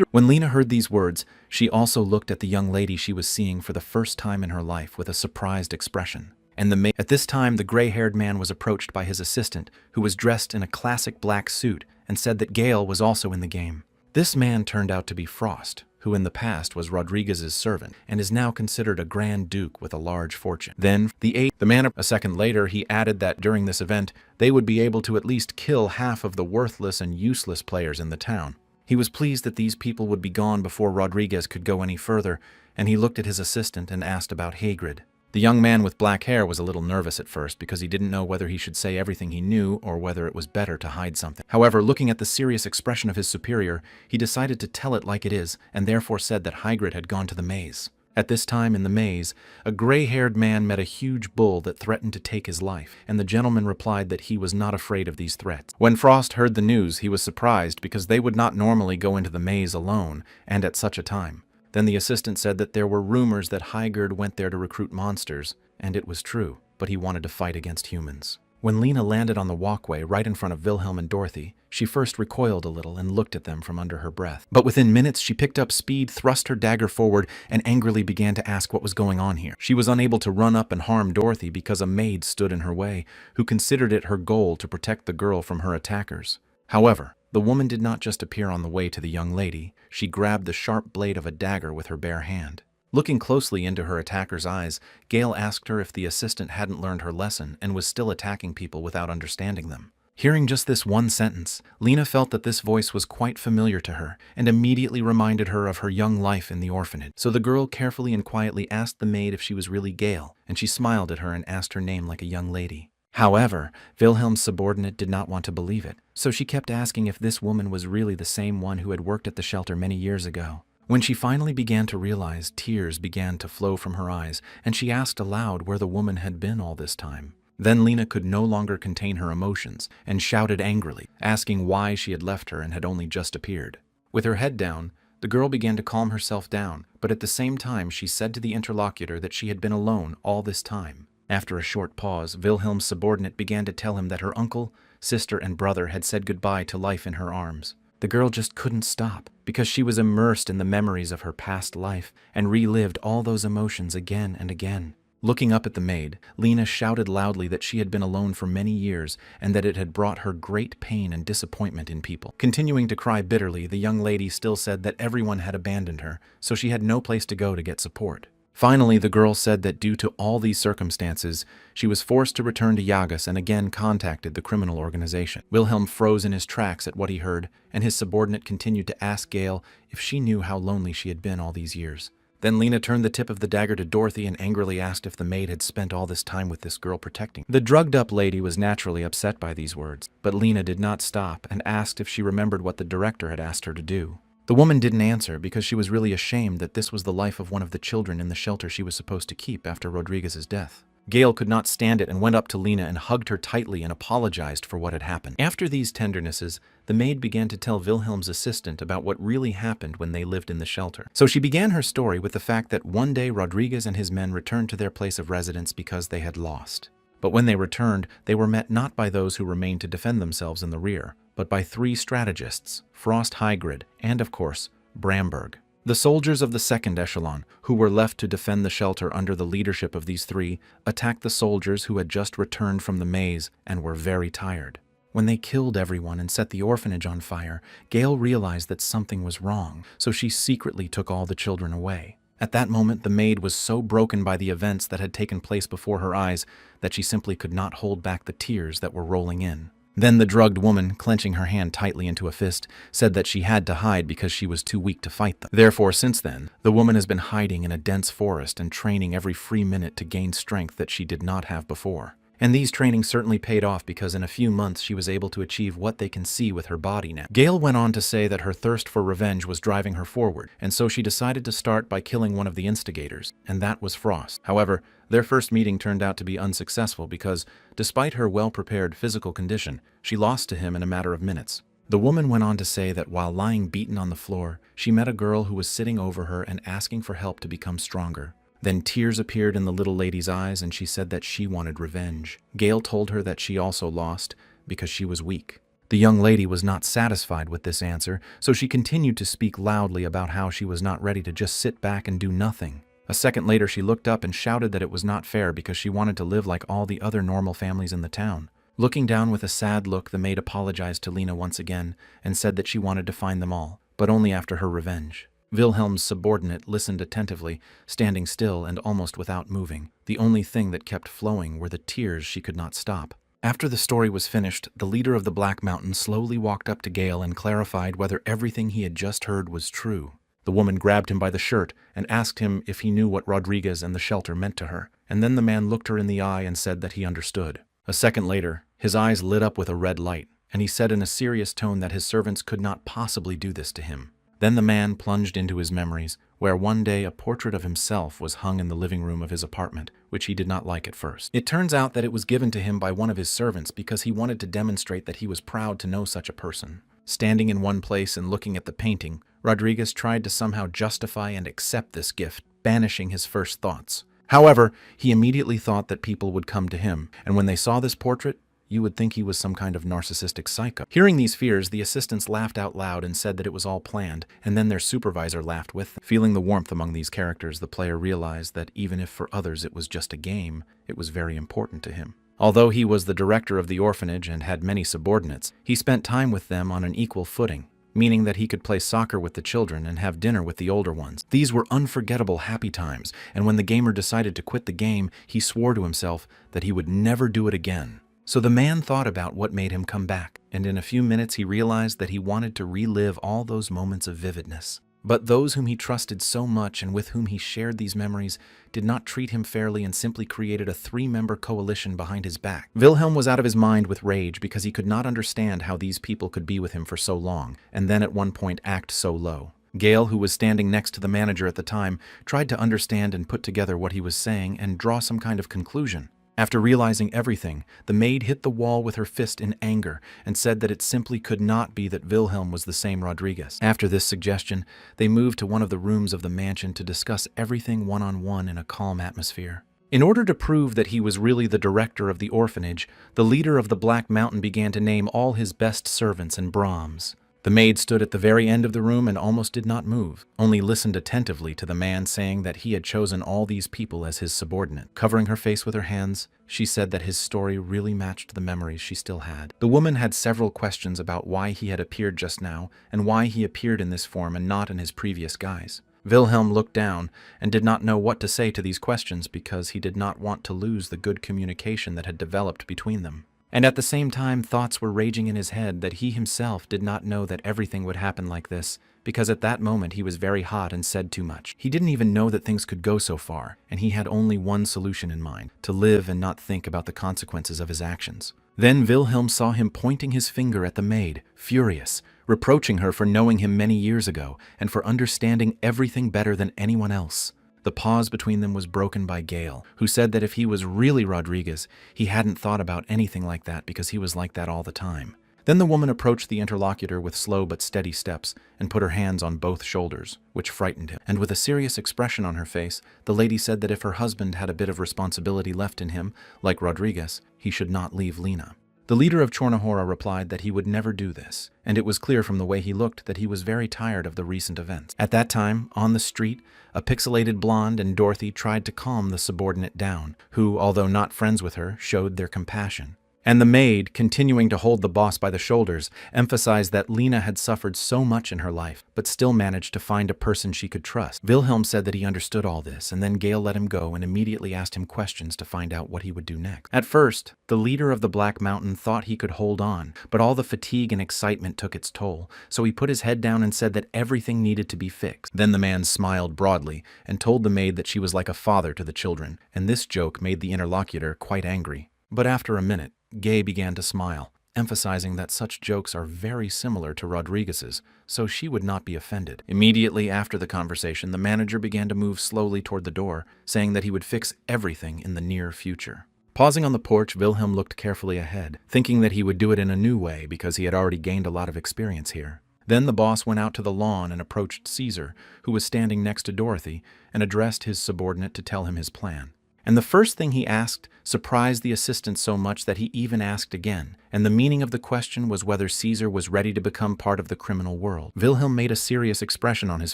When Lena heard these words, she also looked at the young lady she was seeing for the first time in her life with a surprised expression. At this time, the gray-haired man was approached by his assistant, who was dressed in a classic black suit, and said that Gale was also in the game. This man turned out to be Frost, who in the past was Rodriguez's servant, and is now considered a Grand Duke with a large fortune. Then, a second later, he added that during this event, they would be able to at least kill half of the worthless and useless players in the town. He was pleased that these people would be gone before Rodriguez could go any further, and he looked at his assistant and asked about Hagrid. The young man with black hair was a little nervous at first because he didn't know whether he should say everything he knew or whether it was better to hide something. However, looking at the serious expression of his superior, he decided to tell it like it is and therefore said that Hagrid had gone to the maze. At this time in the maze, a gray-haired man met a huge bull that threatened to take his life, and the gentleman replied that he was not afraid of these threats. When Frost heard the news, he was surprised because they would not normally go into the maze alone and at such a time. Then the assistant said that there were rumors that Hagrid went there to recruit monsters, and it was true, but he wanted to fight against humans. When Lena landed on the walkway right in front of Wilhelm and Dorothy, she first recoiled a little and looked at them from under her breath. But within minutes, she picked up speed, thrust her dagger forward, and angrily began to ask what was going on here. She was unable to run up and harm Dorothy because a maid stood in her way, who considered it her goal to protect the girl from her attackers. However, the woman did not just appear on the way to the young lady. She grabbed the sharp blade of a dagger with her bare hand. Looking closely into her attacker's eyes, Gale asked her if the assistant hadn't learned her lesson and was still attacking people without understanding them. Hearing just this one sentence, Lena felt that this voice was quite familiar to her and immediately reminded her of her young life in the orphanage. So the girl carefully and quietly asked the maid if she was really Gale, and she smiled at her and asked her name like a young lady. However, Wilhelm's subordinate did not want to believe it, so she kept asking if this woman was really the same one who had worked at the shelter many years ago. When she finally began to realize, tears began to flow from her eyes, and she asked aloud where the woman had been all this time. Then Lena could no longer contain her emotions and shouted angrily, asking why she had left her and had only just appeared. With her head down, the girl began to calm herself down, but at the same time she said to the interlocutor that she had been alone all this time. After a short pause, Wilhelm's subordinate began to tell him that her uncle, sister, and brother had said goodbye to life in her arms. The girl just couldn't stop, because she was immersed in the memories of her past life and relived all those emotions again and again. Looking up at the maid, Lena shouted loudly that she had been alone for many years and that it had brought her great pain and disappointment in people. Continuing to cry bitterly, the young lady still said that everyone had abandoned her, so she had no place to go to get support. Finally, the girl said that due to all these circumstances, she was forced to return to Yagas and again contacted the criminal organization. Wilhelm froze in his tracks at what he heard, and his subordinate continued to ask Gale if she knew how lonely she had been all these years. Then Lena turned the tip of the dagger to Dorothy and angrily asked if the maid had spent all this time with this girl protecting her. The drugged-up lady was naturally upset by these words, but Lena did not stop and asked if she remembered what the director had asked her to do. The woman didn't answer because she was really ashamed that this was the life of one of the children in the shelter she was supposed to keep after Rodriguez's death. Gale could not stand it and went up to Lena and hugged her tightly and apologized for what had happened. After these tendernesses, the maid began to tell Wilhelm's assistant about what really happened when they lived in the shelter. So she began her story with the fact that one day Rodriguez and his men returned to their place of residence because they had lost. But when they returned, they were met not by those who remained to defend themselves in the rear, but by 3 strategists, Frost, Hagrid, and, of course, Bramberg. The soldiers of the second echelon, who were left to defend the shelter under the leadership of these 3, attacked the soldiers who had just returned from the maze and were very tired. When they killed everyone and set the orphanage on fire, Gale realized that something was wrong, so she secretly took all the children away. At that moment, the maid was so broken by the events that had taken place before her eyes that she simply could not hold back the tears that were rolling in. Then the drugged woman, clenching her hand tightly into a fist, said that she had to hide because she was too weak to fight them. Therefore, since then, the woman has been hiding in a dense forest and training every free minute to gain strength that she did not have before. And these trainings certainly paid off because in a few months she was able to achieve what they can see with her body now. Gale went on to say that her thirst for revenge was driving her forward, and so she decided to start by killing one of the instigators, and that was Frost. However, their first meeting turned out to be unsuccessful because, despite her well-prepared physical condition, she lost to him in a matter of minutes. The woman went on to say that while lying beaten on the floor, she met a girl who was sitting over her and asking for help to become stronger. Then tears appeared in the little lady's eyes and she said that she wanted revenge. Gale told her that she also lost because she was weak. The young lady was not satisfied with this answer, so she continued to speak loudly about how she was not ready to just sit back and do nothing. A second later, she looked up and shouted that it was not fair because she wanted to live like all the other normal families in the town. Looking down with a sad look, the maid apologized to Lena once again and said that she wanted to find them all, but only after her revenge. Wilhelm's subordinate listened attentively, standing still and almost without moving. The only thing that kept flowing were the tears she could not stop. After the story was finished, the leader of the Black Mountain slowly walked up to Gale and clarified whether everything he had just heard was true. The woman grabbed him by the shirt and asked him if he knew what Rodriguez and the shelter meant to her, and then the man looked her in the eye and said that he understood. A second later, his eyes lit up with a red light, and he said in a serious tone that his servants could not possibly do this to him. Then the man plunged into his memories, where one day a portrait of himself was hung in the living room of his apartment, which he did not like at first. It turns out that it was given to him by one of his servants because he wanted to demonstrate that he was proud to know such a person. Standing in one place and looking at the painting, Rodriguez tried to somehow justify and accept this gift, banishing his first thoughts. However, he immediately thought that people would come to him, and when they saw this portrait, you would think he was some kind of narcissistic psycho. Hearing these fears, the assistants laughed out loud and said that it was all planned, and then their supervisor laughed with them. Feeling the warmth among these characters, the player realized that even if for others it was just a game, it was very important to him. Although he was the director of the orphanage and had many subordinates, he spent time with them on an equal footing, meaning that he could play soccer with the children and have dinner with the older ones. These were unforgettable happy times, and when the gamer decided to quit the game, he swore to himself that he would never do it again. So the man thought about what made him come back, and in a few minutes he realized that he wanted to relive all those moments of vividness. But those whom he trusted so much and with whom he shared these memories did not treat him fairly and simply created a 3-member coalition behind his back. Wilhelm was out of his mind with rage because he could not understand how these people could be with him for so long, and then at one point act so low. Gale, who was standing next to the manager at the time, tried to understand and put together what he was saying and draw some kind of conclusion. After realizing everything, the maid hit the wall with her fist in anger and said that it simply could not be that Wilhelm was the same Rodriguez. After this suggestion, they moved to one of the rooms of the mansion to discuss everything one-on-one in a calm atmosphere. In order to prove that he was really the director of the orphanage, the leader of the Black Mountain began to name all his best servants and Brahms. The maid stood at the very end of the room and almost did not move, only listened attentively to the man saying that he had chosen all these people as his subordinate. Covering her face with her hands, she said that his story really matched the memories she still had. The woman had several questions about why he had appeared just now and why he appeared in this form and not in his previous guise. Wilhelm looked down and did not know what to say to these questions because he did not want to lose the good communication that had developed between them. And at the same time, thoughts were raging in his head that he himself did not know that everything would happen like this, because at that moment he was very hot and said too much. He didn't even know that things could go so far, and he had only one solution in mind, to live and not think about the consequences of his actions. Then Wilhelm saw him pointing his finger at the maid, furious, reproaching her for knowing him many years ago and for understanding everything better than anyone else. The pause between them was broken by Gale, who said that if he was really Rodriguez, he hadn't thought about anything like that because he was like that all the time. Then the woman approached the interlocutor with slow but steady steps and put her hands on both shoulders, which frightened him. And with a serious expression on her face, the lady said that if her husband had a bit of responsibility left in him, like Rodriguez, he should not leave Lena. The leader of Chornahora replied that he would never do this, and it was clear from the way he looked that he was very tired of the recent events. At that time, on the street, a pixelated blonde and Dorothy tried to calm the subordinate down, who, although not friends with her, showed their compassion. And the maid, continuing to hold the boss by the shoulders, emphasized that Lena had suffered so much in her life, but still managed to find a person she could trust. Wilhelm said that he understood all this, and then Gale let him go and immediately asked him questions to find out what he would do next. At first, the leader of the Black Mountain thought he could hold on, but all the fatigue and excitement took its toll, so he put his head down and said that everything needed to be fixed. Then the man smiled broadly and told the maid that she was like a father to the children, and this joke made the interlocutor quite angry. But after a minute, Gay began to smile, emphasizing that such jokes are very similar to Rodriguez's, so she would not be offended. Immediately after the conversation, the manager began to move slowly toward the door, saying that he would fix everything in the near future. Pausing on the porch, Wilhelm looked carefully ahead, thinking that he would do it in a new way because he had already gained a lot of experience here. Then the boss went out to the lawn and approached Caesar, who was standing next to Dorothy, and addressed his subordinate to tell him his plan. And the first thing he asked surprised the assistant so much that he even asked again, and the meaning of the question was whether Caesar was ready to become part of the criminal world. Wilhelm made a serious expression on his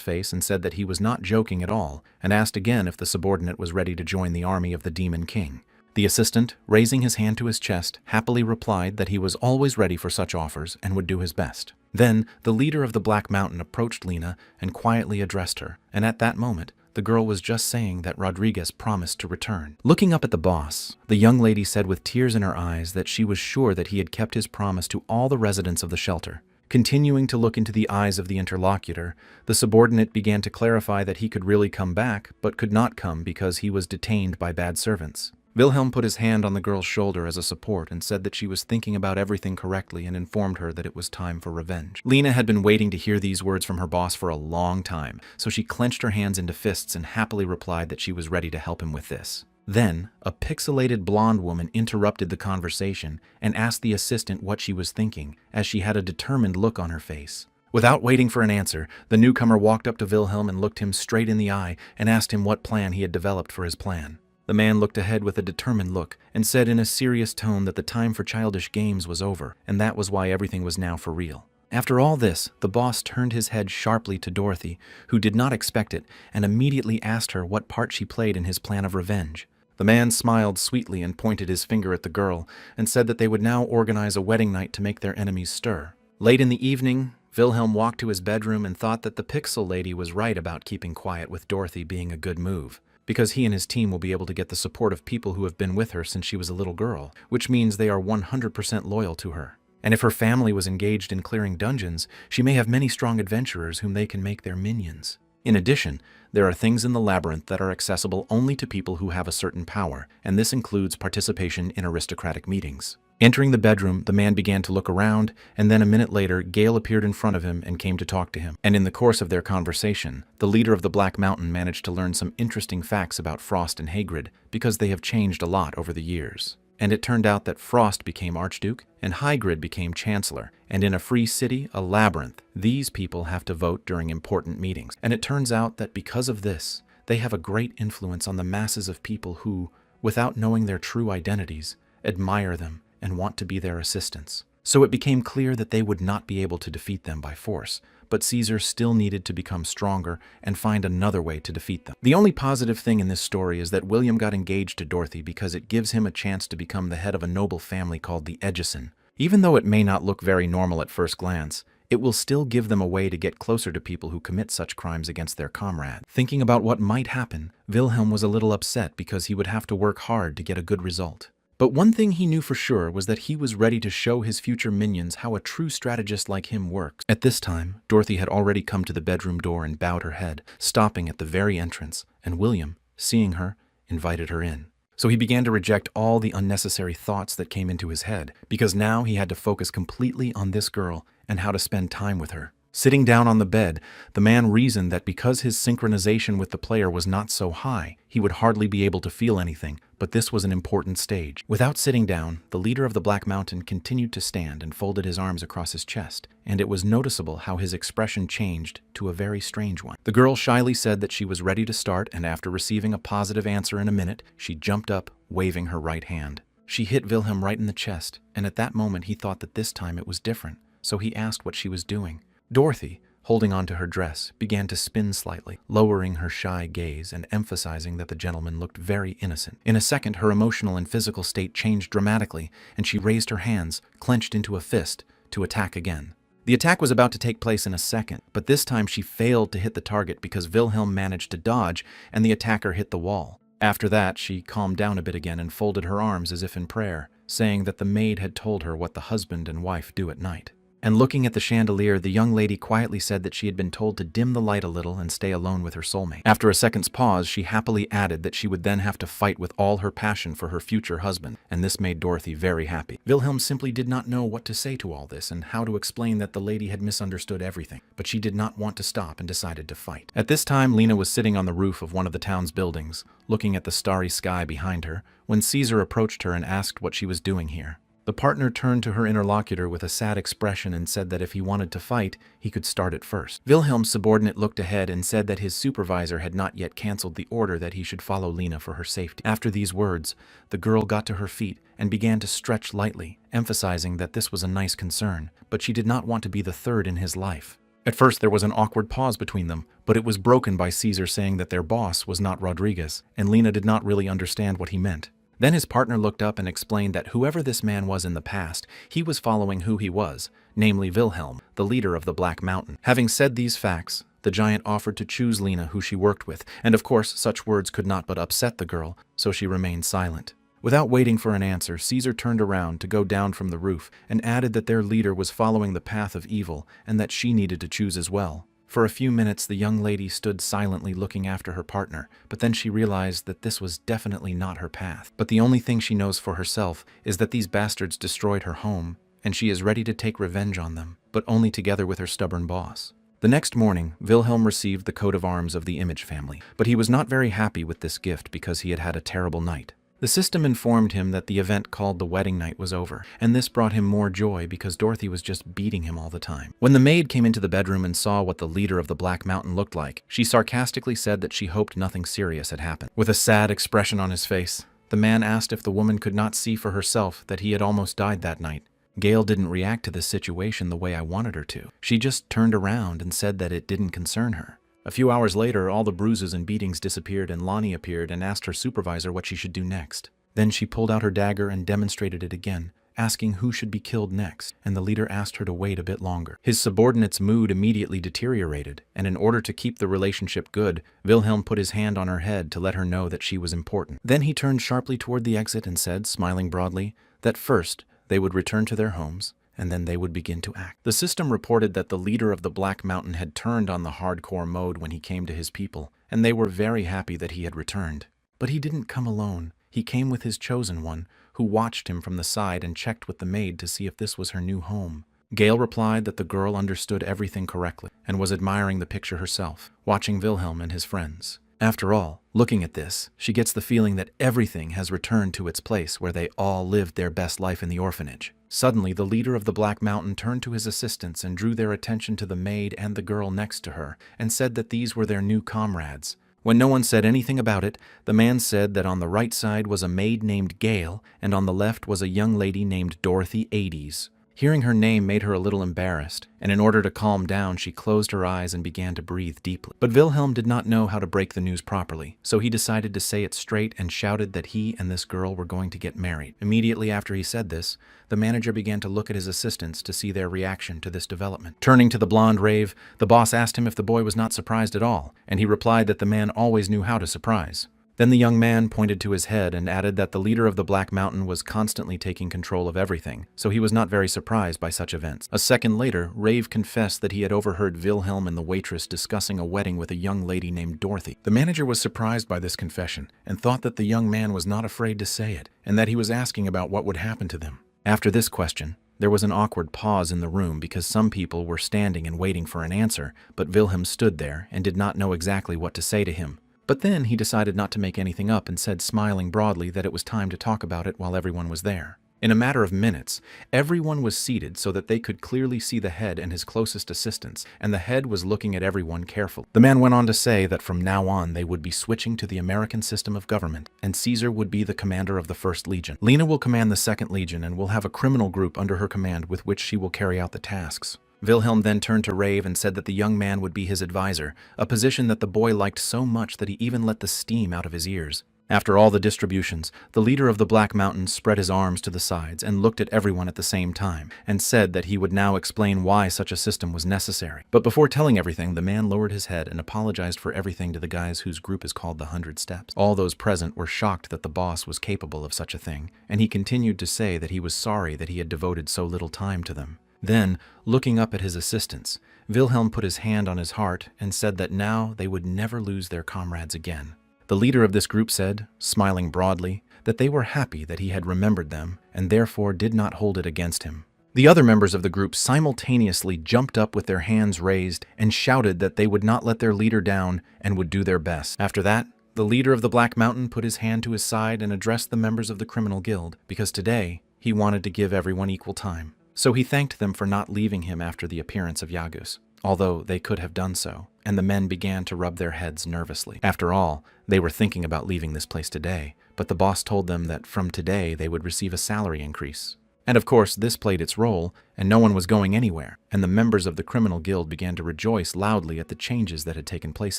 face and said that he was not joking at all, and asked again if the subordinate was ready to join the army of the Demon King. The assistant, raising his hand to his chest, happily replied that he was always ready for such offers and would do his best. Then, the leader of the Black Mountain approached Lena and quietly addressed her, and at that moment, the girl was just saying that Rodriguez promised to return. Looking up at the boss, the young lady said with tears in her eyes that she was sure that he had kept his promise to all the residents of the shelter. Continuing to look into the eyes of the interlocutor, the subordinate began to clarify that he could really come back, but could not come because he was detained by bad servants. Wilhelm put his hand on the girl's shoulder as a support and said that she was thinking about everything correctly and informed her that it was time for revenge. Lena had been waiting to hear these words from her boss for a long time, so she clenched her hands into fists and happily replied that she was ready to help him with this. Then, a pixelated blonde woman interrupted the conversation and asked the assistant what she was thinking, as she had a determined look on her face. Without waiting for an answer, the newcomer walked up to Wilhelm and looked him straight in the eye and asked him what plan he had developed for his plan. The man looked ahead with a determined look and said in a serious tone that the time for childish games was over, and that was why everything was now for real. After all this, the boss turned his head sharply to Dorothy, who did not expect it, and immediately asked her what part she played in his plan of revenge. The man smiled sweetly and pointed his finger at the girl, and said that they would now organize a wedding night to make their enemies stir. Late in the evening, Wilhelm walked to his bedroom and thought that the pixel lady was right about keeping quiet with Dorothy being a good move, because he and his team will be able to get the support of people who have been with her since she was a little girl, which means they are 100% loyal to her. And if her family was engaged in clearing dungeons, she may have many strong adventurers whom they can make their minions. In addition, there are things in the labyrinth that are accessible only to people who have a certain power, and this includes participation in aristocratic meetings. Entering the bedroom, the man began to look around, and then a minute later, Gale appeared in front of him and came to talk to him. And in the course of their conversation, the leader of the Black Mountain managed to learn some interesting facts about Frost and Hagrid, because they have changed a lot over the years. And it turned out that Frost became Archduke, and Hagrid became Chancellor, and in a free city, a labyrinth, these people have to vote during important meetings. And it turns out that because of this, they have a great influence on the masses of people who, without knowing their true identities, admire them and want to be their assistants. So it became clear that they would not be able to defeat them by force, but Caesar still needed to become stronger and find another way to defeat them. The only positive thing in this story is that William got engaged to Dorothy because it gives him a chance to become the head of a noble family called the Edgison. Even though it may not look very normal at first glance, it will still give them a way to get closer to people who commit such crimes against their comrade. Thinking about what might happen, Wilhelm was a little upset because he would have to work hard to get a good result. But one thing he knew for sure was that he was ready to show his future minions how a true strategist like him works. At this time, Dorothy had already come to the bedroom door and bowed her head, stopping at the very entrance, and William, seeing her, invited her in. So he began to reject all the unnecessary thoughts that came into his head, because now he had to focus completely on this girl and how to spend time with her. Sitting down on the bed, the man reasoned that because his synchronization with the player was not so high, he would hardly be able to feel anything, but this was an important stage. Without sitting down, the leader of the Black Mountain continued to stand and folded his arms across his chest, and it was noticeable how his expression changed to a very strange one. The girl shyly said that she was ready to start, and after receiving a positive answer in a minute, she jumped up, waving her right hand. She hit Wilhelm right in the chest, and at that moment he thought that this time it was different, so he asked what she was doing. Dorothy, holding onto her dress, began to spin slightly, lowering her shy gaze and emphasizing that the gentleman looked very innocent. In a second, her emotional and physical state changed dramatically, and she raised her hands, clenched into a fist, to attack again. The attack was about to take place in a second, but this time she failed to hit the target because Wilhelm managed to dodge and the attacker hit the wall. After that, she calmed down a bit again and folded her arms as if in prayer, saying that the maid had told her what the husband and wife do at night. And looking at the chandelier, the young lady quietly said that she had been told to dim the light a little and stay alone with her soulmate. After a second's pause, she happily added that she would then have to fight with all her passion for her future husband, and this made Dorothy very happy. Wilhelm simply did not know what to say to all this and how to explain that the lady had misunderstood everything, but she did not want to stop and decided to fight. At this time, Lena was sitting on the roof of one of the town's buildings, looking at the starry sky behind her, when Caesar approached her and asked what she was doing here. The partner turned to her interlocutor with a sad expression and said that if he wanted to fight, he could start it first. Wilhelm's subordinate looked ahead and said that his supervisor had not yet canceled the order that he should follow Lena for her safety. After these words, the girl got to her feet and began to stretch lightly, emphasizing that this was a nice concern, but she did not want to be the third in his life. At first, there was an awkward pause between them, but it was broken by Caesar saying that their boss was not Rodriguez, and Lena did not really understand what he meant. Then his partner looked up and explained that whoever this man was in the past, he was following who he was, namely Wilhelm, the leader of the Black Mountain. Having said these facts, the giant offered to choose Lena, who she worked with, and of course such words could not but upset the girl, so she remained silent. Without waiting for an answer, Caesar turned around to go down from the roof and added that their leader was following the path of evil and that she needed to choose as well. For a few minutes, the young lady stood silently looking after her partner, but then she realized that this was definitely not her path. But the only thing she knows for herself is that these bastards destroyed her home, and she is ready to take revenge on them, but only together with her stubborn boss. The next morning, Wilhelm received the coat of arms of the Image family, but he was not very happy with this gift because he had had a terrible night. The system informed him that the event called the wedding night was over, and this brought him more joy because Dorothy was just beating him all the time. When the maid came into the bedroom and saw what the leader of the Black Mountain looked like, she sarcastically said that she hoped nothing serious had happened. With a sad expression on his face, the man asked if the woman could not see for herself that he had almost died that night. Gail didn't react to this situation the way I wanted her to. She just turned around and said that it didn't concern her. A few hours later, all the bruises and beatings disappeared and Lonnie appeared and asked her supervisor what she should do next. Then she pulled out her dagger and demonstrated it again, asking who should be killed next, and the leader asked her to wait a bit longer. His subordinate's mood immediately deteriorated, and in order to keep the relationship good, Wilhelm put his hand on her head to let her know that she was important. Then he turned sharply toward the exit and said, smiling broadly, that first they would return to their homes, and then they would begin to act. The system reported that the leader of the Black Mountain had turned on the hardcore mode when he came to his people, and they were very happy that he had returned. But he didn't come alone. He came with his chosen one, who watched him from the side and checked with the maid to see if this was her new home. Gail replied that the girl understood everything correctly and was admiring the picture herself, watching Wilhelm and his friends. After all, looking at this, she gets the feeling that everything has returned to its place where they all lived their best life in the orphanage. Suddenly, the leader of the Black Mountain turned to his assistants and drew their attention to the maid and the girl next to her and said that these were their new comrades. When no one said anything about it, the man said that on the right side was a maid named Gail and on the left was a young lady named Dorothy Ades. Hearing her name made her a little embarrassed, and in order to calm down, she closed her eyes and began to breathe deeply. But Wilhelm did not know how to break the news properly, so he decided to say it straight and shouted that he and this girl were going to get married. Immediately after he said this, the manager began to look at his assistants to see their reaction to this development. Turning to the blonde rave, the boss asked him if the boy was not surprised at all, and he replied that the man always knew how to surprise. Then the young man pointed to his head and added that the leader of the Black Mountain was constantly taking control of everything, so he was not very surprised by such events. A second later, Rave confessed that he had overheard Wilhelm and the waitress discussing a wedding with a young lady named Dorothy. The manager was surprised by this confession and thought that the young man was not afraid to say it, and that he was asking about what would happen to them. After this question, there was an awkward pause in the room because some people were standing and waiting for an answer, but Wilhelm stood there and did not know exactly what to say to him. But then he decided not to make anything up and said, smiling broadly, that it was time to talk about it while everyone was there. In a matter of minutes, everyone was seated so that they could clearly see the head and his closest assistants, and the head was looking at everyone carefully. The man went on to say that from now on they would be switching to the American system of government, and Caesar would be the commander of the 1st Legion. Lena will command the 2nd Legion and will have a criminal group under her command with which she will carry out the tasks. Wilhelm then turned to Rave and said that the young man would be his advisor, a position that the boy liked so much that he even let the steam out of his ears. After all the distributions, the leader of the Black Mountains spread his arms to the sides and looked at everyone at the same time, and said that he would now explain why such a system was necessary. But before telling everything, the man lowered his head and apologized for everything to the guys whose group is called the 100 Steps. All those present were shocked that the boss was capable of such a thing, and he continued to say that he was sorry that he had devoted so little time to them. Then, looking up at his assistants, Wilhelm put his hand on his heart and said that now they would never lose their comrades again. The leader of this group said, smiling broadly, that they were happy that he had remembered them and therefore did not hold it against him. The other members of the group simultaneously jumped up with their hands raised and shouted that they would not let their leader down and would do their best. After that, the leader of the Black Mountain put his hand to his side and addressed the members of the criminal guild, because today he wanted to give everyone equal time. So he thanked them for not leaving him after the appearance of Yagus, although they could have done so, and the men began to rub their heads nervously. After all, they were thinking about leaving this place today, but the boss told them that from today they would receive a salary increase. And of course, this played its role, and no one was going anywhere, and the members of the criminal guild began to rejoice loudly at the changes that had taken place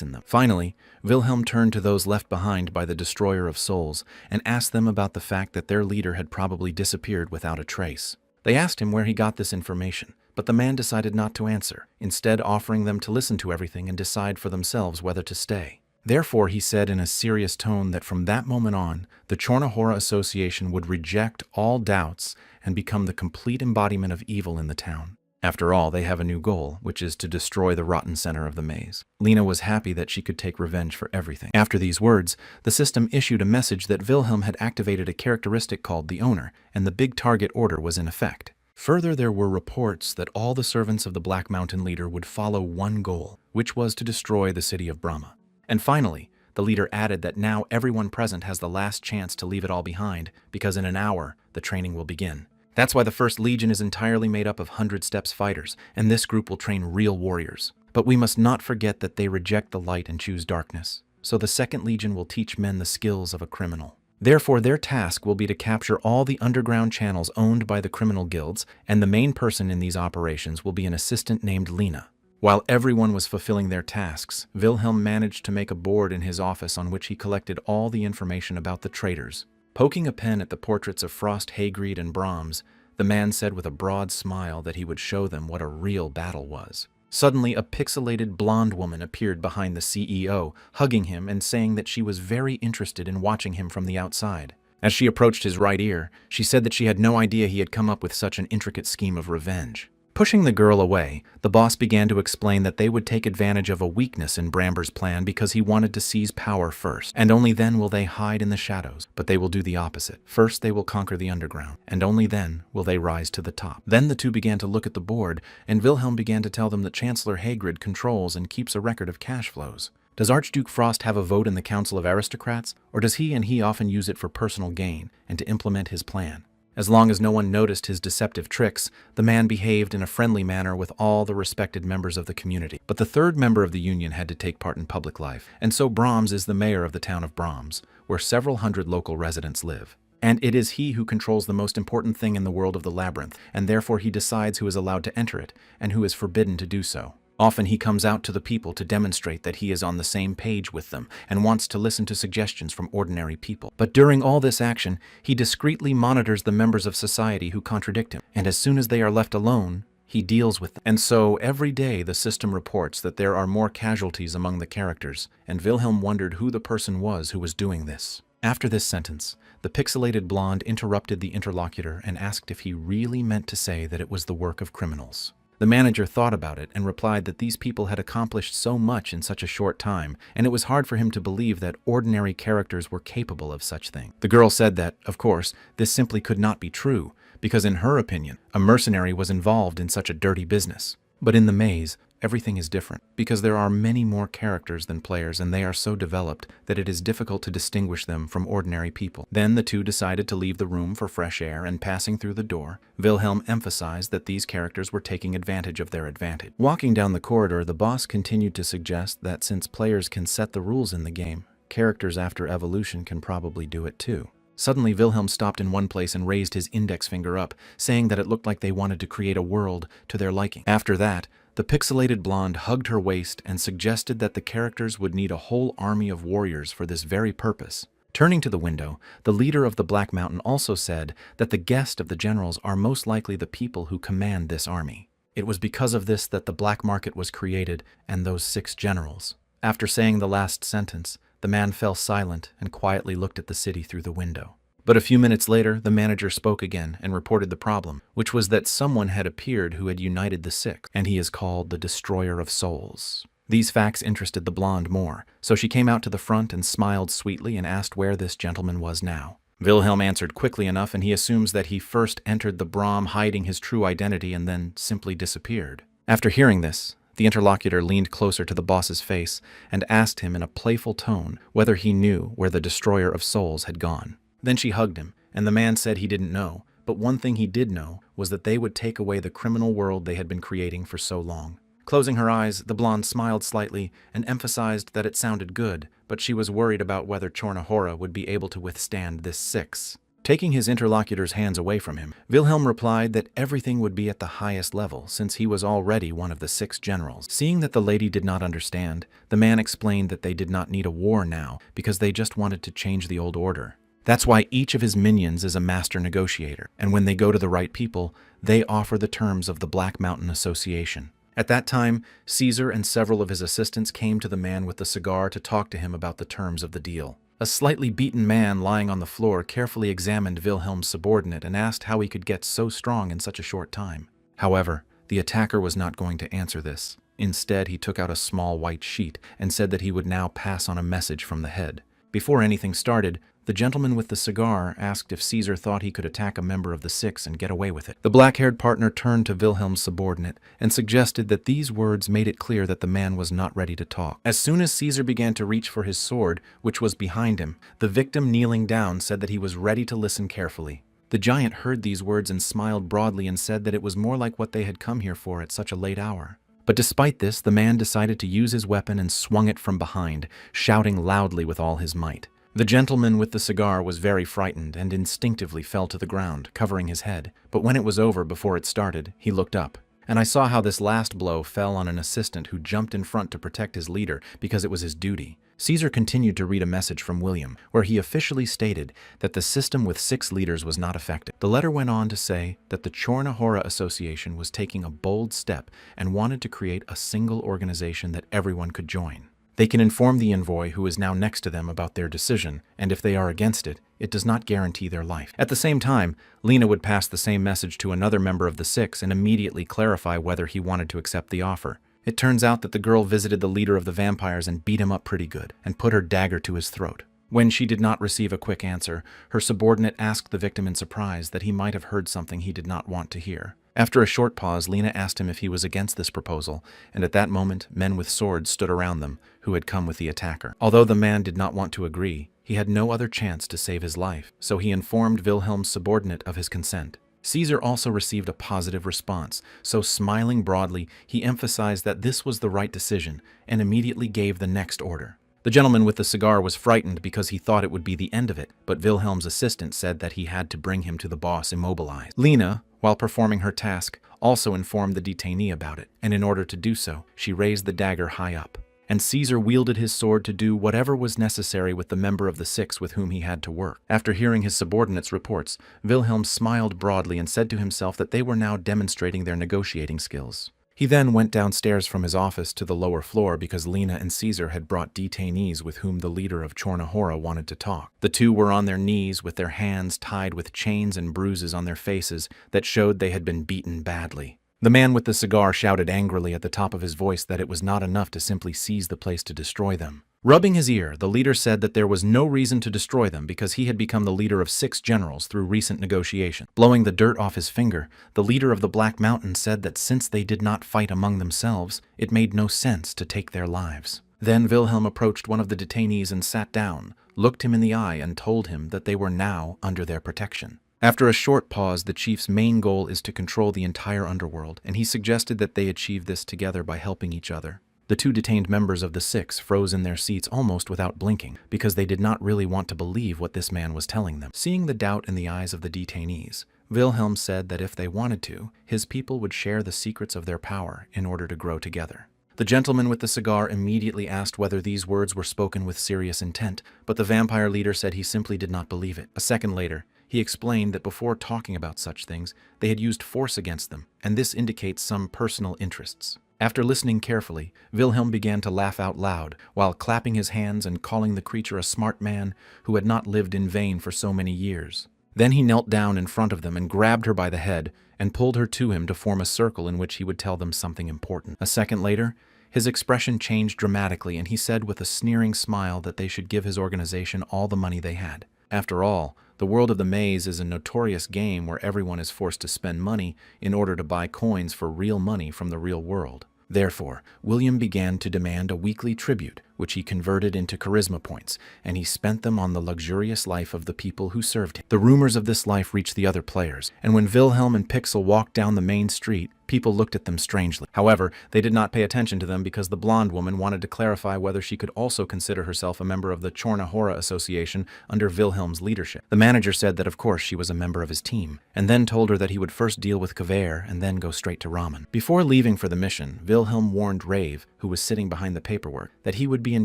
in them. Finally, Wilhelm turned to those left behind by the Destroyer of Souls and asked them about the fact that their leader had probably disappeared without a trace. They asked him where he got this information, but the man decided not to answer, instead offering them to listen to everything and decide for themselves whether to stay. Therefore, he said in a serious tone that from that moment on, the Chornahora Association would reject all doubts and become the complete embodiment of evil in the town. After all, they have a new goal, which is to destroy the rotten center of the maze. Lena was happy that she could take revenge for everything. After these words, the system issued a message that Wilhelm had activated a characteristic called the Owner, and the big target order was in effect. Further, there were reports that all the servants of the Black Mountain leader would follow one goal, which was to destroy the city of Brahma. And finally, the leader added that now everyone present has the last chance to leave it all behind, because in an hour, the training will begin. That's why the First Legion is entirely made up of 100 Steps fighters, and this group will train real warriors. But we must not forget that they reject the light and choose darkness. So the Second Legion will teach men the skills of a criminal. Therefore, their task will be to capture all the underground channels owned by the criminal guilds, and the main person in these operations will be an assistant named Lena. While everyone was fulfilling their tasks, Wilhelm managed to make a board in his office on which he collected all the information about the traitors. Poking a pen at the portraits of Frost, Haygreed, and Brahms, the man said with a broad smile that he would show them what a real battle was. Suddenly, a pixelated blonde woman appeared behind the CEO, hugging him and saying that she was very interested in watching him from the outside. As she approached his right ear, she said that she had no idea he had come up with such an intricate scheme of revenge. Pushing the girl away, the boss began to explain that they would take advantage of a weakness in Bramber's plan because he wanted to seize power first, and only then will they hide in the shadows. But they will do the opposite. First they will conquer the underground, and only then will they rise to the top. Then the two began to look at the board, and Wilhelm began to tell them that Chancellor Haygrid controls and keeps a record of cash flows. Does Archduke Frost have a vote in the Council of Aristocrats, or does he often use it for personal gain and to implement his plan? As long as no one noticed his deceptive tricks, the man behaved in a friendly manner with all the respected members of the community. But the third member of the union had to take part in public life, and so Brahms is the mayor of the town of Brahms, where several hundred local residents live. And it is he who controls the most important thing in the world of the labyrinth, and therefore he decides who is allowed to enter it and who is forbidden to do so. Often he comes out to the people to demonstrate that he is on the same page with them and wants to listen to suggestions from ordinary people. But during all this action, he discreetly monitors the members of society who contradict him, and as soon as they are left alone, he deals with them. And so every day the system reports that there are more casualties among the characters, and Wilhelm wondered who the person was who was doing this. After this sentence, the pixelated blonde interrupted the interlocutor and asked if he really meant to say that it was the work of criminals. The manager thought about it and replied that these people had accomplished so much in such a short time, and it was hard for him to believe that ordinary characters were capable of such things. The girl said that, of course, this simply could not be true, because in her opinion, a mercenary was involved in such a dirty business. But in the maze, everything is different, because there are many more characters than players, and they are so developed that it is difficult to distinguish them from ordinary people. Then the two decided to leave the room for fresh air, and passing through the door, Wilhelm emphasized that these characters were taking advantage of their advantage. Walking down the corridor, the boss continued to suggest that since players can set the rules in the game, characters after evolution can probably do it too. Suddenly, Wilhelm stopped in one place and raised his index finger up, saying that it looked like they wanted to create a world to their liking. After that, the pixelated blonde hugged her waist and suggested that the characters would need a whole army of warriors for this very purpose. Turning to the window, the leader of the Black Mountain also said that the guest of the generals are most likely the people who command this army. It was because of this that the black market was created and those 6 generals. After saying the last sentence, the man fell silent and quietly looked at the city through the window. But a few minutes later, the manager spoke again and reported the problem, which was that someone had appeared who had united the 6, and he is called the Destroyer of Souls. These facts interested the blonde more, so she came out to the front and smiled sweetly and asked where this gentleman was now. Wilhelm answered quickly enough, and he assumes that he first entered the Brahm hiding his true identity and then simply disappeared. After hearing this, the interlocutor leaned closer to the boss's face and asked him in a playful tone whether he knew where the Destroyer of Souls had gone. Then she hugged him, and the man said he didn't know, but one thing he did know was that they would take away the criminal world they had been creating for so long. Closing her eyes, the blonde smiled slightly and emphasized that it sounded good, but she was worried about whether Chornahora would be able to withstand this 6. Taking his interlocutor's hands away from him, Wilhelm replied that everything would be at the highest level since he was already one of the 6 generals. Seeing that the lady did not understand, the man explained that they did not need a war now because they just wanted to change the old order. That's why each of his minions is a master negotiator, and when they go to the right people, they offer the terms of the Black Mountain Association. At that time, Caesar and several of his assistants came to the man with the cigar to talk to him about the terms of the deal. A slightly beaten man lying on the floor carefully examined Wilhelm's subordinate and asked how he could get so strong in such a short time. However, the attacker was not going to answer this. Instead, he took out a small white sheet and said that he would now pass on a message from the head. Before anything started, the gentleman with the cigar asked if Caesar thought he could attack a member of the 6 and get away with it. The black-haired partner turned to Wilhelm's subordinate and suggested that these words made it clear that the man was not ready to talk. As soon as Caesar began to reach for his sword, which was behind him, the victim kneeling down said that he was ready to listen carefully. The giant heard these words and smiled broadly and said that it was more like what they had come here for at such a late hour. But despite this, the man decided to use his weapon and swung it from behind, shouting loudly with all his might. The gentleman with the cigar was very frightened and instinctively fell to the ground, covering his head. But when it was over before it started, he looked up. And I saw how this last blow fell on an assistant who jumped in front to protect his leader because it was his duty. Caesar continued to read a message from William, where he officially stated that the system with 6 leaders was not effective. The letter went on to say that the Chornahora Association was taking a bold step and wanted to create a single organization that everyone could join. They can inform the envoy who is now next to them about their decision, and if they are against it, it does not guarantee their life. At the same time, Lena would pass the same message to another member of the 6 and immediately clarify whether he wanted to accept the offer. It turns out that the girl visited the leader of the vampires and beat him up pretty good, and put her dagger to his throat. When she did not receive a quick answer, her subordinate asked the victim in surprise that he might have heard something he did not want to hear. After a short pause, Lena asked him if he was against this proposal, and at that moment, men with swords stood around them, who had come with the attacker. Although the man did not want to agree, he had no other chance to save his life, so he informed Wilhelm's subordinate of his consent. Caesar also received a positive response, so smiling broadly, he emphasized that this was the right decision, and immediately gave the next order. The gentleman with the cigar was frightened because he thought it would be the end of it, but Wilhelm's assistant said that he had to bring him to the boss immobilized. Lena, while performing her task, also informed the detainee about it, and in order to do so, she raised the dagger high up. And Caesar wielded his sword to do whatever was necessary with the member of the 6 with whom he had to work. After hearing his subordinate's reports, Wilhelm smiled broadly and said to himself that they were now demonstrating their negotiating skills. He then went downstairs from his office to the lower floor because Lena and Caesar had brought detainees with whom the leader of Chornahora wanted to talk. The two were on their knees with their hands tied with chains and bruises on their faces that showed they had been beaten badly. The man with the cigar shouted angrily at the top of his voice that it was not enough to simply seize the place to destroy them. Rubbing his ear, the leader said that there was no reason to destroy them because he had become the leader of 6 generals through recent negotiation. Blowing the dirt off his finger, the leader of the Black Mountain said that since they did not fight among themselves, it made no sense to take their lives. Then Wilhelm approached one of the detainees and sat down, looked him in the eye, and told him that they were now under their protection. After a short pause, the chief's main goal is to control the entire underworld, and he suggested that they achieve this together by helping each other. The two detained members of the six froze in their seats almost without blinking, because they did not really want to believe what this man was telling them. Seeing the doubt in the eyes of the detainees, Wilhelm said that if they wanted to, his people would share the secrets of their power in order to grow together. The gentleman with the cigar immediately asked whether these words were spoken with serious intent, but the vampire leader said he simply did not believe it. A second later, he explained that before talking about such things, they had used force against them, and this indicates some personal interests. After listening carefully, Wilhelm began to laugh out loud, while clapping his hands and calling the creature a smart man who had not lived in vain for so many years. Then he knelt down in front of them and grabbed her by the head and pulled her to him to form a circle in which he would tell them something important. A second later, his expression changed dramatically, and he said with a sneering smile that they should give his organization all the money they had. After all, the world of the maze is a notorious game where everyone is forced to spend money in order to buy coins for real money from the real world. Therefore, William began to demand a weekly tribute, which he converted into charisma points, and he spent them on the luxurious life of the people who served him. The rumors of this life reached the other players, and when Wilhelm and Pixel walked down the main street, people looked at them strangely. However, they did not pay attention to them because the blonde woman wanted to clarify whether she could also consider herself a member of the Chornahora Association under Wilhelm's leadership. The manager said that of course she was a member of his team, and then told her that he would first deal with Kaveh and then go straight to ramen. Before leaving for the mission, Wilhelm warned Rave, who was sitting behind the paperwork, that he would be in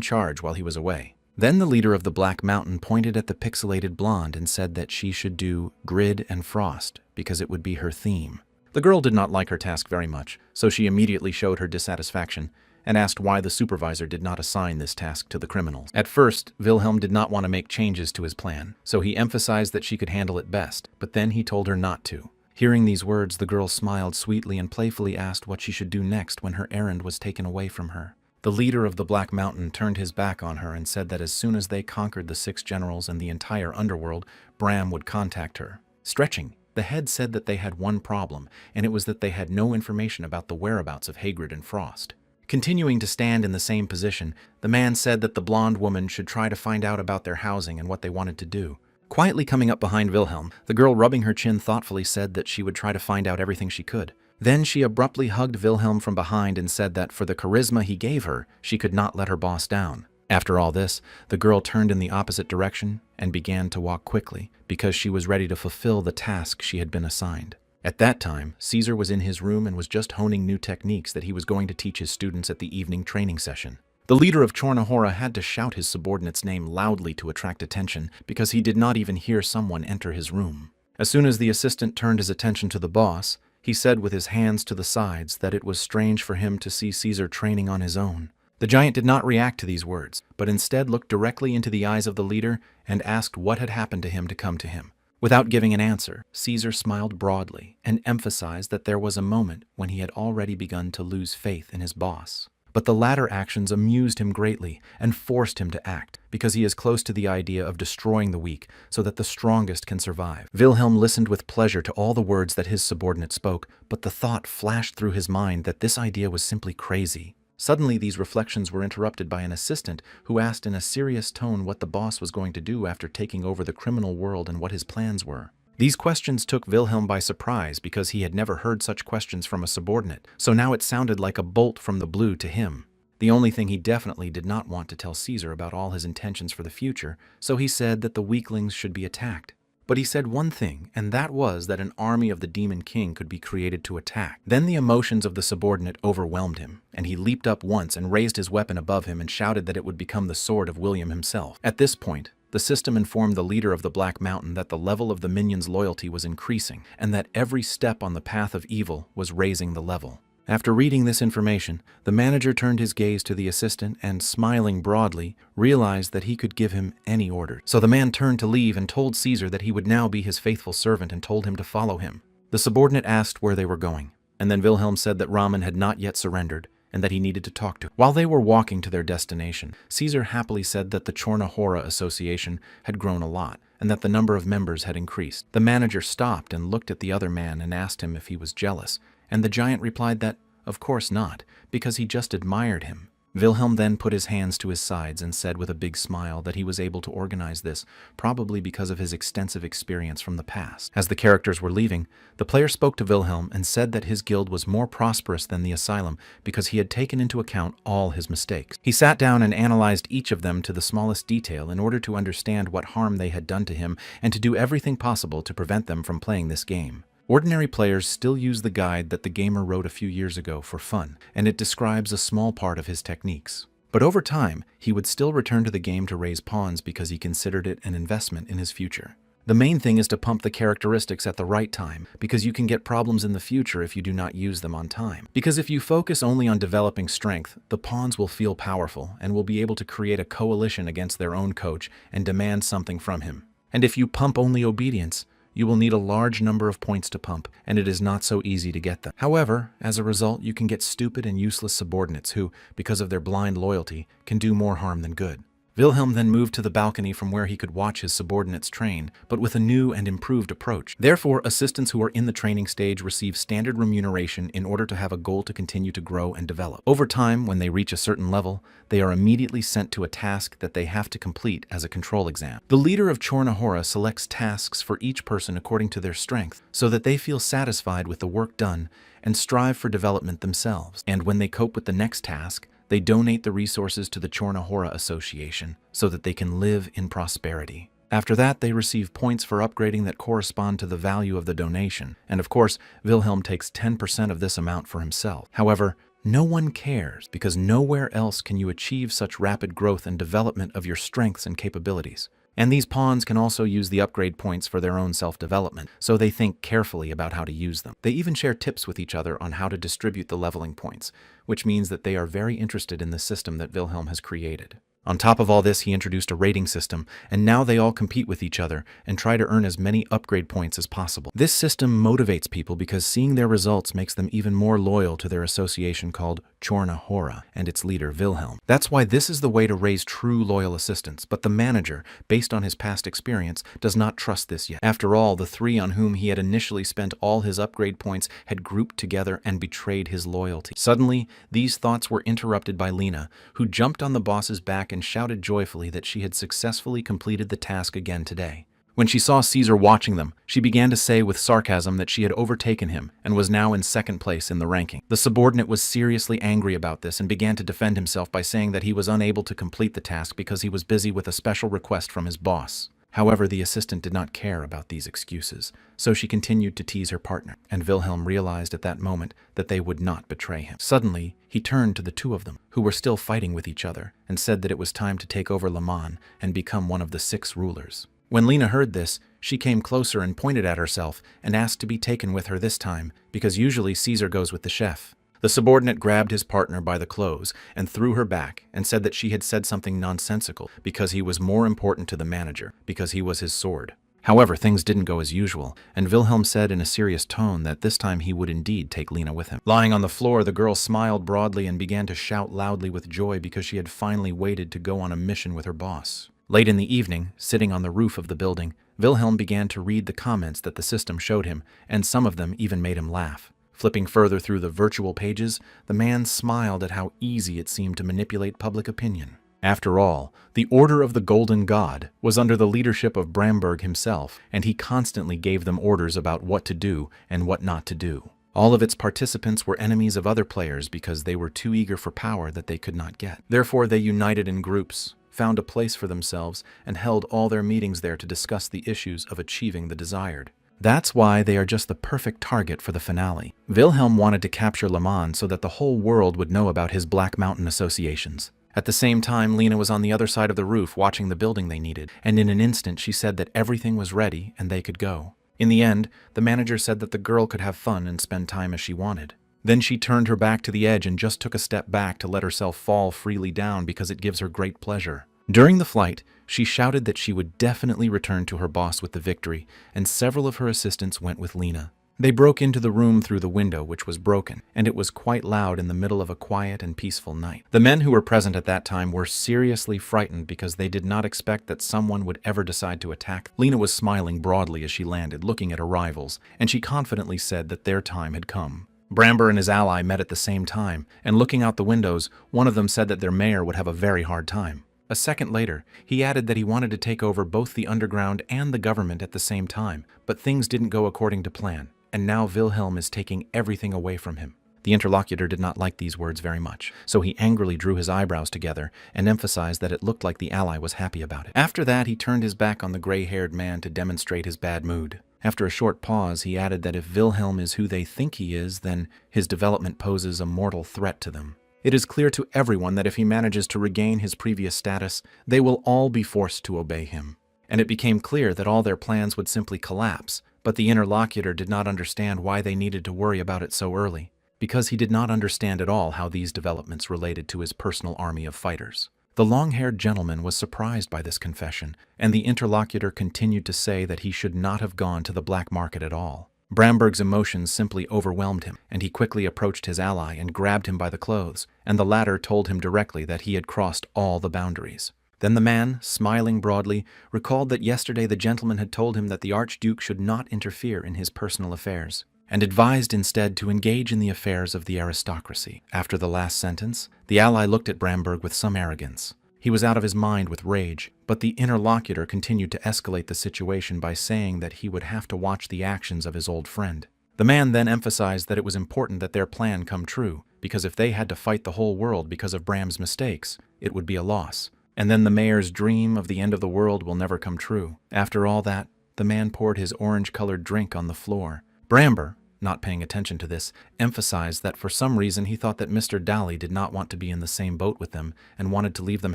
charge while he was away. Then the leader of the Black Mountain pointed at the pixelated blonde and said that she should do Grid and Frost because it would be her theme. The girl did not like her task very much, so she immediately showed her dissatisfaction and asked why the supervisor did not assign this task to the criminals. At first, Wilhelm did not want to make changes to his plan, so he emphasized that she could handle it best, but then he told her not to. Hearing these words, the girl smiled sweetly and playfully asked what she should do next when her errand was taken away from her. The leader of the Black Mountain turned his back on her and said that as soon as they conquered the 6 generals and the entire underworld, Bram would contact her. Stretching, the head said that they had one problem, and it was that they had no information about the whereabouts of Hagrid and Frost. Continuing to stand in the same position, the man said that the blonde woman should try to find out about their housing and what they wanted to do. Quietly coming up behind Wilhelm, the girl rubbing her chin thoughtfully said that she would try to find out everything she could. Then she abruptly hugged Wilhelm from behind and said that for the charisma he gave her, she could not let her boss down. After all this, the girl turned in the opposite direction and began to walk quickly because she was ready to fulfill the task she had been assigned. At that time, Caesar was in his room and was just honing new techniques that he was going to teach his students at the evening training session. The leader of Chornahora had to shout his subordinate's name loudly to attract attention because he did not even hear someone enter his room. As soon as the assistant turned his attention to the boss, he said with his hands to the sides that it was strange for him to see Caesar training on his own. The giant did not react to these words, but instead looked directly into the eyes of the leader and asked what had happened to him to come to him. Without giving an answer, Caesar smiled broadly and emphasized that there was a moment when he had already begun to lose faith in his boss. But the latter actions amused him greatly and forced him to act, because he is close to the idea of destroying the weak so that the strongest can survive. Wilhelm listened with pleasure to all the words that his subordinate spoke, but the thought flashed through his mind that this idea was simply crazy. Suddenly, these reflections were interrupted by an assistant who asked in a serious tone what the boss was going to do after taking over the criminal world and what his plans were. These questions took Wilhelm by surprise because he had never heard such questions from a subordinate, so now it sounded like a bolt from the blue to him. The only thing he definitely did not want to tell Caesar about all his intentions for the future, so he said that the weaklings should be attacked. But he said one thing, and that was that an army of the Demon King could be created to attack. Then the emotions of the subordinate overwhelmed him, and he leaped up once and raised his weapon above him and shouted that it would become the sword of William himself. At this point, the system informed the leader of the Black Mountain that the level of the minions' loyalty was increasing, and that every step on the path of evil was raising the level. After reading this information, the manager turned his gaze to the assistant and, smiling broadly, realized that he could give him any order. So the man turned to leave and told Caesar that he would now be his faithful servant and told him to follow him. The subordinate asked where they were going, and then Wilhelm said that Ramen had not yet surrendered, and that he needed to talk to him. While they were walking to their destination, Caesar happily said that the Chornahora Association had grown a lot, and that the number of members had increased. The manager stopped and looked at the other man and asked him if he was jealous, and the giant replied that, of course not, because he just admired him. Wilhelm then put his hands to his sides and said with a big smile that he was able to organize this, probably because of his extensive experience from the past. As the characters were leaving, the player spoke to Wilhelm and said that his guild was more prosperous than the asylum because he had taken into account all his mistakes. He sat down and analyzed each of them to the smallest detail in order to understand what harm they had done to him and to do everything possible to prevent them from playing this game. Ordinary players still use the guide that the gamer wrote a few years ago for fun, and it describes a small part of his techniques. But over time, he would still return to the game to raise pawns because he considered it an investment in his future. The main thing is to pump the characteristics at the right time, because you can get problems in the future if you do not use them on time. Because if you focus only on developing strength, the pawns will feel powerful and will be able to create a coalition against their own coach and demand something from him. And if you pump only obedience, you will need a large number of points to pump, and it is not so easy to get them. However, as a result, you can get stupid and useless subordinates who, because of their blind loyalty, can do more harm than good. Wilhelm then moved to the balcony from where he could watch his subordinates train, but with a new and improved approach. Therefore, assistants who are in the training stage receive standard remuneration in order to have a goal to continue to grow and develop. Over time, when they reach a certain level, they are immediately sent to a task that they have to complete as a control exam. The leader of Chornahora selects tasks for each person according to their strength, so that they feel satisfied with the work done and strive for development themselves. And when they cope with the next task, they donate the resources to the Chornahora Association so that they can live in prosperity. After that, they receive points for upgrading that correspond to the value of the donation, and of course, Wilhelm takes 10% of this amount for himself. However, no one cares, because nowhere else can you achieve such rapid growth and development of your strengths and capabilities. And these pawns can also use the upgrade points for their own self-development, so they think carefully about how to use them. They even share tips with each other on how to distribute the leveling points, which means that they are very interested in the system that Wilhelm has created. On top of all this, he introduced a rating system, and now they all compete with each other and try to earn as many upgrade points as possible. This system motivates people because seeing their results makes them even more loyal to their association called Chornahora and its leader Wilhelm. That's why this is the way to raise true loyal assistants, but the manager, based on his past experience, does not trust this yet. After all, the three on whom he had initially spent all his upgrade points had grouped together and betrayed his loyalty. Suddenly, these thoughts were interrupted by Lena, who jumped on the boss's back and shouted joyfully that she had successfully completed the task again today. When she saw Caesar watching them, she began to say with sarcasm that she had overtaken him and was now in second place in the ranking. The subordinate was seriously angry about this and began to defend himself by saying that he was unable to complete the task because he was busy with a special request from his boss. However, the assistant did not care about these excuses, so she continued to tease her partner, and Wilhelm realized at that moment that they would not betray him. Suddenly, he turned to the two of them, who were still fighting with each other, and said that it was time to take over Le Mans and become one of the 6 rulers. When Lena heard this, she came closer and pointed at herself and asked to be taken with her this time, because usually Caesar goes with the chef. The subordinate grabbed his partner by the clothes and threw her back and said that she had said something nonsensical because he was more important to the manager, because he was his sword. However, things didn't go as usual, and Wilhelm said in a serious tone that this time he would indeed take Lena with him. Lying on the floor, the girl smiled broadly and began to shout loudly with joy because she had finally waited to go on a mission with her boss. Late in the evening, sitting on the roof of the building, Wilhelm began to read the comments that the system showed him, and some of them even made him laugh. Flipping further through the virtual pages, the man smiled at how easy it seemed to manipulate public opinion. After all, the Order of the Golden God was under the leadership of Bramberg himself, and he constantly gave them orders about what to do and what not to do. All of its participants were enemies of other players because they were too eager for power that they could not get. Therefore, they united in groups, found a place for themselves, and held all their meetings there to discuss the issues of achieving the desired. That's why they are just the perfect target for the finale. Wilhelm wanted to capture Le Mans so that the whole world would know about his Black Mountain associations. At the same time, Lena was on the other side of the roof watching the building they needed, and in an instant she said that everything was ready and they could go. In the end, the manager said that the girl could have fun and spend time as she wanted. Then she turned her back to the edge and just took a step back to let herself fall freely down because it gives her great pleasure. During the flight, she shouted that she would definitely return to her boss with the victory, and several of her assistants went with Lena. They broke into the room through the window, which was broken, and it was quite loud in the middle of a quiet and peaceful night. The men who were present at that time were seriously frightened because they did not expect that someone would ever decide to attack. Lena was smiling broadly as she landed, looking at her rivals, and she confidently said that their time had come. Bramber and his ally met at the same time, and looking out the windows, one of them said that their mayor would have a very hard time. A second later, he added that he wanted to take over both the underground and the government at the same time, but things didn't go according to plan, and now Wilhelm is taking everything away from him. The interlocutor did not like these words very much, so he angrily drew his eyebrows together and emphasized that it looked like the ally was happy about it. After that, he turned his back on the gray-haired man to demonstrate his bad mood. After a short pause, he added that if Wilhelm is who they think he is, then his development poses a mortal threat to them. It is clear to everyone that if he manages to regain his previous status, they will all be forced to obey him. And it became clear that all their plans would simply collapse, but the interlocutor did not understand why they needed to worry about it so early, because he did not understand at all how these developments related to his personal army of fighters. The long-haired gentleman was surprised by this confession, and the interlocutor continued to say that he should not have gone to the black market at all. Bramberg's emotions simply overwhelmed him, and he quickly approached his ally and grabbed him by the clothes, and the latter told him directly that he had crossed all the boundaries. Then the man, smiling broadly, recalled that yesterday the gentleman had told him that the Archduke should not interfere in his personal affairs, and advised instead to engage in the affairs of the aristocracy. After the last sentence, the ally looked at Bramberg with some arrogance. He was out of his mind with rage, but the interlocutor continued to escalate the situation by saying that he would have to watch the actions of his old friend. The man then emphasized that it was important that their plan come true, because if they had to fight the whole world because of Bram's mistakes, it would be a loss. And then the mayor's dream of the end of the world will never come true. After all that, the man poured his orange-colored drink on the floor. Bramber, not paying attention to this, emphasized that for some reason he thought that Mr. Daly did not want to be in the same boat with them and wanted to leave them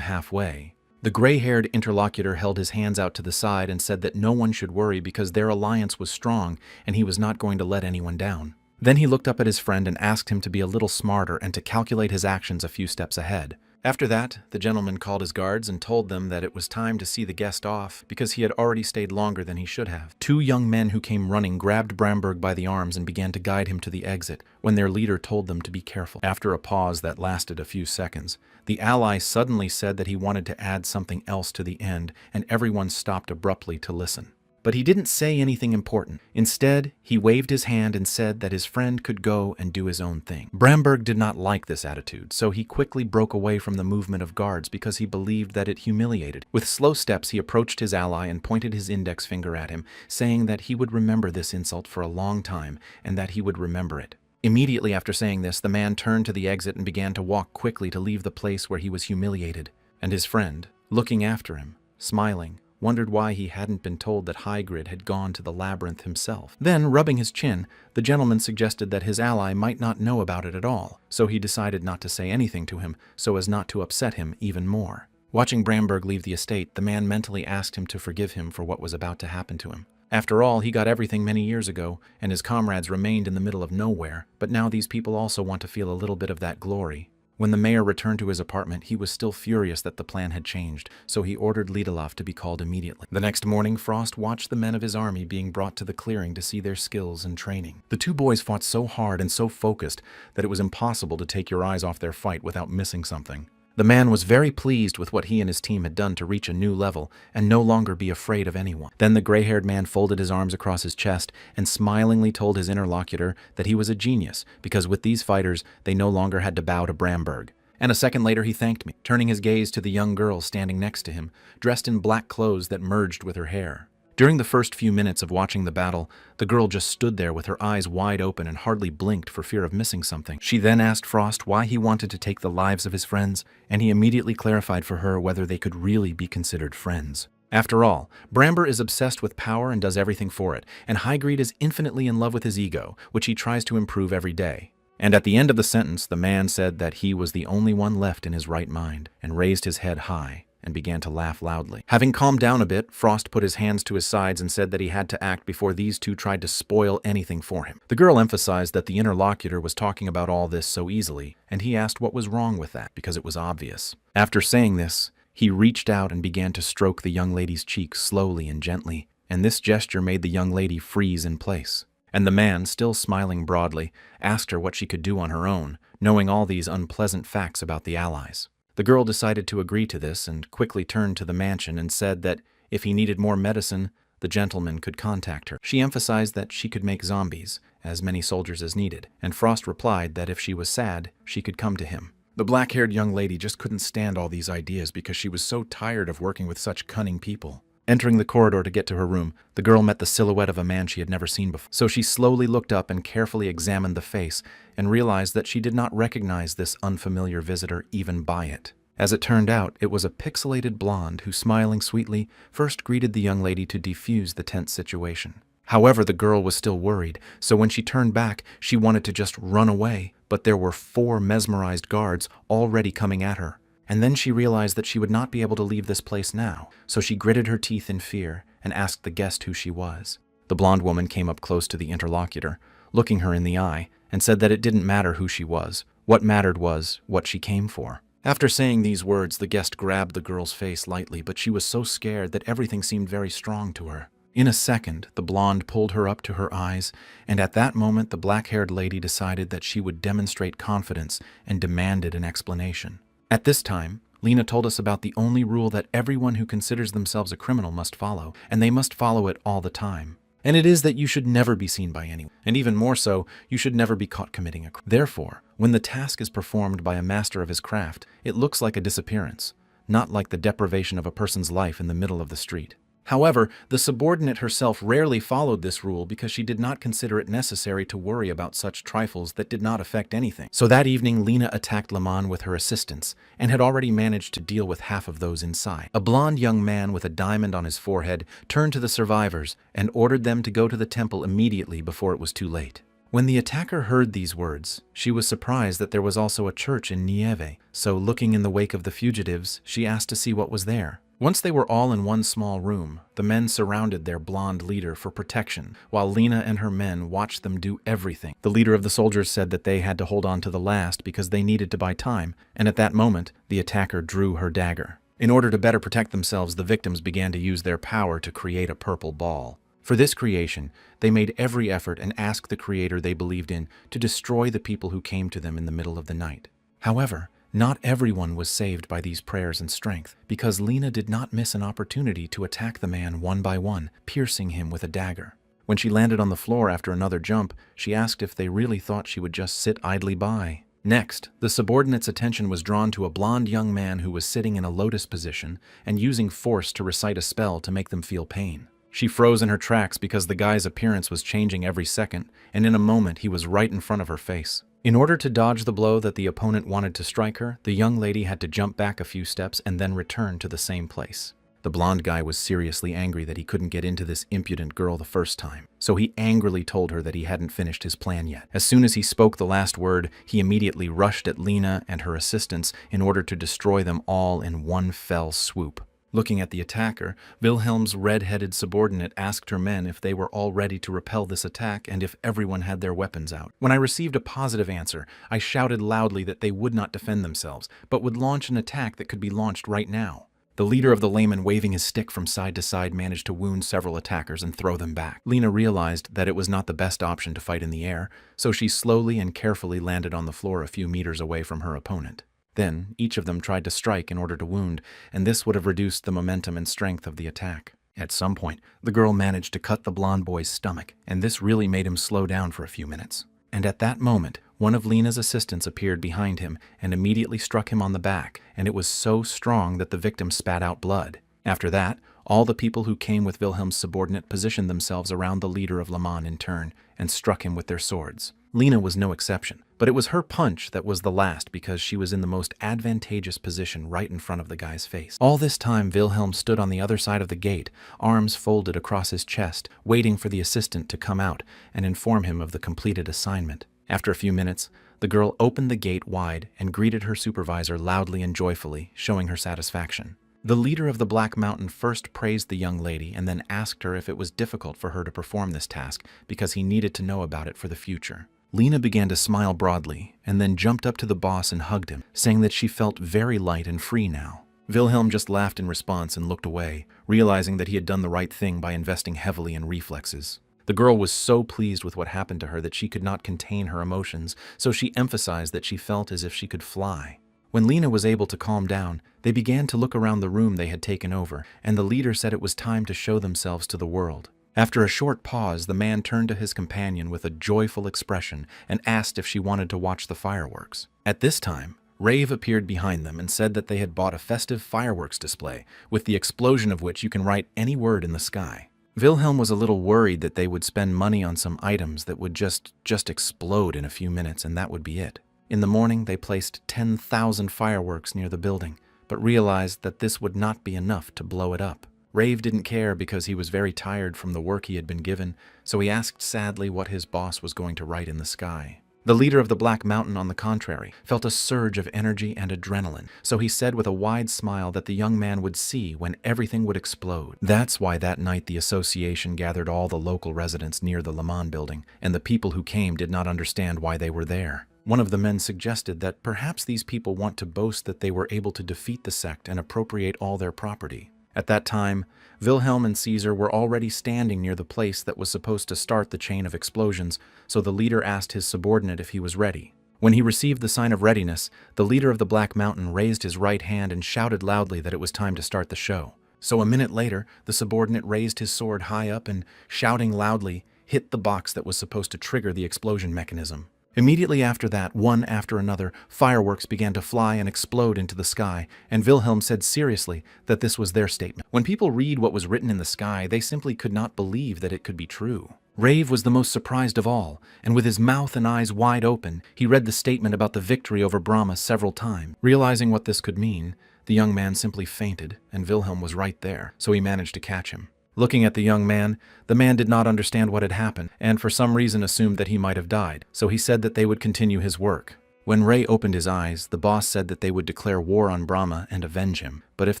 halfway. The gray-haired interlocutor held his hands out to the side and said that no one should worry because their alliance was strong and he was not going to let anyone down. Then he looked up at his friend and asked him to be a little smarter and to calculate his actions a few steps ahead. After that, the gentleman called his guards and told them that it was time to see the guest off because he had already stayed longer than he should have. Two young men who came running grabbed Bramberg by the arms and began to guide him to the exit when their leader told them to be careful. After a pause that lasted a few seconds, the ally suddenly said that he wanted to add something else to the end, and everyone stopped abruptly to listen. But he didn't say anything important. Instead, he waved his hand and said that his friend could go and do his own thing. Bramberg did not like this attitude, so he quickly broke away from the movement of guards because he believed that it humiliated. With slow steps, he approached his ally and pointed his index finger at him, saying that he would remember this insult for a long time and that he would remember it. Immediately after saying this, the man turned to the exit and began to walk quickly to leave the place where he was humiliated. And his friend, looking after him, smiling, wondered why he hadn't been told that Hygrid had gone to the labyrinth himself. Then, rubbing his chin, the gentleman suggested that his ally might not know about it at all, so he decided not to say anything to him so as not to upset him even more. Watching Bramberg leave the estate, the man mentally asked him to forgive him for what was about to happen to him. After all, he got everything many years ago, and his comrades remained in the middle of nowhere, but now these people also want to feel a little bit of that glory. When the mayor returned to his apartment, he was still furious that the plan had changed, so he ordered Lidolov to be called immediately. The next morning, Frost watched the men of his army being brought to the clearing to see their skills and training. The two boys fought so hard and so focused that it was impossible to take your eyes off their fight without missing something. The man was very pleased with what he and his team had done to reach a new level and no longer be afraid of anyone. Then the gray-haired man folded his arms across his chest and smilingly told his interlocutor that he was a genius because with these fighters, they no longer had to bow to Bramberg. And a second later he thanked me, turning his gaze to the young girl standing next to him, dressed in black clothes that merged with her hair. During the first few minutes of watching the battle, the girl just stood there with her eyes wide open and hardly blinked for fear of missing something. She then asked Frost why he wanted to take the lives of his friends, and he immediately clarified for her whether they could really be considered friends. After all, Bramber is obsessed with power and does everything for it, and Hygrid is infinitely in love with his ego, which he tries to improve every day. And at the end of the sentence, the man said that he was the only one left in his right mind, and raised his head high and began to laugh loudly. Having calmed down a bit, Frost put his hands to his sides and said that he had to act before these two tried to spoil anything for him. The girl emphasized that the interlocutor was talking about all this so easily, and he asked what was wrong with that, because it was obvious. After saying this, he reached out and began to stroke the young lady's cheek slowly and gently, and this gesture made the young lady freeze in place. And the man, still smiling broadly, asked her what she could do on her own, knowing all these unpleasant facts about the Allies. The girl decided to agree to this and quickly turned to the mansion and said that if he needed more medicine, the gentleman could contact her. She emphasized that she could make zombies, as many soldiers as needed, and Frost replied that if she was sad, she could come to him. The black-haired young lady just couldn't stand all these ideas because she was so tired of working with such cunning people. Entering the corridor to get to her room, the girl met the silhouette of a man she had never seen before. So she slowly looked up and carefully examined the face and realized that she did not recognize this unfamiliar visitor even by it. As it turned out, it was a pixelated blonde who, smiling sweetly, first greeted the young lady to defuse the tense situation. However, the girl was still worried, so when she turned back, she wanted to just run away, but there were 4 mesmerized guards already coming at her. And then she realized that she would not be able to leave this place now, so she gritted her teeth in fear and asked the guest who she was. The blonde woman came up close to the interlocutor, looking her in the eye, and said that it didn't matter who she was. What mattered was what she came for. After saying these words, the guest grabbed the girl's face lightly, but she was so scared that everything seemed very strong to her. In a second, the blonde pulled her up to her eyes, and at that moment the black-haired lady decided that she would demonstrate confidence and demanded an explanation. At this time, Lena told us about the only rule that everyone who considers themselves a criminal must follow, and they must follow it all the time. And it is that you should never be seen by anyone, and even more so, you should never be caught committing a crime. Therefore, when the task is performed by a master of his craft, it looks like a disappearance, not like the deprivation of a person's life in the middle of the street. However, the subordinate herself rarely followed this rule because she did not consider it necessary to worry about such trifles that did not affect anything. So that evening, Lena attacked Lamon with her assistants and had already managed to deal with half of those inside. A blond young man with a diamond on his forehead turned to the survivors and ordered them to go to the temple immediately before it was too late. When the attacker heard these words, she was surprised that there was also a church in Nieve, so looking in the wake of the fugitives, she asked to see what was there. Once they were all in one small room, the men surrounded their blonde leader for protection, while Lena and her men watched them do everything. The leader of the soldiers said that they had to hold on to the last because they needed to buy time, and at that moment, the attacker drew her dagger. In order to better protect themselves, the victims began to use their power to create a purple ball. For this creation, they made every effort and asked the creator they believed in to destroy the people who came to them in the middle of the night. However, not everyone was saved by these prayers and strength, because Lena did not miss an opportunity to attack the man one by one, piercing him with a dagger. When she landed on the floor after another jump, she asked if they really thought she would just sit idly by. Next, the subordinate's attention was drawn to a blond young man who was sitting in a lotus position and using force to recite a spell to make them feel pain. She froze in her tracks because the guy's appearance was changing every second, and in a moment he was right in front of her face. In order to dodge the blow that the opponent wanted to strike her, the young lady had to jump back a few steps and then return to the same place. The blonde guy was seriously angry that he couldn't get into this impudent girl the first time, so he angrily told her that he hadn't finished his plan yet. As soon as he spoke the last word, he immediately rushed at Lena and her assistants in order to destroy them all in one fell swoop. Looking at the attacker, Wilhelm's red-headed subordinate asked her men if they were all ready to repel this attack and if everyone had their weapons out. When I received a positive answer, I shouted loudly that they would not defend themselves, but would launch an attack that could be launched right now. The leader of the laymen, waving his stick from side to side, managed to wound several attackers and throw them back. Lena realized that it was not the best option to fight in the air, so she slowly and carefully landed on the floor a few meters away from her opponent. Then, each of them tried to strike in order to wound, and this would have reduced the momentum and strength of the attack. At some point, the girl managed to cut the blonde boy's stomach, and this really made him slow down for a few minutes. And at that moment, one of Lena's assistants appeared behind him and immediately struck him on the back, and it was so strong that the victim spat out blood. After that, all the people who came with Wilhelm's subordinate positioned themselves around the leader of Lamon in turn and struck him with their swords. Lena was no exception, but it was her punch that was the last because she was in the most advantageous position right in front of the guy's face. All this time, Wilhelm stood on the other side of the gate, arms folded across his chest, waiting for the assistant to come out and inform him of the completed assignment. After a few minutes, the girl opened the gate wide and greeted her supervisor loudly and joyfully, showing her satisfaction. The leader of the Black Mountain first praised the young lady and then asked her if it was difficult for her to perform this task because he needed to know about it for the future. Lena began to smile broadly and then jumped up to the boss and hugged him, saying that she felt very light and free now. Wilhelm just laughed in response and looked away, realizing that he had done the right thing by investing heavily in reflexes. The girl was so pleased with what happened to her that she could not contain her emotions, so she emphasized that she felt as if she could fly. When Lena was able to calm down, they began to look around the room they had taken over, and the leader said it was time to show themselves to the world. After a short pause, the man turned to his companion with a joyful expression and asked if she wanted to watch the fireworks. At this time, Rave appeared behind them and said that they had bought a festive fireworks display, with the explosion of which you can write any word in the sky. Wilhelm was a little worried that they would spend money on some items that would just explode in a few minutes, and that would be it. In the morning, they placed 10,000 fireworks near the building, but realized that this would not be enough to blow it up. Rave didn't care because he was very tired from the work he had been given, so he asked sadly what his boss was going to write in the sky. The leader of the Black Mountain, on the contrary, felt a surge of energy and adrenaline, so he said with a wide smile that the young man would see when everything would explode. That's why that night the association gathered all the local residents near the Le Mans building, and the people who came did not understand why they were there. One of the men suggested that perhaps these people want to boast that they were able to defeat the sect and appropriate all their property. At that time, Wilhelm and Caesar were already standing near the place that was supposed to start the chain of explosions, so the leader asked his subordinate if he was ready. When he received the sign of readiness, the leader of the Black Mountain raised his right hand and shouted loudly that it was time to start the show. So a minute later, the subordinate raised his sword high up and, shouting loudly, hit the box that was supposed to trigger the explosion mechanism. Immediately after that, one after another, fireworks began to fly and explode into the sky, and Wilhelm said seriously that this was their statement. When people read what was written in the sky, they simply could not believe that it could be true. Rave was the most surprised of all, and with his mouth and eyes wide open, he read the statement about the victory over Brahma several times. Realizing what this could mean, the young man simply fainted, and Wilhelm was right there, so he managed to catch him. Looking at the man did not understand what had happened, and for some reason assumed that he might have died, so he said that they would continue his work. When Ray opened his eyes, the boss said that they would declare war on Brahma and avenge him, but if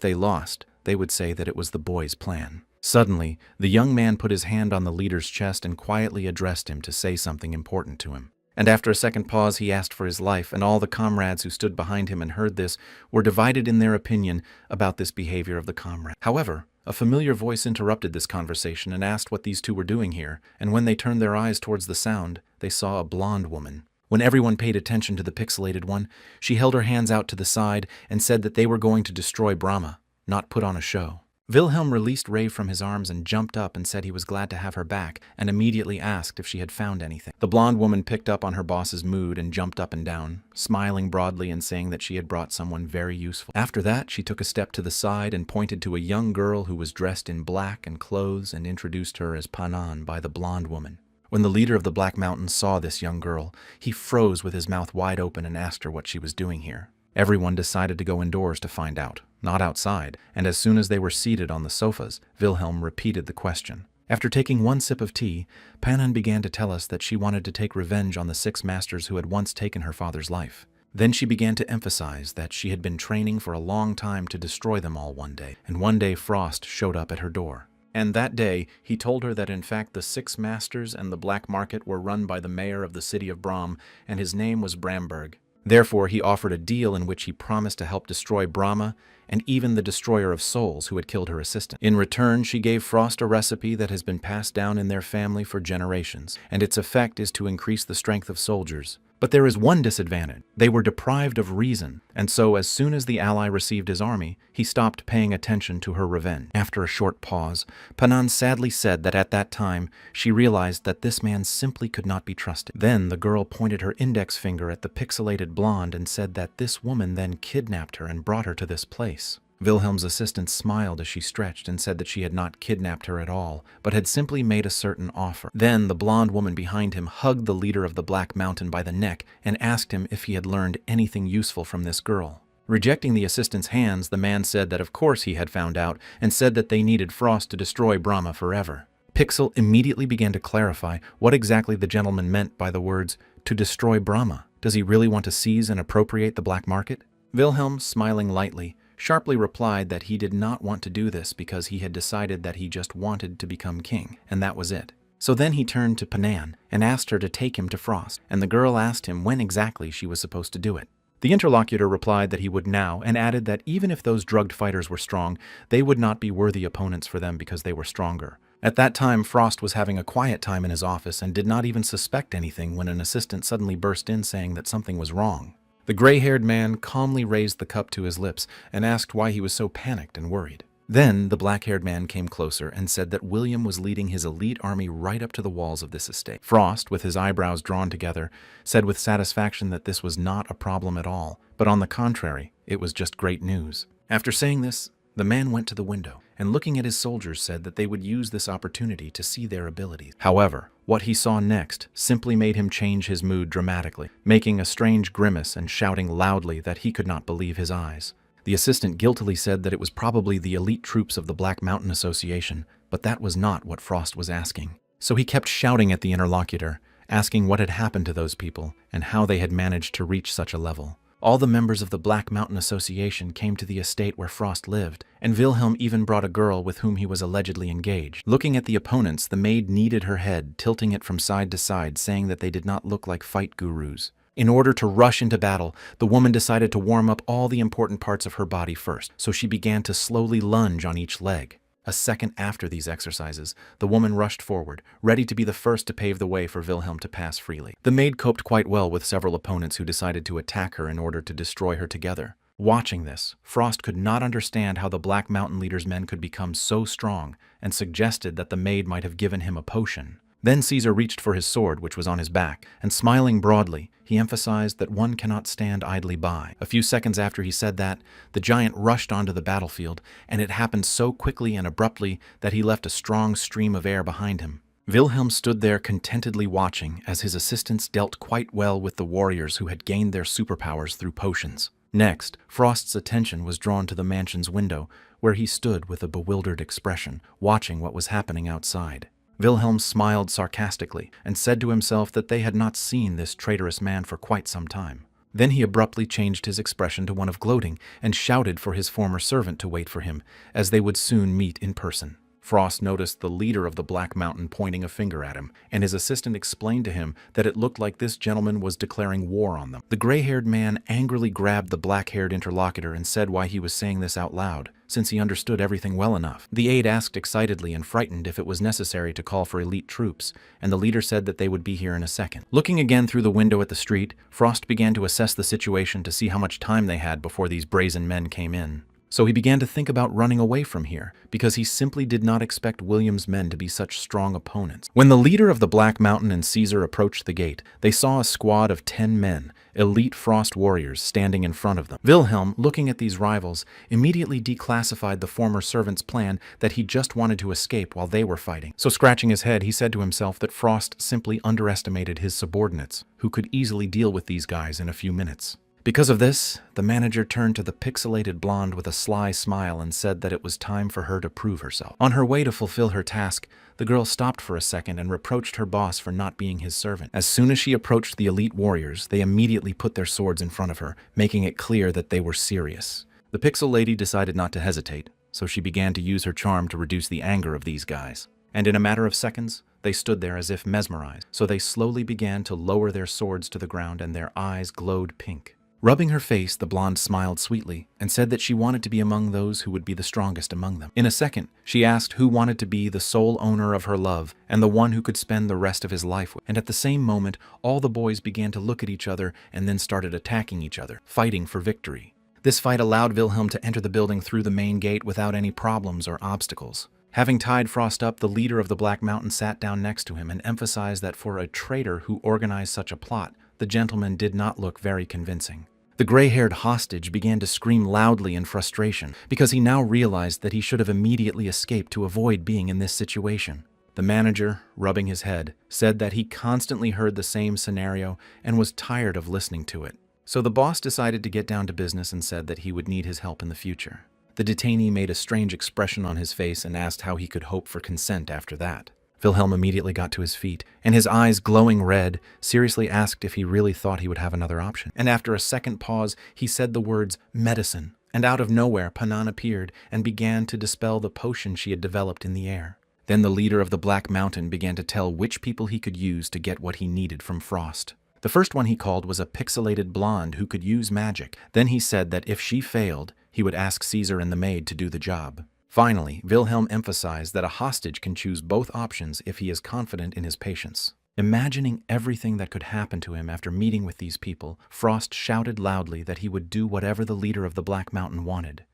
they lost, they would say that it was the boy's plan. Suddenly, the young man put his hand on the leader's chest and quietly addressed him to say something important to him. And after a second pause, he asked for his life, and all the comrades who stood behind him and heard this were divided in their opinion about this behavior of the comrade. However, a familiar voice interrupted this conversation and asked what these two were doing here, and when they turned their eyes towards the sound, they saw a blonde woman. When everyone paid attention to the pixelated one, she held her hands out to the side and said that they were going to destroy Brahma, not put on a show. Wilhelm released Ray from his arms and jumped up and said he was glad to have her back, and immediately asked if she had found anything. The blonde woman picked up on her boss's mood and jumped up and down, smiling broadly and saying that she had brought someone very useful. After that, she took a step to the side and pointed to a young girl who was dressed in black and clothes and introduced her as Panan by the blonde woman. When the leader of the Black Mountain saw this young girl, he froze with his mouth wide open and asked her what she was doing here. Everyone decided to go indoors to find out, not outside, and as soon as they were seated on the sofas, Wilhelm repeated the question. After taking one sip of tea, Panan began to tell us that she wanted to take revenge on the 6 masters who had once taken her father's life. Then she began to emphasize that she had been training for a long time to destroy them all one day, and one day Frost showed up at her door. And that day, he told her that in fact the 6 masters and the black market were run by the mayor of the city of Brahm, and his name was Bramberg. Therefore, he offered a deal in which he promised to help destroy Brahma and even the destroyer of souls who had killed her assistant. In return, she gave Frost a recipe that has been passed down in their family for generations, and its effect is to increase the strength of soldiers. But there is one disadvantage. They were deprived of reason, and so as soon as the ally received his army, he stopped paying attention to her revenge. After a short pause, Panan sadly said that at that time, she realized that this man simply could not be trusted. Then the girl pointed her index finger at the pixelated blonde and said that this woman then kidnapped her and brought her to this place. Wilhelm's assistant smiled as she stretched and said that she had not kidnapped her at all, but had simply made a certain offer. Then the blonde woman behind him hugged the leader of the Black Mountain by the neck and asked him if he had learned anything useful from this girl. Rejecting the assistant's hands, the man said that of course he had found out and said that they needed Frost to destroy Brahma forever. Pixel immediately began to clarify what exactly the gentleman meant by the words, "to destroy Brahma." Does he really want to seize and appropriate the black market? Wilhelm, smiling lightly, sharply replied that he did not want to do this because he had decided that he just wanted to become king, and that was it. So then he turned to Panan and asked her to take him to Frost, and the girl asked him when exactly she was supposed to do it. The interlocutor replied that he would now, and added that even if those drugged fighters were strong, they would not be worthy opponents for them because they were stronger. At that time, Frost was having a quiet time in his office and did not even suspect anything when an assistant suddenly burst in saying that something was wrong. The gray-haired man calmly raised the cup to his lips and asked why he was so panicked and worried. Then the black-haired man came closer and said that William was leading his elite army right up to the walls of this estate. Frost, with his eyebrows drawn together, said with satisfaction that this was not a problem at all, but on the contrary, it was just great news. After saying this, the man went to the window and looking at his soldiers said that they would use this opportunity to see their abilities. However, what he saw next simply made him change his mood dramatically, making a strange grimace and shouting loudly that he could not believe his eyes. The assistant guiltily said that it was probably the elite troops of the Black Mountain Association, but that was not what Frost was asking. So he kept shouting at the interlocutor, asking what had happened to those people and how they had managed to reach such a level. All the members of the Black Mountain Association came to the estate where Frost lived, and Wilhelm even brought a girl with whom he was allegedly engaged. Looking at the opponents, the maid kneaded her head, tilting it from side to side, saying that they did not look like fight gurus. In order to rush into battle, the woman decided to warm up all the important parts of her body first, so she began to slowly lunge on each leg. A second after these exercises, the woman rushed forward, ready to be the first to pave the way for Wilhelm to pass freely. The maid coped quite well with several opponents who decided to attack her in order to destroy her together. Watching this, Frost could not understand how the Black Mountain leader's men could become so strong, and suggested that the maid might have given him a potion. Then Caesar reached for his sword, which was on his back, and smiling broadly, he emphasized that one cannot stand idly by. A few seconds after he said that, the giant rushed onto the battlefield, and it happened so quickly and abruptly that he left a strong stream of air behind him. Wilhelm stood there contentedly watching as his assistants dealt quite well with the warriors who had gained their superpowers through potions. Next, Frost's attention was drawn to the mansion's window, where he stood with a bewildered expression, watching what was happening outside. Wilhelm smiled sarcastically and said to himself that they had not seen this traitorous man for quite some time. Then he abruptly changed his expression to one of gloating and shouted for his former servant to wait for him, as they would soon meet in person. Frost noticed the leader of the Black Mountain pointing a finger at him, and his assistant explained to him that it looked like this gentleman was declaring war on them. The gray-haired man angrily grabbed the black-haired interlocutor and said why he was saying this out loud, since he understood everything well enough. The aide asked excitedly and frightened if it was necessary to call for elite troops, and the leader said that they would be here in a second. Looking again through the window at the street, Frost began to assess the situation to see how much time they had before these brazen men came in. So he began to think about running away from here, because he simply did not expect William's men to be such strong opponents. When the leader of the Black Mountain and Caesar approached the gate, they saw a squad of 10 men, elite Frost warriors, standing in front of them. Wilhelm, looking at these rivals, immediately declassified the former servant's plan that he just wanted to escape while they were fighting. So scratching his head, he said to himself that Frost simply underestimated his subordinates, who could easily deal with these guys in a few minutes. Because of this, the manager turned to the pixelated blonde with a sly smile and said that it was time for her to prove herself. On her way to fulfill her task, the girl stopped for a second and reproached her boss for not being his servant. As soon as she approached the elite warriors, they immediately put their swords in front of her, making it clear that they were serious. The pixel lady decided not to hesitate, so she began to use her charm to reduce the anger of these guys. And in a matter of seconds, they stood there as if mesmerized, so they slowly began to lower their swords to the ground and their eyes glowed pink. Rubbing her face, the blonde smiled sweetly and said that she wanted to be among those who would be the strongest among them. In a second, she asked who wanted to be the sole owner of her love and the one who could spend the rest of his life with. And at the same moment, all the boys began to look at each other and then started attacking each other, fighting for victory. This fight allowed Wilhelm to enter the building through the main gate without any problems or obstacles. Having tied Frost up, the leader of the Black Mountain sat down next to him and emphasized that for a traitor who organized such a plot, the gentleman did not look very convincing. The gray-haired hostage began to scream loudly in frustration because he now realized that he should have immediately escaped to avoid being in this situation. The manager, rubbing his head, said that he constantly heard the same scenario and was tired of listening to it. So the boss decided to get down to business and said that he would need his help in the future. The detainee made a strange expression on his face and asked how he could hope for consent after that. Wilhelm immediately got to his feet, and his eyes glowing red, seriously asked if he really thought he would have another option. And after a second pause, he said the words, "medicine," and out of nowhere, Panan appeared and began to dispel the potion she had developed in the air. Then the leader of the Black Mountain began to tell which people he could use to get what he needed from Frost. The first one he called was a pixelated blonde who could use magic. Then he said that if she failed, he would ask Caesar and the maid to do the job. Finally, Wilhelm emphasized that a hostage can choose both options if he is confident in his patience. Imagining everything that could happen to him after meeting with these people, Frost shouted loudly that he would do whatever the leader of the Black Mountain wanted.